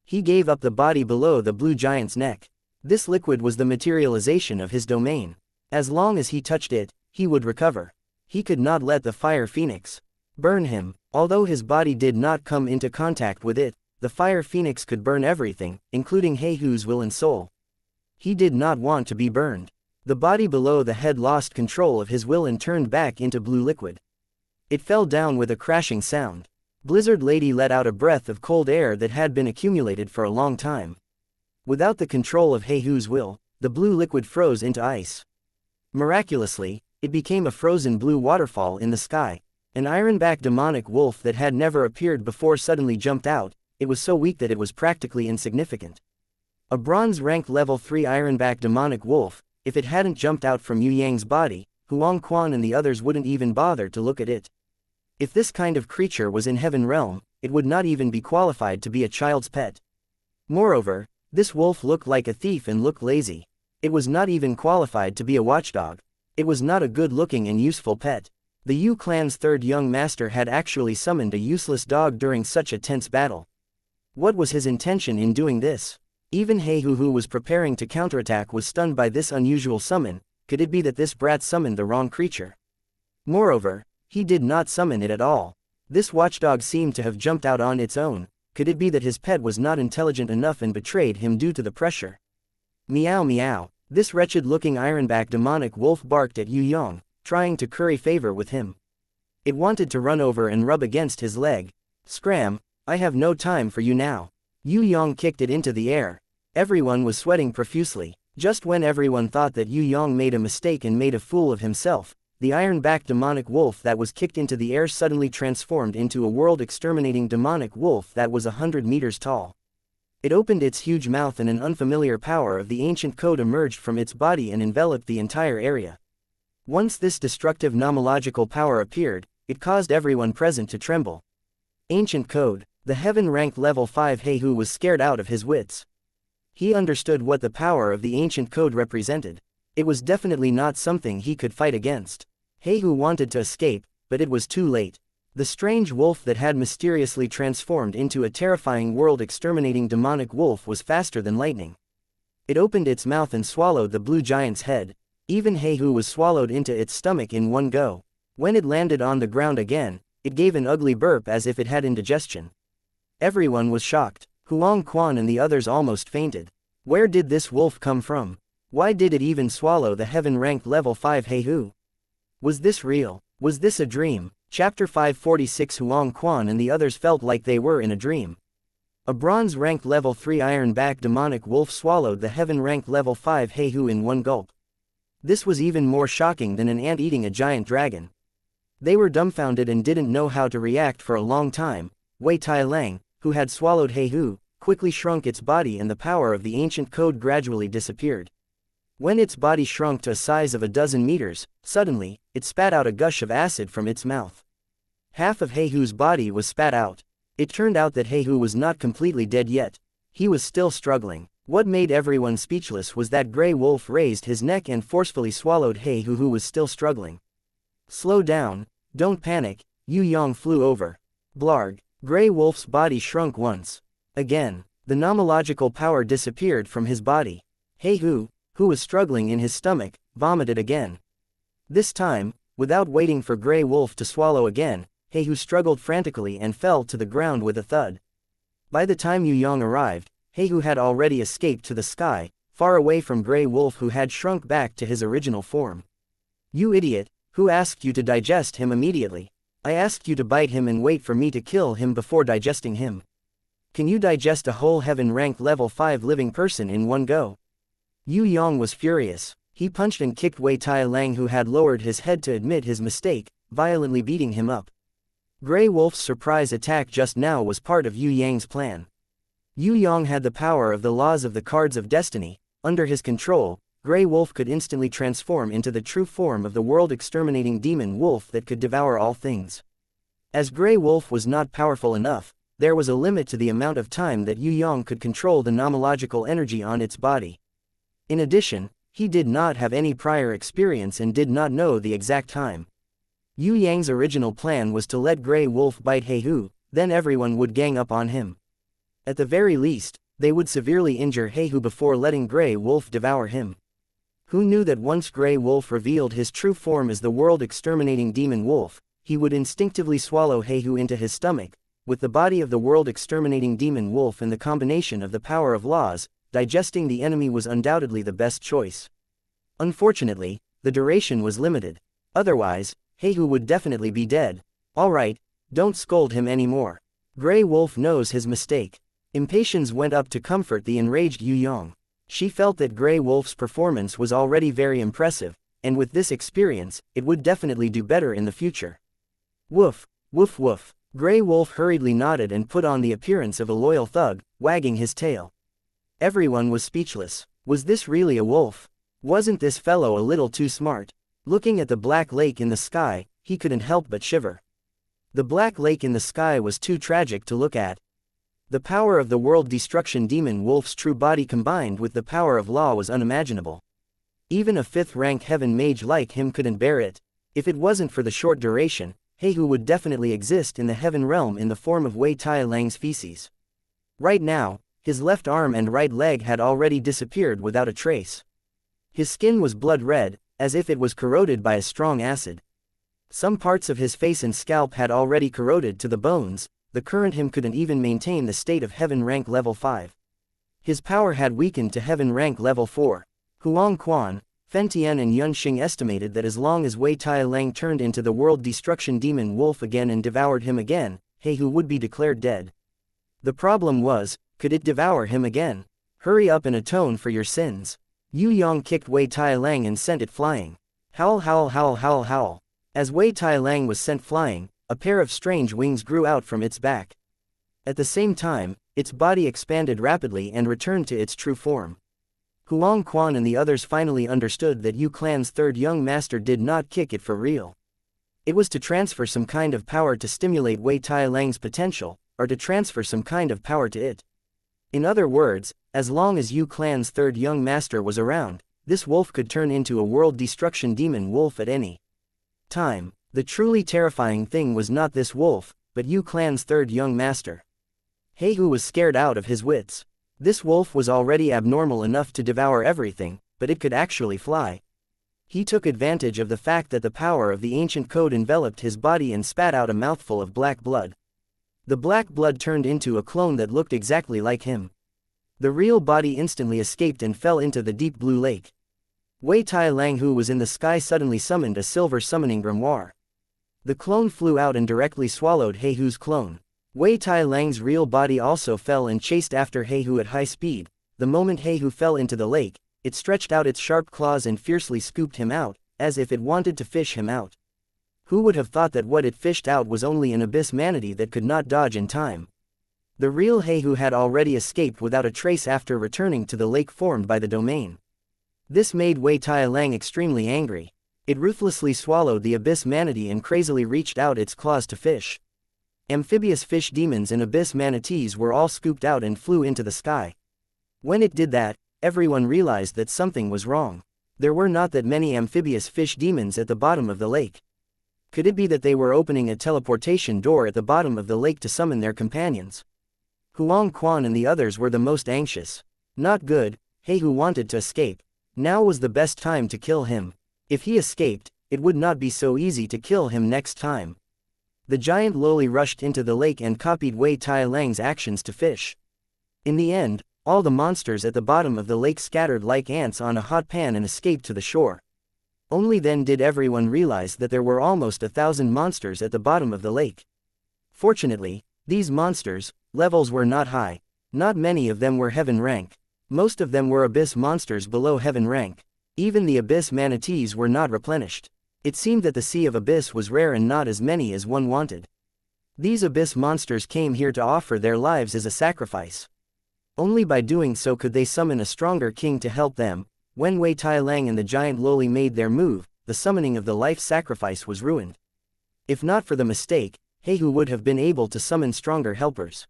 He gave up the body below the blue giant's neck. This liquid was the materialization of his domain. As long as he touched it, he would recover. He could not let the fire phoenix burn him. Although his body did not come into contact with it, the fire phoenix could burn everything, including Heihu's will and soul. He did not want to be burned. The body below the head lost control of his will and turned back into blue liquid. It fell down with a crashing sound. Blizzard Lady let out a breath of cold air that had been accumulated for a long time. Without the control of Heihu's will, the blue liquid froze into ice. Miraculously, it became a frozen blue waterfall in the sky. An ironback demonic wolf that had never appeared before suddenly jumped out. It was so weak that it was practically insignificant. A bronze-ranked level 3 ironback demonic wolf. If it hadn't jumped out from Yue Yang's body, Huang Quan and the others wouldn't even bother to look at it. If this kind of creature was in Heaven Realm, it would not even be qualified to be a child's pet. Moreover, this wolf looked like a thief and looked lazy. It was not even qualified to be a watchdog. It was not a good-looking and useful pet. The Yu clan's third young master had actually summoned a useless dog during such a tense battle. What was his intention in doing this? Even Heihu, who was preparing to counterattack, was stunned by this unusual summon. Could it be that this brat summoned the wrong creature? Moreover, he did not summon it at all. This watchdog seemed to have jumped out on its own. Could it be that his pet was not intelligent enough and betrayed him due to the pressure? Meow meow. This wretched-looking ironback demonic wolf barked at Yue Yang, trying to curry favor with him. It wanted to run over and rub against his leg. Scram, I have no time for you now. Yue Yang kicked it into the air. Everyone was sweating profusely. Just when everyone thought that Yue Yang made a mistake and made a fool of himself, the iron-backed demonic wolf that was kicked into the air suddenly transformed into a world-exterminating demonic wolf that was 100 meters tall. It opened its huge mouth and an unfamiliar power of the ancient code emerged from its body and enveloped the entire area. Once this destructive nomological power appeared, it caused everyone present to tremble. Ancient code. The heaven-ranked level 5 Heihu was scared out of his wits. He understood what the power of the ancient code represented. It was definitely not something he could fight against. Heihu wanted to escape, but it was too late. The strange wolf that had mysteriously transformed into a terrifying world-exterminating demonic wolf was faster than lightning. It opened its mouth and swallowed the blue giant's head. Even Heihu was swallowed into its stomach in one go. When it landed on the ground again, it gave an ugly burp as if it had indigestion. Everyone was shocked. Huang Quan and the others almost fainted. Where did this wolf come from? Why did it even swallow the heaven-ranked level 5 Heihu? Was this real? Was this a dream? Chapter 546. Huang Quan and the others felt like they were in a dream. A bronze-ranked level 3 iron-backed demonic wolf swallowed the heaven-ranked level 5 Heihu in one gulp. This was even more shocking than an ant eating a giant dragon. They were dumbfounded and didn't know how to react for a long time. Wei Tailang, who had swallowed Heihu, quickly shrunk its body and the power of the ancient code gradually disappeared. When its body shrunk to a size of 12 meters, suddenly, it spat out a gush of acid from its mouth. Half of Heihu's body was spat out. It turned out that Heihu was not completely dead yet. He was still struggling. What made everyone speechless was that Grey Wolf raised his neck and forcefully swallowed Heihu, who was still struggling. Slow down, don't panic. Yue Yang flew over. Blarg. Grey Wolf's body shrunk once. Again, the nomological power disappeared from his body. Heihu, who was struggling in his stomach, vomited again. This time, without waiting for Grey Wolf to swallow again, Heihu struggled frantically and fell to the ground with a thud. By the time Yue Yang arrived, Heihu had already escaped to the sky, far away from Grey Wolf, who had shrunk back to his original form. You idiot, who asked you to digest him immediately? I asked you to bite him and wait for me to kill him before digesting him. Can you digest a whole heaven-ranked level 5 living person in one go? Yue Yang was furious. He punched and kicked Wei Tailang, who had lowered his head to admit his mistake, violently beating him up. Grey Wolf's surprise attack just now was part of Yue Yang's plan. Yue Yang had the power of the laws of the cards of destiny. Under his control, Grey Wolf could instantly transform into the true form of the world-exterminating demon wolf that could devour all things. As Grey Wolf was not powerful enough, there was a limit to the amount of time that Yue Yang could control the nomological energy on its body. In addition, he did not have any prior experience and did not know the exact time. Yue Yang's original plan was to let Grey Wolf bite Heihu, then everyone would gang up on him. At the very least, they would severely injure Heihu before letting Grey Wolf devour him. Who knew that once Grey Wolf revealed his true form as the world-exterminating demon wolf, he would instinctively swallow Heihu into his stomach. With the body of the world-exterminating demon wolf and the combination of the power of laws, digesting the enemy was undoubtedly the best choice. Unfortunately, the duration was limited. Otherwise, Heihu would definitely be dead. Alright, don't scold him anymore. Grey Wolf knows his mistake. Impatience went up to comfort the enraged Yue Yang. She felt that Grey Wolf's performance was already very impressive, and with this experience, it would definitely do better in the future. Woof, woof woof. Grey Wolf hurriedly nodded and put on the appearance of a loyal thug, wagging his tail. Everyone was speechless. Was this really a wolf? Wasn't this fellow a little too smart? Looking at the black lake in the sky, he couldn't help but shiver. The black lake in the sky was too tragic to look at. The power of the world destruction demon wolf's true body combined with the power of law was unimaginable. Even a 5th-rank heaven mage like him couldn't bear it. If it wasn't for the short duration, Heihu would definitely exist in the heaven realm in the form of Wei Tai Lang's feces. Right now, his left arm and right leg had already disappeared without a trace. His skin was blood red, as if it was corroded by a strong acid. Some parts of his face and scalp had already corroded to the bones. The current him couldn't even maintain the state of heaven rank level 5. His power had weakened to heaven rank level 4. Huang Quan, Fen Tian and Yun Xing estimated that as long as Wei Tai Lang turned into the world destruction demon wolf again and devoured him again, Heihu would be declared dead. The problem was, could it devour him again? Hurry up and atone for your sins. Yue Yang kicked Wei Tai Lang and sent it flying. Howl howl howl howl howl. As Wei Tai Lang was sent flying, a pair of strange wings grew out from its back. At the same time, its body expanded rapidly and returned to its true form. Huang Quan and the others finally understood that Yu Clan's 3rd young master did not kick it for real. It was to transfer some kind of power to stimulate Wei Tai Lang's potential, or to transfer some kind of power to it. In other words, as long as Yu Clan's 3rd young master was around, this wolf could turn into a world destruction demon wolf at any time. The truly terrifying thing was not this wolf, but Yu Clan's 3rd young master. Heihu was scared out of his wits. This wolf was already abnormal enough to devour everything, but it could actually fly. He took advantage of the fact that the power of the ancient code enveloped his body and spat out a mouthful of black blood. The black blood turned into a clone that looked exactly like him. The real body instantly escaped and fell into the deep blue lake. Wei Tai Lang, who was in the sky, suddenly summoned a silver summoning grimoire. The clone flew out and directly swallowed Heihu's clone. Wei Tai Lang's real body also fell and chased after Heihu at high speed. The moment Heihu fell into the lake, it stretched out its sharp claws and fiercely scooped him out, as if it wanted to fish him out. Who would have thought that what it fished out was only an abyss manatee that could not dodge in time? The real Heihu had already escaped without a trace after returning to the lake formed by the domain. This made Wei Tai Lang extremely angry. It ruthlessly swallowed the abyss manatee and crazily reached out its claws to fish. Amphibious fish demons and abyss manatees were all scooped out and flew into the sky. When it did that, everyone realized that something was wrong. There were not that many amphibious fish demons at the bottom of the lake. Could it be that they were opening a teleportation door at the bottom of the lake to summon their companions? Huang Quan and the others were the most anxious. Not good. Heihu wanted to escape. Now was the best time to kill him. If he escaped, it would not be so easy to kill him next time. The giant loli rushed into the lake and copied Wei Tai Lang's actions to fish. In the end, all the monsters at the bottom of the lake scattered like ants on a hot pan and escaped to the shore. Only then did everyone realize that there were almost 1,000 monsters at the bottom of the lake. Fortunately, these monsters' levels were not high. Not many of them were heaven rank. Most of them were abyss monsters below heaven rank. Even the abyss manatees were not replenished. It seemed that the Sea of Abyss was rare and not as many as one wanted. These abyss monsters came here to offer their lives as a sacrifice. Only by doing so could they summon a stronger king to help them. When Wei Tai Lang and the giant loli made their move, the summoning of the life sacrifice was ruined. If not for the mistake, Heihu would have been able to summon stronger helpers.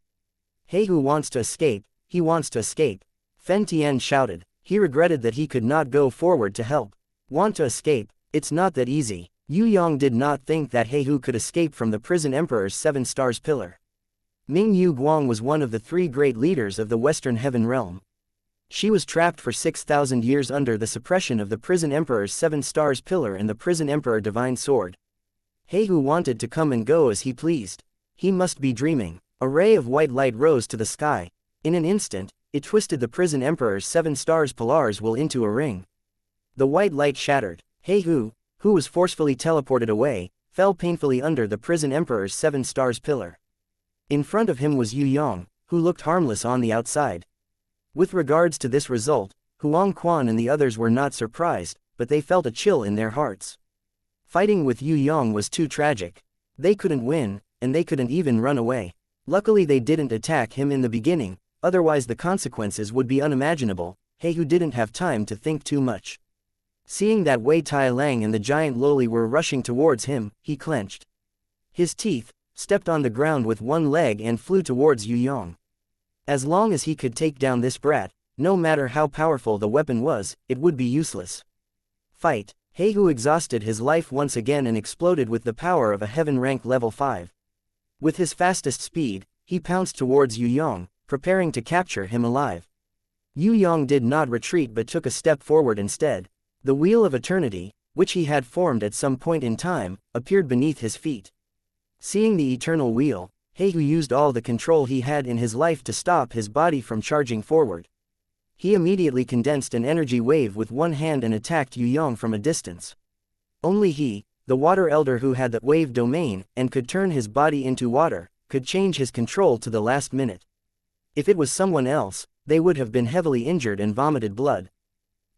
Heihu wants to escape, he wants to escape. Fen Tian shouted. He regretted that he could not go forward to help. Want to escape? It's not that easy. Yue Yang did not think that Heihu could escape from the prison emperor's 7 stars pillar. Ming Yu Guang was one of the 3 great leaders of the Western Heaven Realm. She was trapped for 6,000 years under the suppression of the Prison Emperor's 7 Stars Pillar and the Prison Emperor Divine Sword. Heihu wanted to come and go as he pleased. He must be dreaming. A ray of white light rose to the sky. In an instant, it twisted the Prison Emperor's 7 Stars Pillars will into a ring. The white light shattered. Heihu, who was forcefully teleported away, fell painfully under the Prison Emperor's 7 Stars Pillar. In front of him was Yue Yang, who looked harmless on the outside. With regards to this result, Huang Quan and the others were not surprised, but they felt a chill in their hearts. Fighting with Yue Yang was too tragic. They couldn't win, and they couldn't even run away. Luckily they didn't attack him in the beginning, otherwise the consequences would be unimaginable. Heihu didn't have time to think too much. Seeing that Wei Tai Lang and the giant loli were rushing towards him, he clenched his teeth, stepped on the ground with one leg and flew towards Yue Yang. As long as he could take down this brat, no matter how powerful the weapon was, it would be useless. Fight! Heihu exhausted his life once again and exploded with the power of a heaven rank level 5. With his fastest speed, he pounced towards Yue Yang, preparing to capture him alive. Yue Yang did not retreat but took a step forward instead. The Wheel of Eternity, which he had formed at some point in time, appeared beneath his feet. Seeing the eternal wheel, Heihu used all the control he had in his life to stop his body from charging forward. He immediately condensed an energy wave with one hand and attacked Yue Yang from a distance. Only he, the water elder who had the wave domain and could turn his body into water, could change his control to the last minute. If it was someone else, they would have been heavily injured and vomited blood.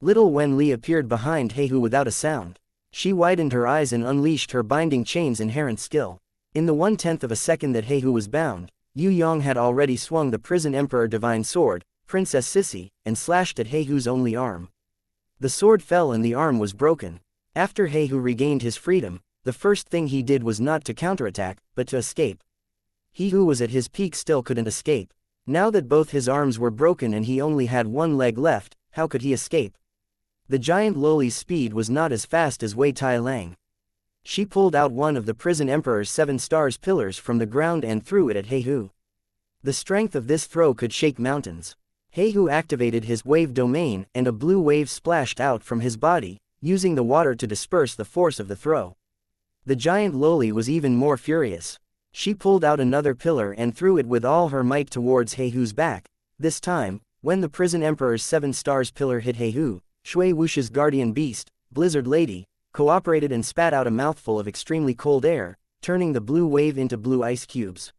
Little Wen Li appeared behind Heihu without a sound. She widened her eyes and unleashed her binding chain's inherent skill. In the 1/10 of a second that Heihu was bound, Yue Yang had already swung the Prison Emperor Divine Sword, Princess Sissy, and slashed at Heihu's only arm. The sword fell and the arm was broken. After Heihu regained his freedom, the first thing he did was not to counterattack, but to escape. He who was at his peak still couldn't escape. Now that both his arms were broken and he only had one leg left, how could he escape? The giant loli's speed was not as fast as Wei Tai Lang. She pulled out one of the Prison Emperor's 7 Stars Pillars from the ground and threw it at Heihu. The strength of this throw could shake mountains. Heihu activated his wave domain and a blue wave splashed out from his body, using the water to disperse the force of the throw. The giant loli was even more furious. She pulled out another pillar and threw it with all her might towards Heihu's back. This time, when the Prison Emperor's 7 Stars Pillar hit Heihu, Shui Wuxia's guardian beast, Blizzard Lady, cooperated and spat out a mouthful of extremely cold air, turning the blue wave into blue ice cubes.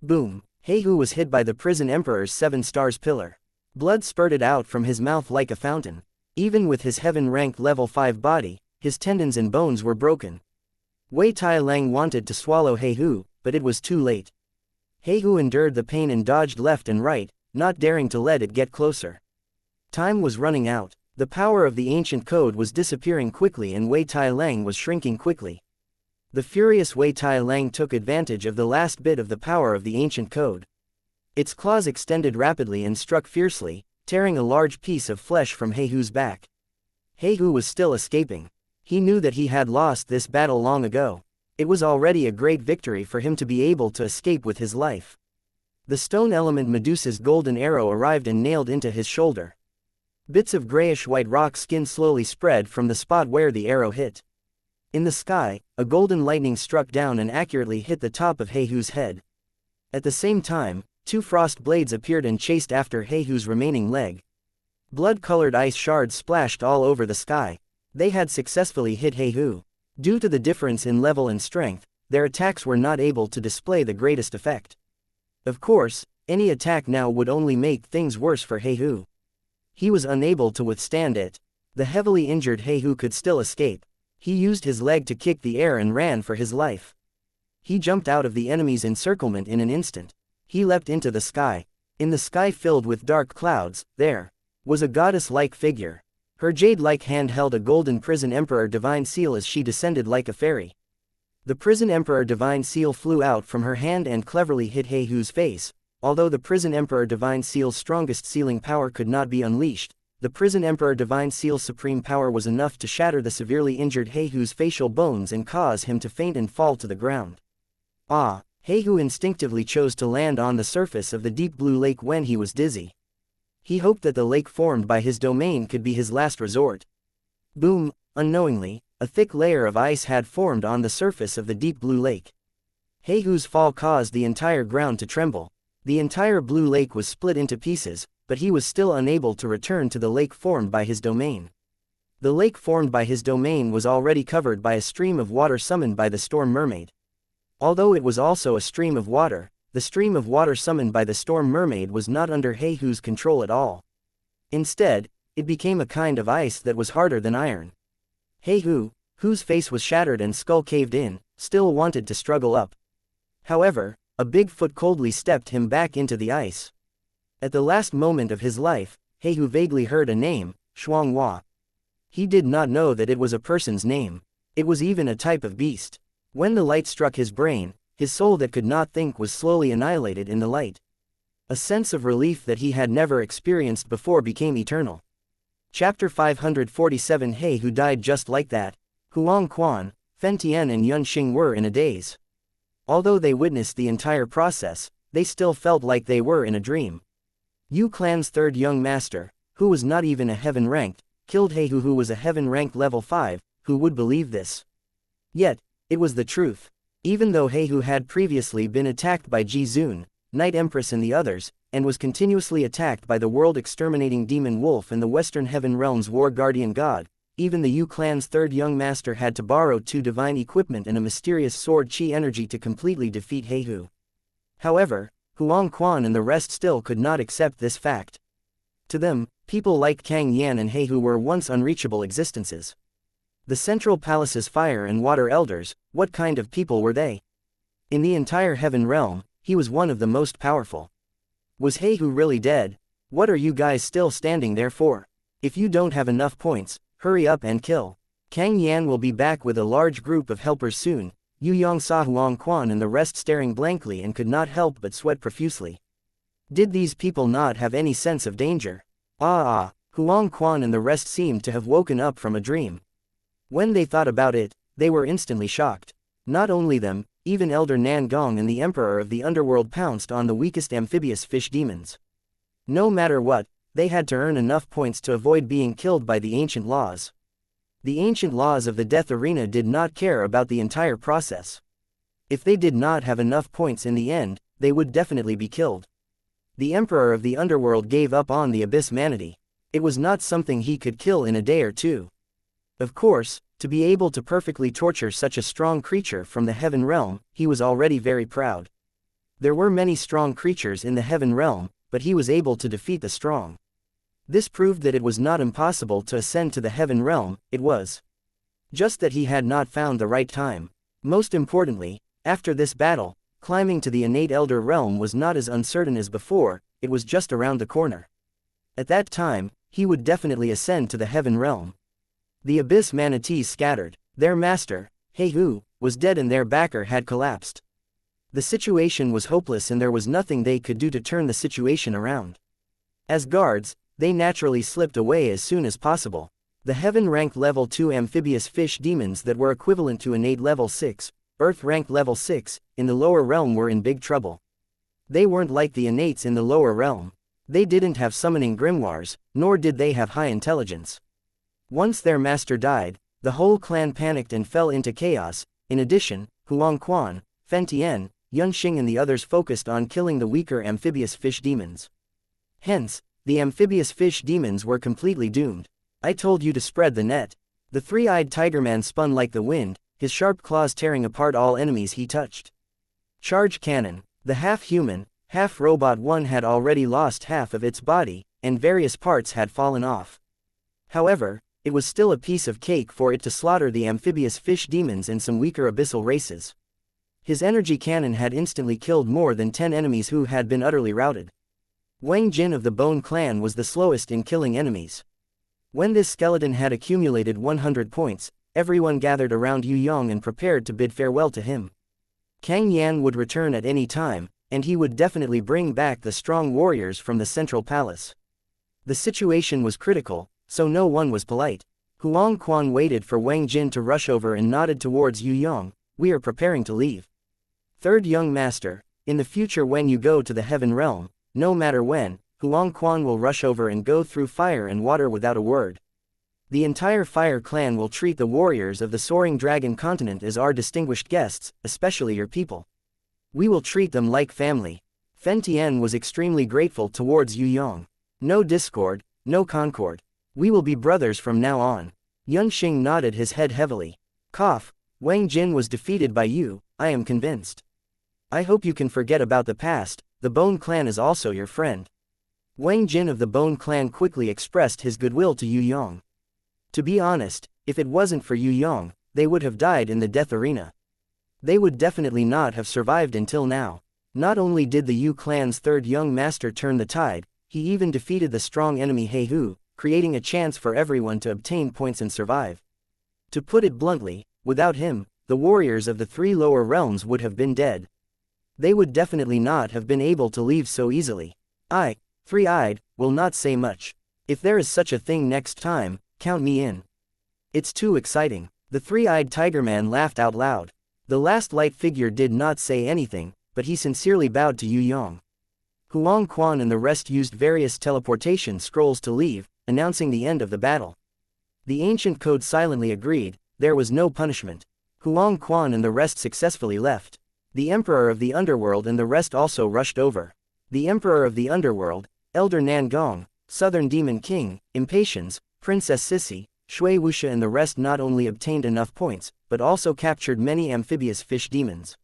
Boom! Heihu was hit by the Prison Emperor's 7 Stars Pillar. Blood spurted out from his mouth like a fountain. Even with his heaven-ranked level 5 body, his tendons and bones were broken. Wei Tai Lang wanted to swallow Heihu, but it was too late. Heihu endured the pain and dodged left and right, not daring to let it get closer. Time was running out. The power of the ancient code was disappearing quickly and Wei Tai Lang was shrinking quickly. The furious Wei Tai Lang took advantage of the last bit of the power of the ancient code. Its claws extended rapidly and struck fiercely, tearing a large piece of flesh from Heihu's back. Heihu was still escaping. He knew that he had lost this battle long ago. It was already a great victory for him to be able to escape with his life. The stone element Medusa's golden arrow arrived and nailed into his shoulder. Bits of grayish-white rock skin slowly spread from the spot where the arrow hit. In the sky, a golden lightning struck down and accurately hit the top of Heihu's head. At the same time, 2 frost blades appeared and chased after Heihu's remaining leg. Blood-colored ice shards splashed all over the sky. They had successfully hit Heihu. Due to the difference in level and strength, their attacks were not able to display the greatest effect. Of course, any attack now would only make things worse for Heihu. He was unable to withstand it. The heavily injured Heihu could still escape. He used his leg to kick the air and ran for his life. He jumped out of the enemy's encirclement in an instant. He leapt into the sky. In the sky filled with dark clouds, there was a goddess-like figure. Her jade-like hand held a golden Prison Emperor Divine Seal as she descended like a fairy. The Prison Emperor Divine Seal flew out from her hand and cleverly hit Heihu's face. Although the Prison Emperor Divine Seal's strongest sealing power could not be unleashed, the Prison Emperor Divine Seal's supreme power was enough to shatter the severely injured Heihu's facial bones and cause him to faint and fall to the ground. Ah! Heihu instinctively chose to land on the surface of the deep blue lake when he was dizzy. He hoped that the lake formed by his domain could be his last resort. Boom! Unknowingly, a thick layer of ice had formed on the surface of the deep blue lake. Heihu's fall caused the entire ground to tremble. The entire blue lake was split into pieces, but he was still unable to return to the lake formed by his domain. The lake formed by his domain was already covered by a stream of water summoned by the storm mermaid. Although it was also a stream of water, the stream of water summoned by the storm mermaid was not under Heihu's control at all. Instead, it became a kind of ice that was harder than iron. Heihu, whose face was shattered and skull caved in, still wanted to struggle up. However, a big foot coldly stepped him back into the ice. At the last moment of his life, Heihu vaguely heard a name, xianxia. He did not know that it was a person's name. It was even a type of beast. When the light struck his brain, his soul that could not think was slowly annihilated in the light. A sense of relief that he had never experienced before became eternal. Chapter 547. Heihu died just like that. Huang Quan, Fen Tian and Yun Xing were in a daze. Although they witnessed the entire process, they still felt like they were in a dream. Yu Clan's third young master, who was not even a heaven-ranked, killed Heihu, who was a heaven-ranked level 5, who would believe this? Yet, it was the truth. Even though Heihu had previously been attacked by Ji Zun, Night Empress and the others, and was continuously attacked by the world-exterminating demon wolf and the Western Heaven Realm's war guardian god, even the Yu Clan's third young master had to borrow 2 divine equipment and a mysterious sword chi energy to completely defeat Heihu. However, Huang Quan and the rest still could not accept this fact. To them, people like Kang Yan and Heihu were once unreachable existences. The Central Palace's fire and water elders, what kind of people were they? In the entire Heaven Realm, he was one of the most powerful. Was Heihu really dead? What are you guys still standing there for? If you don't have enough points, hurry up and kill. Kang Yan will be back with a large group of helpers soon. Yu Yang saw Huang Quan and the rest staring blankly and could not help but sweat profusely. Did these people not have any sense of danger? Huang Quan and the rest seemed to have woken up from a dream. When they thought about it, they were instantly shocked. Not only them, even Elder Nan Gong and the Emperor of the Underworld pounced on the weakest amphibious fish demons. No matter what, they had to earn enough points to avoid being killed by the ancient laws. The ancient laws of the death arena did not care about the entire process. If they did not have enough points in the end, they would definitely be killed. The Emperor of the Underworld gave up on the Abyss Manatee. It was not something he could kill in a day or two. Of course, to be able to perfectly torture such a strong creature from the Heaven Realm, he was already very proud. There were many strong creatures in the Heaven Realm, but he was able to defeat the strong. This proved that it was not impossible to ascend to the Heaven Realm, it was just that he had not found the right time. Most importantly, after this battle, climbing to the innate Elder Realm was not as uncertain as before, it was just around the corner. At that time, he would definitely ascend to the Heaven Realm. The Abyss Manatees scattered. Their master, Heihu, was dead and their backer had collapsed. The situation was hopeless and there was nothing they could do to turn the situation around. As guards, they naturally slipped away as soon as possible. The Heaven-ranked level 2 amphibious fish demons that were equivalent to innate level 6, Earth-ranked level 6, in the lower realm were in big trouble. They weren't like the innates in the lower realm. They didn't have summoning grimoires, nor did they have high intelligence. Once their master died, the whole clan panicked and fell into chaos. In addition, Huang Quan, Fen Tian, Yun Xing and the others focused on killing the weaker amphibious fish demons. Hence, the amphibious fish demons were completely doomed. I told you to spread the net. The three-eyed tigerman spun like the wind, his sharp claws tearing apart all enemies he touched. Charge cannon. The half-human, half-robot one had already lost half of its body, and various parts had fallen off. However, it was still a piece of cake for it to slaughter the amphibious fish demons and some weaker abyssal races. His energy cannon had instantly killed more than 10 enemies who had been utterly routed. Wang Jin of the Bone Clan was the slowest in killing enemies. When this skeleton had accumulated 100 points, everyone gathered around Yue Yang and prepared to bid farewell to him. Kang Yan would return at any time, and he would definitely bring back the strong warriors from the Central Palace. The situation was critical, so no one was polite. Huang Quan waited for Wang Jin to rush over and nodded towards Yue Yang. We are preparing to leave. Third young master, in the future when you go to the heaven realm, no matter when, Huang Quan will rush over and go through fire and water without a word. The entire fire clan will treat the warriors of the soaring dragon continent as our distinguished guests, especially your people. We will treat them like family. Fen Tian was extremely grateful towards Yue Yang. No discord, no concord. We will be brothers from now on. Yun Xing nodded his head heavily. Cough. Wang Jin was defeated by you, I am convinced. I hope you can forget about the past, the Bone Clan is also your friend. Wang Jin of the Bone Clan quickly expressed his goodwill to Yue Yang. To be honest, if it wasn't for Yue Yang, they would have died in the death arena. They would definitely not have survived until now. Not only did the Yu clan's third young master turn the tide, he even defeated the strong enemy Heihu, creating a chance for everyone to obtain points and survive. To put it bluntly, without him, the warriors of the three lower realms would have been dead. They would definitely not have been able to leave so easily. I, Three-Eyed, will not say much. If there is such a thing next time, count me in. It's too exciting. The three-eyed tiger man laughed out loud. The last light figure did not say anything, but he sincerely bowed to Yue Yang. Huang Quan and the rest used various teleportation scrolls to leave, announcing the end of the battle. The ancient code silently agreed, there was no punishment. Huang Quan and the rest successfully left. The Emperor of the Underworld and the rest also rushed over. The Emperor of the Underworld, Elder Nangong, Southern Demon King, Impatience, Princess Sissy, Shui Wuxia and the rest not only obtained enough points, but also captured many amphibious fish demons.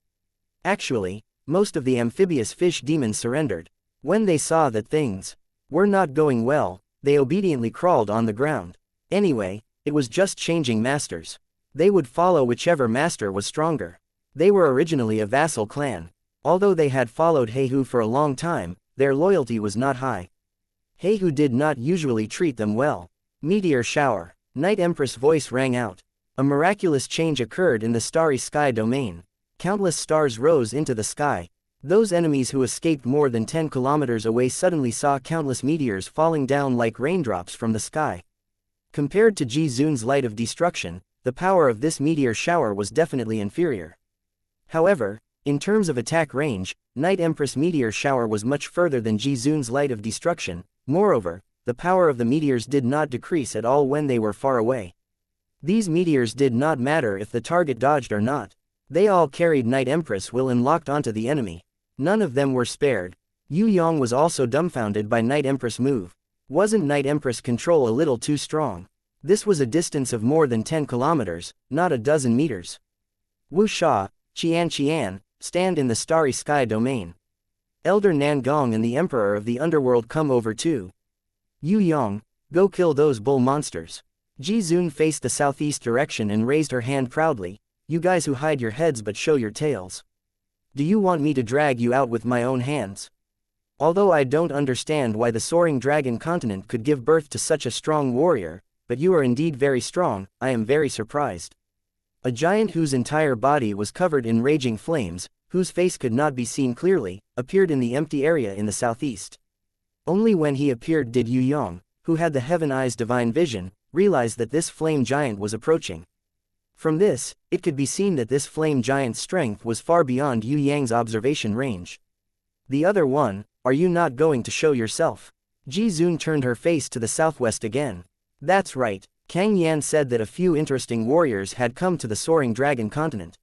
Actually, most of the amphibious fish demons surrendered. When they saw that things were not going well, they obediently crawled on the ground. Anyway, it was just changing masters. They would follow whichever master was stronger. They were originally a vassal clan. Although they had followed Heihu for a long time, their loyalty was not high. Heihu did not usually treat them well. Meteor shower. Night Empress' voice rang out. A miraculous change occurred in the starry sky domain. Countless stars rose into the sky. Those enemies who escaped more than 10 kilometers away suddenly saw countless meteors falling down like raindrops from the sky. Compared to Ji Zun's light of destruction, the power of this meteor shower was definitely inferior. However, in terms of attack range, Night Empress' meteor shower was much further than Ji Zun's light of destruction. Moreover, the power of the meteors did not decrease at all when they were far away. These meteors did not matter if the target dodged or not. They all carried Night Empress will and locked onto the enemy. None of them were spared. Yue Yang was also dumbfounded by Night Empress' move. Wasn't Night Empress' control a little too strong? This was a distance of more than 10 kilometers, not a dozen meters. Wuxia, xianxia, stand in the starry sky domain. Elder Nangong and the Emperor of the Underworld come over too. Yue Yang, go kill those bull monsters. Ji Zun faced the southeast direction and raised her hand proudly. You guys who hide your heads but show your tails. Do you want me to drag you out with my own hands? Although I don't understand why the soaring dragon continent could give birth to such a strong warrior, but you are indeed very strong, I am very surprised. A giant whose entire body was covered in raging flames, whose face could not be seen clearly, appeared in the empty area in the southeast. Only when he appeared did Yue Yang, who had the Heaven Eye's divine vision, realize that this flame giant was approaching. From this, it could be seen that this flame giant's strength was far beyond Yue Yang's observation range. The other one, are you not going to show yourself? Ji Zun turned her face to the southwest again. That's right, Kang Yan said that a few interesting warriors had come to the soaring dragon continent.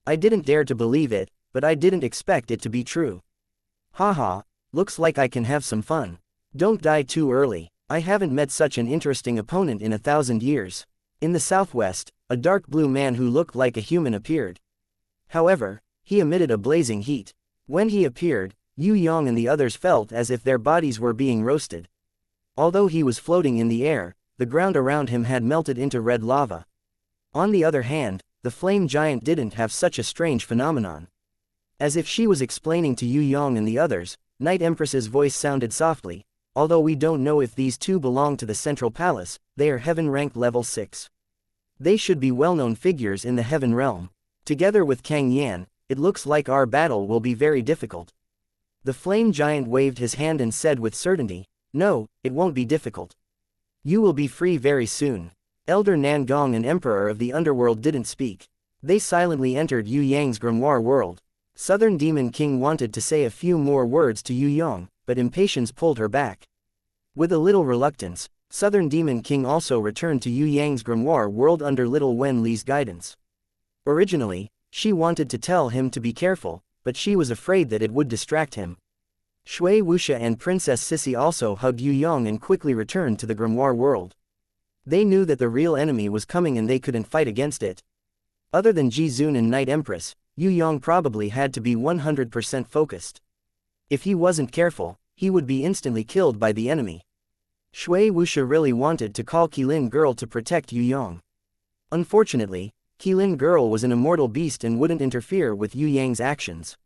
I didn't dare to believe it, but I didn't expect it to be true. Haha, looks like I can have some fun. Don't die too early, I haven't met such an interesting opponent in 1,000 years. In the southwest, a dark blue man who looked like a human appeared. However, he emitted a blazing heat. When he appeared, Yue Yang and the others felt as if their bodies were being roasted. Although he was floating in the air, the ground around him had melted into red lava. On the other hand, the flame giant didn't have such a strange phenomenon. As if she was explaining to Yue Yang and the others, Night Empress's voice sounded softly. Although we don't know if these two belong to the Central Palace, they are Heaven rank level 6. They should be well-known figures in the Heaven realm. Together with Kang Yan, it looks like our battle will be very difficult. The flame giant waved his hand and said with certainty, no, it won't be difficult. You will be free very soon. Elder Nangong and Emperor of the Underworld didn't speak. They silently entered Yue Yang's grimoire world. Southern Demon King wanted to say a few more words to Yue Yang, but impatience pulled her back. With a little reluctance, Southern Demon King also returned to Yue Yang's grimoire world under little Wen Li's guidance. Originally, she wanted to tell him to be careful, but she was afraid that it would distract him. Shui Wuxia and Princess Sissy also hugged Yue Yang and quickly returned to the grimoire world. They knew that the real enemy was coming and they couldn't fight against it. Other than Ji Zun and Night Empress, Yue Yang probably had to be 100% focused. If he wasn't careful, he would be instantly killed by the enemy. Shui Wuxia really wanted to call Qilin Girl to protect Yue Yang. Unfortunately, Qilin Girl was an immortal beast and wouldn't interfere with Yue Yang's actions.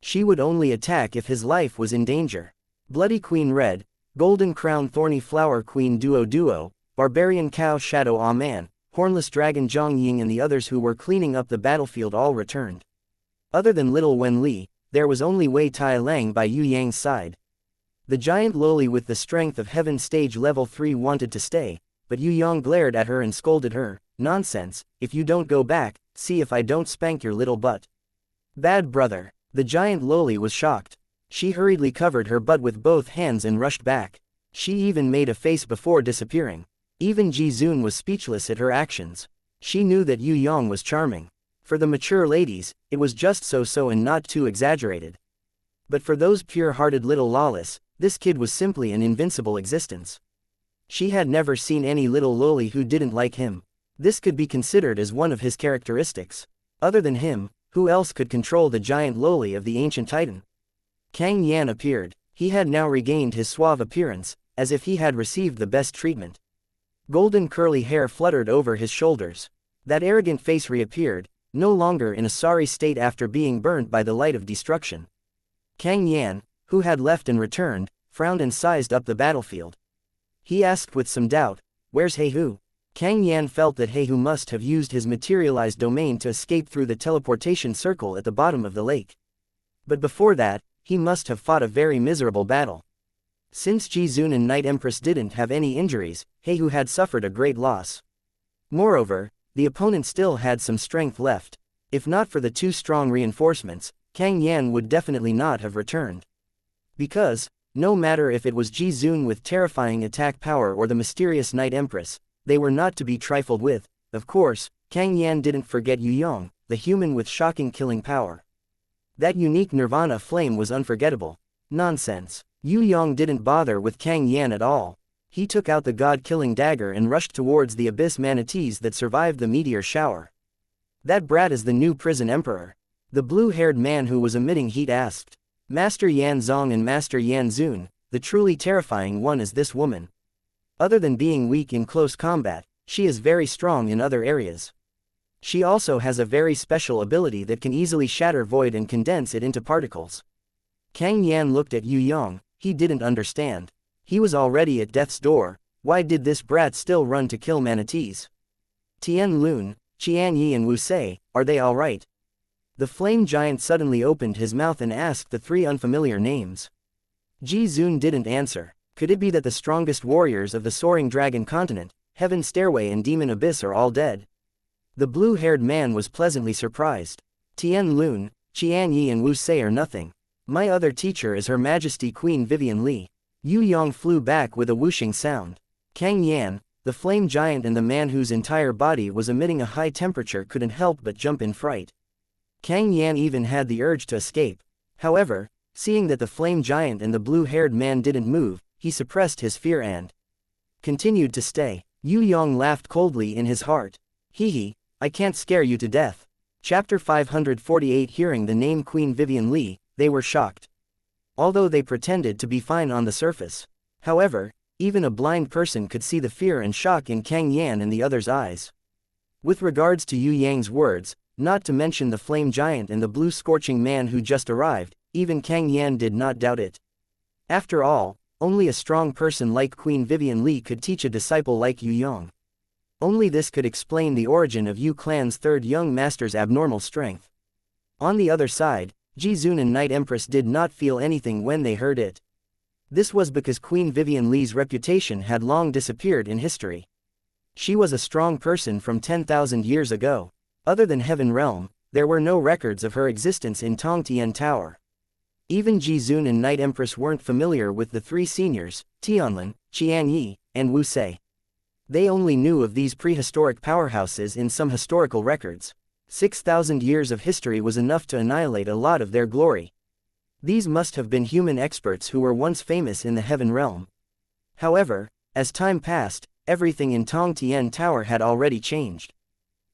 She would only attack if his life was in danger. Bloody Queen Red, Golden Crown Thorny Flower Queen Duo, Barbarian Cow Shadow Ah Man, Hornless Dragon Zhang Ying and the others who were cleaning up the battlefield all returned. Other than little Wen Li, there was only Wei Tai Lang by Yue Yang's side. The giant loli with the strength of heaven stage level 3 wanted to stay, but Yue Yang glared at her and scolded her, "Nonsense, if you don't go back, see if I don't spank your little butt." Bad brother. The giant loli was shocked. She hurriedly covered her butt with both hands and rushed back. She even made a face before disappearing. Even Ji Zun was speechless at her actions. She knew that Yue Yang was charming. For the mature ladies, it was just so-so and not too exaggerated. But for those pure-hearted little lawless, this kid was simply an invincible existence. She had never seen any little loli who didn't like him. This could be considered as one of his characteristics. Other than him, who else could control the giant loli of the ancient titan? Kang Yan appeared. He had now regained his suave appearance, as if he had received the best treatment. Golden curly hair fluttered over his shoulders. That arrogant face reappeared, no longer in a sorry state after being burnt by the light of destruction. Kang Yan, who had left and returned, frowned and sized up the battlefield. He asked with some doubt, "Where's Heihu?" Kang Yan felt that Heihu must have used his materialized domain to escape through the teleportation circle at the bottom of the lake. But before that, he must have fought a very miserable battle. Since Ji Zun and Night Empress didn't have any injuries, Heihu had suffered a great loss. Moreover, the opponent still had some strength left. If not for the two strong reinforcements, Kang Yan would definitely not have returned. Because, no matter if it was Ji Zun with terrifying attack power or the mysterious Night Empress, they were not to be trifled with. Of course, Kang Yan didn't forget Yue Yang, the human with shocking killing power. That unique nirvana flame was unforgettable. Nonsense. Yue Yang didn't bother with Kang Yan at all. He took out the god-killing dagger and rushed towards the abyss manatees that survived the meteor shower. That brat is the new prison emperor. The blue-haired man who was emitting heat asked. Master Yan Zong and Master Yan Zun, the truly terrifying one is this woman. Other than being weak in close combat, she is very strong in other areas. She also has a very special ability that can easily shatter void and condense it into particles. Kang Yan looked at Yue Yang. He didn't understand. He was already at death's door. Why did this brat still run to kill manatees? Tian Lun, Qian Yi and Wu Sei, are they all right? The flame giant suddenly opened his mouth and asked the three unfamiliar names. Ji Zun didn't answer. Could it be that the strongest warriors of the Soaring Dragon Continent, Heaven Stairway and Demon Abyss are all dead? The blue-haired man was pleasantly surprised. Tian Lun, Qian Yi and Wu Sei are nothing. My other teacher is Her Majesty Queen Vivian Li. Yue Yang flew back with a whooshing sound. Kang Yan, the flame giant and the man whose entire body was emitting a high temperature couldn't help but jump in fright. Kang Yan even had the urge to escape. However, seeing that the flame giant and the blue-haired man didn't move, he suppressed his fear and continued to stay. Yue Yang laughed coldly in his heart. Hee, I can't scare you to death. Chapter 548. Hearing the name Queen Vivian Li, they were shocked. Although they pretended to be fine on the surface. However, even a blind person could see the fear and shock in Kang Yan and the others' eyes. With regards to Yue Yang's words, not to mention the flame giant and the blue scorching man who just arrived, even Kang Yan did not doubt it. After all, only a strong person like Queen Vivian Li could teach a disciple like Yue Yang. Only this could explain the origin of Yu Clan's third young master's abnormal strength. On the other side, Ji Zun and Night Empress did not feel anything when they heard it. This was because Queen Vivian Li's reputation had long disappeared in history. She was a strong person from 10,000 years ago. Other than Heaven Realm, there were no records of her existence in Tong Tian Tower. Even Jizun and Night Empress weren't familiar with the three seniors, Tianlin, Xianxia, and wuxia. They only knew of these prehistoric powerhouses in some historical records. 6,000 years of history was enough to annihilate a lot of their glory. These must have been human experts who were once famous in the heaven realm. However, as time passed, everything in Tong Tian Tower had already changed.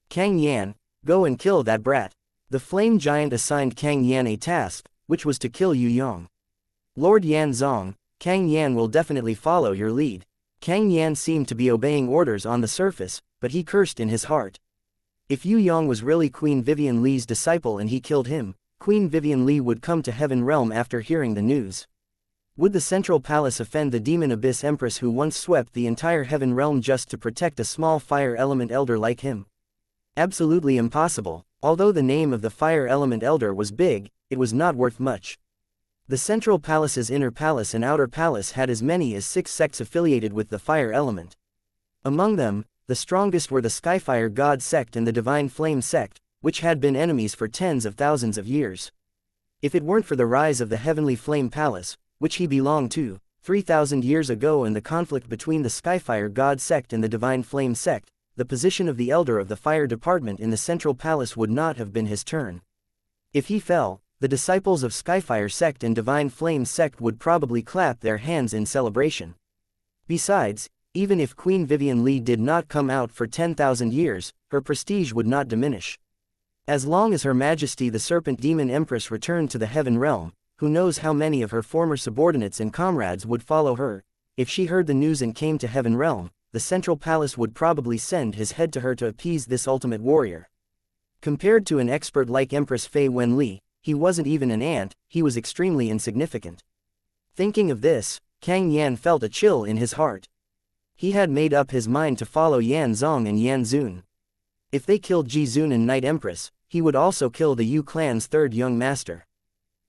Kang Yan, go and kill that brat. The flame giant assigned Kang Yan a task, which was to kill Yue Yang. Lord Yan Zong, Kang Yan will definitely follow your lead. Kang Yan seemed to be obeying orders on the surface, but he cursed in his heart. If Yue Yang was really Queen Vivian Li's disciple and he killed him, Queen Vivian Li would come to Heaven Realm after hearing the news. Would the Central Palace offend the Demon Abyss Empress who once swept the entire Heaven Realm just to protect a small fire element elder like him? Absolutely impossible. Although the name of the fire element elder was big, it was not worth much. The Central Palace's inner palace and outer palace had as many as 6 sects affiliated with the fire element. Among them, the strongest were the Skyfire God sect and the Divine Flame sect, which had been enemies for tens of thousands of years. If it weren't for the rise of the Heavenly Flame Palace, which he belonged to, 3,000 years ago and the conflict between the Skyfire God sect and the Divine Flame sect, the position of the Elder of the Fire Department in the Central Palace would not have been his turn. If he fell, the disciples of Skyfire sect and Divine Flame sect would probably clap their hands in celebration. Besides, even if Queen Vivian Li did not come out for 10,000 years, her prestige would not diminish. As long as Her Majesty the Serpent Demon Empress returned to the Heaven Realm, who knows how many of her former subordinates and comrades would follow her. If she heard the news and came to Heaven Realm, the Central Palace would probably send his head to her to appease this ultimate warrior. Compared to an expert like Empress Fei Wenli, he wasn't even an ant, he was extremely insignificant. Thinking of this, Kang Yan felt a chill in his heart. He had made up his mind to follow Yan Zong and Yan Zun. If they killed Jizun and Night Empress, he would also kill the Yu clan's third young master.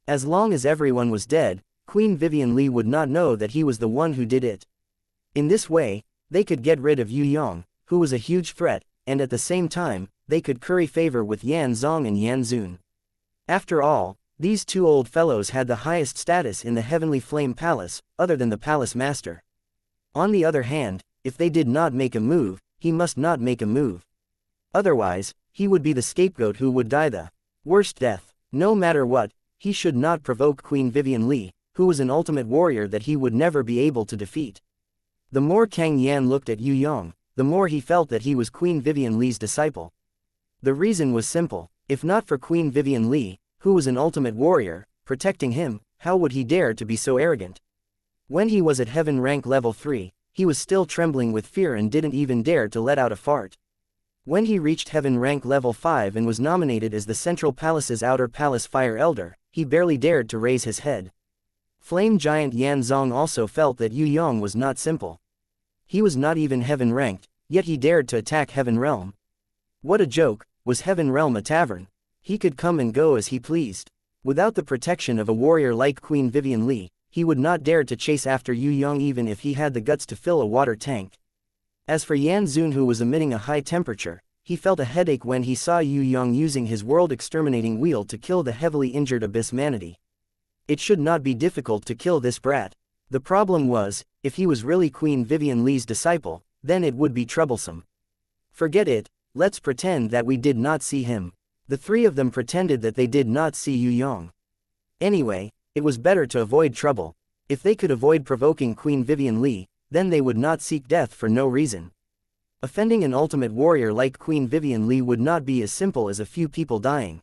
As long as everyone was dead, Queen Vivian Li would not know that he was the one who did it. In this way, they could get rid of Yue Yang, who was a huge threat, and at the same time, they could curry favor with Yan Zong and Yan Zun. After all, these two old fellows had the highest status in the Heavenly Flame Palace, other than the Palace Master. On the other hand, if they did not make a move, he must not make a move. Otherwise, he would be the scapegoat who would die the worst death. No matter what, he should not provoke Queen Vivian Li, who was an ultimate warrior that he would never be able to defeat. The more Kang Yan looked at Yue Yang, the more he felt that he was Queen Vivian Li's disciple. The reason was simple. If not for Queen Vivian Li, who was an ultimate warrior, protecting him, how would he dare to be so arrogant? When he was at Heaven rank level 3, he was still trembling with fear and didn't even dare to let out a fart. When he reached Heaven rank level 5 and was nominated as the Central Palace's Outer Palace Fire Elder, he barely dared to raise his head. Flame Giant Yan Zong also felt that Yue Yang was not simple. He was not even Heaven ranked, yet he dared to attack Heaven Realm. What a joke, was Heaven Realm a tavern? He could come and go as he pleased. Without the protection of a warrior like Queen Vivian Li, he would not dare to chase after Yue Yang even if he had the guts to fill a water tank. As for Yan Zun, who was emitting a high temperature, he felt a headache when he saw Yue Yang using his world-exterminating wheel to kill the heavily injured Abyss Manatee. It should not be difficult to kill this brat. The problem was, if he was really Queen Vivian Li's disciple, then it would be troublesome. Forget it, let's pretend that we did not see him. The three of them pretended that they did not see Yue Yang. Anyway, it was better to avoid trouble. If they could avoid provoking Queen Vivian Li, then they would not seek death for no reason. Offending an ultimate warrior like Queen Vivian Li would not be as simple as a few people dying.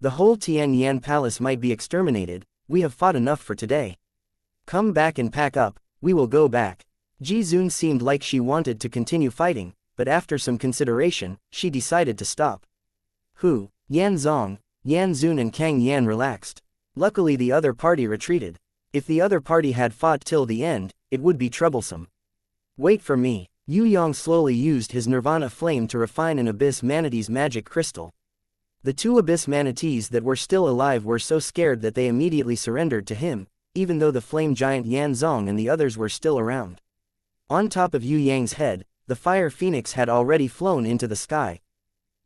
The whole Tianyan Palace might be exterminated. We have fought enough for today. Come back and pack up, we will go back. Jizun seemed like she wanted to continue fighting, but after some consideration, she decided to stop. Yan Zong, Yan Zun and Kang Yan relaxed. Luckily the other party retreated. If the other party had fought till the end, it would be troublesome. Wait for me. Yue Yang slowly used his Nirvana flame to refine an Abyss Manatee's magic crystal. The two Abyss Manatees that were still alive were so scared that they immediately surrendered to him, even though the flame giant Yan Zong and the others were still around. On top of Yue Yang's head, the fire phoenix had already flown into the sky.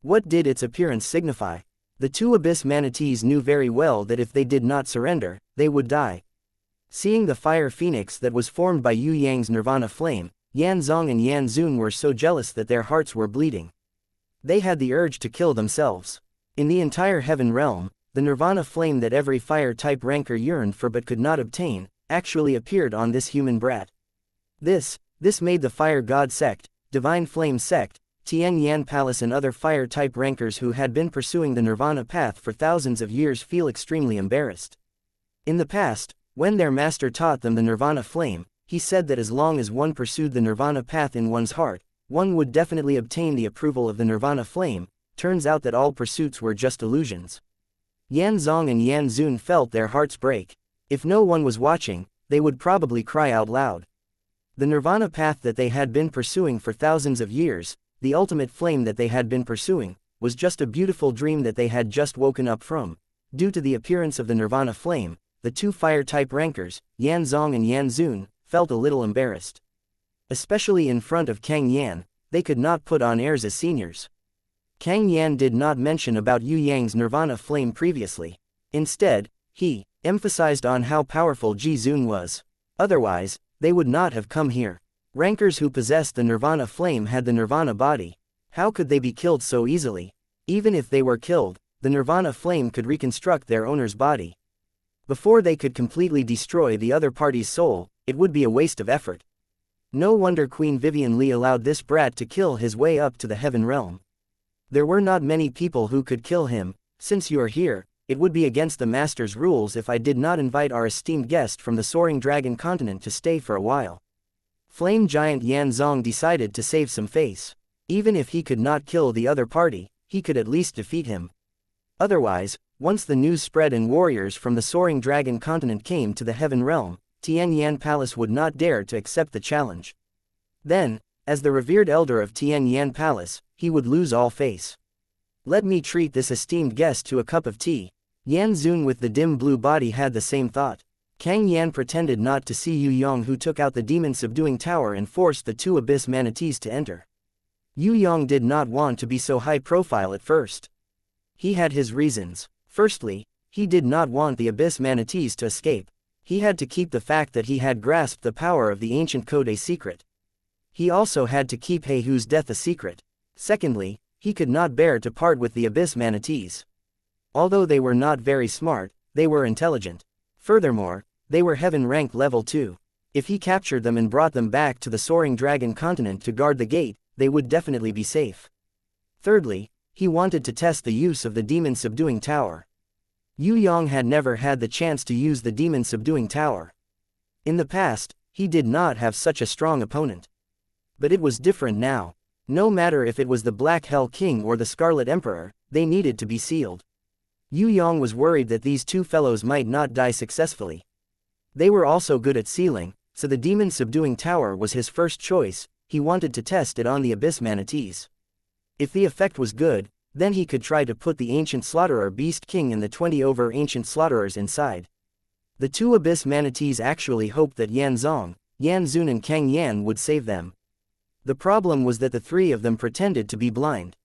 What did its appearance signify? The two abyss manatees knew very well that if they did not surrender, they would die. Seeing the fire phoenix that was formed by Yue Yang's nirvana flame, Yan Zong and Yan Zun were so jealous that their hearts were bleeding. They had the urge to kill themselves. In the entire heaven realm, the nirvana flame that every fire-type ranker yearned for but could not obtain, actually appeared on this human brat. This made the fire god sect, divine flame sect, Tian Yan Palace and other fire-type rankers who had been pursuing the nirvana path for thousands of years feel extremely embarrassed. In the past, when their master taught them the nirvana flame, he said that as long as one pursued the nirvana path in one's heart, one would definitely obtain the approval of the nirvana flame. Turns out that all pursuits were just illusions. Yan Zong and Yan Zun felt their hearts break. If no one was watching, they would probably cry out loud. The nirvana path that they had been pursuing for thousands of years, the ultimate flame that they had been pursuing, was just a beautiful dream that they had just woken up from. Due to the appearance of the nirvana flame, the two fire-type rankers, Yan Zong and Yan Zun, felt a little embarrassed. Especially in front of Kang Yan, they could not put on airs as seniors. Kang Yan did not mention about Yue Yang's nirvana flame previously. Instead, he emphasized on how powerful Ji Zun was. Otherwise, they would not have come here. Rankers who possessed the nirvana flame had the nirvana body. How could they be killed so easily? Even if they were killed, the nirvana flame could reconstruct their owner's body. Before they could completely destroy the other party's soul, it would be a waste of effort. No wonder Queen Vivian Li allowed this brat to kill his way up to the heaven realm. There were not many people who could kill him. Since you are here, it would be against the master's rules if I did not invite our esteemed guest from the Soaring Dragon continent to stay for a while. Flame giant Yan Zong decided to save some face. Even if he could not kill the other party, he could at least defeat him. Otherwise, once the news spread and warriors from the Soaring Dragon continent came to the heaven realm, Tian Yan Palace would not dare to accept the challenge. Then, as the revered elder of Tian Yan Palace, he would lose all face. Let me treat this esteemed guest to a cup of tea. Yan Zun with the dim blue body had the same thought. Kang Yan pretended not to see Yue Yang, who took out the demon-subduing tower and forced the two abyss manatees to enter. Yue Yang did not want to be so high-profile at first. He had his reasons. Firstly, he did not want the abyss manatees to escape. He had to keep the fact that he had grasped the power of the ancient code a secret. He also had to keep Heihu's death a secret. Secondly, he could not bear to part with the abyss manatees. Although they were not very smart, they were intelligent. Furthermore, they were heaven rank level 2. If he captured them and brought them back to the Soaring Dragon continent to guard the gate, they would definitely be safe. Thirdly, he wanted to test the use of the demon-subduing tower. Yue Yang had never had the chance to use the demon-subduing tower. In the past, he did not have such a strong opponent. But it was different now. No matter if it was the Black Hell King or the Scarlet Emperor, they needed to be sealed. Yue Yang was worried that these two fellows might not die successfully. They were also good at sealing, so the demon-subduing tower was his first choice. He wanted to test it on the abyss manatees. If the effect was good, then he could try to put the ancient slaughterer Beast King and the 20 over ancient slaughterers inside. The two abyss manatees actually hoped that Yan Zong, Yan Zun and Kang Yan would save them. The problem was that the three of them pretended to be blind.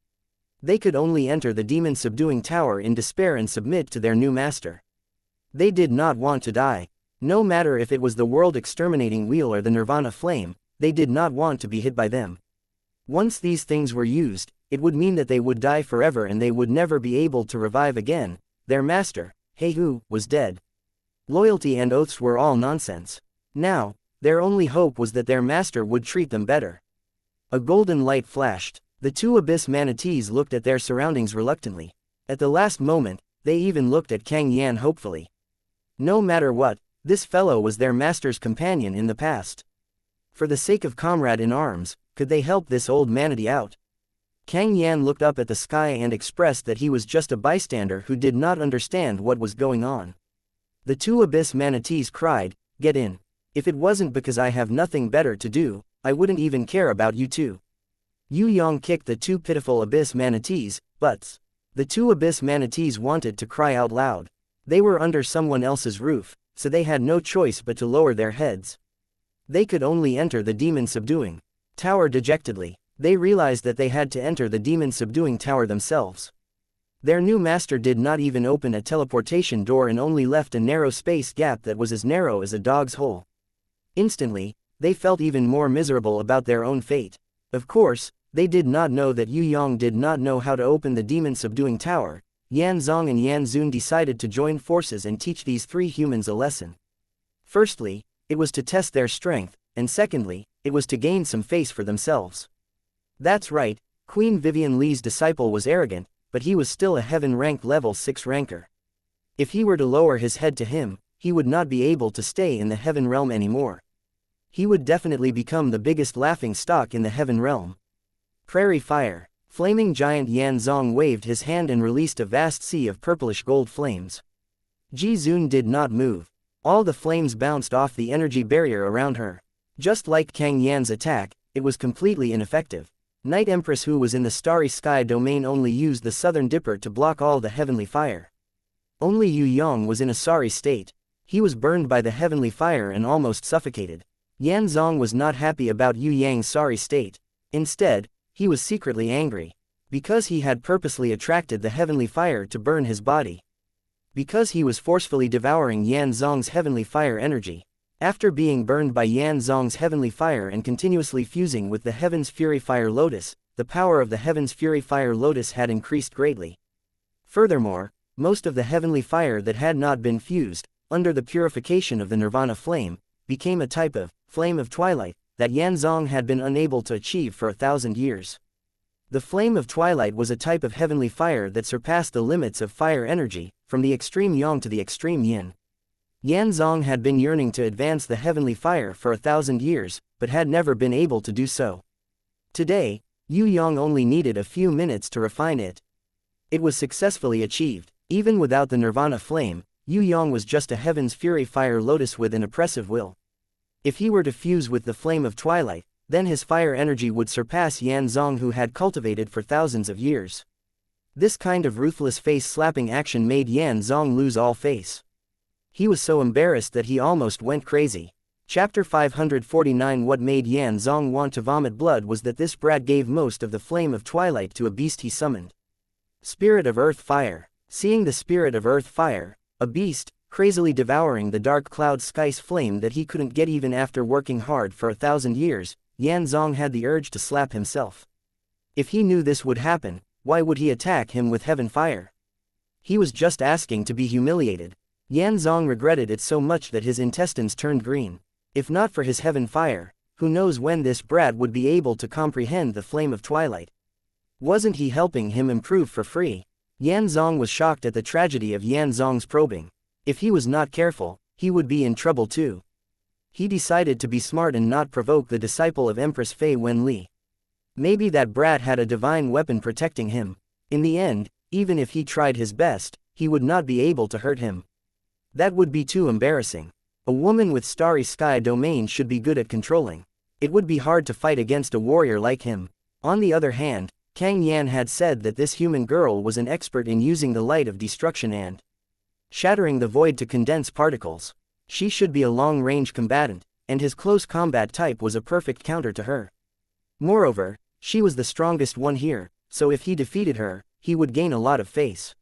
They could only enter the demon-subduing tower in despair and submit to their new master. They did not want to die. No matter if it was the world-exterminating wheel or the nirvana flame, they did not want to be hit by them. Once these things were used, it would mean that they would die forever and they would never be able to revive again. Their master, Heihu, was dead. Loyalty and oaths were all nonsense. Now, their only hope was that their master would treat them better. A golden light flashed. The two abyss manatees looked at their surroundings reluctantly. At the last moment, they even looked at Kang Yan hopefully. No matter what, this fellow was their master's companion in the past. For the sake of comrade in arms, could they help this old manatee out? Kang Yan looked up at the sky and expressed that he was just a bystander who did not understand what was going on. The two abyss manatees cried, "Get in. If it wasn't because I have nothing better to do, I wouldn't even care about you two." Yue Yang kicked the two pitiful abyss manatees' butts. The two abyss manatees wanted to cry out loud. They were under someone else's roof, so they had no choice but to lower their heads. They could only enter the demon-subduing tower dejectedly. They realized that they had to enter the demon-subduing tower themselves. Their new master did not even open a teleportation door and only left a narrow space gap that was as narrow as a dog's hole. Instantly, they felt even more miserable about their own fate. Of course, they did not know that Yue Yang did not know how to open the demon-subduing tower. Yan Zong and Yan Zun decided to join forces and teach these three humans a lesson. Firstly, it was to test their strength, and secondly, it was to gain some face for themselves. That's right, Queen Vivian Li's disciple was arrogant, but he was still a heaven-ranked level 6 ranker. If he were to lower his head to him, he would not be able to stay in the heaven realm anymore. He would definitely become the biggest laughing stock in the heaven realm. Prairie fire. Flaming giant Yan Zong waved his hand and released a vast sea of purplish gold flames. Ji Zun did not move. All the flames bounced off the energy barrier around her. Just like Kang Yan's attack, it was completely ineffective. Night Empress, who was in the starry sky domain, only used the southern dipper to block all the heavenly fire. Only Yue Yang was in a sorry state. He was burned by the heavenly fire and almost suffocated. Yan Zong was not happy about Yue Yang's sorry state. Instead, he was secretly angry. Because he had purposely attracted the heavenly fire to burn his body. Because he was forcefully devouring Yan Zong's heavenly fire energy. After being burned by Yan Zong's heavenly fire and continuously fusing with the Heaven's Fury Fire Lotus, the power of the Heaven's Fury Fire Lotus had increased greatly. Furthermore, most of the heavenly fire that had not been fused, under the purification of the Nirvana flame, became a type of flame of twilight that Yan Zong had been unable to achieve for 1,000 years. The flame of twilight was a type of heavenly fire that surpassed the limits of fire energy, from the extreme yang to the extreme yin. Yan Zong had been yearning to advance the heavenly fire for 1,000 years, but had never been able to do so. Today, Yue Yang only needed a few minutes to refine it. It was successfully achieved. Even without the Nirvana flame, Yue Yang was just a Heaven's Fury Fire Lotus with an oppressive will. If he were to fuse with the flame of twilight, then his fire energy would surpass Yan Zong, who had cultivated for thousands of years. This kind of ruthless face-slapping action made Yan Zong lose all face. He was so embarrassed that he almost went crazy. Chapter 549. What made Yan Zong want to vomit blood was that this brat gave most of the flame of twilight to a beast he summoned. Spirit of Earth Fire. Seeing the Spirit of Earth Fire, a beast, crazily devouring the dark cloud sky's flame that he couldn't get even after working hard for 1,000 years, Yan Zong had the urge to slap himself. If he knew this would happen, why would he attack him with heaven fire? He was just asking to be humiliated. Yan Zong regretted it so much that his intestines turned green. If not for his heaven fire, who knows when this brat would be able to comprehend the flame of twilight. Wasn't he helping him improve for free? Yan Zong was shocked at the tragedy of Yan Zong's probing. If he was not careful, he would be in trouble too. He decided to be smart and not provoke the disciple of Empress Fei Wenli. Maybe that brat had a divine weapon protecting him. In the end, even if he tried his best, he would not be able to hurt him. That would be too embarrassing. A woman with starry sky domain should be good at controlling. It would be hard to fight against a warrior like him. On the other hand, Kang Yan had said that this human girl was an expert in using the light of destruction and shattering the void to condense particles. She should be a long-range combatant, and his close combat type was a perfect counter to her. Moreover, she was the strongest one here, so if he defeated her, he would gain a lot of face.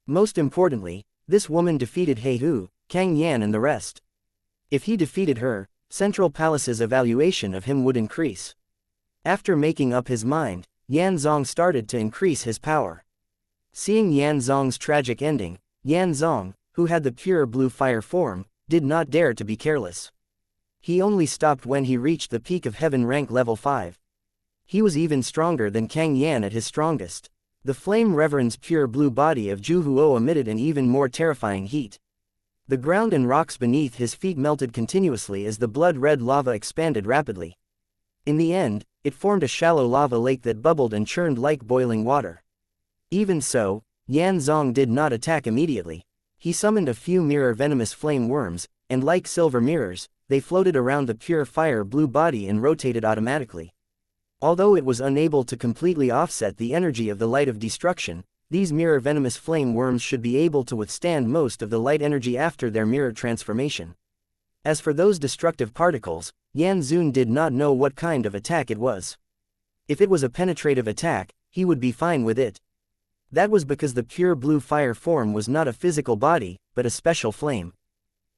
Most importantly, this woman defeated He Hu, Kang Yan and the rest. If he defeated her, Central Palace's evaluation of him would increase. After making up his mind, Yan Zong started to increase his power. Seeing Yan Zong's tragic ending, Yan Zong, who had the pure blue fire form, did not dare to be careless. He only stopped when he reached the peak of heaven rank level 5. He was even stronger than Kang Yan at his strongest. The flame reverend's pure blue body of Zhu Huo emitted an even more terrifying heat. The ground and rocks beneath his feet melted continuously as the blood-red lava expanded rapidly. In the end, it formed a shallow lava lake that bubbled and churned like boiling water. Even so, Yan Zong did not attack immediately. He summoned a few mirror venomous flame worms, and like silver mirrors, they floated around the pure fire blue body and rotated automatically. Although it was unable to completely offset the energy of the light of destruction, these mirror venomous flame worms should be able to withstand most of the light energy after their mirror transformation. As for those destructive particles, Yan Zun did not know what kind of attack it was. If it was a penetrative attack, he would be fine with it. That was because the pure blue fire form was not a physical body, but a special flame.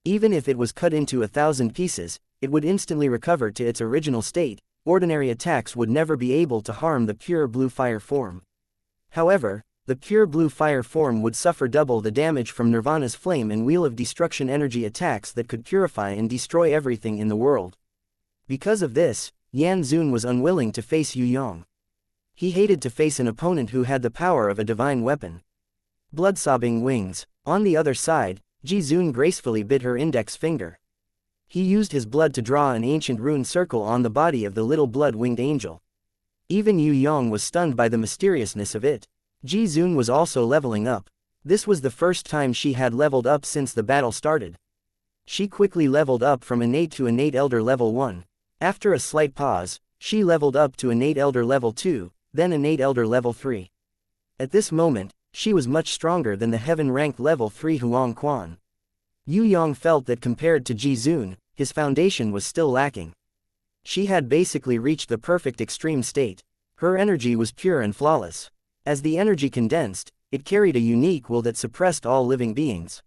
Even if it was cut into 1,000 pieces, it would instantly recover to its original state. Ordinary attacks would never be able to harm the pure blue fire form. However, the pure blue fire form would suffer double the damage from Nirvana's flame and wheel of destruction energy attacks that could purify and destroy everything in the world. Because of this, Yan Xun was unwilling to face Yue Yang. He hated to face an opponent who had the power of a divine weapon. Blood-sobbing wings. On the other side, Ji Xun gracefully bit her index finger. He used his blood to draw an ancient rune circle on the body of the little blood-winged angel. Even Yue Yang was stunned by the mysteriousness of it. Ji Xun was also leveling up. This was the first time she had leveled up since the battle started. She quickly leveled up from innate to innate elder level 1. After a slight pause, she leveled up to innate elder level 2, then innate elder level 3. At this moment, she was much stronger than the heaven-ranked level 3 Huang Quan. Yue Yang felt that compared to Ji Xun, his foundation was still lacking. She had basically reached the perfect extreme state. Her energy was pure and flawless. As the energy condensed, it carried a unique will that suppressed all living beings.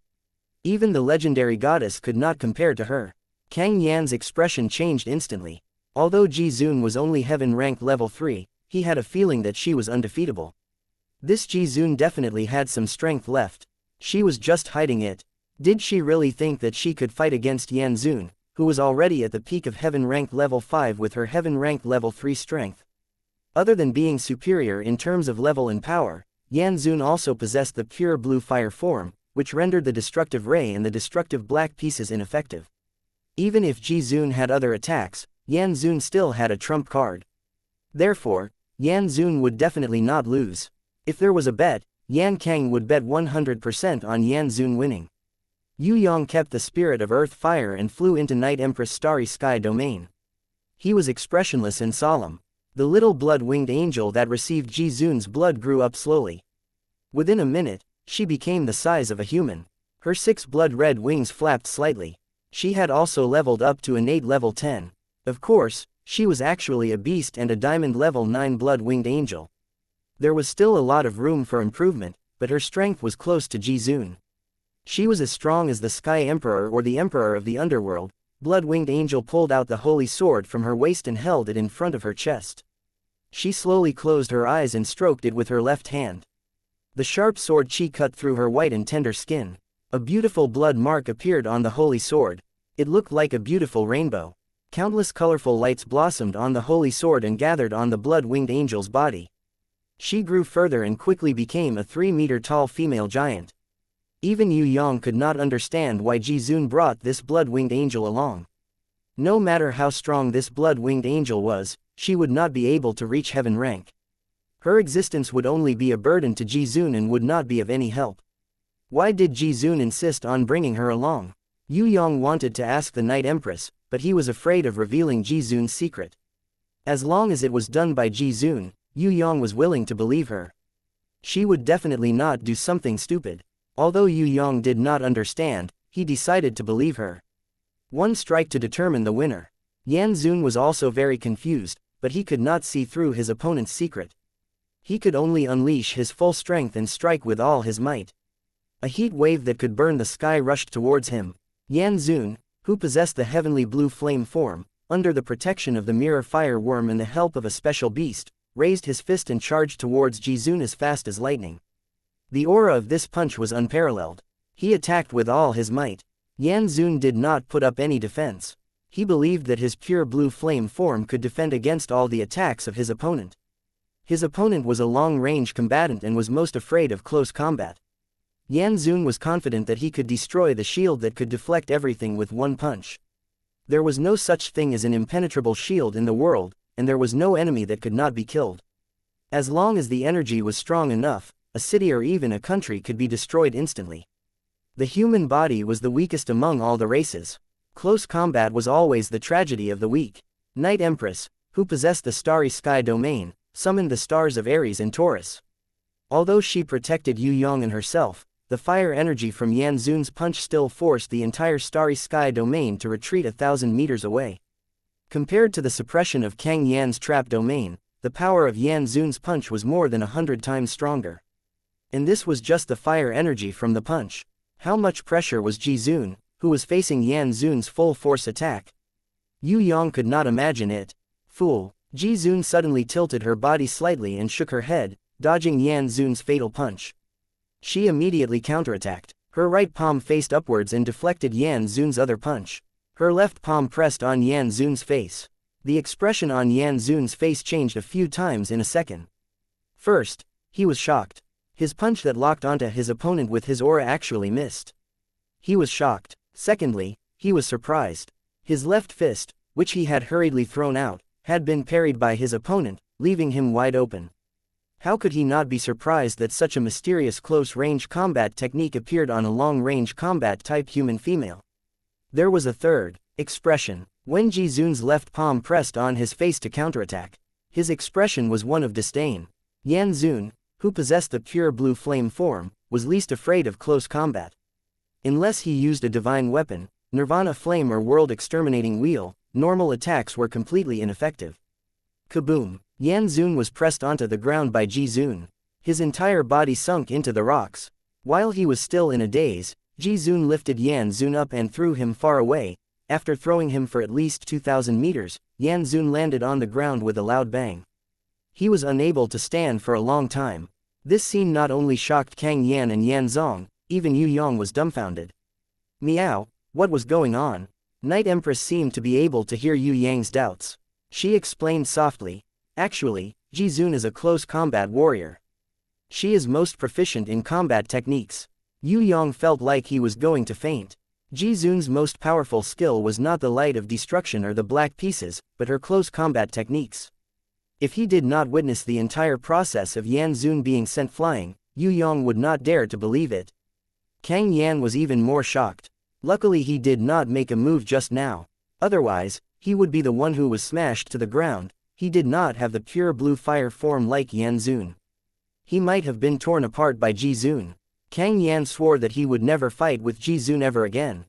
Even the legendary goddess could not compare to her. Kang Yan's expression changed instantly. Although Ji Xun was only heaven-ranked level 3, he had a feeling that she was undefeatable. This Ji Xun definitely had some strength left. She was just hiding it. Did she really think that she could fight against Yan Xun, who was already at the peak of heaven-ranked level 5 with her heaven-ranked level 3 strength? Other than being superior in terms of level and power, Yan Xun also possessed the pure blue fire form, which rendered the destructive ray and the destructive black pieces ineffective. Even if Ji Xun had other attacks, Yan Xun still had a trump card. Therefore, Yan Xun would definitely not lose. If there was a bet, Yan Kang would bet 100% on Yan Xun winning. Yue Yang kept the spirit of earth fire and flew into Night Empress' starry sky domain. He was expressionless and solemn. The little blood-winged angel that received Ji Xun's blood grew up slowly. Within a minute, she became the size of a human. Her 6 blood-red wings flapped slightly. She had also leveled up to innate level 10. Of course, she was actually a beast and a diamond level 9 blood-winged angel. There was still a lot of room for improvement, but her strength was close to Ji Xun. She was as strong as the Sky Emperor or the Emperor of the Underworld. Blood-winged angel pulled out the holy sword from her waist and held it in front of her chest. She slowly closed her eyes and stroked it with her left hand. The sharp sword chi cut through her white and tender skin. A beautiful blood mark appeared on the holy sword. It looked like a beautiful rainbow. Countless colorful lights blossomed on the holy sword and gathered on the blood-winged angel's body. She grew further and quickly became a 3-meter-tall female giant. Even Yue Yang could not understand why Ji Xun brought this blood-winged angel along. No matter how strong this blood-winged angel was, she would not be able to reach heaven rank. Her existence would only be a burden to Ji Xun and would not be of any help. Why did Ji Xun insist on bringing her along? Yue Yang wanted to ask the Night Empress, but he was afraid of revealing Ji Xun's secret. As long as it was done by Ji Xun, Yue Yang was willing to believe her. She would definitely not do something stupid. Although Yue Yang did not understand, he decided to believe her. One strike to determine the winner. Yan Xun was also very confused, but he could not see through his opponent's secret. He could only unleash his full strength and strike with all his might. A heat wave that could burn the sky rushed towards him. Yan Xun, who possessed the heavenly blue flame form, under the protection of the mirror fire worm and the help of a special beast, raised his fist and charged towards Ji Xun as fast as lightning. The aura of this punch was unparalleled. He attacked with all his might. Yan Xun did not put up any defense. He believed that his pure blue flame form could defend against all the attacks of his opponent. His opponent was a long-range combatant and was most afraid of close combat. Yan Xun was confident that he could destroy the shield that could deflect everything with one punch. There was no such thing as an impenetrable shield in the world, and there was no enemy that could not be killed. As long as the energy was strong enough, a city or even a country could be destroyed instantly. The human body was the weakest among all the races. Close combat was always the tragedy of the weak. Night Empress, who possessed the starry sky domain, summoned the stars of Aries and Taurus. Although she protected Yue Yang and herself, the fire energy from Yan Xun's punch still forced the entire starry sky domain to retreat 1,000 meters away. Compared to the suppression of Kang Yan's trap domain, the power of Yan Xun's punch was more than 100 times stronger. And this was just the fire energy from the punch. How much pressure was Ji Zun, who was facing Yan Zun's full force attack? Yue Yang could not imagine it. Fool. Ji Zun suddenly tilted her body slightly and shook her head, dodging Yan Zun's fatal punch. She immediately counterattacked. Her right palm faced upwards and deflected Yan Zun's other punch. Her left palm pressed on Yan Zun's face. The expression on Yan Zun's face changed a few times in a second. First, he was shocked. His punch that locked onto his opponent with his aura actually missed. He was shocked. Secondly, he was surprised. His left fist, which he had hurriedly thrown out, had been parried by his opponent, leaving him wide open. How could he not be surprised that such a mysterious close-range combat technique appeared on a long-range combat-type human female? There was a third expression. When Ji Zun's left palm pressed on his face to counterattack, his expression was one of disdain. Yan Zun, who possessed the pure blue flame form, was least afraid of close combat. Unless he used a divine weapon, Nirvana flame or world exterminating wheel, normal attacks were completely ineffective. Kaboom! Yan Zun was pressed onto the ground by Ji Zun. His entire body sunk into the rocks. While he was still in a daze, Ji Zun lifted Yan Zun up and threw him far away. After throwing him for at least 2,000 meters, Yan Zun landed on the ground with a loud bang. He was unable to stand for a long time. This scene not only shocked Kang Yan and Yan Zong, even Yue Yang was dumbfounded. Meow, what was going on? Night Empress seemed to be able to hear Yue Yang's doubts. She explained softly, actually, Ji Zun is a close combat warrior. She is most proficient in combat techniques. Yue Yang felt like he was going to faint. Ji Zun's most powerful skill was not the light of destruction or the black pieces, but her close combat techniques. If he did not witness the entire process of Yan Zun being sent flying, Yue Yang would not dare to believe it. Kang Yan was even more shocked. Luckily he did not make a move just now. Otherwise, he would be the one who was smashed to the ground. He did not have the pure blue fire form like Yan Zun. He might have been torn apart by Ji Zun. Kang Yan swore that he would never fight with Ji Zun ever again.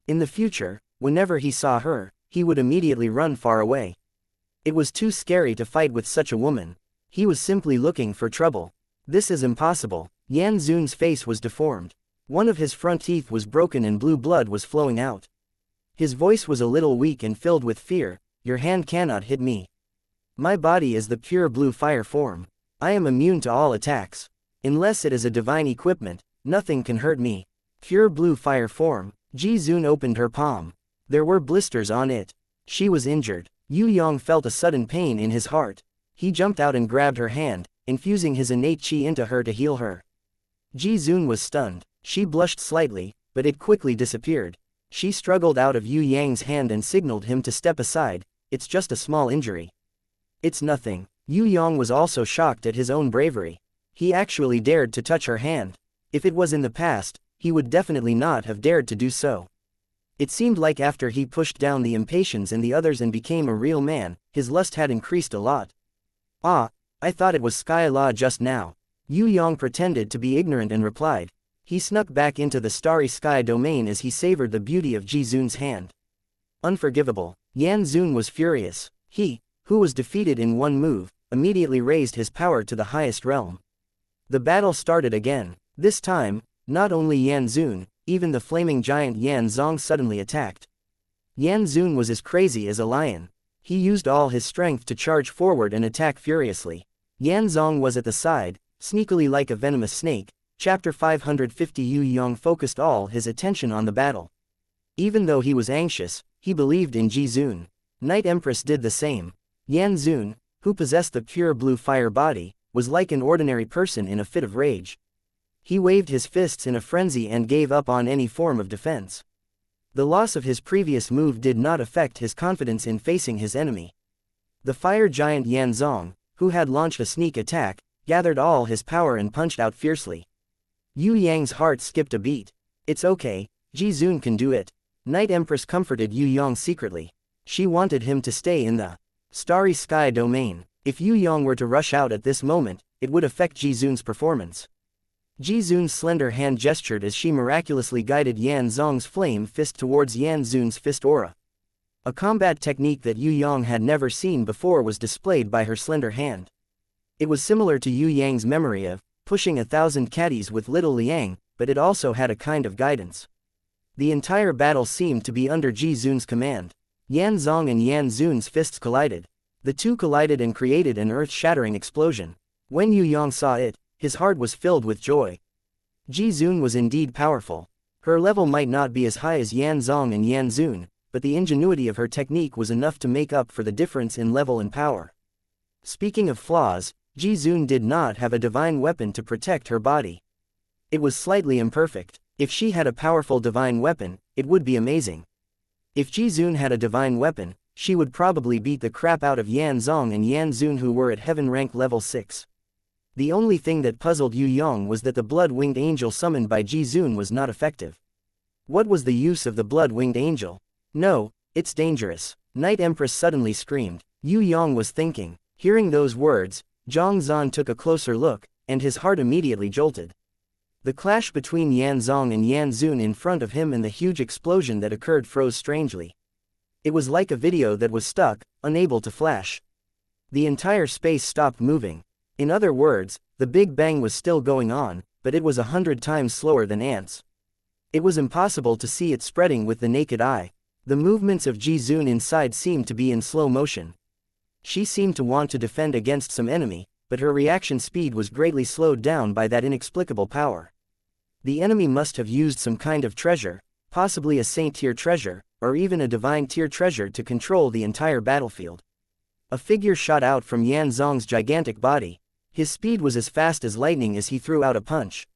In the future, whenever he saw her, he would immediately run far away. It was too scary to fight with such a woman. He was simply looking for trouble. This is impossible. Yan Zun's face was deformed. One of his front teeth was broken and blue blood was flowing out. His voice was a little weak and filled with fear. Your hand cannot hit me. My body is the pure blue fire form. I am immune to all attacks. Unless it is a divine equipment, nothing can hurt me. Pure blue fire form. Ji Zun opened her palm. There were blisters on it. She was injured. Yue Yang felt a sudden pain in his heart. He jumped out and grabbed her hand, infusing his innate qi into her to heal her. Ji Zun was stunned. She blushed slightly, but it quickly disappeared. She struggled out of Yue Yang's hand and signaled him to step aside. It's just a small injury. It's nothing. Yue Yang was also shocked at his own bravery. He actually dared to touch her hand. If it was in the past, he would definitely not have dared to do so. It seemed like after he pushed down the impatience in the others and became a real man, his lust had increased a lot. Ah, I thought it was Sky Law just now. Yue Yang pretended to be ignorant and replied. He snuck back into the starry sky domain as he savored the beauty of Ji Zun's hand. Unforgivable. Yan Zun was furious. He, who was defeated in one move, immediately raised his power to the highest realm. The battle started again. This time, not only Yan Zun, even the flaming giant Yan Zong suddenly attacked. Yan Zun was as crazy as a lion. He used all his strength to charge forward and attack furiously. Yan Zong was at the side, sneakily like a venomous snake. Chapter 550. Yue Yang focused all his attention on the battle. Even though he was anxious, he believed in Ji Zun. Night Empress did the same. Yan Zun, who possessed the pure blue fire body, was like an ordinary person in a fit of rage. He waved his fists in a frenzy and gave up on any form of defense. The loss of his previous move did not affect his confidence in facing his enemy. The fire giant Yan Zong, who had launched a sneak attack, gathered all his power and punched out fiercely. Yue Yang's heart skipped a beat. It's okay, Ji Zun can do it. Night Empress comforted Yue Yang secretly. She wanted him to stay in the starry sky domain. If Yue Yang were to rush out at this moment, it would affect Ji Zun's performance. Ji Zun's slender hand gestured as she miraculously guided Yan Zong's flame fist towards Yan Zun's fist aura. A combat technique that Yue Yang had never seen before was displayed by her slender hand. It was similar to Yue Yang's memory of pushing 1,000 caddies with little Liang, but it also had a kind of guidance. The entire battle seemed to be under Ji Zun's command. Yan Zong and Yan Zun's fists collided. The two collided and created an earth-shattering explosion. When Yue Yang saw it, his heart was filled with joy. Ji Zun was indeed powerful. Her level might not be as high as Yan Zong and Yan Zun, but the ingenuity of her technique was enough to make up for the difference in level and power. Speaking of flaws, Ji Zun did not have a divine weapon to protect her body. It was slightly imperfect. If she had a powerful divine weapon, it would be amazing. If Ji Zun had a divine weapon, she would probably beat the crap out of Yan Zong and Yan Zun, who were at heaven rank level 6. The only thing that puzzled Yue Yang was that the blood-winged angel summoned by Ji Zun was not effective. What was the use of the blood-winged angel? No, it's dangerous. Night Empress suddenly screamed. Yue Yang was thinking. Hearing those words, Zhang Zan took a closer look, and his heart immediately jolted. The clash between Yan Zong and Yan Zun in front of him and the huge explosion that occurred froze strangely. It was like a video that was stuck, unable to flash. The entire space stopped moving. In other words, the Big Bang was still going on, but it was 100 times slower than ants. It was impossible to see it spreading with the naked eye. The movements of Ji Zun inside seemed to be in slow motion. She seemed to want to defend against some enemy, but her reaction speed was greatly slowed down by that inexplicable power. The enemy must have used some kind of treasure, possibly a saint-tier treasure, or even a divine-tier treasure to control the entire battlefield. A figure shot out from Yan Zong's gigantic body. His speed was as fast as lightning as he threw out a punch.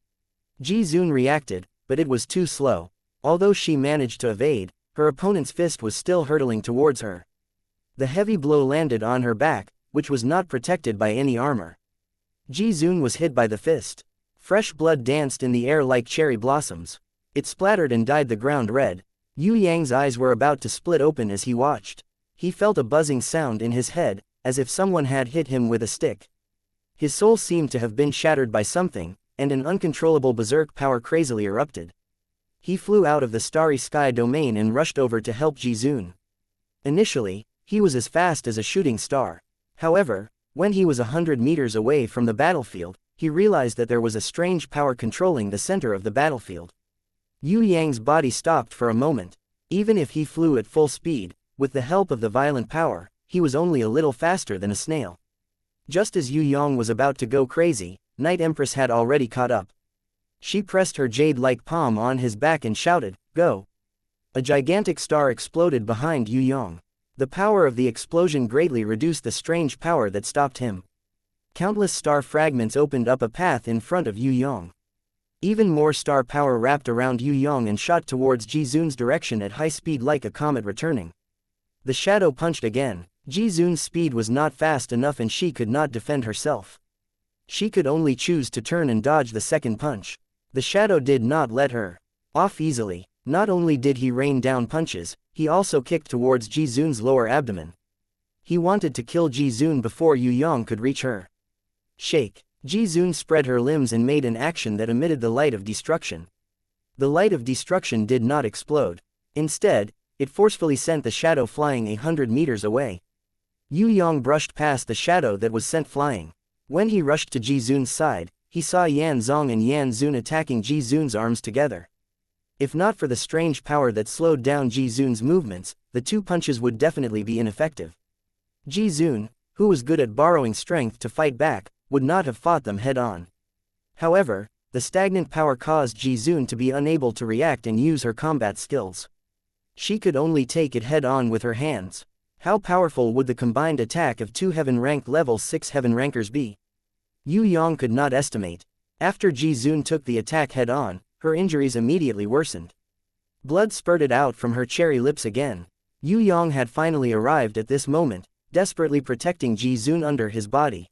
Ji Zun reacted, but it was too slow. Although she managed to evade, her opponent's fist was still hurtling towards her. The heavy blow landed on her back, which was not protected by any armor. Ji Zun was hit by the fist. Fresh blood danced in the air like cherry blossoms. It splattered and dyed the ground red. Yue Yang's eyes were about to split open as he watched. He felt a buzzing sound in his head, as if someone had hit him with a stick. His soul seemed to have been shattered by something, and an uncontrollable berserk power crazily erupted. He flew out of the starry sky domain and rushed over to help Ji Zun. Initially, he was as fast as a shooting star. However, when he was 100 meters away from the battlefield, he realized that there was a strange power controlling the center of the battlefield. Yue Yang's body stopped for a moment. Even if he flew at full speed, with the help of the violent power, he was only a little faster than a snail. Just as Yue Yang was about to go crazy, Night Empress had already caught up. She pressed her jade-like palm on his back and shouted, "Go!" A gigantic star exploded behind Yue Yang. The power of the explosion greatly reduced the strange power that stopped him. Countless star fragments opened up a path in front of Yue Yang. Even more star power wrapped around Yue Yang and shot towards Ji Zun's direction at high speed like a comet returning. The shadow punched again. Ji Zun's speed was not fast enough and she could not defend herself. She could only choose to turn and dodge the second punch. The shadow did not let her off easily. Not only did he rain down punches, he also kicked towards Ji Zun's lower abdomen. He wanted to kill Ji Zun before Yue Yang could reach her. Shake. Ji Zun spread her limbs and made an action that emitted the light of destruction. The light of destruction did not explode. Instead, it forcefully sent the shadow flying 100 meters away. Yue Yang brushed past the shadow that was sent flying. When he rushed to Ji Zun's side, he saw Yan Zong and Yan Zun attacking Ji Zun's arms together. If not for the strange power that slowed down Ji Zun's movements, the two punches would definitely be ineffective. Ji Zun, who was good at borrowing strength to fight back, would not have fought them head-on. However, the stagnant power caused Ji Zun to be unable to react and use her combat skills. She could only take it head-on with her hands. How powerful would the combined attack of two heaven-ranked level 6 heaven rankers be? Yue Yang could not estimate. After Ji Zun took the attack head-on, her injuries immediately worsened. Blood spurted out from her cherry lips again. Yue Yang had finally arrived at this moment, desperately protecting Ji Zun under his body.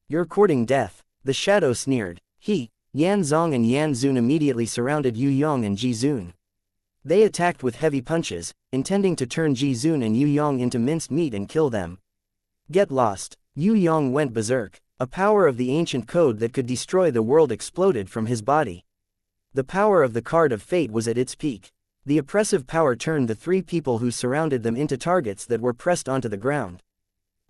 "You're courting death," the shadow sneered. Yan Zong and Yan Zun immediately surrounded Yue Yang and Ji Zun. They attacked with heavy punches, intending to turn Ji Zun and Yue Yang into minced meat and kill them. "Get lost." Yue Yang went berserk. A power of the ancient code that could destroy the world exploded from his body. The power of the card of fate was at its peak. The oppressive power turned the three people who surrounded them into targets that were pressed onto the ground.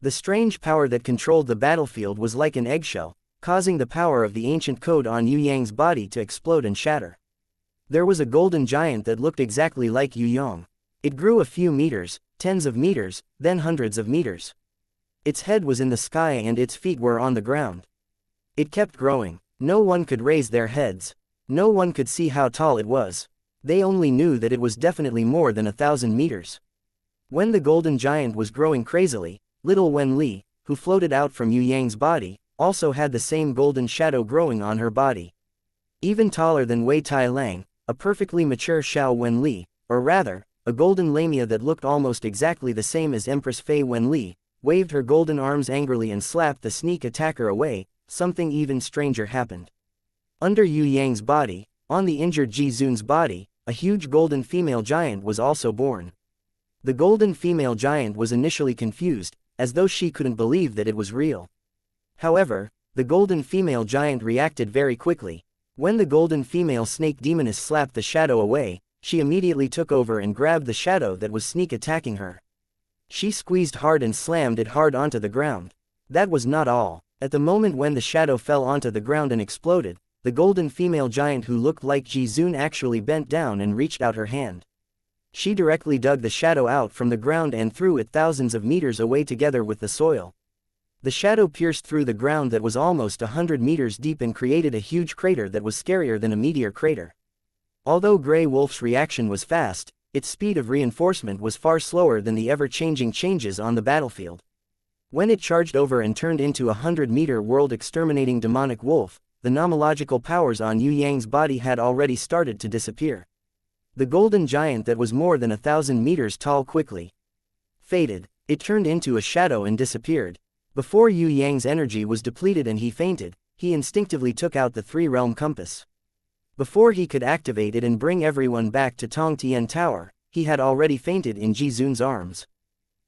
The strange power that controlled the battlefield was like an eggshell, causing the power of the ancient code on Yue Yang's body to explode and shatter. There was a golden giant that looked exactly like Yue Yang. It grew a few meters, tens of meters, then hundreds of meters. Its head was in the sky and its feet were on the ground. It kept growing. No one could raise their heads. No one could see how tall it was. They only knew that it was definitely more than 1,000 meters. When the golden giant was growing crazily, little Wen Li, who floated out from Yue Yang's body, also had the same golden shadow growing on her body. Even taller than Wei Tai Lang, a perfectly mature Xiao Wen Li, or rather, a golden lamia that looked almost exactly the same as Empress Fei Wen Li, waved her golden arms angrily and slapped the sneak attacker away. Something even stranger happened. Under Yue Yang's body, on the injured Ji Zun's body, a huge golden female giant was also born. The golden female giant was initially confused, as though she couldn't believe that it was real. However, the golden female giant reacted very quickly. When the golden female snake demoness slapped the shadow away, she immediately took over and grabbed the shadow that was sneak attacking her. She squeezed hard and slammed it hard onto the ground. That was not all. At the moment when the shadow fell onto the ground and exploded, the golden female giant who looked like Ji Zun actually bent down and reached out her hand. She directly dug the shadow out from the ground and threw it thousands of meters away together with the soil. The shadow pierced through the ground that was almost 100 meters deep and created a huge crater that was scarier than a meteor crater. Although Grey Wolf's reaction was fast, its speed of reinforcement was far slower than the ever-changing changes on the battlefield. When it charged over and turned into a 100-meter world-exterminating demonic wolf, the nomological powers on Yue Yang's body had already started to disappear. The golden giant that was more than 1,000 meters tall quickly faded. It turned into a shadow and disappeared. Before Yue Yang's energy was depleted and he fainted, he instinctively took out the three-realm compass. Before he could activate it and bring everyone back to Tong Tian Tower, he had already fainted in Ji Zun's arms.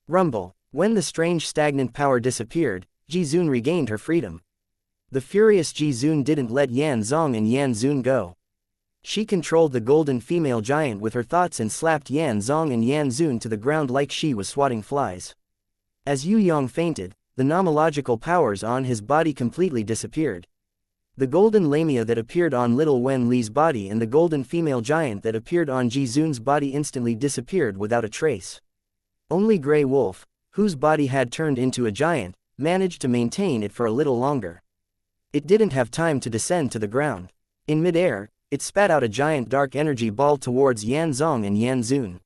Rumble. When the strange stagnant power disappeared, Ji Zun regained her freedom. The furious Ji Zun didn't let Yan Zong and Yan Zun go. She controlled the golden female giant with her thoughts and slapped Yan Zong and Yan Zun to the ground like she was swatting flies. As Yue Yang fainted, the nomological powers on his body completely disappeared. The golden lamia that appeared on little Wen Li's body and the golden female giant that appeared on Ji Zun's body instantly disappeared without a trace. Only Grey Wolf, whose body had turned into a giant, managed to maintain it for a little longer. It didn't have time to descend to the ground. In midair, it spat out a giant dark energy ball towards Yan Zong and Yan Zun.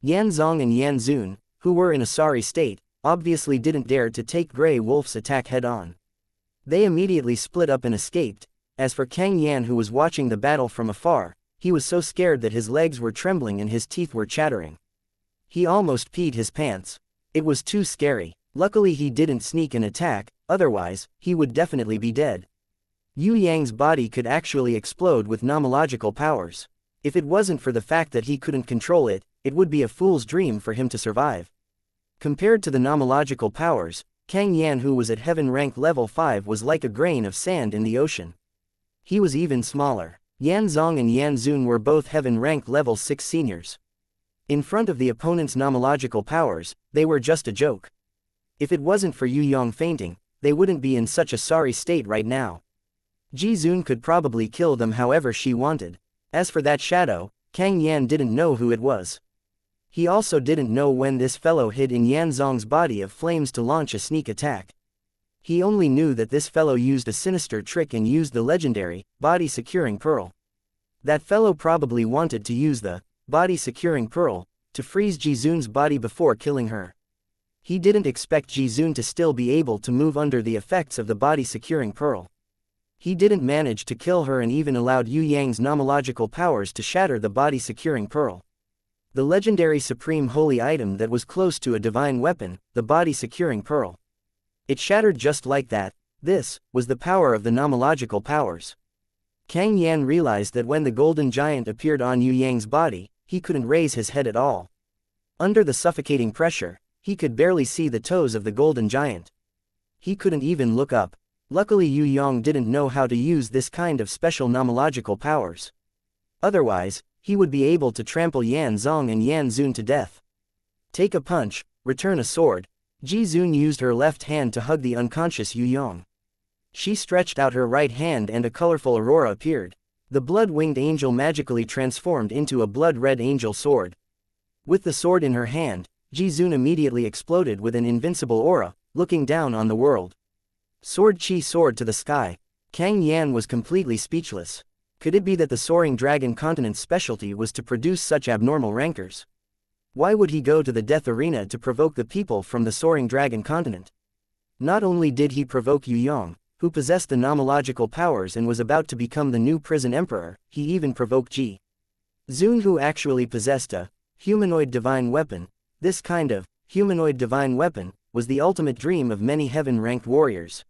Yan Zong and Yan Zun, who were in a sorry state, obviously didn't dare to take Grey Wolf's attack head-on. They immediately split up and escaped. As for Kang Yan, who was watching the battle from afar, he was so scared that his legs were trembling and his teeth were chattering. He almost peed his pants. It was too scary. Luckily he didn't sneak an attack, otherwise, he would definitely be dead. Yue Yang's body could actually explode with nomological powers. If it wasn't for the fact that he couldn't control it, it would be a fool's dream for him to survive. Compared to the nomological powers, Kang Yan, who was at heaven rank level 5, was like a grain of sand in the ocean. He was even smaller. Yan Zong and Yan Zun were both heaven rank level 6 seniors. In front of the opponent's nomological powers, they were just a joke. If it wasn't for Yue Yang fainting, they wouldn't be in such a sorry state right now. Ji Zun could probably kill them however she wanted. As for that shadow, Kang Yan didn't know who it was. He also didn't know when this fellow hid in Yan Zong's body of flames to launch a sneak attack. He only knew that this fellow used a sinister trick and used the legendary body-securing pearl. That fellow probably wanted to use the body-securing pearl to freeze Ji Zun's body before killing her. He didn't expect Ji Zun to still be able to move under the effects of the body-securing pearl. He didn't manage to kill her and even allowed Yue Yang's nomological powers to shatter the body-securing pearl. The legendary supreme holy item that was close to a divine weapon, the body-securing pearl. It shattered just like that. This was the power of the nomological powers. Kang Yan realized that when the golden giant appeared on Yue Yang's body, he couldn't raise his head at all. Under the suffocating pressure, he could barely see the toes of the golden giant. He couldn't even look up. Luckily Yue Yang didn't know how to use this kind of special nomological powers. Otherwise, he would be able to trample Yan Zong and Yan Zun to death. Take a punch, return a sword. Ji Zun used her left hand to hug the unconscious Yue Yang. She stretched out her right hand and a colorful aurora appeared. The blood-winged angel magically transformed into a blood-red angel sword. With the sword in her hand, Jizun immediately exploded with an invincible aura, looking down on the world. Sword Chi soared to the sky. Kang Yan was completely speechless. Could it be that the soaring dragon continent's specialty was to produce such abnormal rancors? Why would he go to the death arena to provoke the people from the soaring dragon continent? Not only did he provoke Yue Yang, who possessed the nomological powers and was about to become the new prison emperor, he even provoked Ji Zun, who actually possessed a humanoid divine weapon. This kind of humanoid divine weapon was the ultimate dream of many heaven-ranked warriors.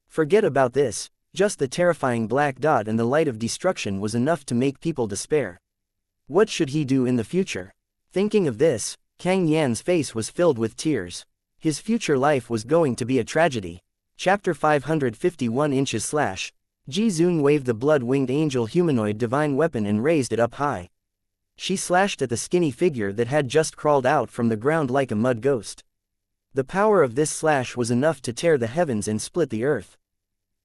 Forget about this, just the terrifying black dot and the light of destruction was enough to make people despair. What should he do in the future? Thinking of this, Kang Yan's face was filled with tears. His future life was going to be a tragedy. Chapter 551 inches / Jizun waved the blood-winged angel humanoid divine weapon and raised it up high. She slashed at the skinny figure that had just crawled out from the ground like a mud ghost. The power of this slash was enough to tear the heavens and split the earth.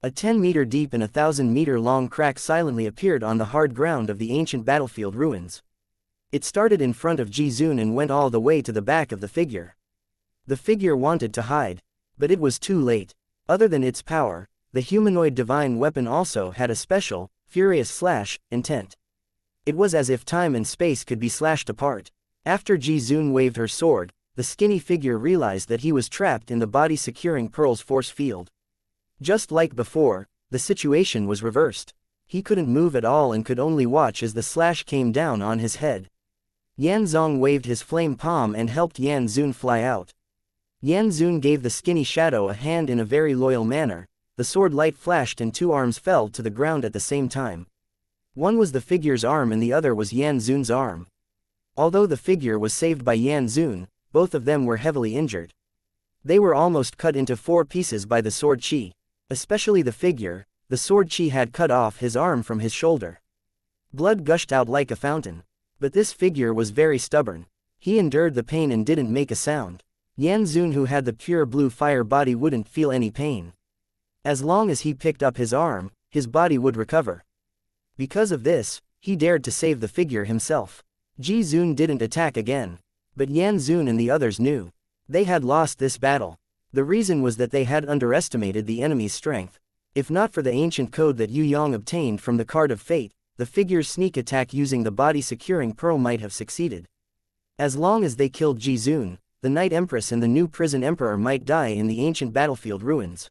A 10-meter deep and 1,000-meter long crack silently appeared on the hard ground of the ancient battlefield ruins. It started in front of Jizun and went all the way to the back of the figure. The figure wanted to hide, but it was too late. Other than its power, the humanoid divine weapon also had a special, furious slash intent. It was as if time and space could be slashed apart. After Jizun waved her sword, the skinny figure realized that he was trapped in the body-securing pearl's force field. Just like before, the situation was reversed. He couldn't move at all and could only watch as the slash came down on his head. Yan Zong waved his flame palm and helped Yan Zun fly out. Yan Zun gave the skinny shadow a hand in a very loyal manner. The sword light flashed and two arms fell to the ground at the same time. One was the figure's arm and the other was Yan Zun's arm. Although the figure was saved by Yan Zun, both of them were heavily injured. They were almost cut into 4 pieces by the sword chi. Especially the figure, the sword chi had cut off his arm from his shoulder. Blood gushed out like a fountain. But this figure was very stubborn. He endured the pain and didn't make a sound. Yan Zun, who had the pure blue fire body, wouldn't feel any pain. As long as he picked up his arm, his body would recover. Because of this, he dared to save the figure himself. Jizun didn't attack again. But Yan Zun and the others knew. They had lost this battle. The reason was that they had underestimated the enemy's strength. If not for the ancient code that Yue Yang obtained from the Card of Fate, the figure's sneak attack using the body-securing pearl might have succeeded. As long as they killed Jizun, the Night Empress and the new prison emperor might die in the ancient battlefield ruins.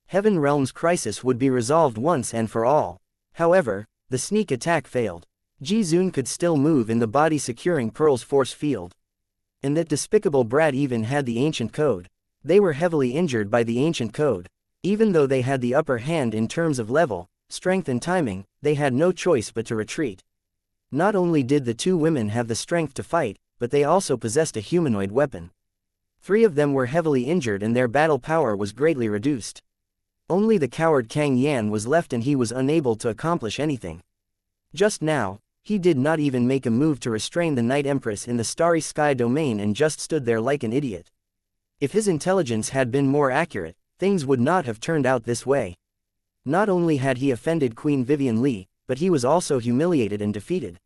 Heaven Realm's crisis would be resolved once and for all. However, the sneak attack failed. Jizun could still move in the body-securing pearl's force field. And that despicable brat even had the ancient code. They were heavily injured by the ancient code. Even though they had the upper hand in terms of level, strength and timing, they had no choice but to retreat. Not only did the 2 women have the strength to fight, but they also possessed a humanoid weapon. 3 of them were heavily injured and their battle power was greatly reduced. Only the coward Kang Yan was left and he was unable to accomplish anything. Just now, he did not even make a move to restrain the Night Empress in the Starry Sky domain and just stood there like an idiot. If his intelligence had been more accurate, things would not have turned out this way. Not only had he offended Queen Vivian Li, but he was also humiliated and defeated.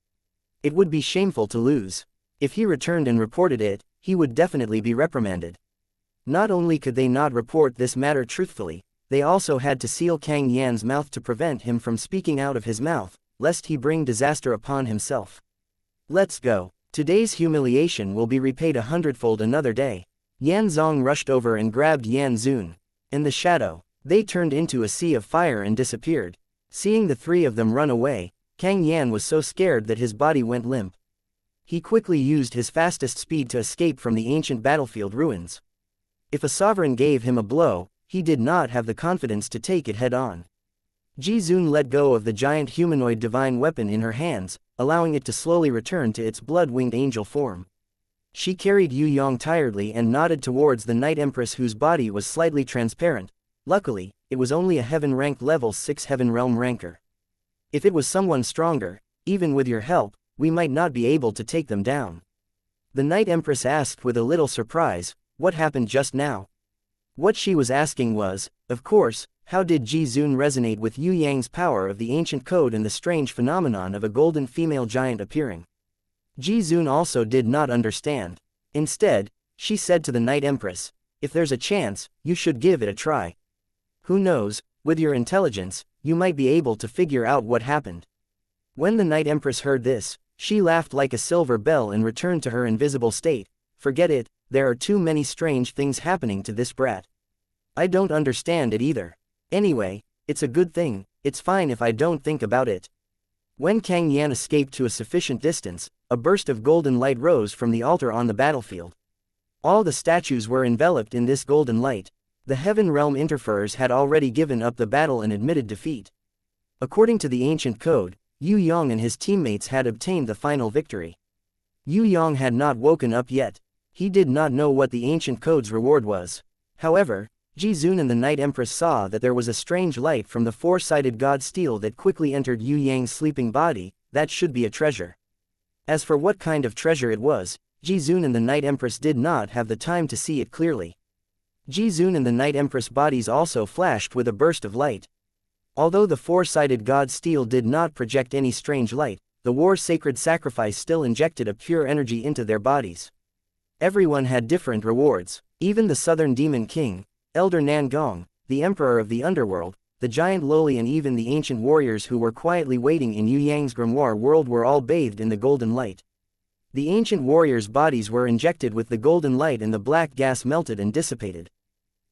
It would be shameful to lose. If he returned and reported it, he would definitely be reprimanded. Not only could they not report this matter truthfully, they also had to seal Kang Yan's mouth to prevent him from speaking out of his mouth, lest he bring disaster upon himself. Let's go. Today's humiliation will be repaid 100-fold another day. Yan Zong rushed over and grabbed Yan Zun. In the shadow, they turned into a sea of fire and disappeared. Seeing the 3 of them run away, Kang Yan was so scared that his body went limp. He quickly used his fastest speed to escape from the ancient battlefield ruins. If a sovereign gave him a blow, he did not have the confidence to take it head-on. Jizun let go of the giant humanoid divine weapon in her hands, allowing it to slowly return to its blood-winged angel form. She carried Yue Yang tiredly and nodded towards the Night Empress, whose body was slightly transparent. Luckily, it was only a heaven-ranked level 6 Heaven Realm ranker. If it was someone stronger, even with your help, we might not be able to take them down. The Night Empress asked with a little surprise, what happened just now? What she was asking was, of course, How did Ji Zun resonate with Yue Yang's power of the ancient code and the strange phenomenon of a golden female giant appearing? Ji Zun also did not understand. Instead, she said to the Night Empress, "If there's a chance, you should give it a try. Who knows, with your intelligence, you might be able to figure out what happened." When the Night Empress heard this, she laughed like a silver bell and returned to her invisible state. "Forget it, there are too many strange things happening to this brat. I don't understand it either. Anyway, it's a good thing, it's fine if I don't think about it." When Kang Yan escaped to a sufficient distance, a burst of golden light rose from the altar on the battlefield. All the statues were enveloped in this golden light. The Heaven Realm interferers had already given up the battle and admitted defeat. According to the ancient code, Yue Yang and his teammates had obtained the final victory. Yue Yang had not woken up yet. He did not know what the ancient code's reward was. However, Ji Zun and the Night Empress saw that there was a strange light from the four-sided god steel that quickly entered Yue Yang's sleeping body. That should be a treasure. As for what kind of treasure it was, Ji Zun and the Night Empress did not have the time to see it clearly. Ji Zun and the Night Empress bodies also flashed with a burst of light. Although the four-sided god steel did not project any strange light, the war sacred sacrifice still injected a pure energy into their bodies. Everyone had different rewards. Even the Southern Demon King, Elder Nan Gong, the Emperor of the Underworld, the giant Loli and even the ancient warriors who were quietly waiting in Yue Yang's grimoire world were all bathed in the golden light. The ancient warriors' bodies were injected with the golden light and the black gas melted and dissipated.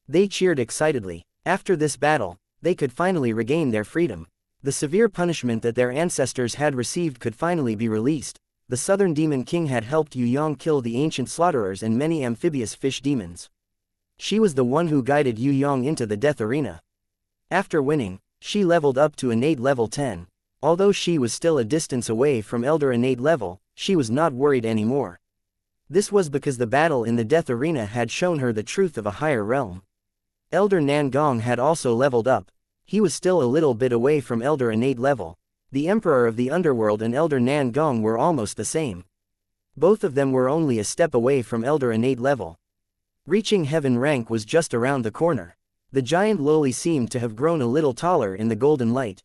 They cheered excitedly. After this battle, they could finally regain their freedom. The severe punishment that their ancestors had received could finally be released. The Southern Demon King had helped Yue Yang kill the ancient slaughterers and many amphibious fish demons. She was the one who guided Yue Yang into the death arena. After winning, she leveled up to innate level 10. Although she was still a distance away from Elder innate level, she was not worried anymore. This was because the battle in the death arena had shown her the truth of a higher realm. Elder Nan Gong had also leveled up. He was still a little bit away from Elder innate level. The Emperor of the Underworld and Elder Nan Gong were almost the same. Both of them were only a step away from Elder innate level. Reaching heaven rank was just around the corner. The giant Loli seemed to have grown a little taller in the golden light.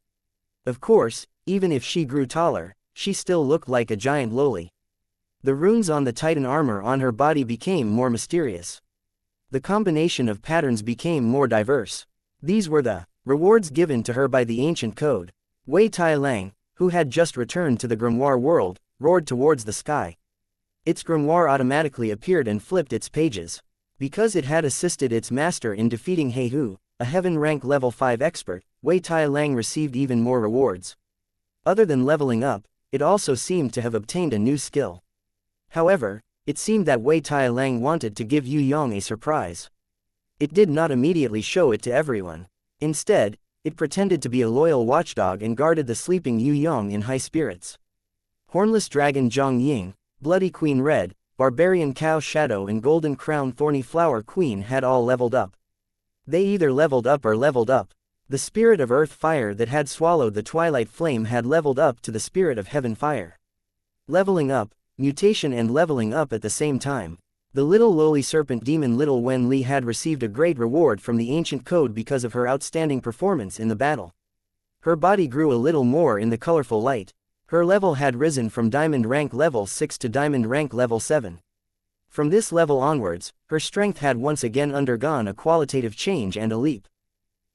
Of course, even if she grew taller, she still looked like a giant Loli. The runes on the Titan armor on her body became more mysterious. The combination of patterns became more diverse. These were the rewards given to her by the ancient code. Wei Tai Lang, who had just returned to the grimoire world, roared towards the sky. Its grimoire automatically appeared and flipped its pages. Because it had assisted its master in defeating He Hu, a heaven rank level 5 expert, Wei Tai Lang received even more rewards. Other than leveling up, it also seemed to have obtained a new skill. However, it seemed that Wei Tai Lang wanted to give Yue Yang a surprise. It did not immediately show it to everyone. Instead, it pretended to be a loyal watchdog and guarded the sleeping Yue Yang in high spirits. Hornless Dragon Zhang Ying, Bloody Queen Red, Barbarian Cow Shadow and Golden Crown Thorny Flower Queen had all leveled up. They either leveled up or leveled up. The spirit of Earth Fire that had swallowed the Twilight Flame had leveled up to the spirit of Heaven Fire. Leveling up, mutation and leveling up at the same time. The little lowly serpent demon Little Wen Li had received a great reward from the ancient code because of her outstanding performance in the battle. Her body grew a little more in the colorful light. Her level had risen from Diamond rank level 6 to Diamond rank level 7. From this level onwards, her strength had once again undergone a qualitative change and a leap.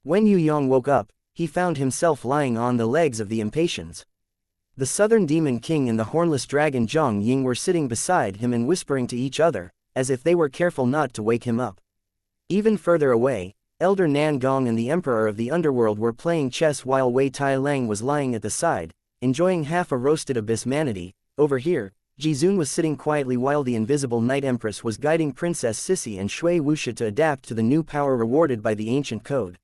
When Yue Yang woke up, he found himself lying on the legs of the impatiens. The Southern Demon King and the Hornless Dragon Zhang Ying were sitting beside him and whispering to each other, as if they were careful not to wake him up. Even further away, Elder Nan Gong and the Emperor of the Underworld were playing chess while Wei Tai Lang was lying at the side, enjoying half a roasted abyss manatee. Over here, Ji Zun was sitting quietly while the invisible Night Empress was guiding Princess Sissy and Shui Wuxia to adapt to the new power rewarded by the ancient code.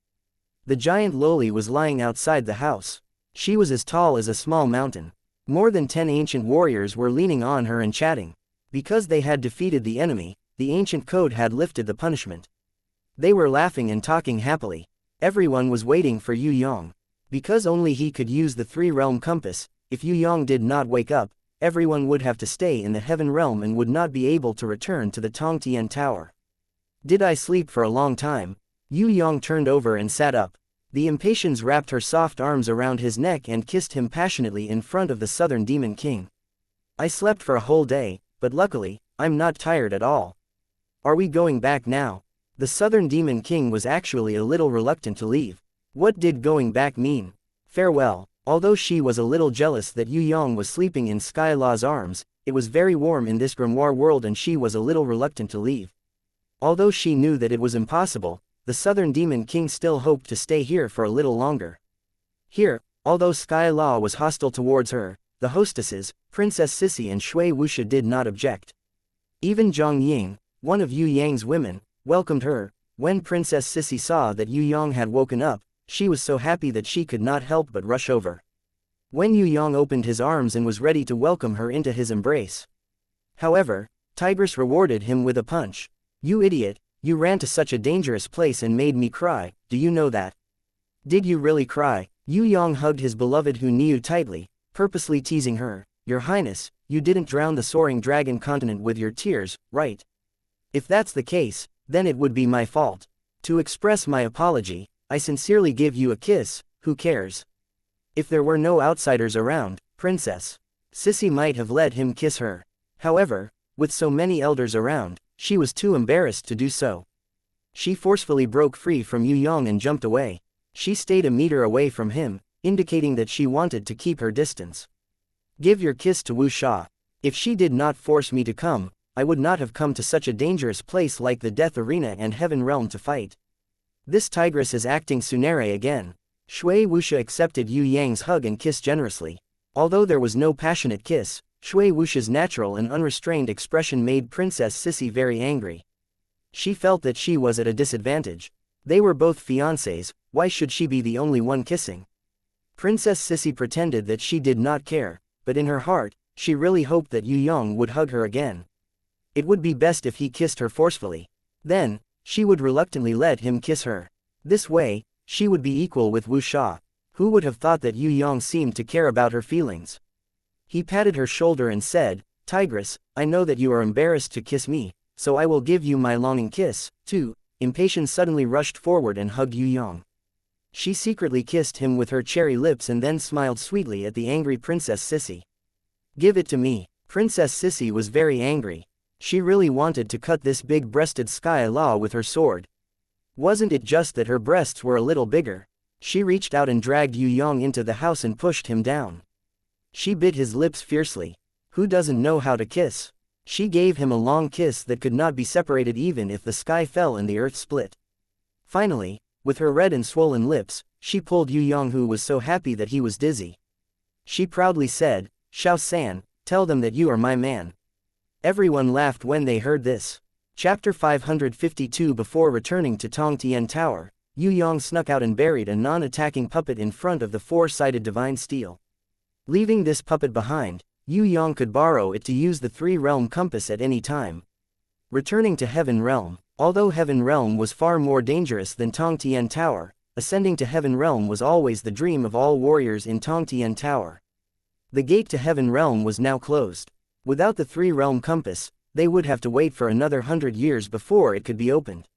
The giant Loli was lying outside the house. She was as tall as a small mountain. More than 10 ancient warriors were leaning on her and chatting. Because they had defeated the enemy, the ancient code had lifted the punishment. They were laughing and talking happily. Everyone was waiting for Yue Yang. Because only he could use the three-realm compass, if Yue Yang did not wake up, everyone would have to stay in the heaven realm and would not be able to return to the Tong Tian Tower. Did I sleep for a long time? Yue Yang turned over and sat up. The impatience wrapped her soft arms around his neck and kissed him passionately in front of the Southern Demon King. I slept for a whole day, but luckily, I'm not tired at all. Are we going back now? The Southern Demon King was actually a little reluctant to leave. What did going back mean? Farewell. Although she was a little jealous that Yue Yang was sleeping in Sky Law's arms, it was very warm in this grimoire world and she was a little reluctant to leave. Although she knew that it was impossible, the Southern Demon King still hoped to stay here for a little longer. Here, although Sky Law was hostile towards her, the hostesses, Princess Sissy and Shui Wuxia did not object. Even Zhang Ying, one of Yue Yang's women, welcomed her. When Princess Sissy saw that Yue Yang had woken up, she was so happy that she could not help but rush over. When Yue Yang opened his arms and was ready to welcome her into his embrace. However, Tigress rewarded him with a punch. You idiot, you ran to such a dangerous place and made me cry, do you know that? Did you really cry? Yue Yang hugged his beloved Hu Niu tightly, purposely teasing her. Your Highness, you didn't drown the soaring dragon continent with your tears, right? If that's the case, then it would be my fault. To express my apology, I sincerely give you a kiss, who cares? If there were no outsiders around, Princess Sissy might have let him kiss her. However, with so many elders around, she was too embarrassed to do so. She forcefully broke free from Yue Yang and jumped away. She stayed a meter away from him, indicating that she wanted to keep her distance. Give your kiss to Wu Sha. If she did not force me to come, I would not have come to such a dangerous place like the Death Arena and Heaven Realm to fight. This tigress is acting Tsunere again. Shui Wuxia accepted Yue Yang's hug and kissed generously. Although there was no passionate kiss, Shui Wuxia's natural and unrestrained expression made Princess Sissy very angry. She felt that she was at a disadvantage. They were both fiancés, why should she be the only one kissing? Princess Sissy pretended that she did not care, but in her heart, she really hoped that Yue Yang would hug her again. It would be best if he kissed her forcefully. Then, she would reluctantly let him kiss her. This way, she would be equal with Wu Sha. Who would have thought that Yue Yang seemed to care about her feelings? He patted her shoulder and said, Tigress, I know that you are embarrassed to kiss me, so I will give you my longing kiss, too. Impatience suddenly rushed forward and hugged Yue Yang. She secretly kissed him with her cherry lips and then smiled sweetly at the angry Princess Sissy. Give it to me. Princess Sissy was very angry. She really wanted to cut this big-breasted Sky Law with her sword. Wasn't it just that her breasts were a little bigger? She reached out and dragged Yue Yang into the house and pushed him down. She bit his lips fiercely. Who doesn't know how to kiss? She gave him a long kiss that could not be separated even if the sky fell and the earth split. Finally, with her red and swollen lips, she pulled Yue Yang, who was so happy that he was dizzy. She proudly said, Xiao-san, tell them that you are my man. Everyone laughed when they heard this. Chapter 552. Before returning to Tong Tian Tower, Yue Yang snuck out and buried a non-attacking puppet in front of the four-sided divine steel. Leaving this puppet behind, Yue Yang could borrow it to use the three-realm compass at any time. Returning to Heaven Realm, although Heaven Realm was far more dangerous than Tong Tian Tower, ascending to Heaven Realm was always the dream of all warriors in Tong Tian Tower. The gate to Heaven Realm was now closed. Without the three-realm compass, they would have to wait for another 100 years before it could be opened.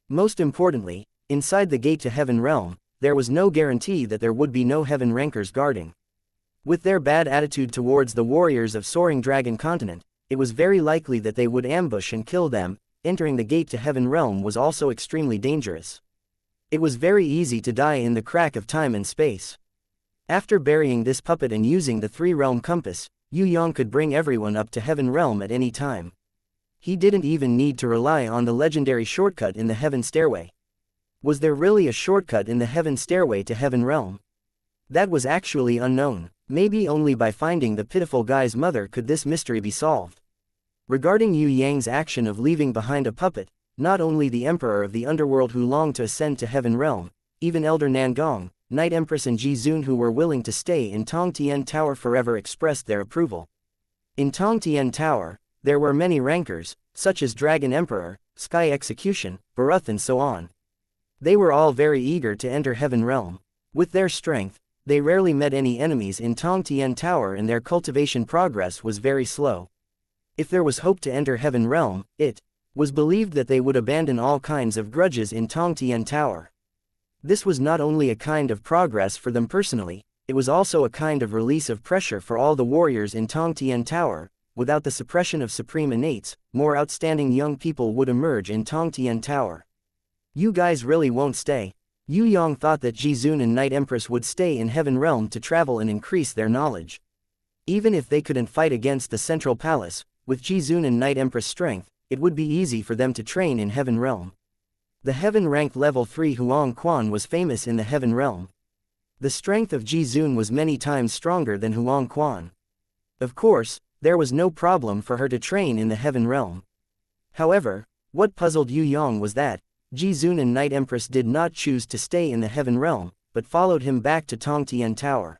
Most importantly, inside the gate to Heaven Realm, there was no guarantee that there would be no Heaven Rankers guarding. With their bad attitude towards the warriors of Soaring Dragon Continent, it was very likely that they would ambush and kill them. Entering the gate to Heaven Realm was also extremely dangerous. It was very easy to die in the crack of time and space. After burying this puppet and using the three-realm compass, Yue Yang could bring everyone up to Heaven Realm at any time. He didn't even need to rely on the legendary shortcut in the Heaven Stairway. Was there really a shortcut in the Heaven Stairway to Heaven Realm? That was actually unknown. Maybe only by finding the pitiful guy's mother could this mystery be solved. Regarding Yue Yang's action of leaving behind a puppet, not only the Emperor of the Underworld who longed to ascend to Heaven Realm, even Elder Nangong, Night Empress and Ji Zun who were willing to stay in Tong Tian Tower forever expressed their approval. In Tong Tian Tower, there were many rankers, such as Dragon Emperor, Sky Execution, Baruth and so on. They were all very eager to enter Heaven Realm. With their strength, they rarely met any enemies in Tong Tian Tower and their cultivation progress was very slow. If there was hope to enter Heaven Realm, it was believed that they would abandon all kinds of grudges in Tong Tian Tower. This was not only a kind of progress for them personally, it was also a kind of release of pressure for all the warriors in Tong Tian Tower. Without the suppression of supreme innates, more outstanding young people would emerge in Tong Tian Tower. You guys really won't stay. Yue Yang thought that Jizun and Night Empress would stay in Heaven Realm to travel and increase their knowledge. Even if they couldn't fight against the Central Palace, with Jizun and Night Empress' strength, it would be easy for them to train in Heaven Realm. The Heaven-ranked level 3 Huang Quan was famous in the Heaven Realm. The strength of Jizun was many times stronger than Huang Quan. Of course, there was no problem for her to train in the Heaven Realm. However, what puzzled Yue Yang was that Jizun and Night Empress did not choose to stay in the Heaven Realm, but followed him back to Tong Tian Tower.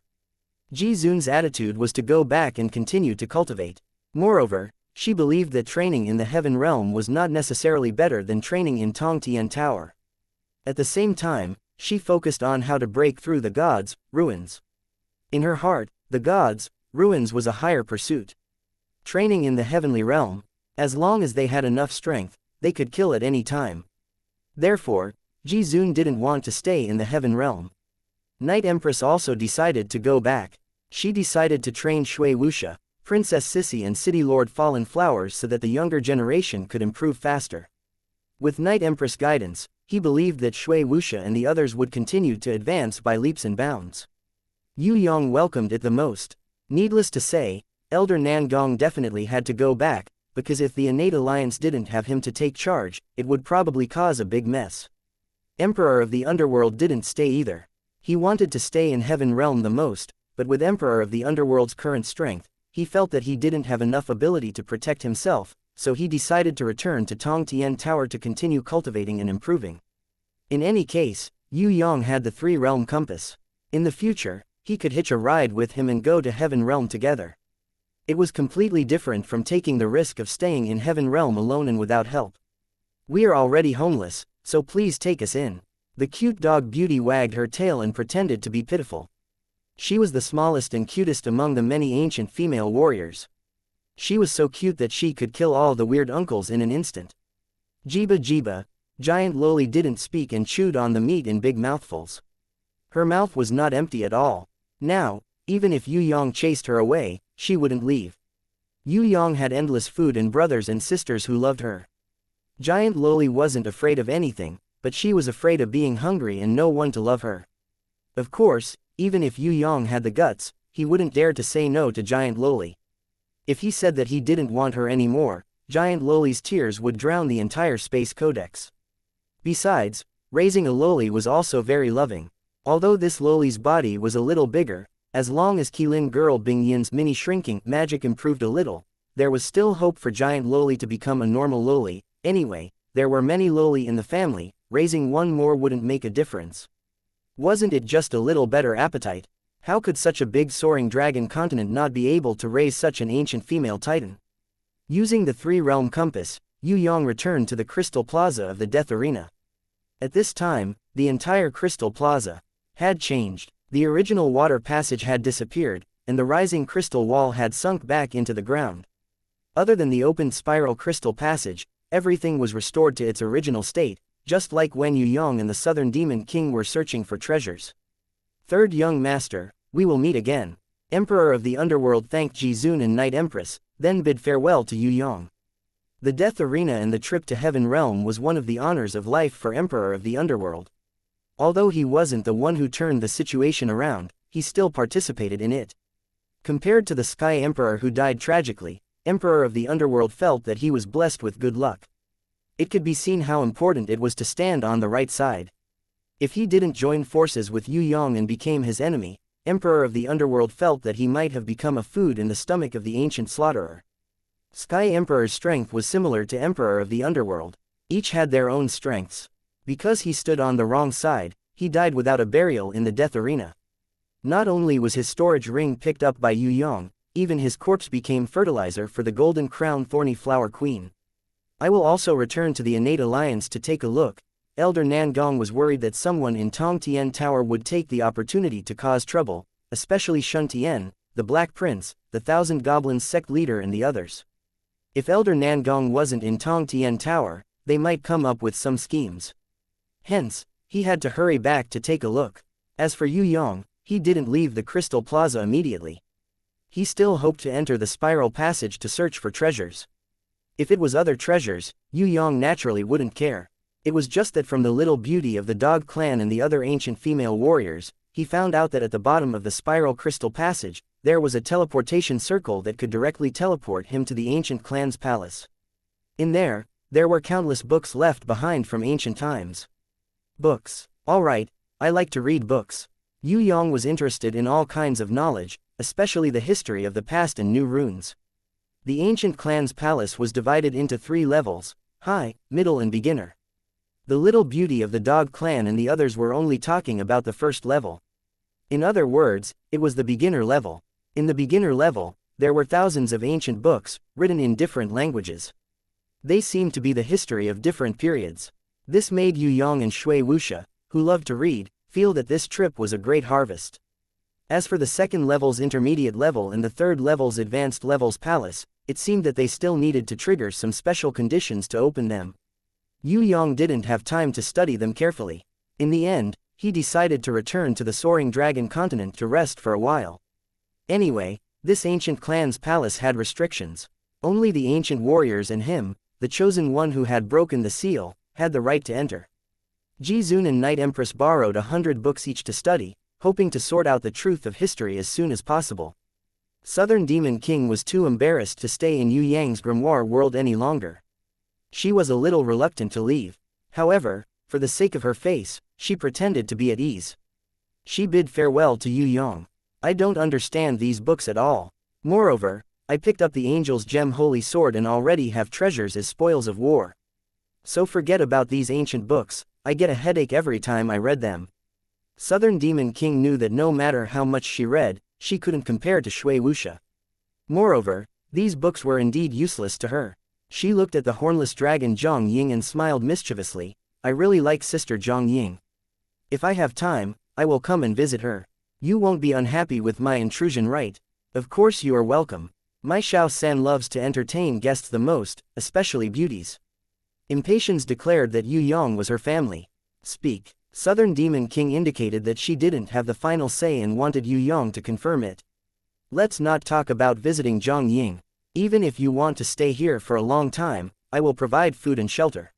Jizun's attitude was to go back and continue to cultivate. Moreover, she believed that training in the Heaven Realm was not necessarily better than training in Tong Tian Tower. At the same time, she focused on how to break through the gods' ruins. In her heart, the gods' ruins was a higher pursuit. Training in the heavenly realm, as long as they had enough strength, they could kill at any time. Therefore, Jizun didn't want to stay in the Heaven Realm. Night Empress also decided to go back. She decided to train Shui Wuxia, Princess Sissy and City Lord Fallen Flowers so that the younger generation could improve faster. With Night Empress' guidance, he believed that Shui Wuxia and the others would continue to advance by leaps and bounds. Yue Yang welcomed it the most. Needless to say, Elder Nangong definitely had to go back, because if the innate alliance didn't have him to take charge, it would probably cause a big mess. Emperor of the Underworld didn't stay either. He wanted to stay in Heaven Realm the most, but with Emperor of the Underworld's current strength, he felt that he didn't have enough ability to protect himself, so he decided to return to Tong Tian Tower to continue cultivating and improving. In any case, Yue Yang had the 3-realm compass. In the future, he could hitch a ride with him and go to Heaven Realm together. It was completely different from taking the risk of staying in Heaven Realm alone and without help. We are already homeless, so please take us in. The cute dog Beauty wagged her tail and pretended to be pitiful. She was the smallest and cutest among the many ancient female warriors. She was so cute that she could kill all the weird uncles in an instant. Jiba Jiba, Giant Loli didn't speak and chewed on the meat in big mouthfuls. Her mouth was not empty at all. Now, even if Yue Yang chased her away, she wouldn't leave. Yue Yang had endless food and brothers and sisters who loved her. Giant Loli wasn't afraid of anything, but she was afraid of being hungry and no one to love her. Of course, even if Yue Yang had the guts, he wouldn't dare to say no to Giant Loli. If he said that he didn't want her anymore, Giant Loli's tears would drown the entire Space Codex. Besides, raising a Loli was also very loving. Although this Loli's body was a little bigger, as long as Qilin girl Bing Yin's mini-shrinking magic improved a little, there was still hope for Giant Loli to become a normal Loli. Anyway, there were many Loli in the family, raising one more wouldn't make a difference. Wasn't it just a little better appetite? How could such a big soaring dragon continent not be able to raise such an ancient female titan? Using the 3-realm compass, Yue Yang returned to the Crystal Plaza of the Death Arena. At this time, the entire Crystal Plaza had changed. The original water passage had disappeared, and the rising crystal wall had sunk back into the ground. Other than the opened spiral crystal passage, everything was restored to its original state, just like when Yue Yang and the Southern Demon King were searching for treasures. Third young master, we will meet again. Emperor of the Underworld thanked Jizun and Night Empress, then bid farewell to Yue Yang. The Death Arena and the trip to Heaven Realm was one of the honors of life for Emperor of the Underworld. Although he wasn't the one who turned the situation around, he still participated in it. Compared to the Sky Emperor who died tragically, Emperor of the Underworld felt that he was blessed with good luck. It could be seen how important it was to stand on the right side. If he didn't join forces with Yue Yang and became his enemy, Emperor of the Underworld felt that he might have become a food in the stomach of the ancient slaughterer. Sky Emperor's strength was similar to Emperor of the Underworld. Each had their own strengths. Because he stood on the wrong side, he died without a burial in the Death Arena. Not only was his storage ring picked up by Yue Yang, even his corpse became fertilizer for the Golden Crown Thorny Flower Queen. I will also return to the Innate Alliance to take a look. Elder Nangong was worried that someone in Tong Tian Tower would take the opportunity to cause trouble, especially Shun Tian, the Black Prince, the Thousand Goblins sect leader and the others. If Elder Nangong wasn't in Tong Tian Tower, they might come up with some schemes. Hence, He had to hurry back to take a look. As for Yue Yang, he didn't leave the Crystal Plaza immediately. He still hoped to enter the spiral passage to search for treasures. If it was other treasures, Yue Yang naturally wouldn't care. It was just that from the little beauty of the Dog clan and the other ancient female warriors, he found out that at the bottom of the spiral crystal passage, there was a teleportation circle that could directly teleport him to the ancient clan's palace. In there were countless books left behind from ancient times. Books. Alright, I like to read books. Yue Yang was interested in all kinds of knowledge, especially the history of the past and new runes. The ancient clan's palace was divided into 3 levels: high, middle and beginner. The little beauty of the Dog clan and the others were only talking about the first level. In other words, it was the beginner level. In the beginner level, there were thousands of ancient books, written in different languages. They seemed to be the history of different periods. This made Yue Yang and Shui Wuxia, who loved to read, feel that this trip was a great harvest. As for the second level's intermediate level and the third level's advanced level's palace, it seemed that they still needed to trigger some special conditions to open them. Yue Yang didn't have time to study them carefully. In the end, he decided to return to the Soaring Dragon continent to rest for a while. Anyway, this ancient clan's palace had restrictions. Only the ancient warriors and him, the chosen one who had broken the seal, had the right to enter. Jizun and Night Empress borrowed 100 books each to study, hoping to sort out the truth of history as soon as possible. Southern Demon King was too embarrassed to stay in Yue Yang's grimoire world any longer. She was a little reluctant to leave. However, for the sake of her face, she pretended to be at ease. She bid farewell to Yue Yang. I don't understand these books at all. Moreover, I picked up the Angel's Gem Holy Sword and already have treasures as spoils of war. So forget about these ancient books, I get a headache every time I read them. Southern Demon King knew that no matter how much she read, she couldn't compare to Shui Wuxia. Moreover, these books were indeed useless to her. She looked at the hornless dragon Zhang Ying and smiled mischievously. I really like Sister Zhang Ying. If I have time, I will come and visit her. You won't be unhappy with my intrusion, right? Of course you are welcome. My Xiao-san loves to entertain guests the most, especially beauties. Impatience declared that Yue Yang was her family. Speak. Southern Demon King indicated that she didn't have the final say and wanted Yue Yang to confirm it. Let's not talk about visiting Zhang Ying. Even if you want to stay here for a long time, I will provide food and shelter.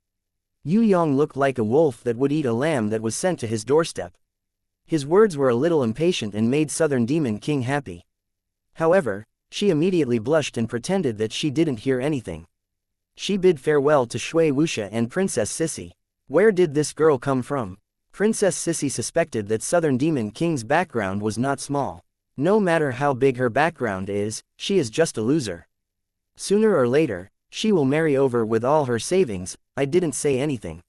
Yue Yang looked like a wolf that would eat a lamb that was sent to his doorstep. His words were a little impatient and made Southern Demon King happy. However, she immediately blushed and pretended that she didn't hear anything. She bid farewell to Shui Wuxia and Princess Sissy. Where did this girl come from? Princess Sissy suspected that Southern Demon King's background was not small. No matter how big her background is, she is just a loser. Sooner or later, she will marry over with all her savings. I didn't say anything.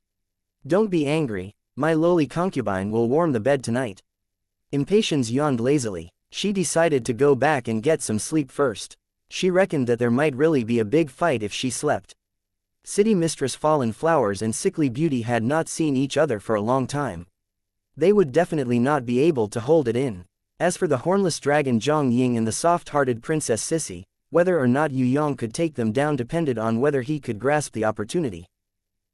Don't be angry, my lowly concubine will warm the bed tonight. Impatience yawned lazily. She decided to go back and get some sleep first. She reckoned that there might really be a big fight if she slept. City Mistress Fallen Flowers and Sickly Beauty had not seen each other for a long time. They would definitely not be able to hold it in. As for the hornless dragon Zhang Ying and the soft-hearted Princess Sissy, whether or not Yue Yang could take them down depended on whether he could grasp the opportunity.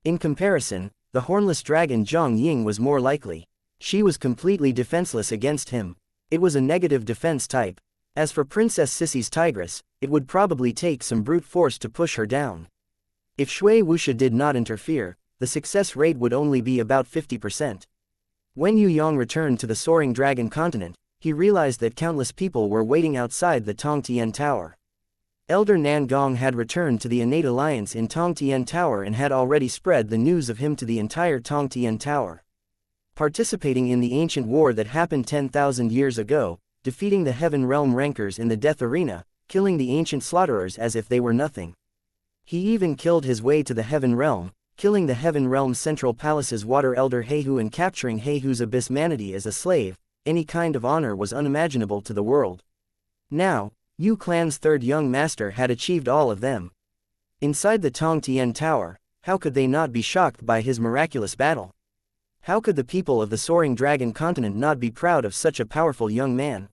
In comparison, the hornless dragon Zhang Ying was more likely. She was completely defenseless against him. It was a negative defense type. As for Princess Sissy's tigress, it would probably take some brute force to push her down. If Shui Wuxia did not interfere, the success rate would only be about 50%. When Yue Yang returned to the Soaring Dragon continent, he realized that countless people were waiting outside the Tong Tian Tower. Elder Nan Gong had returned to the innate alliance in Tong Tian Tower and had already spread the news of him to the entire Tong Tian Tower. Participating in the ancient war that happened 10,000 years ago, defeating the Heaven Realm rankers in the death arena, killing the ancient slaughterers as if they were nothing. He even killed his way to the Heaven Realm, killing the Heaven Realm's central palace's water elder Heihu and capturing Heihu's abyssmanity as a slave. Any kind of honor was unimaginable to the world. Now, Yu Clan's third young master had achieved all of them. Inside the Tong Tian Tower, how could they not be shocked by his miraculous battle? How could the people of the Soaring Dragon continent not be proud of such a powerful young man?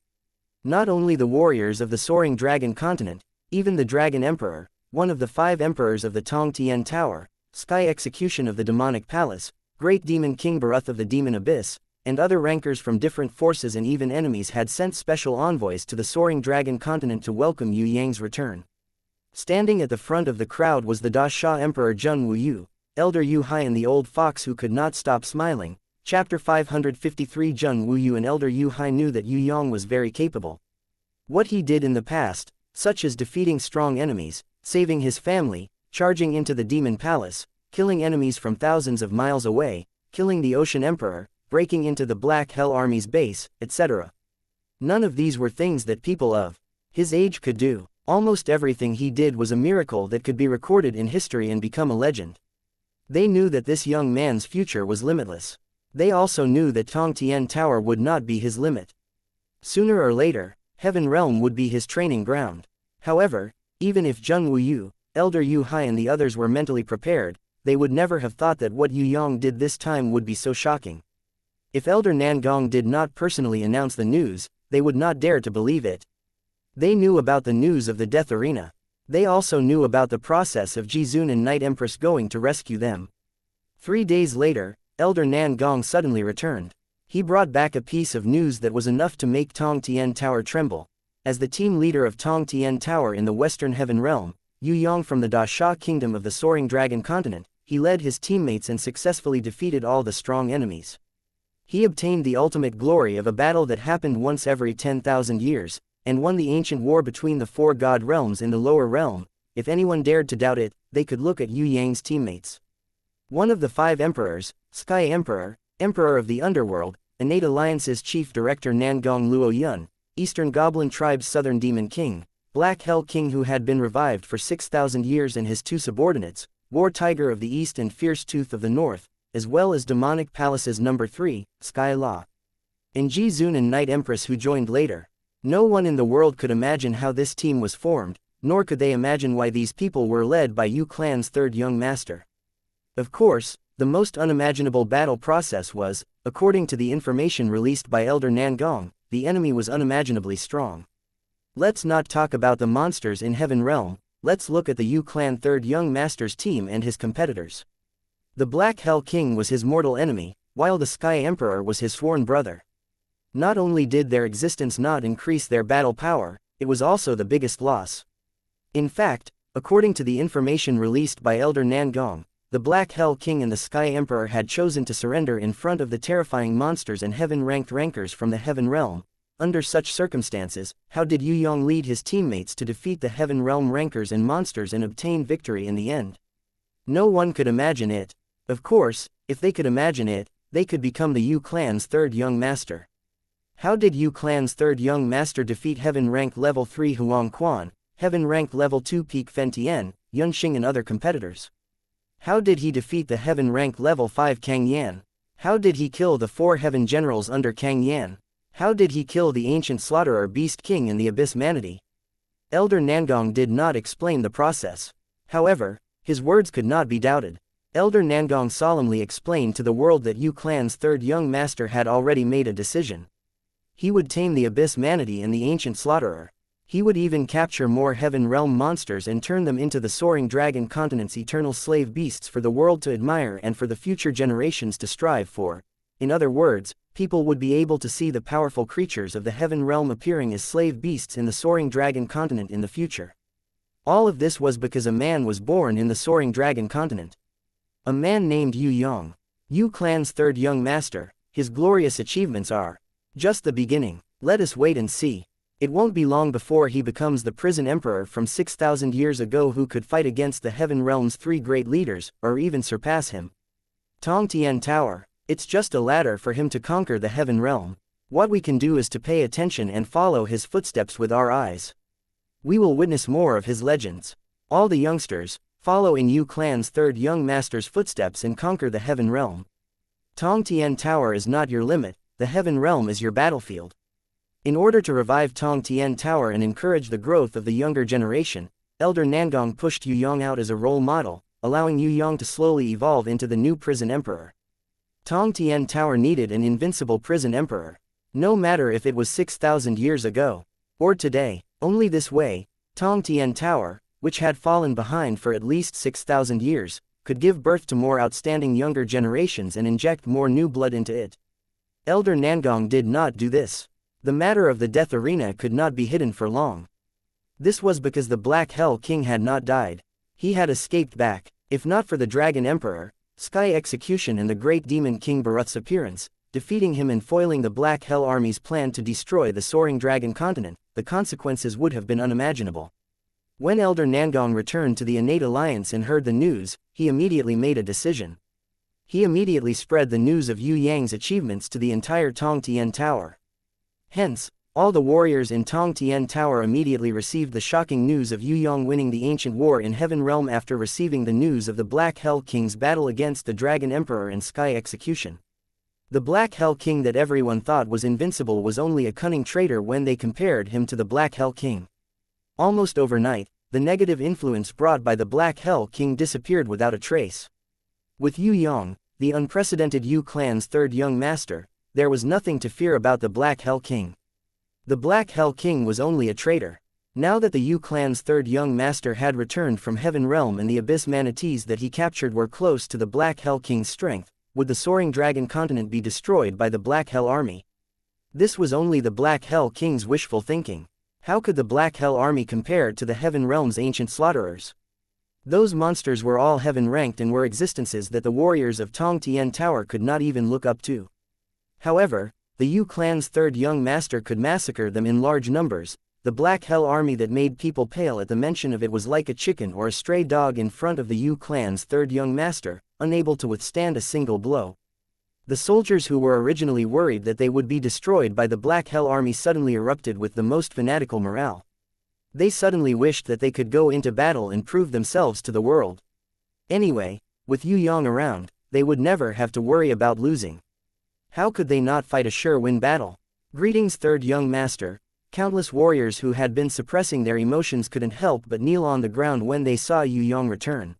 Not only the warriors of the Soaring Dragon continent, even the Dragon Emperor, one of the 5 emperors of the Tong Tian Tower, Sky Execution of the Demonic Palace, Great Demon King Baruth of the Demon Abyss, and other rankers from different forces and even enemies had sent special envoys to the soaring dragon continent to welcome Yue Yang's return. Standing at the front of the crowd was the Da Sha Emperor Zheng Wuyu, Elder Yu Hai and the old fox who could not stop smiling. Chapter 553. Zheng Wuyu and Elder Yu Hai knew that Yue Yang was very capable. What he did in the past, such as defeating strong enemies, saving his family, charging into the demon palace, killing enemies from thousands of miles away, killing the Ocean Emperor, breaking into the Black Hell Army's base, etc. None of these were things that people of his age could do. Almost everything he did was a miracle that could be recorded in history and become a legend. They knew that this young man's future was limitless. They also knew that Tong Tian Tower would not be his limit. Sooner or later, Heaven Realm would be his training ground. However, even if Zheng Wuyu, Elder Yu Hai and the others were mentally prepared, they would never have thought that what Yue Yang did this time would be so shocking. If Elder Nangong did not personally announce the news, they would not dare to believe it. They knew about the news of the death arena. They also knew about the process of Jizun and Night Empress going to rescue them. 3 days later, Elder Nangong suddenly returned. He brought back a piece of news that was enough to make Tong Tian Tower tremble. As the team leader of Tong Tian Tower in the Western Heaven Realm, Yue Yang from the Da Sha Kingdom of the Soaring Dragon Continent, he led his teammates and successfully defeated all the strong enemies. He obtained the ultimate glory of a battle that happened once every 10,000 years, and won the ancient war between the 4 god realms in the lower realm. If anyone dared to doubt it, they could look at Yue Yang's teammates. One of the 5 emperors, Sky Emperor, Emperor of the Underworld, Innate Alliance's Chief Director Nangong Luo Yun, Eastern Goblin Tribe's Southern Demon King, Black Hell King who had been revived for 6,000 years and his 2 subordinates, War Tiger of the East and Fierce Tooth of the North, as well as Demonic Palace's number 3, Sky La. And Jizun and Night Empress who joined later. No one in the world could imagine how this team was formed, nor could they imagine why these people were led by Yu Clan's 3rd young master. Of course, the most unimaginable battle process was, according to the information released by Elder Nangong, the enemy was unimaginably strong. Let's not talk about the monsters in Heaven Realm, let's look at the Yu Clan 3rd young master's team and his competitors. The Black Hell King was his mortal enemy, while the Sky Emperor was his sworn brother. Not only did their existence not increase their battle power, it was also the biggest loss. In fact, according to the information released by Elder Nangong, the Black Hell King and the Sky Emperor had chosen to surrender in front of the terrifying monsters and heaven-ranked rankers from the Heaven Realm. Under such circumstances, how did Yue Yang lead his teammates to defeat the Heaven Realm rankers and monsters and obtain victory in the end? No one could imagine it. Of course, if they could imagine it, they could become the Yu Clan's 3rd young master. How did Yu Clan's 3rd young master defeat Heaven Rank Level 3 Huang Quan, Heaven Rank Level 2 Peak Fen Tian, Yun Xing and other competitors? How did he defeat the Heaven Rank Level 5 Kang Yan? How did he kill the 4 Heaven Generals under Kang Yan? How did he kill the Ancient Slaughterer Beast King and the Abyss Manatee? Elder Nangong did not explain the process. However, his words could not be doubted. Elder Nangong solemnly explained to the world that Yu Clan's 3rd young master had already made a decision. He would tame the Abyss Manatee and the Ancient Slaughterer. He would even capture more Heaven Realm monsters and turn them into the Soaring Dragon Continent's eternal slave beasts for the world to admire and for the future generations to strive for. In other words, people would be able to see the powerful creatures of the Heaven Realm appearing as slave beasts in the Soaring Dragon Continent in the future. All of this was because a man was born in the Soaring Dragon Continent. A man named Yue Yang. Yu Clan's 3rd young master. His glorious achievements are just the beginning. Let us wait and see. It won't be long before he becomes the prison emperor from 6,000 years ago who could fight against the Heaven Realm's 3 great leaders, or even surpass him. Tong Tian Tower. It's just a ladder for him to conquer the Heaven Realm. What we can do is to pay attention and follow his footsteps with our eyes. We will witness more of his legends. All the youngsters, follow in Yu Clan's 3rd young master's footsteps and conquer the Heaven Realm. Tong Tian Tower is not your limit, the Heaven Realm is your battlefield. In order to revive Tong Tian Tower and encourage the growth of the younger generation, Elder Nangong pushed Yue Yang out as a role model, allowing Yue Yang to slowly evolve into the new prison emperor. Tong Tian Tower needed an invincible prison emperor. No matter if it was 6,000 years ago, or today, only this way, Tong Tian Tower, which had fallen behind for at least 6,000 years, could give birth to more outstanding younger generations and inject more new blood into it. Elder Nangong did not do this. The matter of the death arena could not be hidden for long. This was because the Black Hell King had not died. He had escaped back. If not for the Dragon Emperor, Sky Execution and the Great Demon King Baruth's appearance, defeating him and foiling the Black Hell Army's plan to destroy the Soaring Dragon Continent, the consequences would have been unimaginable. When Elder Nangong returned to the Innate Alliance and heard the news, he immediately made a decision. He immediately spread the news of Yue Yang's achievements to the entire Tong Tian Tower. Hence, all the warriors in Tong Tian Tower immediately received the shocking news of Yue Yang winning the ancient war in Heaven Realm after receiving the news of the Black Hell King's battle against the Dragon Emperor and Sky Execution. The Black Hell King that everyone thought was invincible was only a cunning traitor when they compared him to the Black Hell King. Almost overnight, the negative influence brought by the Black Hell King disappeared without a trace. With Yue Yang, the unprecedented Yu clan's third young master, there was nothing to fear about the Black Hell King. The Black Hell King was only a traitor. Now that the Yu clan's third young master had returned from Heaven Realm and the Abyss Manatees that he captured were close to the Black Hell King's strength, would the Soaring Dragon Continent be destroyed by the Black Hell Army? This was only the Black Hell King's wishful thinking. How could the Black Hell Army compare to the Heaven Realm's ancient slaughterers? Those monsters were all heaven-ranked and were existences that the warriors of Tong Tian Tower could not even look up to. However, the Yu clan's third young master could massacre them in large numbers. The Black Hell Army that made people pale at the mention of it was like a chicken or a stray dog in front of the Yu clan's third young master, unable to withstand a single blow. The soldiers who were originally worried that they would be destroyed by the Black Hell Army suddenly erupted with the most fanatical morale. They suddenly wished that they could go into battle and prove themselves to the world. Anyway, with Yue Yang around, they would never have to worry about losing. How could they not fight a sure-win battle? Greetings, third young master. Countless warriors who had been suppressing their emotions couldn't help but kneel on the ground when they saw Yue Yang return.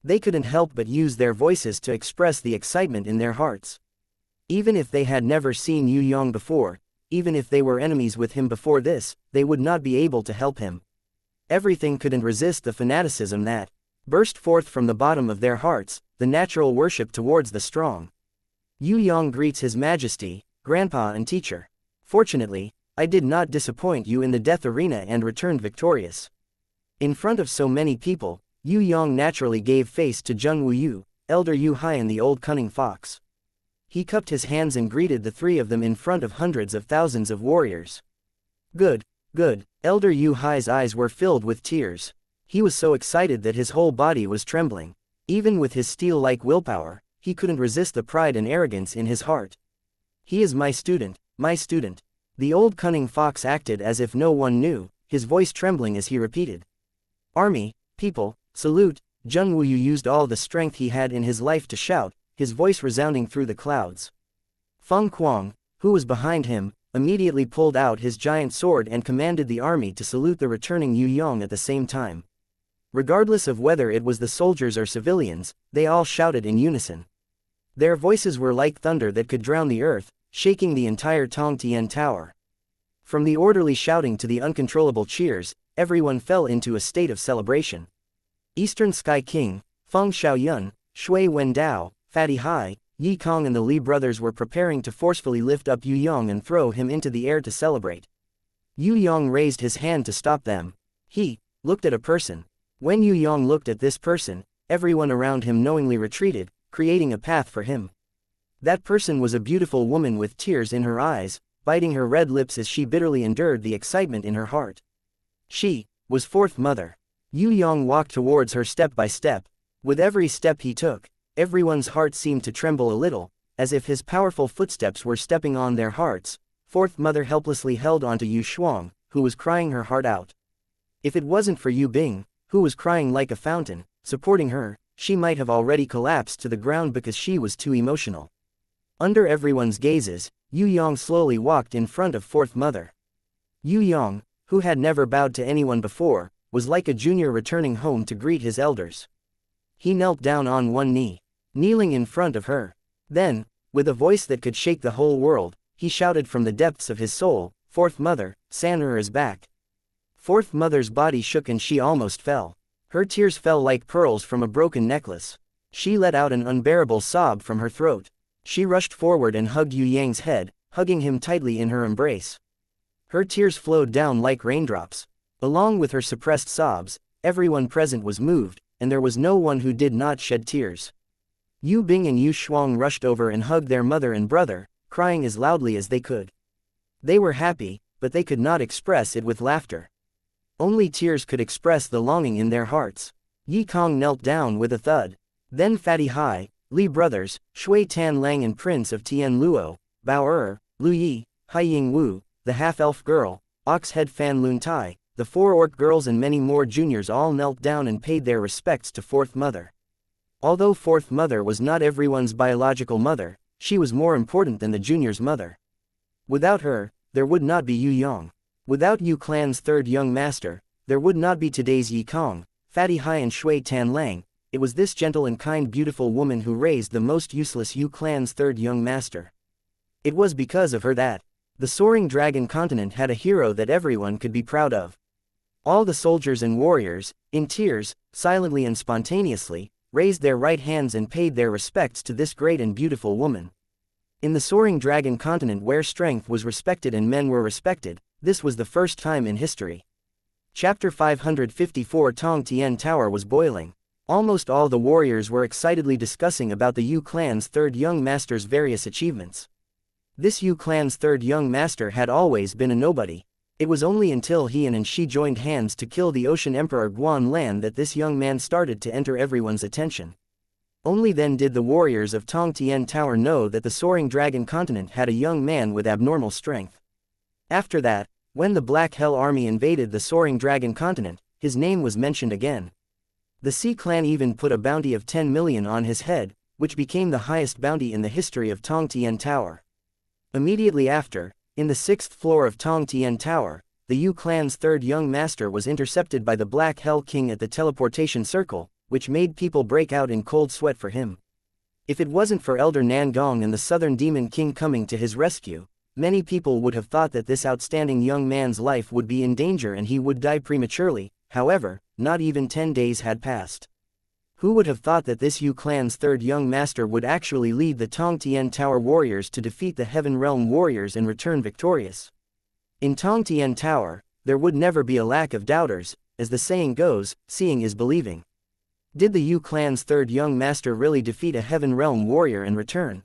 They couldn't help but use their voices to express the excitement in their hearts. Even if they had never seen Yue Yang before, even if they were enemies with him before this, they would not be able to help him. Everything couldn't resist the fanaticism that burst forth from the bottom of their hearts, the natural worship towards the strong. Yue Yang greets His Majesty, Grandpa and Teacher. Fortunately, I did not disappoint you in the death arena and returned victorious. In front of so many people, Yue Yang naturally gave face to Zheng Wuyu, Elder Yu Hai and the old cunning fox. He cupped his hands and greeted the three of them in front of hundreds of thousands of warriors. Good, good. Elder Yu Hai's eyes were filled with tears. He was so excited that his whole body was trembling. Even with his steel-like willpower, he couldn't resist the pride and arrogance in his heart. He is my student, my student. The old cunning fox acted as if no one knew, his voice trembling as he repeated. Army, people, salute. Zheng Wuyu used all the strength he had in his life to shout, his voice resounding through the clouds. Feng Kuang, who was behind him, immediately pulled out his giant sword and commanded the army to salute the returning Yue Yang at the same time. Regardless of whether it was the soldiers or civilians, they all shouted in unison. Their voices were like thunder that could drown the earth, shaking the entire Tong Tian Tower. From the orderly shouting to the uncontrollable cheers, everyone fell into a state of celebration. Eastern Sky King, Feng Xiaoyun, Shui Wendao, Fatty Hai, Yi Kong and the Li brothers were preparing to forcefully lift up Yue Yang and throw him into the air to celebrate. Yue Yang raised his hand to stop them. He looked at a person. When Yue Yang looked at this person, everyone around him knowingly retreated, creating a path for him. That person was a beautiful woman with tears in her eyes, biting her red lips as she bitterly endured the excitement in her heart. She was Fourth Mother. Yue Yang walked towards her step by step. With every step he took, everyone's heart seemed to tremble a little, as if his powerful footsteps were stepping on their hearts. Fourth Mother helplessly held onto Yu Shuang, who was crying her heart out. If it wasn't for Yu Bing, who was crying like a fountain, supporting her, she might have already collapsed to the ground because she was too emotional. Under everyone's gazes, Yue Yang slowly walked in front of Fourth Mother. Yue Yang, who had never bowed to anyone before, was like a junior returning home to greet his elders. He knelt down on one knee, kneeling in front of her. Then, with a voice that could shake the whole world, he shouted from the depths of his soul, Fourth Mother, San'er is back. Fourth Mother's body shook and she almost fell. Her tears fell like pearls from a broken necklace. She let out an unbearable sob from her throat. She rushed forward and hugged Yue Yang's head, hugging him tightly in her embrace. Her tears flowed down like raindrops. Along with her suppressed sobs, everyone present was moved, and there was no one who did not shed tears. Yu Bing and Yu Shuang rushed over and hugged their mother and brother, crying as loudly as they could. They were happy, but they could not express it with laughter. Only tears could express the longing in their hearts. Yi Kong knelt down with a thud. Then Fatty Hai, Li brothers, Shui Tan Lang and Prince of Tian Luo, Bao Er, Lu Yi, Hai Ying Wu, the half-elf girl, Ox-head Fan Lun Tai, the 4 orc girls and many more juniors all knelt down and paid their respects to Fourth Mother. Although Fourth Mother was not everyone's biological mother, she was more important than the juniors' mother. Without her, there would not be Yu Yang. Without Yu Clan's third young master, there would not be today's Yi Kong, Fatty Hai and Shui Tan Lang. It was this gentle and kind beautiful woman who raised the most useless Yu Clan's third young master. It was because of her that the Soaring Dragon continent had a hero that everyone could be proud of. All the soldiers and warriors, in tears, silently and spontaneously, raised their right hands and paid their respects to this great and beautiful woman. In the Soaring Dragon continent where strength was respected and men were respected, this was the first time in history. Chapter 554 Tong Tian Tower was boiling. Almost all the warriors were excitedly discussing about the Yu clan's third young master's various achievements. This Yu clan's third young master had always been a nobody. It was only until he and she joined hands to kill the Ocean Emperor Guan Lan that this young man started to enter everyone's attention. Only then did the warriors of Tong Tian Tower know that the Soaring Dragon continent had a young man with abnormal strength. After that, when the Black Hell Army invaded the Soaring Dragon continent, his name was mentioned again. The Sea Clan even put a bounty of 10 million on his head, which became the highest bounty in the history of Tong Tian Tower. Immediately after, in the 6th floor of Tong Tian Tower, the Yu clan's third young master was intercepted by the Black Hell King at the teleportation circle, which made people break out in cold sweat for him. If it wasn't for Elder Nangong and the Southern Demon King coming to his rescue, many people would have thought that this outstanding young man's life would be in danger and he would die prematurely. However, not even 10 days had passed. Who would have thought that this Yu clan's third young master would actually lead the Tong Tian Tower warriors to defeat the Heaven Realm warriors and return victorious? In Tong Tian Tower, there would never be a lack of doubters, as the saying goes, seeing is believing. Did the Yu clan's third young master really defeat a Heaven Realm warrior and return?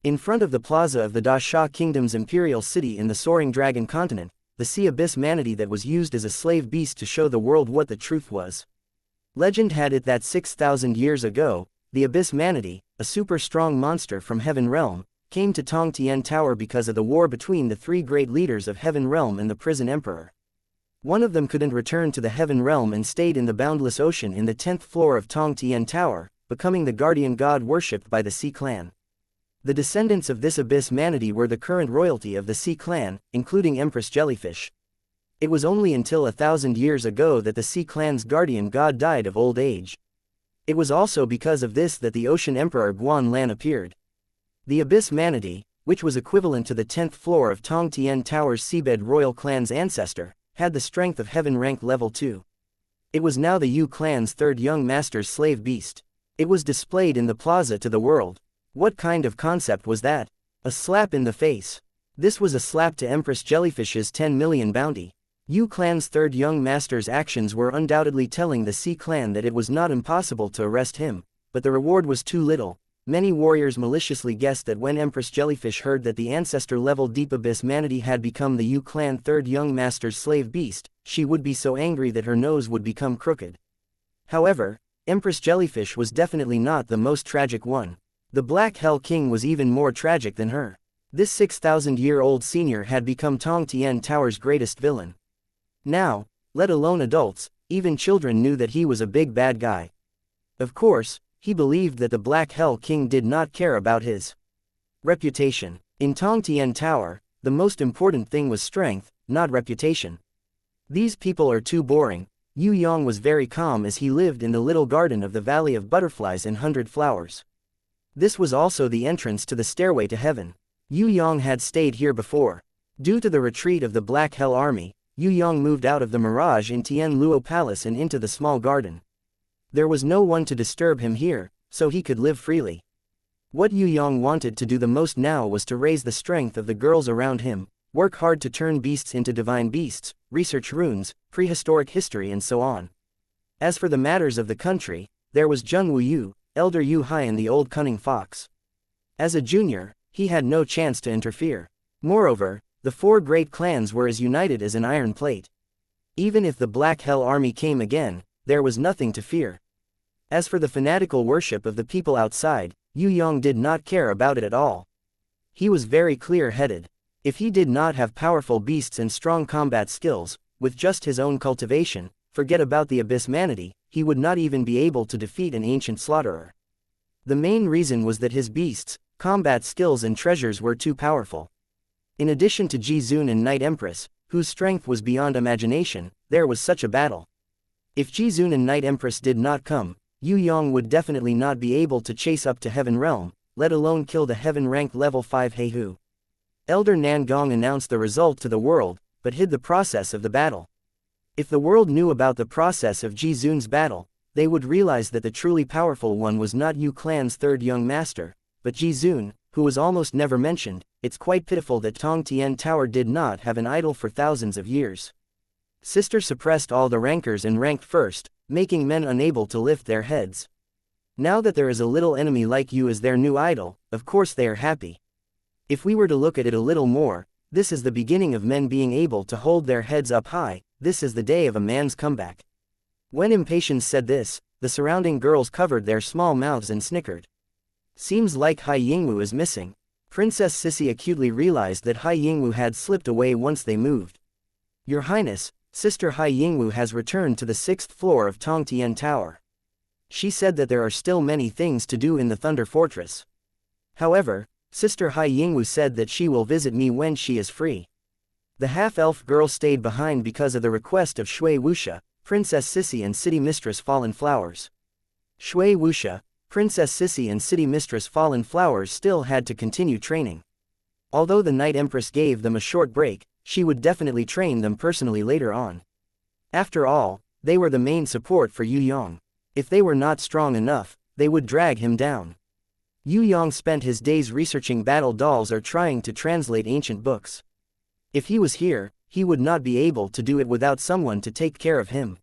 In front of the plaza of the Da Sha Kingdom's imperial city in the Soaring Dragon continent, the sea abyss manatee that was used as a slave beast to show the world what the truth was. Legend had it that 6,000 years ago, the abyss manatee, a super strong monster from Heaven Realm, came to Tong Tian Tower because of the war between the 3 great leaders of Heaven Realm and the Prison Emperor. One of them couldn't return to the Heaven Realm and stayed in the boundless ocean in the 10th floor of Tong Tian Tower, becoming the guardian god worshipped by the Sea Clan. The descendants of this abyss manatee were the current royalty of the Sea Clan, including Empress Jellyfish. It was only until 1,000 years ago that the Sea Clan's guardian god died of old age. It was also because of this that the Ocean Emperor Guan Lan appeared. The abyss manatee, which was equivalent to the 10th floor of Tong Tian Tower's seabed royal clan's ancestor, had the strength of Heaven rank level 2. It was now the Yu clan's third young master's slave beast. It was displayed in the plaza to the world. What kind of concept was that? A slap in the face. This was a slap to Empress Jellyfish's 10 million bounty. Yu clan's third young master's actions were undoubtedly telling the Sea Clan that it was not impossible to arrest him, but the reward was too little. Many warriors maliciously guessed that when Empress Jellyfish heard that the ancestor-level Deep Abyss manatee had become the Yu clan third young master's slave beast, she would be so angry that her nose would become crooked. However, Empress Jellyfish was definitely not the most tragic one. The Black Hell King was even more tragic than her. This 6,000-year-old senior had become Tong Tian Tower's greatest villain. Now, let alone adults, even children knew that he was a big bad guy. Of course, he believed that the Black Hell King did not care about his reputation. In Tong Tian Tower, the most important thing was strength, not reputation. These people are too boring. Yu Yang was very calm as he lived in the little garden of the Valley of Butterflies and 100 Flowers. This was also the entrance to the stairway to heaven. Yu Yang had stayed here before. Due to the retreat of the Black Hell Army, Yu Yang moved out of the mirage in Tian Luo Palace and into the small garden. There was no one to disturb him here, so he could live freely. What Yue Yang wanted to do the most now was to raise the strength of the girls around him, work hard to turn beasts into divine beasts, research runes, prehistoric history and so on. As for the matters of the country, there was Zheng Wuyu, elder Yu Hai and the old cunning fox. As a junior, he had no chance to interfere. Moreover, the four great clans were as united as an iron plate. Even if the Black Hell Army came again, there was nothing to fear. As for the fanatical worship of the people outside, Yue Yang did not care about it at all. He was very clear-headed. If he did not have powerful beasts and strong combat skills, with just his own cultivation, forget about the abyssmanity, he would not even be able to defeat an ancient slaughterer. The main reason was that his beasts, combat skills and treasures were too powerful. In addition to Jizun and Night Empress, whose strength was beyond imagination, there was such a battle. If Jizun and Night Empress did not come, Yue Yang would definitely not be able to chase up to Heaven Realm, let alone kill the Heaven-ranked level 5 Heihu. Elder Nan Gong announced the result to the world, but hid the process of the battle. If the world knew about the process of Jizun's battle, they would realize that the truly powerful one was not Yu Clan's third young master, but Jizun, who was almost never mentioned. It's quite pitiful that Tong Tian Tower did not have an idol for thousands of years. Sister suppressed all the rankers and ranked first, making men unable to lift their heads. Now that there is a little enemy like you as their new idol, of course they are happy. If we were to look at it a little more, this is the beginning of men being able to hold their heads up high, this is the day of a man's comeback. When Impatience said this, the surrounding girls covered their small mouths and snickered. Seems like Hai Yingwu is missing. Princess Sissy acutely realized that Hai Yingwu had slipped away once they moved. Your Highness, Sister Hai Yingwu has returned to the 6th floor of Tong Tian Tower. She said that there are still many things to do in the Thunder Fortress. However, Sister Hai Yingwu said that she will visit me when she is free. The half-elf girl stayed behind because of the request of Shui Wuxia, Princess Sissy and City Mistress Fallen Flowers. Shui Wuxia, Princess Sissy and City Mistress Fallen Flowers still had to continue training. Although the Night Empress gave them a short break, she would definitely train them personally later on. After all, they were the main support for Yue Yang. If they were not strong enough, they would drag him down. Yue Yang spent his days researching battle dolls or trying to translate ancient books. If he was here, he would not be able to do it without someone to take care of him.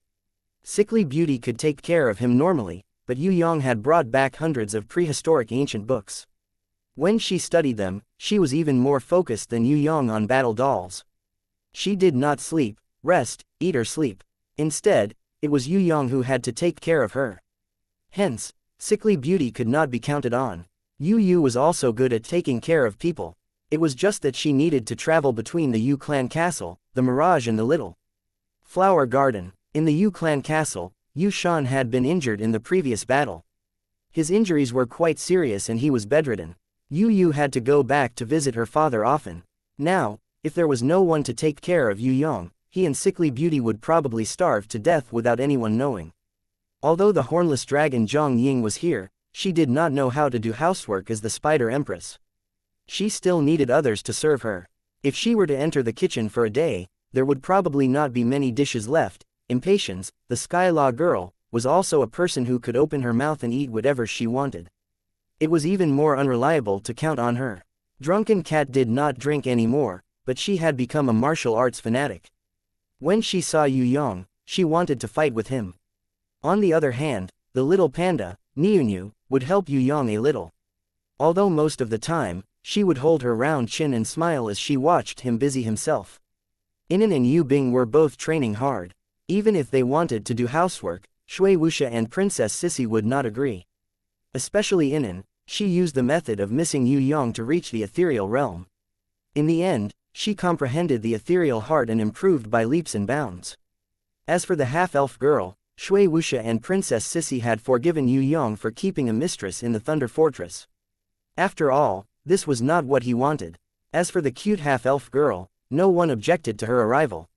Sickly Beauty could take care of him normally, but Yue Yang had brought back hundreds of prehistoric ancient books. When she studied them, she was even more focused than Yue Yang on battle dolls. She did not sleep, rest, eat or sleep. Instead, it was Yue Yang who had to take care of her. Hence, Sickly Beauty could not be counted on. Yu was also good at taking care of people. It was just that she needed to travel between the Yu Clan Castle, the Mirage and the Little Flower Garden. In the Yu Clan Castle, Yu Shan had been injured in the previous battle. His injuries were quite serious and he was bedridden. Yu had to go back to visit her father often. Now, if there was no one to take care of Yue Yang, he and Sickly Beauty would probably starve to death without anyone knowing. Although the hornless dragon Zhang Ying was here, she did not know how to do housework as the Spider Empress. She still needed others to serve her. If she were to enter the kitchen for a day, there would probably not be many dishes left. Impatience, the Skylaw girl, was also a person who could open her mouth and eat whatever she wanted. It was even more unreliable to count on her. Drunken Cat did not drink anymore, but she had become a martial arts fanatic. When she saw Yue Yang, she wanted to fight with him. On the other hand, the little panda, Niu, would help Yue Yang a little. Although most of the time, she would hold her round chin and smile as she watched him busy himself. Inan and Yu Bing were both training hard. Even if they wanted to do housework, Shui Wuxia and Princess Sissy would not agree. Especially Inan, she used the method of missing Yue Yang to reach the ethereal realm. In the end, she comprehended the ethereal heart and improved by leaps and bounds. As for the half-elf girl, Shui Wuxia and Princess Sissy had forgiven Yue Yang for keeping a mistress in the Thunder Fortress. After all, this was not what he wanted. As for the cute half-elf girl, no one objected to her arrival.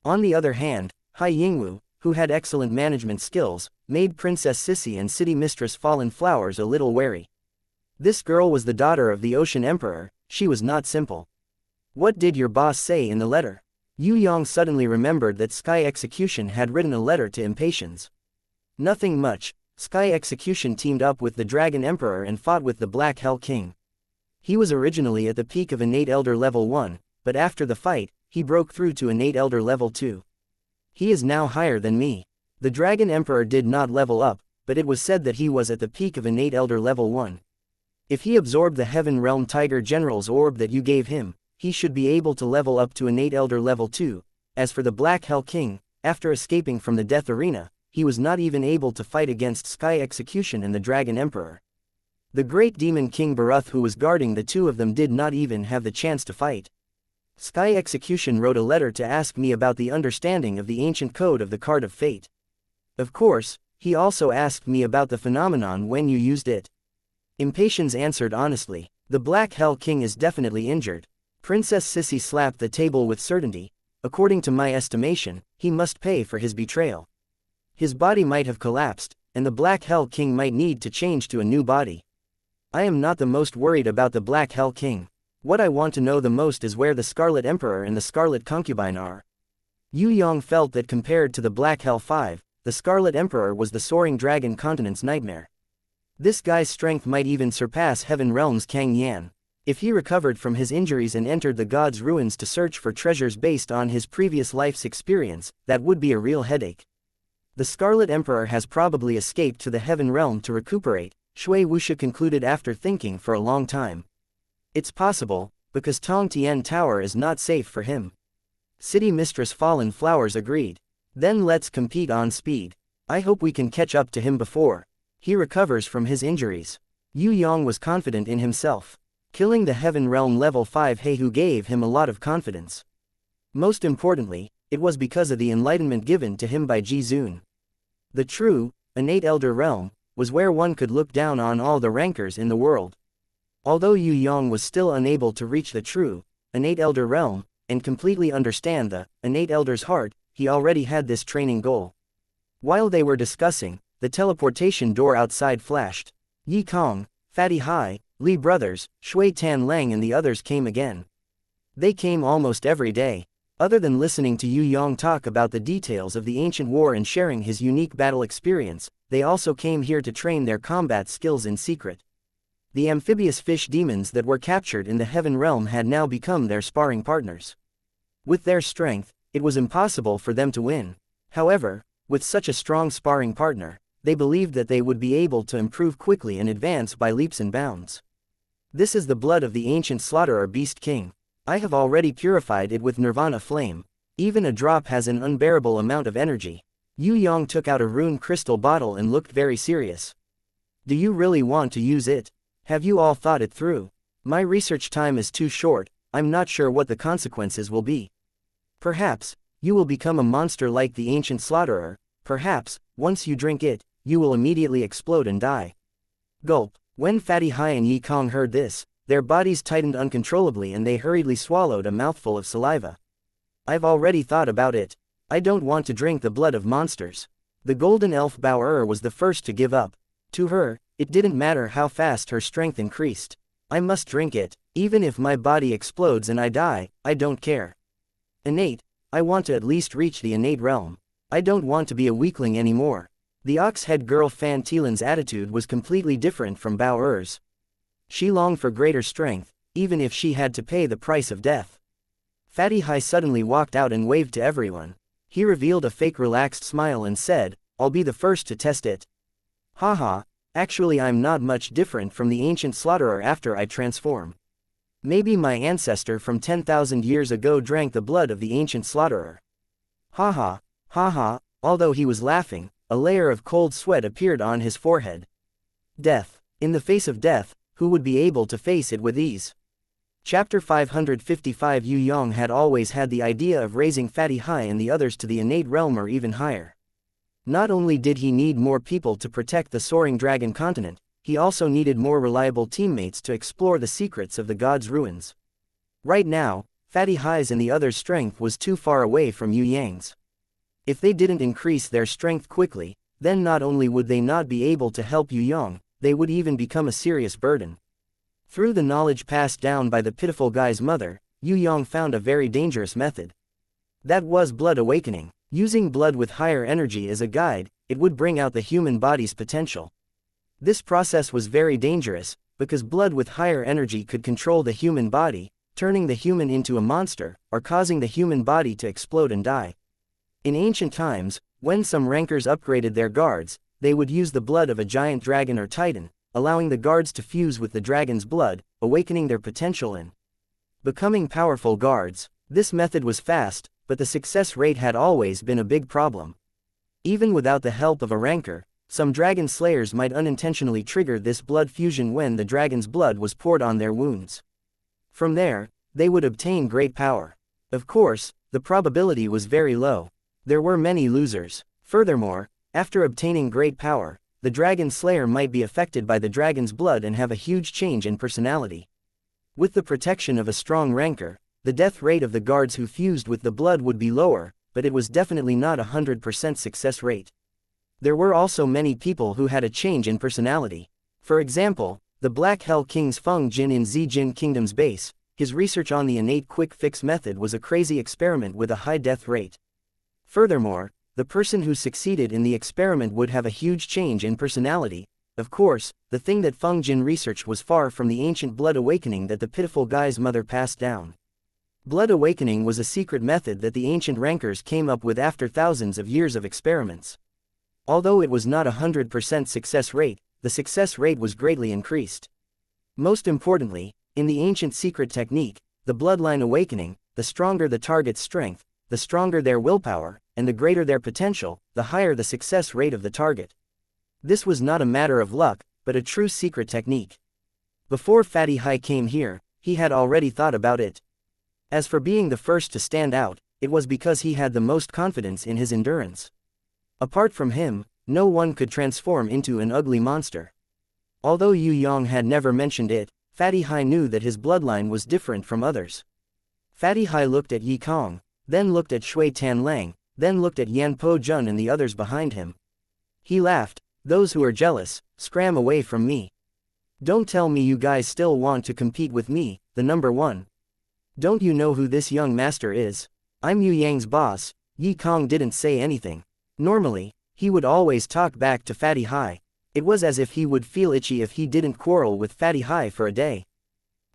On the other hand, Hai Yingwu, who had excellent management skills, made Princess Sissy and City Mistress Fallen Flowers a little wary. This girl was the daughter of the Ocean Emperor. She was not simple. What did your boss say in the letter? Yue Yang suddenly remembered that Sky Execution had written a letter to Impatience. Nothing much, Sky Execution teamed up with the Dragon Emperor and fought with the Black Hell King. He was originally at the peak of Innate Elder Level 1, but after the fight, he broke through to Innate Elder Level 2. He is now higher than me. The Dragon Emperor did not level up, but it was said that he was at the peak of Innate Elder Level 1. If he absorbed the Heaven Realm Tiger General's orb that you gave him, he should be able to level up to Innate Elder Level 2. As for the Black Hell King, after escaping from the Death Arena, he was not even able to fight against Sky Execution and the Dragon Emperor. The Great Demon King Baruth, who was guarding the two of them, did not even have the chance to fight. Sky Execution wrote a letter to ask me about the understanding of the ancient code of the Card of Fate. Of course, he also asked me about the phenomenon when you used it. Impatience answered honestly, the Black Hell King is definitely injured. Princess Sissy slapped the table with certainty. According to my estimation, he must pay for his betrayal. His body might have collapsed, and the Black Hell King might need to change to a new body. I am not the most worried about the Black Hell King. What I want to know the most is where the Scarlet Emperor and the Scarlet Concubine are. Yue Yang felt that compared to the Black Hell 5, the Scarlet Emperor was the Soaring Dragon Continent's nightmare. This guy's strength might even surpass Heaven Realm's Kang Yan. If he recovered from his injuries and entered the God's ruins to search for treasures based on his previous life's experience, that would be a real headache. The Scarlet Emperor has probably escaped to the Heaven Realm to recuperate, Shui Wuxia concluded after thinking for a long time. It's possible, because Tong Tian Tower is not safe for him. City Mistress Fallen Flowers agreed. Then let's compete on speed. I hope we can catch up to him before he recovers from his injuries. Yue Yang was confident in himself. Killing the Heaven Realm Level 5 Heihu gave him a lot of confidence. Most importantly, it was because of the enlightenment given to him by Ji Zun. The true, innate Elder Realm, was where one could look down on all the rankers in the world. Although Yue Yang was still unable to reach the true, innate Elder Realm, and completely understand the innate Elder's heart, he already had this training goal. While they were discussing, the teleportation door outside flashed. Yi Kong, Fatty Hai, Li Brothers, Shui Tan Lang and the others came again. They came almost every day. Other than listening to Yue Yang talk about the details of the ancient war and sharing his unique battle experience, they also came here to train their combat skills in secret. The amphibious fish demons that were captured in the Heaven Realm had now become their sparring partners. With their strength, it was impossible for them to win. However, with such a strong sparring partner, they believed that they would be able to improve quickly and advance by leaps and bounds. This is the blood of the ancient slaughterer Beast King. I have already purified it with Nirvana Flame. Even a drop has an unbearable amount of energy. Yue Yang took out a rune crystal bottle and looked very serious. Do you really want to use it? Have you all thought it through? My research time is too short, I'm not sure what the consequences will be. Perhaps, you will become a monster like the ancient slaughterer. Perhaps, once you drink it, you will immediately explode and die. Gulp. When Fatty Hai and Yi Kong heard this, their bodies tightened uncontrollably and they hurriedly swallowed a mouthful of saliva. I've already thought about it. I don't want to drink the blood of monsters. The golden elf Bao was the first to give up. To her, it didn't matter how fast her strength increased. I must drink it, even if my body explodes and I die, I don't care. Innate, I want to at least reach the innate realm. I don't want to be a weakling anymore. The ox-head girl Fan Tilan's attitude was completely different from Bao. She longed for greater strength, even if she had to pay the price of death. Fatty Hai suddenly walked out and waved to everyone. He revealed a fake relaxed smile and said, I'll be the first to test it. Haha, actually I'm not much different from the ancient slaughterer after I transform. Maybe my ancestor from 10,000 years ago drank the blood of the ancient slaughterer. Haha, haha, although he was laughing, a layer of cold sweat appeared on his forehead. Death. In the face of death, who would be able to face it with ease? Chapter 555 Yue Yang had always had the idea of raising Fatty Hai and the others to the innate realm or even higher. Not only did he need more people to protect the Soaring Dragon Continent, he also needed more reliable teammates to explore the secrets of the God's ruins. Right now, Fatty Hai's and the others' strength was too far away from Yue Yang's. If they didn't increase their strength quickly, then not only would they not be able to help Yue Yang, they would even become a serious burden. Through the knowledge passed down by the pitiful guy's mother, Yue Yang found a very dangerous method. That was blood awakening. Using blood with higher energy as a guide, it would bring out the human body's potential. This process was very dangerous, because blood with higher energy could control the human body, turning the human into a monster, or causing the human body to explode and die. In ancient times, when some rankers upgraded their guards, they would use the blood of a giant dragon or titan, allowing the guards to fuse with the dragon's blood, awakening their potential and becoming powerful guards. This method was fast, but the success rate had always been a big problem. Even without the help of a ranker, some dragon slayers might unintentionally trigger this blood fusion when the dragon's blood was poured on their wounds. From there, they would obtain great power. Of course, the probability was very low. There were many losers. Furthermore, after obtaining great power, the dragon slayer might be affected by the dragon's blood and have a huge change in personality. With the protection of a strong ranker, the death rate of the guards who fused with the blood would be lower, but it was definitely not 100% success rate. There were also many people who had a change in personality. For example, the Black Hell King's Feng Jin in Zijin Kingdom's base, his research on the innate quick fix method was a crazy experiment with a high death rate. Furthermore, the person who succeeded in the experiment would have a huge change in personality. Of course, the thing that Feng Jin researched was far from the ancient blood awakening that the pitiful guy's mother passed down. Blood awakening was a secret method that the ancient rankers came up with after thousands of years of experiments. Although it was not 100% success rate, the success rate was greatly increased. Most importantly, in the ancient secret technique, the bloodline awakening, the stronger the target's strength, the stronger their willpower, and the greater their potential, the higher the success rate of the target. This was not a matter of luck, but a true secret technique. Before Fatty Hai came here, he had already thought about it. As for being the first to stand out, it was because he had the most confidence in his endurance. Apart from him, no one could transform into an ugly monster. Although Yue Yang had never mentioned it, Fatty Hai knew that his bloodline was different from others. Fatty Hai looked at Yi Kong, then looked at Shui Tan Lang, then looked at Yan Po Jun and the others behind him. He laughed. Those who are jealous, scram away from me. Don't tell me you guys still want to compete with me, the number one. Don't you know who this young master is? I'm Yue Yang's boss. Yi Kong didn't say anything. Normally, he would always talk back to Fatty Hai. It was as if he would feel itchy if he didn't quarrel with Fatty Hai for a day.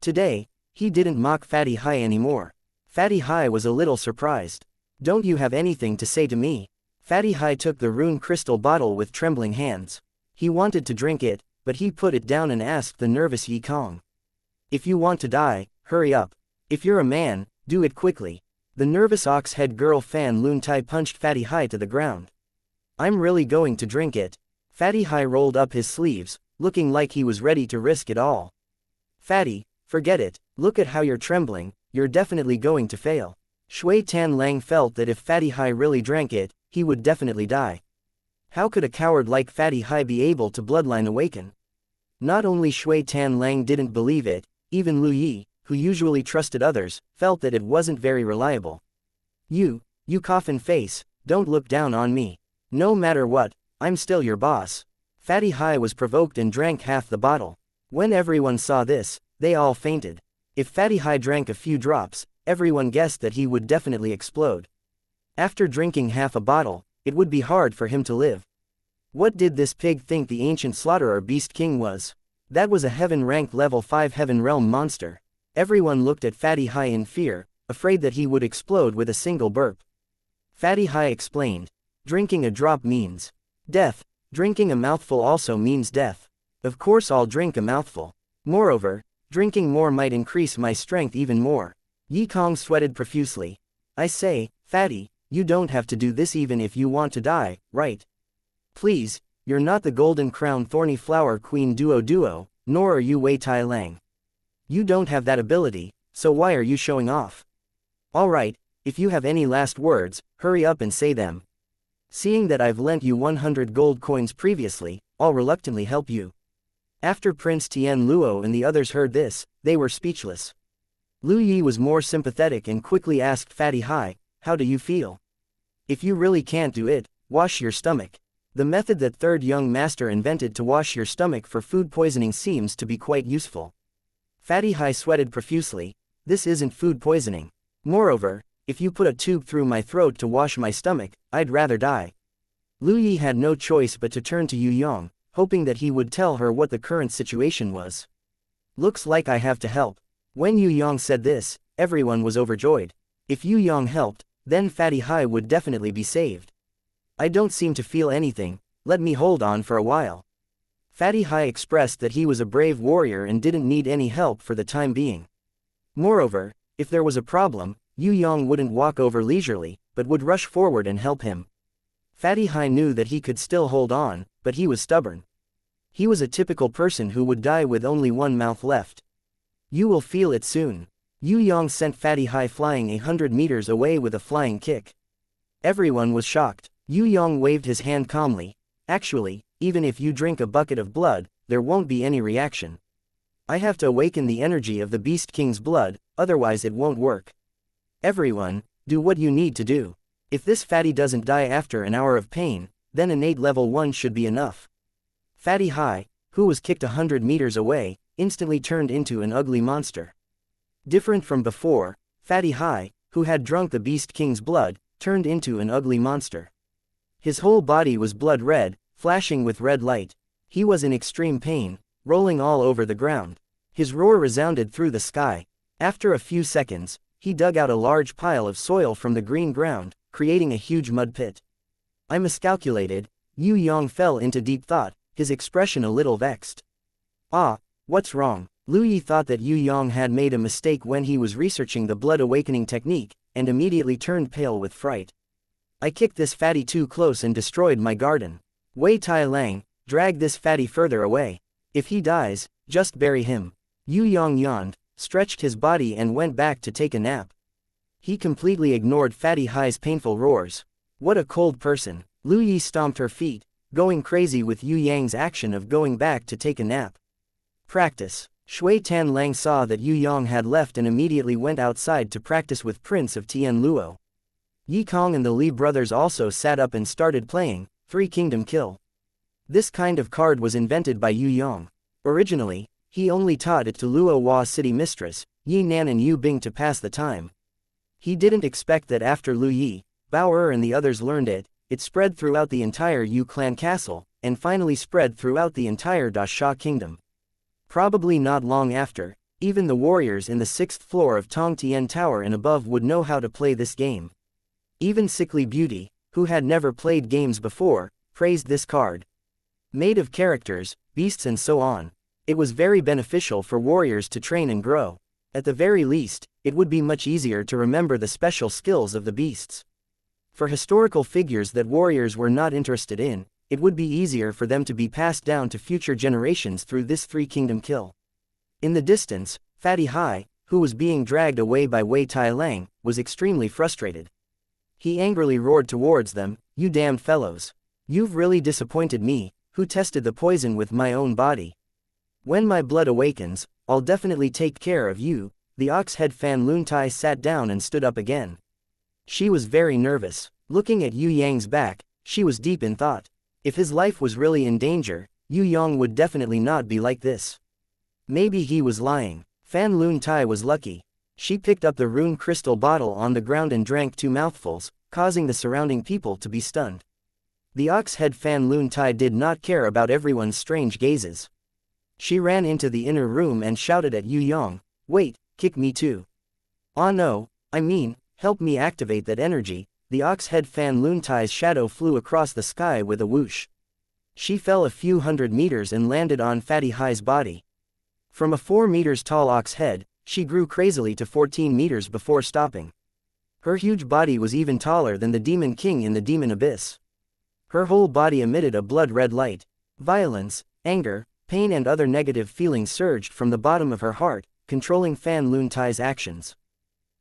Today, he didn't mock Fatty Hai anymore. Fatty Hai was a little surprised. Don't you have anything to say to me? Fatty Hai took the rune crystal bottle with trembling hands. He wanted to drink it, but he put it down and asked the nervous Yi Kong. If you want to die, hurry up. If you're a man, do it quickly. The nervous ox-head girl Fan Lun Tai punched Fatty Hai to the ground. I'm really going to drink it. Fatty Hai rolled up his sleeves, looking like he was ready to risk it all. Fatty, forget it, look at how you're trembling, you're definitely going to fail. Shui Tan Lang felt that if Fatty Hai really drank it, he would definitely die. How could a coward like Fatty Hai be able to bloodline awaken? Not only Shui Tan Lang didn't believe it, even Lu Yi, who usually trusted others, felt that it wasn't very reliable. You coffin face, don't look down on me. No matter what, I'm still your boss. Fatty Hai was provoked and drank half the bottle. When everyone saw this, they all fainted. If Fatty Hai drank a few drops, everyone guessed that he would definitely explode. After drinking half a bottle, it would be hard for him to live. What did this pig think the ancient slaughterer beast king was? That was a heaven-ranked level 5 heaven realm monster. Everyone looked at Fatty Hai in fear, afraid that he would explode with a single burp. Fatty Hai explained. Drinking a drop means death. Drinking a mouthful also means death. Of course I'll drink a mouthful. Moreover, drinking more might increase my strength even more. Yi Kong sweated profusely. I say, Fatty, you don't have to do this even if you want to die, right? Please, you're not the Golden Crown Thorny Flower Queen Duo, nor are you Wei Tai Lang. You don't have that ability, so why are you showing off? Alright, if you have any last words, hurry up and say them. Seeing that I've lent you 100 gold coins previously, I'll reluctantly help you. After Prince Tien Luo and the others heard this, they were speechless. Lu Yi was more sympathetic and quickly asked Fatty Hai, how do you feel? If you really can't do it, wash your stomach. The method that third young master invented to wash your stomach for food poisoning seems to be quite useful. Fatty Hai sweated profusely. This isn't food poisoning. Moreover, if you put a tube through my throat to wash my stomach, I'd rather die. Lu Yi had no choice but to turn to Yue Yang, hoping that he would tell her what the current situation was. Looks like I have to help. When Yue Yang said this, everyone was overjoyed. If Yue Yang helped, then Fatty Hai would definitely be saved. I don't seem to feel anything, let me hold on for a while. Fatty Hai expressed that he was a brave warrior and didn't need any help for the time being. Moreover, if there was a problem, Yue Yang wouldn't walk over leisurely, but would rush forward and help him. Fatty Hai knew that he could still hold on, but he was stubborn. He was a typical person who would die with only one mouth left. You will feel it soon. Yue Yang sent Fatty Hai flying 100 meters away with a flying kick. Everyone was shocked. Yue Yang waved his hand calmly. Actually, even if you drink a bucket of blood, there won't be any reaction. I have to awaken the energy of the Beast King's blood, otherwise it won't work. Everyone, do what you need to do. If this fatty doesn't die after an hour of pain, then innate level 1 should be enough. Fatty Hai, who was kicked 100 meters away, instantly turned into an ugly monster. Different from before, Fatty Hai, who had drunk the Beast King's blood, turned into an ugly monster. His whole body was blood red, flashing with red light. He was in extreme pain, rolling all over the ground. His roar resounded through the sky. After a few seconds, he dug out a large pile of soil from the green ground, creating a huge mud pit. I miscalculated. Yue Yang fell into deep thought, his expression a little vexed. Ah, what's wrong? Lu Yi thought that Yue Yang had made a mistake when he was researching the blood awakening technique, and immediately turned pale with fright. I kicked this fatty too close and destroyed my garden. Wei Tai Lang, drag this fatty further away. If he dies, just bury him. Yue Yang yawned, stretched his body and went back to take a nap. He completely ignored Fatty Hai's painful roars. What a cold person. Lu Yi stomped her feet, going crazy with Yue Yang's action of going back to take a nap. Practice. Shui Tan Lang saw that Yue Yang had left and immediately went outside to practice with Prince of Tian Luo. Yi Kong and the Li brothers also sat up and started playing Three Kingdom Kill. This kind of card was invented by Yue Yang. Originally, he only taught it to Luo Hua's city mistress, Yi Nan and Yu Bing to pass the time. He didn't expect that after Lu Yi, Bao Er and the others learned it, it spread throughout the entire Yu clan castle, and finally spread throughout the entire Da Sha kingdom. Probably not long after, even the warriors in the 6th floor of Tong Tian Tower and above would know how to play this game. Even Sickly Beauty, who had never played games before, praised this card. Made of characters, beasts and so on, it was very beneficial for warriors to train and grow. At the very least, it would be much easier to remember the special skills of the beasts. For historical figures that warriors were not interested in, it would be easier for them to be passed down to future generations through this Three Kingdom Kill. In the distance, Fatty Hai, who was being dragged away by Wei Tai Lang, was extremely frustrated. He angrily roared towards them, "You damned fellows. You've really disappointed me, who tested the poison with my own body. When my blood awakens, I'll definitely take care of you." The ox head Fan Lun Tai sat down and stood up again. She was very nervous. Looking at Yue Yang's back, she was deep in thought. If his life was really in danger, Yue Yang would definitely not be like this. Maybe he was lying. Fan Lun Tai was lucky. She picked up the rune crystal bottle on the ground and drank 2 mouthfuls, causing the surrounding people to be stunned. The ox head Fan Lun Tai did not care about everyone's strange gazes. She ran into the inner room and shouted at Yue Yang, "Wait, kick me too." "Ah no, I mean, help me activate that energy." The ox head Fan Lun Tai's shadow flew across the sky with a whoosh. She fell a few hundred meters and landed on Fatty Hai's body. From a 4 meters tall ox head, she grew crazily to 14 meters before stopping. Her huge body was even taller than the Demon King in the Demon Abyss. Her whole body emitted a blood-red light. Violence, anger, pain and other negative feelings surged from the bottom of her heart, controlling Fan Lun Tai's actions.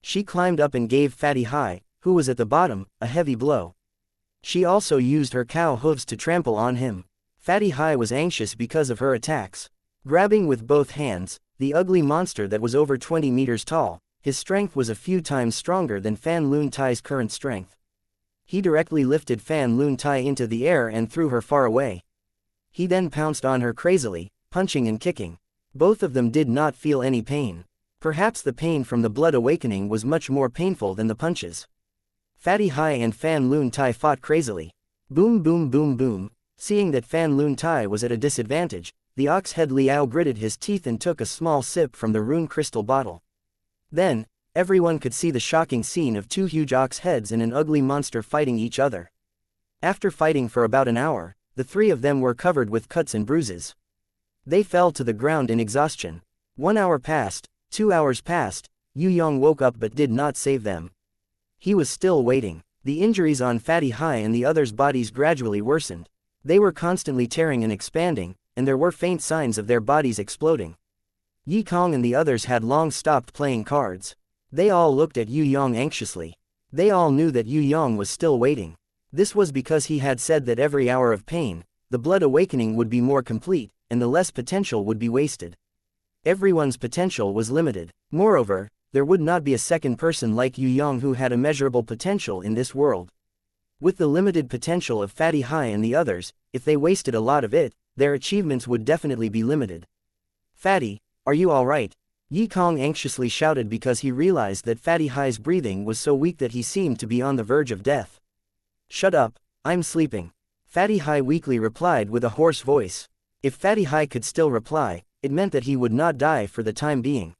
She climbed up and gave Fatty Hai, who was at the bottom, a heavy blow. She also used her cow hooves to trample on him. Fatty Hai was anxious because of her attacks. Grabbing with both hands, the ugly monster that was over 20 meters tall, his strength was a few times stronger than Fan Lun Tai's current strength. He directly lifted Fan Lun Tai into the air and threw her far away. He then pounced on her crazily, punching and kicking. Both of them did not feel any pain. Perhaps the pain from the blood awakening was much more painful than the punches. Fatty Hai and Fan Lun Tai fought crazily. Boom boom boom boom. Seeing that Fan Lun Tai was at a disadvantage, the ox-head Liao gritted his teeth and took a small sip from the rune crystal bottle. Then, everyone could see the shocking scene of two huge ox heads and an ugly monster fighting each other. After fighting for about an hour, the three of them were covered with cuts and bruises. They fell to the ground in exhaustion. 1 hour passed, 2 hours passed, Yue Yang woke up but did not save them. He was still waiting. The injuries on Fatty Hai and the others' bodies gradually worsened. They were constantly tearing and expanding, and there were faint signs of their bodies exploding. Yi Kong and the others had long stopped playing cards. They all looked at Yue Yang anxiously. They all knew that Yue Yang was still waiting. This was because he had said that every hour of pain, the blood awakening would be more complete, and the less potential would be wasted. Everyone's potential was limited. Moreover, there would not be a second person like Yue Yang who had immeasurable potential in this world. With the limited potential of Fatty Hai and the others, if they wasted a lot of it, their achievements would definitely be limited. Fatty, are you alright? Yi Kong anxiously shouted because he realized that Fatty Hai's breathing was so weak that he seemed to be on the verge of death. Shut up, I'm sleeping. Fatty Hai weakly replied with a hoarse voice. If Fatty Hai could still reply, it meant that he would not die for the time being.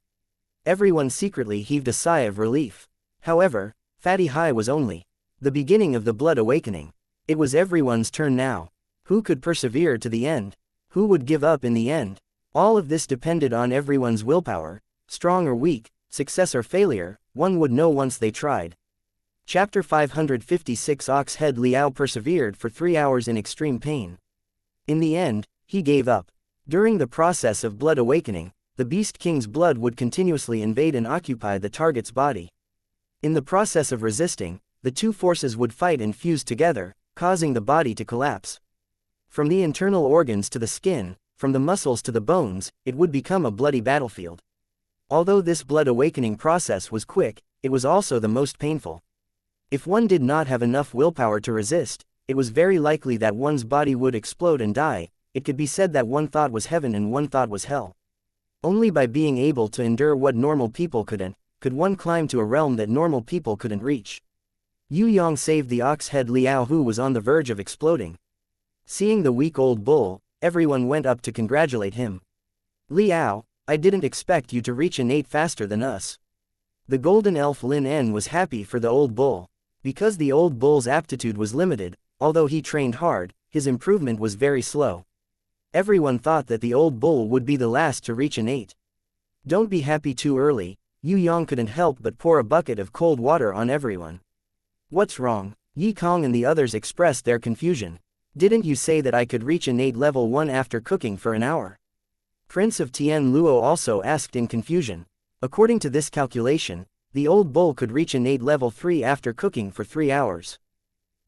Everyone secretly heaved a sigh of relief. However, Fatty Hai was only the beginning of the blood awakening. It was everyone's turn now. Who could persevere to the end? Who would give up in the end? All of this depended on everyone's willpower, strong or weak, success or failure, one would know once they tried. Chapter 556 Ox-head Liao persevered for 3 hours in extreme pain. In the end, he gave up. During the process of blood awakening, the Beast King's blood would continuously invade and occupy the target's body. In the process of resisting, the two forces would fight and fuse together, causing the body to collapse. From the internal organs to the skin, from the muscles to the bones, it would become a bloody battlefield. Although this blood awakening process was quick, it was also the most painful. If one did not have enough willpower to resist, it was very likely that one's body would explode and die. It could be said that one thought was heaven and one thought was hell. Only by being able to endure what normal people couldn't, could one climb to a realm that normal people couldn't reach. Yue Yang saved the ox-head Liao who was on the verge of exploding. Seeing the weak old bull, everyone went up to congratulate him. Liao, I didn't expect you to reach an 8 faster than us. The golden elf Lin En was happy for the old bull. Because the old bull's aptitude was limited, although he trained hard, his improvement was very slow. Everyone thought that the old bull would be the last to reach an 8. Don't be happy too early. Yue Yang couldn't help but pour a bucket of cold water on everyone. What's wrong? Yi Kong and the others expressed their confusion. Didn't you say that I could reach an 8 level 1 after cooking for an hour? Prince of Tian Luo also asked in confusion. According to this calculation, the old bull could reach an 8 level 3 after cooking for 3 hours.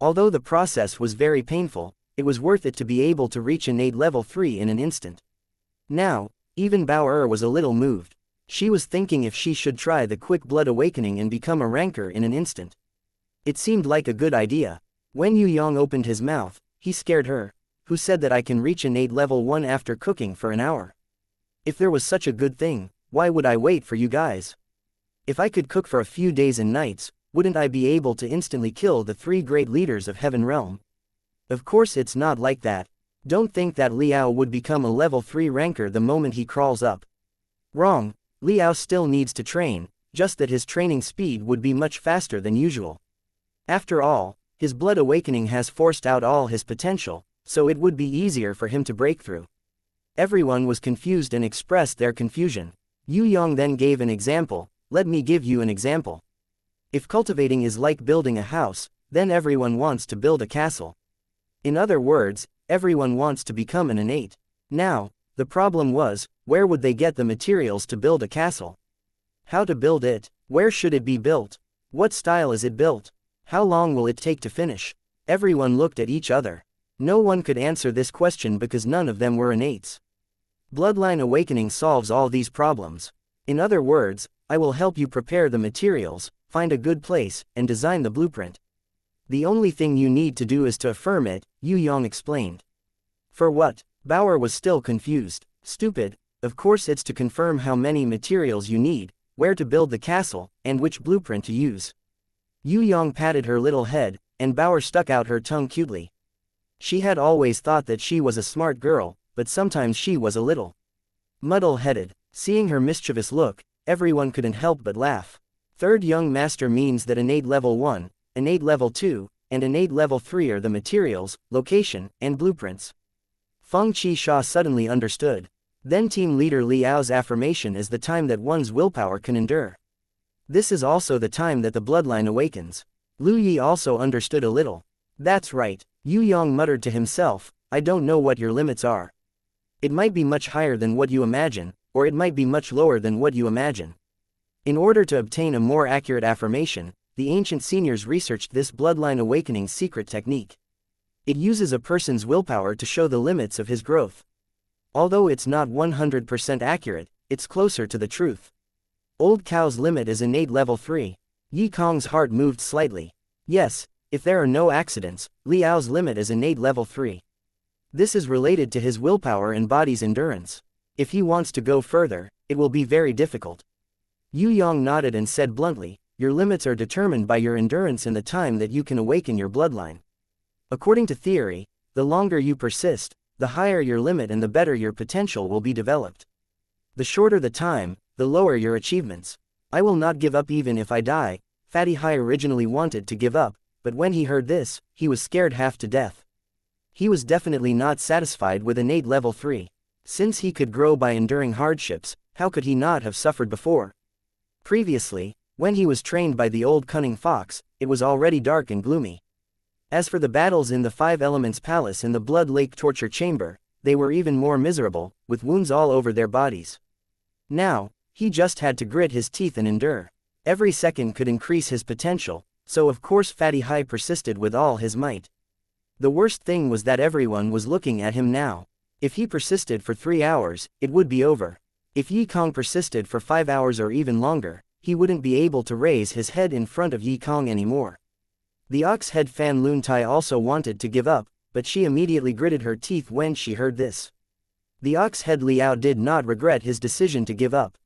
Although the process was very painful, it was worth it to be able to reach an 8 level 3 in an instant. Now, even Bao was a little moved. She was thinking if she should try the quick blood awakening and become a ranker in an instant. It seemed like a good idea. When Yue Yang opened his mouth, he scared her. Who said that I can reach an 8 level 1 after cooking for an hour? If there was such a good thing, why would I wait for you guys? If I could cook for a few days and nights, wouldn't I be able to instantly kill the 3 great leaders of Heaven Realm? Of course it's not like that. Don't think that Liao would become a level 3 ranker the moment he crawls up. Wrong, Liao still needs to train, just that his training speed would be much faster than usual. After all, his blood awakening has forced out all his potential, so it would be easier for him to break through. Everyone was confused and expressed their confusion. Yue Yang then gave an example. Let me give you an example. If cultivating is like building a house, then everyone wants to build a castle. In other words, everyone wants to become an innate. Now, the problem was, where would they get the materials to build a castle? How to build it? Where should it be built? What style is it built? How long will it take to finish? Everyone looked at each other. No one could answer this question because none of them were innates. Bloodline awakening solves all these problems. In other words, I will help you prepare the materials, find a good place, and design the blueprint. The only thing you need to do is to affirm it, Yue Yang explained. For what? Bao was still confused. Stupid, of course it's to confirm how many materials you need, where to build the castle, and which blueprint to use. Yue Yang patted her little head, and Bao stuck out her tongue cutely. She had always thought that she was a smart girl, but sometimes she was a little muddle-headed. Seeing her mischievous look, everyone couldn't help but laugh. Third young master means that innate level 1, innate level 2, and innate level 3 are the materials, location, and blueprints. Feng Qisha suddenly understood. Then team leader Liao's affirmation is the time that one's willpower can endure. This is also the time that the bloodline awakens. Lu Yi also understood a little. That's right, Yue Yang muttered to himself, I don't know what your limits are. It might be much higher than what you imagine, or it might be much lower than what you imagine. In order to obtain a more accurate affirmation, the ancient seniors researched this bloodline awakening secret technique. It uses a person's willpower to show the limits of his growth. Although it's not 100% accurate, it's closer to the truth. Old Cow's limit is innate level 3. Yi Kong's heart moved slightly. Yes, if there are no accidents, Liao's limit is innate level 3. This is related to his willpower and body's endurance. If he wants to go further, it will be very difficult. Yue Yang nodded and said bluntly, your limits are determined by your endurance and the time that you can awaken your bloodline. According to theory, the longer you persist, the higher your limit and the better your potential will be developed. The shorter the time, the lower your achievements. I will not give up even if I die. Fatty Hai originally wanted to give up, but when he heard this, he was scared half to death. He was definitely not satisfied with innate level 3. Since he could grow by enduring hardships, how could he not have suffered before? Previously, when he was trained by the old cunning fox, it was already dark and gloomy. As for the battles in the Five Elements Palace and the Blood Lake torture chamber, they were even more miserable, with wounds all over their bodies. Now, he just had to grit his teeth and endure. Every second could increase his potential, so of course Fatty Hai persisted with all his might. The worst thing was that everyone was looking at him now. If he persisted for 3 hours, it would be over. If Yi Kong persisted for 5 hours or even longer, he wouldn't be able to raise his head in front of Yi Kong anymore. The ox-head Fan Lun Tai also wanted to give up, but she immediately gritted her teeth when she heard this. The ox-head Liao did not regret his decision to give up.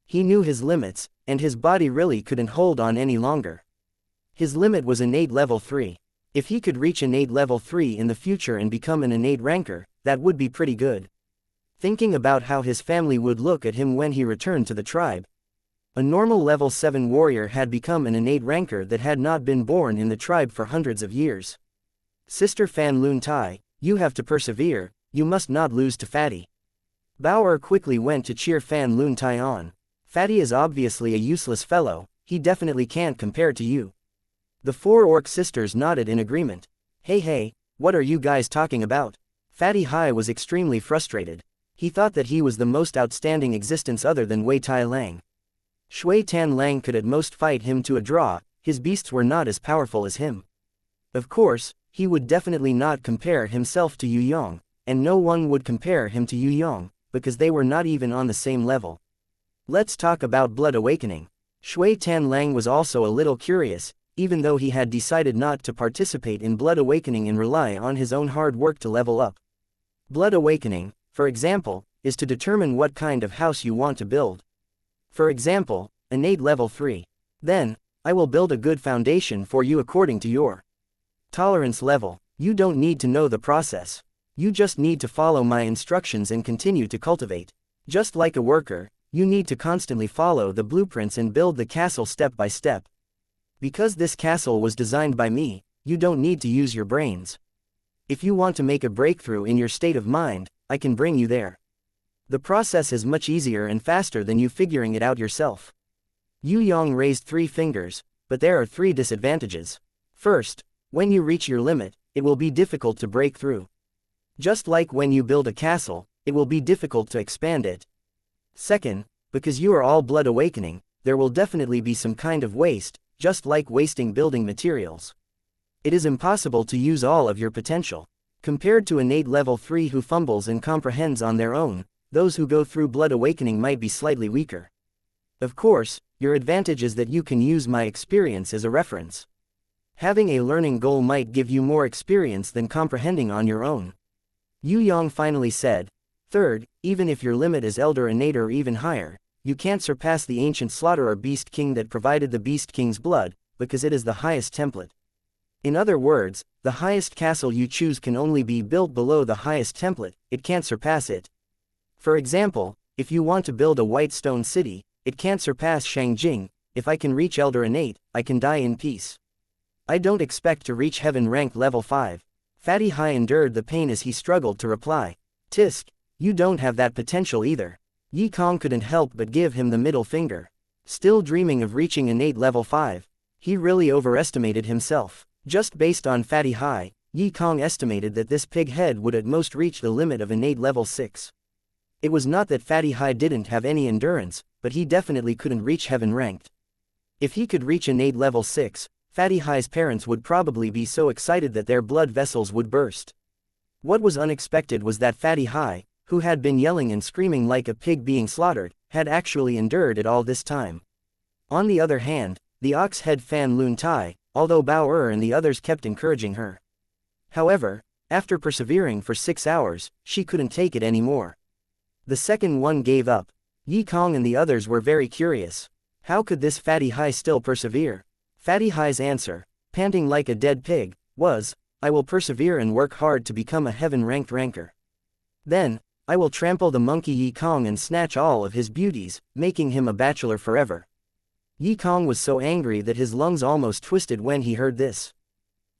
He knew his limits, and his body really couldn't hold on any longer. His limit was innate level 3. If he could reach innate level 3 in the future and become an innate ranker, that would be pretty good. Thinking about how his family would look at him when he returned to the tribe. A normal level 7 warrior had become an innate ranker that had not been born in the tribe for hundreds of years. Sister Fan Lun Tai, you have to persevere, you must not lose to Fatty. Bao quickly went to cheer Fan Lun Tai on. Fatty is obviously a useless fellow, he definitely can't compare to you. The 4 orc sisters nodded in agreement. Hey, what are you guys talking about? Fatty Hai was extremely frustrated. He thought that he was the most outstanding existence other than Wei Tai Lang. Shui Tan Lang could at most fight him to a draw, his beasts were not as powerful as him. Of course, he would definitely not compare himself to Yue Yang, and no one would compare him to Yue Yang, because they were not even on the same level. Let's talk about Blood Awakening. Shui Tan Lang was also a little curious, even though he had decided not to participate in Blood Awakening and rely on his own hard work to level up. Blood Awakening, for example, is to determine what kind of house you want to build. For example, innate level 3. Then, I will build a good foundation for you according to your tolerance level. You don't need to know the process. You just need to follow my instructions and continue to cultivate. Just like a worker, you need to constantly follow the blueprints and build the castle step by step. Because this castle was designed by me, you don't need to use your brains. If you want to make a breakthrough in your state of mind, I can bring you there. The process is much easier and faster than you figuring it out yourself. Yue Yang raised 3 fingers, but there are 3 disadvantages. First, when you reach your limit, it will be difficult to break through. Just like when you build a castle, it will be difficult to expand it. Second, because you are all Blood Awakening, there will definitely be some kind of waste, just like wasting building materials. It is impossible to use all of your potential. Compared to innate level 3 who fumbles and comprehends on their own, those who go through Blood Awakening might be slightly weaker. Of course, your advantage is that you can use my experience as a reference. Having a learning goal might give you more experience than comprehending on your own. Yue Yang finally said, third, even if your limit is Elder Innate or even higher, you can't surpass the ancient Slaughterer Beast King that provided the Beast King's blood, because it is the highest template. In other words, the highest castle you choose can only be built below the highest template, it can't surpass it. For example, if you want to build a white stone city, it can't surpass Shangjing. If I can reach Elder Innate, I can die in peace. I don't expect to reach heaven rank level 5. Fatty Hai endured the pain as he struggled to reply. Tisk, you don't have that potential either. Yi Kong couldn't help but give him the middle finger. Still dreaming of reaching innate level 5. He really overestimated himself. Just based on Fatty Hai, Yi Kong estimated that this pig head would at most reach the limit of innate level 6. It was not that Fatty Hai didn't have any endurance, but he definitely couldn't reach heaven ranked. If he could reach innate level 6, Fatty Hai's parents would probably be so excited that their blood vessels would burst. What was unexpected was that Fatty Hai, who had been yelling and screaming like a pig being slaughtered, had actually endured it all this time. On the other hand, the ox-head Fan Lun Tai, although Bao and the others kept encouraging her. However, after persevering for 6 hours, she couldn't take it anymore. The second one gave up. Yi Kong and the others were very curious. How could this Fatty Hai still persevere? Fatty Hai's answer, panting like a dead pig, was, I will persevere and work hard to become a heaven-ranked ranker. Then, I will trample the monkey Yi Kong and snatch all of his beauties, making him a bachelor forever. Yi Kong was so angry that his lungs almost twisted when he heard this.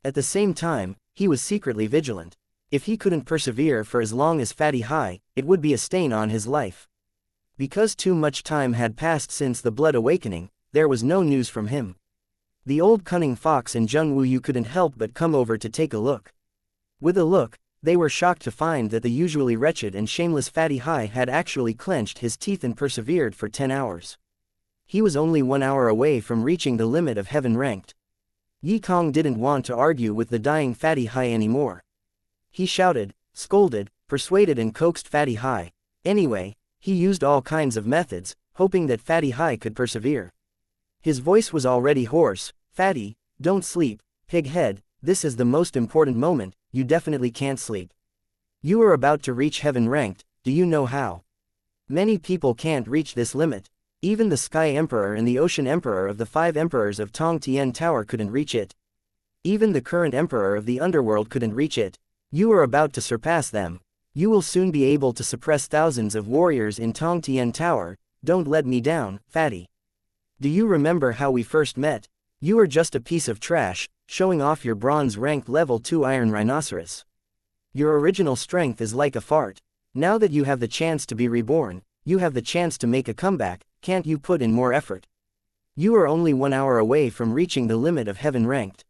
At the same time, he was secretly vigilant. If he couldn't persevere for as long as Fatty Hai, it would be a stain on his life. Because too much time had passed since the Blood Awakening, there was no news from him. The old cunning fox and Zheng Wuyu couldn't help but come over to take a look. With a look, they were shocked to find that the usually wretched and shameless Fatty Hai had actually clenched his teeth and persevered for 10 hours. He was only 1 hour away from reaching the limit of heaven ranked. Yi Kong didn't want to argue with the dying Fatty Hai anymore. He shouted, scolded, persuaded and coaxed Fatty Hai. Anyway, he used all kinds of methods, hoping that Fatty Hai could persevere. His voice was already hoarse. Fatty, don't sleep, pig head, this is the most important moment, you definitely can't sleep. You are about to reach heaven ranked, do you know how? Many people can't reach this limit. Even the Sky Emperor and the Ocean Emperor of the 5 Emperors of Tong Tian Tower couldn't reach it. Even the current Emperor of the Underworld couldn't reach it. You are about to surpass them. You will soon be able to suppress thousands of warriors in Tong Tian Tower. Don't let me down, Fatty. Do you remember how we first met? You are just a piece of trash, showing off your bronze rank level 2 Iron Rhinoceros. Your original strength is like a fart. Now that you have the chance to be reborn, you have the chance to make a comeback, can't you put in more effort? You are only 1 hour away from reaching the limit of heaven ranked.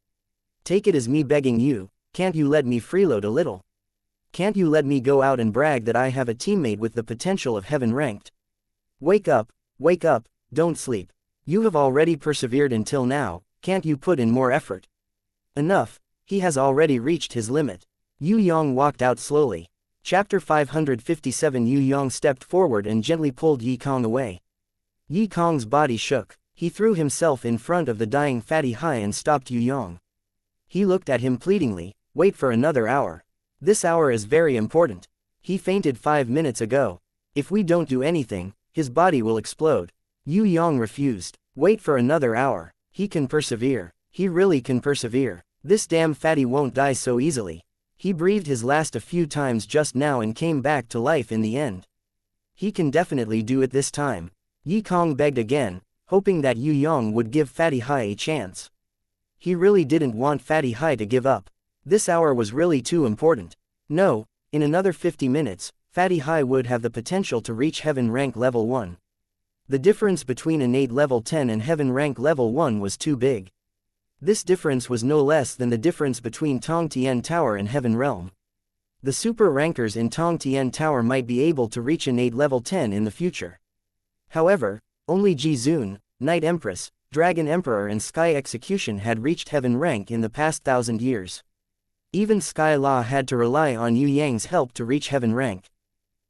Take it as me begging you, can't you let me freeload a little? Can't you let me go out and brag that I have a teammate with the potential of heaven ranked? Wake up, don't sleep. You have already persevered until now, can't you put in more effort? Enough, he has already reached his limit. Yue Yang walked out slowly. Chapter 557. Yue Yang stepped forward and gently pulled Yi Kong away. Yi Kong's body shook. He threw himself in front of the dying Fatty Hai and stopped Yue Yang. He looked at him pleadingly, wait for another hour. This hour is very important. He fainted 5 minutes ago. If we don't do anything, his body will explode. Yue Yang refused. Wait for another hour. He can persevere. He really can persevere. This damn fatty won't die so easily. He breathed his last a few times just now and came back to life in the end. He can definitely do it this time. Yi Kong begged again, hoping that Yue Yang would give Fatty Hai a chance. He really didn't want Fatty Hai to give up. This hour was really too important. No, in another 50 minutes, Fatty Hai would have the potential to reach heaven rank level 1. The difference between innate level 10 and heaven rank level 1 was too big. This difference was no less than the difference between Tong Tian Tower and Heaven Realm. The super rankers in Tong Tian Tower might be able to reach innate level 10 in the future. However, only Ji Zun, Night Empress, Dragon Emperor and Sky Execution had reached heaven rank in the past 1,000 years. Even Sky Law had to rely on Yue Yang's help to reach heaven rank.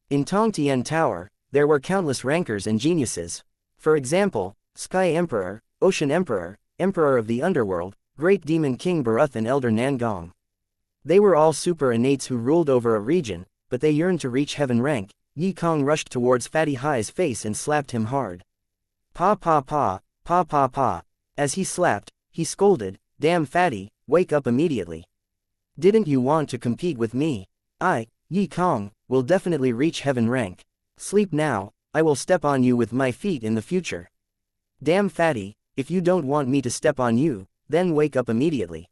In Tong Tian Tower, there were countless rankers and geniuses. For example, Sky Emperor, Ocean Emperor, Emperor of the Underworld, Great Demon King Barath and Elder Nangong. They were all super innates who ruled over a region, but they yearned to reach heaven rank. Yi Kong rushed towards Fatty Hai's face and slapped him hard. Pa pa pa, pa pa pa. As he slapped, he scolded, damn Fatty, wake up immediately. Didn't you want to compete with me? I, Yi Kong, will definitely reach heaven rank. Sleep now, I will step on you with my feet in the future. Damn fatty, if you don't want me to step on you, then wake up immediately.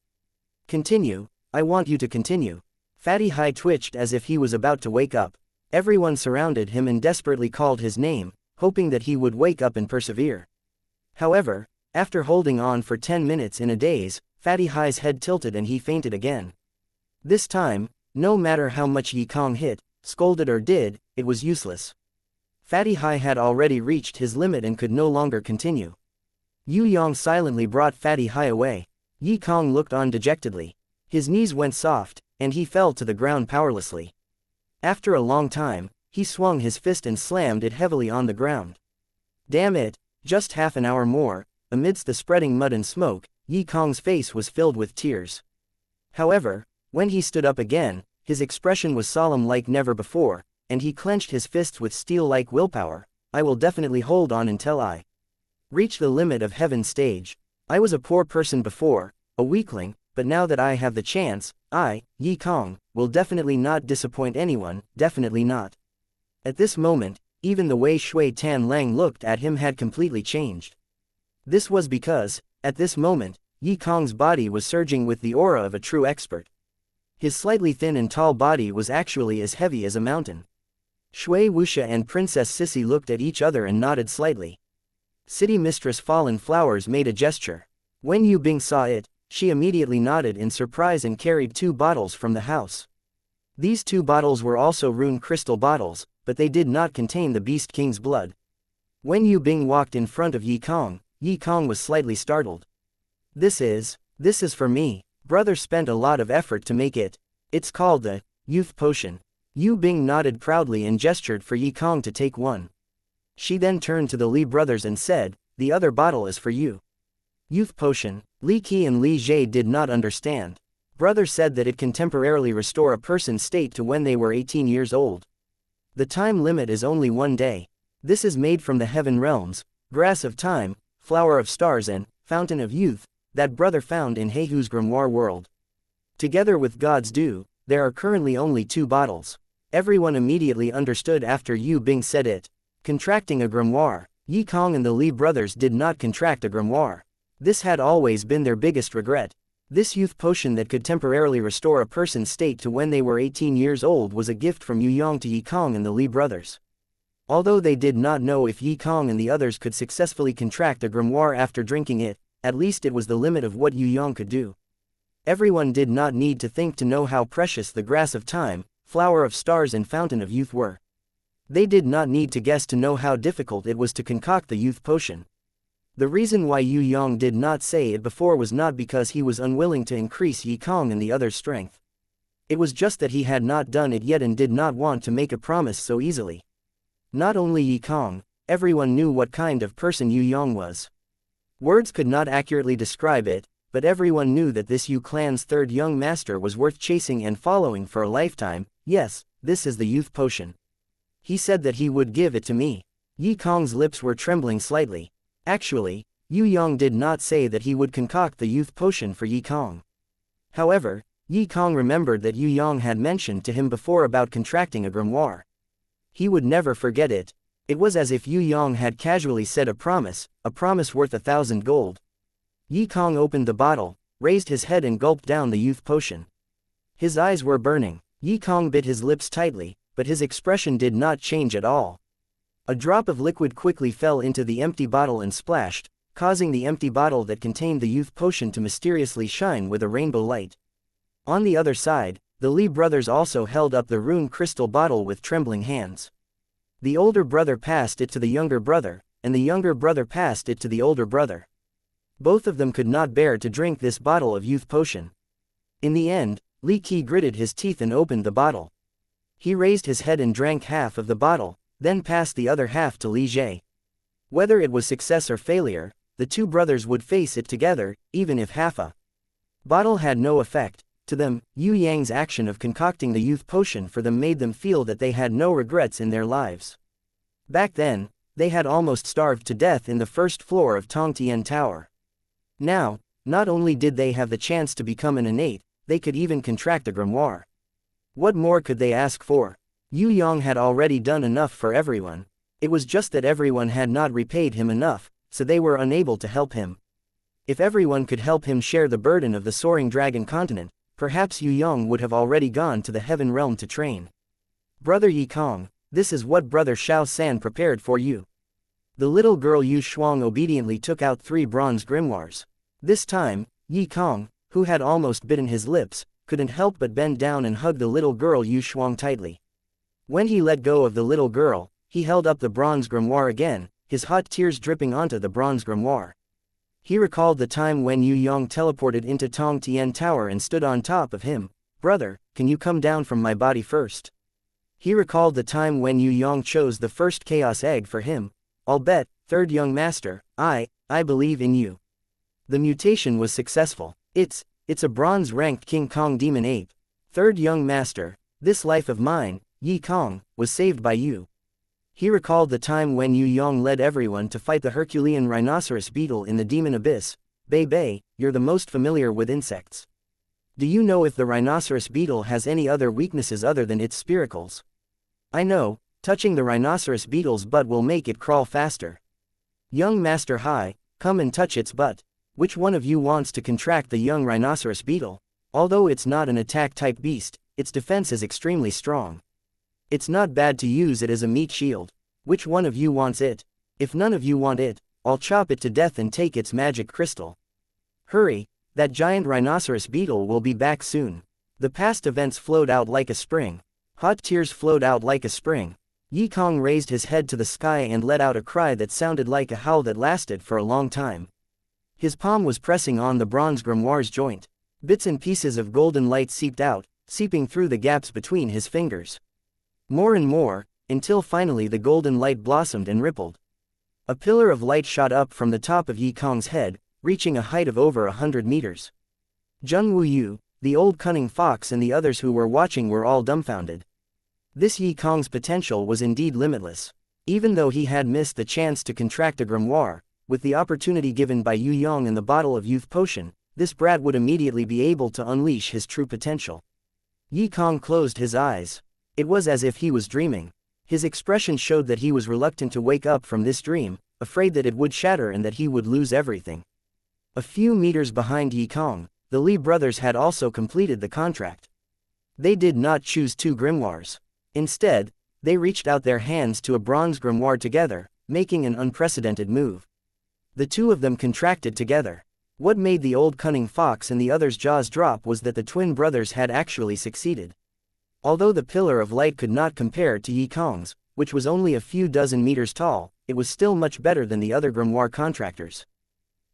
Continue, I want you to continue. Fatty Hai twitched as if he was about to wake up. Everyone surrounded him and desperately called his name, hoping that he would wake up and persevere. However, after holding on for 10 minutes in a daze, Fatty Hai's head tilted and he fainted again. This time, no matter how much Yi Kong hit, scolded or did, it was useless. Fatty Hai had already reached his limit and could no longer continue. Yue Yang silently brought Fatty Hai away. Yi Kong looked on dejectedly. His knees went soft, and he fell to the ground powerlessly. After a long time, he swung his fist and slammed it heavily on the ground. Damn it, just half an hour more. Amidst the spreading mud and smoke, Yi Kong's face was filled with tears. However, when he stood up again, his expression was solemn like never before, and he clenched his fists with steel-like willpower. I will definitely hold on until I reach the limit of heaven's stage. I was a poor person before, a weakling, but now that I have the chance, I, Yi Kong, will definitely not disappoint anyone, definitely not. At this moment, even the way Shui Tan Lang looked at him had completely changed. This was because, at this moment, Yi Kong's body was surging with the aura of a true expert. His slightly thin and tall body was actually as heavy as a mountain. Shui Wuxia and Princess Sissy looked at each other and nodded slightly. City Mistress Fallen Flowers made a gesture. When Yu Bing saw it, she immediately nodded in surprise and carried 2 bottles from the house. These 2 bottles were also rune crystal bottles, but they did not contain the Beast King's blood. When Yu Bing walked in front of Yi Kong was slightly startled. This is for me. Brother spent a lot of effort to make it. It's called the Youth Potion. Yu Bing nodded proudly and gestured for Yi Kong to take one. She then turned to the Li brothers and said, the other bottle is for you. Youth Potion. Li Qi and Li Jie did not understand. Brother said that it can temporarily restore a person's state to when they were 18 years old. The time limit is only 1 day. This is made from the heaven realms, grass of time, flower of stars and fountain of youth, that brother found in Heihu's grimoire world. Together with God's dew, there are currently only 2 bottles. Everyone immediately understood after Yu Bing said it. Contracting a grimoire. Yi Kong and the Li brothers did not contract a grimoire. This had always been their biggest regret. This youth potion that could temporarily restore a person's state to when they were 18 years old was a gift from Yu Yang to Yi Kong and the Li brothers. Although they did not know if Yi Kong and the others could successfully contract a grimoire after drinking it, at least it was the limit of what Yu Yang could do. Everyone did not need to think to know how precious the grass of time, flower of stars and fountain of youth were. They did not need to guess to know how difficult it was to concoct the youth potion. The reason why Yu Yang did not say it before was not because he was unwilling to increase Yi Kong and the others' strength. It was just that he had not done it yet and did not want to make a promise so easily. Not only Yi Kong, everyone knew what kind of person Yu Yang was. Words could not accurately describe it, but everyone knew that this Yu clan's 3rd young master was worth chasing and following for a lifetime. Yes, this is the youth potion. He said that he would give it to me. Yi Kong's lips were trembling slightly. Actually, Yu Yang did not say that he would concoct the youth potion for Yi Kong. However, Yi Kong remembered that Yu Yang had mentioned to him before about contracting a grimoire. He would never forget it. It was as if Yu Yang had casually said a promise worth 1,000 gold. Yi Kong opened the bottle, raised his head and gulped down the youth potion. His eyes were burning. Yi Kong bit his lips tightly, but his expression did not change at all. A drop of liquid quickly fell into the empty bottle and splashed, causing the empty bottle that contained the youth potion to mysteriously shine with a rainbow light. On the other side, the Li brothers also held up the rune crystal bottle with trembling hands. The older brother passed it to the younger brother, and the younger brother passed it to the older brother. Both of them could not bear to drink this bottle of youth potion. In the end, Li Qi gritted his teeth and opened the bottle. He raised his head and drank half of the bottle, then passed the other half to Li Jie. Whether it was success or failure, the 2 brothers would face it together, even if half a bottle had no effect. To them, Yu Yang's action of concocting the youth potion for them made them feel that they had no regrets in their lives. Back then, they had almost starved to death in the 1st floor of Tong Tian Tower. Now, Not only did they have the chance to become an innate, they could even contract a grimoire. What more could they ask for? Yue Yang had already done enough for everyone. It was just that everyone had not repaid him enough, so they were unable to help him. If everyone could help him share the burden of the soaring dragon continent, perhaps Yue Yang would have already gone to the heaven realm to train. Brother Yi Kong, this is what Brother Shao San prepared for you. The little girl Yu Shuang obediently took out 3 bronze grimoires. This time, Yi Kong, who had almost bitten his lips, couldn't help but bend down and hug the little girl Yu Shuang tightly. When he let go of the little girl, he held up the bronze grimoire again, his hot tears dripping onto the bronze grimoire. He recalled the time when Yue Yang teleported into Tong Tian Tower and stood on top of him. Brother, can you come down from my body first? He recalled the time when Yue Yang chose the first chaos egg for him. I'll bet, third young master, I believe in you. The mutation was successful. It's a bronze-ranked King Kong demon ape. Third young master, this life of mine, Yi Kong, was saved by you. He recalled the time when Yue Yang led everyone to fight the Herculean rhinoceros beetle in the demon abyss. Bei, you're the most familiar with insects. Do you know if the rhinoceros beetle has any other weaknesses other than its spiracles? I know, touching the rhinoceros beetle's butt will make it crawl faster. Young Master Hai, come and touch its butt. Which one of you wants to contract the young rhinoceros beetle? Although it's not an attack-type beast, its defense is extremely strong. It's not bad to use it as a meat shield. Which one of you wants it? If none of you want it, I'll chop it to death and take its magic crystal. Hurry, that giant rhinoceros beetle will be back soon. The past events flowed out like a spring. Hot tears flowed out like a spring. Yi Kong raised his head to the sky and let out a cry that sounded like a howl that lasted for a long time. His palm was pressing on the bronze grimoire's joint. Bits and pieces of golden light seeped out, seeping through the gaps between his fingers. More and more, until finally the golden light blossomed and rippled. A pillar of light shot up from the top of Yi Kong's head, reaching a height of over 100 meters. Zheng Wuyu, the old cunning fox and the others who were watching were all dumbfounded. This Yi Kong's potential was indeed limitless. Even though he had missed the chance to contract a grimoire, with the opportunity given by Yue Yang and the bottle of youth potion, this brat would immediately be able to unleash his true potential. Yi Kong closed his eyes. It was as if he was dreaming. His expression showed that he was reluctant to wake up from this dream, afraid that it would shatter and that he would lose everything. A few meters behind Yi Kong, the Li brothers had also completed the contract. They did not choose 2 grimoires. Instead, they reached out their hands to a bronze grimoire together, making an unprecedented move. The 2 of them contracted together. What made the old cunning fox and the others' jaws drop was that the twin brothers had actually succeeded. Although the pillar of light could not compare to Yi Kong's, which was only a few dozen meters tall, it was still much better than the other grimoire contractors.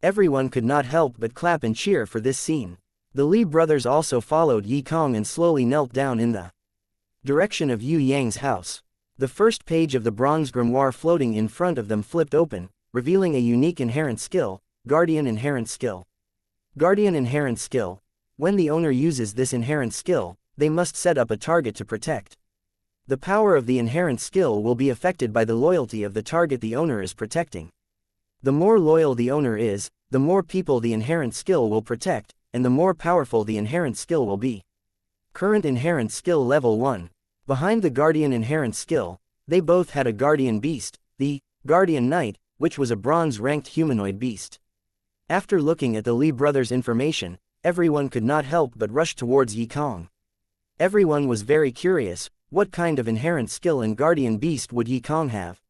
Everyone could not help but clap and cheer for this scene. The Li brothers also followed Yi Kong and slowly knelt down in the direction of Yue Yang's house. The first page of the bronze grimoire floating in front of them flipped open, revealing a unique inherent skill, Guardian Inherent Skill. Guardian Inherent Skill. When the owner uses this inherent skill, they must set up a target to protect. The power of the inherent skill will be affected by the loyalty of the target the owner is protecting. The more loyal the owner is, the more people the inherent skill will protect, and the more powerful the inherent skill will be. Current Inherent Skill Level 1. Behind the Guardian Inherent Skill, they both had a guardian beast, the Guardian Knight, which was a bronze-ranked humanoid beast. After looking at the Li brothers' information, everyone could not help but rush towards Yi Kong. Everyone was very curious, what kind of inherent skill and guardian beast would Yi Kong have?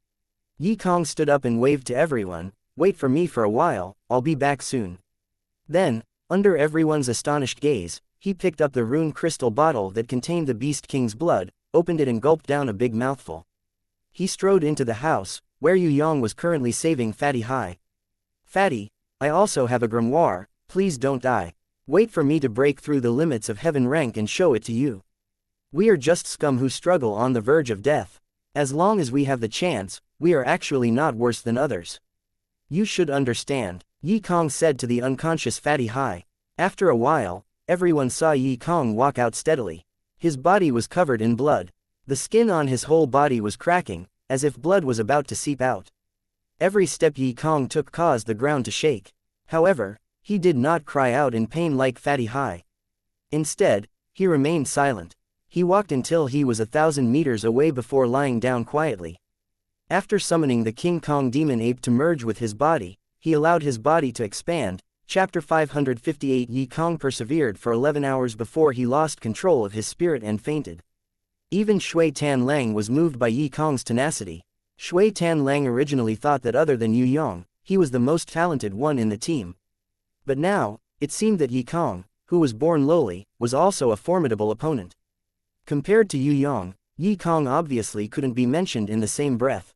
Yi Kong stood up and waved to everyone, wait for me for a while, I'll be back soon. Then, under everyone's astonished gaze, he picked up the rune crystal bottle that contained the Beast King's blood, opened it and gulped down a big mouthful. He strode into the house, where Yue Yang was currently saving Fatty Hai. Fatty, I also have a grimoire, please don't die. Wait for me to break through the limits of heaven rank and show it to you. We are just scum who struggle on the verge of death. As long as we have the chance, we are actually not worse than others. You should understand, Yi Kong said to the unconscious Fatty Hai. After a while, everyone saw Yi Kong walk out steadily. His body was covered in blood. The skin on his whole body was cracking, as if blood was about to seep out. Every step Yi Kong took caused the ground to shake. However, He did not cry out in pain like Fatty Hai. Instead, he remained silent. He walked until he was 1,000 meters away before lying down quietly. After summoning the King Kong demon ape to merge with his body, he allowed his body to expand. Chapter 558. Ye Kong persevered for 11 hours before he lost control of his spirit and fainted. Even Shui Tan Lang was moved by Ye Kong's tenacity. Shui Tan Lang originally thought that other than Yue Yang, he was the most talented one in the team. But now, it seemed that Ye Kong, who was born lowly, was also a formidable opponent. Compared to Yue Yang, Ye Kong obviously couldn't be mentioned in the same breath.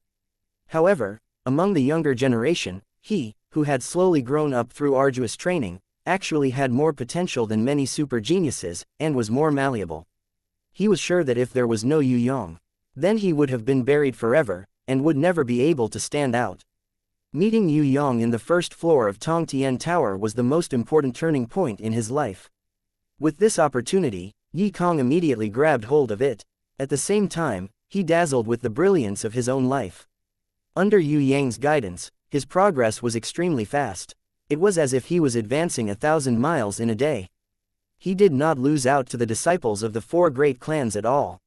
However, among the younger generation, he, who had slowly grown up through arduous training, actually had more potential than many super geniuses, and was more malleable. He was sure that if there was no Yue Yang, then he would have been buried forever, and would never be able to stand out. Meeting Yue Yang in the first floor of Tong Tian Tower was the most important turning point in his life. With this opportunity, Ye Kong immediately grabbed hold of it. At the same time, he dazzled with the brilliance of his own life. Under Yue Yang's guidance, his progress was extremely fast. It was as if he was advancing 1,000 miles in a day. He did not lose out to the disciples of the four great clans at all.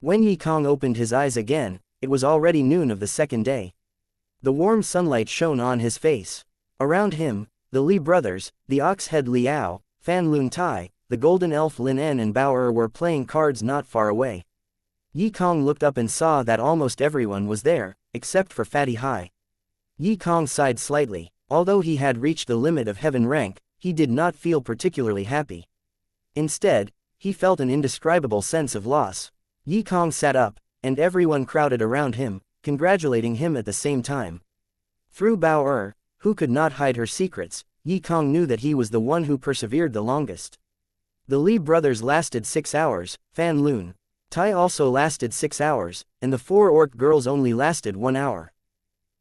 When Ye Kong opened his eyes again, it was already noon of the second day. The warm sunlight shone on his face. Around him, the Li brothers, the ox-head Liao, Fan Lun Tai, the golden elf Lin En and Bao Er were playing cards not far away. Ye Kong looked up and saw that almost everyone was there, except for Fatty Hai. Ye Kong sighed slightly. Although he had reached the limit of heaven rank, he did not feel particularly happy. Instead, he felt an indescribable sense of loss. Ye Kong sat up, and everyone crowded around him, congratulating him at the same time. Through Bao Er, who could not hide her secrets, Ye Kong knew that he was the one who persevered the longest. The Li brothers lasted 6 hours, Fan Lun Tai also lasted 6 hours, and the four orc girls only lasted 1 hour.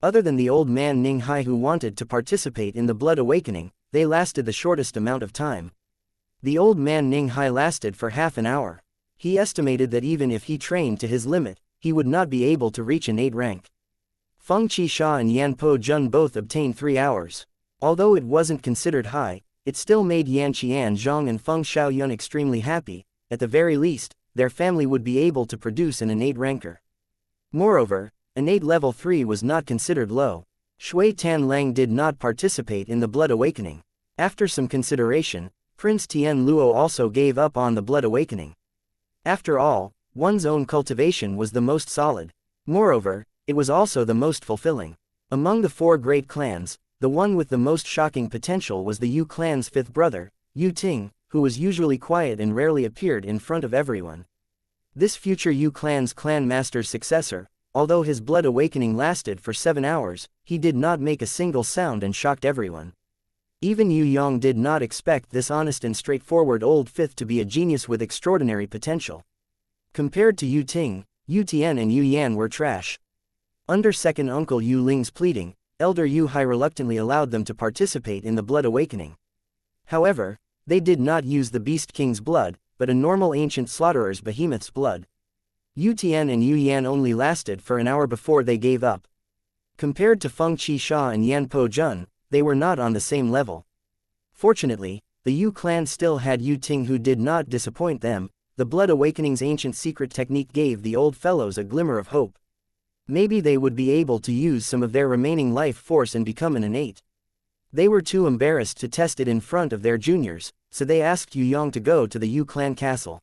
Other than the old man Ning Hai who wanted to participate in the Blood Awakening, they lasted the shortest amount of time. The old man Ning Hai lasted for half an hour. He estimated that even if he trained to his limit, he would not be able to reach an 8 rank. Feng Qisha and Yan Po Jun both obtained 3 hours. Although it wasn't considered high, it still made Yan Qian Zhang and Feng Xiaoyun extremely happy. At the very least, their family would be able to produce an innate ranker. Moreover, innate level 3 was not considered low. Shui Tan Lang did not participate in the Blood Awakening. After some consideration, Prince Tian Luo also gave up on the Blood Awakening. After all, one's own cultivation was the most solid. Moreover, it was also the most fulfilling. Among the four great clans, the one with the most shocking potential was the Yu clan's fifth brother, Yu Ting, who was usually quiet and rarely appeared in front of everyone. This future Yu clan's clan master's successor, although his blood awakening lasted for 7 hours, he did not make a single sound and shocked everyone. Even Yue Yang did not expect this honest and straightforward old fifth to be a genius with extraordinary potential. Compared to Yu Ting, Yu Tian and Yu Yan were trash. Under second uncle Yu Ling's pleading, Elder Yu Hai reluctantly allowed them to participate in the Blood Awakening. However, they did not use the Beast King's blood, but a normal ancient slaughterer's behemoth's blood. Yu Tian and Yu Yan only lasted for an hour before they gave up. Compared to Feng Qisha and Yan Po Jun, they were not on the same level. Fortunately, the Yu clan still had Yu Ting who did not disappoint them. The Blood Awakening's ancient secret technique gave the old fellows a glimmer of hope. Maybe they would be able to use some of their remaining life force and become an innate. They were too embarrassed to test it in front of their juniors, so they asked Yue Yang to go to the Yu clan castle.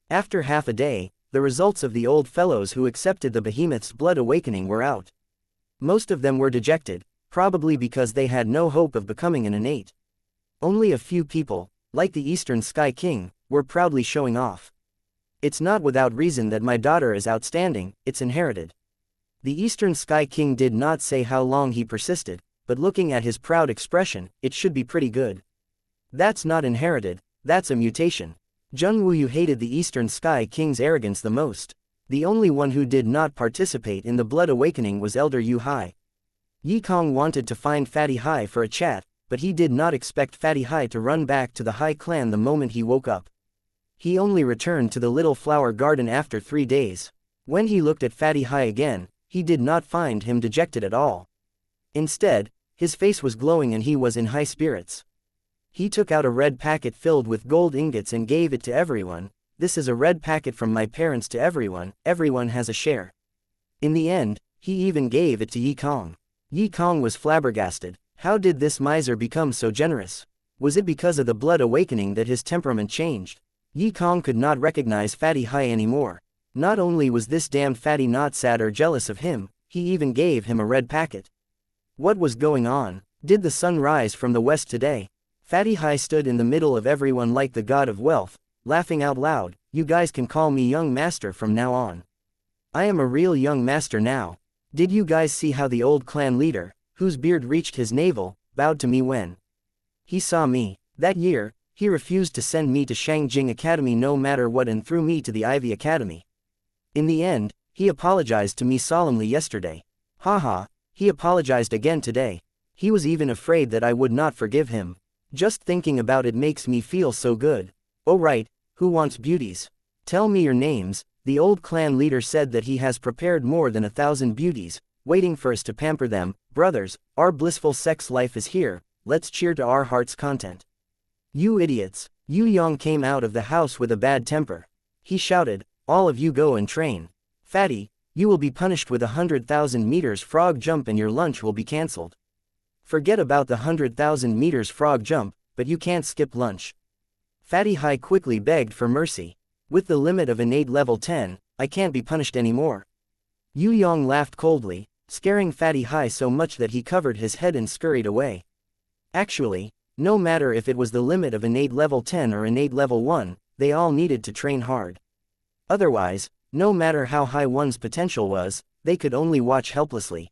After half a day, the results of the old fellows who accepted the behemoth's blood awakening were out. Most of them were dejected, probably because they had no hope of becoming an innate. Only a few people, like the Eastern Sky King, were proudly showing off. It's not without reason that my daughter is outstanding, it's inherited. The Eastern Sky King did not say how long he persisted, but looking at his proud expression, it should be pretty good. That's not inherited, that's a mutation. Zheng Wuyu hated the Eastern Sky King's arrogance the most. The only one who did not participate in the Blood Awakening was Elder Yu Hai. Ye Kong wanted to find Fatty Hai for a chat, but he did not expect Fatty Hai to run back to the Hai clan the moment he woke up. He only returned to the little flower garden after 3 days. When he looked at Fatty Hai again, he did not find him dejected at all. Instead, his face was glowing and he was in high spirits. He took out a red packet filled with gold ingots and gave it to everyone. This is a red packet from my parents to everyone, everyone has a share. In the end, he even gave it to Yi Kong. Yi Kong was flabbergasted. How did this miser become so generous? Was it because of the blood awakening that his temperament changed? Yi Kong could not recognize Fatty Hai anymore. Not only was this damned fatty not sad or jealous of him, he even gave him a red packet. What was going on? Did the sun rise from the west today? Fatty Hai stood in the middle of everyone like the god of wealth, laughing out loud. You guys can call me young master from now on. I am a real young master now. Did you guys see how the old clan leader, whose beard reached his navel, bowed to me when he saw me? That year, he refused to send me to Shangjing Academy no matter what and threw me to the Ivy Academy. In the end, he apologized to me solemnly yesterday. Haha, he apologized again today. He was even afraid that I would not forgive him. Just thinking about it makes me feel so good. Oh right, who wants beauties? Tell me your names. The old clan leader said that he has prepared more than 1,000 beauties, waiting for us to pamper them. Brothers, our blissful sex life is here, let's cheer to our heart's content. You idiots! Yue Yang came out of the house with a bad temper. He shouted, all of you go and train. Fatty, you will be punished with 100,000 meters frog jump and your lunch will be cancelled. Forget about the 100,000 meters frog jump, but you can't skip lunch. Fatty Hai quickly begged for mercy. With the limit of innate level 10, I can't be punished anymore. Yue Yang laughed coldly, scaring Fatty Hai so much that he covered his head and scurried away. Actually, no matter if it was the limit of innate level 10 or innate level 1, they all needed to train hard. Otherwise, no matter how high one's potential was, they could only watch helplessly.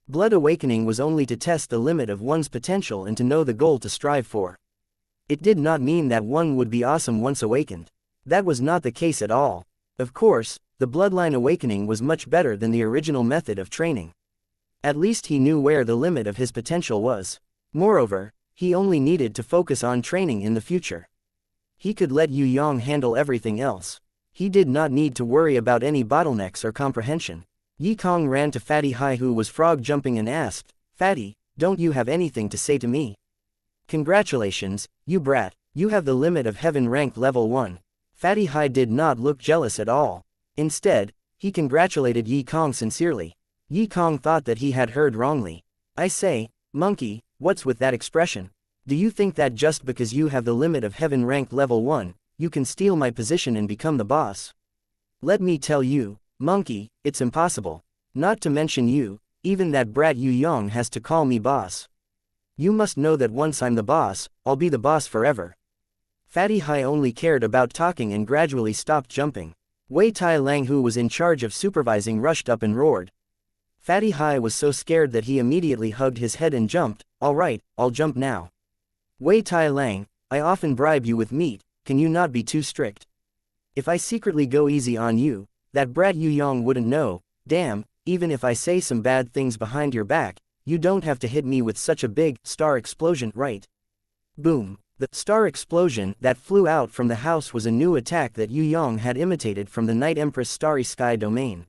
Blood awakening was only to test the limit of one's potential and to know the goal to strive for. It did not mean that one would be awesome once awakened. That was not the case at all. Of course, the bloodline awakening was much better than the original method of training. At least he knew where the limit of his potential was. Moreover, he only needed to focus on training in the future. He could let Yue Yang handle everything else. He did not need to worry about any bottlenecks or comprehension. Yi Kong ran to Fatty Hai who was frog jumping and asked, Fatty, don't you have anything to say to me? Congratulations, you brat, you have the limit of heaven rank level 1. Fatty Hai did not look jealous at all. Instead, he congratulated Yi Kong sincerely. Yi Kong thought that he had heard wrongly. I say, monkey, what's with that expression? Do you think that just because you have the limit of heaven rank level 1, you can steal my position and become the boss? Let me tell you, monkey, it's impossible. Not to mention you, even that brat Yue Yang has to call me boss. You must know that once I'm the boss, I'll be the boss forever. Fatty Hai only cared about talking and gradually stopped jumping. Wei Tai Lang who was in charge of supervising rushed up and roared. Fatty Hai was so scared that he immediately hugged his head and jumped. Alright, I'll jump now. Wei Tai Lang, I often bribe you with meat, can you not be too strict? If I secretly go easy on you, that brat Yue Yang wouldn't know. Damn, even if I say some bad things behind your back, you don't have to hit me with such a big star explosion, right? Boom. The star explosion that flew out from the house was a new attack that Yue Yang had imitated from the Night Empress Starry Sky domain.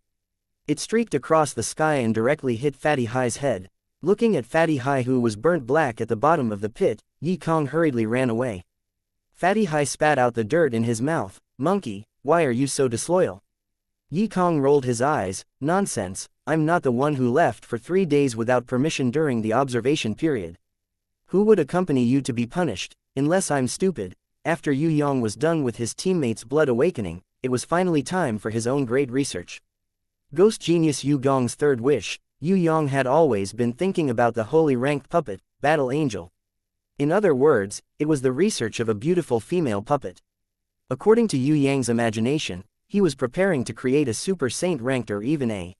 It streaked across the sky and directly hit Fatty Hai's head. Looking at Fatty Hai who was burnt black at the bottom of the pit, Yi Kong hurriedly ran away. Fatty Hai spat out the dirt in his mouth. Monkey, why are you so disloyal? Yi Kong rolled his eyes. Nonsense, I'm not the one who left for 3 days without permission during the observation period. Who would accompany you to be punished? Unless I'm stupid. After Yue Yang was done with his teammates' blood awakening, it was finally time for his own great research. Ghost genius Yue Gong's third wish, Yue Yang had always been thinking about the holy ranked puppet, Battle Angel. In other words, it was the research of a beautiful female puppet. According to Yue Yang's imagination, he was preparing to create a super saint ranked or even a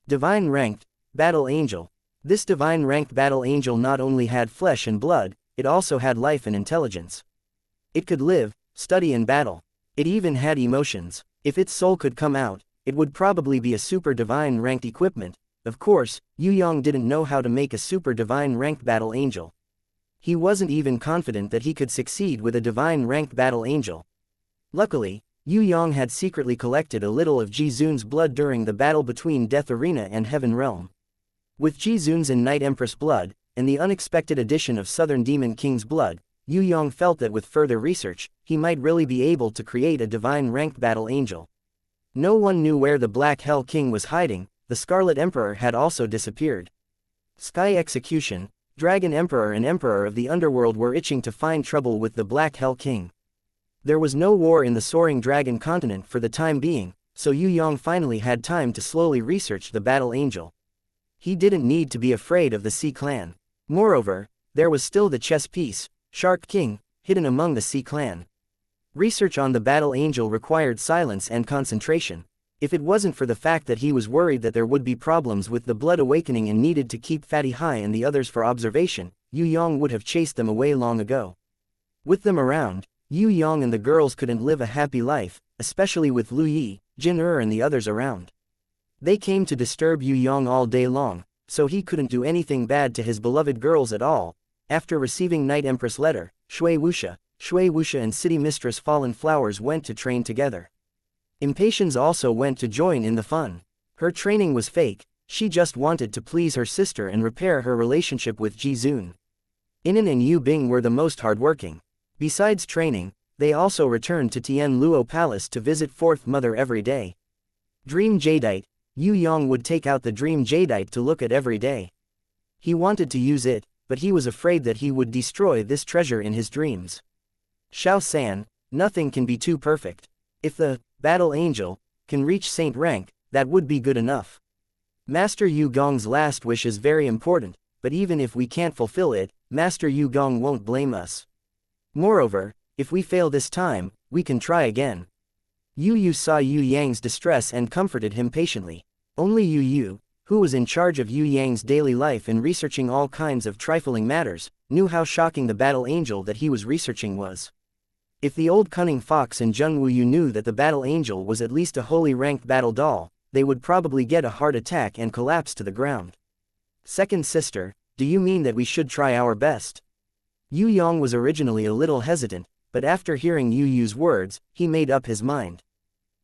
divine ranked Battle Angel. This divine ranked Battle Angel not only had flesh and blood, it also had life and intelligence. It could live, study and battle. It even had emotions. If its soul could come out, it would probably be a super divine ranked equipment. Of course, Yue Yang didn't know how to make a super divine ranked Battle Angel. He wasn't even confident that he could succeed with a divine ranked Battle Angel. Luckily, Yue Yang had secretly collected a little of Ji Zun's blood during the battle between Death Arena and Heaven Realm. With Ji Zun's and Night Empress blood, and the unexpected addition of Southern Demon King's blood, Yue Yang felt that with further research, he might really be able to create a divine-ranked battle angel. No one knew where the Black Hell King was hiding. The Scarlet Emperor had also disappeared. Sky Execution, Dragon Emperor and Emperor of the Underworld were itching to find trouble with the Black Hell King. There was no war in the Soaring Dragon continent for the time being, so Yue Yang finally had time to slowly research the battle angel. He didn't need to be afraid of the Sea Clan. Moreover, there was still the chess piece, Shark King, hidden among the Sea Clan. Research on the battle angel required silence and concentration. If it wasn't for the fact that he was worried that there would be problems with the Blood Awakening and needed to keep Fatty High and the others for observation, Yue Yang would have chased them away long ago. With them around, Yue Yang and the girls couldn't live a happy life, especially with Lu Yi, Jin and the others around. They came to disturb Yue Yang all day long, so he couldn't do anything bad to his beloved girls at all. After receiving Night Empress letter, Shui Wuxia and City Mistress Fallen Flowers went to train together. Impatience also went to join in the fun. Her training was fake, she just wanted to please her sister and repair her relationship with Ji Zun. Inan and Yu Bing were the most hardworking. Besides training, they also returned to Tian Luo Palace to visit Fourth Mother every day. Dream Jadeite, Yue Yang would take out the Dream Jadeite to look at every day. He wanted to use it, but he was afraid that he would destroy this treasure in his dreams. Xiao San, nothing can be too perfect. If the battle angel can reach saint rank, that would be good enough. Master Yu Gong's last wish is very important, but even if we can't fulfill it, Master Yu Gong won't blame us. Moreover, if we fail this time, we can try again. Yu saw Yue Yang's distress and comforted him patiently. Only Yu, who was in charge of Yue Yang's daily life and researching all kinds of trifling matters, knew how shocking the battle angel that he was researching was. If the old cunning fox and Zheng Wuyu knew that the battle angel was at least a holy ranked battle doll, they would probably get a heart attack and collapse to the ground. Second sister, do you mean that we should try our best? Yue Yang was originally a little hesitant, but after hearing Yu's words, he made up his mind.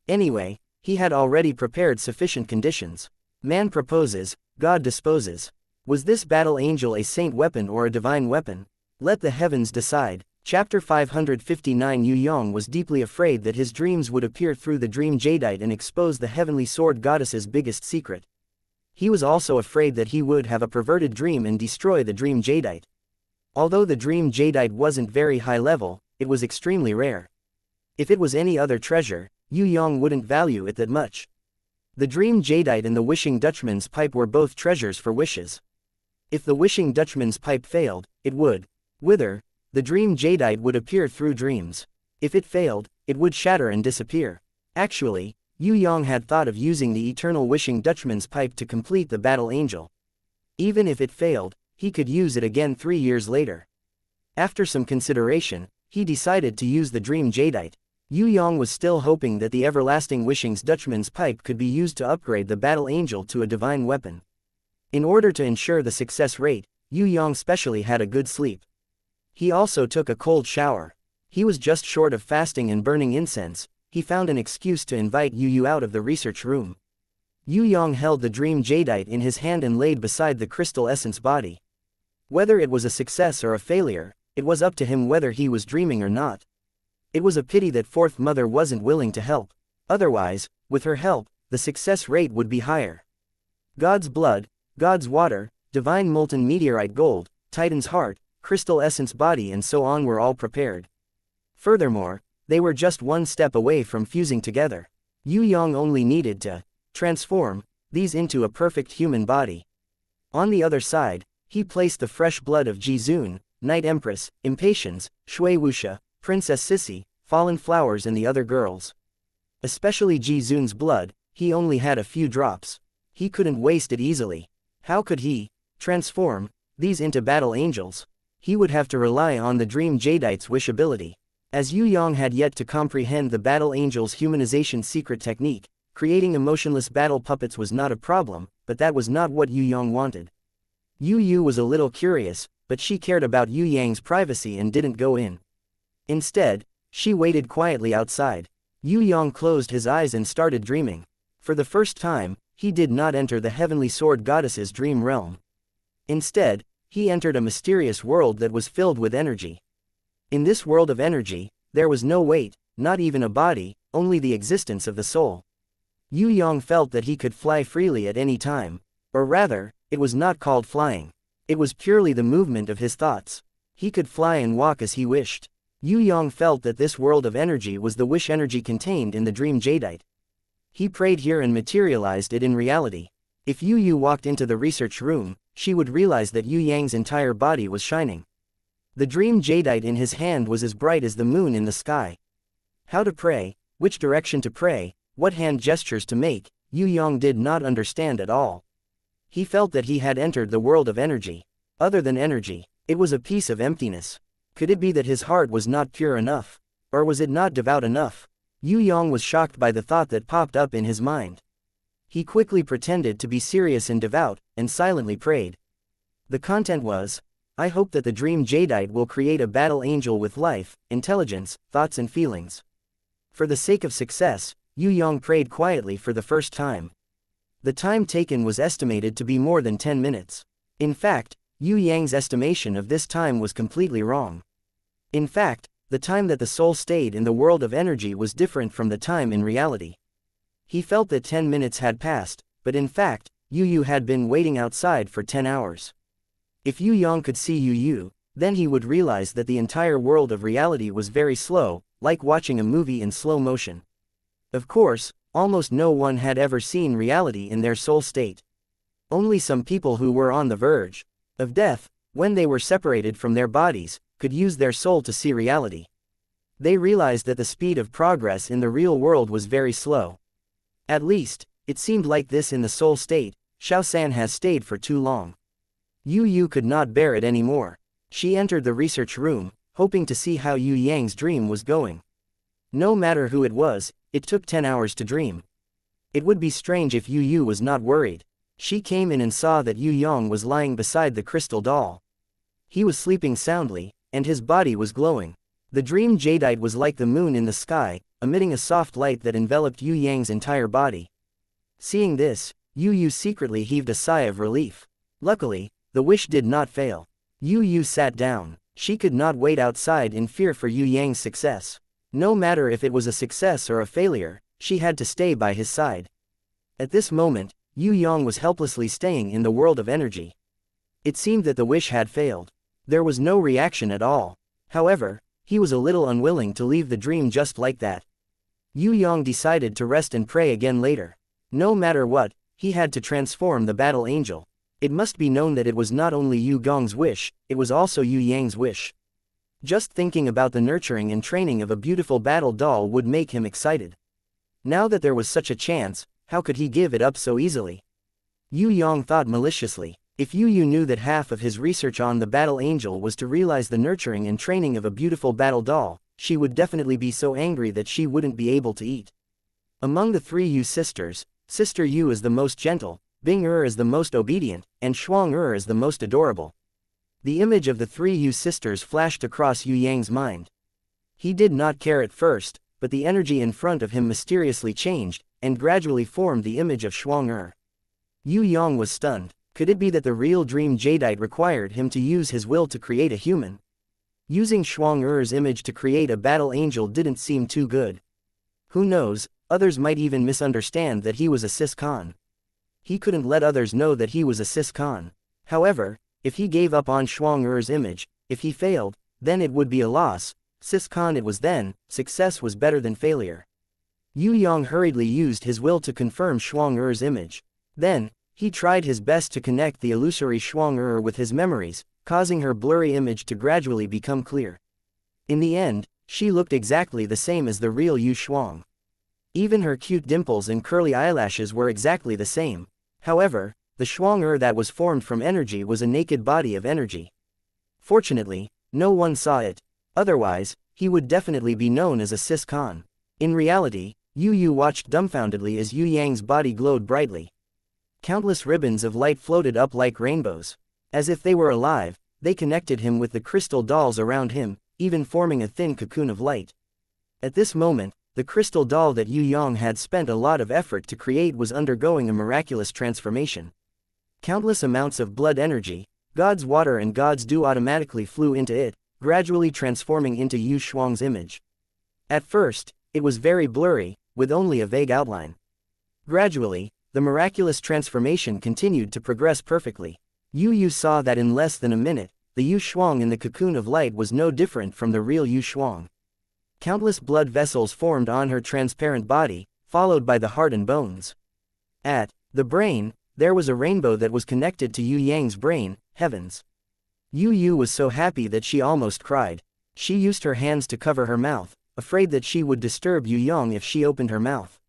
Anyway, he had already prepared sufficient conditions. Man proposes, God disposes. Was this battle angel a saint weapon or a divine weapon? Let the heavens decide. Chapter 559. Yue Yang was deeply afraid that his dreams would appear through the dream jadeite and expose the heavenly sword goddess's biggest secret. He was also afraid that he would have a perverted dream and destroy the dream jadeite. Although the dream jadeite wasn't very high level, it was extremely rare. If it was any other treasure, Yue Yang wouldn't value it that much. The dream jadeite and the wishing Dutchman's pipe were both treasures for wishes. If the wishing Dutchman's pipe failed, it would wither. The dream jadeite would appear through dreams. If it failed, it would shatter and disappear. Actually, Yue Yang had thought of using the eternal wishing Dutchman's pipe to complete the battle angel. Even if it failed, he could use it again 3 years later. After some consideration, he decided to use the dream jadeite. Yue Yang was still hoping that the everlasting wishing's Dutchman's pipe could be used to upgrade the battle angel to a divine weapon. In order to ensure the success rate, Yue Yang specially had a good sleep. He also took a cold shower. He was just short of fasting and burning incense. He found an excuse to invite Yu out of the research room. Yue Yang held the dream jadeite in his hand and laid beside the crystal essence body. Whether it was a success or a failure, it was up to him whether he was dreaming or not. It was a pity that Fourth Mother wasn't willing to help. Otherwise, with her help, the success rate would be higher. God's blood, God's water, divine molten meteorite gold, Titan's heart, crystal essence body and so on were all prepared. Furthermore, they were just one step away from fusing together. Yue Yang only needed to transform these into a perfect human body. On the other side, he placed the fresh blood of Ji Zun, Night Empress, Impatience, Shui Wuxia, Princess Sissy, Fallen Flowers and the other girls. Especially Ji Zun's blood, he only had a few drops. He couldn't waste it easily. How could he transform these into battle angels? He would have to rely on the dream jadeite's wish ability. As Yue Yang had yet to comprehend the battle angel's humanization secret technique, creating emotionless battle puppets was not a problem, but that was not what Yue Yang wanted. Yu was a little curious, but she cared about Yue Yang's privacy and didn't go in. Instead, she waited quietly outside. Yue Yang closed his eyes and started dreaming. For the first time, he did not enter the heavenly sword goddess's dream realm. Instead, he entered a mysterious world that was filled with energy. In this world of energy, there was no weight, not even a body, only the existence of the soul. Yue Yang felt that he could fly freely at any time. Or rather, it was not called flying. It was purely the movement of his thoughts. He could fly and walk as he wished. Yue Yang felt that this world of energy was the wish energy contained in the dream jadeite. He prayed here and materialized it in reality. If Yue walked into the research room, she would realize that Yue Yang's entire body was shining. The dream jadeite in his hand was as bright as the moon in the sky. How to pray, which direction to pray, what hand gestures to make, Yue Yang did not understand at all. He felt that he had entered the world of energy. Other than energy, it was a piece of emptiness. Could it be that his heart was not pure enough? Or was it not devout enough? Yue Yang was shocked by the thought that popped up in his mind. He quickly pretended to be serious and devout, and silently prayed. The content was, I hope that the dream jadeite will create a battle angel with life, intelligence, thoughts and feelings. For the sake of success, Yue Yang prayed quietly for the first time. The time taken was estimated to be more than 10 minutes. In fact, Yue Yang's estimation of this time was completely wrong. In fact, the time that the soul stayed in the world of energy was different from the time in reality. He felt that 10 minutes had passed, but in fact, Yue had been waiting outside for 10 hours. If Yue Yang could see Yue, then he would realize that the entire world of reality was very slow, like watching a movie in slow motion. Of course, almost no one had ever seen reality in their soul state. Only some people who were on the verge of death, when they were separated from their bodies, could use their soul to see reality. They realized that the speed of progress in the real world was very slow. At least, it seemed like this in the soul state. Xiao has stayed for too long. Yue could not bear it anymore. She entered the research room, hoping to see how Yue Yang's dream was going. No matter who it was, it took 10 hours to dream. It would be strange if Yue was not worried. She came in and saw that Yue Yang was lying beside the crystal doll. He was sleeping soundly, and his body was glowing. The dream jadeite was like the moon in the sky, emitting a soft light that enveloped Yue Yang's entire body. Seeing this, Yue secretly heaved a sigh of relief. Luckily, the wish did not fail. Yue sat down. She could not wait outside in fear for Yue Yang's success. No matter if it was a success or a failure, she had to stay by his side. At this moment, Yue Yang was helplessly staying in the world of energy. It seemed that the wish had failed. There was no reaction at all. However, he was a little unwilling to leave the dream just like that. Yue Yang decided to rest and pray again later. No matter what, he had to transform the battle angel. It must be known that it was not only Yue Gong's wish, it was also Yue Yang's wish. Just thinking about the nurturing and training of a beautiful battle doll would make him excited. Now that there was such a chance, how could he give it up so easily? Yue Yang thought maliciously. If Yue knew that half of his research on the battle angel was to realize the nurturing and training of a beautiful battle doll, she would definitely be so angry that she wouldn't be able to eat. Among the 3 Yue sisters, Sister Yue is the most gentle, Bing is the most obedient, and Shuang is the most adorable. The image of the 3 Yue sisters flashed across Yue Yang's mind. He did not care at first, but the energy in front of him mysteriously changed, and gradually formed the image of Shuang. Yue Yang was stunned. Could it be that the real dream jadeite required him to use his will to create a human? Using Shuang image to create a battle angel didn't seem too good. Who knows, others might even misunderstand that he was a cis-con. He couldn't let others know that he was a cis-con. However, if he gave up on Shuang image, if he failed, then it would be a loss. Cis-con it was then, success was better than failure. Yue Yang hurriedly used his will to confirm Shuang image. Then, he tried his best to connect the illusory Shuang with his memories, causing her blurry image to gradually become clear. In the end, she looked exactly the same as the real Yu Shuang. Even her cute dimples and curly eyelashes were exactly the same. However, the Shuang that was formed from energy was a naked body of energy. Fortunately, no one saw it. Otherwise, he would definitely be known as a cis-con. In reality, Yue watched dumbfoundedly as Yue Yang's body glowed brightly. Countless ribbons of light floated up like rainbows. As if they were alive, they connected him with the crystal dolls around him, even forming a thin cocoon of light. At this moment, the crystal doll that Yue Yang had spent a lot of effort to create was undergoing a miraculous transformation. Countless amounts of blood energy, God's water and God's dew automatically flew into it, gradually transforming into Yu Shuang's image. At first, it was very blurry, with only a vague outline. Gradually, the miraculous transformation continued to progress perfectly. Yu saw that in less than a minute, the Yu Shuang in the cocoon of light was no different from the real Yu Shuang. Countless blood vessels formed on her transparent body, followed by the heart and bones. At the brain, there was a rainbow that was connected to Yue Yang's brain. Heavens! Yu was so happy that she almost cried. She used her hands to cover her mouth, afraid that she would disturb Yue Yang if she opened her mouth.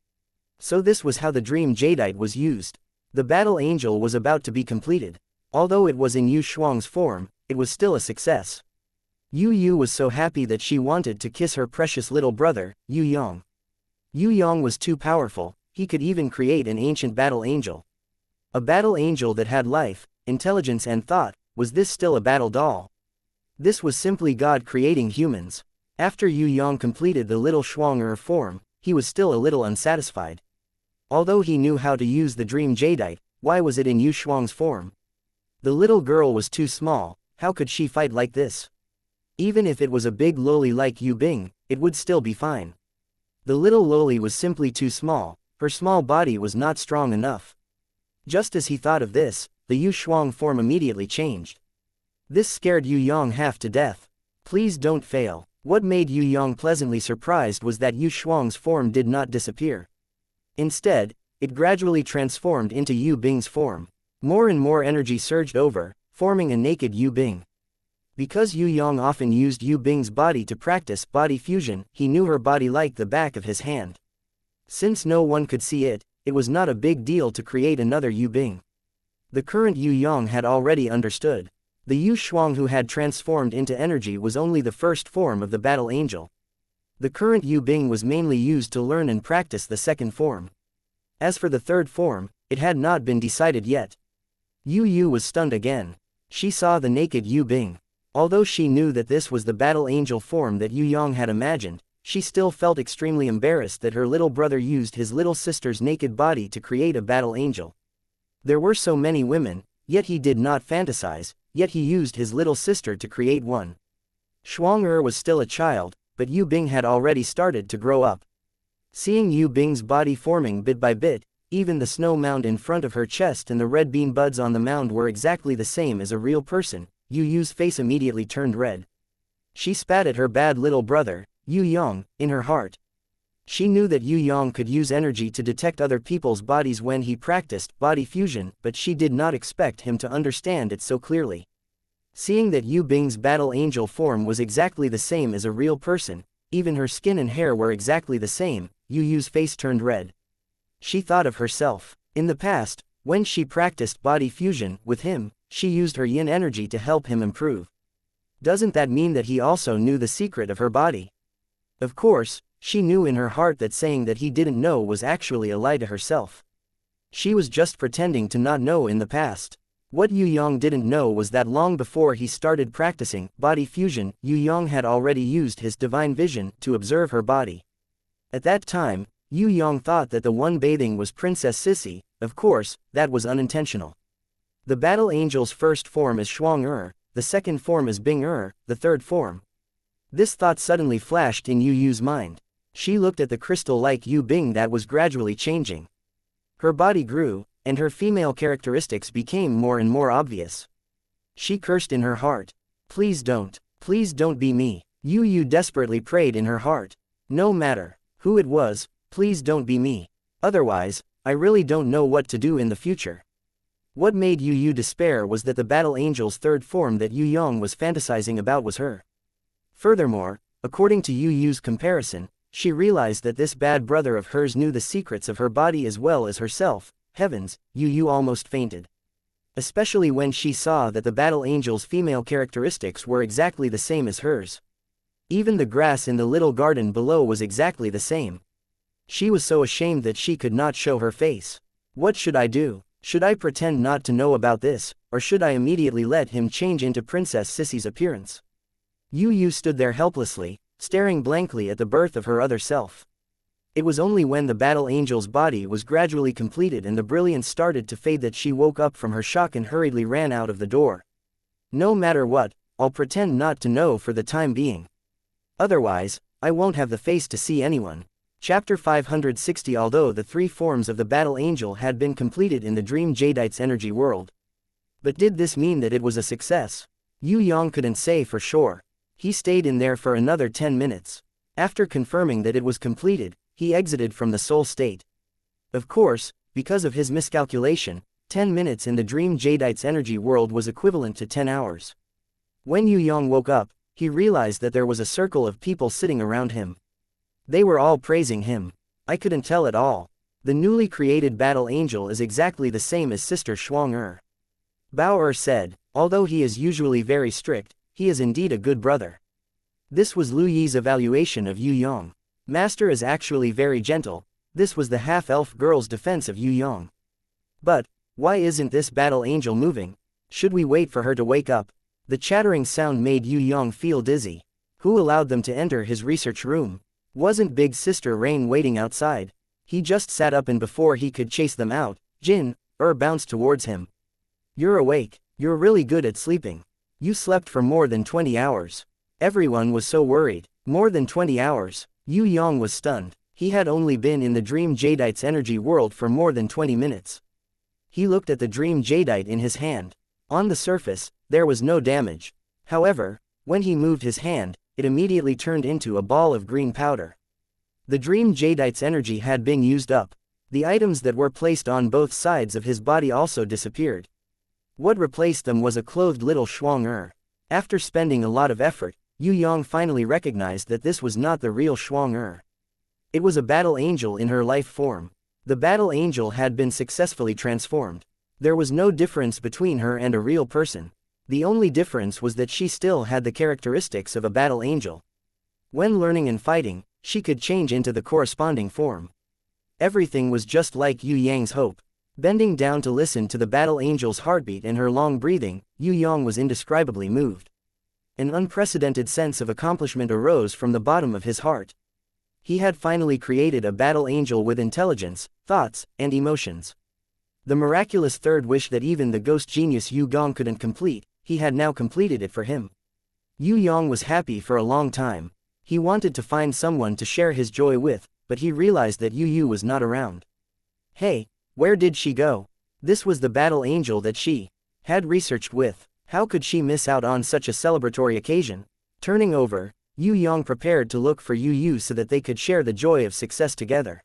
So this was how the dream jadeite was used. The battle angel was about to be completed. Although it was in Yu Shuang's form, it was still a success. Yu was so happy that she wanted to kiss her precious little brother, Yue Yang. Yue Yang was too powerful, he could even create an ancient battle angel. A battle angel that had life, intelligence and thought. Was this still a battle doll? This was simply God creating humans. After Yue Yang completed the little Shuang form, he was still a little unsatisfied. Although he knew how to use the dream jadeite, why was it in Yu Shuang's form? The little girl was too small, how could she fight like this? Even if it was a big loli like Yu Bing, it would still be fine. The little loli was simply too small, her small body was not strong enough. Just as he thought of this, the Yu Shuang form immediately changed. This scared Yue Yang half to death. Please don't fail. What made Yue Yang pleasantly surprised was that Yu Shuang's form did not disappear. Instead, it gradually transformed into Yu Bing's form. More and more energy surged over, forming a naked Yu Bing. Because Yue Yang often used Yu Bing's body to practice body fusion, he knew her body like the back of his hand. Since no one could see it, it was not a big deal to create another Yu Bing. The current Yue Yang had already understood. The Yu Shuang who had transformed into energy was only the first form of the battle angel. The current Yu Bing was mainly used to learn and practice the second form. As for the third form, it had not been decided yet. Yu was stunned again. She saw the naked Yu Bing. Although she knew that this was the battle angel form that Yue Yang had imagined, she still felt extremely embarrassed that her little brother used his little sister's naked body to create a battle angel. There were so many women, yet he did not fantasize, yet he used his little sister to create one. Shuang was still a child, but Yu Bing had already started to grow up. Seeing Yu Bing's body forming bit by bit, even the snow mound in front of her chest and the red bean buds on the mound were exactly the same as a real person, Yu's face immediately turned red. She spat at her bad little brother, Yue Yang, in her heart. She knew that Yue Yang could use energy to detect other people's bodies when he practiced body fusion, but she did not expect him to understand it so clearly. Seeing that Yu Bing's battle angel form was exactly the same as a real person, even her skin and hair were exactly the same, Yu's face turned red. She thought of herself. In the past, when she practiced body fusion with him, she used her yin energy to help him improve. Doesn't that mean that he also knew the secret of her body? Of course, she knew in her heart that saying that he didn't know was actually a lie to herself. She was just pretending to not know in the past. What Yue Yang didn't know was that long before he started practicing body fusion, Yue Yang had already used his divine vision to observe her body. At that time, Yue Yang thought that the one bathing was Princess Sissy. Of course, that was unintentional. The battle angel's first form is Shuang the second form is Bing the third form. This thought suddenly flashed in Yu's mind. She looked at the crystal-like Yu Bing that was gradually changing. Her body grew, and her female characteristics became more and more obvious. She cursed in her heart. Please don't be me. Yu desperately prayed in her heart. No matter who it was, please don't be me. Otherwise, I really don't know what to do in the future. What made Yu despair was that the battle angel's third form that Yue Yang was fantasizing about was her. Furthermore, according to Yu's comparison, she realized that this bad brother of hers knew the secrets of her body as well as herself. Heavens, Yu almost fainted. Especially when she saw that the battle angel's female characteristics were exactly the same as hers. Even the grass in the little garden below was exactly the same. She was so ashamed that she could not show her face. What should I do? Should I pretend not to know about this, or should I immediately let him change into Princess Sissy's appearance? Yu stood there helplessly, staring blankly at the birth of her other self. It was only when the battle angel's body was gradually completed and the brilliance started to fade that she woke up from her shock and hurriedly ran out of the door. No matter what, I'll pretend not to know for the time being. Otherwise, I won't have the face to see anyone. Chapter 560. Although the three forms of the battle angel had been completed in the dream Jadeite's energy world. But did this mean that it was a success? Yue Yang couldn't say for sure. He stayed in there for another 10 minutes. After confirming that it was completed, he exited from the soul state. Of course, because of his miscalculation, 10 minutes in the dream Jadeite's energy world was equivalent to 10 hours. When Yue Yang woke up, he realized that there was a circle of people sitting around him. They were all praising him. I couldn't tell at all. The newly created battle angel is exactly the same as Sister Xianxia. Bao said, although he is usually very strict, he is indeed a good brother. This was Lu Yi's evaluation of Yue Yang. Master is actually very gentle. This was the half-elf girl's defense of Yue Yang. But, why isn't this battle angel moving? Should we wait for her to wake up? The chattering sound made Yue Yang feel dizzy. Who allowed them to enter his research room? Wasn't Big Sister Rain waiting outside? He just sat up, and before he could chase them out, Jin bounced towards him. You're awake. You're really good at sleeping. You slept for more than 20 hours. Everyone was so worried. More than 20 hours. Yue Yang was stunned. He had only been in the dream Jadeite's energy world for more than 20 minutes. He looked at the dream Jadeite in his hand. On the surface, there was no damage. However, when he moved his hand, it immediately turned into a ball of green powder. The dream Jadeite's energy had been used up. The items that were placed on both sides of his body also disappeared. What replaced them was a clothed little Xianxia. After spending a lot of effort, Yue Yang finally recognized that this was not the real Xianxia. It was a battle angel in her life form. The battle angel had been successfully transformed. There was no difference between her and a real person. The only difference was that she still had the characteristics of a battle angel. When learning and fighting, she could change into the corresponding form. Everything was just like Yue Yang's hope. Bending down to listen to the battle angel's heartbeat and her long breathing, Yue Yang was indescribably moved. An unprecedented sense of accomplishment arose from the bottom of his heart. He had finally created a battle angel with intelligence, thoughts, and emotions. The miraculous third wish that even the ghost genius Yu Gong couldn't complete, he had now completed it for him. Yue Yang was happy for a long time. He wanted to find someone to share his joy with, but he realized that Yu was not around. Hey, where did she go? This was the battle angel that she had researched with. How could she miss out on such a celebratory occasion? Turning over, Yue Yang prepared to look for Yu so that they could share the joy of success together.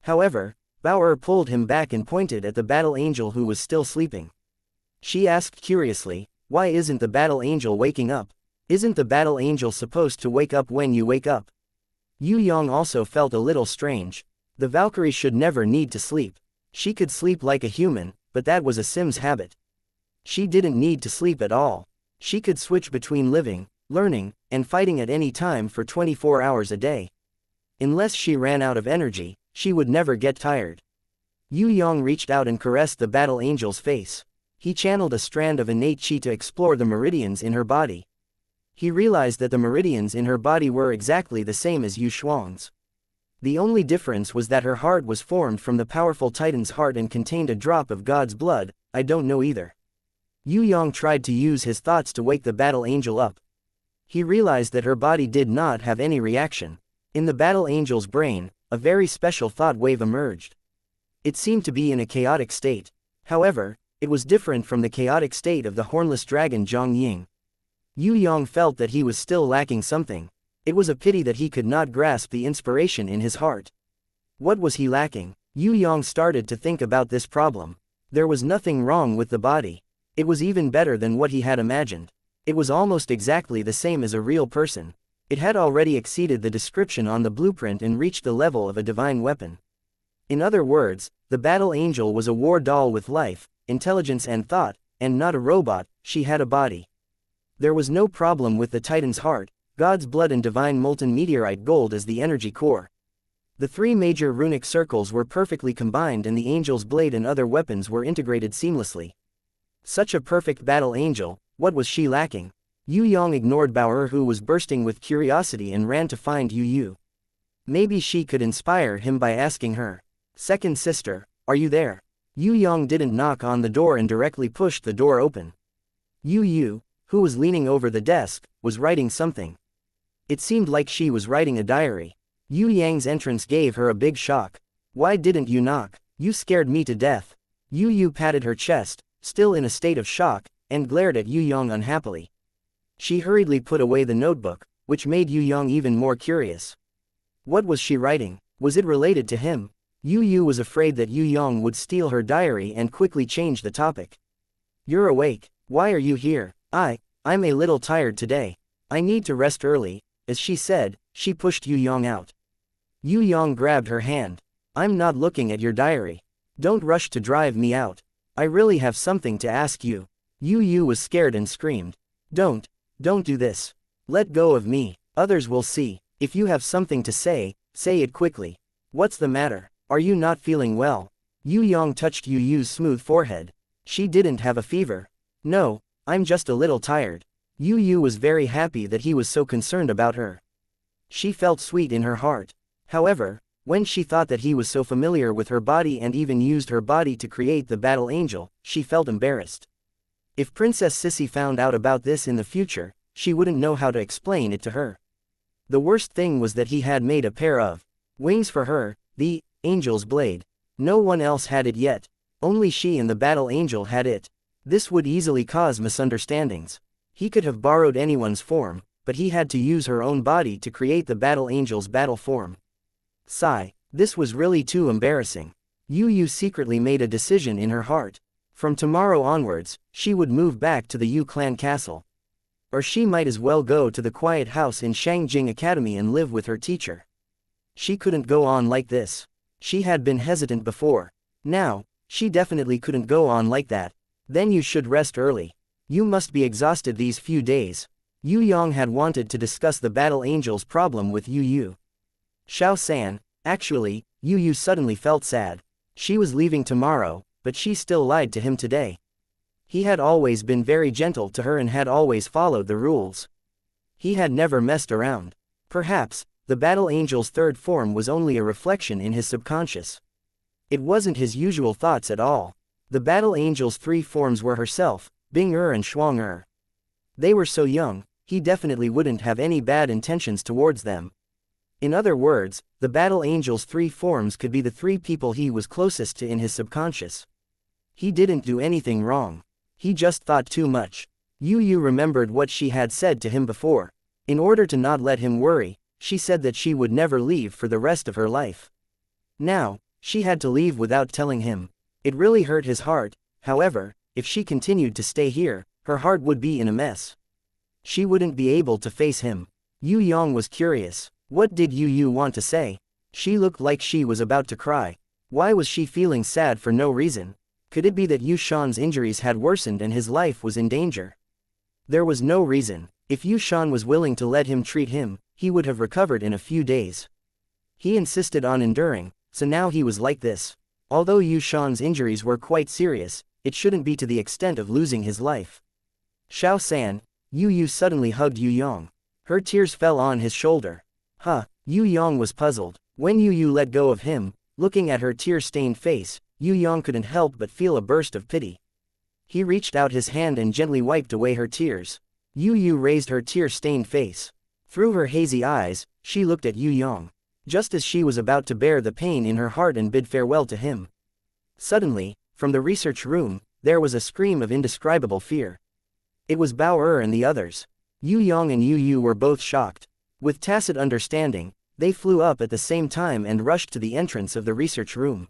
However, Bao pulled him back and pointed at the battle angel who was still sleeping. She asked curiously, why isn't the battle angel waking up? Isn't the battle angel supposed to wake up when you wake up? Yue Yang also felt a little strange. The Valkyrie should never need to sleep. She could sleep like a human, but that was a Sim's habit. She didn't need to sleep at all. She could switch between living, learning, and fighting at any time for 24 hours a day. Unless she ran out of energy, she would never get tired. Yue Yang reached out and caressed the battle angel's face. He channeled a strand of innate chi to explore the meridians in her body. He realized that the meridians in her body were exactly the same as Yu Xuan's. The only difference was that her heart was formed from the powerful Titan's heart and contained a drop of God's blood. I don't know either. Yue Yang tried to use his thoughts to wake the battle angel up. He realized that her body did not have any reaction. In the battle angel's brain, a very special thought wave emerged. It seemed to be in a chaotic state. However, it was different from the chaotic state of the hornless dragon Zhang Ying. Yue Yang felt that he was still lacking something. It was a pity that he could not grasp the inspiration in his heart. What was he lacking? Yue Yang started to think about this problem. There was nothing wrong with the body. It was even better than what he had imagined. It was almost exactly the same as a real person. It had already exceeded the description on the blueprint and reached the level of a divine weapon. In other words, the battle angel was a war doll with life, intelligence and thought, and not a robot. She had a body. There was no problem with the Titan's heart, God's blood and divine molten meteorite gold as the energy core. The three major runic circles were perfectly combined and the angel's blade and other weapons were integrated seamlessly. Such a perfect battle angel, what was she lacking? Yue Yang ignored Bao who was bursting with curiosity and ran to find Yu. Maybe she could inspire him by asking her, "Second sister, are you there?" Yue Yang didn't knock on the door and directly pushed the door open. Yu, who was leaning over the desk, was writing something. It seemed like she was writing a diary. Yue Yang's entrance gave her a big shock. "Why didn't you knock? You scared me to death." Yu patted her chest, still in a state of shock, and glared at Yue Yang unhappily. She hurriedly put away the notebook, which made Yue Yang even more curious. What was she writing? Was it related to him? Yue was afraid that Yue Yang would steal her diary and quickly change the topic. "You're awake. Why are you here?" I'm a little tired today. I need to rest early." As she said, she pushed Yue Yang out. Yue Yang grabbed her hand. "I'm not looking at your diary. Don't rush to drive me out. I really have something to ask you." Yue was scared and screamed. Don't do this. Let go of me. Others will see. If you have something to say it quickly." "What's the matter? Are you not feeling well?" Yue Yang touched Yu's smooth forehead. She didn't have a fever. "No, I'm just a little tired." Yue was very happy that he was so concerned about her. She felt sweet in her heart. However, when she thought that he was so familiar with her body and even used her body to create the battle angel, she felt embarrassed. If Princess Sissy found out about this in the future, she wouldn't know how to explain it to her. The worst thing was that he had made a pair of wings for her, the angel's blade. No one else had it yet. Only she and the battle angel had it. This would easily cause misunderstandings. He could have borrowed anyone's form, but he had to use her own body to create the battle angel's battle form. Sigh. This was really too embarrassing. Yue secretly made a decision in her heart. From tomorrow onwards, she would move back to the Yu clan castle. Or she might as well go to the quiet house in Shangjing Academy and live with her teacher. She couldn't go on like this. She had been hesitant before. Now, she definitely couldn't go on like that. Then you should rest early. You must be exhausted these few days. Yue Yang had wanted to discuss the battle angel's problem with Yue. Xiao-san, actually, Yue suddenly felt sad. She was leaving tomorrow, but she still lied to him today. He had always been very gentle to her and had always followed the rules. He had never messed around. Perhaps, the battle angel's third form was only a reflection in his subconscious. It wasn't his usual thoughts at all. The battle angel's three forms were herself, Bing-er and Shuang-er. They were so young, he definitely wouldn't have any bad intentions towards them. In other words, the battle angel's three forms could be the three people he was closest to in his subconscious. He didn't do anything wrong. He just thought too much. Yue remembered what she had said to him before. In order to not let him worry, she said that she would never leave for the rest of her life. Now, she had to leave without telling him. It really hurt his heart. However, if she continued to stay here, her heart would be in a mess. She wouldn't be able to face him. Yue Yang was curious. What did Yue want to say? She looked like she was about to cry. Why was she feeling sad for no reason? Could it be that Yu Shan's injuries had worsened and his life was in danger? There was no reason. If Yu Shan was willing to let him treat him, he would have recovered in a few days. He insisted on enduring, so now he was like this. Although Yu Shan's injuries were quite serious, it shouldn't be to the extent of losing his life. Xiao-san, Yue suddenly hugged Yue Yang. Her tears fell on his shoulder. Yue Yang was puzzled. When Yue let go of him, looking at her tear-stained face, Yue Yang couldn't help but feel a burst of pity. He reached out his hand and gently wiped away her tears. Yue raised her tear-stained face. Through her hazy eyes, she looked at Yue Yang. Just as she was about to bear the pain in her heart and bid farewell to him. Suddenly, from the research room, there was a scream of indescribable fear. It was Bao-er and the others. Yue Yang and Yue were both shocked. With tacit understanding, they flew up at the same time and rushed to the entrance of the research room.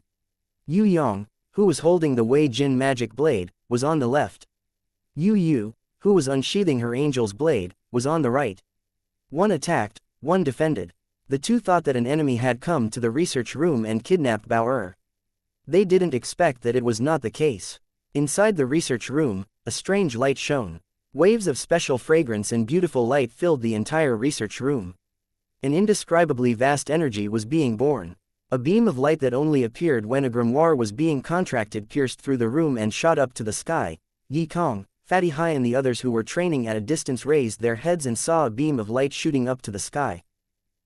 Yue Yang, who was holding the Wei Jin magic blade, was on the left. Yue, who was unsheathing her angel's blade, was on the right. One attacked, one defended. The two thought that an enemy had come to the research room and kidnapped Bao-er. They didn't expect that it was not the case. Inside the research room, a strange light shone. Waves of special fragrance and beautiful light filled the entire research room. An indescribably vast energy was being born. A beam of light that only appeared when a grimoire was being contracted pierced through the room and shot up to the sky. Yi Kong, Fatty Hai and the others who were training at a distance raised their heads and saw a beam of light shooting up to the sky.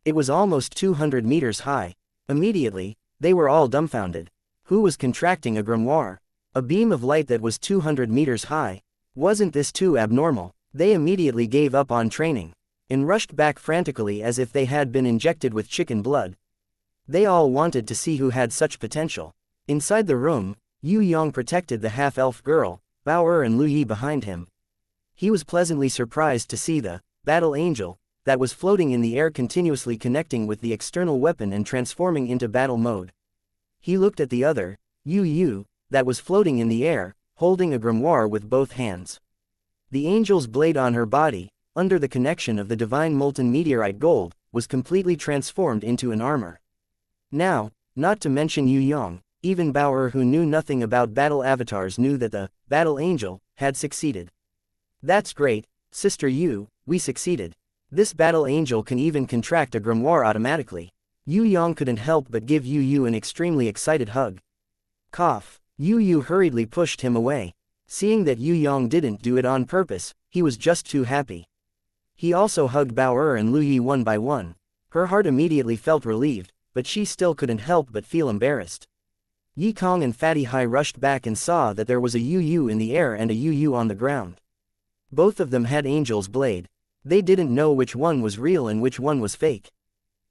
It was almost 200 meters high. Immediately, they were all dumbfounded. Who was contracting a grimoire? A beam of light that was 200 meters high? Wasn't this too abnormal? They immediately gave up on training and rushed back frantically as if they had been injected with chicken blood. They all wanted to see who had such potential. Inside the room, Yue Yang protected the half-elf girl, Bao and Lu Yi behind him. He was pleasantly surprised to see the battle angel that was floating in the air continuously connecting with the external weapon and transforming into battle mode. He looked at the other, Yu, that was floating in the air, holding a grimoire with both hands. The angel's blade on her body, under the connection of the divine molten meteorite gold, was completely transformed into an armor. Now, not to mention Yue Yang, even Bao who knew nothing about battle avatars knew that the battle angel had succeeded. That's great, Sister Yu, we succeeded. This battle angel can even contract a grimoire automatically. Yue Yang couldn't help but give Yu an extremely excited hug. Cough. Yu hurriedly pushed him away. Seeing that Yue Yang didn't do it on purpose, he was just too happy. He also hugged Bao and Lu Yi one by one. Her heart immediately felt relieved, but she still couldn't help but feel embarrassed. Yi Kong and Fatty Hai rushed back and saw that there was a Yu in the air and a Yu on the ground. Both of them had Angel's blade. They didn't know which one was real and which one was fake.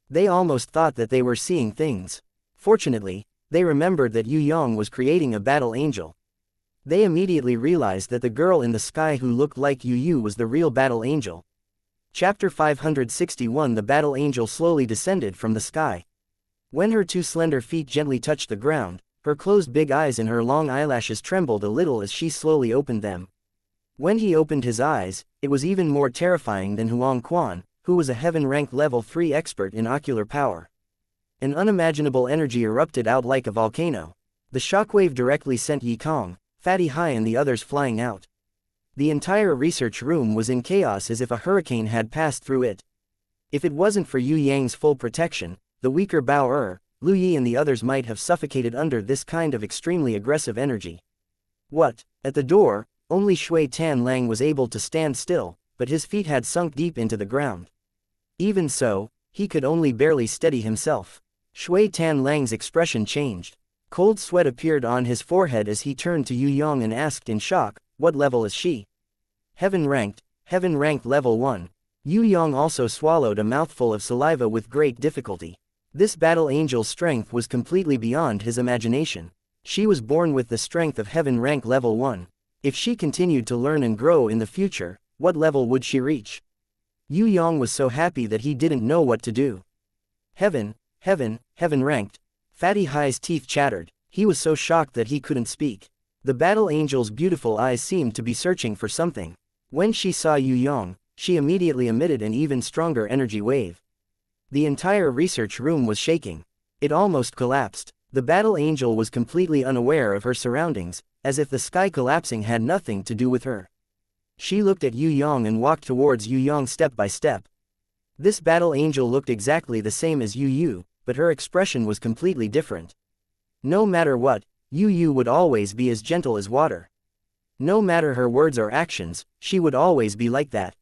They almost thought that they were seeing things. Fortunately, they remembered that Yue Yang was creating a battle angel. They immediately realized that the girl in the sky who looked like Yu was the real battle angel. Chapter 561 The battle angel slowly descended from the sky. When her two slender feet gently touched the ground, her closed big eyes and her long eyelashes trembled a little as she slowly opened them. When he opened his eyes, it was even more terrifying than Huang Quan, who was a heaven-ranked level 3 expert in ocular power. An unimaginable energy erupted out like a volcano. The shockwave directly sent Yi Kong, Fatty Hai and the others flying out. The entire research room was in chaos as if a hurricane had passed through it. If it wasn't for Yue Yang's full protection, the weaker Bao, Lu Yi and the others might have suffocated under this kind of extremely aggressive energy. What? At the door, only Shui Tan Lang was able to stand still, but his feet had sunk deep into the ground. Even so, he could only barely steady himself. Shui Tan Lang's expression changed. Cold sweat appeared on his forehead as he turned to Yue Yang and asked in shock, "What level is she?" Heaven ranked level 1. Yue Yang also swallowed a mouthful of saliva with great difficulty. This battle angel's strength was completely beyond his imagination. She was born with the strength of heaven rank level 1. If she continued to learn and grow in the future, what level would she reach? Yue Yang was so happy that he didn't know what to do. Heaven ranked. Fatty Hai's teeth chattered. He was so shocked that he couldn't speak. The battle angel's beautiful eyes seemed to be searching for something. When she saw Yue Yang, she immediately emitted an even stronger energy wave. The entire research room was shaking. It almost collapsed. The battle angel was completely unaware of her surroundings, as if the sky collapsing had nothing to do with her. She looked at Yue Yang and walked towards Yue Yang step by step. This battle angel looked exactly the same as Yu, but her expression was completely different. No matter what, Yu would always be as gentle as water. No matter her words or actions, she would always be like that.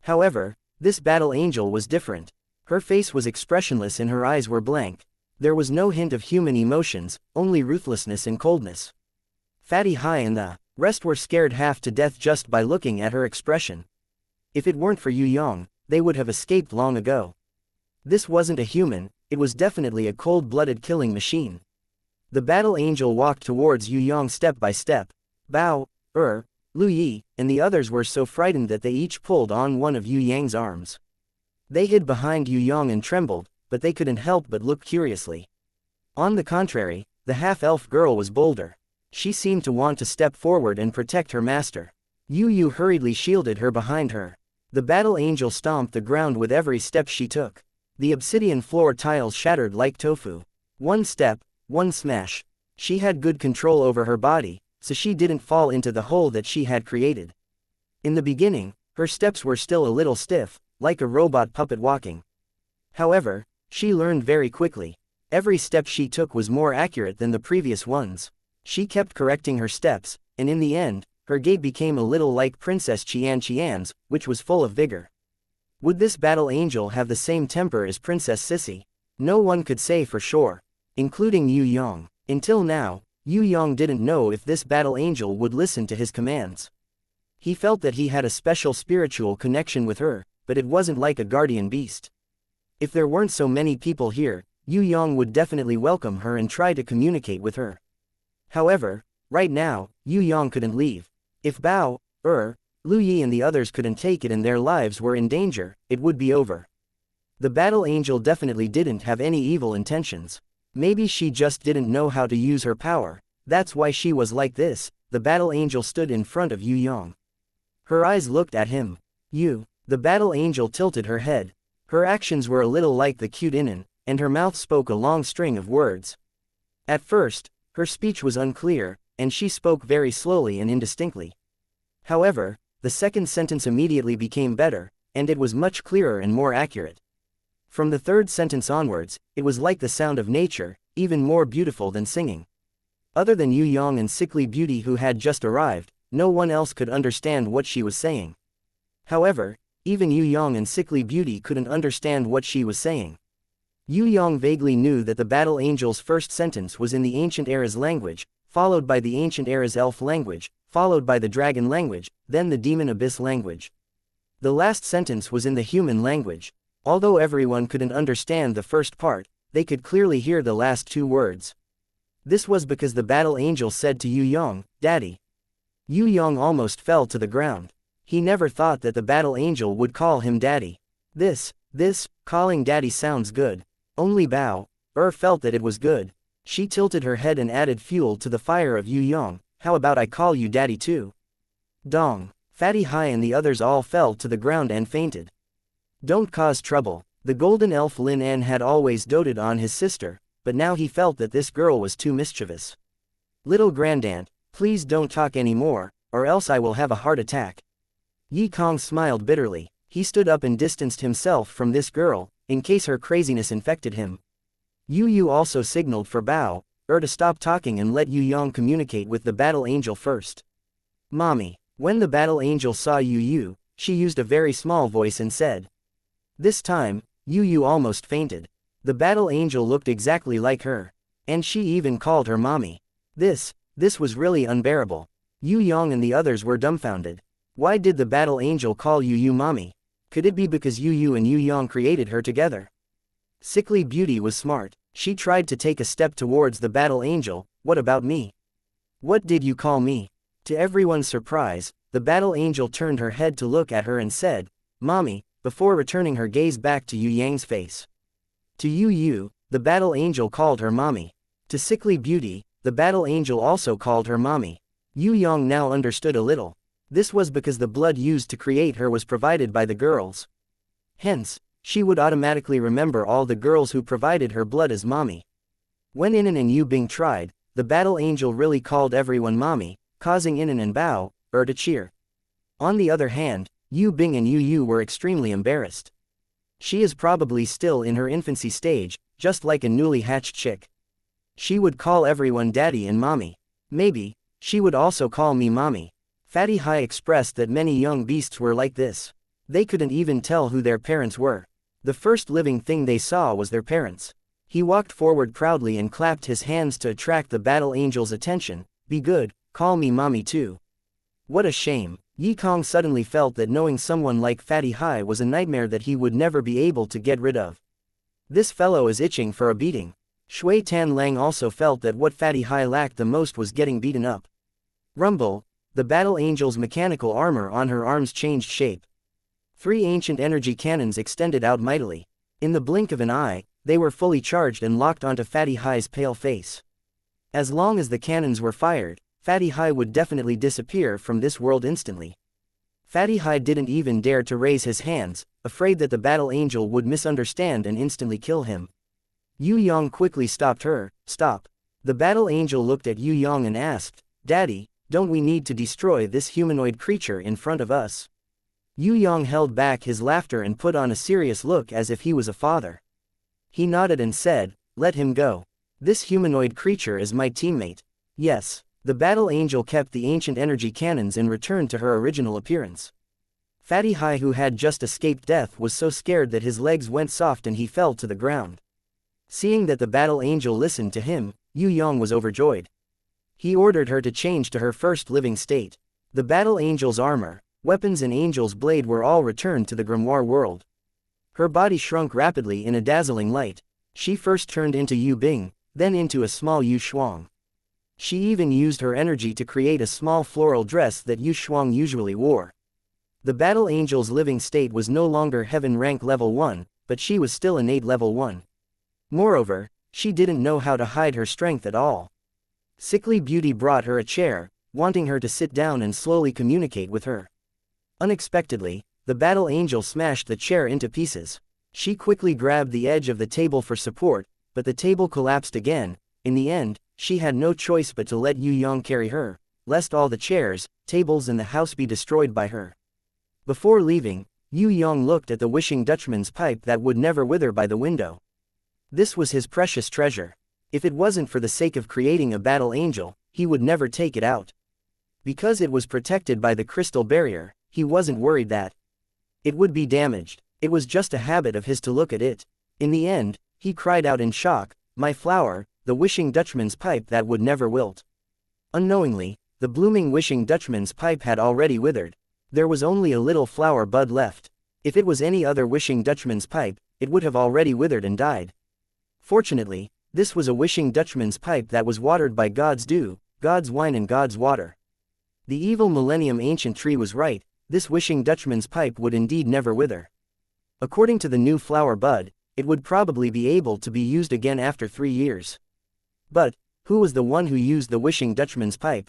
However, this battle angel was different. Her face was expressionless and her eyes were blank. There was no hint of human emotions, only ruthlessness and coldness. Fatty Hai and the rest were scared half to death just by looking at her expression. If it weren't for Yue Yang, they would have escaped long ago. This wasn't a human, it was definitely a cold-blooded killing machine. The battle angel walked towards Yue Yang step by step. Bao, Lu Yi, and the others were so frightened that they each pulled on one of Yue Yang's arms. They hid behind Yue Yang and trembled, but they couldn't help but look curiously. On the contrary, the half-elf girl was bolder. She seemed to want to step forward and protect her master. Yu hurriedly shielded her behind her. The battle angel stomped the ground with every step she took. The obsidian floor tiles shattered like tofu. One step, one smash. She had good control over her body, so she didn't fall into the hole that she had created. In the beginning, her steps were still a little stiff, like a robot puppet walking. However, she learned very quickly. Every step she took was more accurate than the previous ones. She kept correcting her steps, and in the end, her gait became a little like Princess Xianxia's, which was full of vigor. Would this battle angel have the same temper as Princess Sissy? No one could say for sure, including Yue Yang. Until now, Yue Yang didn't know if this battle angel would listen to his commands. He felt that he had a special spiritual connection with her, but it wasn't like a guardian beast. If there weren't so many people here, Yue Yang would definitely welcome her and try to communicate with her. However, right now, Yue Yang couldn't leave. If Bao, Lu Yi and the others couldn't take it and their lives were in danger, it would be over. The battle angel definitely didn't have any evil intentions. Maybe she just didn't know how to use her power. That's why she was like this. The battle angel stood in front of Yue Yang. Her eyes looked at him. The battle angel tilted her head. Her actions were a little like the cute Inen, and her mouth spoke a long string of words. At first, her speech was unclear, and she spoke very slowly and indistinctly. However, the second sentence immediately became better, and it was much clearer and more accurate. From the third sentence onwards, it was like the sound of nature, even more beautiful than singing. Other than Yue Yang and Sickly Beauty who had just arrived, no one else could understand what she was saying. However, even Yue Yang and Sickly Beauty couldn't understand what she was saying. Yue Yang vaguely knew that the battle angel's first sentence was in the ancient era's language, followed by the ancient era's elf language, followed by the dragon language, then the demon abyss language. The last sentence was in the human language. Although everyone couldn't understand the first part, they could clearly hear the last two words. This was because the battle angel said to Yue Yang, "Daddy." Yue Yang almost fell to the ground. He never thought that the battle angel would call him daddy. This, calling daddy sounds good. Only Bao, felt that it was good. She tilted her head and added fuel to the fire of Yue Yang. How about I call you daddy too? Dong. Fatty Hai and the others all fell to the ground and fainted. Don't cause trouble. The golden elf Lin En had always doted on his sister, but now he felt that this girl was too mischievous. Little grandaunt, please don't talk anymore, or else I will have a heart attack. Yi Kong smiled bitterly. He stood up and distanced himself from this girl, in case her craziness infected him. Yu also signaled for Bao, to stop talking and let Yue Yang communicate with the battle angel first. Mommy. When the battle angel saw Yu, she used a very small voice and said. This time, Yu almost fainted. The battle angel looked exactly like her. And she even called her mommy. This was really unbearable. Yue Yang and the others were dumbfounded. Why did the battle angel call Yu mommy? Could it be because Yu and Yue Yang created her together? Sickly Beauty was smart. She tried to take a step towards the battle angel. What about me? What did you call me? To everyone's surprise, the battle angel turned her head to look at her and said, Mommy, before returning her gaze back to Yue Yang's face. To Yu, the battle angel called her mommy. To Sickly Beauty, the battle angel also called her mommy. Yue Yang now understood a little. This was because the blood used to create her was provided by the girls. Hence, she would automatically remember all the girls who provided her blood as mommy. When Inan and Yu Bing tried, the battle angel really called everyone mommy, causing Inan and Bao, to cheer. On the other hand, Yu Bing and Yu were extremely embarrassed. She is probably still in her infancy stage, just like a newly hatched chick. She would call everyone daddy and mommy. Maybe, she would also call me mommy. Fatty Hai expressed that many young beasts were like this. They couldn't even tell who their parents were. The first living thing they saw was their parents. He walked forward proudly and clapped his hands to attract the battle angel's attention. Be good, call me mommy too. What a shame. Yi Kong suddenly felt that knowing someone like Fatty Hai was a nightmare that he would never be able to get rid of. This fellow is itching for a beating. Shui Tan Lang also felt that what Fatty Hai lacked the most was getting beaten up. Rumble. The battle angel's mechanical armor on her arms changed shape. 3 ancient energy cannons extended out mightily. In the blink of an eye, they were fully charged and locked onto Fatty Hai's pale face. As long as the cannons were fired, Fatty Hai would definitely disappear from this world instantly. Fatty Hai didn't even dare to raise his hands, afraid that the battle angel would misunderstand and instantly kill him. Yue Yang quickly stopped her. Stop. The battle angel looked at Yue Yang and asked, Daddy, don't we need to destroy this humanoid creature in front of us? Yue Yang held back his laughter and put on a serious look as if he was a father. He nodded and said, let him go. This humanoid creature is my teammate. Yes. The battle angel kept the ancient energy cannons and returned to her original appearance. Fatty Hai, who had just escaped death, was so scared that his legs went soft and he fell to the ground. Seeing that the battle angel listened to him, Yue Yang was overjoyed. He ordered her to change to her first living state. The battle angel's armor, weapons and angel's blade were all returned to the grimoire world. Her body shrunk rapidly in a dazzling light. She first turned into Yu Bing, then into a small Yu Shuang. She even used her energy to create a small floral dress that Yu Shuang usually wore. The battle angel's living state was no longer heaven rank level 1, but she was still innate level 1. Moreover, she didn't know how to hide her strength at all. Sickly Beauty brought her a chair, wanting her to sit down and slowly communicate with her. Unexpectedly, the battle angel smashed the chair into pieces. She quickly grabbed the edge of the table for support, but the table collapsed again. In the end, she had no choice but to let Yue Yang carry her, lest all the chairs, tables and the house be destroyed by her. Before leaving, Yue Yang looked at the Wishing Dutchman's pipe that would never wither by the window. This was his precious treasure. If it wasn't for the sake of creating a battle angel, he would never take it out. Because it was protected by the crystal barrier, he wasn't worried that it would be damaged. It was just a habit of his to look at it. In the end, he cried out in shock, "My flower, the Wishing Dutchman's pipe that would never wilt." Unknowingly, the blooming Wishing Dutchman's pipe had already withered. There was only a little flower bud left. If it was any other Wishing Dutchman's pipe, it would have already withered and died. Fortunately, this was a Wishing Dutchman's pipe that was watered by God's dew, God's wine and God's water. The evil Millennium Ancient Tree was right, this Wishing Dutchman's pipe would indeed never wither. According to the new flower bud, it would probably be able to be used again after 3 years. But, who was the one who used the Wishing Dutchman's pipe?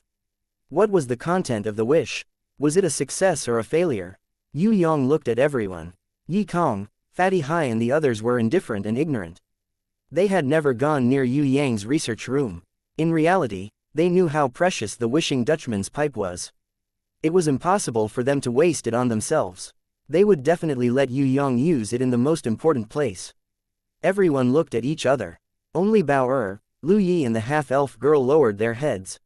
What was the content of the wish? Was it a success or a failure? Yue Yang looked at everyone. Yi Kong, Fatty Hai and the others were indifferent and ignorant. They had never gone near Yue Yang's research room. In reality, they knew how precious the Wishing Dutchman's pipe was. It was impossible for them to waste it on themselves. They would definitely let Yue Yang use it in the most important place. Everyone looked at each other. Only Bao Lu Yi and the half-elf girl lowered their heads.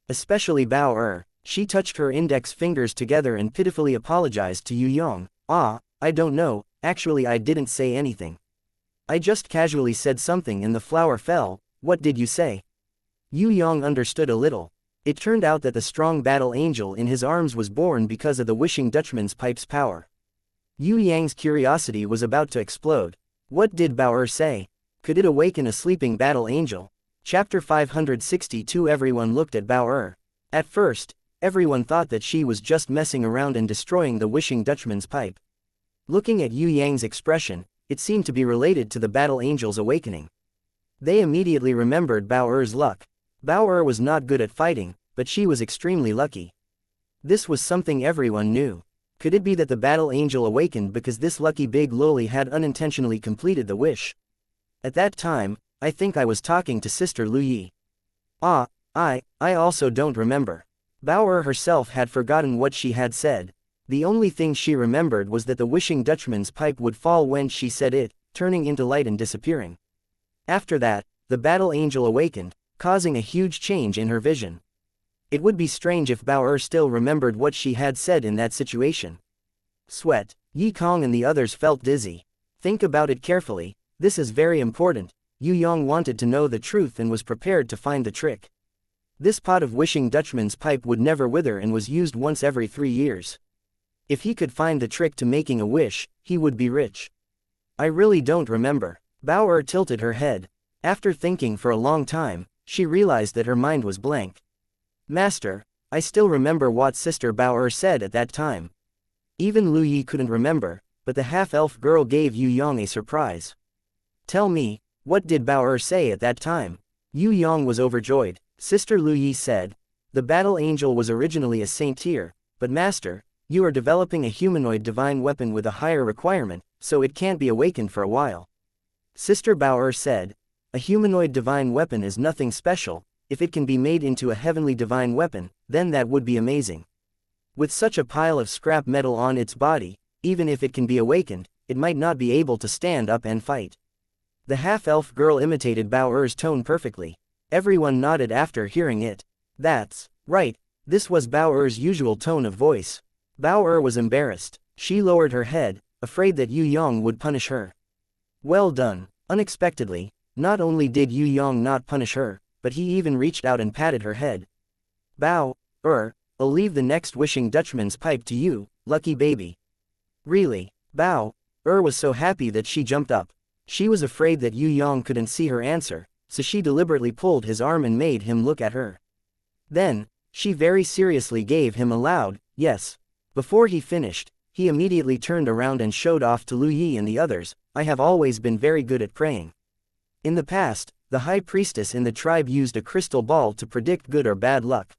Especially Bao She touched her index fingers together and pitifully apologized to Yue Yang. I don't know, actually I didn't say anything. I just casually said something and the flower fell. What did you say? Yue Yang understood a little. It turned out that the strong battle angel in his arms was born because of the Wishing Dutchman's pipe's power. Yue Yang's curiosity was about to explode. What did Bao say? Could it awaken a sleeping battle angel? Chapter 562. Everyone looked at Bao. At first, everyone thought that she was just messing around and destroying the Wishing Dutchman's pipe. Looking at Yue Yang's expression, it seemed to be related to the battle angel's awakening. They immediately remembered Bao's luck. Bao was not good at fighting, but she was extremely lucky. This was something everyone knew. Could it be that the battle angel awakened because this lucky big loli had unintentionally completed the wish? At that time, I think I was talking to Sister Lu Yi. I also don't remember. Bao herself had forgotten what she had said. The only thing she remembered was that the Wishing Dutchman's pipe would fall when she said it, turning into light and disappearing. After that, the battle angel awakened, causing a huge change in her vision. It would be strange if Bao still remembered what she had said in that situation. Sweat. Yi Kong and the others felt dizzy. Think about it carefully, this is very important. Yue Yang wanted to know the truth and was prepared to find the trick. This pot of Wishing Dutchman's pipe would never wither and was used once every 3 years. If he could find the trick to making a wish, he would be rich. I really don't remember. Bao tilted her head. After thinking for a long time, she realized that her mind was blank. Master, I still remember what Sister Bao said at that time. Even Lu Yi couldn't remember, but the half-elf girl gave Yue Yang a surprise. Tell me, what did Bao say at that time? Yue Yang was overjoyed. Sister Lu Yi said, the battle angel was originally a saint tier, but Master, you are developing a humanoid divine weapon with a higher requirement, so it can't be awakened for a while. Sister Bao said, a humanoid divine weapon is nothing special. If it can be made into a heavenly divine weapon, then that would be amazing. With such a pile of scrap metal on its body, even if it can be awakened, it might not be able to stand up and fight. The half-elf girl imitated Bao's tone perfectly. Everyone nodded after hearing it. That's right, this was Bao's usual tone of voice. Bao was embarrassed. She lowered her head, afraid that Yue Yang would punish her. Well done. Unexpectedly, not only did Yue Yang not punish her, but he even reached out and patted her head. Bao, I'll leave the next wishing Dutchman's pipe to you, lucky baby. Really? Bow. Was so happy that she jumped up. She was afraid that Yue Yang couldn't see her answer, so she deliberately pulled his arm and made him look at her. Then, she very seriously gave him a loud, yes. Before he finished, he immediately turned around and showed off to Lu Yi and the others, I have always been very good at praying. In the past, the high priestess in the tribe used a crystal ball to predict good or bad luck.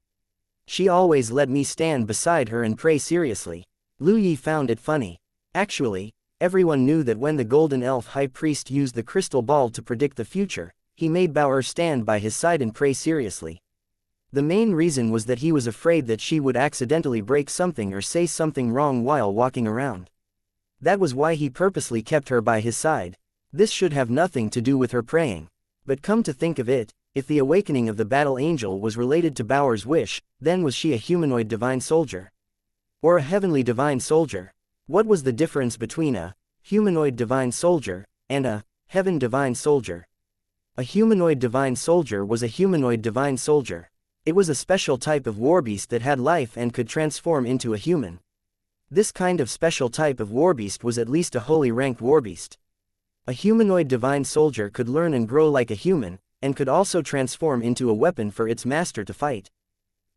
She always let me stand beside her and pray seriously. Lu Yi found it funny. Actually, everyone knew that when the golden elf high priest used the crystal ball to predict the future, he made Bao stand by his side and pray seriously. The main reason was that he was afraid that she would accidentally break something or say something wrong while walking around. That was why he purposely kept her by his side. This should have nothing to do with her praying. But come to think of it, if the awakening of the battle angel was related to Bao's wish, then was she a humanoid divine soldier? Or a heavenly divine soldier? What was the difference between a humanoid divine soldier and a heaven divine soldier? A humanoid divine soldier was a humanoid divine soldier. It was a special type of warbeast that had life and could transform into a human. This kind of special type of warbeast was at least a holy ranked warbeast. A humanoid divine soldier could learn and grow like a human, and could also transform into a weapon for its master to fight.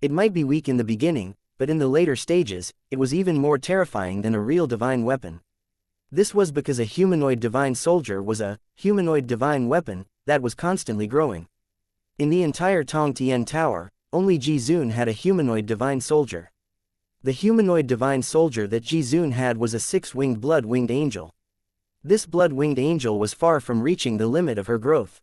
It might be weak in the beginning, but in the later stages, it was even more terrifying than a real divine weapon. This was because a humanoid divine soldier was a humanoid divine weapon that was constantly growing. In the entire Tong Tian Tower, only Jizun had a humanoid divine soldier. The humanoid divine soldier that Jizun had was a six-winged blood-winged angel. This blood-winged angel was far from reaching the limit of her growth.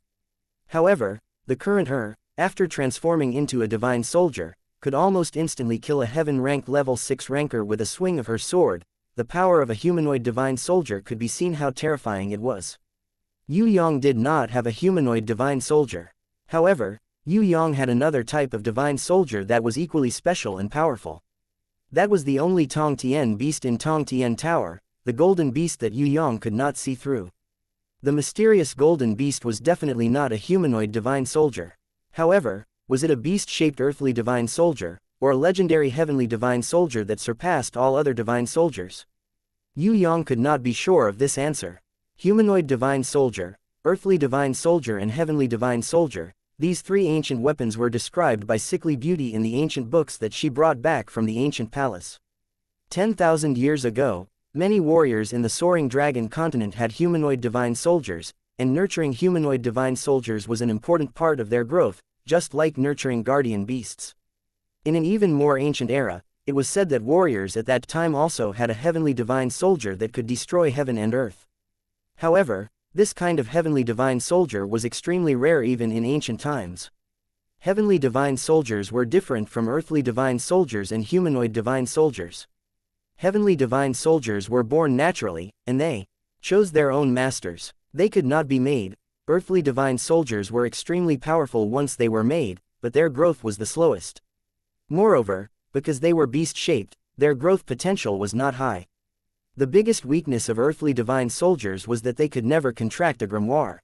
However, the current her, after transforming into a divine soldier, could almost instantly kill a heaven-ranked level 6 ranker with a swing of her sword. The power of a humanoid divine soldier could be seen how terrifying it was. Yue Yang did not have a humanoid divine soldier. However, Yue Yang had another type of divine soldier that was equally special and powerful. That was the only Tong Tian beast in Tong Tian Tower, the golden beast that Yue Yang could not see through. The mysterious golden beast was definitely not a humanoid divine soldier. However, was it a beast-shaped earthly divine soldier, or a legendary heavenly divine soldier that surpassed all other divine soldiers? Yue Yang could not be sure of this answer. Humanoid divine soldier, earthly divine soldier and heavenly divine soldier, these three ancient weapons were described by Sickly Beauty in the ancient books that she brought back from the ancient palace. 10,000 years ago, many warriors in the Soaring Dragon continent had humanoid divine soldiers, and nurturing humanoid divine soldiers was an important part of their growth, just like nurturing guardian beasts. In an even more ancient era, it was said that warriors at that time also had a heavenly divine soldier that could destroy heaven and earth. However, this kind of heavenly divine soldier was extremely rare even in ancient times. Heavenly divine soldiers were different from earthly divine soldiers and humanoid divine soldiers. Heavenly divine soldiers were born naturally, and they chose their own masters. They could not be made. Earthly divine soldiers were extremely powerful once they were made, but their growth was the slowest. Moreover, because they were beast-shaped, their growth potential was not high. The biggest weakness of earthly divine soldiers was that they could never contract a grimoire.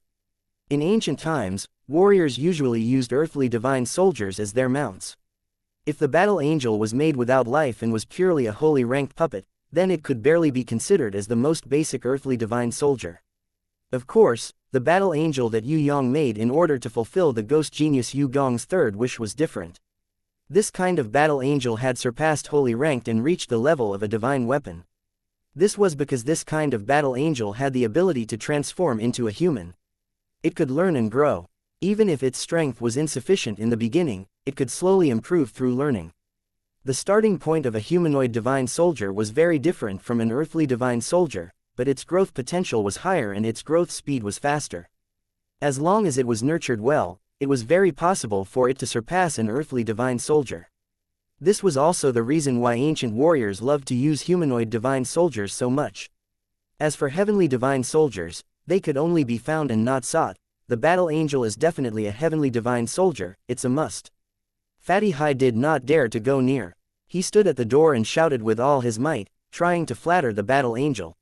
In ancient times, warriors usually used earthly divine soldiers as their mounts. If the battle angel was made without life and was purely a holy ranked puppet, then it could barely be considered as the most basic earthly divine soldier. Of course, the battle angel that Yue Yang made in order to fulfill the ghost genius Yue Gong's third wish was different. This kind of battle angel had surpassed holy ranked and reached the level of a divine weapon. This was because this kind of battle angel had the ability to transform into a human. It could learn and grow. Even if its strength was insufficient in the beginning, it could slowly improve through learning. The starting point of a humanoid divine soldier was very different from an earthly divine soldier, but its growth potential was higher and its growth speed was faster. As long as it was nurtured well, it was very possible for it to surpass an earthly divine soldier. This was also the reason why ancient warriors loved to use humanoid divine soldiers so much. As for heavenly divine soldiers, they could only be found and not sought. The battle angel is definitely a heavenly divine soldier, it's a must. Fatty Hai did not dare to go near. He stood at the door and shouted with all his might, trying to flatter the battle angel.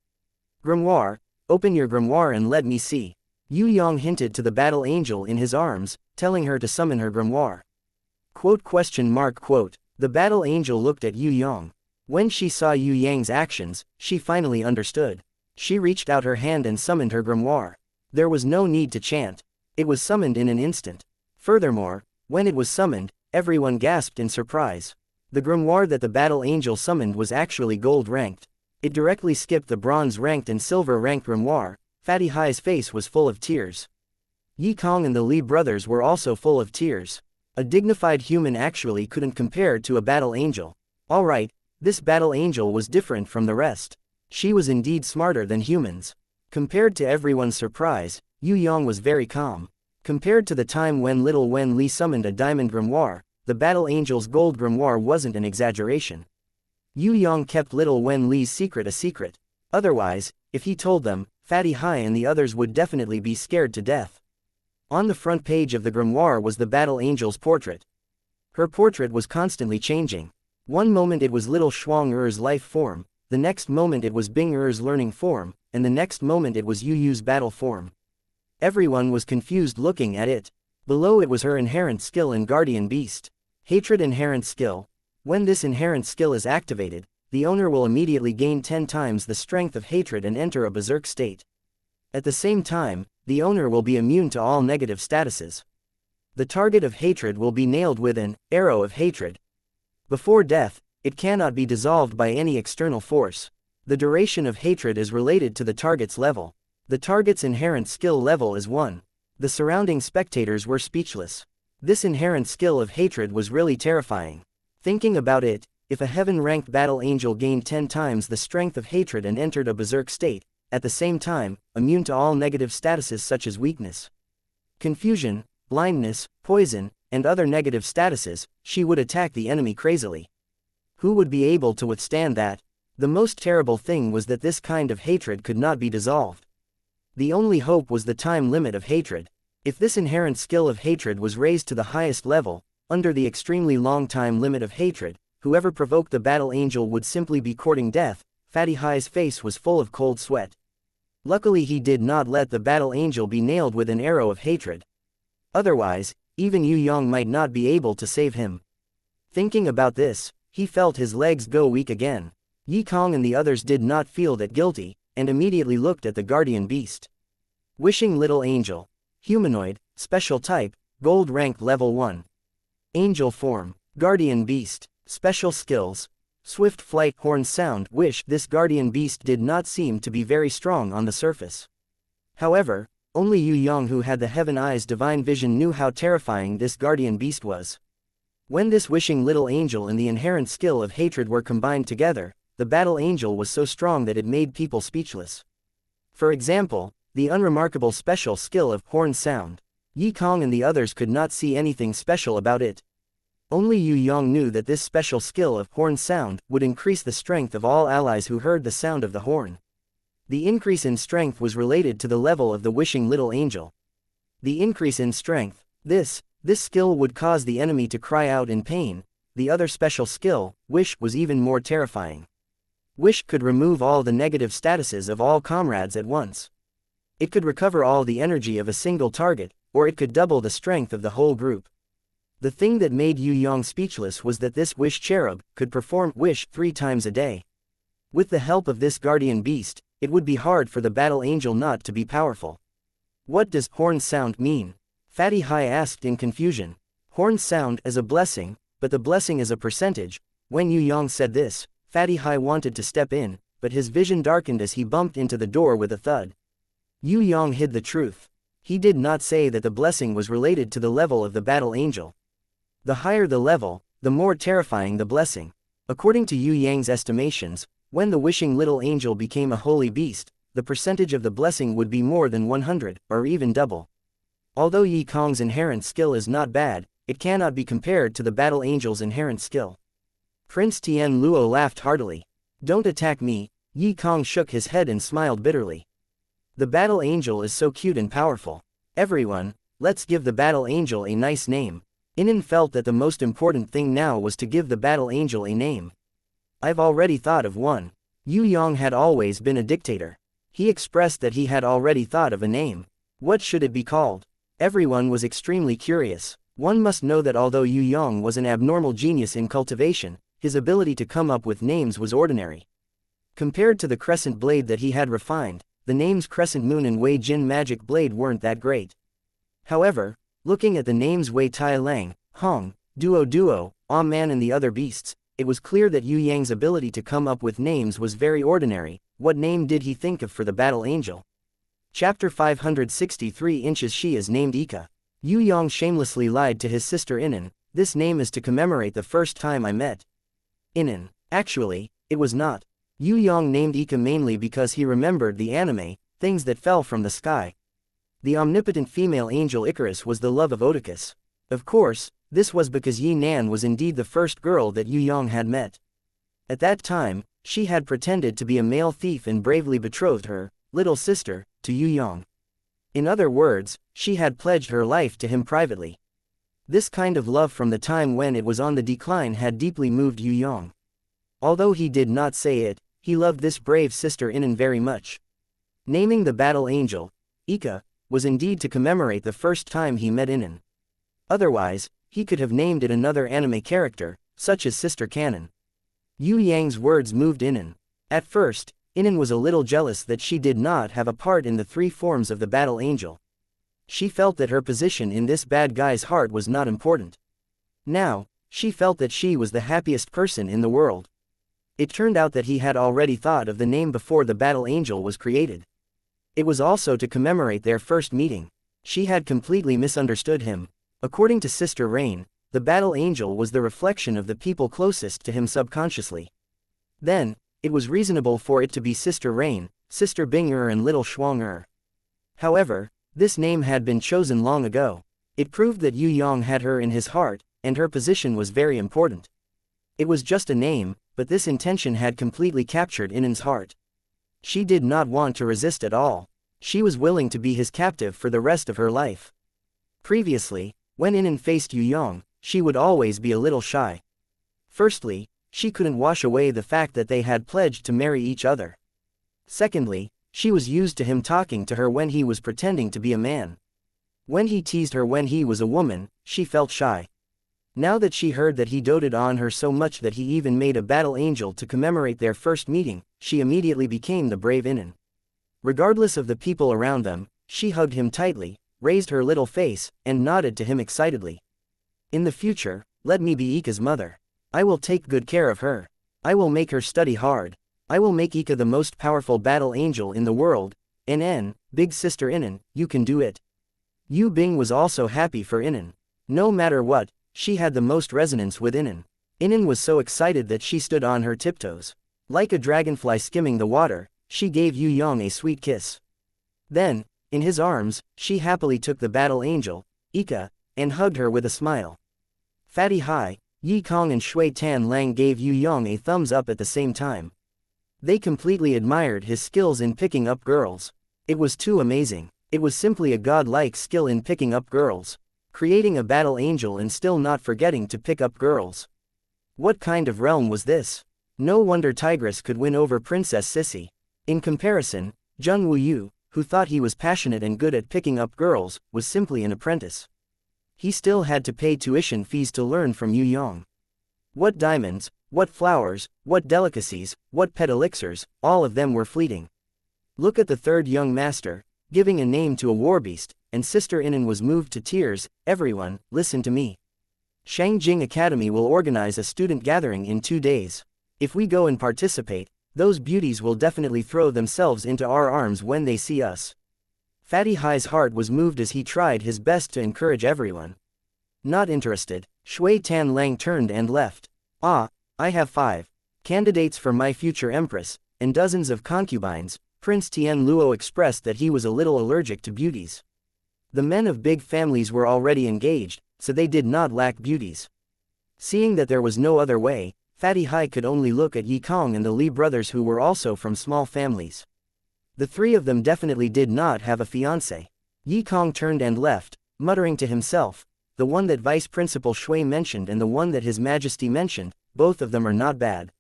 Grimoire, open your grimoire and let me see. Yue Yang hinted to the battle angel in his arms, telling her to summon her grimoire. Quote. The battle angel looked at Yue Yang. When she saw Yue Yang's actions, she finally understood. She reached out her hand and summoned her grimoire. There was no need to chant. It was summoned in an instant. Furthermore, when it was summoned, everyone gasped in surprise. The grimoire that the battle angel summoned was actually gold-ranked. It directly skipped the bronze-ranked and silver-ranked grimoire. Fatty Hai's face was full of tears. Yi Kong and the Li brothers were also full of tears. A dignified human actually couldn't compare to a battle angel. Alright, this battle angel was different from the rest. She was indeed smarter than humans. Compared to everyone's surprise, Yue Yang was very calm. Compared to the time when little Wen Li summoned a diamond grimoire, the battle angel's gold grimoire wasn't an exaggeration. Yue Yang kept little Wen Li's secret a secret. Otherwise, if he told them, Fatty Hai and the others would definitely be scared to death. On the front page of the grimoire was the battle angel's portrait. Her portrait was constantly changing. One moment it was little Shuang Er's life form, the next moment it was Bing Er's learning form, and the next moment it was Yu Yu's battle form. Everyone was confused looking at it. Below it was her inherent skill in Guardian Beast. Hatred inherent skill. When this inherent skill is activated, the owner will immediately gain 10 times the strength of hatred and enter a berserk state. At the same time, the owner will be immune to all negative statuses. The target of hatred will be nailed with an arrow of hatred. Before death, it cannot be dissolved by any external force. The duration of hatred is related to the target's level. The target's inherent skill level is 1. The surrounding spectators were speechless. This inherent skill of hatred was really terrifying. Thinking about it, if a heaven-ranked battle angel gained 10 times the strength of hatred and entered a berserk state, at the same time, immune to all negative statuses such as weakness, confusion, blindness, poison, and other negative statuses, she would attack the enemy crazily. Who would be able to withstand that? The most terrible thing was that this kind of hatred could not be dissolved. The only hope was the time limit of hatred. If this inherent skill of hatred was raised to the highest level, under the extremely long time limit of hatred, whoever provoked the battle angel would simply be courting death. Fatty Hai's face was full of cold sweat. Luckily he did not let the battle angel be nailed with an arrow of hatred. Otherwise, even Yue Yang might not be able to save him. Thinking about this, he felt his legs go weak again. Yi Kong and the others did not feel that guilty, and immediately looked at the guardian beast. Wishing little angel. Humanoid, special type, gold rank level 1. Angel form, guardian beast, special skills, swift flight, horn sound, wish. This guardian beast did not seem to be very strong on the surface. However, only Yue Yang, who had the heaven eyes divine vision, knew how terrifying this guardian beast was. When this wishing little angel and the inherent skill of hatred were combined together, the battle angel was so strong that it made people speechless. For example, the unremarkable special skill of horn sound. Yi Kong and the others could not see anything special about it. Only Yue Yang knew that this special skill of horn sound would increase the strength of all allies who heard the sound of the horn. The increase in strength was related to the level of the wishing little angel. The increase in strength, this skill would cause the enemy to cry out in pain. The other special skill, wish, was even more terrifying. Wish could remove all the negative statuses of all comrades at once. It could recover all the energy of a single target, or it could double the strength of the whole group. The thing that made Yue Yang speechless was that this wish cherub could perform wish 3 times a day. With the help of this guardian beast, it would be hard for the battle angel not to be powerful. What does horn sound mean? Fatty Hai asked in confusion. Horn sound is a blessing, but the blessing is a percentage. When Yue Yang said this, Fatty Hai wanted to step in, but his vision darkened as he bumped into the door with a thud. Yue Yang hid the truth. He did not say that the blessing was related to the level of the battle angel. The higher the level, the more terrifying the blessing. According to Yue Yang's estimations, when the wishing little angel became a holy beast, the percentage of the blessing would be more than 100, or even double. Although Yi Kong's inherent skill is not bad, it cannot be compared to the battle angel's inherent skill. Prince Tian Luo laughed heartily. Don't attack me. Yi Kong shook his head and smiled bitterly. The battle angel is so cute and powerful. Everyone, let's give the battle angel a nice name. Inan felt that the most important thing now was to give the battle angel a name. I've already thought of one. Yue Yang had always been a dictator. He expressed that he had already thought of a name. What should it be called? Everyone was extremely curious. One must know that although Yue Yang was an abnormal genius in cultivation, his ability to come up with names was ordinary. Compared to the crescent blade that he had refined, the names Crescent Moon and Wei Jin Magic Blade weren't that great. However, looking at the names Wei Tai Lang, Hong, Duo, Ah Man and the other beasts, it was clear that Yue Yang's ability to come up with names was very ordinary. What name did he think of for the battle angel? Chapter 563 Inches She is named Ika. Yue Yang shamelessly lied to his sister Inan. This name is to commemorate the first time I met Inan. Actually, it was not. Yue Yang named Ika mainly because he remembered the anime, Things That Fell from the Sky. The omnipotent female angel Icarus was the love of Oedipus. Of course, this was because Yi Nan was indeed the first girl that Yue Yang had met. At that time, she had pretended to be a male thief and bravely betrothed her little sister to Yue Yang. In other words, she had pledged her life to him privately. This kind of love from the time when it was on the decline had deeply moved Yue Yang. Although he did not say it, he loved this brave sister Inan very much. Naming the battle angel, Ika, was indeed to commemorate the first time he met Inan. Otherwise, he could have named it another anime character, such as Sister Canon. Yue Yang's words moved Inan. At first, Inan was a little jealous that she did not have a part in the three forms of the battle angel. She felt that her position in this bad guy's heart was not important. Now, she felt that she was the happiest person in the world. It turned out that he had already thought of the name before the battle angel was created. It was also to commemorate their first meeting. She had completely misunderstood him. According to Sister Rain, the battle angel was the reflection of the people closest to him subconsciously. Then, it was reasonable for it to be Sister Rain, Sister Bing and Little Shuang. However, this name had been chosen long ago. It proved that Yue Yang had her in his heart, and her position was very important. It was just a name, but this intention had completely captured Inan's heart. She did not want to resist at all. She was willing to be his captive for the rest of her life. Previously, when Inan faced Yue Yang, she would always be a little shy. Firstly, she couldn't wash away the fact that they had pledged to marry each other. Secondly, she was used to him talking to her when he was pretending to be a man. When he teased her when he was a woman, she felt shy. Now that she heard that he doted on her so much that he even made a battle angel to commemorate their first meeting, she immediately became the brave Inan. Regardless of the people around them, she hugged him tightly, raised her little face, and nodded to him excitedly. In the future, let me be Ika's mother. I will take good care of her. I will make her study hard. I will make Ika the most powerful battle angel in the world. Nen, big sister Inan, you can do it. Yu Bing was also happy for Inan. No matter what, she had the most resonance with Inan. Inan was so excited that she stood on her tiptoes. Like a dragonfly skimming the water, she gave Yue Yang a sweet kiss. Then, in his arms, she happily took the battle angel, Ika, and hugged her with a smile. Fatty Hai, Yi Kong and Shui Tan Lang gave Yue Yang a thumbs up at the same time. They completely admired his skills in picking up girls. It was too amazing. It was simply a godlike skill in picking up girls. Creating a battle angel and still not forgetting to pick up girls. What kind of realm was this? No wonder Tigress could win over Princess Sissy. In comparison, Zheng Wuyu, who thought he was passionate and good at picking up girls, was simply an apprentice. He still had to pay tuition fees to learn from Yue Yang. What diamonds, what flowers, what delicacies, what pet elixirs, all of them were fleeting. Look at the third young master, giving a name to a warbeast, and Sister Inan was moved to tears. Everyone, listen to me. Shangjing Academy will organize a student gathering in 2 days. If we go and participate, those beauties will definitely throw themselves into our arms when they see us. Fatty Hai's heart was moved as he tried his best to encourage everyone. Not interested, Shui Tan Lang turned and left. Ah, I have 5 candidates for my future empress, and dozens of concubines. Prince Tian Luo expressed that he was a little allergic to beauties. The men of big families were already engaged, so they did not lack beauties. Seeing that there was no other way, Fatty Hai could only look at Yi Kong and the Li brothers who were also from small families. The 3 of them definitely did not have a fiancé. Yi Kong turned and left, muttering to himself, the one that Vice Principal Shui mentioned and the one that His Majesty mentioned, both of them are not bad.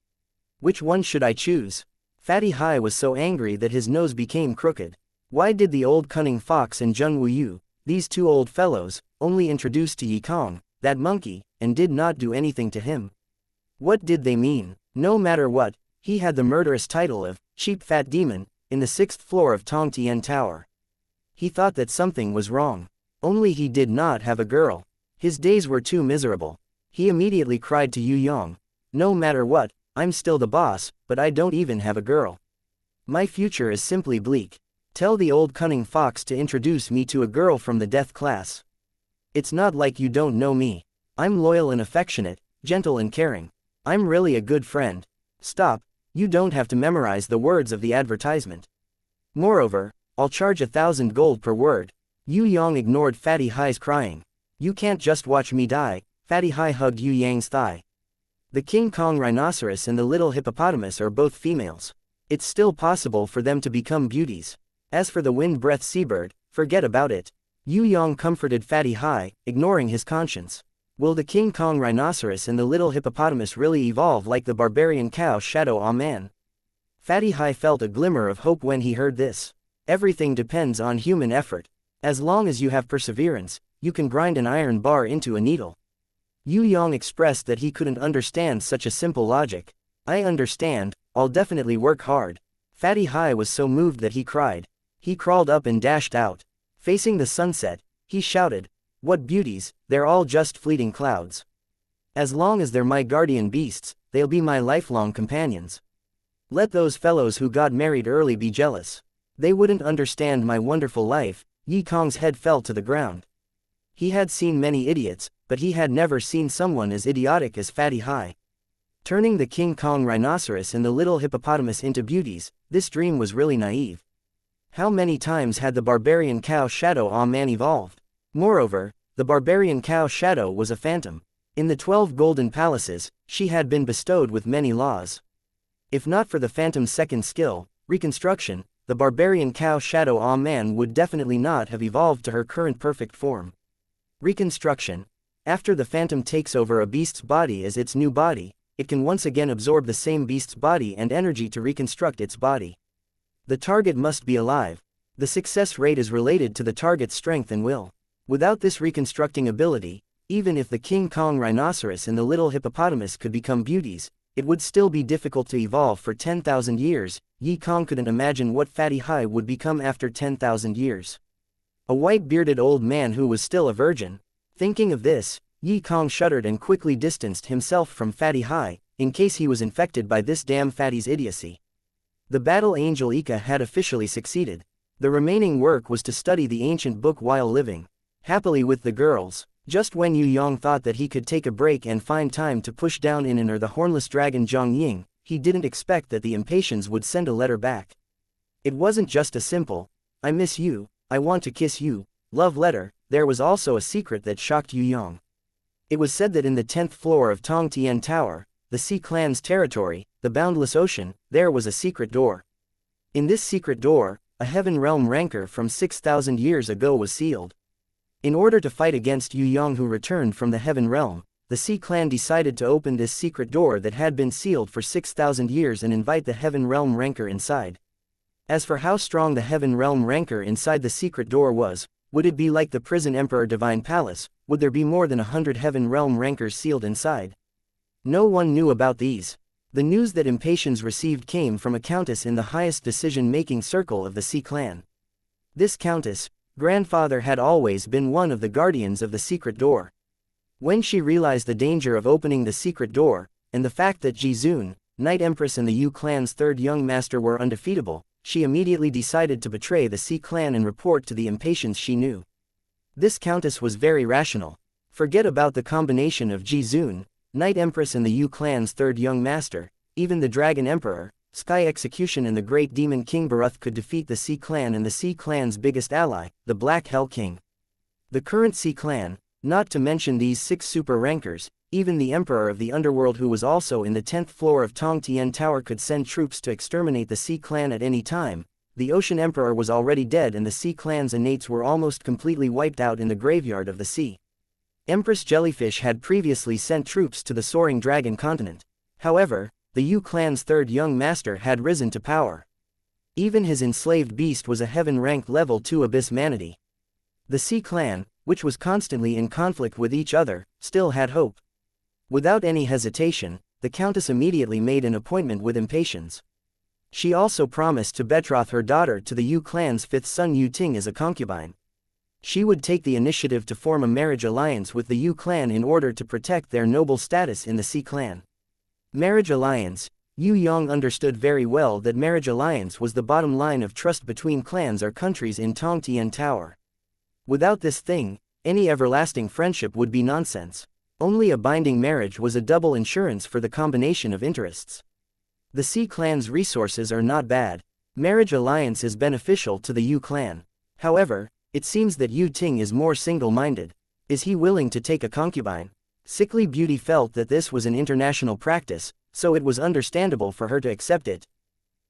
Which one should I choose? Fatty Hai was so angry that his nose became crooked. Why did the old cunning fox and Zheng Wuyu, these 2 old fellows, only introduced to Yi Kong, that monkey, and did not do anything to him. What did they mean? No matter what, he had the murderous title of cheap fat demon in the 6th floor of Tong Tian Tower. He thought that something was wrong. Only he did not have a girl. His days were too miserable. He immediately cried to Yue Yang, "No matter what, I'm still the boss, but I don't even have a girl. My future is simply bleak. Tell the old cunning fox to introduce me to a girl from the death class. It's not like you don't know me. I'm loyal and affectionate, gentle and caring. I'm really a good friend. Stop, you don't have to memorize the words of the advertisement. Moreover, I'll charge 1,000 gold per word." Yue Yang ignored Fatty Hi's crying. "You can't just watch me die." Fatty Hi hugged Yue Yang's thigh. "The King Kong rhinoceros and the little hippopotamus are both females. It's still possible for them to become beauties. As for the wind-breath seabird, forget about it." Yue Yang comforted Fatty Hi, ignoring his conscience. Will the King Kong rhinoceros and the little hippopotamus really evolve like the barbarian cow shadow man? Fatty Hi felt a glimmer of hope when he heard this. Everything depends on human effort. As long as you have perseverance, you can grind an iron bar into a needle. Yue Yang expressed that he couldn't understand such a simple logic. "I understand, I'll definitely work hard." Fatty Hi was so moved that he cried. He crawled up and dashed out. Facing the sunset, he shouted, "What beauties, they're all just fleeting clouds. As long as they're my guardian beasts, they'll be my lifelong companions. Let those fellows who got married early be jealous. They wouldn't understand my wonderful life." Yi Kong's head fell to the ground. He had seen many idiots, but he had never seen someone as idiotic as Fatty Hi. Turning the King Kong rhinoceros and the little hippopotamus into beauties, this dream was really naive. How many times had the barbarian cow shadow man evolved? Moreover, the barbarian cow shadow was a phantom. In the 12 golden palaces, she had been bestowed with many laws. If not for the phantom's second skill, reconstruction, the barbarian cow shadow man would definitely not have evolved to her current perfect form. Reconstruction. After the phantom takes over a beast's body as its new body, it can once again absorb the same beast's body and energy to reconstruct its body. The target must be alive. The success rate is related to the target's strength and will. Without this reconstructing ability, even if the King Kong rhinoceros and the little hippopotamus could become beauties, it would still be difficult to evolve for 10,000 years. Yi Kong couldn't imagine what Fatty Hi would become after 10,000 years. A white-bearded old man who was still a virgin. Thinking of this, Yi Kong shuddered and quickly distanced himself from Fatty Hi, in case he was infected by this damn fatty's idiocy. The battle angel Ika had officially succeeded. The remaining work was to study the ancient book while living happily with the girls. Just when Yue Yang thought that he could take a break and find time to push down in or the hornless dragon Zhang Ying, he didn't expect that the impatiens would send a letter back. It wasn't just a simple, "I miss you, I want to kiss you," love letter. There was also a secret that shocked Yue Yang. It was said that in the 10th floor of Tong Tian Tower, the Sea Clan's territory, the boundless ocean, there was a secret door. In this secret door, a heaven realm rancor from 6,000 years ago was sealed. In order to fight against Yue Yang who returned from the heaven realm, the Sea Clan decided to open this secret door that had been sealed for 6,000 years and invite the heaven realm rancor inside. As for how strong the heaven realm rancor inside the secret door was, would it be like the prison emperor divine palace? Would there be more than 100 heaven realm rancors sealed inside? No one knew about these. The news that impatiens received came from a countess in the highest decision-making circle of the Sea Clan. This countess, grandfather, had always been one of the guardians of the secret door. When she realized the danger of opening the secret door, and the fact that Jizun, Night Empress and the Yu clan's third young master were undefeatable, she immediately decided to betray the Sea Clan and report to the impatiens she knew. This countess was very rational. Forget about the combination of Jizun, Night Empress and the Yu clan's third young master, even the Dragon Emperor, Sky Execution and the Great Demon King Baruth could defeat the Sea Clan and the Sea Clan's biggest ally, the Black Hell King. The current Sea Clan, not to mention these 6 super rankers, even the Emperor of the Underworld who was also in the 10th floor of Tong Tian Tower could send troops to exterminate the Sea Clan at any time. The Ocean Emperor was already dead and the Sea Clan's innates were almost completely wiped out in the graveyard of the sea. Empress Jellyfish had previously sent troops to the Soaring Dragon continent. However, the Yu clan's third young master had risen to power. Even his enslaved beast was a heaven-ranked level 2 abyss manatee. The Sea Clan, which was constantly in conflict with each other, still had hope. Without any hesitation, the Countess immediately made an appointment with Impatience. She also promised to betroth her daughter to the Yu clan's fifth son Yu Ting as a concubine. She would take the initiative to form a marriage alliance with the Yu clan in order to protect their noble status in the Xi clan. Marriage alliance. Yue Yang understood very well that marriage alliance was the bottom line of trust between clans or countries in Tong Tian Tower. Without this thing, any everlasting friendship would be nonsense. Only a binding marriage was a double insurance for the combination of interests. The Xi clan's resources are not bad. Marriage alliance is beneficial to the Yu clan. However, it seems that Yu Ting is more single-minded. Is he willing to take a concubine? Sickly Beauty felt that this was an international practice, so it was understandable for her to accept it.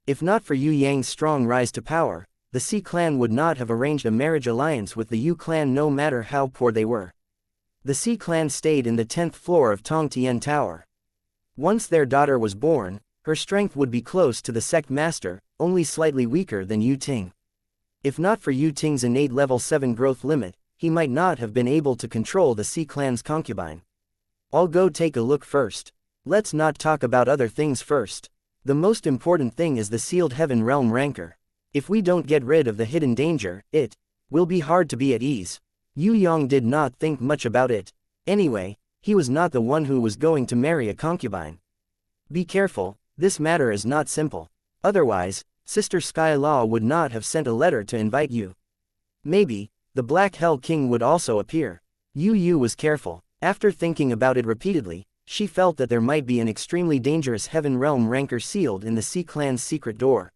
If not for Yue Yang's strong rise to power, the Xi clan would not have arranged a marriage alliance with the Yu clan no matter how poor they were. The Xi clan stayed in the 10th floor of Tong Tian Tower. Once their daughter was born, her strength would be close to the sect master, only slightly weaker than Yu Ting. If not for Yu Ting's innate level 7 growth limit, he might not have been able to control the Xi clan's concubine. I'll go take a look first. Let's not talk about other things first. The most important thing is the sealed heaven realm rancor. If we don't get rid of the hidden danger, it will be hard to be at ease. Yue Yang did not think much about it. Anyway, he was not the one who was going to marry a concubine. Be careful, this matter is not simple. Otherwise, Sister Sky Law would not have sent a letter to invite you. Maybe, the Black Hell King would also appear. Yu was careful. After thinking about it repeatedly, she felt that there might be an extremely dangerous Heaven Realm rancor sealed in the Xi clan's secret door.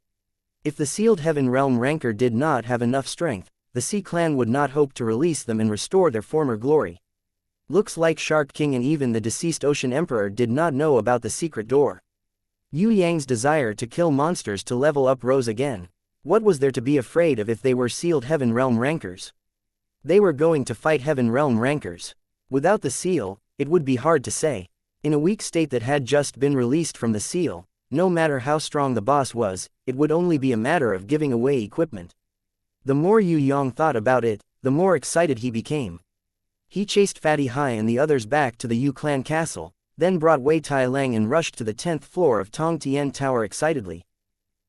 If the sealed Heaven Realm rancor did not have enough strength, the Xi clan would not hope to release them and restore their former glory. Looks like Shark King and even the deceased Ocean Emperor did not know about the secret door. Yue Yang's desire to kill monsters to level up rose again. What was there to be afraid of if they were sealed Heaven Realm rancors? They were going to fight Heaven Realm rancors. Without the seal, it would be hard to say. In a weak state that had just been released from the seal, no matter how strong the boss was, it would only be a matter of giving away equipment. The more Yue Yang thought about it, the more excited he became. He chased Fatty Hai and the others back to the Yu clan castle, then brought Wei Tai Lang and rushed to the 10th floor of Tong Tian Tower excitedly.